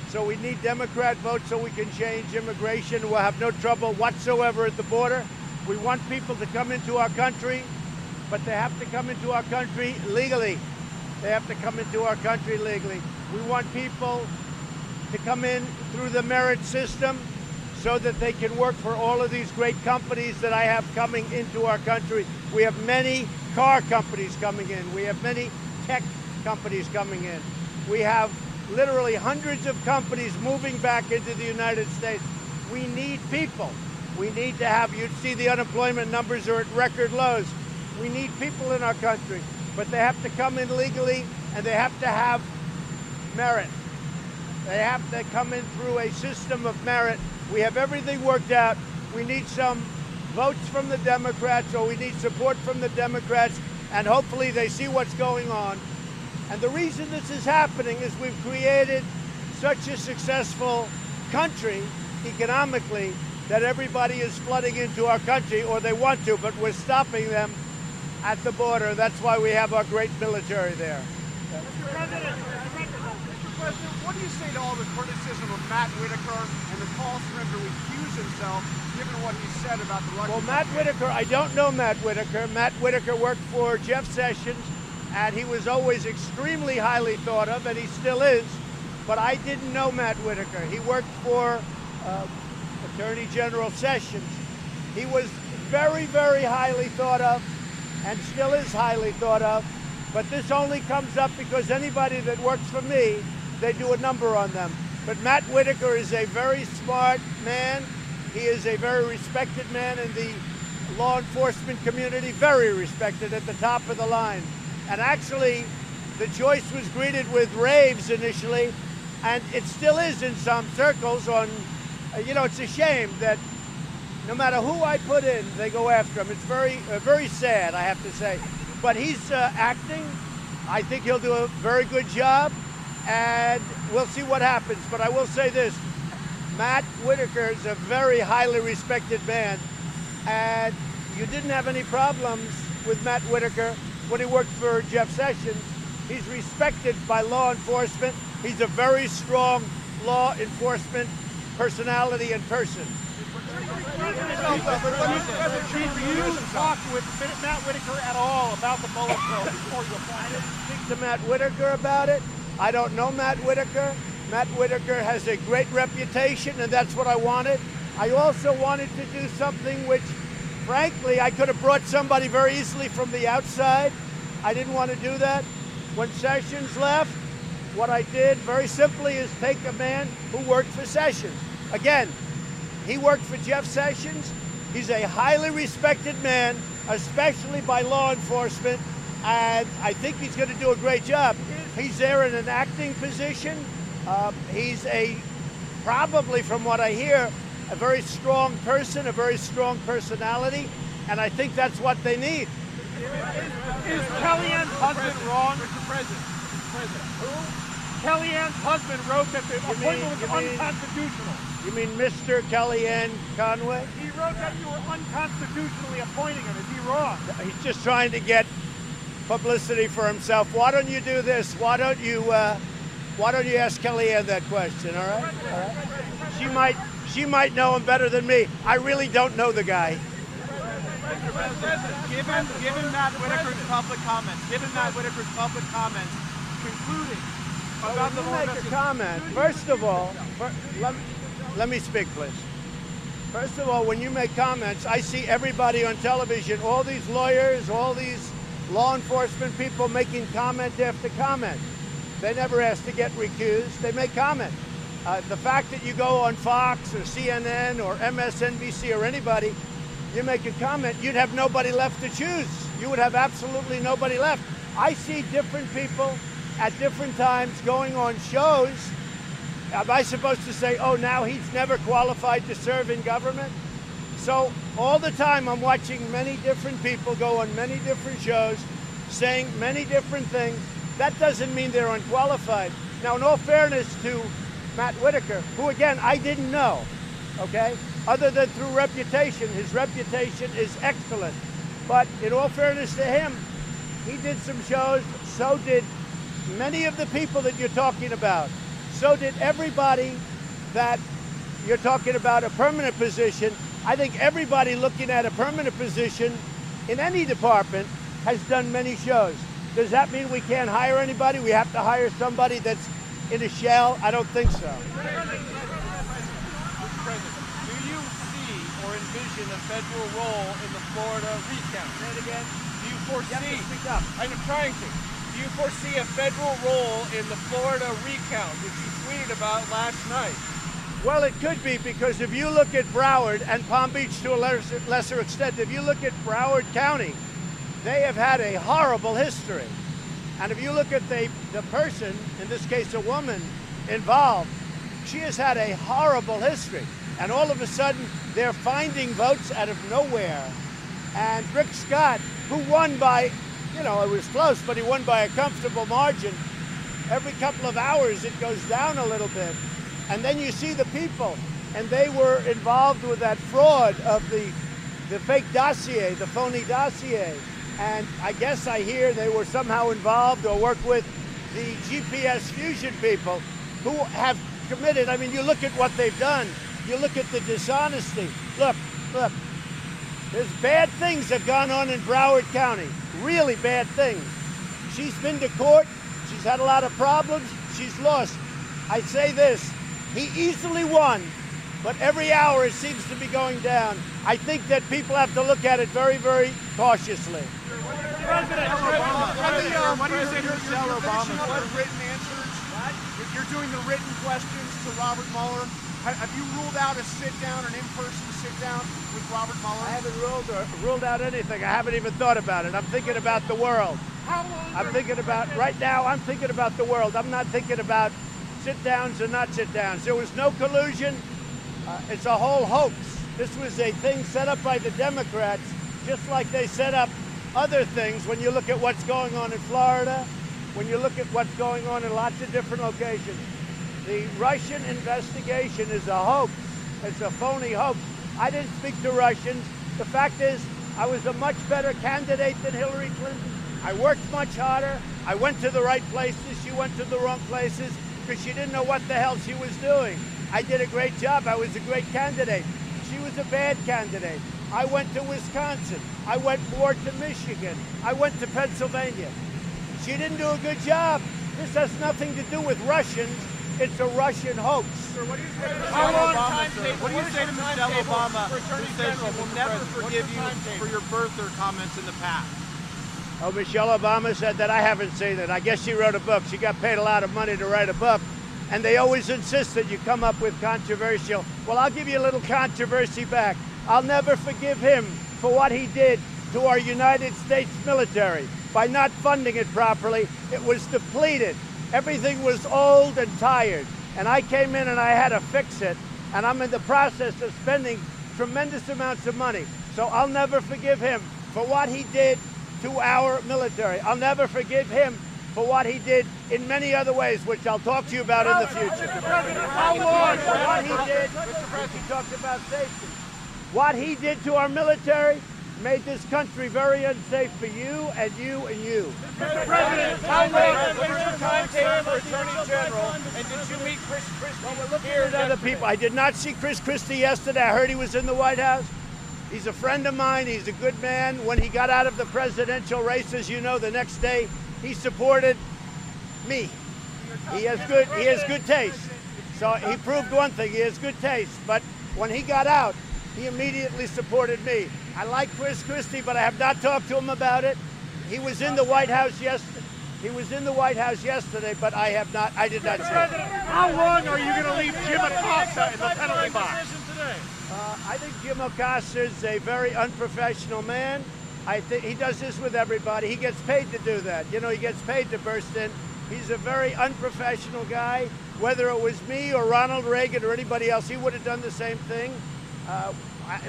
Speaker 1: So we need Democrat votes so we can change immigration. We'll have no trouble whatsoever at the border. We want people to come into our country, but they have to come into our country legally. They have to come into our country legally. We want people to come in through the merit system so that they can work for all of these great companies that I have coming into our country. We have many car companies coming in. We have many tech companies coming in. We have literally hundreds of companies moving back into the United States. We need people. We need to have, you'd see the unemployment numbers are at record lows. We need people in our country, but they have to come in legally and they have to have merit. They have to come in through a system of merit. We have everything worked out. We need some votes from the Democrats, or we need support from the Democrats, and hopefully they see what's going on. And the reason this is happening is we've created such a successful country economically that everybody is flooding into our country, or they want to, but we're stopping them at the border. That's why we have our great military there.
Speaker 16: Mr. President, what do you say to all the criticism of Matt Whitaker and the calls for him to recuse himself, given what he said about the Russian?
Speaker 1: Well, Matt Whitaker, I don't know Matt Whitaker. Matt Whitaker worked for Jeff Sessions, and he was always extremely highly thought of, and he still is. But I didn't know Matt Whitaker. He worked for Attorney General Sessions. He was very, very highly thought of, and still is highly thought of. But this only comes up because anybody that works for me, they do a number on them. But Matt Whitaker is a very smart man. He is a very respected man in the law enforcement community, very respected at the top of the line. And actually, the choice was greeted with raves initially, and it still is in some circles on, it's a shame that no matter who I put in, they go after him. It's very sad, I have to say. But he's acting. I think he'll do a very good job, and we'll see what happens. But I will say this, Matt Whitaker is a very highly respected man, and you didn't have any problems with Matt Whitaker when he worked for Jeff Sessions. He's respected by law enforcement. He's a very strong law enforcement personality and person.
Speaker 16: Did you talk with Matt Whitaker at all about the Mueller probe before you applied?
Speaker 1: I didn't speak to Matt Whitaker about it. I don't know Matt Whitaker. Matt Whitaker has a great reputation, and that's what I wanted. I also wanted to do something which, frankly, I could have brought somebody very easily from the outside. I didn't want to do that. When Sessions left, what I did very simply is take a man who worked for Sessions. Again, he worked for Jeff Sessions. He's a highly respected man, especially by law enforcement, and I think he's going to do a great job. He's there in an acting position. He's probably from what I hear, a very strong person, a very strong personality, and I think that's what they need.
Speaker 16: Is Kellyanne's husband wrong? Mr. President. Kellyanne's husband wrote that the appointment was unconstitutional.
Speaker 1: You mean Mr. Kellyanne Conway?
Speaker 16: He wrote that you were unconstitutionally appointing him. Is he wrong?
Speaker 1: He's just trying to get publicity for himself. Why don't you do this? Why don't you ask Kellyanne that question? All right. All right. She might know him better than me. I really don't know the guy.
Speaker 16: Given Matt Whitaker's public comments, concluding about the
Speaker 1: make a comment. First of all, let me speak, please. First of all, when you make comments, I see everybody on television, all these lawyers, all these law enforcement people making comment after comment. They never ask to get recused. They make comment. The fact that you go on Fox or CNN or MSNBC or anybody, you make a comment, you'd have nobody left to choose. You would have absolutely nobody left. I see different people at different times going on shows. Am I supposed to say, oh, now he's never qualified to serve in government? So all the time I'm watching many different people go on many different shows, saying many different things. That doesn't mean they're unqualified. Now, in all fairness to Matt Whitaker, who, again, I didn't know, okay? Other than through reputation, his reputation is excellent. But in all fairness to him, he did some shows, so did many of the people that you're talking about. So did everybody that you're talking about a permanent position. I think everybody looking at a permanent position in any department has done many shows. Does that mean we can't hire anybody? We have to hire somebody that's in a shell? I don't think so.
Speaker 16: Envision a federal role in the Florida recount? Say it again. Do you foresee?
Speaker 1: You have to speak up.
Speaker 16: I'm trying to. Do you foresee a federal role in the Florida recount, which you tweeted about last night?
Speaker 1: Well, it could be, because if you look at Broward and Palm Beach to a lesser extent, if you look at Broward County, they have had a horrible history. And if you look at the person, in this case a woman, involved, she has had a horrible history. And all of a sudden, they're finding votes out of nowhere. And Rick Scott, who won by you know, it was close, but he won by a comfortable margin. Every couple of hours, it goes down a little bit. And then you see the people, and they were involved with that fraud of the fake dossier, the phony dossier. And I guess I hear they were somehow involved or worked with the GPS fusion people who have committed. I mean, you look at what they've done. You look at the dishonesty. Look. There's bad things that have gone on in Broward County. Really bad things. She's been to court. She's had a lot of problems. She's lost. I say this, he easily won, but every hour it seems to be going down. I think that people have to look at it very, very cautiously.
Speaker 16: President Obama, what do you say to Michelle Obama? Written answers. If you're doing the written questions to Robert Mueller, have you ruled out a sit-down, an in-person sit-down with Robert Mueller?
Speaker 1: I haven't ruled out anything. I haven't even thought about it. I'm thinking about the world. I'm thinking about, right now, I'm thinking about the world. I'm not thinking about sit-downs or not sit-downs. There was no collusion. It's a whole hoax. This was a thing set up by the Democrats, just like they set up other things when you look at what's going on in Florida, when you look at what's going on in lots of different locations. The Russian investigation is a hoax. It's a phony hoax. I didn't speak to Russians. The fact is, I was a much better candidate than Hillary Clinton. I worked much harder. I went to the right places. She went to the wrong places because she didn't know what the hell she was doing. I did a great job. I was a great candidate. She was a bad candidate. I went to Wisconsin. I went more to Michigan. I went to Pennsylvania. She didn't do a good job. This has nothing to do with Russians. It's a Russian hoax.
Speaker 16: Sir, what do you say to Michelle Obama, sir? What do you say to Michelle Obama, who says she will never forgive you for your birther comments in the past?
Speaker 1: Oh, Michelle Obama said that. I haven't seen it. I guess she wrote a book. She got paid a lot of money to write a book. And they always insist that you come up with controversial. Well, I'll give you a little controversy back. I'll never forgive him for what he did to our United States military by not funding it properly. It was depleted. Everything was old and tired. And I came in and I had to fix it. And I'm in the process of spending tremendous amounts of money. So I'll never forgive him for what he did to our military. I'll never forgive him for what he did in many other ways, which I'll talk to you about in the future.
Speaker 16: How long?
Speaker 1: What he did, he talked about safety. What he did to our military made this country very unsafe for you and you and you.
Speaker 16: Mr. President, how long? What is your timetable for Attorney General? And did you meet Chris Christie here
Speaker 1: With other people. I did not see Chris Christie yesterday. I heard he was in the White House. He's a friend of mine. He's a good man. When he got out of the presidential race, as you know, the next day he supported me. He has good taste. So he proved one thing, he has good taste. But when he got out, he immediately supported me. I like Chris Christie, but I have not talked to him about it. He was in the White House yesterday. He was in the White House yesterday, but I did not see him.
Speaker 16: How long are you going to leave Jim Acosta in the penalty box?
Speaker 1: I think Jim Acosta is a very unprofessional man. I think he does this with everybody. He gets paid to do that. You know, he gets paid to burst in. He's a very unprofessional guy. Whether it was me or Ronald Reagan or anybody else, he would have done the same thing.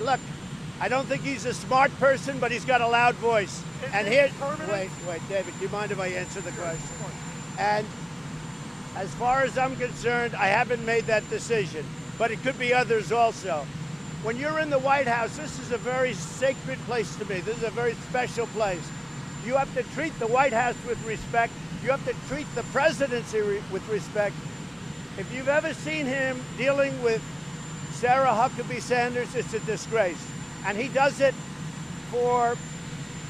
Speaker 1: Look, I don't think he's a smart person, but he's got a loud voice. And here, wait, David, do you mind if I answer the question? And as far as I'm concerned, I haven't made that decision, but it could be others also. When you're in the White House, this is a very sacred place to me. This is a very special place. You have to treat the White House with respect. You have to treat the presidency with respect. If you've ever seen him dealing with Sarah Huckabee Sanders, it's a disgrace. And he does it for,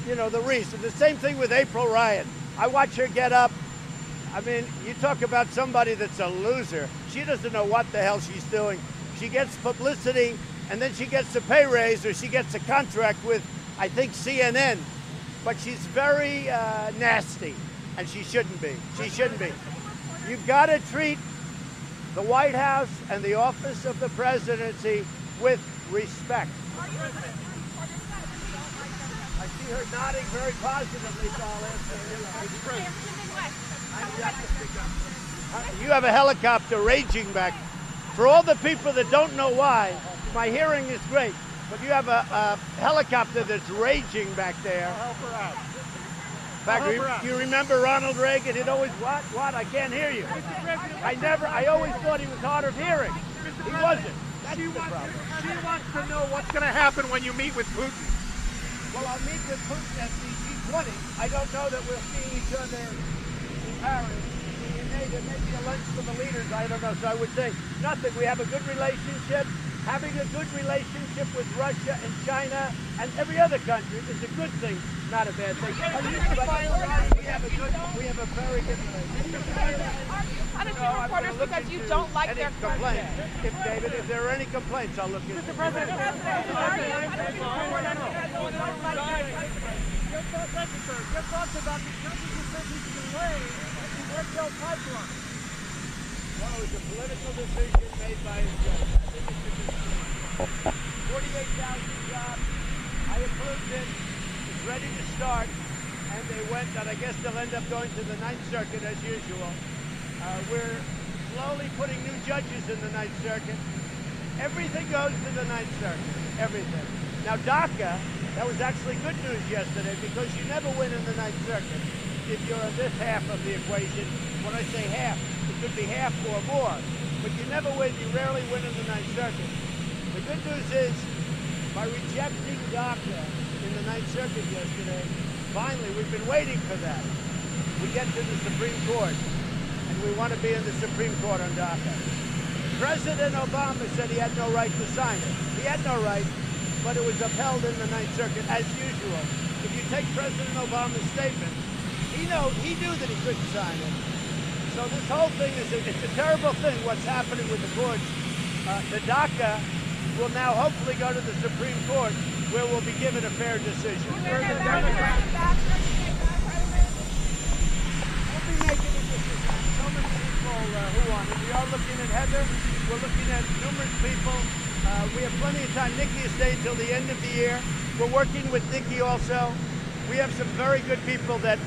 Speaker 1: you know, the reason. The same thing with April Ryan. I watch her get up. I mean, you talk about somebody that's a loser. She doesn't know what the hell she's doing. She gets publicity, and then she gets a pay raise, or she gets a contract with, I think, CNN. But she's very nasty, and she shouldn't be. She shouldn't be. You've got to treat the White House and the office of the presidency with respect. I see her nodding very positively, so I'll answer. You have a helicopter raging back. For all the people that don't know why, my hearing is great, but you have a helicopter that's raging back there.
Speaker 16: I'll help her out.
Speaker 1: In fact, you remember Ronald Reagan? He'd always, what? I can't hear you. I always thought he was hard of hearing. He wasn't. That's the problem.
Speaker 12: She wants to know what's going to happen when you meet with Putin.
Speaker 1: Well, I'll meet with Putin at the G20. I don't know that we'll see each other in Paris. There may be a lunch for the leaders. I don't know. So I would say nothing. We have a good relationship. Having a good relationship with Russia and China and every other country is a good thing, not a bad thing. We have a very good relationship.
Speaker 15: Punishing reporters because you don't like their
Speaker 1: complaints. If there are any complaints, I'll look into it.
Speaker 5: Mr. President, your thoughts about the Turkish decision to delay the Oil pipeline?
Speaker 1: Well, it was a political decision made by a judge. I think it's a good decision. 48,000 jobs. I approved it. It's ready to start. And they went, and I guess they'll end up going to the Ninth Circuit as usual. We're slowly putting new judges in the Ninth Circuit. Everything goes to the Ninth Circuit. Everything. Now, DACA, that was actually good news yesterday because you never win in the Ninth Circuit if you're on this half of the equation. When I say half, it could be half or more. But you never win. You rarely win in the Ninth Circuit. The good news is, by rejecting DACA in the Ninth Circuit yesterday, finally, we've been waiting for that. We get to the Supreme Court, and we want to be in the Supreme Court on DACA. President Obama said he had no right to sign it. He had no right, but it was upheld in the Ninth Circuit, as usual. If you take President Obama's statement, he knew that he couldn't sign it. So this whole thing it's a terrible thing, what's happening with the courts. The DACA will now hopefully go to the Supreme Court, where we'll be given a fair decision. We'll be making a decision. So many people who want it. We are looking at Heather. We're looking at numerous people. We have plenty of time. Nikki is staying till the end of the year. We're working with Nikki also. We have some very good people that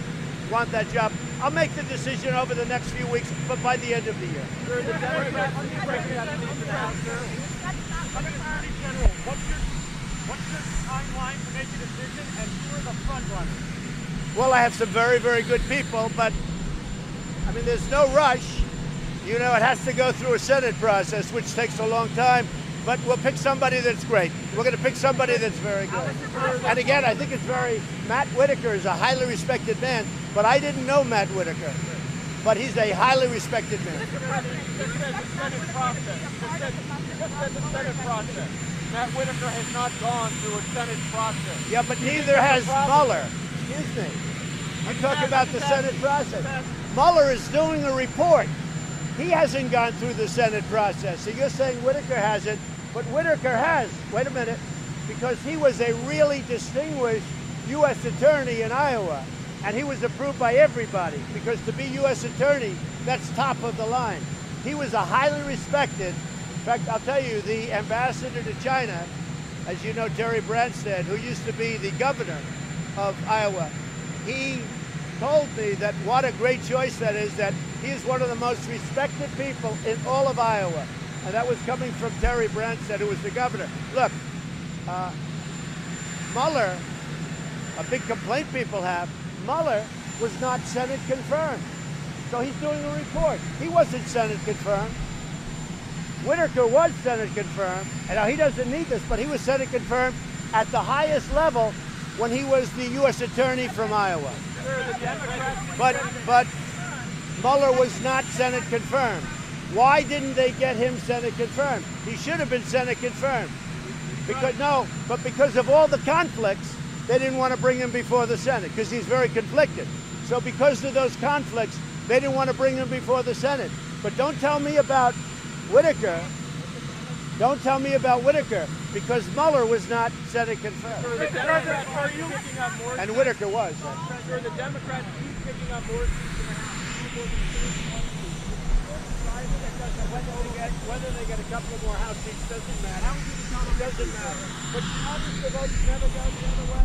Speaker 1: want that job. I'll make the decision over the next few weeks, but by the end of the year.
Speaker 8: Sir, the Democrats what's your timeline to make a decision, and who are the front runners?
Speaker 1: Well, I have some very, very good people, but I mean, there's no rush. You know, it has to go through a Senate process, which takes a long time. But we'll pick somebody that's great. We're going to pick somebody that's very good. And again, I think it's Matt Whitaker is a highly respected man, but I didn't know Matt Whitaker. But he's a highly respected man.
Speaker 8: Just said the Senate process. Matt Whitaker has not gone through a Senate process.
Speaker 1: Yeah, but neither has Mueller. Excuse me. You talk about the Senate process. Mueller is doing a report. He hasn't gone through the Senate process. So you're saying Whitaker hasn't. But Whitaker has, wait a minute, because he was a really distinguished U.S. attorney in Iowa, and he was approved by everybody, because to be U.S. attorney, that's top of the line. He was a highly respected, in fact, I'll tell you, the ambassador to China, as you know, Terry Branstad, who used to be the governor of Iowa, he told me that what a great choice that is, that he is one of the most respected people in all of Iowa. And that was coming from Terry Branstad, who was the governor. Look, Mueller, a big complaint people have, Mueller was not Senate confirmed. So he's doing a report. He wasn't Senate confirmed. Whitaker was Senate confirmed. And now he doesn't need this, but he was Senate confirmed at the highest level when he was the U.S. attorney from Iowa. But Mueller was not Senate confirmed. Why didn't they get him Senate confirmed? He should have been Senate confirmed. Because of all the conflicts, they didn't want to bring him before the Senate because he's very conflicted. So because of those conflicts, they didn't want to bring him before the Senate. But don't tell me about Whitaker. Don't tell me about Whitaker because Mueller was not Senate confirmed. And Whitaker was.
Speaker 8: Sir, the Democrats keep picking up more seats in the House.
Speaker 1: Whether they get a couple of more House seats doesn't matter. It doesn't matter. But you notice the votes never go the other way.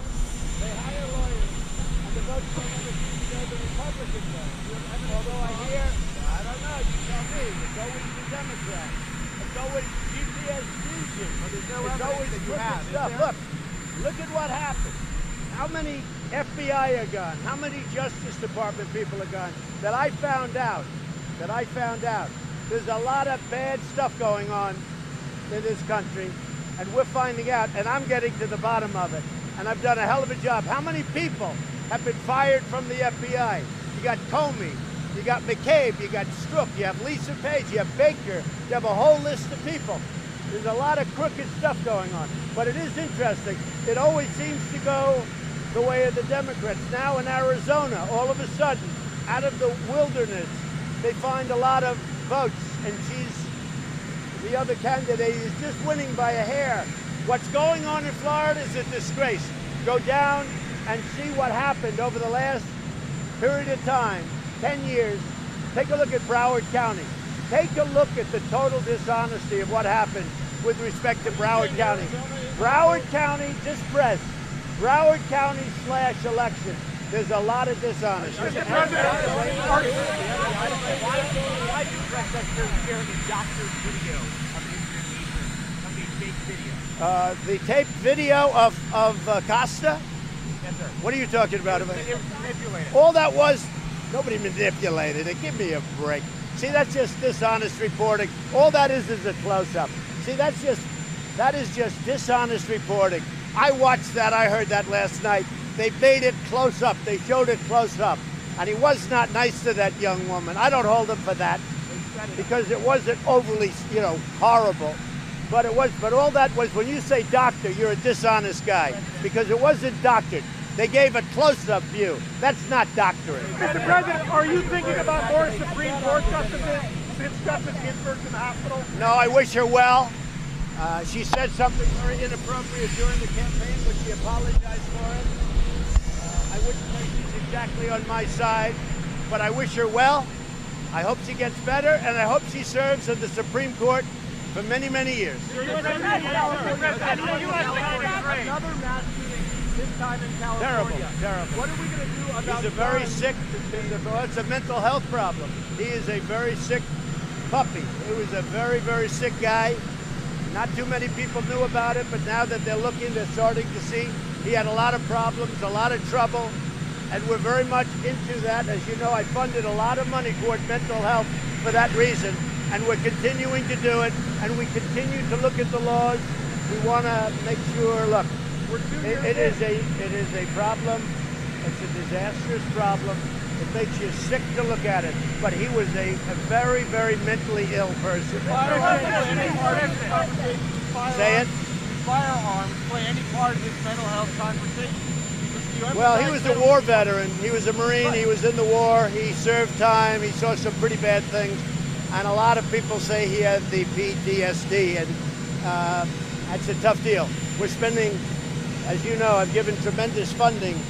Speaker 1: They hire lawyers, and the votes don't ever seem to go the Republican way. Although I hear, I don't know, you tell me, it's always the Democrats. It's always GPS fusion. It's always crooked stuff. Look at what happened. how many FBI are gone, how many Justice Department people are gone, that I found out, there's a lot of bad stuff going on in this country, and we're finding out, and I'm getting to the bottom of it, and I've done a hell of a job. How many people have been fired from the FBI? You got Comey, you got McCabe, you got Strzok, you have Lisa Page, you have Baker, you have a whole list of people. There's a lot of crooked stuff going on, but it is interesting. It always seems to go the way of the Democrats. Now in Arizona, all of a sudden, out of the wilderness, they find a lot of votes, and the other candidate is just winning by a hair. What's going on in Florida is a disgrace. Go down and see what happened over the last period of time, 10 years. Take a look at Broward County. Take a look at the total dishonesty of what happened with respect to Broward County. Broward County, just press. Broward County / election. There's a lot of dishonesty.
Speaker 8: Mr. President, why do press secretary share the doctor's video of his of the fake video?
Speaker 1: The taped video of Costa?
Speaker 8: Yes, sir.
Speaker 1: What are you talking about?
Speaker 8: It was manipulated.
Speaker 1: All that was, nobody manipulated it. Give me a break. See, that's just dishonest reporting. All that is a close-up. See, that is just dishonest reporting. I watched that. I heard that last night. They made it close up. They showed it close up. And he was not nice to that young woman. I don't hold him for that because it wasn't overly, horrible. But all that was, when you say doctor, you're a dishonest guy because it wasn't doctored. They gave a close-up view. That's not doctoring.
Speaker 12: Mr. President, are you thinking about more Supreme Court justices since Justice Ginsburg's in the hospital?
Speaker 1: No, I wish her well. She said something very inappropriate during the campaign, but she apologized for it. I wouldn't say she's exactly on my side, but I wish her well. I hope she gets better, and I hope she serves in the Supreme Court for many, many years.
Speaker 8: Another mass shooting, this time in California.
Speaker 1: Terrible.
Speaker 8: What are we going to do about
Speaker 1: He's a very sick, it's a mental health problem. He is a very sick puppy. He was a very, very sick guy. Not too many people knew about it, but now that they're looking, they're starting to see he had a lot of problems, a lot of trouble, and we're very much into that. As you know, I funded a lot of money toward mental health for that reason, and we're continuing to do it, and we continue to look at the laws. We want to make sure, look, it is a problem. It's a disastrous problem. It makes you sick to look at it, but he was a very, very mentally ill person. Say it.
Speaker 12: Firearms play any part of this mental health conversation?
Speaker 1: Well, he was a war veteran. He was a Marine. He was in the war. He served time. He saw some pretty bad things. And a lot of people say he had the PTSD, and that's a tough deal. We're spending, as you know, I've given tremendous funding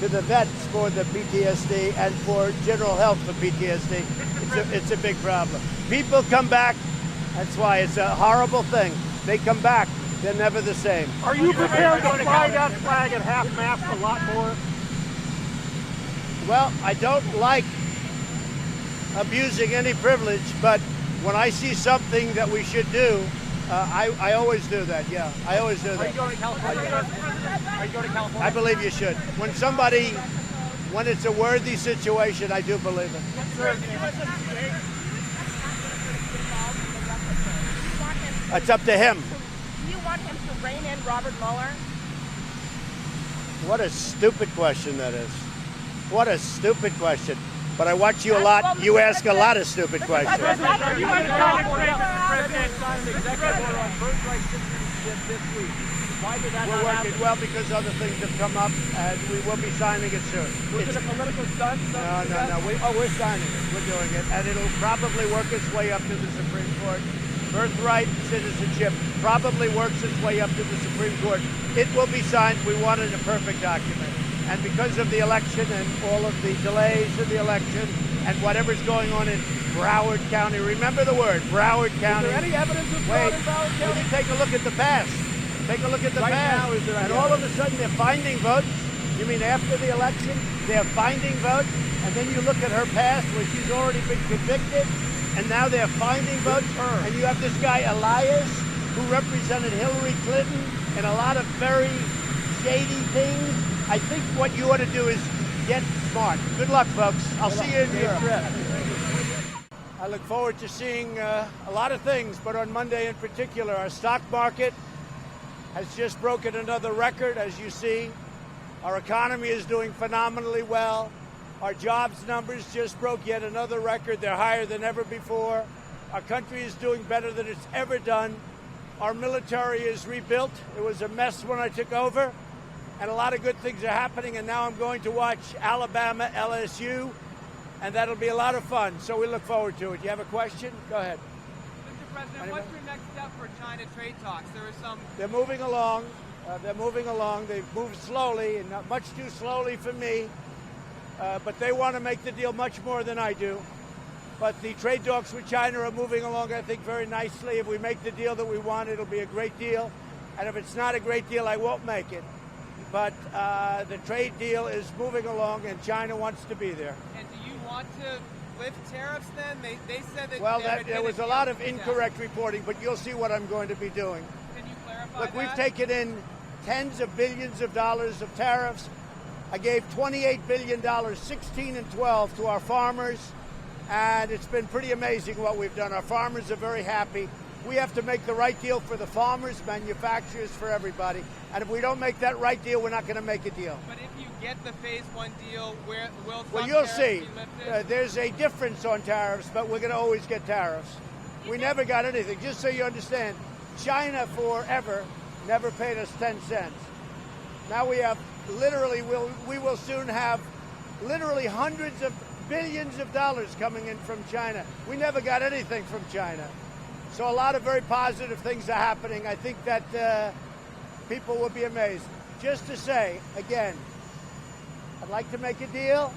Speaker 1: to the vets for the PTSD and for general health for PTSD. It's a big problem. People come back. That's why it's a horrible thing. They come back. They're never the same.
Speaker 12: Are you prepared to fly that flag at half-mast a lot more?
Speaker 1: Well, I don't like abusing any privilege, but when I see something that we should do, I always do that, yeah. I always do that.
Speaker 8: Are you going to California? Are you going to California?
Speaker 1: I believe you should. When it's a worthy situation, I do believe it. It's up to him.
Speaker 20: Do you want him to rein in Robert Mueller?
Speaker 1: What a stupid question that is. What a stupid question. But I watch you a lot. You ask a lot of stupid questions.
Speaker 8: Are you going to California? President signed an executive order on birthright citizenship this week. Why did that
Speaker 1: We're working well because other things have come up, and we will be signing it soon.
Speaker 8: Was it a political stunt?
Speaker 1: No. We're signing it. We're doing it, and it'll probably work its way up to the Supreme Court. Birthright citizenship probably works its way up to the Supreme Court. It will be signed. We wanted a perfect document. And because of the election and all of the delays in the election and whatever's going on in Broward County, remember the word, Broward County.
Speaker 8: Is there any evidence of fraud in Broward County?
Speaker 1: When you take a look at the past, take a look at the
Speaker 8: Right
Speaker 1: past,
Speaker 8: now, is there
Speaker 1: and
Speaker 8: any
Speaker 1: all of a sudden they're finding votes. You mean after the election, they're finding votes, and then you look at her past where she's already been convicted, and now they're finding votes, and you have this guy Elias, who represented Hillary Clinton in a lot of very shady things, I think what you ought to do is get smart. Good luck, folks. I'll see you in Europe. I look forward to seeing a lot of things, but on Monday in particular, our stock market has just broken another record, as you see. Our economy is doing phenomenally well. Our jobs numbers just broke yet another record. They're higher than ever before. Our country is doing better than it's ever done. Our military is rebuilt. It was a mess when I took over, and a lot of good things are happening, and now I'm going to watch Alabama, LSU, and that'll be a lot of fun, so we look forward to it. You have a question? Go ahead.
Speaker 3: Mr. President, what's your next step for China trade talks? There is some...
Speaker 1: They're moving along. They've moved slowly, and not much too slowly for me, but they want to make the deal much more than I do. But the trade talks with China are moving along, I think, very nicely. If we make the deal that we want, it'll be a great deal. And if it's not a great deal, I won't make it. But the trade deal is moving along, and China wants to be there.
Speaker 3: And do you want to lift tariffs then? They said that...
Speaker 1: Well, there was a lot of incorrect reporting, but you'll see what I'm going to be doing.
Speaker 3: Can you clarify
Speaker 1: Look,
Speaker 3: that?
Speaker 1: we've taken in tens of billions of dollars of tariffs. I gave $28 billion, 16 and 12, to our farmers, and it's been pretty amazing what we've done. Our farmers are very happy. We have to make the right deal for the farmers, manufacturers, for everybody. And if we don't make that right deal, we're not going to make a deal.
Speaker 3: But if you get the phase one deal, will some
Speaker 1: Well, you'll
Speaker 3: tariffs
Speaker 1: see.
Speaker 3: be lifted?
Speaker 1: There's a difference on tariffs, but we're going to always get tariffs. We never got anything. Just so you understand, China forever never paid us 10 cents. Now we have literally, we will soon have literally hundreds of billions of dollars coming in from China. We never got anything from China. So a lot of very positive things are happening. I think that people will be amazed. Just to say, again, I'd like to make a deal,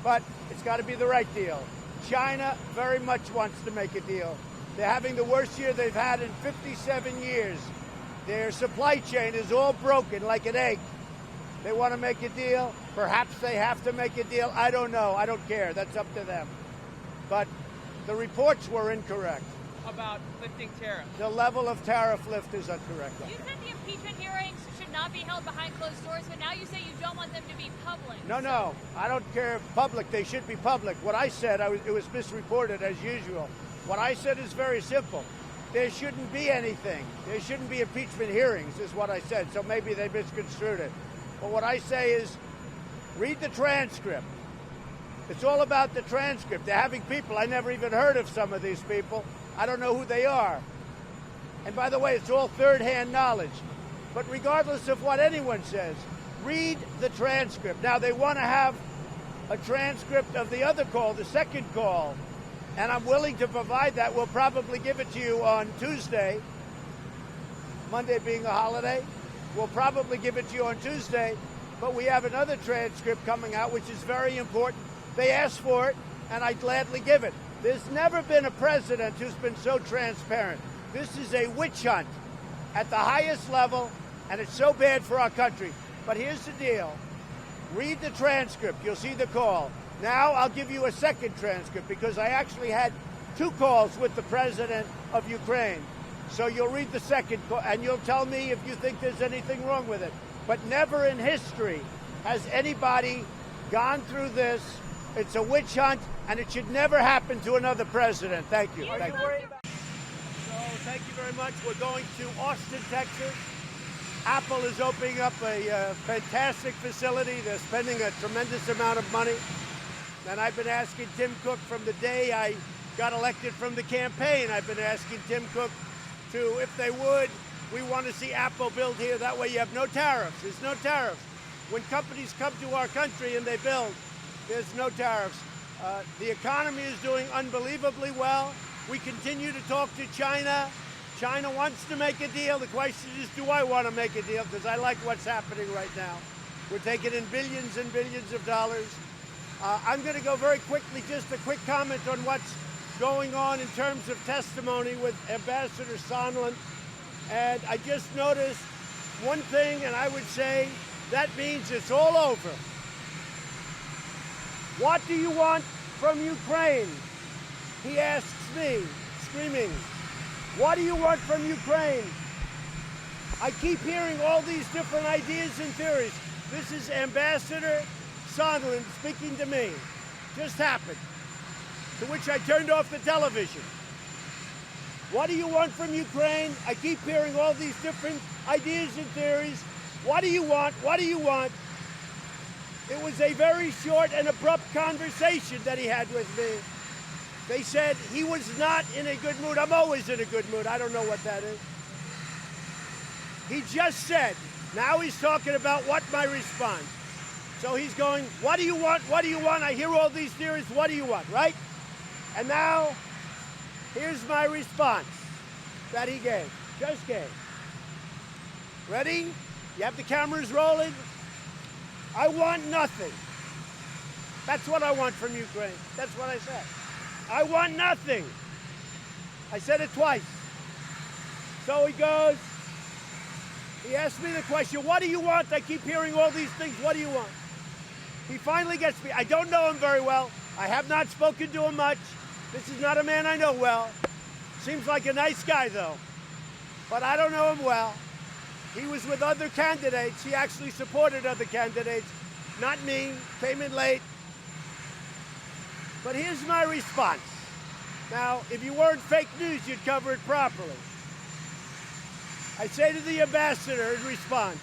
Speaker 1: but it's got to be the right deal. China very much wants to make a deal. They're having the worst year they've had in 57 years. Their supply chain is all broken like an egg. They want to make a deal. Perhaps they have to make a deal. I don't know. I don't care. That's up to them. But the reports were incorrect.
Speaker 3: About lifting tariffs.
Speaker 1: The level of tariff lift is incorrect.
Speaker 9: You said the impeachment hearings should not be held behind closed doors, but now you say you don't want them to be public.
Speaker 1: No. I don't care if public. They should be public. What I said, it was misreported as usual. What I said is very simple. There shouldn't be anything. There shouldn't be impeachment hearings, is what I said. So maybe they misconstrued it. But what I say is, read the transcript. It's all about the transcript. They're having people, I never even heard of some of these people. I don't know who they are. And by the way, it's all third-hand knowledge. But regardless of what anyone says, read the transcript. Now, they want to have a transcript of the other call, the second call, and I'm willing to provide that. We'll probably give it to you on Tuesday, Monday being a holiday. We'll probably give it to you on Tuesday, but we have another transcript coming out, which is very important. They asked for it, and I'd gladly give it. There's never been a president who's been so transparent. This is a witch hunt at the highest level, and it's so bad for our country. But here's the deal. Read the transcript. You'll see the call. Now I'll give you a second transcript because I actually had 2 calls with the president of Ukraine. So you'll read the second call, and you'll tell me if you think there's anything wrong with it. But never in history has anybody gone through this. It's a witch hunt, and it should never happen to another president. Thank you. Thank you. So thank you very much. We're going to Austin, Texas. Apple is opening up a fantastic facility. They're spending a tremendous amount of money. And I've been asking Tim Cook from the day I got elected from the campaign. I've been asking Tim Cook to, if they would, we want to see Apple build here. That way you have no tariffs. There's no tariffs. When companies come to our country and they build, there's no tariffs. The economy is doing unbelievably well. We continue to talk to China. China wants to make a deal. The question is, do I want to make a deal? Because I like what's happening right now. We're taking in billions and billions of dollars. I'm going to go very quickly, just a quick comment on what's going on in terms of testimony with Ambassador Sondland. And I just noticed one thing, and I would say that means it's all over. What do you want from Ukraine? He asks me, screaming. What do you want from Ukraine? I keep hearing all these different ideas and theories. This is Ambassador Sondland speaking to me. Just happened. To which I turned off the television. What do you want from Ukraine? I keep hearing all these different ideas and theories. What do you want? What do you want? It was a very short and abrupt conversation that he had with me. They said he was not in a good mood. I'm always in a good mood. I don't know what that is. He just said, now he's talking about what my response. So he's going, what do you want? What do you want? I hear all these theories. What do you want, right? And now, here's my response that he gave, just gave. Ready? You have the cameras rolling? I want nothing. That's what I want from Ukraine. That's what I said. I want nothing. I said it twice. So he goes, he asked me the question, what do you want? I keep hearing all these things. What do you want? He finally gets me. I don't know him very well. I have not spoken to him much. This is not a man I know well. Seems like a nice guy, though. But I don't know him well. He was with other candidates. He actually supported other candidates. Not me. Came in late. But here's my response. Now, if you weren't fake news, you'd cover it properly. I say to the ambassador in response,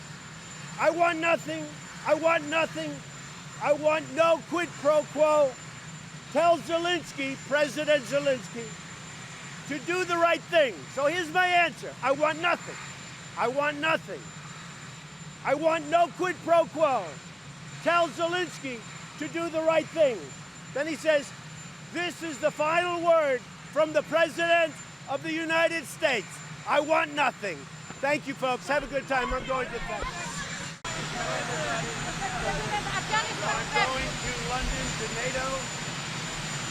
Speaker 1: I want nothing. I want nothing. I want no quid pro quo. Tell Zelensky, President Zelensky, to do the right thing. So here's my answer. I want nothing. I want nothing. I want no quid pro quo. Tell Zelensky to do the right thing. Then he says, this is the final word from the President of the United States. I want nothing. Thank you, folks. Have a good time. I'm going to Texas. I'm going to London, to NATO.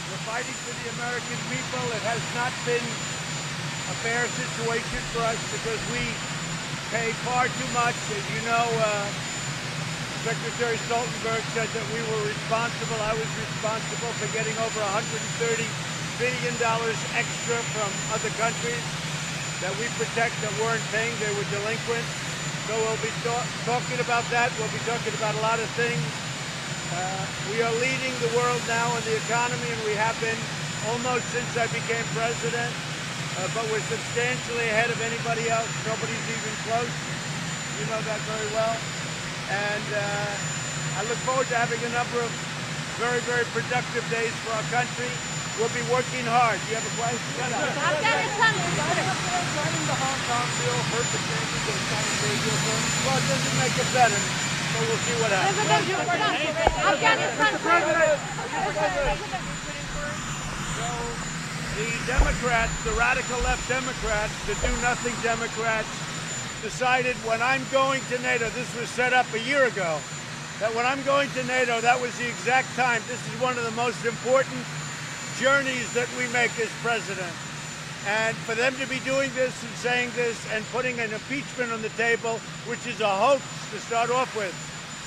Speaker 1: We're fighting for the American people. It has not been a fair situation for us because we pay far too much. As you know, Secretary Stoltenberg said that we were responsible. I was responsible for getting over $130 billion extra from other countries that we protect that weren't paying. They were delinquent. So we'll be talking about that. We'll be talking about a lot of things. We are leading the world now in the economy, and we have been almost since I became president. But we're substantially ahead of anybody else. Nobody's even close. You know that very well. And I look forward to having a number of very, very productive days for our country. We'll be working hard. Do you have a question?
Speaker 2: Afghanistan.
Speaker 1: Signing the Hong Kong bill hurt the chances of signing the deal for us? Well, it doesn't make it better. So we'll see what happens. So the Democrats, the radical left Democrats, the do-nothing Democrats, decided when I'm going to NATO, this was set up a year ago, that when I'm going to NATO, that was the exact time. This is one of the most important journeys that we make as president. And for them to be doing this and saying this and putting an impeachment on the table, which is a hoax to start off with.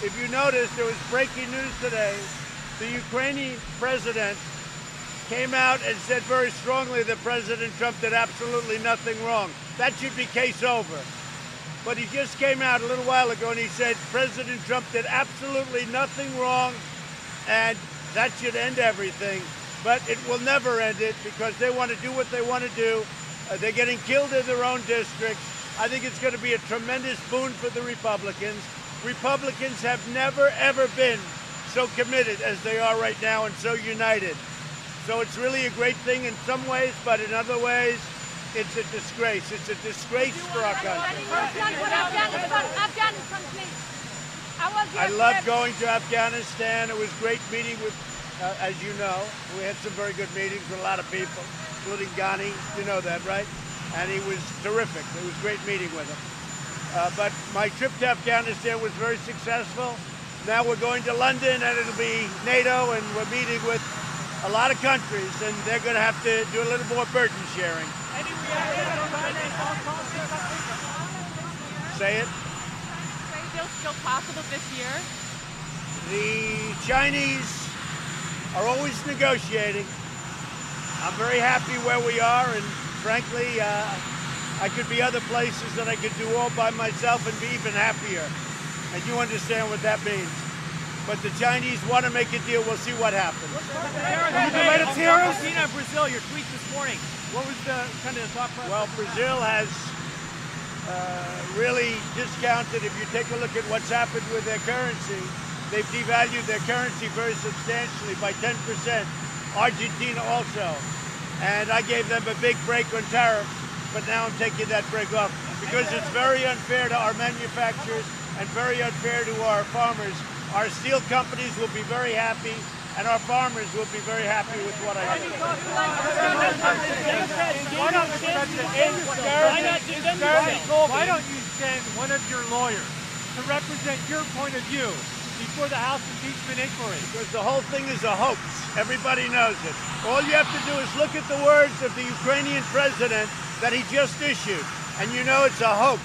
Speaker 1: If you notice, there was breaking news today. The Ukrainian president came out and said very strongly that President Trump did absolutely nothing wrong. That should be case over. But he just came out a little while ago and he said President Trump did absolutely nothing wrong and that should end everything. But it will never end it because they want to do what they want to do. They're getting killed in their own districts. I think it's going to be a tremendous boon for the Republicans. Republicans have never, ever been so committed as they are right now and so united. So it's really a great thing in some ways, but in other ways, it's a disgrace. It's a disgrace for our country.
Speaker 2: Afghanistan, please.
Speaker 1: I love going to Afghanistan. It was great meeting with, as you know, we had some very good meetings with a lot of people, including Ghani. You know that, right? And he was terrific. It was great meeting with him. But my trip to Afghanistan was very successful. Now we're going to London, and it'll be NATO, and we're meeting with a lot of countries, and they're going to have to do a little more burden sharing. Say it.
Speaker 20: Trade deal still possible this year?
Speaker 1: The Chinese are always negotiating. I'm very happy where we are, and frankly, I could be other places that I could do all by myself and be even happier. and you understand what that means. But the Chinese want to make a deal. We'll see what happens.
Speaker 8: Argentina and Brazil, your tweet this morning. What was the kind of the thought process?
Speaker 1: Well, Brazil has really discounted. If you take a look at what's happened with their currency, they've devalued their currency very substantially by 10%. Argentina also. And I gave them a big break on tariffs, but now I'm taking that break off because it's very unfair to our manufacturers and very unfair to our farmers. Our steel companies will be very happy, and our farmers will be very happy with what I do.
Speaker 4: Why don't you send one of your lawyers to represent your point of view before the House impeachment inquiry?
Speaker 1: Because the whole thing is a hoax. Everybody knows it. All you have to do is look at the words of the Ukrainian president that he just issued, and you know it's a hoax.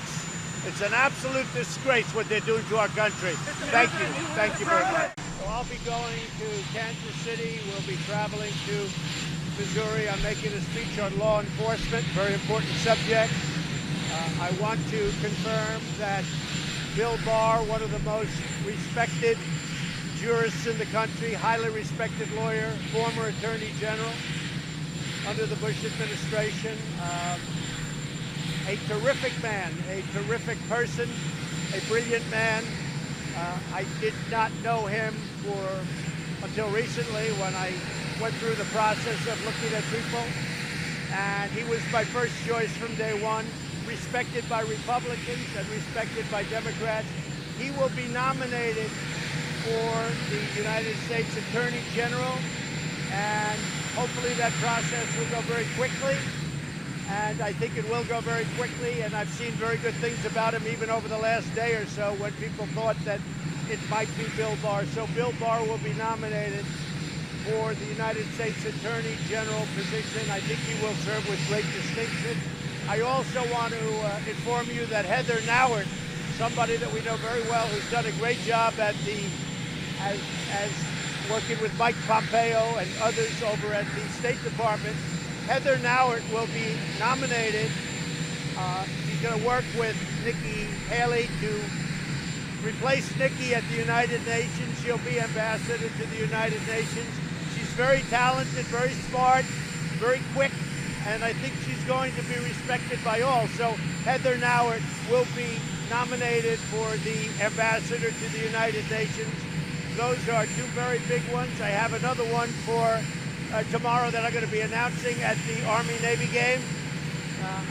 Speaker 1: It's an absolute disgrace what they're doing to our country. Thank you. Thank you very much. So I'll be going to Kansas City. We'll be traveling to Missouri. I'm making a speech on law enforcement, very important subject. I want to confirm that Bill Barr, one of the most respected jurists in the country, highly respected lawyer, former Attorney General under the Bush administration, a terrific man, a terrific person, a brilliant man. I did not know him until recently when I went through the process of looking at people, and he was my first choice from day one, respected by Republicans and respected by Democrats. He will be nominated for the United States Attorney General, and hopefully that process will go very quickly. And I think it will go very quickly, and I've seen very good things about him even over the last day or so when people thought that it might be Bill Barr. So Bill Barr will be nominated for the United States Attorney General position. I think he will serve with great distinction. I also want to inform you that Heather Nauert, somebody that we know very well, who's done a great job at as working with Mike Pompeo and others over at the State Department, Heather Nauert will be nominated. She's going to work with Nikki Haley to replace Nikki at the United Nations. She'll be ambassador to the United Nations. She's very talented, very smart, very quick, and I think she's going to be respected by all. So Heather Nauert will be nominated for the ambassador to the United Nations. Those are two very big ones. I have another one for tomorrow that I'm going to be announcing at the Army-Navy game.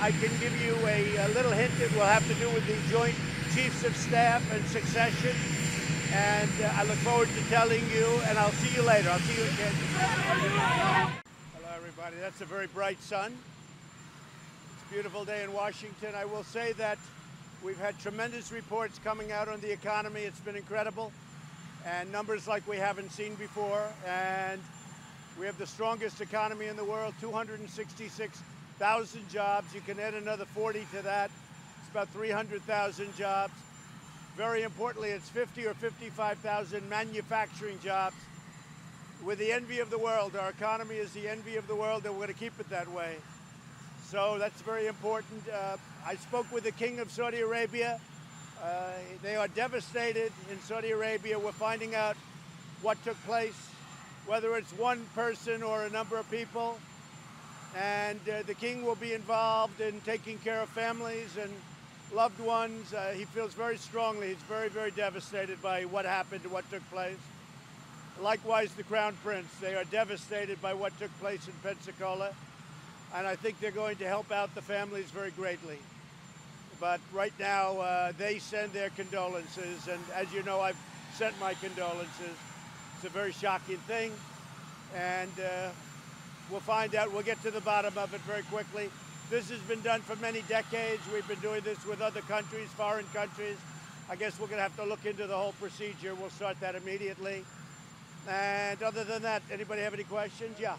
Speaker 1: I can give you a little hint. It will have to do with the Joint Chiefs of Staff and succession. And I look forward to telling you, and I'll see you later. I'll see you again. Hello, everybody. That's a very bright sun. It's a beautiful day in Washington. I will say that we've had tremendous reports coming out on the economy. It's been incredible. And numbers like we haven't seen before. And we have the strongest economy in the world, 266,000 jobs. You can add another 40 to that. It's about 300,000 jobs. Very importantly, it's 50 or 55,000 manufacturing jobs. We're the envy of the world. Our economy is the envy of the world, and we're going to keep it that way. So that's very important. I spoke with the King of Saudi Arabia. They are devastated in Saudi Arabia. We're finding out what took place, whether it's one person or a number of people. And the king will be involved in taking care of families and loved ones. He feels very strongly. He's very, very devastated by what happened and what took place. Likewise, the Crown Prince. They are devastated by what took place in Pensacola. And I think they're going to help out the families very greatly. But right now, they send their condolences. And as you know, I've sent my condolences. It's a very shocking thing. And we'll find out. We'll get to the bottom of it very quickly. This has been done for many decades. We've been doing this with other countries, foreign countries. I guess we're going to have to look into the whole procedure. We'll start that immediately. And other than that, anybody have any questions? Yeah.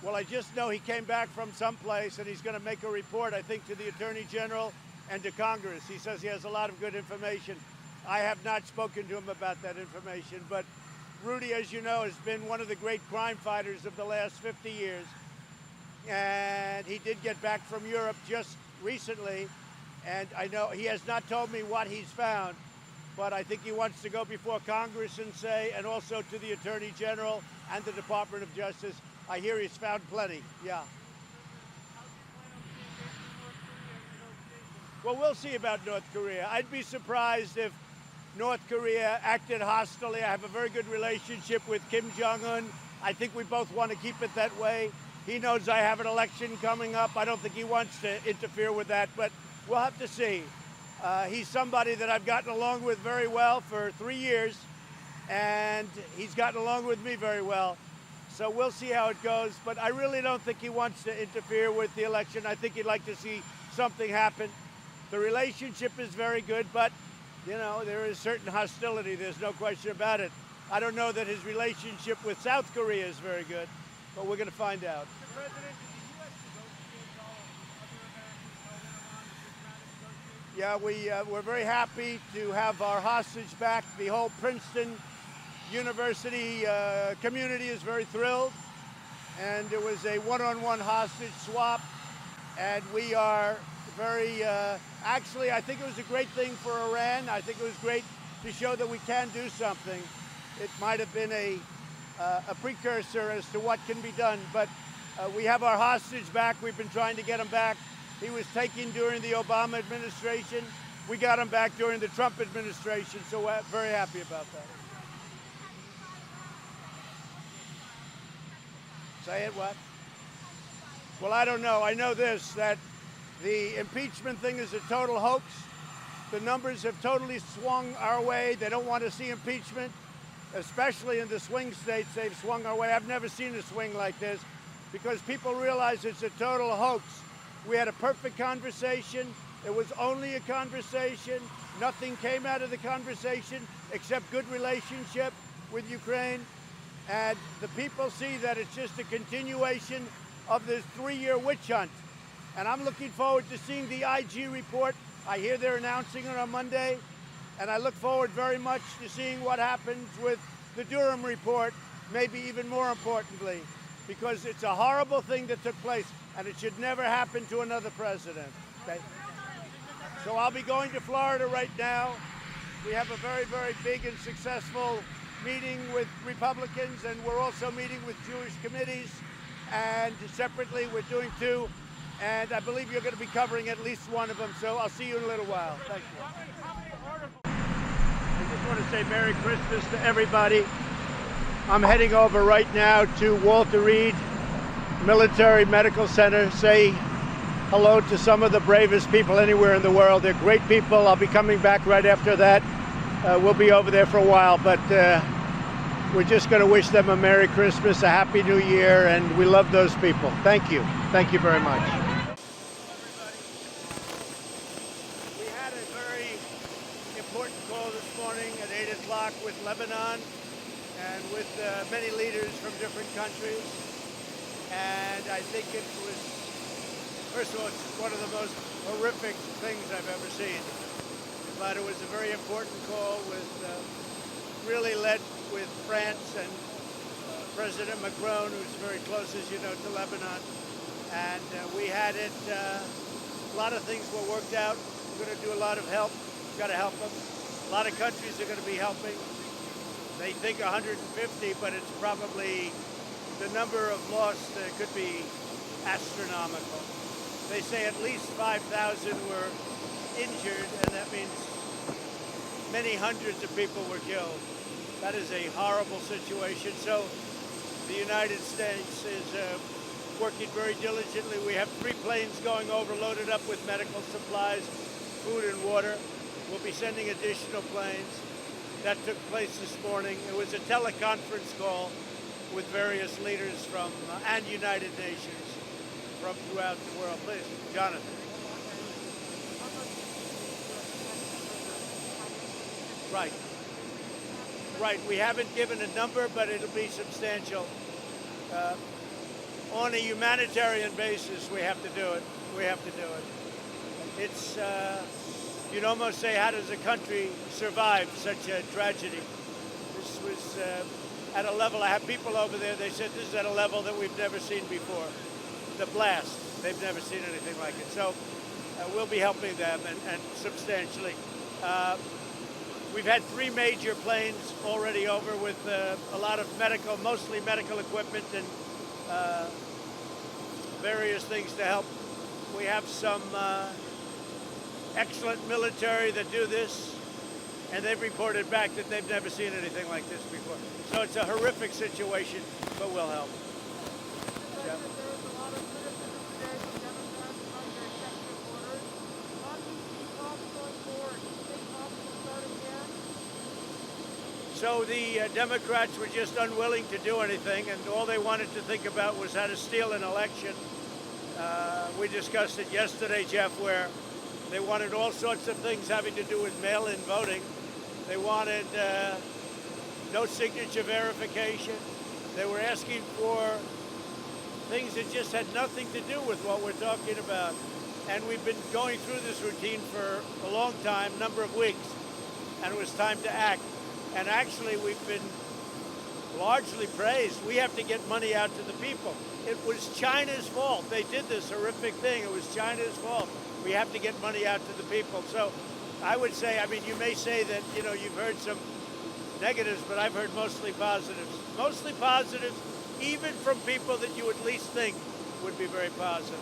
Speaker 1: Well, I just know he came back from someplace and he's going to make a report, I think, to the Attorney General and to Congress. He says he has a lot of good information. I have not spoken to him about that information, but Rudy, as you know, has been one of the great crime fighters of the last 50 years. And he did get back from Europe just recently, And I know he has not told me what he's found, but I think he wants to go before Congress and say, and also to the Attorney General and the Department of Justice, I hear he's found plenty, yeah. Well, we'll see about North Korea. I'd be surprised if North Korea acted hostilely. I have a very good relationship with Kim Jong-un. I think we both want to keep it that way. He knows I have an election coming up. I don't think he wants to interfere with that, but we'll have to see. He's somebody that I've gotten along with very well for 3 years, and he's gotten along with me very well. So we'll see how it goes, but I really don't think he wants to interfere with the election. I think he'd like to see something happen. The relationship is very good, but, you know, there is certain hostility. There's no question about it. I don't know that his relationship with South Korea is very good, but we're going to find out. Yeah, we're very happy to have our hostage back. The whole Princeton University community is very thrilled. And it was a one-on-one hostage swap. And we are very, actually, I think it was a great thing for Iran. I think it was great to show that we can do something. It might have been a precursor as to what can be done. But we have our hostage back. We've been trying to get him back. He was taken during the Obama administration. We got him back during the Trump administration, so we're very happy about that. Say it, what? Well, I don't know. I know this, that the impeachment thing is a total hoax. The numbers have totally swung our way. They don't want to see impeachment, especially in the swing states. They've swung our way. I've never seen a swing like this because people realize it's a total hoax. We had a perfect conversation. It was only a conversation. Nothing came out of the conversation except good relationship with Ukraine. And the people see that it's just a continuation of this 3-year witch hunt. And I'm looking forward to seeing the IG report. I hear they're announcing it on Monday. And I look forward very much to seeing what happens with the Durham report, maybe even more importantly, because it's a horrible thing that took place. And it should never happen to another president. Okay? So I'll be going to Florida right now. We have a very, very big and successful meeting with Republicans, and we're also meeting with Jewish committees. And separately, we're doing 2. And I believe you're going to be covering at least one of them. So I'll see you in a little while. Thank you. I just want to say Merry Christmas to everybody. I'm heading over right now to Walter Reed Military Medical Center. Say hello to some of the bravest people anywhere in the world. They're great people. I'll be coming back right after that. We'll be over there for a while, but we're just going to wish them a Merry Christmas, a Happy New Year, and we love those people. Thank you. Thank you very much. We had a very important call this morning at 8 o'clock with Lebanon and with many leaders from different countries. And I think it was, first of all, it's one of the most horrific things I've ever seen. But it was a very important call with, really led with France and President Macron, who's very close, as you know, to Lebanon. And we had it, a lot of things were worked out. We're going to do a lot of help. We've got to help them. A lot of countries are going to be helping. They think 150, but it's probably, the number of lost could be astronomical. They say at least 5,000 were injured, and that means many hundreds of people were killed. That is a horrible situation. So the United States is working very diligently. We have 3 planes going over, loaded up with medical supplies, food and water. We'll be sending additional planes. That took place this morning. It was a teleconference call with various leaders from, and United Nations from throughout the world. Please, Jonathan. Right. Right, we haven't given a number, but it'll be substantial. On a humanitarian basis, we have to do it. We have to do it. It's, you'd almost say, how does a country survive such a tragedy? This was at a level, I have people over there, they said this is at a level that we've never seen before. The blast, they've never seen anything like it. So we'll be helping them and substantially. We've had 3 major planes already over with a lot of mostly medical equipment and various things to help. We have some excellent military that do this, and they've reported back that they've never seen anything like this before. So it's a horrific situation, but we'll help. Yeah. So the Democrats were just unwilling to do anything, and all they wanted to think about was how to steal an election. We discussed it yesterday, Jeff, where they wanted all sorts of things having to do with mail-in voting. They wanted no signature verification. They were asking for things that just had nothing to do with what we're talking about. And we've been going through this routine for a long time, number of weeks, and it was time to act. And actually, we've been largely praised. We have to get money out to the people. It was China's fault. They did this horrific thing. It was China's fault. We have to get money out to the people. So I would say, I mean, you may say that, you know, you've heard some negatives, but I've heard mostly positives. Mostly positives, even from people that you would least think would be very positive.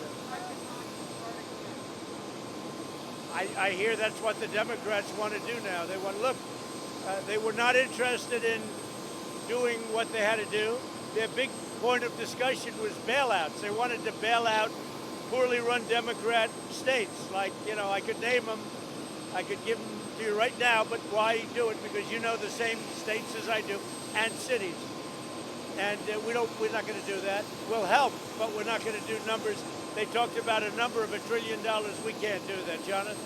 Speaker 1: I hear that's what the Democrats want to do now. They want, look, they were not interested in doing what they had to do. Their big point of discussion was bailouts. They wanted to bail out poorly run Democrat states. Like, you know, I could name them. I could give them to you right now, but why do it? Because you know the same states as I do, and cities. And we're not going to do that. We'll help, but we're not going to do numbers. They talked about a number of $1 trillion. We can't do that, Jonathan.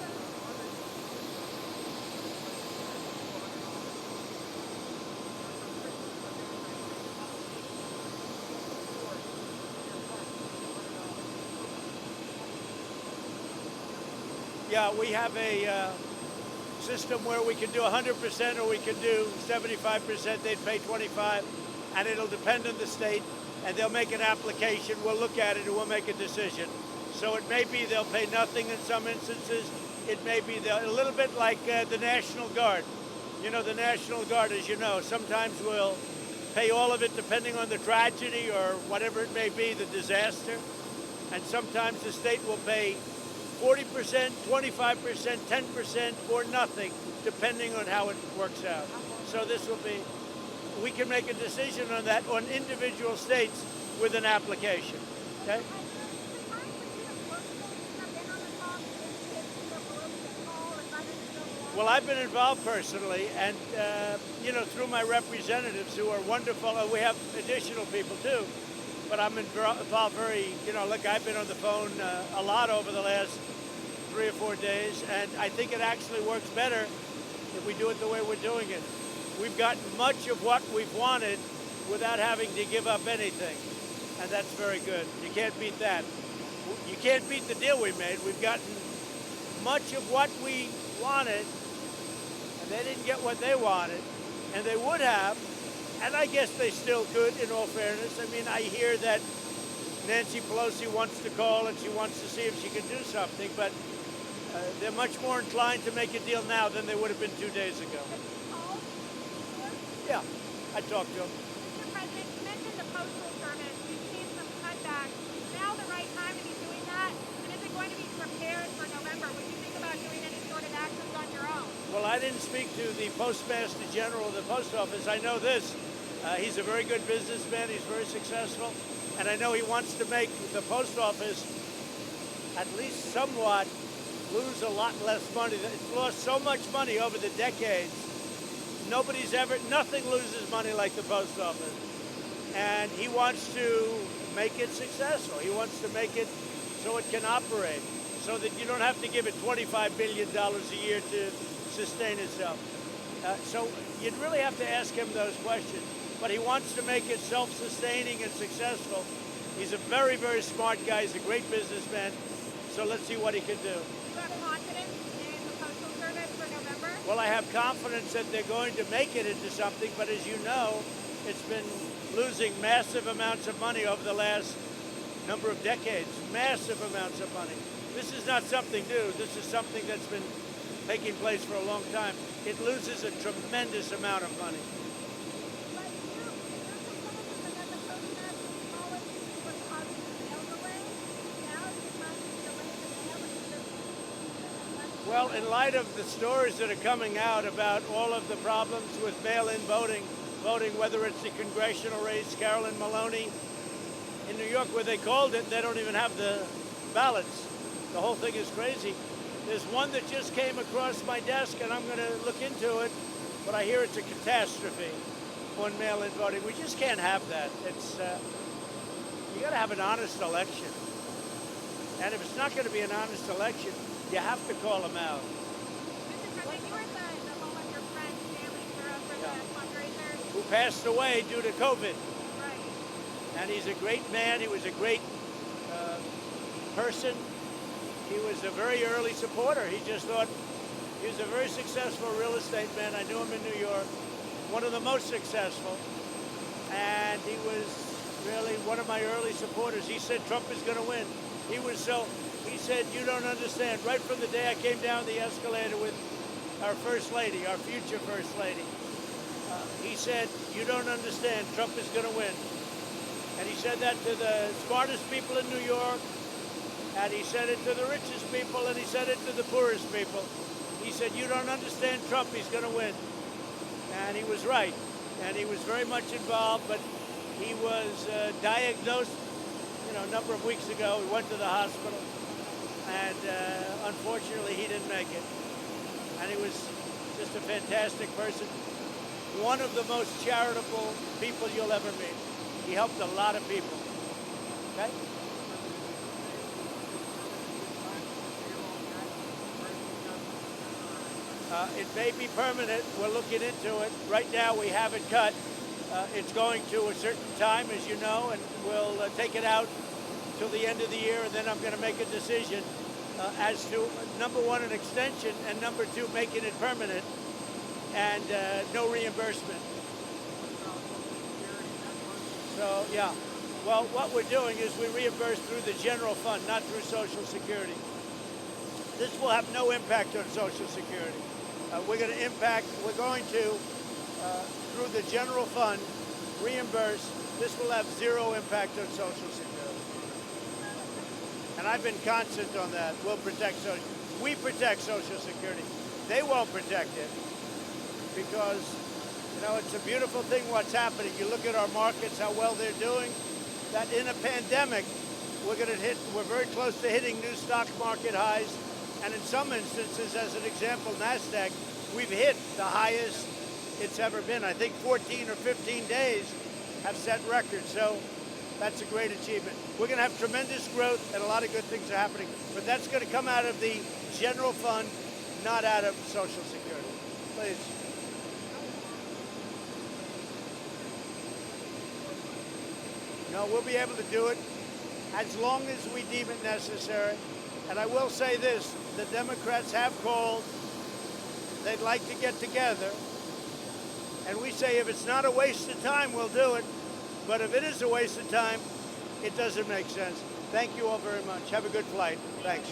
Speaker 1: Yeah, we have a system where we can do 100% or we can do 75%. They'd pay 25%, and it'll depend on the state, and they'll make an application. We'll look at it and we'll make a decision. So it may be they'll pay nothing in some instances. It may be a little bit like the National Guard. You know, the National Guard, as you know, sometimes will pay all of it depending on the tragedy or whatever it may be, the disaster. And sometimes the state will pay 40%, 25%, 10%, or nothing, depending on how it works out. So this will be, we can make a decision on that on individual states with an application, okay? Well, I've been involved personally, and, you know, through my representatives who are wonderful, and we have additional people too, but I'm involved very, you know, look, I've been on the phone a lot over the last 3 or 4 days, and I think it actually works better if we do it the way we're doing it. We've gotten much of what we've wanted without having to give up anything, and that's very good. You can't beat that. You can't beat the deal we made. We've gotten much of what we wanted, and they didn't get what they wanted, and they would have, and I guess they still could, in all fairness. I mean, I hear that Nancy Pelosi wants to call and she wants to see if she can do something, but they're much more inclined to make a deal now than they would have been 2 days ago. Yeah, I talked to them.
Speaker 2: Mr. President, you mentioned the Postal Service. We've seen some cutbacks. Is now the right time to be doing that? And is it going to be prepared for November? Would you think about doing any sort of actions on your own?
Speaker 1: Well, I didn't speak to the Postmaster General of the Post Office. I know this. He's a very good businessman. He's very successful. And I know he wants to make the Post Office at least somewhat lose a lot less money. It's lost so much money over the decades. Nothing loses money like the Post Office. And he wants to make it successful. He wants to make it so it can operate, so that you don't have to give it $25 billion a year to sustain itself. So you'd really have to ask him those questions. But he wants to make it self-sustaining and successful. He's a very, very smart guy. He's a great businessman. So let's see what he can do.
Speaker 2: Do you have confidence in the Postal Service for November?
Speaker 1: Well, I have confidence that they're going to make it into something, but as you know, it's been losing massive amounts of money over the last number of decades. Massive amounts of money. This is not something new. This is something that's been taking place for a long time. It loses a tremendous amount of money. Well, in light of the stories that are coming out about all of the problems with mail-in voting, whether it's the congressional race, Carolyn Maloney in New York, where they called it, they don't even have the ballots. The whole thing is crazy. There's one that just came across my desk, and I'm going to look into it, but I hear it's a catastrophe on mail-in voting. We just can't have that. It's you got to have an honest election, and if it's not going to be an honest election, you have to call them out.
Speaker 2: Mr. President, you were at the home of your friend Stanley for the fundraiser.
Speaker 1: Who passed away due to COVID.
Speaker 2: Right.
Speaker 1: And he's a great man. He was a great person. He was a very early supporter. He just thought he was a very successful real estate man. I knew him in New York, one of the most successful. And he was really one of my early supporters. He said Trump is going to win. He said, you don't understand. Right from the day I came down the escalator with our First Lady, our future First Lady, he said, you don't understand. Trump is going to win. And he said that to the smartest people in New York, and he said it to the richest people, and he said it to the poorest people. He said, you don't understand Trump, he's going to win. And he was right. And he was very much involved, but he was diagnosed, a number of weeks ago. He went to the hospital, and unfortunately, he didn't make it. And he was just a fantastic person. One of the most charitable people you'll ever meet. He helped a lot of people. Okay? It may be permanent. We're looking into it. Right now, we have it cut. It's going to a certain time, as you know, and we'll take it out till the end of the year, and then I'm going to make a decision as to, number one, an extension, and number two, making it permanent, and no reimbursement. So, yeah. Well, what we're doing is we reimburse through the general fund, not through Social Security. This will have no impact on Social Security. We're going to, through the general fund, reimburse. This will have zero impact on Social Security. And I've been constant on that. We protect Social Security. They won't protect it because, it's a beautiful thing what's happening. You look at our markets, how well they're doing, that in a pandemic, we're very close to hitting new stock market highs. And in some instances, as an example, NASDAQ, we've hit the highest it's ever been. I think 14 or 15 days have set records. So that's a great achievement. We're going to have tremendous growth and a lot of good things are happening. But that's going to come out of the general fund, not out of Social Security. Please. No, we'll be able to do it as long as we deem it necessary. And I will say this, the Democrats have called, they'd like to get together. And we say if it's not a waste of time, we'll do it. But if it is a waste of time, it doesn't make sense. Thank you all very much. Have a good flight. Thanks.